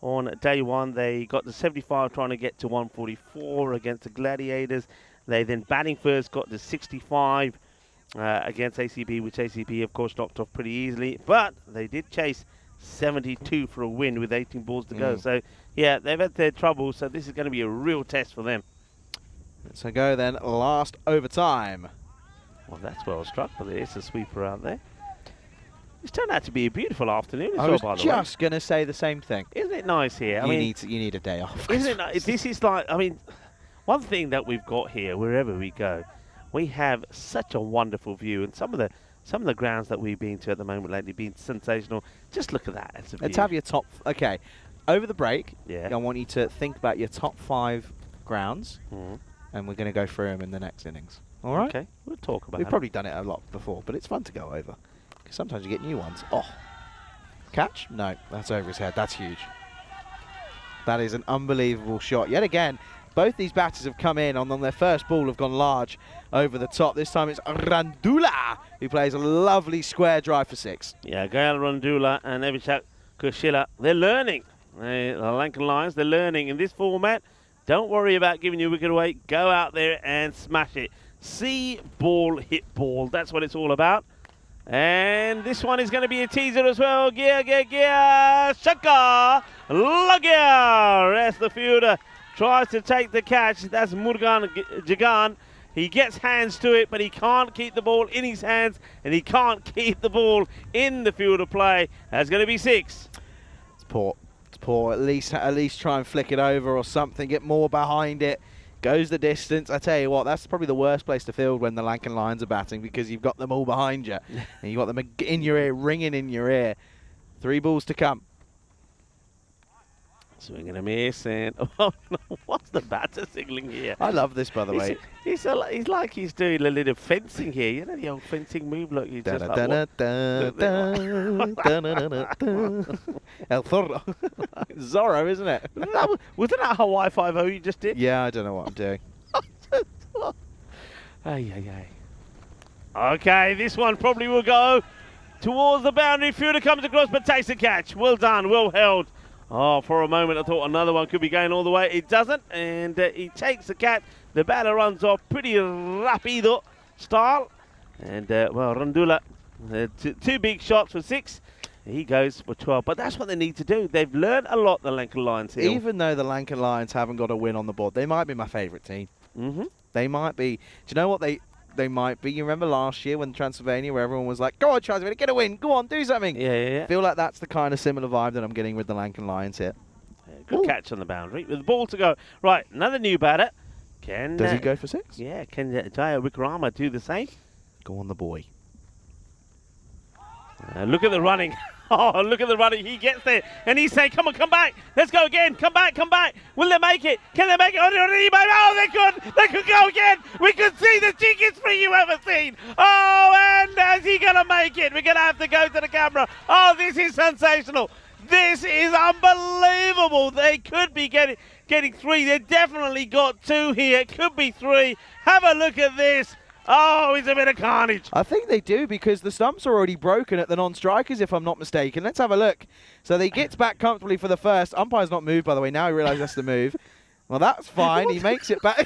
on day 1, they got to 75 trying to get to 144 against the Gladiators. They then batting first got to 65 against ACB, which ACB, of course, knocked off pretty easily. But they did chase 72 for a win with 18 balls to go. So, yeah, they've had their troubles, so this is going to be a real test for them. So go then, last overtime. Well, that's well struck, but there is a sweeper out there. It's turned out to be a beautiful afternoon as I well, was by the way. just going to say the same thing. Isn't it nice here? You need a day off. Isn't it nice? This is like, I mean, one thing that we've got here, wherever we go, we have such a wonderful view, and some of the grounds that we've been to at the moment lately have been sensational. Just look at that as a view. Let's have your top. Okay, over the break, yeah. I want you to think about your top 5 grounds, and we're going to go through them in the next innings. All right? Okay, we'll talk about it. We've probably done it a lot before, but it's fun to go over. Because sometimes you get new ones. Oh, catch? No, that's over his head. That's huge. That is an unbelievable shot. Yet again, both these batters have come in on their first ball, have gone large over the top. This time it's Randula who plays a lovely square drive for 6. Yeah, Gail Randula and Evichak Kushila, they're learning. The Lankan Lions, they're learning in this format. Don't worry about giving your wicket away. Go out there and smash it. See ball, hit ball. That's what it's all about. And this one is going to be a teaser as well. Gear. Shaka. Lagia. As the fielder tries to take the catch. That's Murugan Jagan. He gets hands to it, but he can't keep the ball in his hands, and he can't keep the ball in the field of play. That's going to be 6. It's poor. It's poor. At least try and flick it over or something. Get more behind it. Goes the distance. I tell you what, that's probably the worst place to field when the Lankan Lions are batting because you've got them all behind you. And you've got them in your ear, ringing in your ear. 3 balls to come. Swing and a miss, and oh no, what's the batter signaling here? I love this, by the way. He's like he's doing a little fencing here. You know the old fencing move, look. He's just like, what? El Zorro. Zorro, isn't it? Wasn't that Hawaii 5-0 you just did? Yeah, I don't know what I'm doing. Okay, this one probably will go towards the boundary. Fielder comes across but takes the catch. Well done, well held. Oh, for a moment I thought another one could be going all the way. It doesn't, and he takes the catch. The batter runs off pretty rapido style. And, well, Randula, two big shots for 6. He goes for 12. But that's what they need to do. They've learned a lot, the Lankan Lions here. Even though the Lankan Lions haven't got a win on the board, they might be my favourite team. They might be. Do you know what they might be? You remember last year when Transylvania, where everyone was like, go on, Transylvania, get a win. Go on, do something. Yeah. I feel like that's the kind of similar vibe that I'm getting with the Lankan Lions here. Good catch on the boundary. With the ball to go. Right, another new batter. Does he go for 6? Yeah, can Jaya Wickrama do the same? Go on the boy. Look at the running. Oh, look at the running. He gets there, and he's saying, come on, come back. Let's go again. Come back, come back. Will they make it? Can they make it? Oh, they could. They could go again. We could see the cheekiest free you ever seen. Oh, and is he going to make it? We're going to have to go to the camera. Oh, this is sensational. This is unbelievable. They could be getting 3. They definitely got 2 here. It could be 3. Have a look at this. Oh, it's a bit of carnage. I think they do because the stumps are already broken at the non-strikers, if I'm not mistaken. Let's have a look. So he gets back comfortably for the first. Umpire's not moved, by the way. Now he realises that's the move. Well, that's fine. He makes it back.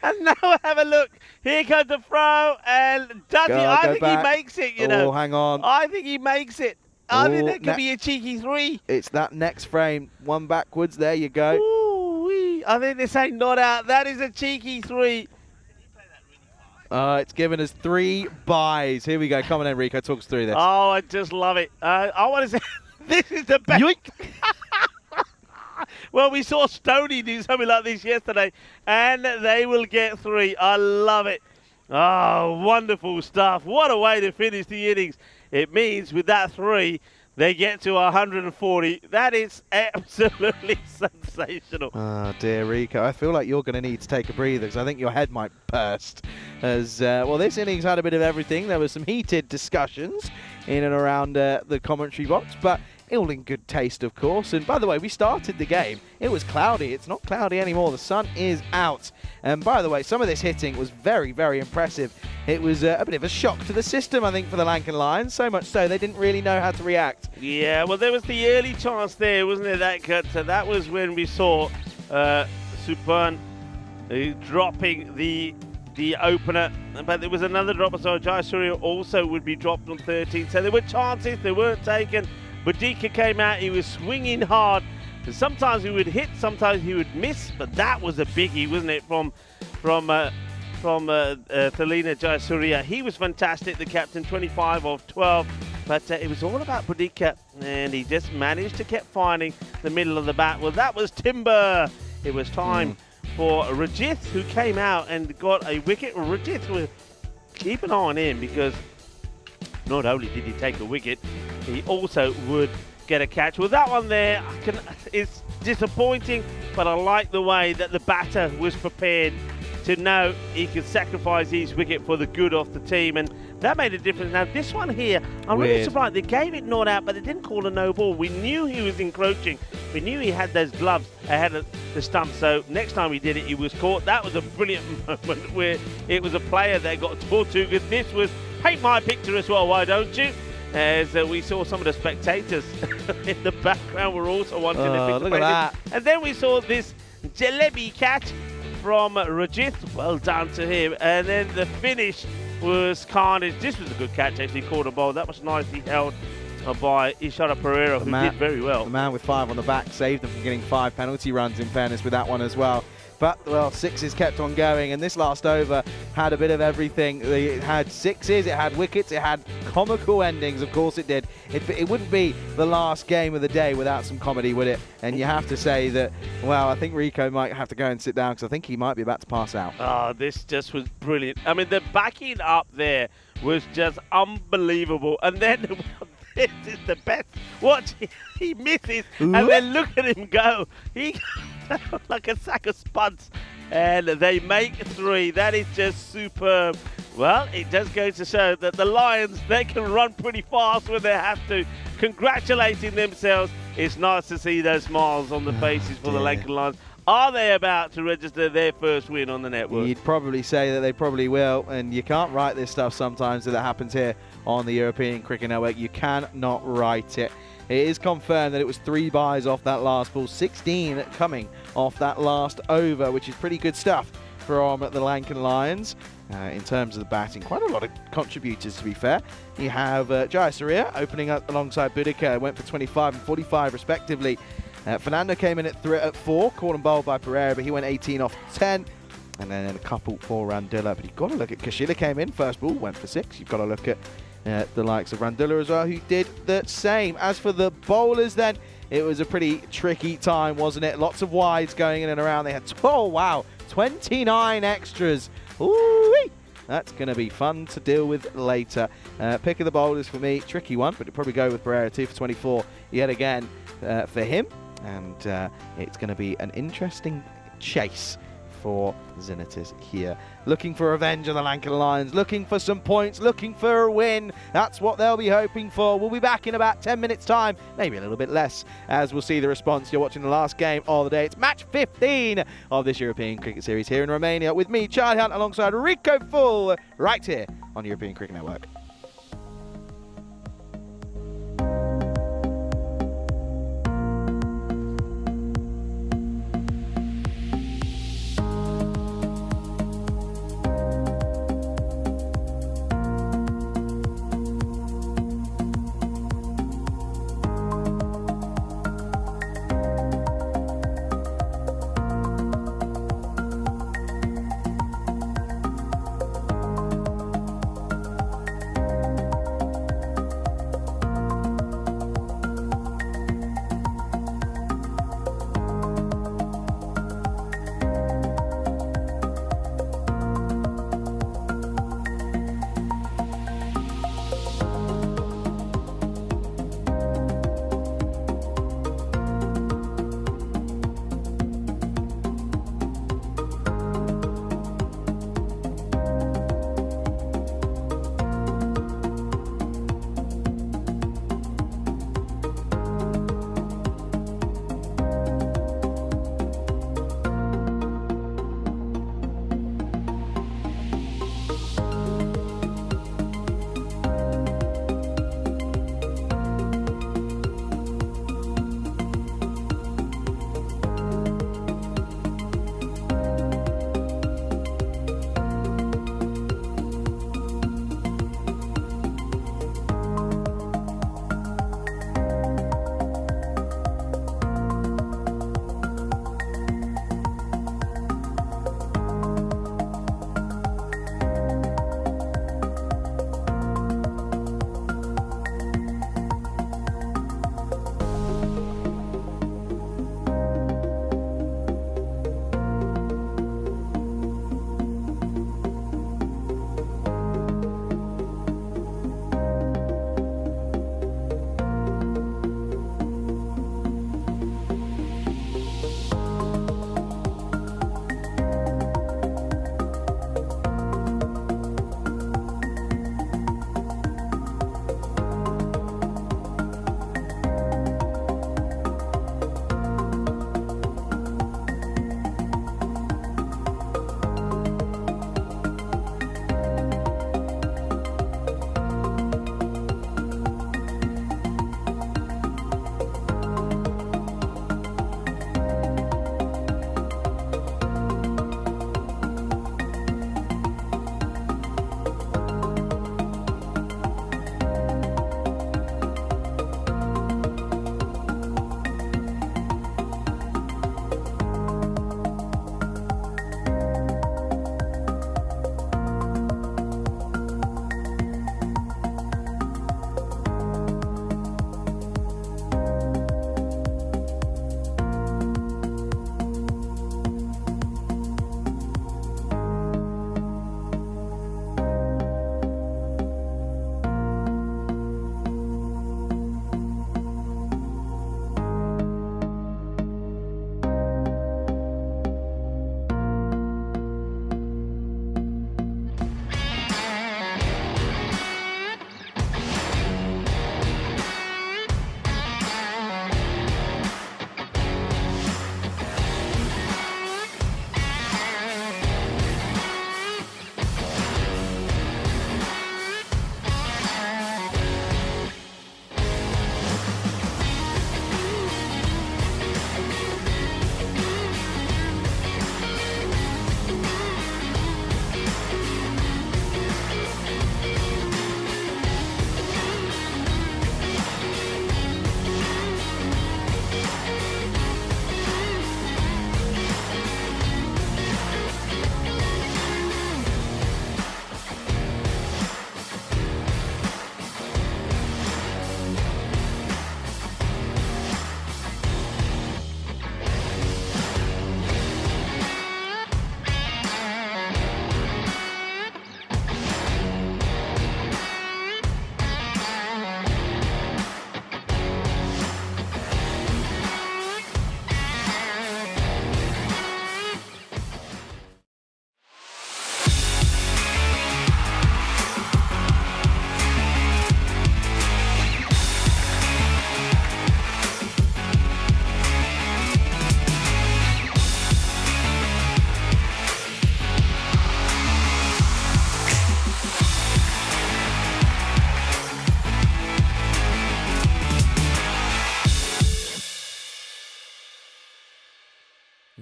And now have a look. Here comes the throw. And does he? I think he makes it, you know. Oh, hang on. I think he makes it. I think that could be a cheeky 3. It's that next frame. One backwards. There you go. Ooh-wee. I think this ain't not out. That is a cheeky 3. It's given us 3 buys. Here we go. Come on, Enrico. Talk us through this. Oh, I just love it. I want to say this is the best. Well, we saw Stoney do something like this yesterday, and they will get 3. I love it. Oh, wonderful stuff. What a way to finish the innings. It means with that 3, they get to 140. That is absolutely sensational. Oh, dear, Rico. I feel like you're going to need to take a breather because I think your head might burst. As well, this innings had a bit of everything. There were some heated discussions in and around the commentary box, but all in good taste, of course. And by the way, we started the game. It was cloudy. It's not cloudy anymore. The sun is out. And by the way, some of this hitting was very, very impressive. It was a bit of a shock to the system, I think, for the Lankan Lions. So much so they didn't really know how to react. Yeah, well, there was the early chance there, wasn't there, that cut? So that was when we saw Supan dropping the opener. But there was another drop. So Jayasuriya also would be dropped on 13. So there were chances. They weren't taken. Budika came out, he was swinging hard. Sometimes he would hit, sometimes he would miss, but that was a biggie, wasn't it, from Thalina Jayasuriya. He was fantastic, the captain, 25 of 12, but it was all about Budika, and he just managed to keep finding the middle of the bat. Well, that was timber. It was time for Rajith, who came out and got a wicket. Rajith, will keep an eye on him because not only did he take a wicket, he also would get a catch. Well, that one there is disappointing, but I like the way that the batter was prepared to know he could sacrifice his wicket for the good of the team, and that made a difference. Now, this one here, I'm really surprised. They gave it not out, but they didn't call a no ball. We knew he was encroaching. We knew he had those gloves ahead of the stump, so next time he did it, he was caught. That was a brilliant moment where it was a player that got taught too good. This was paint my picture as well, why don't you? As we saw some of the spectators in the background were also wanting a picture. Look at that. And then we saw this jalebi catch from Rajith. Well done to him. And then the finish was carnage. This was a good catch, actually, caught a ball. That was nicely held by Ishara Pereira, who did very well. The man with 5 on the back saved them from getting 5 penalty runs, in fairness, with that one as well. But, well, 6s kept on going, and this last over had a bit of everything. It had 6s, it had wickets, it had comical endings, of course it did. It wouldn't be the last game of the day without some comedy, would it? And you have to say that, well, I think Rico might have to go and sit down, because I think he might be about to pass out. Oh, this just was brilliant. I mean, the backing up there was just unbelievable. And then This is the best. Watch, he misses, and then look at him go. He like a sack of spuds, and they make 3. That is just superb. Well, it just goes to show that the Lions, they can run pretty fast when they have to. Congratulating themselves. It's nice to see those smiles on the faces for the Lincoln Lions. Are they about to register their first win on the network? You'd probably say that they probably will, and you can't write this stuff sometimes that happens here on the European Cricket Network. You cannot write it. It is confirmed that it was 3 byes off that last ball, 16 coming off that last over, which is pretty good stuff from the Lankan Lions. In terms of the batting, quite a lot of contributors, to be fair. You have Jaya Surya opening up alongside Boudica, went for 25 and 45 respectively. Fernando came in at 4, caught and bowled by Pereira, but he went 18 off 10. And then a couple for Randilla. But you've got to look at Kashila came in, first ball, went for 6. You've got to look at the likes of Randilla as well, who did the same. As for the bowlers then, it was a pretty tricky time, wasn't it? Lots of wides going in and around. They had 29 extras. Ooh-wee. That's going to be fun to deal with later. Pick of the bowlers for me, tricky one, but it'd probably go with Pereira 2 for 24 yet again for him. And it's going to be an interesting chase for Zenus here. Looking for revenge on the Lankan Lions, looking for some points, looking for a win. That's what they'll be hoping for. We'll be back in about 10 minutes time, maybe a little bit less, as we'll see the response. You're watching the last game of the day. It's match 15 of this European Cricket Series here in Romania with me, Charlie Hunt, alongside Rico Full, right here on European Cricket Network.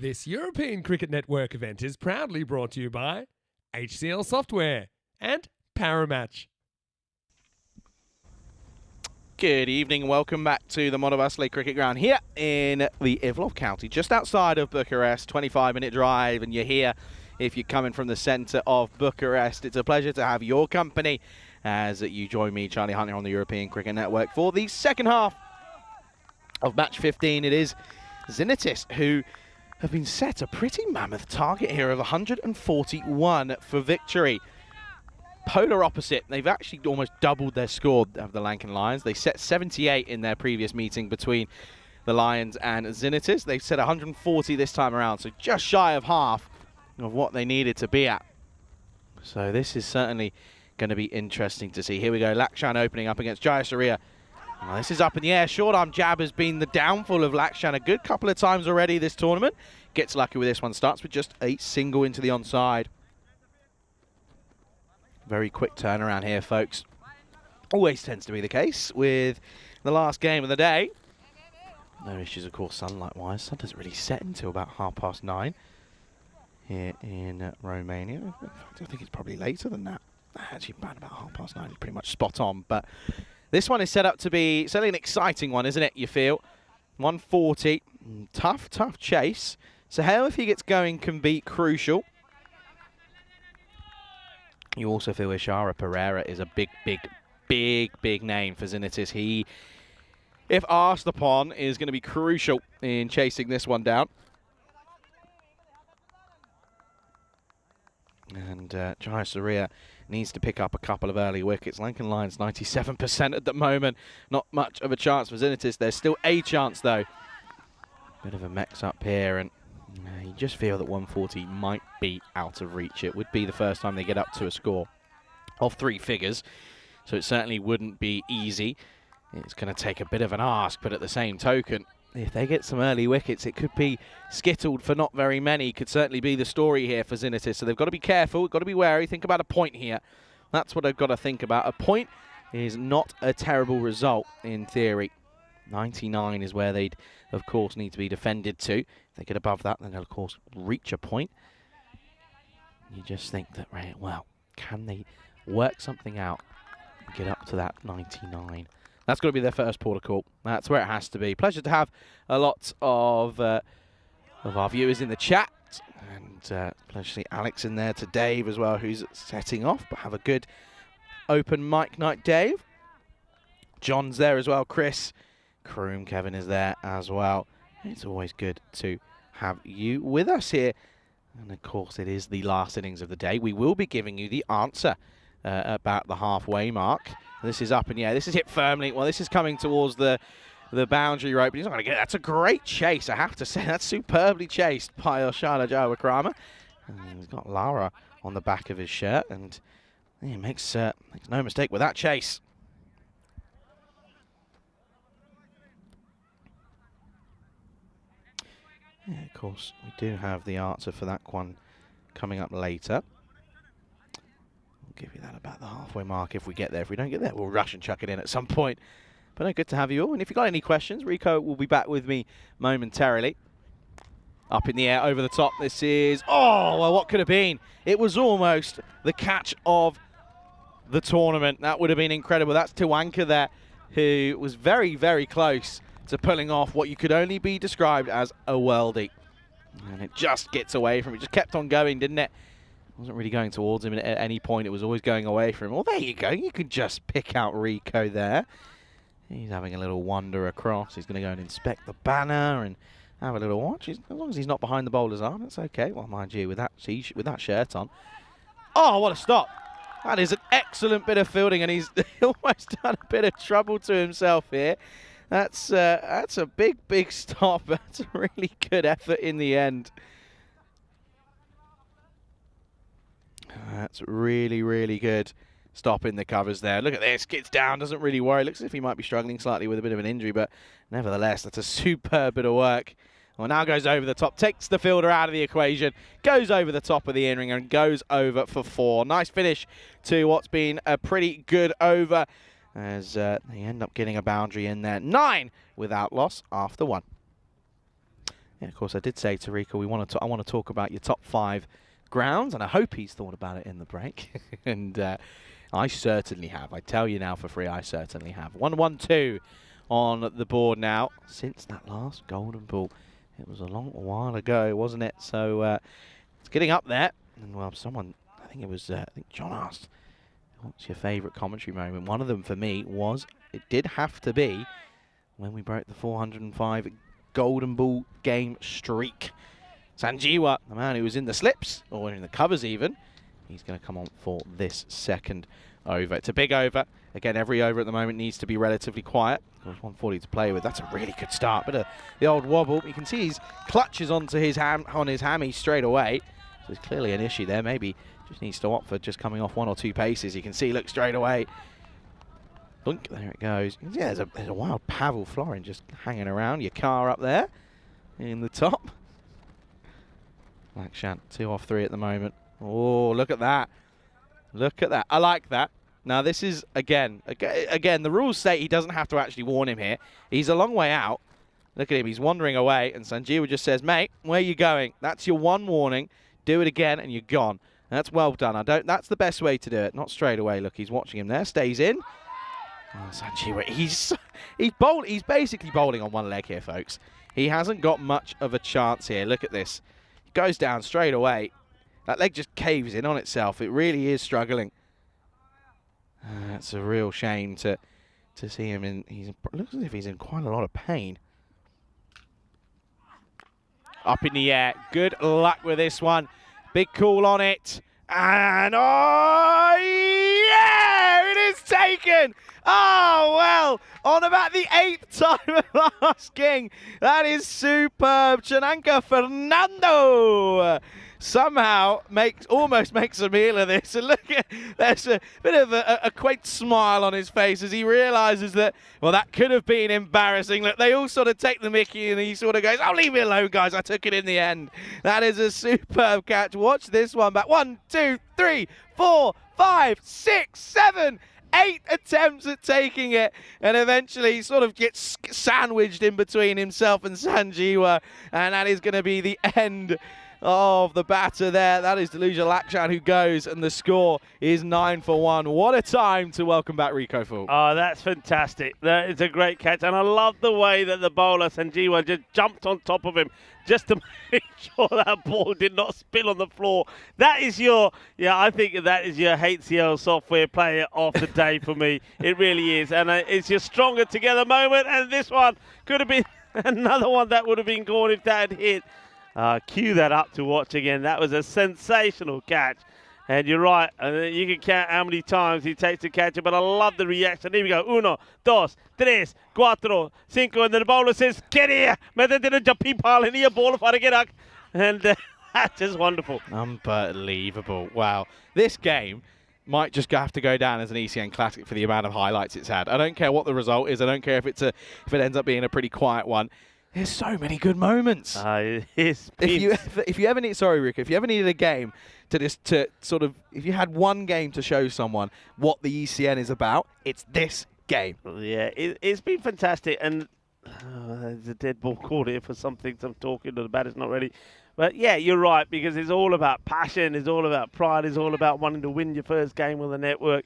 This European Cricket Network event is proudly brought to you by HCL Software and Paramatch. Good evening and welcome back to the Monovasle Cricket Ground here in the Ivlov County, just outside of Bucharest, 25-minute drive, and you're here if you're coming from the centre of Bucharest. It's a pleasure to have your company as you join me, Charlie Hunt, here on the European Cricket Network for the second half of match 15. It is Zenus who have been set a pretty mammoth target here of 141 for victory. Polar opposite, they've actually almost doubled their score of the Lankan Lions. They set 78 in their previous meeting between the Lions and Zenus. They've set 140 this time around, so just shy of half of what they needed to be at. So this is certainly going to be interesting to see. Here we go, Lakshan opening up against Jayasuriya. Well, this is up in the air. Short arm jab has been the downfall of Lakshan a good couple of times already this tournament. Gets lucky with this one, starts with just a single into the onside. Very quick turnaround here, folks. Always tends to be the case with the last game of the day. No issues, of course, sunlight-wise. Sun doesn't really set until about 9:30 here in Romania. In fact, I think it's probably later than that. Actually, about 9:30 is pretty much spot on. But this one is set up to be certainly an exciting one, isn't it, you feel? 140. Tough chase. Sahel, if he gets going, can be crucial. You also feel Ishara Pereira is a big name for Zenus. He, if asked upon, is going to be crucial in chasing this one down. And Jayasuriya needs to pick up a couple of early wickets. Lankan Lions 97% at the moment. Not much of a chance for Zenus. There's still a chance, though. Bit of a mix up here, and you just feel that 140 might be out of reach. It would be the first time they get up to a score of 3 figures, so it certainly wouldn't be easy. It's going to take a bit of an ask, but at the same token, if they get some early wickets, it could be skittled for not very many. Could certainly be the story here for Zenus. So they've got to be careful, got to be wary. Think about a point here. That's what they've got to think about. A point is not a terrible result in theory. 99 is where they'd, of course, need to be defended to. If they get above that, then they'll, of course, reach a point. You just think that, right, well, can they work something out and get up to that 99? That's got to be their first port of call. That's where it has to be. Pleasure to have a lot of our viewers in the chat. And pleasure to see Alex in there, to Dave as well, who's setting off. But have a good open mic night, Dave. John's there as well, Chris. Kroom, Kevin is there as well. It's always good to have you with us here. And of course, it is the last innings of the day. We will be giving you the answer about the halfway mark. This is up in the air. This is hit firmly. Well, this is coming towards the boundary rope, but he's not going to get it. That's a great chase, I have to say. That's superbly chased by Oshana Jawakrama. And he's got Lara on the back of his shirt, and he makes no mistake with that chase. Yeah, of course, we do have the answer for that one coming up later. We'll give you that about the halfway mark if we get there. If we don't get there, we'll rush and chuck it in at some point. But no, good to have you all. And if you've got any questions, Rico will be back with me momentarily. Up in the air, over the top. This is, oh, well, what could have been? It was almost the catch of the tournament. That would have been incredible. That's Tiwanka there, who was very, very close to pulling off what you could only be described as a worldie. And it just gets away from him. It just kept on going, didn't it? It wasn't really going towards him at any point. It was always going away from him. Well, there you go. You can just pick out Rico there. He's having a little wander across. He's going to go and inspect the banner and have a little watch. As long as he's not behind the bowler's arm, that's okay. Well, mind you, with that shirt on. Oh, what a stop. That is an excellent bit of fielding, and he's almost done a bit of trouble to himself here. That's a big stop. That's a really good effort in the end. That's really good. Stop in the covers there. Look at this. Gets down. Doesn't really worry. Looks as if he might be struggling slightly with a bit of an injury, but nevertheless, that's a superb bit of work. Well, now goes over the top. Takes the fielder out of the equation. Goes over the top of the in-ringer and goes over for 4. Nice finish to what's been a pretty good over, as they end up getting a boundary in there. 9 without loss after 1. Yeah, of course, I did say to Rico, I want to talk about your top 5 grounds, and I hope he's thought about it in the break. And I certainly have. I tell you now for free, I certainly have. 1-1-2 on the board now since that last golden ball. It was a long while ago, wasn't it? So it's getting up there. And well, someone, I think it was, I think John asked, what's your favourite commentary moment? One of them for me was, it did have to be when we broke the 405 golden ball game streak. Sanjeewa, the man who was in the slips, or in the covers even, he's going to come on for this second over. It's a big over. Again, every over at the moment needs to be relatively quiet. There's 140 to play with. That's a really good start. But the old wobble, you can see he clutches onto his hammy straight away. So there's clearly an issue there. Maybe just needs to opt for just coming off 1 or 2 paces. You can see, look, straight away. Boink, there it goes. Yeah, there's a wild Pavel Florin just hanging around. Your car up there in the top. Lakshan, 2 off 3 at the moment. Oh, look at that. Look at that. I like that. Now, this is, again, the rules say he doesn't have to actually warn him here. He's a long way out. Look at him. He's wandering away, and Sanjeewa just says, mate, where are you going? That's your one warning. Do it again, and you're gone. And that's well done. That's the best way to do it. Not straight away. Look, he's watching him there. Stays in. Oh, Sanjeewa, he's basically bowling on one leg here, folks. He hasn't got much of a chance here. Look at this. He goes down straight away. That leg just caves in on itself. It really is struggling. It's a real shame to see him in. Looks as if he's in quite a lot of pain. Up in the air. Good luck with this one. Big call on it. And oh, yeah! It is taken! Oh, well, on about the 8th time of asking. That is superb. Chananka Fernando somehow almost makes a meal of this. And look at, there's a bit of a quaint smile on his face as he realises that, well, that could have been embarrassing. Look, they all sort of take the mickey and he sort of goes, oh, leave me alone, guys. I took it in the end. That is a superb catch. Watch this one back. 1, 2, 3, 4, 5, 6, 7, 8 attempts at taking it, and eventually he sort of gets sandwiched in between himself and Sanjeewa, and that is going to be the end of the batter there. That is Deluja Lakshan who goes, and the score is 9 for 1. What a time to welcome back Rico Fulk. Oh, that's fantastic. That is a great catch, and I love the way that the bowler, Sanjeewa, just jumped on top of him just to make sure that ball did not spill on the floor. That is I think that is your HCL software player of the day for me. It really is, and it's your stronger together moment, and this one could have been another one that would have been gone if that had hit. Cue that up to watch again. That was a sensational catch. And you're right, you can count how many times he takes to catch it, but I love the reaction. Here we go. 1, 2, 3, 4, 5, and then the bowler says, get here! Métete en jumping pile and here, ball para get. And that's just wonderful. Unbelievable. Wow. This game might just have to go down as an ECN classic for the amount of highlights it's had. I don't care what the result is. I don't care if it ends up being a pretty quiet one. There's so many good moments. If you ever need, sorry, Rico, if you ever needed a game to sort of, if you had one game to show someone what the ECN is about, it's this game. Yeah, it's been fantastic, and there's a dead ball called here for something. I'm talking to the batter's not ready. But yeah, you're right, because it's all about passion, it's all about pride, it's all about wanting to win your first game on the network.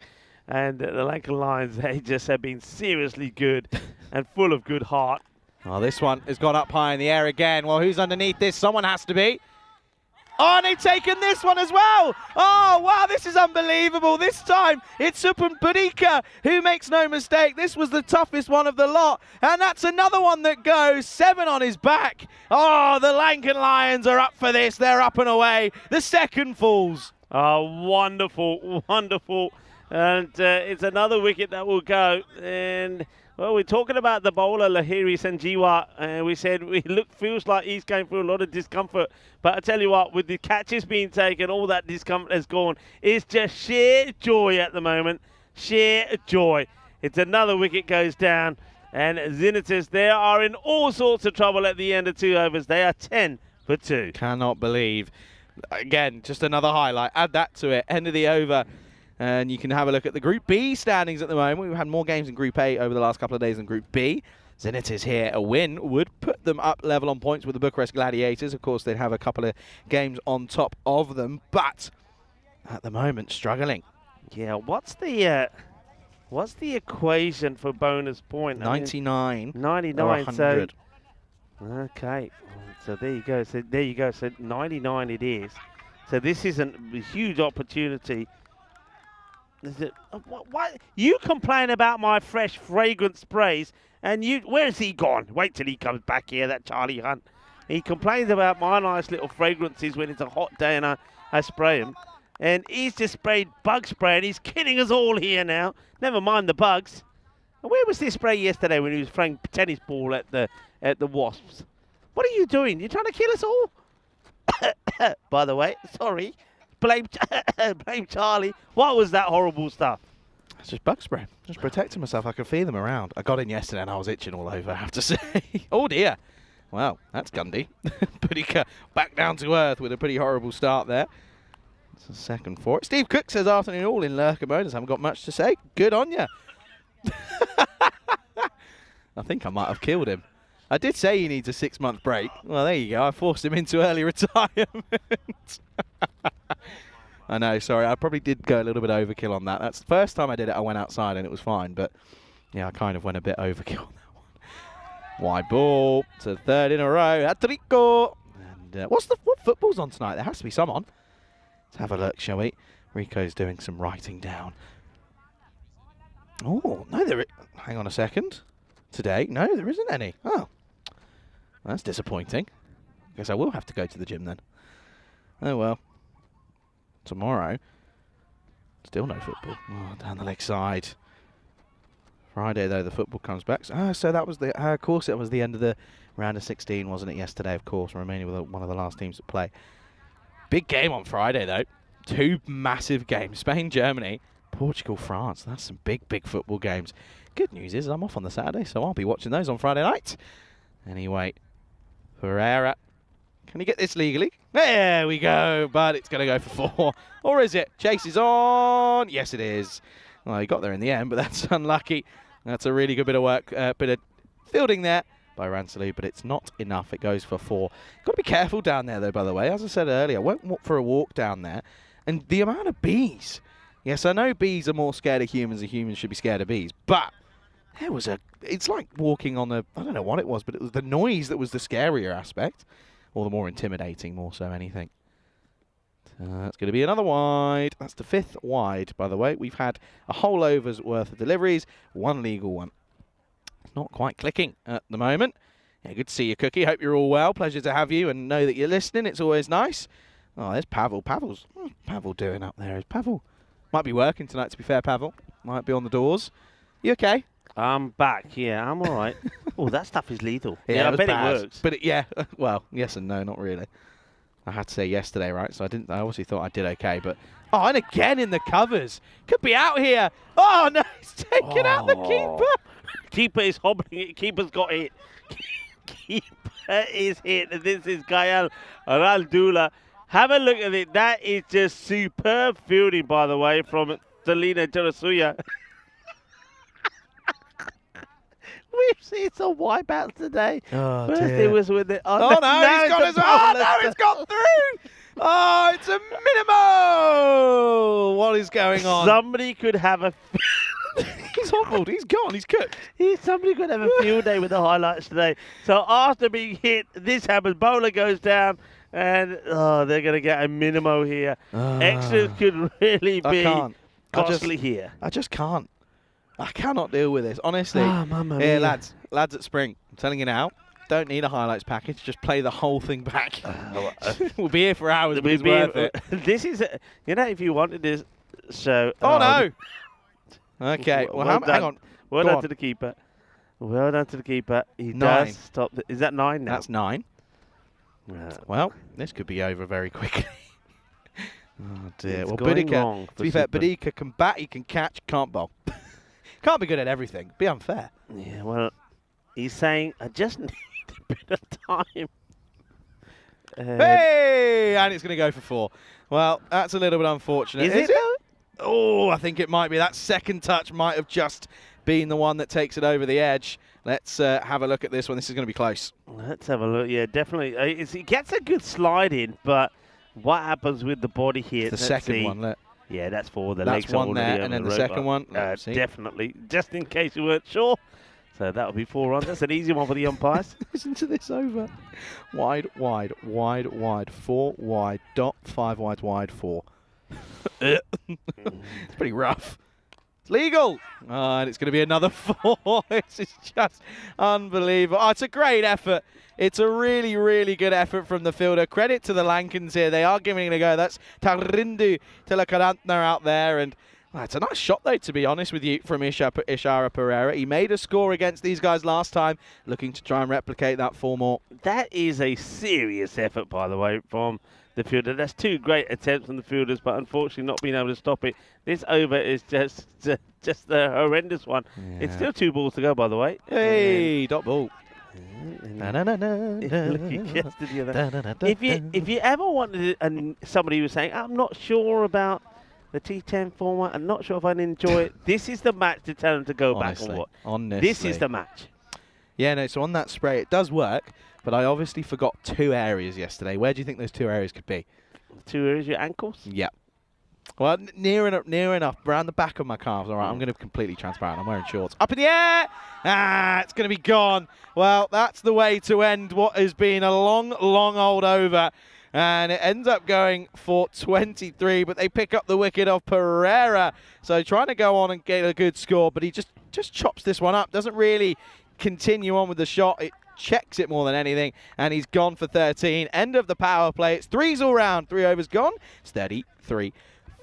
And the Lankan Lions, they just have been seriously good and full of good heart. Well, this one has gone up high in the air again. Well, who's underneath this? Someone has to be. Oh, and they've taken this one as well. Oh, wow, this is unbelievable. This time, it's Supun Padika who makes no mistake. This was the toughest one of the lot. And that's another one that goes 7 on his back. Oh, the Lankan Lions are up for this. They're up and away. The second falls. Oh, wonderful, wonderful. And it's another wicket that will go. And well, we're talking about the bowler, Lahiri Sanjeewa, and we said feels like he's going through a lot of discomfort. But I tell you what, with the catches being taken, all that discomfort has gone. It's just sheer joy at the moment. Sheer joy. It's another wicket goes down. And Zenus, they are in all sorts of trouble at the end of 2 overs. They are 10 for 2. Cannot believe. Again, just another highlight. Add that to it. End of the over. And you can have a look at the Group B standings at the moment. We've had more games in Group A over the last couple of days than Group B. Zenit is here. A win would put them up level on points with the Bucharest Gladiators. Of course, they'd have a couple of games on top of them, but at the moment, struggling. Yeah, what's the equation for bonus point? 99. 99. Or 100. Okay, so there you go. So there you go. So 99 it is. So this is a huge opportunity. Is it, what? You complain about my fresh fragrant sprays, and where's he gone? Wait till he comes back here, that Charlie Hunt. He complains about my nice little fragrances when it's a hot day and I spray them. And he's just sprayed bug spray, and he's kidding us all here now. Never mind the bugs. Where was this spray yesterday when he was throwing tennis ball at the wasps? What are you doing? You're trying to kill us all? By the way, sorry. Blame Charlie. What was that horrible stuff? It's just bug spray. Just protecting myself. I could feel them around. I got in yesterday and I was itching all over, I have to say. Oh dear. Well, that's Gundy. Budika back down to earth with a pretty horrible start there. It's a second for it. Steve Cook says, afternoon all in lurker bonus. Haven't got much to say. Good on you. I think I might have killed him. I did say he needs a 6-month break. Well, there you go. I forced him into early retirement. I know, sorry. I probably did go a little bit overkill on that. That's the first time I did it. I went outside and it was fine. But, yeah, I kind of went a bit overkill on that one. Wide ball to the third in a row. Hat-trick-o. And what football's on tonight? There has to be some on. Let's have a look, shall we? Rico's doing some writing down. Oh, no, hang on a second. Today? No, there isn't any. Oh. That's disappointing. Guess I will have to go to the gym then. Oh, well. Tomorrow. Still no football. Oh, down the leg side. Friday, though, the football comes back. So that was of course, it was the end of the round of 16, wasn't it, yesterday, of course. Romania were one of the last teams to play. Big game on Friday, though. 2 massive games. Spain, Germany, Portugal, France. That's some big, big football games. Good news is I'm off on the Saturday, so I'll be watching those on Friday night. Anyway, Ferreira. Can he get this legally? There we go, but it's going to go for 4. Or is it? Chase is on. Yes, it is. Well, he got there in the end, but that's unlucky. That's a really good bit of work, bit of fielding there by Ransalu, but it's not enough. It goes for 4. Got to be careful down there, though, by the way. As I said earlier, I went for a walk down there, and the amount of bees. Yes, I know bees are more scared of humans and humans should be scared of bees, but there was it's like walking on I don't know what it was, but it was the noise that was the scarier aspect, or the more intimidating, more so anything. That's going to be another wide. That's the 5th wide, by the way. We've had a whole over's worth of deliveries, 1 legal one. Not quite clicking at the moment. Yeah, good to see you, Cookie. Hope you're all well. Pleasure to have you and know that you're listening. It's always nice. Oh, there's Pavel. What's Pavel doing up there? Is Pavel might be working tonight, to be fair, Pavel. Might be on the doors. You okay? I'm back. Yeah, I'm all right. Oh, that stuff is lethal. Yeah, I bet it works. But yeah, well, yes and no, not really. I had to say yesterday, right? So I obviously thought I did okay, but and again in the covers. Could be out here. Oh no, he's taken out the keeper. Keeper is hobbling it. Keeper's got it. Keeper is hit. This is Gael Raldula. Have a look at it. That is just superb fielding, by the way, from Delina Jarasuya. We've seen some wipeouts today. Oh, First dear. it was with it. Oh, no, he's got as well. Oh, no, it's got through. Oh, it's a minimo. What is going on? Somebody could have a... He's hobbled. He's gone. He's cooked. Somebody could have a field day with the highlights today. So after being hit, this happens. Bowler goes down, and they're going to get a minimo here. Extras could really be costly here. I just can't. I cannot deal with this, honestly. Mamma Here, mia. lads at Spring, I'm telling you now, don't need a highlights package. Just play the whole thing back. We'll be here for hours, but it's worth it. This is, if you wanted this show. Oh, no. Okay, well hang on. Well Go done on. to the keeper. Well done to the keeper. He 9. does stop. Is that 9 now? That's 9. Well, this could be over very quickly. Oh, dear. It's well, going Boudica, wrong to for be fair, Super. Boudica can bat, he can catch, can't bowl. Can't be good at everything. Be unfair. Yeah, well, he's saying, I just need a bit of time. Hey! And it's going to go for 4. Well, that's a little bit unfortunate. Is it? Oh, I think it might be. That second touch might have just being the one that takes it over the edge. Let's have a look at this one. This is going to be close. Let's have a look. Yeah, definitely. He gets a good slide in, but what happens with the body here? The second one, look. Yeah, that's for the That's legs. one there, over and then the the rope. second one. Let's see. Definitely, just in case you weren't sure. So that'll be 4 runs. That's an easy one for the umpires. Listen to this over. Wide, wide, wide, wide, 4 wide, dot, 5 wide, wide, 4. It's pretty rough. It's legal. And it's going to be another 4. This is just unbelievable. Oh, it's a great effort. It's a really, really good effort from the fielder. Credit to the Lankans here. They are giving it a go. That's Tarindu Tilakarantner out there. And well, it's a nice shot, though, to be honest with you, from Ishara Pereira. He made a score against these guys last time, looking to try and replicate that 4 more. That is a serious effort, by the way, from the fielder. That's 2 great attempts from the fielders, but unfortunately not being able to stop it. This over is just a horrendous one. Yeah. It's still 2 balls to go, by the way. Hey, dot ball. If you ever wanted and somebody was saying, I'm not sure about the T10 format, I'm not sure if I'd enjoy it, this is the match to tell them to go back and watch. Honestly. This is the match. Yeah, no, so on that spray, it does work, but I obviously forgot 2 areas yesterday. Where do you think those 2 areas could be? 2 areas, your ankles? Yep. Well, near enough, around the back of my calves. All right, I'm going to be completely transparent. I'm wearing shorts. Up in the air! Ah, it's going to be gone. Well, that's the way to end what has been a long, long old over. And it ends up going for 23, but they pick up the wicket of Pereira. So trying to go on and get a good score, but he just chops this one up. Doesn't really continue on with the shot. It checks it more than anything, and he's gone for 13. End of the power play. It's 3s all round. 3 overs gone. It's 33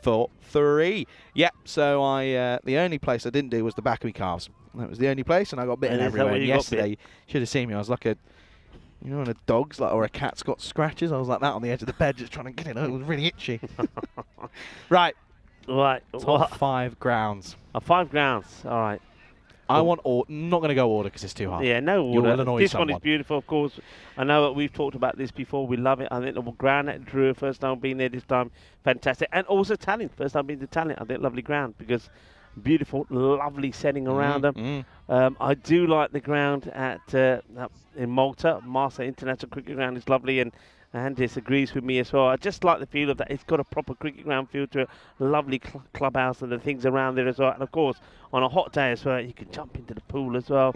for 3. Yep, so the only place I didn't do was the back of my calves. That was the only place, and I got bitten everywhere. Yesterday, you should have seen me. I was like when a dog's or a cat's got scratches, I was like that on the edge of the bed just trying to get it out. It was really itchy. Right. Top 5 grounds. 5 grounds, all right. I want order. Not going to go order because it's too hard. Yeah, no You will order. annoy This someone. one is beautiful, of course. I know that we've talked about this before. We love it. I think the ground at Drew, first time being there this time, fantastic. And also Tallinn, first time being to Tallinn. I think lovely ground because beautiful, lovely setting around them. I do like the ground in Malta. Marsa International Cricket Ground is lovely, and Andis agrees with me as well. I just like the feel of that. It's got a proper cricket ground feel to it. Lovely clubhouse and the things around there as well. And of course, on a hot day as well, you can jump into the pool as well.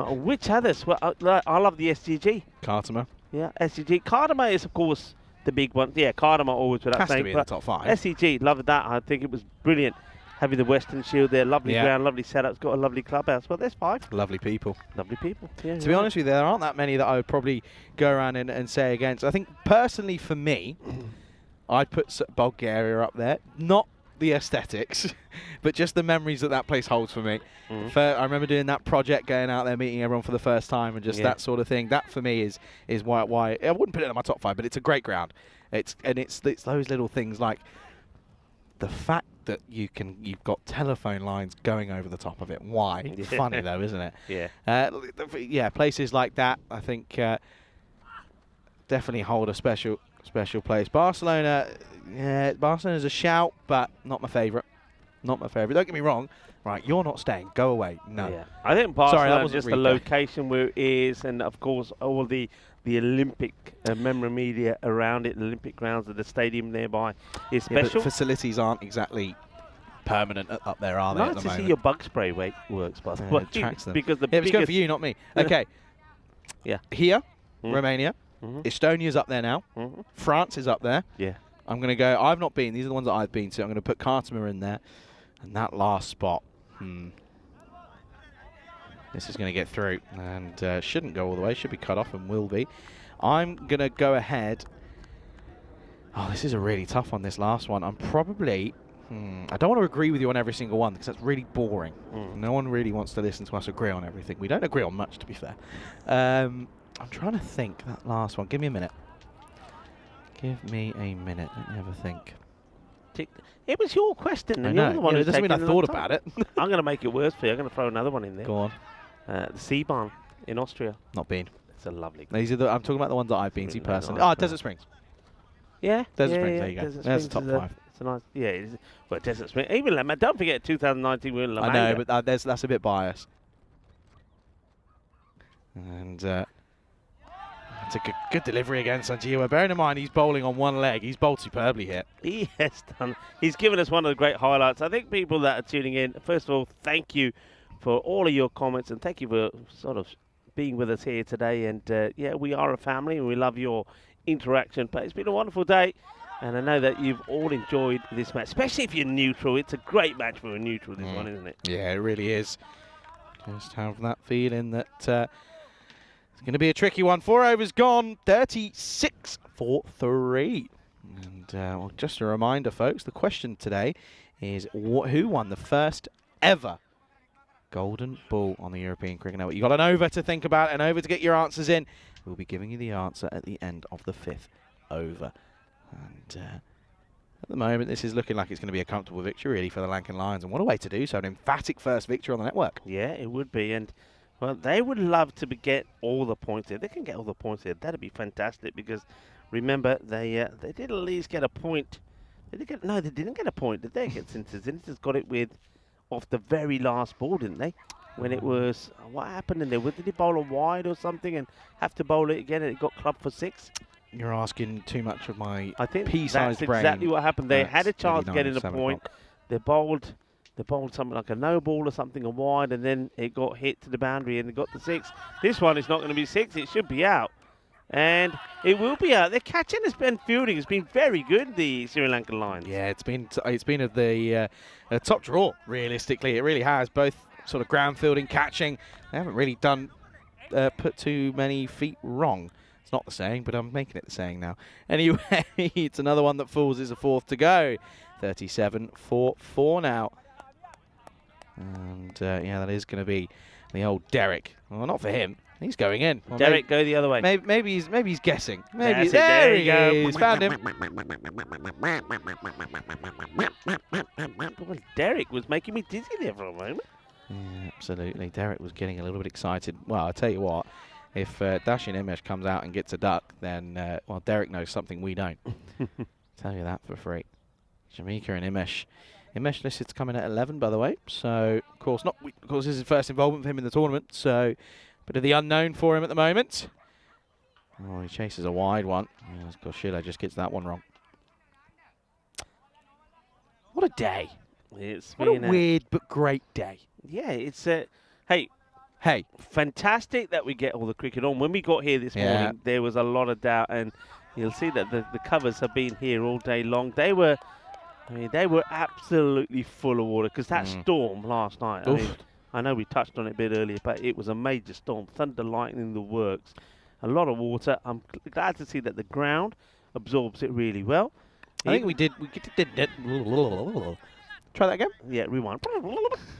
Which others? Well, I love the SGG. Cartama. Yeah, SGG. Cardamom is, of course, the big one. Yeah, Cardamom always without Has saying. to be in the top 5. SCG, loved that. I think it was brilliant. Having the Western Shield there, lovely ground, lovely setup. It's got a lovely clubhouse. Well, there's 5. Lovely people. Lovely people. Yeah, To be honest with you, there aren't that many that I would probably go around and say against. I think personally for me, I'd put Bulgaria up there. Not the aesthetics, but just the memories that place holds for me. I remember doing that project, going out there, meeting everyone for the first time, and just that sort of thing. That for me is why I wouldn't put it in my top 5, but it's a great ground. It's those little things like the fact that you've got telephone lines going over the top of it. Why? It's funny though, isn't it? Yeah. Places like that, I think, definitely hold a special place. Barcelona, Barcelona's a shout, but not my favourite. Not my favourite. Don't get me wrong. Right, you're not staying. Go away. No. Yeah. I think Barcelona wasn't just the replay. location where it is, and of course all the Olympic memorabilia around it, the Olympic grounds of the stadium nearby is Yeah, special. but facilities aren't exactly permanent up there, are they? Nice at the to moment? see your bug spray works, by the way. It tracks them. Because the It's good biggest for you, not me. Okay. Yeah. Here, Romania. Estonia's up there now. France is up there. Yeah. I'm going to go. I've not been. These are the ones that I've been to. I'm going to put Cartama in there. And that last spot. This is going to get through. And shouldn't go all the way. Should be cut off and will be. I'm going to go ahead. Oh, this is a really tough one, this last one. I'm probably... I don't want to agree with you on every single one because that's really boring. No one really wants to listen to us agree on everything. We don't agree on much, to be fair. I'm trying to think, that last one. Give me a minute. Give me a minute. Let me have a think. It was your question. I And know. you're the one Yeah, it who's doesn't mean taking I a thought long about time. it. I'm going to make it worse for you. I'm going to throw another one in there. Go on. The Seabahn in Austria. Not been. It's a lovely. These are I'm talking about the ones that I've been to Really personally. nice, Desert Springs. Yeah. Desert yeah, Springs, yeah, there you go. Desert There's the Springs top is 5. It's a nice, yeah. Well, it doesn't spring. Even don't forget 2019 we were in La I Manga. know, but that's a bit biased. And it's a good delivery again, Sanjiwa. Bearing in mind he's bowling on one leg, he's bowled superbly here. He has done. He's given us one of the great highlights. I think people that are tuning in, first of all, thank you for all of your comments and thank you for sort of being with us here today. And yeah, we are a family and we love your interaction. But it's been a wonderful day. And I know that you've all enjoyed this match, especially if you're neutral. It's a great match for a neutral, this one, isn't it? Yeah, it really is. Just have that feeling that it's going to be a tricky one. 4 overs gone, 36 for 3. And well, just a reminder, folks, the question today is who won the first ever golden ball on the European Cricket Network? You've got an over to think about, an over to get your answers in. We'll be giving you the answer at the end of the 5th over. And at the moment, this is looking like it's going to be a comfortable victory, really, for the Lankan Lions. And what a way to do so, an emphatic first victory on the network. Yeah, it would be. And, well, they would love to get all the points here. They can get all the points here. That'd be fantastic because, remember, they did at least get a point. They didn't get a point, did they, against Zenus? Zenus got it with off the very last ball, didn't they? When it was, what happened in there? Did he bowl a wide or something and have to bowl it again and it got clubbed for 6? You're asking too much of my I think pea-sized that's brain. exactly what happened. They had a chance to get in a 7 point. o'clock. They bowled something like a no ball or something a wide, and then it got hit to the boundary and it got the 6. This one is not going to be 6. It should be out, and it will be out. Their catching and fielding has been very good. The Sri Lankan Lions. Yeah, it's been of the top draw. Realistically, it really has. Both sort of ground fielding, catching. They haven't really done put too many feet wrong. It's not the saying, but I'm making it the saying now. Anyway, it's another one that falls. Is a 4th to go. 37 for 4 now. And yeah, that is going to be the old Derek. Well, not for him. He's going in. Well, Derek, go the other way. Maybe he's guessing. Maybe That's it, there he you go. is. Found him. Well, Derek was making me dizzy there for a moment. Yeah, absolutely. Derek was getting a little bit excited. Well, I'll tell you what. If Dashin Imesh comes out and gets a duck, then, well, Derek knows something we don't. Tell you that for free. Jamaica and Imesh. Imesh listed coming at 11, by the way. So, of course, this is his first involvement for him in the tournament. So, bit of the unknown for him at the moment. Oh, he chases a wide one. Yes, Goshila just gets that one wrong. What a day. It's What a been weird but great day. Yeah, it's Hey, fantastic that we get all the cricket on. When we got here this morning, there was a lot of doubt, and you'll see that the covers have been here all day long. They were absolutely full of water because that storm last night. I know we touched on it a bit earlier, but it was a major storm, thunder, lightning, the works. A lot of water. I'm glad to see that the ground absorbs it really well. I think we did. Try that again? Yeah, rewind.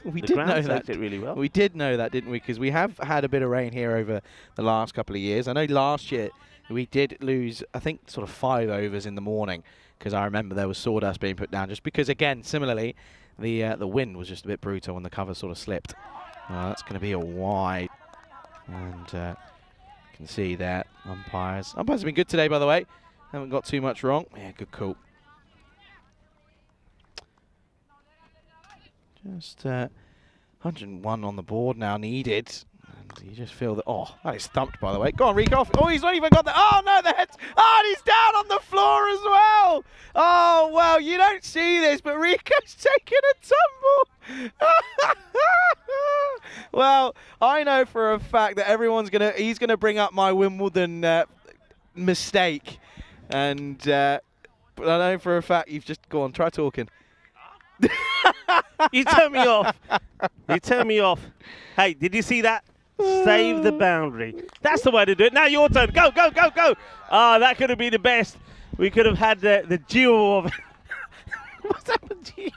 We The did ground know takes that. it really well. We did know that, didn't we? Because we have had a bit of rain here over the last couple of years. I know last year we did lose, I think, sort of 5 overs in the morning because I remember there was sawdust being put down just because, again, similarly, the wind was just a bit brutal and the cover sort of slipped. That's going to be a wide. And you can see that umpires have been good today, by the way. Haven't got too much wrong. Yeah, good call. Just 101 on the board now needed. And you just feel that, oh, that is thumped, by the way. Go on, Rico. Oh, he's not even got the, oh, no, the head's, oh, and he's down on the floor as well. Oh, well, you don't see this, but Rico's taking a tumble. Well, I know for a fact that he's going to bring up my Wimbledon mistake. And but I know for a fact you've just, go on, try talking. You turn me off. You turn me off. Hey, did you see that? Save the boundary. That's the way to do it. Now your turn. Go, go, go, go. Ah, that could have been the best. We could have had the duo of it. What's happened to you?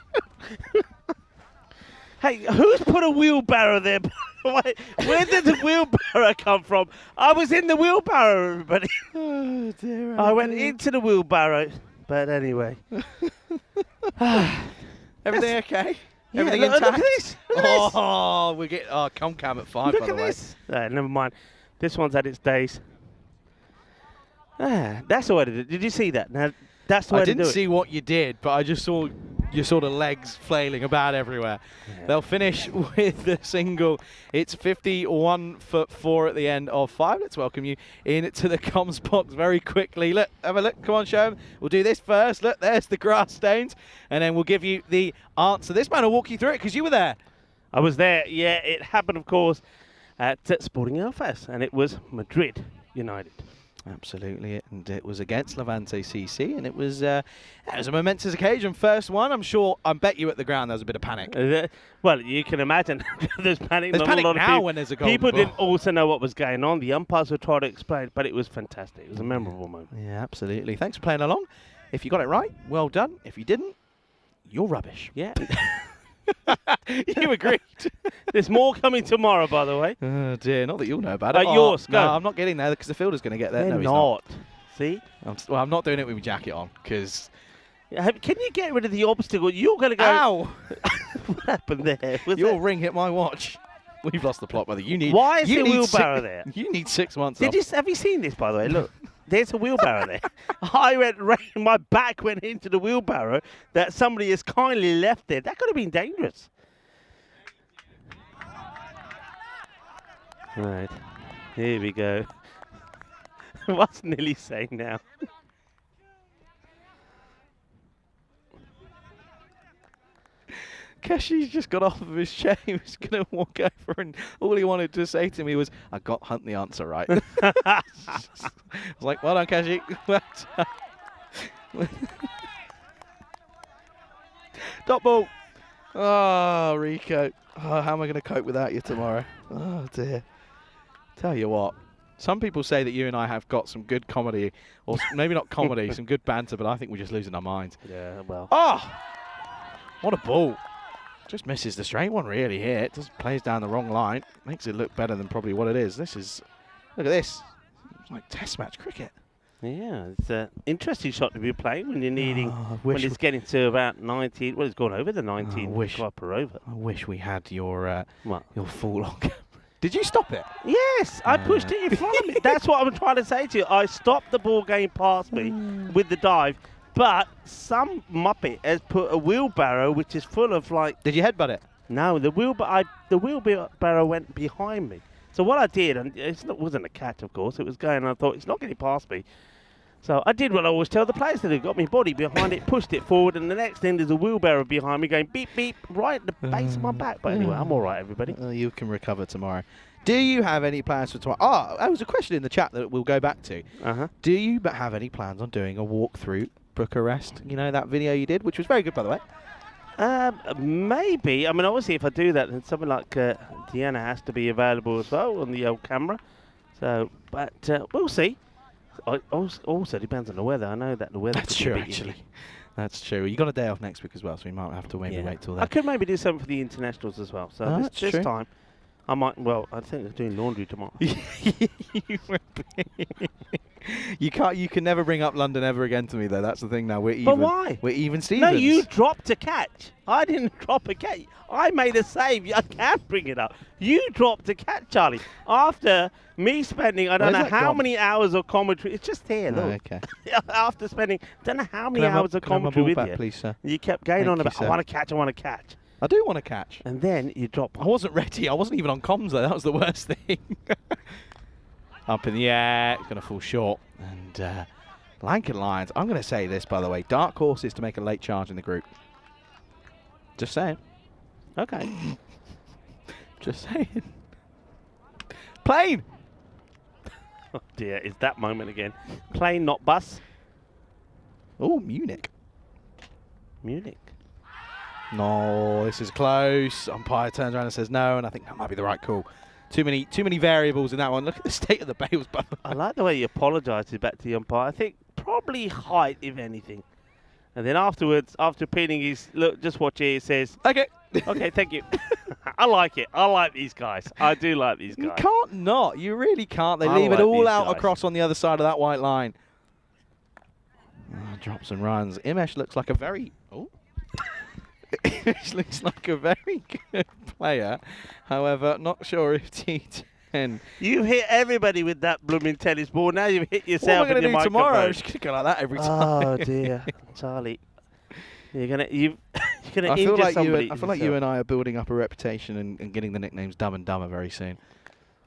Hey, who's put a wheelbarrow there? Where did the wheelbarrow come from? I was in the wheelbarrow, everybody. Oh, dear, I went into the wheelbarrow. But anyway. Everything okay? Yeah, Everything look intact? at this. Look at this. Oh, we get Comcam at 5, Look by the at way. this. Never mind. This one's had its days. That's the way to do it. Did you see that? Now, That's the way I to do didn't it. see what you did, but I just saw your sort of legs flailing about everywhere. Yeah. They'll finish with the single. It's 51-4 at the end of 5. Let's welcome you into the comms box very quickly. Look, have a look. Come on, show them. We'll do this first. Look, there's the grass stains. And then we'll give you the answer. This man will walk you through it because you were there. I was there. Yeah, it happened, of course, at Sporting Alfas, and it was Madrid United. Absolutely, and it was against Levante CC, and it was a momentous occasion. First one, I bet you at the ground there was a bit of panic. Well, you can imagine there's panic. There's Not panic a lot of now people. when there's a goal. People didn't also know what was going on. The umpires were trying to explain, but it was fantastic. It was a memorable moment. Yeah, absolutely. Thanks for playing along. If you got it right, well done. If you didn't, you're rubbish. Yeah. You agreed. There's more coming tomorrow, by the way. Oh dear, not that you'll know about it. Yours, go. No, I'm not getting there because the fielder's going to get there. They're No, he's not. See? I'm not doing it with my jacket on because. Can you get rid of the obstacle? You're going to go. Ow! What happened there? Your ring hit my watch. We've lost the plot, brother. You need. Why is you there a need wheelbarrow there? You need 6 months off. Have you seen this, by the way? Look, there's a wheelbarrow there. My back went into the wheelbarrow that somebody has kindly left there. That could have been dangerous. Right, here we go. What's Nilly saying now? Keshi's just got off of his chair. He was going to walk over, and all he wanted to say to me was, "I got Hunt the answer right." I was like, "Well done, Keshi." Dot ball. Oh, Rico. Oh, how am I going to cope without you tomorrow? Oh, dear. Tell you what. Some people say that you and I have got some good comedy, or maybe not comedy, some good banter, but I think we're just losing our minds. Yeah, well. Oh! What a ball. Just misses the straight one really here. It just plays down the wrong line. Makes it look better than probably what it is. Look at this. It's like test match cricket. Yeah, it's an interesting shot to be playing when you're needing, when it's getting to about 19. Well, it's gone over the 19 club per over. I wish we had your full on camera. Did you stop it? Yes, I pushed it in front of me. That's what I'm trying to say to you. I stopped the ball going past me with the dive, but some muppet has put a wheelbarrow which is full of like. Did you headbutt it? No, the wheelbarrow went behind me. So what I did, and it wasn't a catch, of course. It was going, and I thought it's not getting past me. So I did what I always tell the players to do. Got my body behind it, pushed it forward, and the next thing there's a wheelbarrow behind me going beep, beep, right at the base of my back. But anyway, I'm all right, everybody. You can recover tomorrow. Do you have any plans for tomorrow? Oh, there was a question in the chat that we'll go back to. Do you have any plans on doing a walk through Bucharest? You know, that video you did, which was very good, by the way. Maybe. I mean, obviously, if I do that, then something like Deanna has to be available as well on the old camera. So, but we'll see. It also depends on the weather. I know that the weather. That's true, actually. That's true. You got a day off next week as well, so we might have to maybe wait till then. I could maybe do something for the internationals as well. So this time, I might. Well, I think I'm doing laundry tomorrow. You can't. You can never bring up London ever again to me, though. That's the thing. Now we're even. But why? We're even Stevens. No, you dropped a catch. I didn't drop a catch. I made a save. I can't bring it up. You dropped a catch, Charlie. After me spending, I don't know how many hours of commentary. It's just here, look. Okay. After spending, don't know how many hours of commentary with you. Please, sir. You kept going on about, I want to catch, I want to catch. I do want to catch. And then you drop. I wasn't ready. I wasn't even on comms, though. That was the worst thing. Up in the air. It's going to fall short. And Lankan Lions, I'm going to say this, by the way. Dark horses to make a late charge in the group. Just saying. Okay. Just saying. Plane! Oh dear, it's that moment again. Plane, not bus. Oh, Munich. Munich. No, this is close. Umpire turns around and says no, and I think that might be the right call. Too many variables in that one. Look at the state of the bails, by the way. I like the way you apologised back to the umpire. I think probably height, if anything. And then afterwards, after appealing, he's look, just watch here. He says, Okay. Okay, thank you. I like it. I like these guys. I do like these guys. You can't not. You really can't. They I leave it like all these out guys. across on the other side of that white line. Drops and runs. Imesh looks like a very... Oh. Imesh looks like a very good player. However, not sure if T10 And You hit everybody with that blooming tennis ball. Now you've hit what yourself am I in going your to do tomorrow? I'm microphone. just going to go like that every time. Oh dear, Charlie. You're gonna I injure feel like somebody. I feel like you and I are building up a reputation and getting the nicknames Dumb and Dumber very soon.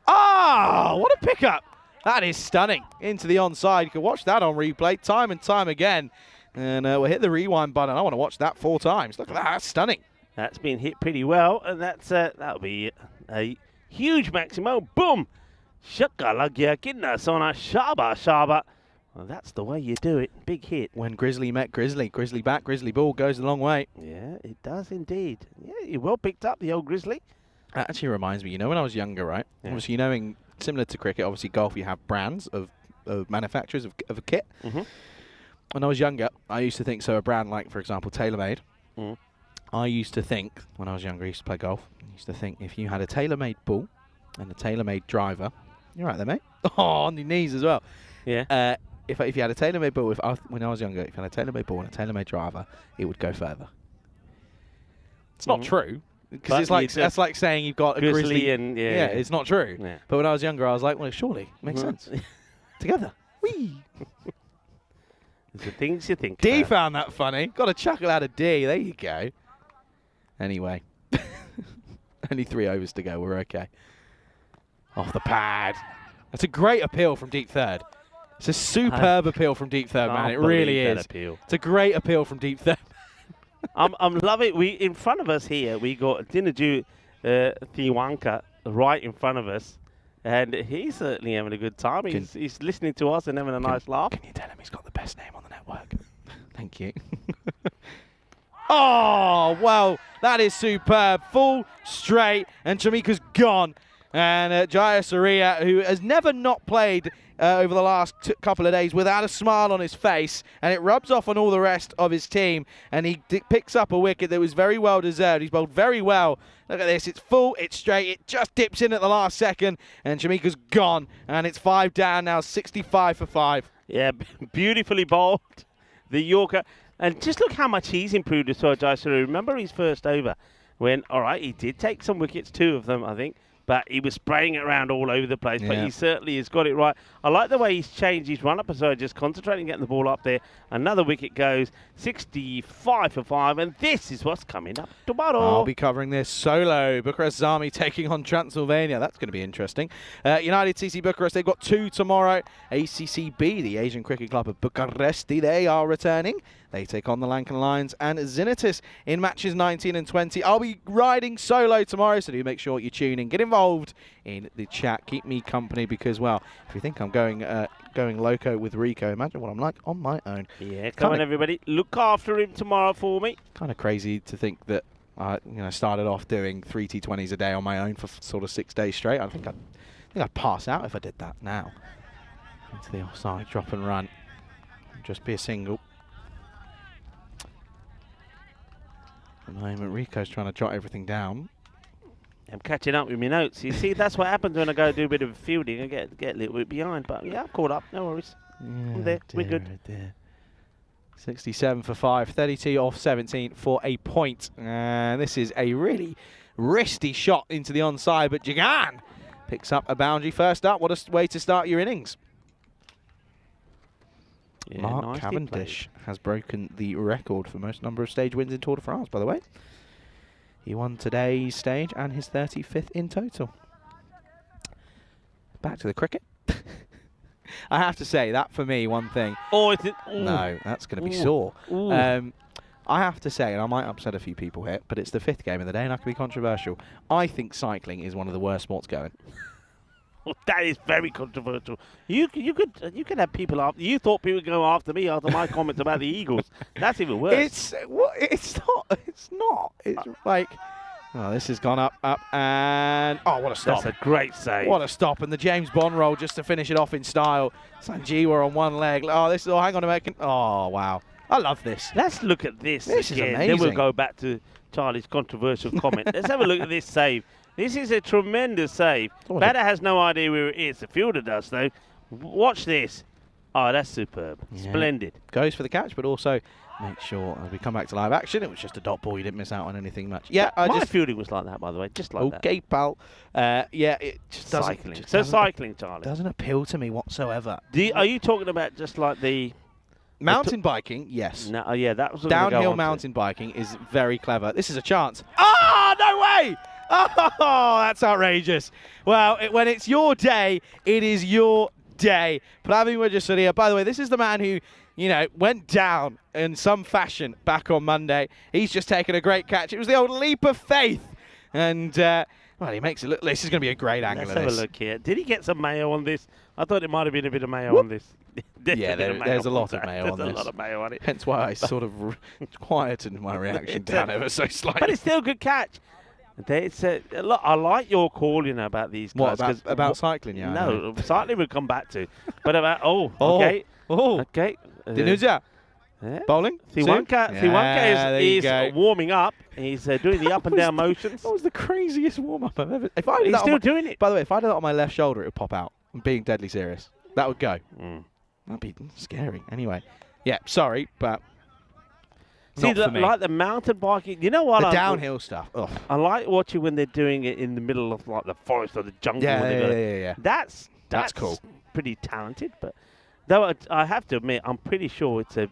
Oh, what a pickup! That is stunning. Into the onside. You can watch that on replay time and time again. And we'll hit the rewind button. I want to watch that 4 times. Look at that. That's stunning. That's been hit pretty well, and that'll be a huge Maximo. Boom! Shakalagia Kinasona Shaba Shaba. Well, that's the way you do it. Big hit. When Grizzly met Grizzly. Grizzly back, Grizzly ball goes a long way. Yeah, it does indeed. Yeah, you well picked up the old Grizzly. That actually reminds me, when I was younger, right? Yeah. Obviously, knowing, similar to cricket, obviously golf, you have brands of manufacturers of a kit. Mm-hmm. When I was younger, I used to think, so a brand like, for example, TaylorMade, I used to think, when I was younger, I used to play golf, I used to think if you had a TaylorMade ball and a TaylorMade driver, you're right there, mate. Oh, on your knees as well. Yeah. If you had a TaylorMade ball, when I was younger, if you had a TaylorMade ball and a TaylorMade driver, it would go further. It's not true. Because it's like that's like saying you've got a grizzly and yeah, it's not true. Yeah. But when I was younger, I was like, well, surely it makes sense. Together. Whee! The things you think. D about. found that funny. Got a chuckle out of D. There you go. Anyway, only 3 overs to go. We're okay. Off the pad. That's a great appeal from deep third. It's a superb appeal from deep third, man. It really is. Appeal. It's a great appeal from deep third. I'm loving it. We in front of us here. We got Dinaju Thiwanka right in front of us, and he's certainly having a good time. He's listening to us and having a nice laugh. Can you tell him he's got the best name on the network? Thank you. Oh, well, that is superb. Full, straight, and Jamaica's gone. And Jaya Surya, who has never not played over the last couple of days without a smile on his face, and it rubs off on all the rest of his team, and he picks up a wicket that was very well deserved. He's bowled very well. Look at this. It's full, it's straight, it just dips in at the last second, and Jamaica's gone, and it's 5 down now, 65 for 5. Yeah, beautifully bowled, the Yorker. And just look how much he's improved as well, Jaya Surya. Remember his first over when, all right, he did take some wickets, 2 of them, I think, but he was spraying it around all over the place. Yeah. But he certainly has got it right. I like the way he's changed his run-up as well, just concentrating on getting the ball up there. Another wicket goes, 65 for 5, and this is what's coming up tomorrow. I'll be covering this solo. Bucharest Zami taking on Transylvania. That's going to be interesting. United CC Bucharest, they've got 2 tomorrow. ACCB, the Asian Cricket Club of Bucharest, they are returning. They take on the Lankan Lions and Zenus in matches 19 and 20. I'll be riding solo tomorrow, so do make sure you tune in. Get involved in the chat. Keep me company because, well, if you think I'm going loco with Rico, imagine what I'm like on my own. Yeah, come on, everybody. Look after him tomorrow for me. Kind of crazy to think that I started off doing 3 T20s a day on my own for sort of 6 days straight. I think I'd pass out if I did that now. Into the offside, drop and run. Just be a single. At the moment, Rico's trying to jot everything down. I'm catching up with my notes. You see, that's what happens when I go do a bit of fielding. I get a little bit behind, but yeah, I'm caught up. No worries. Yeah, I'm there. We're good. Dear. 67 for 5, 32 off 17 for a point. And this is a really wristy shot into the onside, but Jagan picks up a boundary. First up, what a way to start your innings. Yeah, Mark Cavendish has broken the record for most number of stage wins in Tour de France, by the way. He won today's stage and his 35th in total. Back to the cricket. I have to say, that for me, one thing. Oh, is it? Ooh. No, that's going to be sore. I have to say, and I might upset a few people here, but it's the 5th game of the day and I can be controversial. I think cycling is one of the worst sports going. That is very controversial. You could have people after. You thought people would go after me after my comments about the Eagles. That's even worse. It's not. It's like, oh, this has gone up, and oh, what a stop! That's a great save. What a stop! And the James Bond roll just to finish it off in style. Sanjeewa on one leg. Oh, this is. Oh, hang on a minute. Oh, wow! I love this. Let's look at this. This again. is amazing. Then we'll go back to Charlie's controversial comment. Let's have a look at this save. This is a tremendous save. Batter has no idea where it is. The fielder does, though. Watch this. Oh, that's superb. Yeah. Splendid. Goes for the catch, but also make sure as we come back to live action, it was just a dot ball. You didn't miss out on anything much. Yeah, My fielding was like that, by the way, just like that. Okay, pal. Yeah, it just doesn't. Cycling. Just So doesn't- cycling, Charlie. doesn't appeal to me whatsoever. Are you talking about just like the Mountain biking, yes. No, yeah, that was what Downhill mountain biking is very clever. This is a chance. Oh, no way! Oh, that's outrageous. Well, when it's your day, it is your day. Pavel Wajasuria, by the way, this is the man who, you know, went down in some fashion back on Monday. He's just taken a great catch. It was the old leap of faith. And, well, he makes it look, this is going to be a great angle. Let's have a look here. Did he get some mayo on this? I thought it might have been a bit of mayo on this. Yeah, there's a lot of mayo on this. There's a lot of mayo on it. Hence why I sort of quietened my reaction down ever so slightly. But it's still a good catch. Look, I like your call, you know, about these guys. What, about cycling, yeah? No, cycling we'll come back to. But about, okay. Dinuja. Yeah. Bowling? Siwanka is warming up. He's doing the up and down motions. That was the craziest warm-up I've ever... He's still doing it. By the way, if I did that on my left shoulder, it would pop out. I'm being deadly serious. That would go. That'd be scary. Anyway, yeah, sorry, but See, like the mountain biking, you know what? The downhill stuff. Ugh. I like watching when they're doing it in the middle of like the forest or the jungle. Yeah. That's cool. Pretty talented, but though I have to admit, I'm pretty sure it's a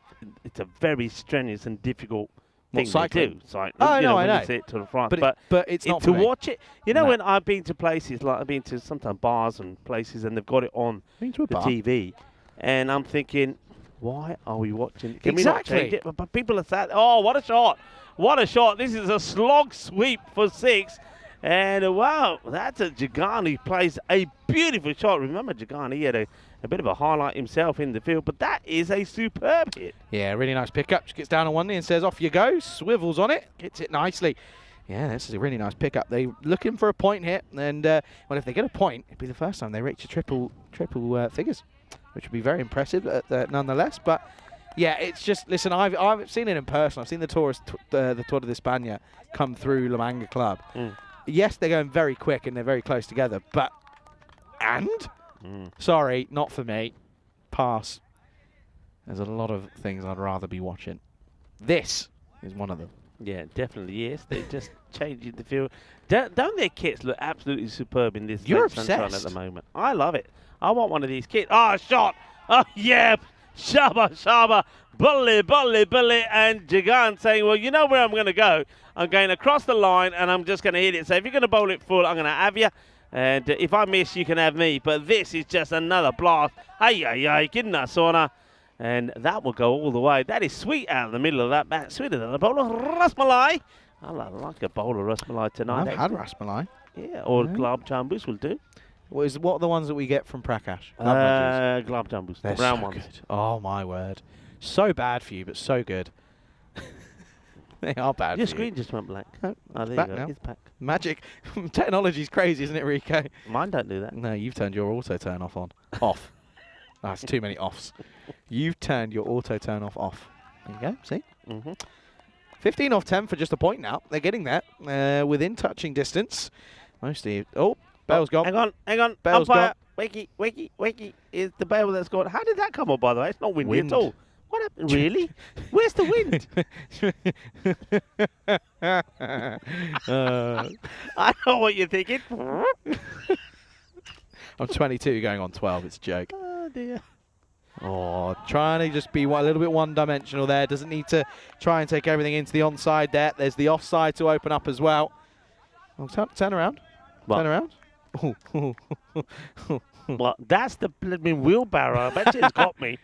very strenuous and difficult thing to do. I know. You see it to the front, but it's not to for me. watch it. You know, when I've been to places like I've been to sometimes bars and places, and they've got it on the TV, and I'm thinking, why are we watching? Can we not change it? But people are saying, "Oh, what a shot! What a shot! This is a slog sweep for 6." And wow, that's a Jagani plays a beautiful shot. Remember, Jagani had a bit of a highlight himself in the field, but that is a superb hit. Yeah, really nice pickup. Just gets down on one knee and says, "Off you go." Swivels on it, gets it nicely. Yeah, this is a really nice pickup. They're looking for a point hit, and well, if they get a point, it'd be the first time they reach a triple figures, which would be very impressive nonetheless. But yeah, it's just, listen, I've seen it in person. I've seen the Tour de España come through La Manga Club. Yes, they're going very quick and they're very close together, but sorry, not for me. Pass. There's a lot of things I'd rather be watching. This is one of them. Yeah, definitely, yes. They're just changing the field. Don't their kits look absolutely superb in this sunshine at the moment? I love it. I want one of these kits. Oh, shot! Oh, yeah! Shaba, bully, and Jagan saying, well, you know where I'm going to go. I'm going across the line, and I'm just going to hit it. So if you're going to bowl it full, I'm going to have you. And if I miss, you can have me. But this is just another blast. Ay, kidna sauna. And that will go all the way. That is sweet out of the middle of that bat. Sweeter than a bowl of rasmalai. I like a bowl of rasmalai tonight. I've had rasmalai. Yeah, or glab jambus will do. What are the ones that we get from Prakash? Glab jambus, the brown ones. Good. Oh, my word. So bad for you, but so good. They are bad Your for screen you. just went black. Oh, there you back go. now. It's back. Magic. Technology's crazy, isn't it, Rico? Mine don't do that. No, you've turned your auto turn off on. Off. That's too many offs. You've turned your auto turn off. There you go. See? 15 off 10 for just a point now. They're getting there. Within touching distance. Mostly. Oh, Bale's gone. Hang on. Bale's Umpire. Wakey. Is the Bale that's gone. How did that come up, by the way? It's not windy at all. What happened? Really? Where's the wind? I know what you're thinking. I'm 22 going on 12. It's a joke. Oh, dear. Oh, trying to just be a little bit one-dimensional there. Doesn't need to try and take everything into the onside there. There's the offside to open up as well. Oh, turn around. What? Turn around. Well, that's the blooming wheelbarrow. I bet it's got me.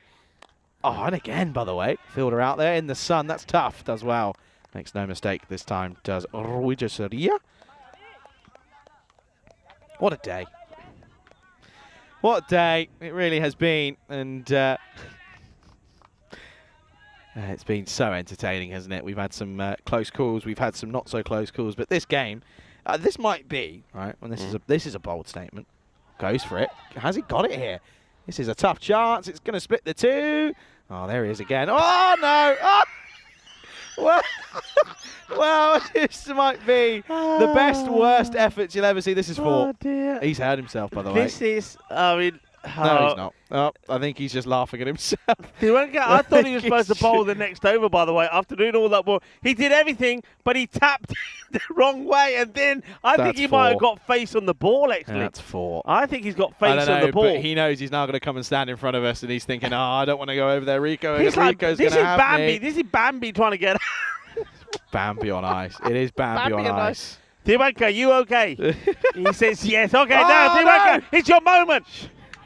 Oh, and again, by the way, fielder out there in the sun. That's tough. Does well. Makes no mistake this time. Does Ruijasaria. What a day. What a day it really has been. And it's been so entertaining, hasn't it? We've had some close calls. We've had some not so close calls. But this game, this might be, right, when this is a bold statement. Goes for it. Has he got it here? This is a tough chance. It's going to split the two. Oh, there he is again. Oh, no. Oh! Well, this might be the best, worst efforts you'll ever see. This is for. Oh, dear. He's hurt himself, by the way. This is, I mean, No, he's not. Oh, I think he's just laughing at himself. I thought he was supposed to bowl the next over, by the way, after doing all that ball. He did everything, but he tapped the wrong way, and then I think he might have got face on the ball, actually. That's 4. I think he's got face on the ball. But he knows he's now going to come and stand in front of us, and he's thinking, I don't want to go over there, Rico. He's like, Rico's going to have Bambi. me. This is Bambi trying to get Bambi on ice. It is Bambi on ice. Tiwanka, you okay? He says yes. Okay, now, Oh, Tiwanka, no. it's your moment.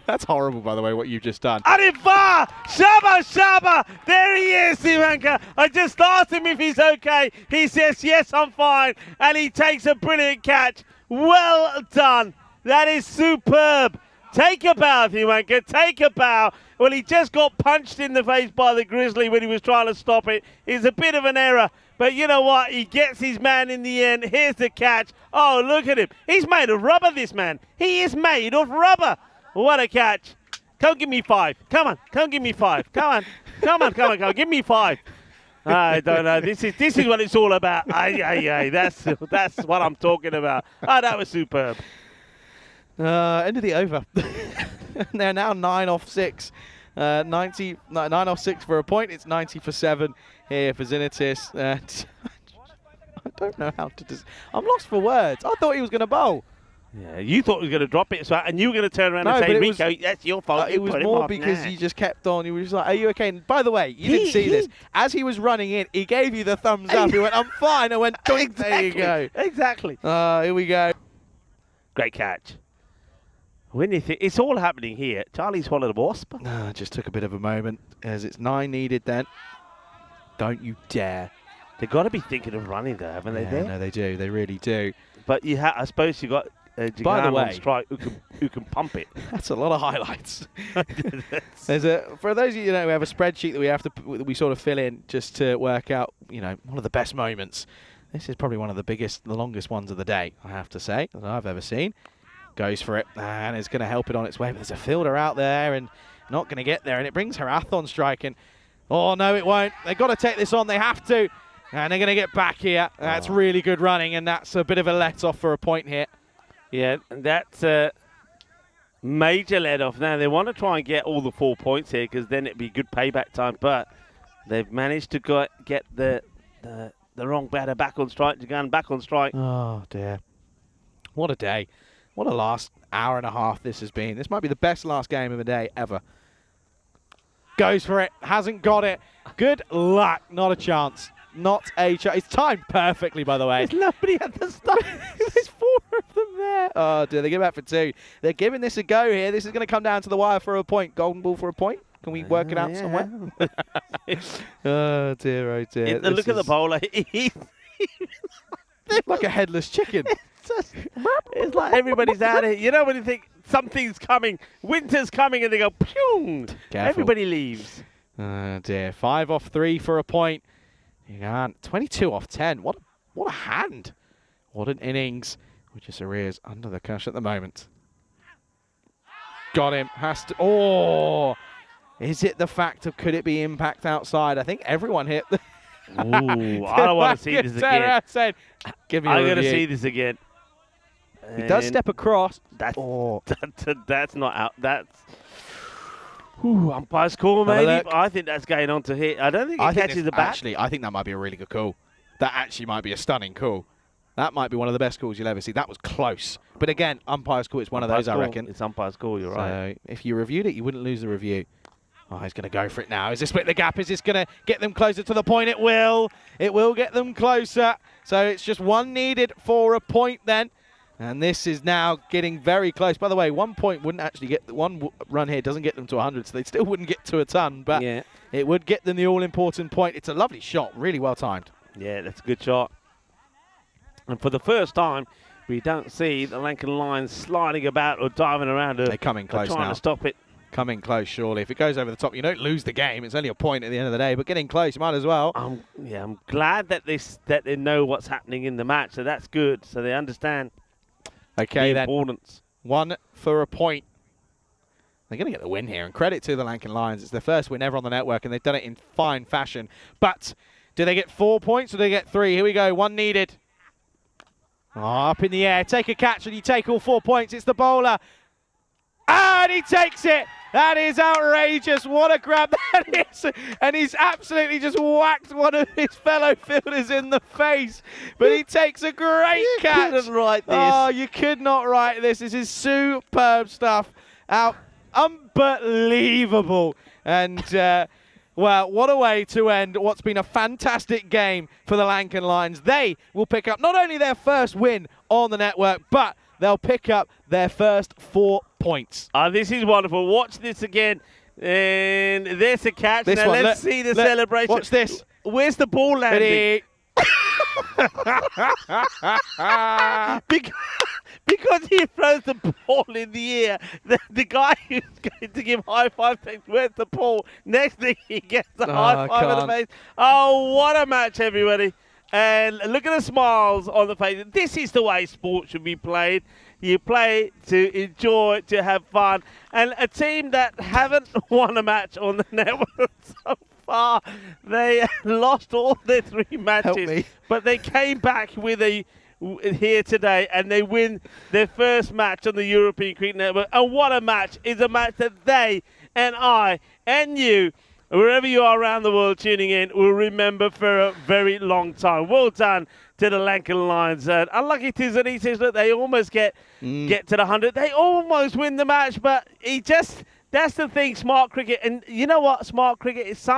That's horrible, by the way, what you've just done. Arifa! Shaba! There he is, Tiwanka. I just asked him if he's okay. He says, yes, I'm fine. And he takes a brilliant catch. Well done. That is superb. Take a bow, Tiwanka. Take a bow. Well, he just got punched in the face by the Grizzly when he was trying to stop it. It's a bit of an error. But you know what? He gets his man in the end. Here's the catch. Oh, look at him. He's made of rubber, this man. He is made of rubber. What a catch. Come give me 5. Come on. Come give me 5. Come on. Give me 5. I don't know. This is what it's all about. That's what I'm talking about. Oh, that was superb. End of the over. They're now 9 off 6. 9 off 6 for a point. It's 90 for 7 here for Zenus. I don't know how to I'm lost for words. I thought he was going to bowl. Yeah, you thought he was going to drop it, and you were going to turn around and say, Rico, that's your fault. It was more because he just kept on. He was like, are you okay? And by the way, you didn't see this. As he was running in, he gave you the thumbs up. He went, I'm fine. I went, exactly. There you go. Exactly. Here we go. Great catch. When you think it's all happening here, Charlie swallowed a wasp. Just took a bit of a moment as it's 9 needed then. Don't you dare. They've got to be thinking of running there, haven't they? No, they do. They really do. But I suppose you got By the way, on strike who can pump it. That's a lot of highlights. For those of you who have a spreadsheet that we sort of fill in just to work out, one of the best moments. This is probably one of the longest ones of the day, I have to say, that I've ever seen. Goes for it, and it's going to help it on its way. But there's a fielder out there and not going to get there, and it brings Harathon striking. Oh, no, it won't. They've got to take this on. They have to, and they're going to get back here. That's really good running, and that's a bit of a let-off for a point here. Yeah, that's a major let-off. Now, they want to try and get all the 4 points here because then it'd be good payback time, but they've managed to get the wrong batter back on strike, Jagan back on strike. Oh, dear. What a day. What a last hour and a half this has been. This might be the best last game of the day ever. Goes for it. Hasn't got it. Good luck. Not a chance. Not a chance. It's timed perfectly, by the way. There's nobody at the start. There's 4 of them there. Oh, dear. They give back for 2. They're giving this a go here. This is going to come down to the wire for a point. Golden ball for a point. Can we work it out somewhere? Oh, dear. Oh, dear. Look at the bowler. Like a headless chicken. It's like everybody's out of here. You know when you think something's coming, winter's coming, and they go, pew! Everybody leaves. Oh, dear. 5 off 3 for a point. 22 off 10. What a hand. What an innings. Which is arrears under the cush at the moment. Got him. Has to. Oh! Is it the fact of could it be impact outside? I think everyone hit. Ooh, I don't want to see this again. Said, give me I'm going to see this again. He does step across. That's not out. That's umpire's call, maybe. I think that's going on to hit. I don't think it catches the bat. Actually, I think that might be a really good call. That actually might be a stunning call. That might be one of the best calls you'll ever see. That was close. But again, umpire's call, it's one of those, I reckon. It's umpire's call, you're right. If you reviewed it, you wouldn't lose the review. Oh, he's going to go for it now. Is this split the gap? Is this going to get them closer to the point? It will. It will get them closer. So it's just 1 needed for a point then. And this is now getting very close. By the way, 1 point wouldn't actually get... One run here doesn't get them to 100, so they still wouldn't get to a ton. But it would get them the all-important point. It's a lovely shot. Really well timed. Yeah, that's a good shot. And for the first time, we don't see the Lankan Lions sliding about or diving around. They're coming close now. Trying to stop it. Coming close, surely. If it goes over the top, you don't lose the game. It's only a point at the end of the day, but getting close, you might as well. I'm glad that they know what's happening in the match, so that's good. So they understand the importance. 1 for a point. They're going to get the win here, and credit to the Lankan Lions. It's their first win ever on the network, and they've done it in fine fashion. But do they get 4 points or do they get 3? Here we go, 1 needed. Oh, up in the air. Take a catch and you take all 4 points. It's the bowler. Ah! and he takes it. That is outrageous. What a grab that is. And he's absolutely just whacked one of his fellow fielders in the face. But he takes a great catch. You couldn't write this. Oh, you could not write this. This is superb stuff. Unbelievable. And, well, what a way to end what's been a fantastic game for the Lankan Lions. They will pick up not only their first win on the network, but they'll pick up their first 4 points. This is wonderful. Watch this again. And there's a catch. This now one, let's see the celebration. Watch this. Where's the ball landing? Because he throws the ball in the air, the guy who's going to give high five thinks, where's the ball? Next thing he gets the high five in the face. Oh, what a match, everybody. And look at the smiles on the face. This is the way sport should be played. You play to enjoy, to have fun. And a team that haven't won a match on the network so far, they lost all their 3 matches. But they came back with here today, and they win their first match on the European Cricket Network. And what a match. Is a match that they and I and you, wherever you are around the world tuning in, will remember for a very long time. Well done to the Lankan Lions. Unlucky to Zenus, that they almost get to the 100. They almost win the match, but that's the thing, smart cricket. And you know what? Smart cricket is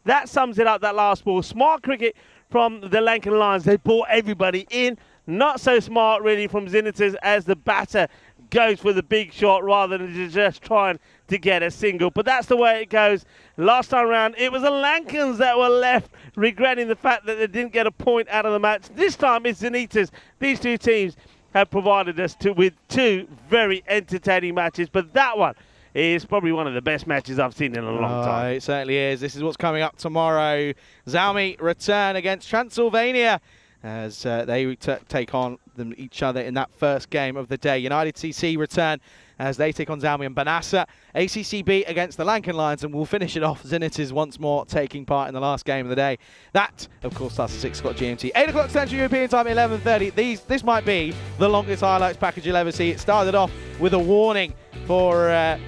that sums it up, that last ball. Smart cricket from the Lankan Lions. They brought everybody in. Not so smart, really, from Zenus as the batter goes for the big shot rather than just trying to get a single. But that's the way it goes. Last time around, it was the Lankans that were left regretting the fact that they didn't get a point out of the match. This time it's Zenus. These 2 teams have provided us with 2 very entertaining matches. But that one is probably one of the best matches I've seen in a long time. It certainly is. This is what's coming up tomorrow. Zami return against Transylvania as they take on each other in that first game of the day. United CC return as they take on Zami and Banasa. ACCB against the Lankan Lions, and we'll finish it off. Zenus once more taking part in the last game of the day. That, of course, starts at 6 o'clock GMT. 8 o'clock Central European Time, 11:30. This might be the longest highlights package you'll ever see. It started off with a warning for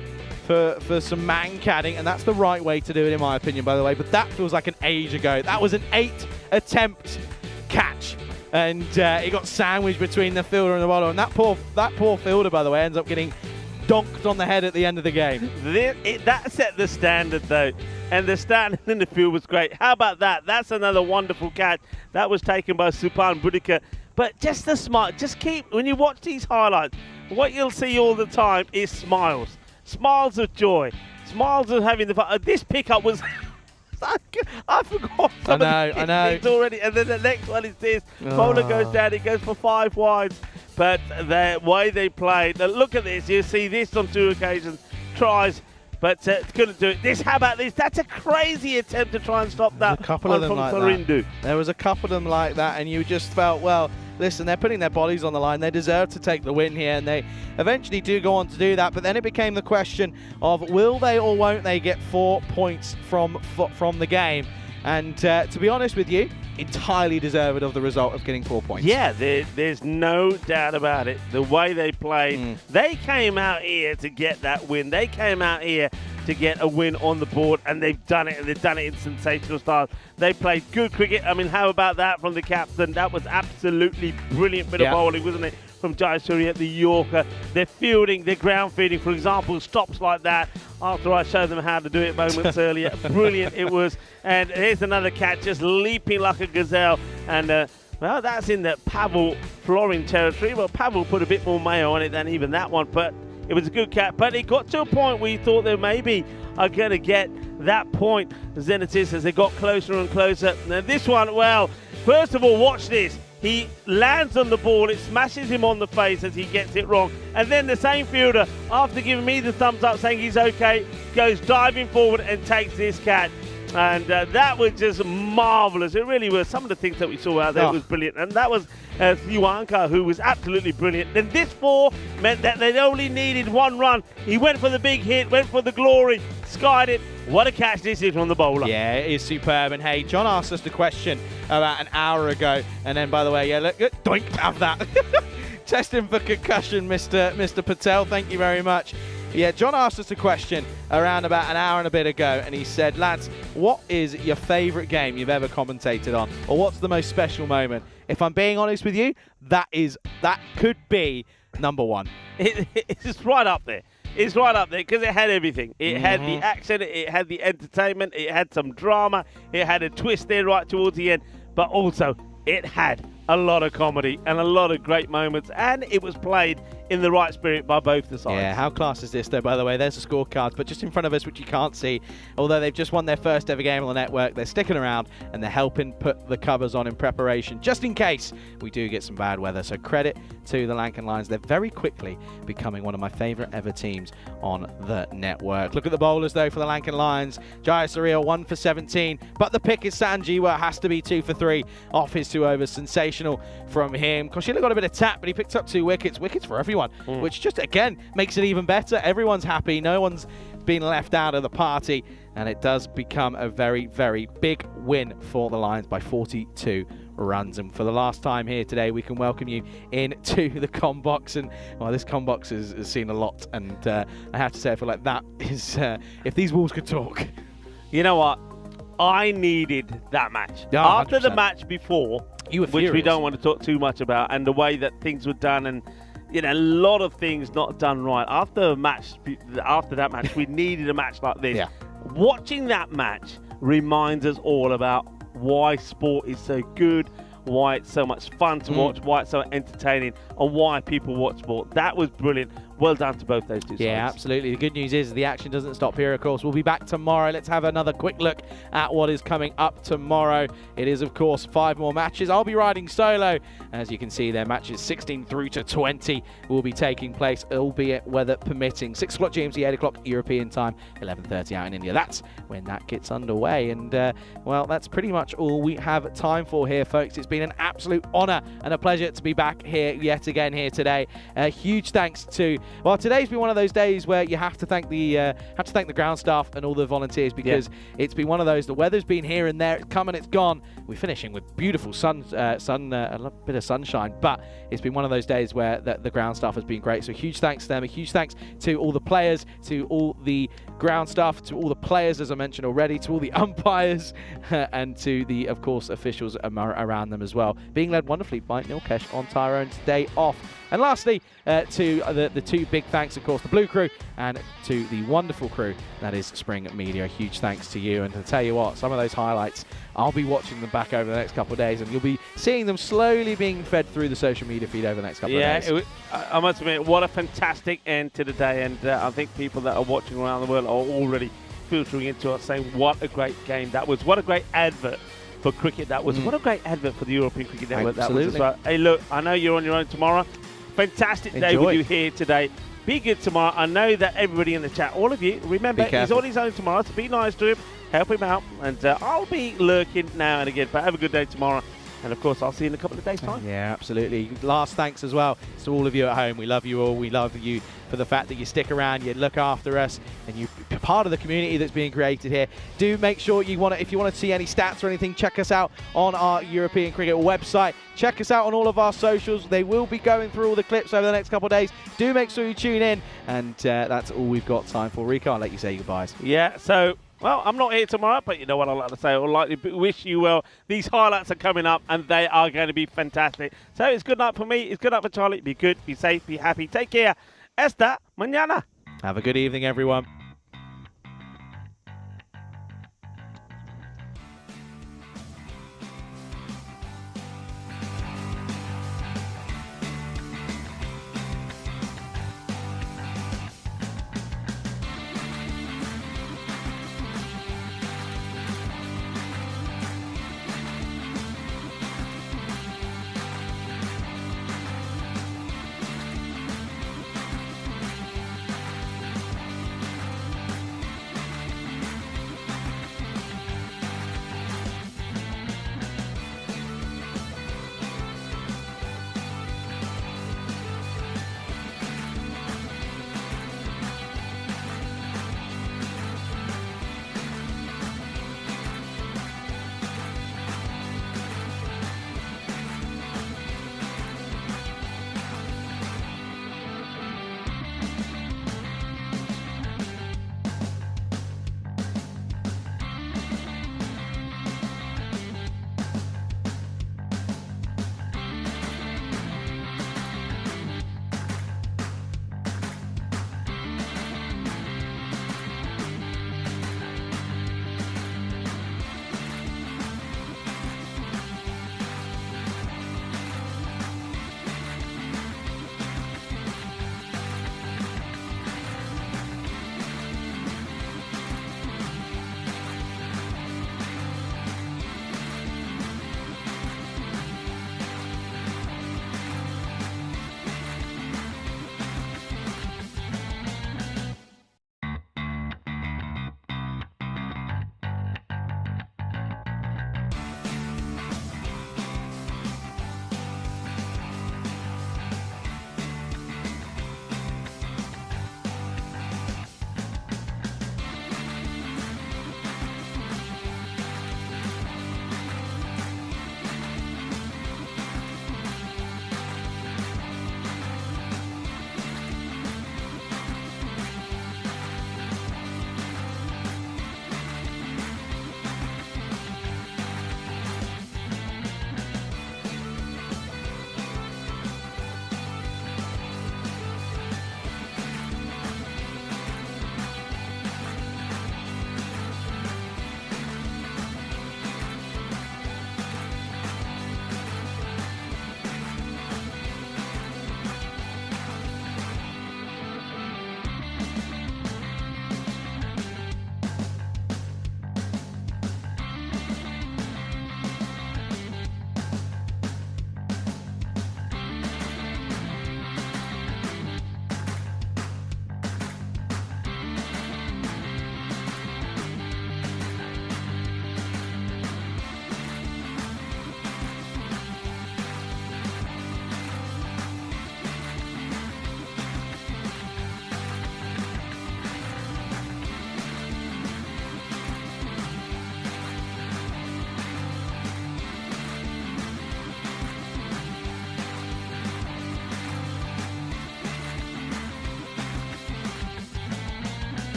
some man-cadding, and that's the right way to do it, in my opinion, by the way. But that feels like an age ago. That was an 8-attempt catch, and it got sandwiched between the fielder and the bowler. And that poor fielder, by the way, ends up getting donked on the head at the end of the game. That set the standard, though, and the standard in the field was great. How about that? That's another wonderful catch. That was taken by Supan Budika. But just the smart, when you watch these highlights, what you'll see all the time is smiles. Smiles of joy. Smiles of having the fun. This pickup was... I forgot some of the things already. And then the next one is this. Bowler goes down. It goes for 5 wides. But the way they played, look at this. You see this on 2 occasions. Tries, but couldn't do it. How about this? That's a crazy attempt to try and stop that. A couple of them like that. There was a couple of them like that, and you just felt, well, listen, they're putting their bodies on the line. They deserve to take the win here, and they eventually do go on to do that. But then it became the question of will they or won't they get 4 points from the game? And to be honest with you, entirely deserved of the result of getting 4 points. Yeah, there's no doubt about it. The way they played, they came out here to get that win. They came out here to get a win on the board, and they've done it, and they've done it in sensational style. They played good cricket. I mean, how about that from the captain? That was absolutely brilliant bit of bowling, wasn't it? From Jayasuri at the Yorker. Their fielding, their ground fielding, for example, stops like that after I showed them how to do it moments earlier. Brilliant it was. And here's another catch, just leaping like a gazelle. And, well, that's in the Pavel flooring territory. Well, Pavel put a bit more mayo on it than even that one, but it was a good catch. But it got to a point where you thought they maybe are going to get that point, Zenus, as they got closer and closer. Now, this one, well, first of all, watch this. He lands on the ball, it smashes him on the face as he gets it wrong. And then the same fielder, after giving me the thumbs up saying he's okay, goes diving forward and takes this catch. And that was just marvellous. It really was. Some of the things that we saw out there was brilliant. And that was Yuanka, who was absolutely brilliant. And this 4 meant that they only needed 1 run. He went for the big hit, went for the glory, skied it. What a catch this is from the bowler. Yeah, it is superb. And hey, John asked us the question about an hour ago. And then, by the way, yeah, look, doink, have that. Testing for concussion, Mr. Patel. Thank you very much. Yeah, John asked us a question around about an hour and a bit ago, and he said, lads, what is your favourite game you've ever commentated on? Or what's the most special moment? If I'm being honest with you, that could be number one. It's right up there. It's right up there because it had everything. It had the action, it had the entertainment, it had some drama, it had a twist there right towards the end, but also it had a lot of comedy and a lot of great moments, and it was played in the right spirit by both the sides. Yeah, how class is this though, by the way? There's the scorecards, but just in front of us, which you can't see, although they've just won their first ever game on the network, they're sticking around and they're helping put the covers on in preparation, just in case we do get some bad weather. So credit to the Lankan Lions. They're very quickly becoming one of my favourite ever teams on the network. Look at the bowlers though for the Lankan Lions. Jaya Surreal 1 for 17, but the pick is Sanjeewa, has to be 2 for 3 off his 2 overs. Sensational from him. Koshila got a bit of tap, but he picked up 2 wickets. Wickets for everyone, which just again makes it even better. Everyone's happy. No one's been left out of the party, and it does become a very, very big win for the Lions by 42 runs. And for the last time here today, we can welcome you into the comm box. And well, this comm box has seen a lot, and I have to say, I feel like that is if these walls could talk. You know what? I needed that match. Yeah, after 100%. the match before, You were which we furious. don't want to talk too much about, and the way that things were done, and a lot of things not done right. After that match, we needed a match like this. Yeah. Watching that match reminds us all about why sport is so good, why it's so much fun to watch, why it's so entertaining, and why people watch sport. That was brilliant. Well done to both those two sides. Yeah, absolutely. The good news is the action doesn't stop here, of course. We'll be back tomorrow. Let's have another quick look at what is coming up tomorrow. It is, of course, 5 more matches. I'll be riding solo. As you can see, their matches 16 through to 20 will be taking place, albeit weather permitting. 6 o'clock GMT, 8 o'clock European time, 11:30 out in India. That's when that gets underway. And, well, that's pretty much all we have time for here, folks. It's been an absolute honour and a pleasure to be back here yet again here today. Huge thanks to... Well, today's been one of those days where you have to thank the ground staff and all the volunteers, because it's been one of those. The weather's been here and there. It's come and it's gone. We're finishing with beautiful a bit of sunshine, but it's been one of those days where the ground staff has been great. So huge thanks to them. A huge thanks to all the players, to all the ground staff, to all the players, as I mentioned already, to all the umpires, and to the, of course, officials around them as well. Being led wonderfully by Nilkesh on Tyrone's day off. And lastly, to the 2 big thanks, of course, the Blue Crew, and to the wonderful crew that is Spring Media. Huge thanks to you. And to tell you what, some of those highlights, I'll be watching them back over the next couple of days, and you'll be seeing them slowly being fed through the social media feed over the next couple of days. I must admit, what a fantastic end to the day. And I think people that are watching around the world are already filtering into us saying what a great game that was. What a great advert for cricket that was. What a great advert for the European Cricket Network that was as well. Hey, look, I know you're on your own tomorrow. Fantastic day with you here today. Be good tomorrow. I know that everybody in the chat, all of you, remember, he's on his own tomorrow, so be nice to him, help him out, and I'll be lurking now and again. But have a good day tomorrow. And, of course, I'll see you in a couple of days' time. Yeah, absolutely. Last thanks as well to all of you at home. We love you all. We love you for the fact that you stick around, you look after us, and you're part of the community that's being created here. Do make sure if you want to see any stats or anything, check us out on our European Cricket website. Check us out on all of our socials. They will be going through all the clips over the next couple of days. Do make sure you tune in. And that's all we've got time for. Rico, I'll let you say goodbyes. Yeah, so... Well, I'm not here tomorrow, but you know what I like to say. I would like to wish you well. These highlights are coming up, and they are going to be fantastic. So it's good night for me. It's good night for Charlie. Be good, be safe, be happy. Take care. Hasta mañana. Have a good evening, everyone.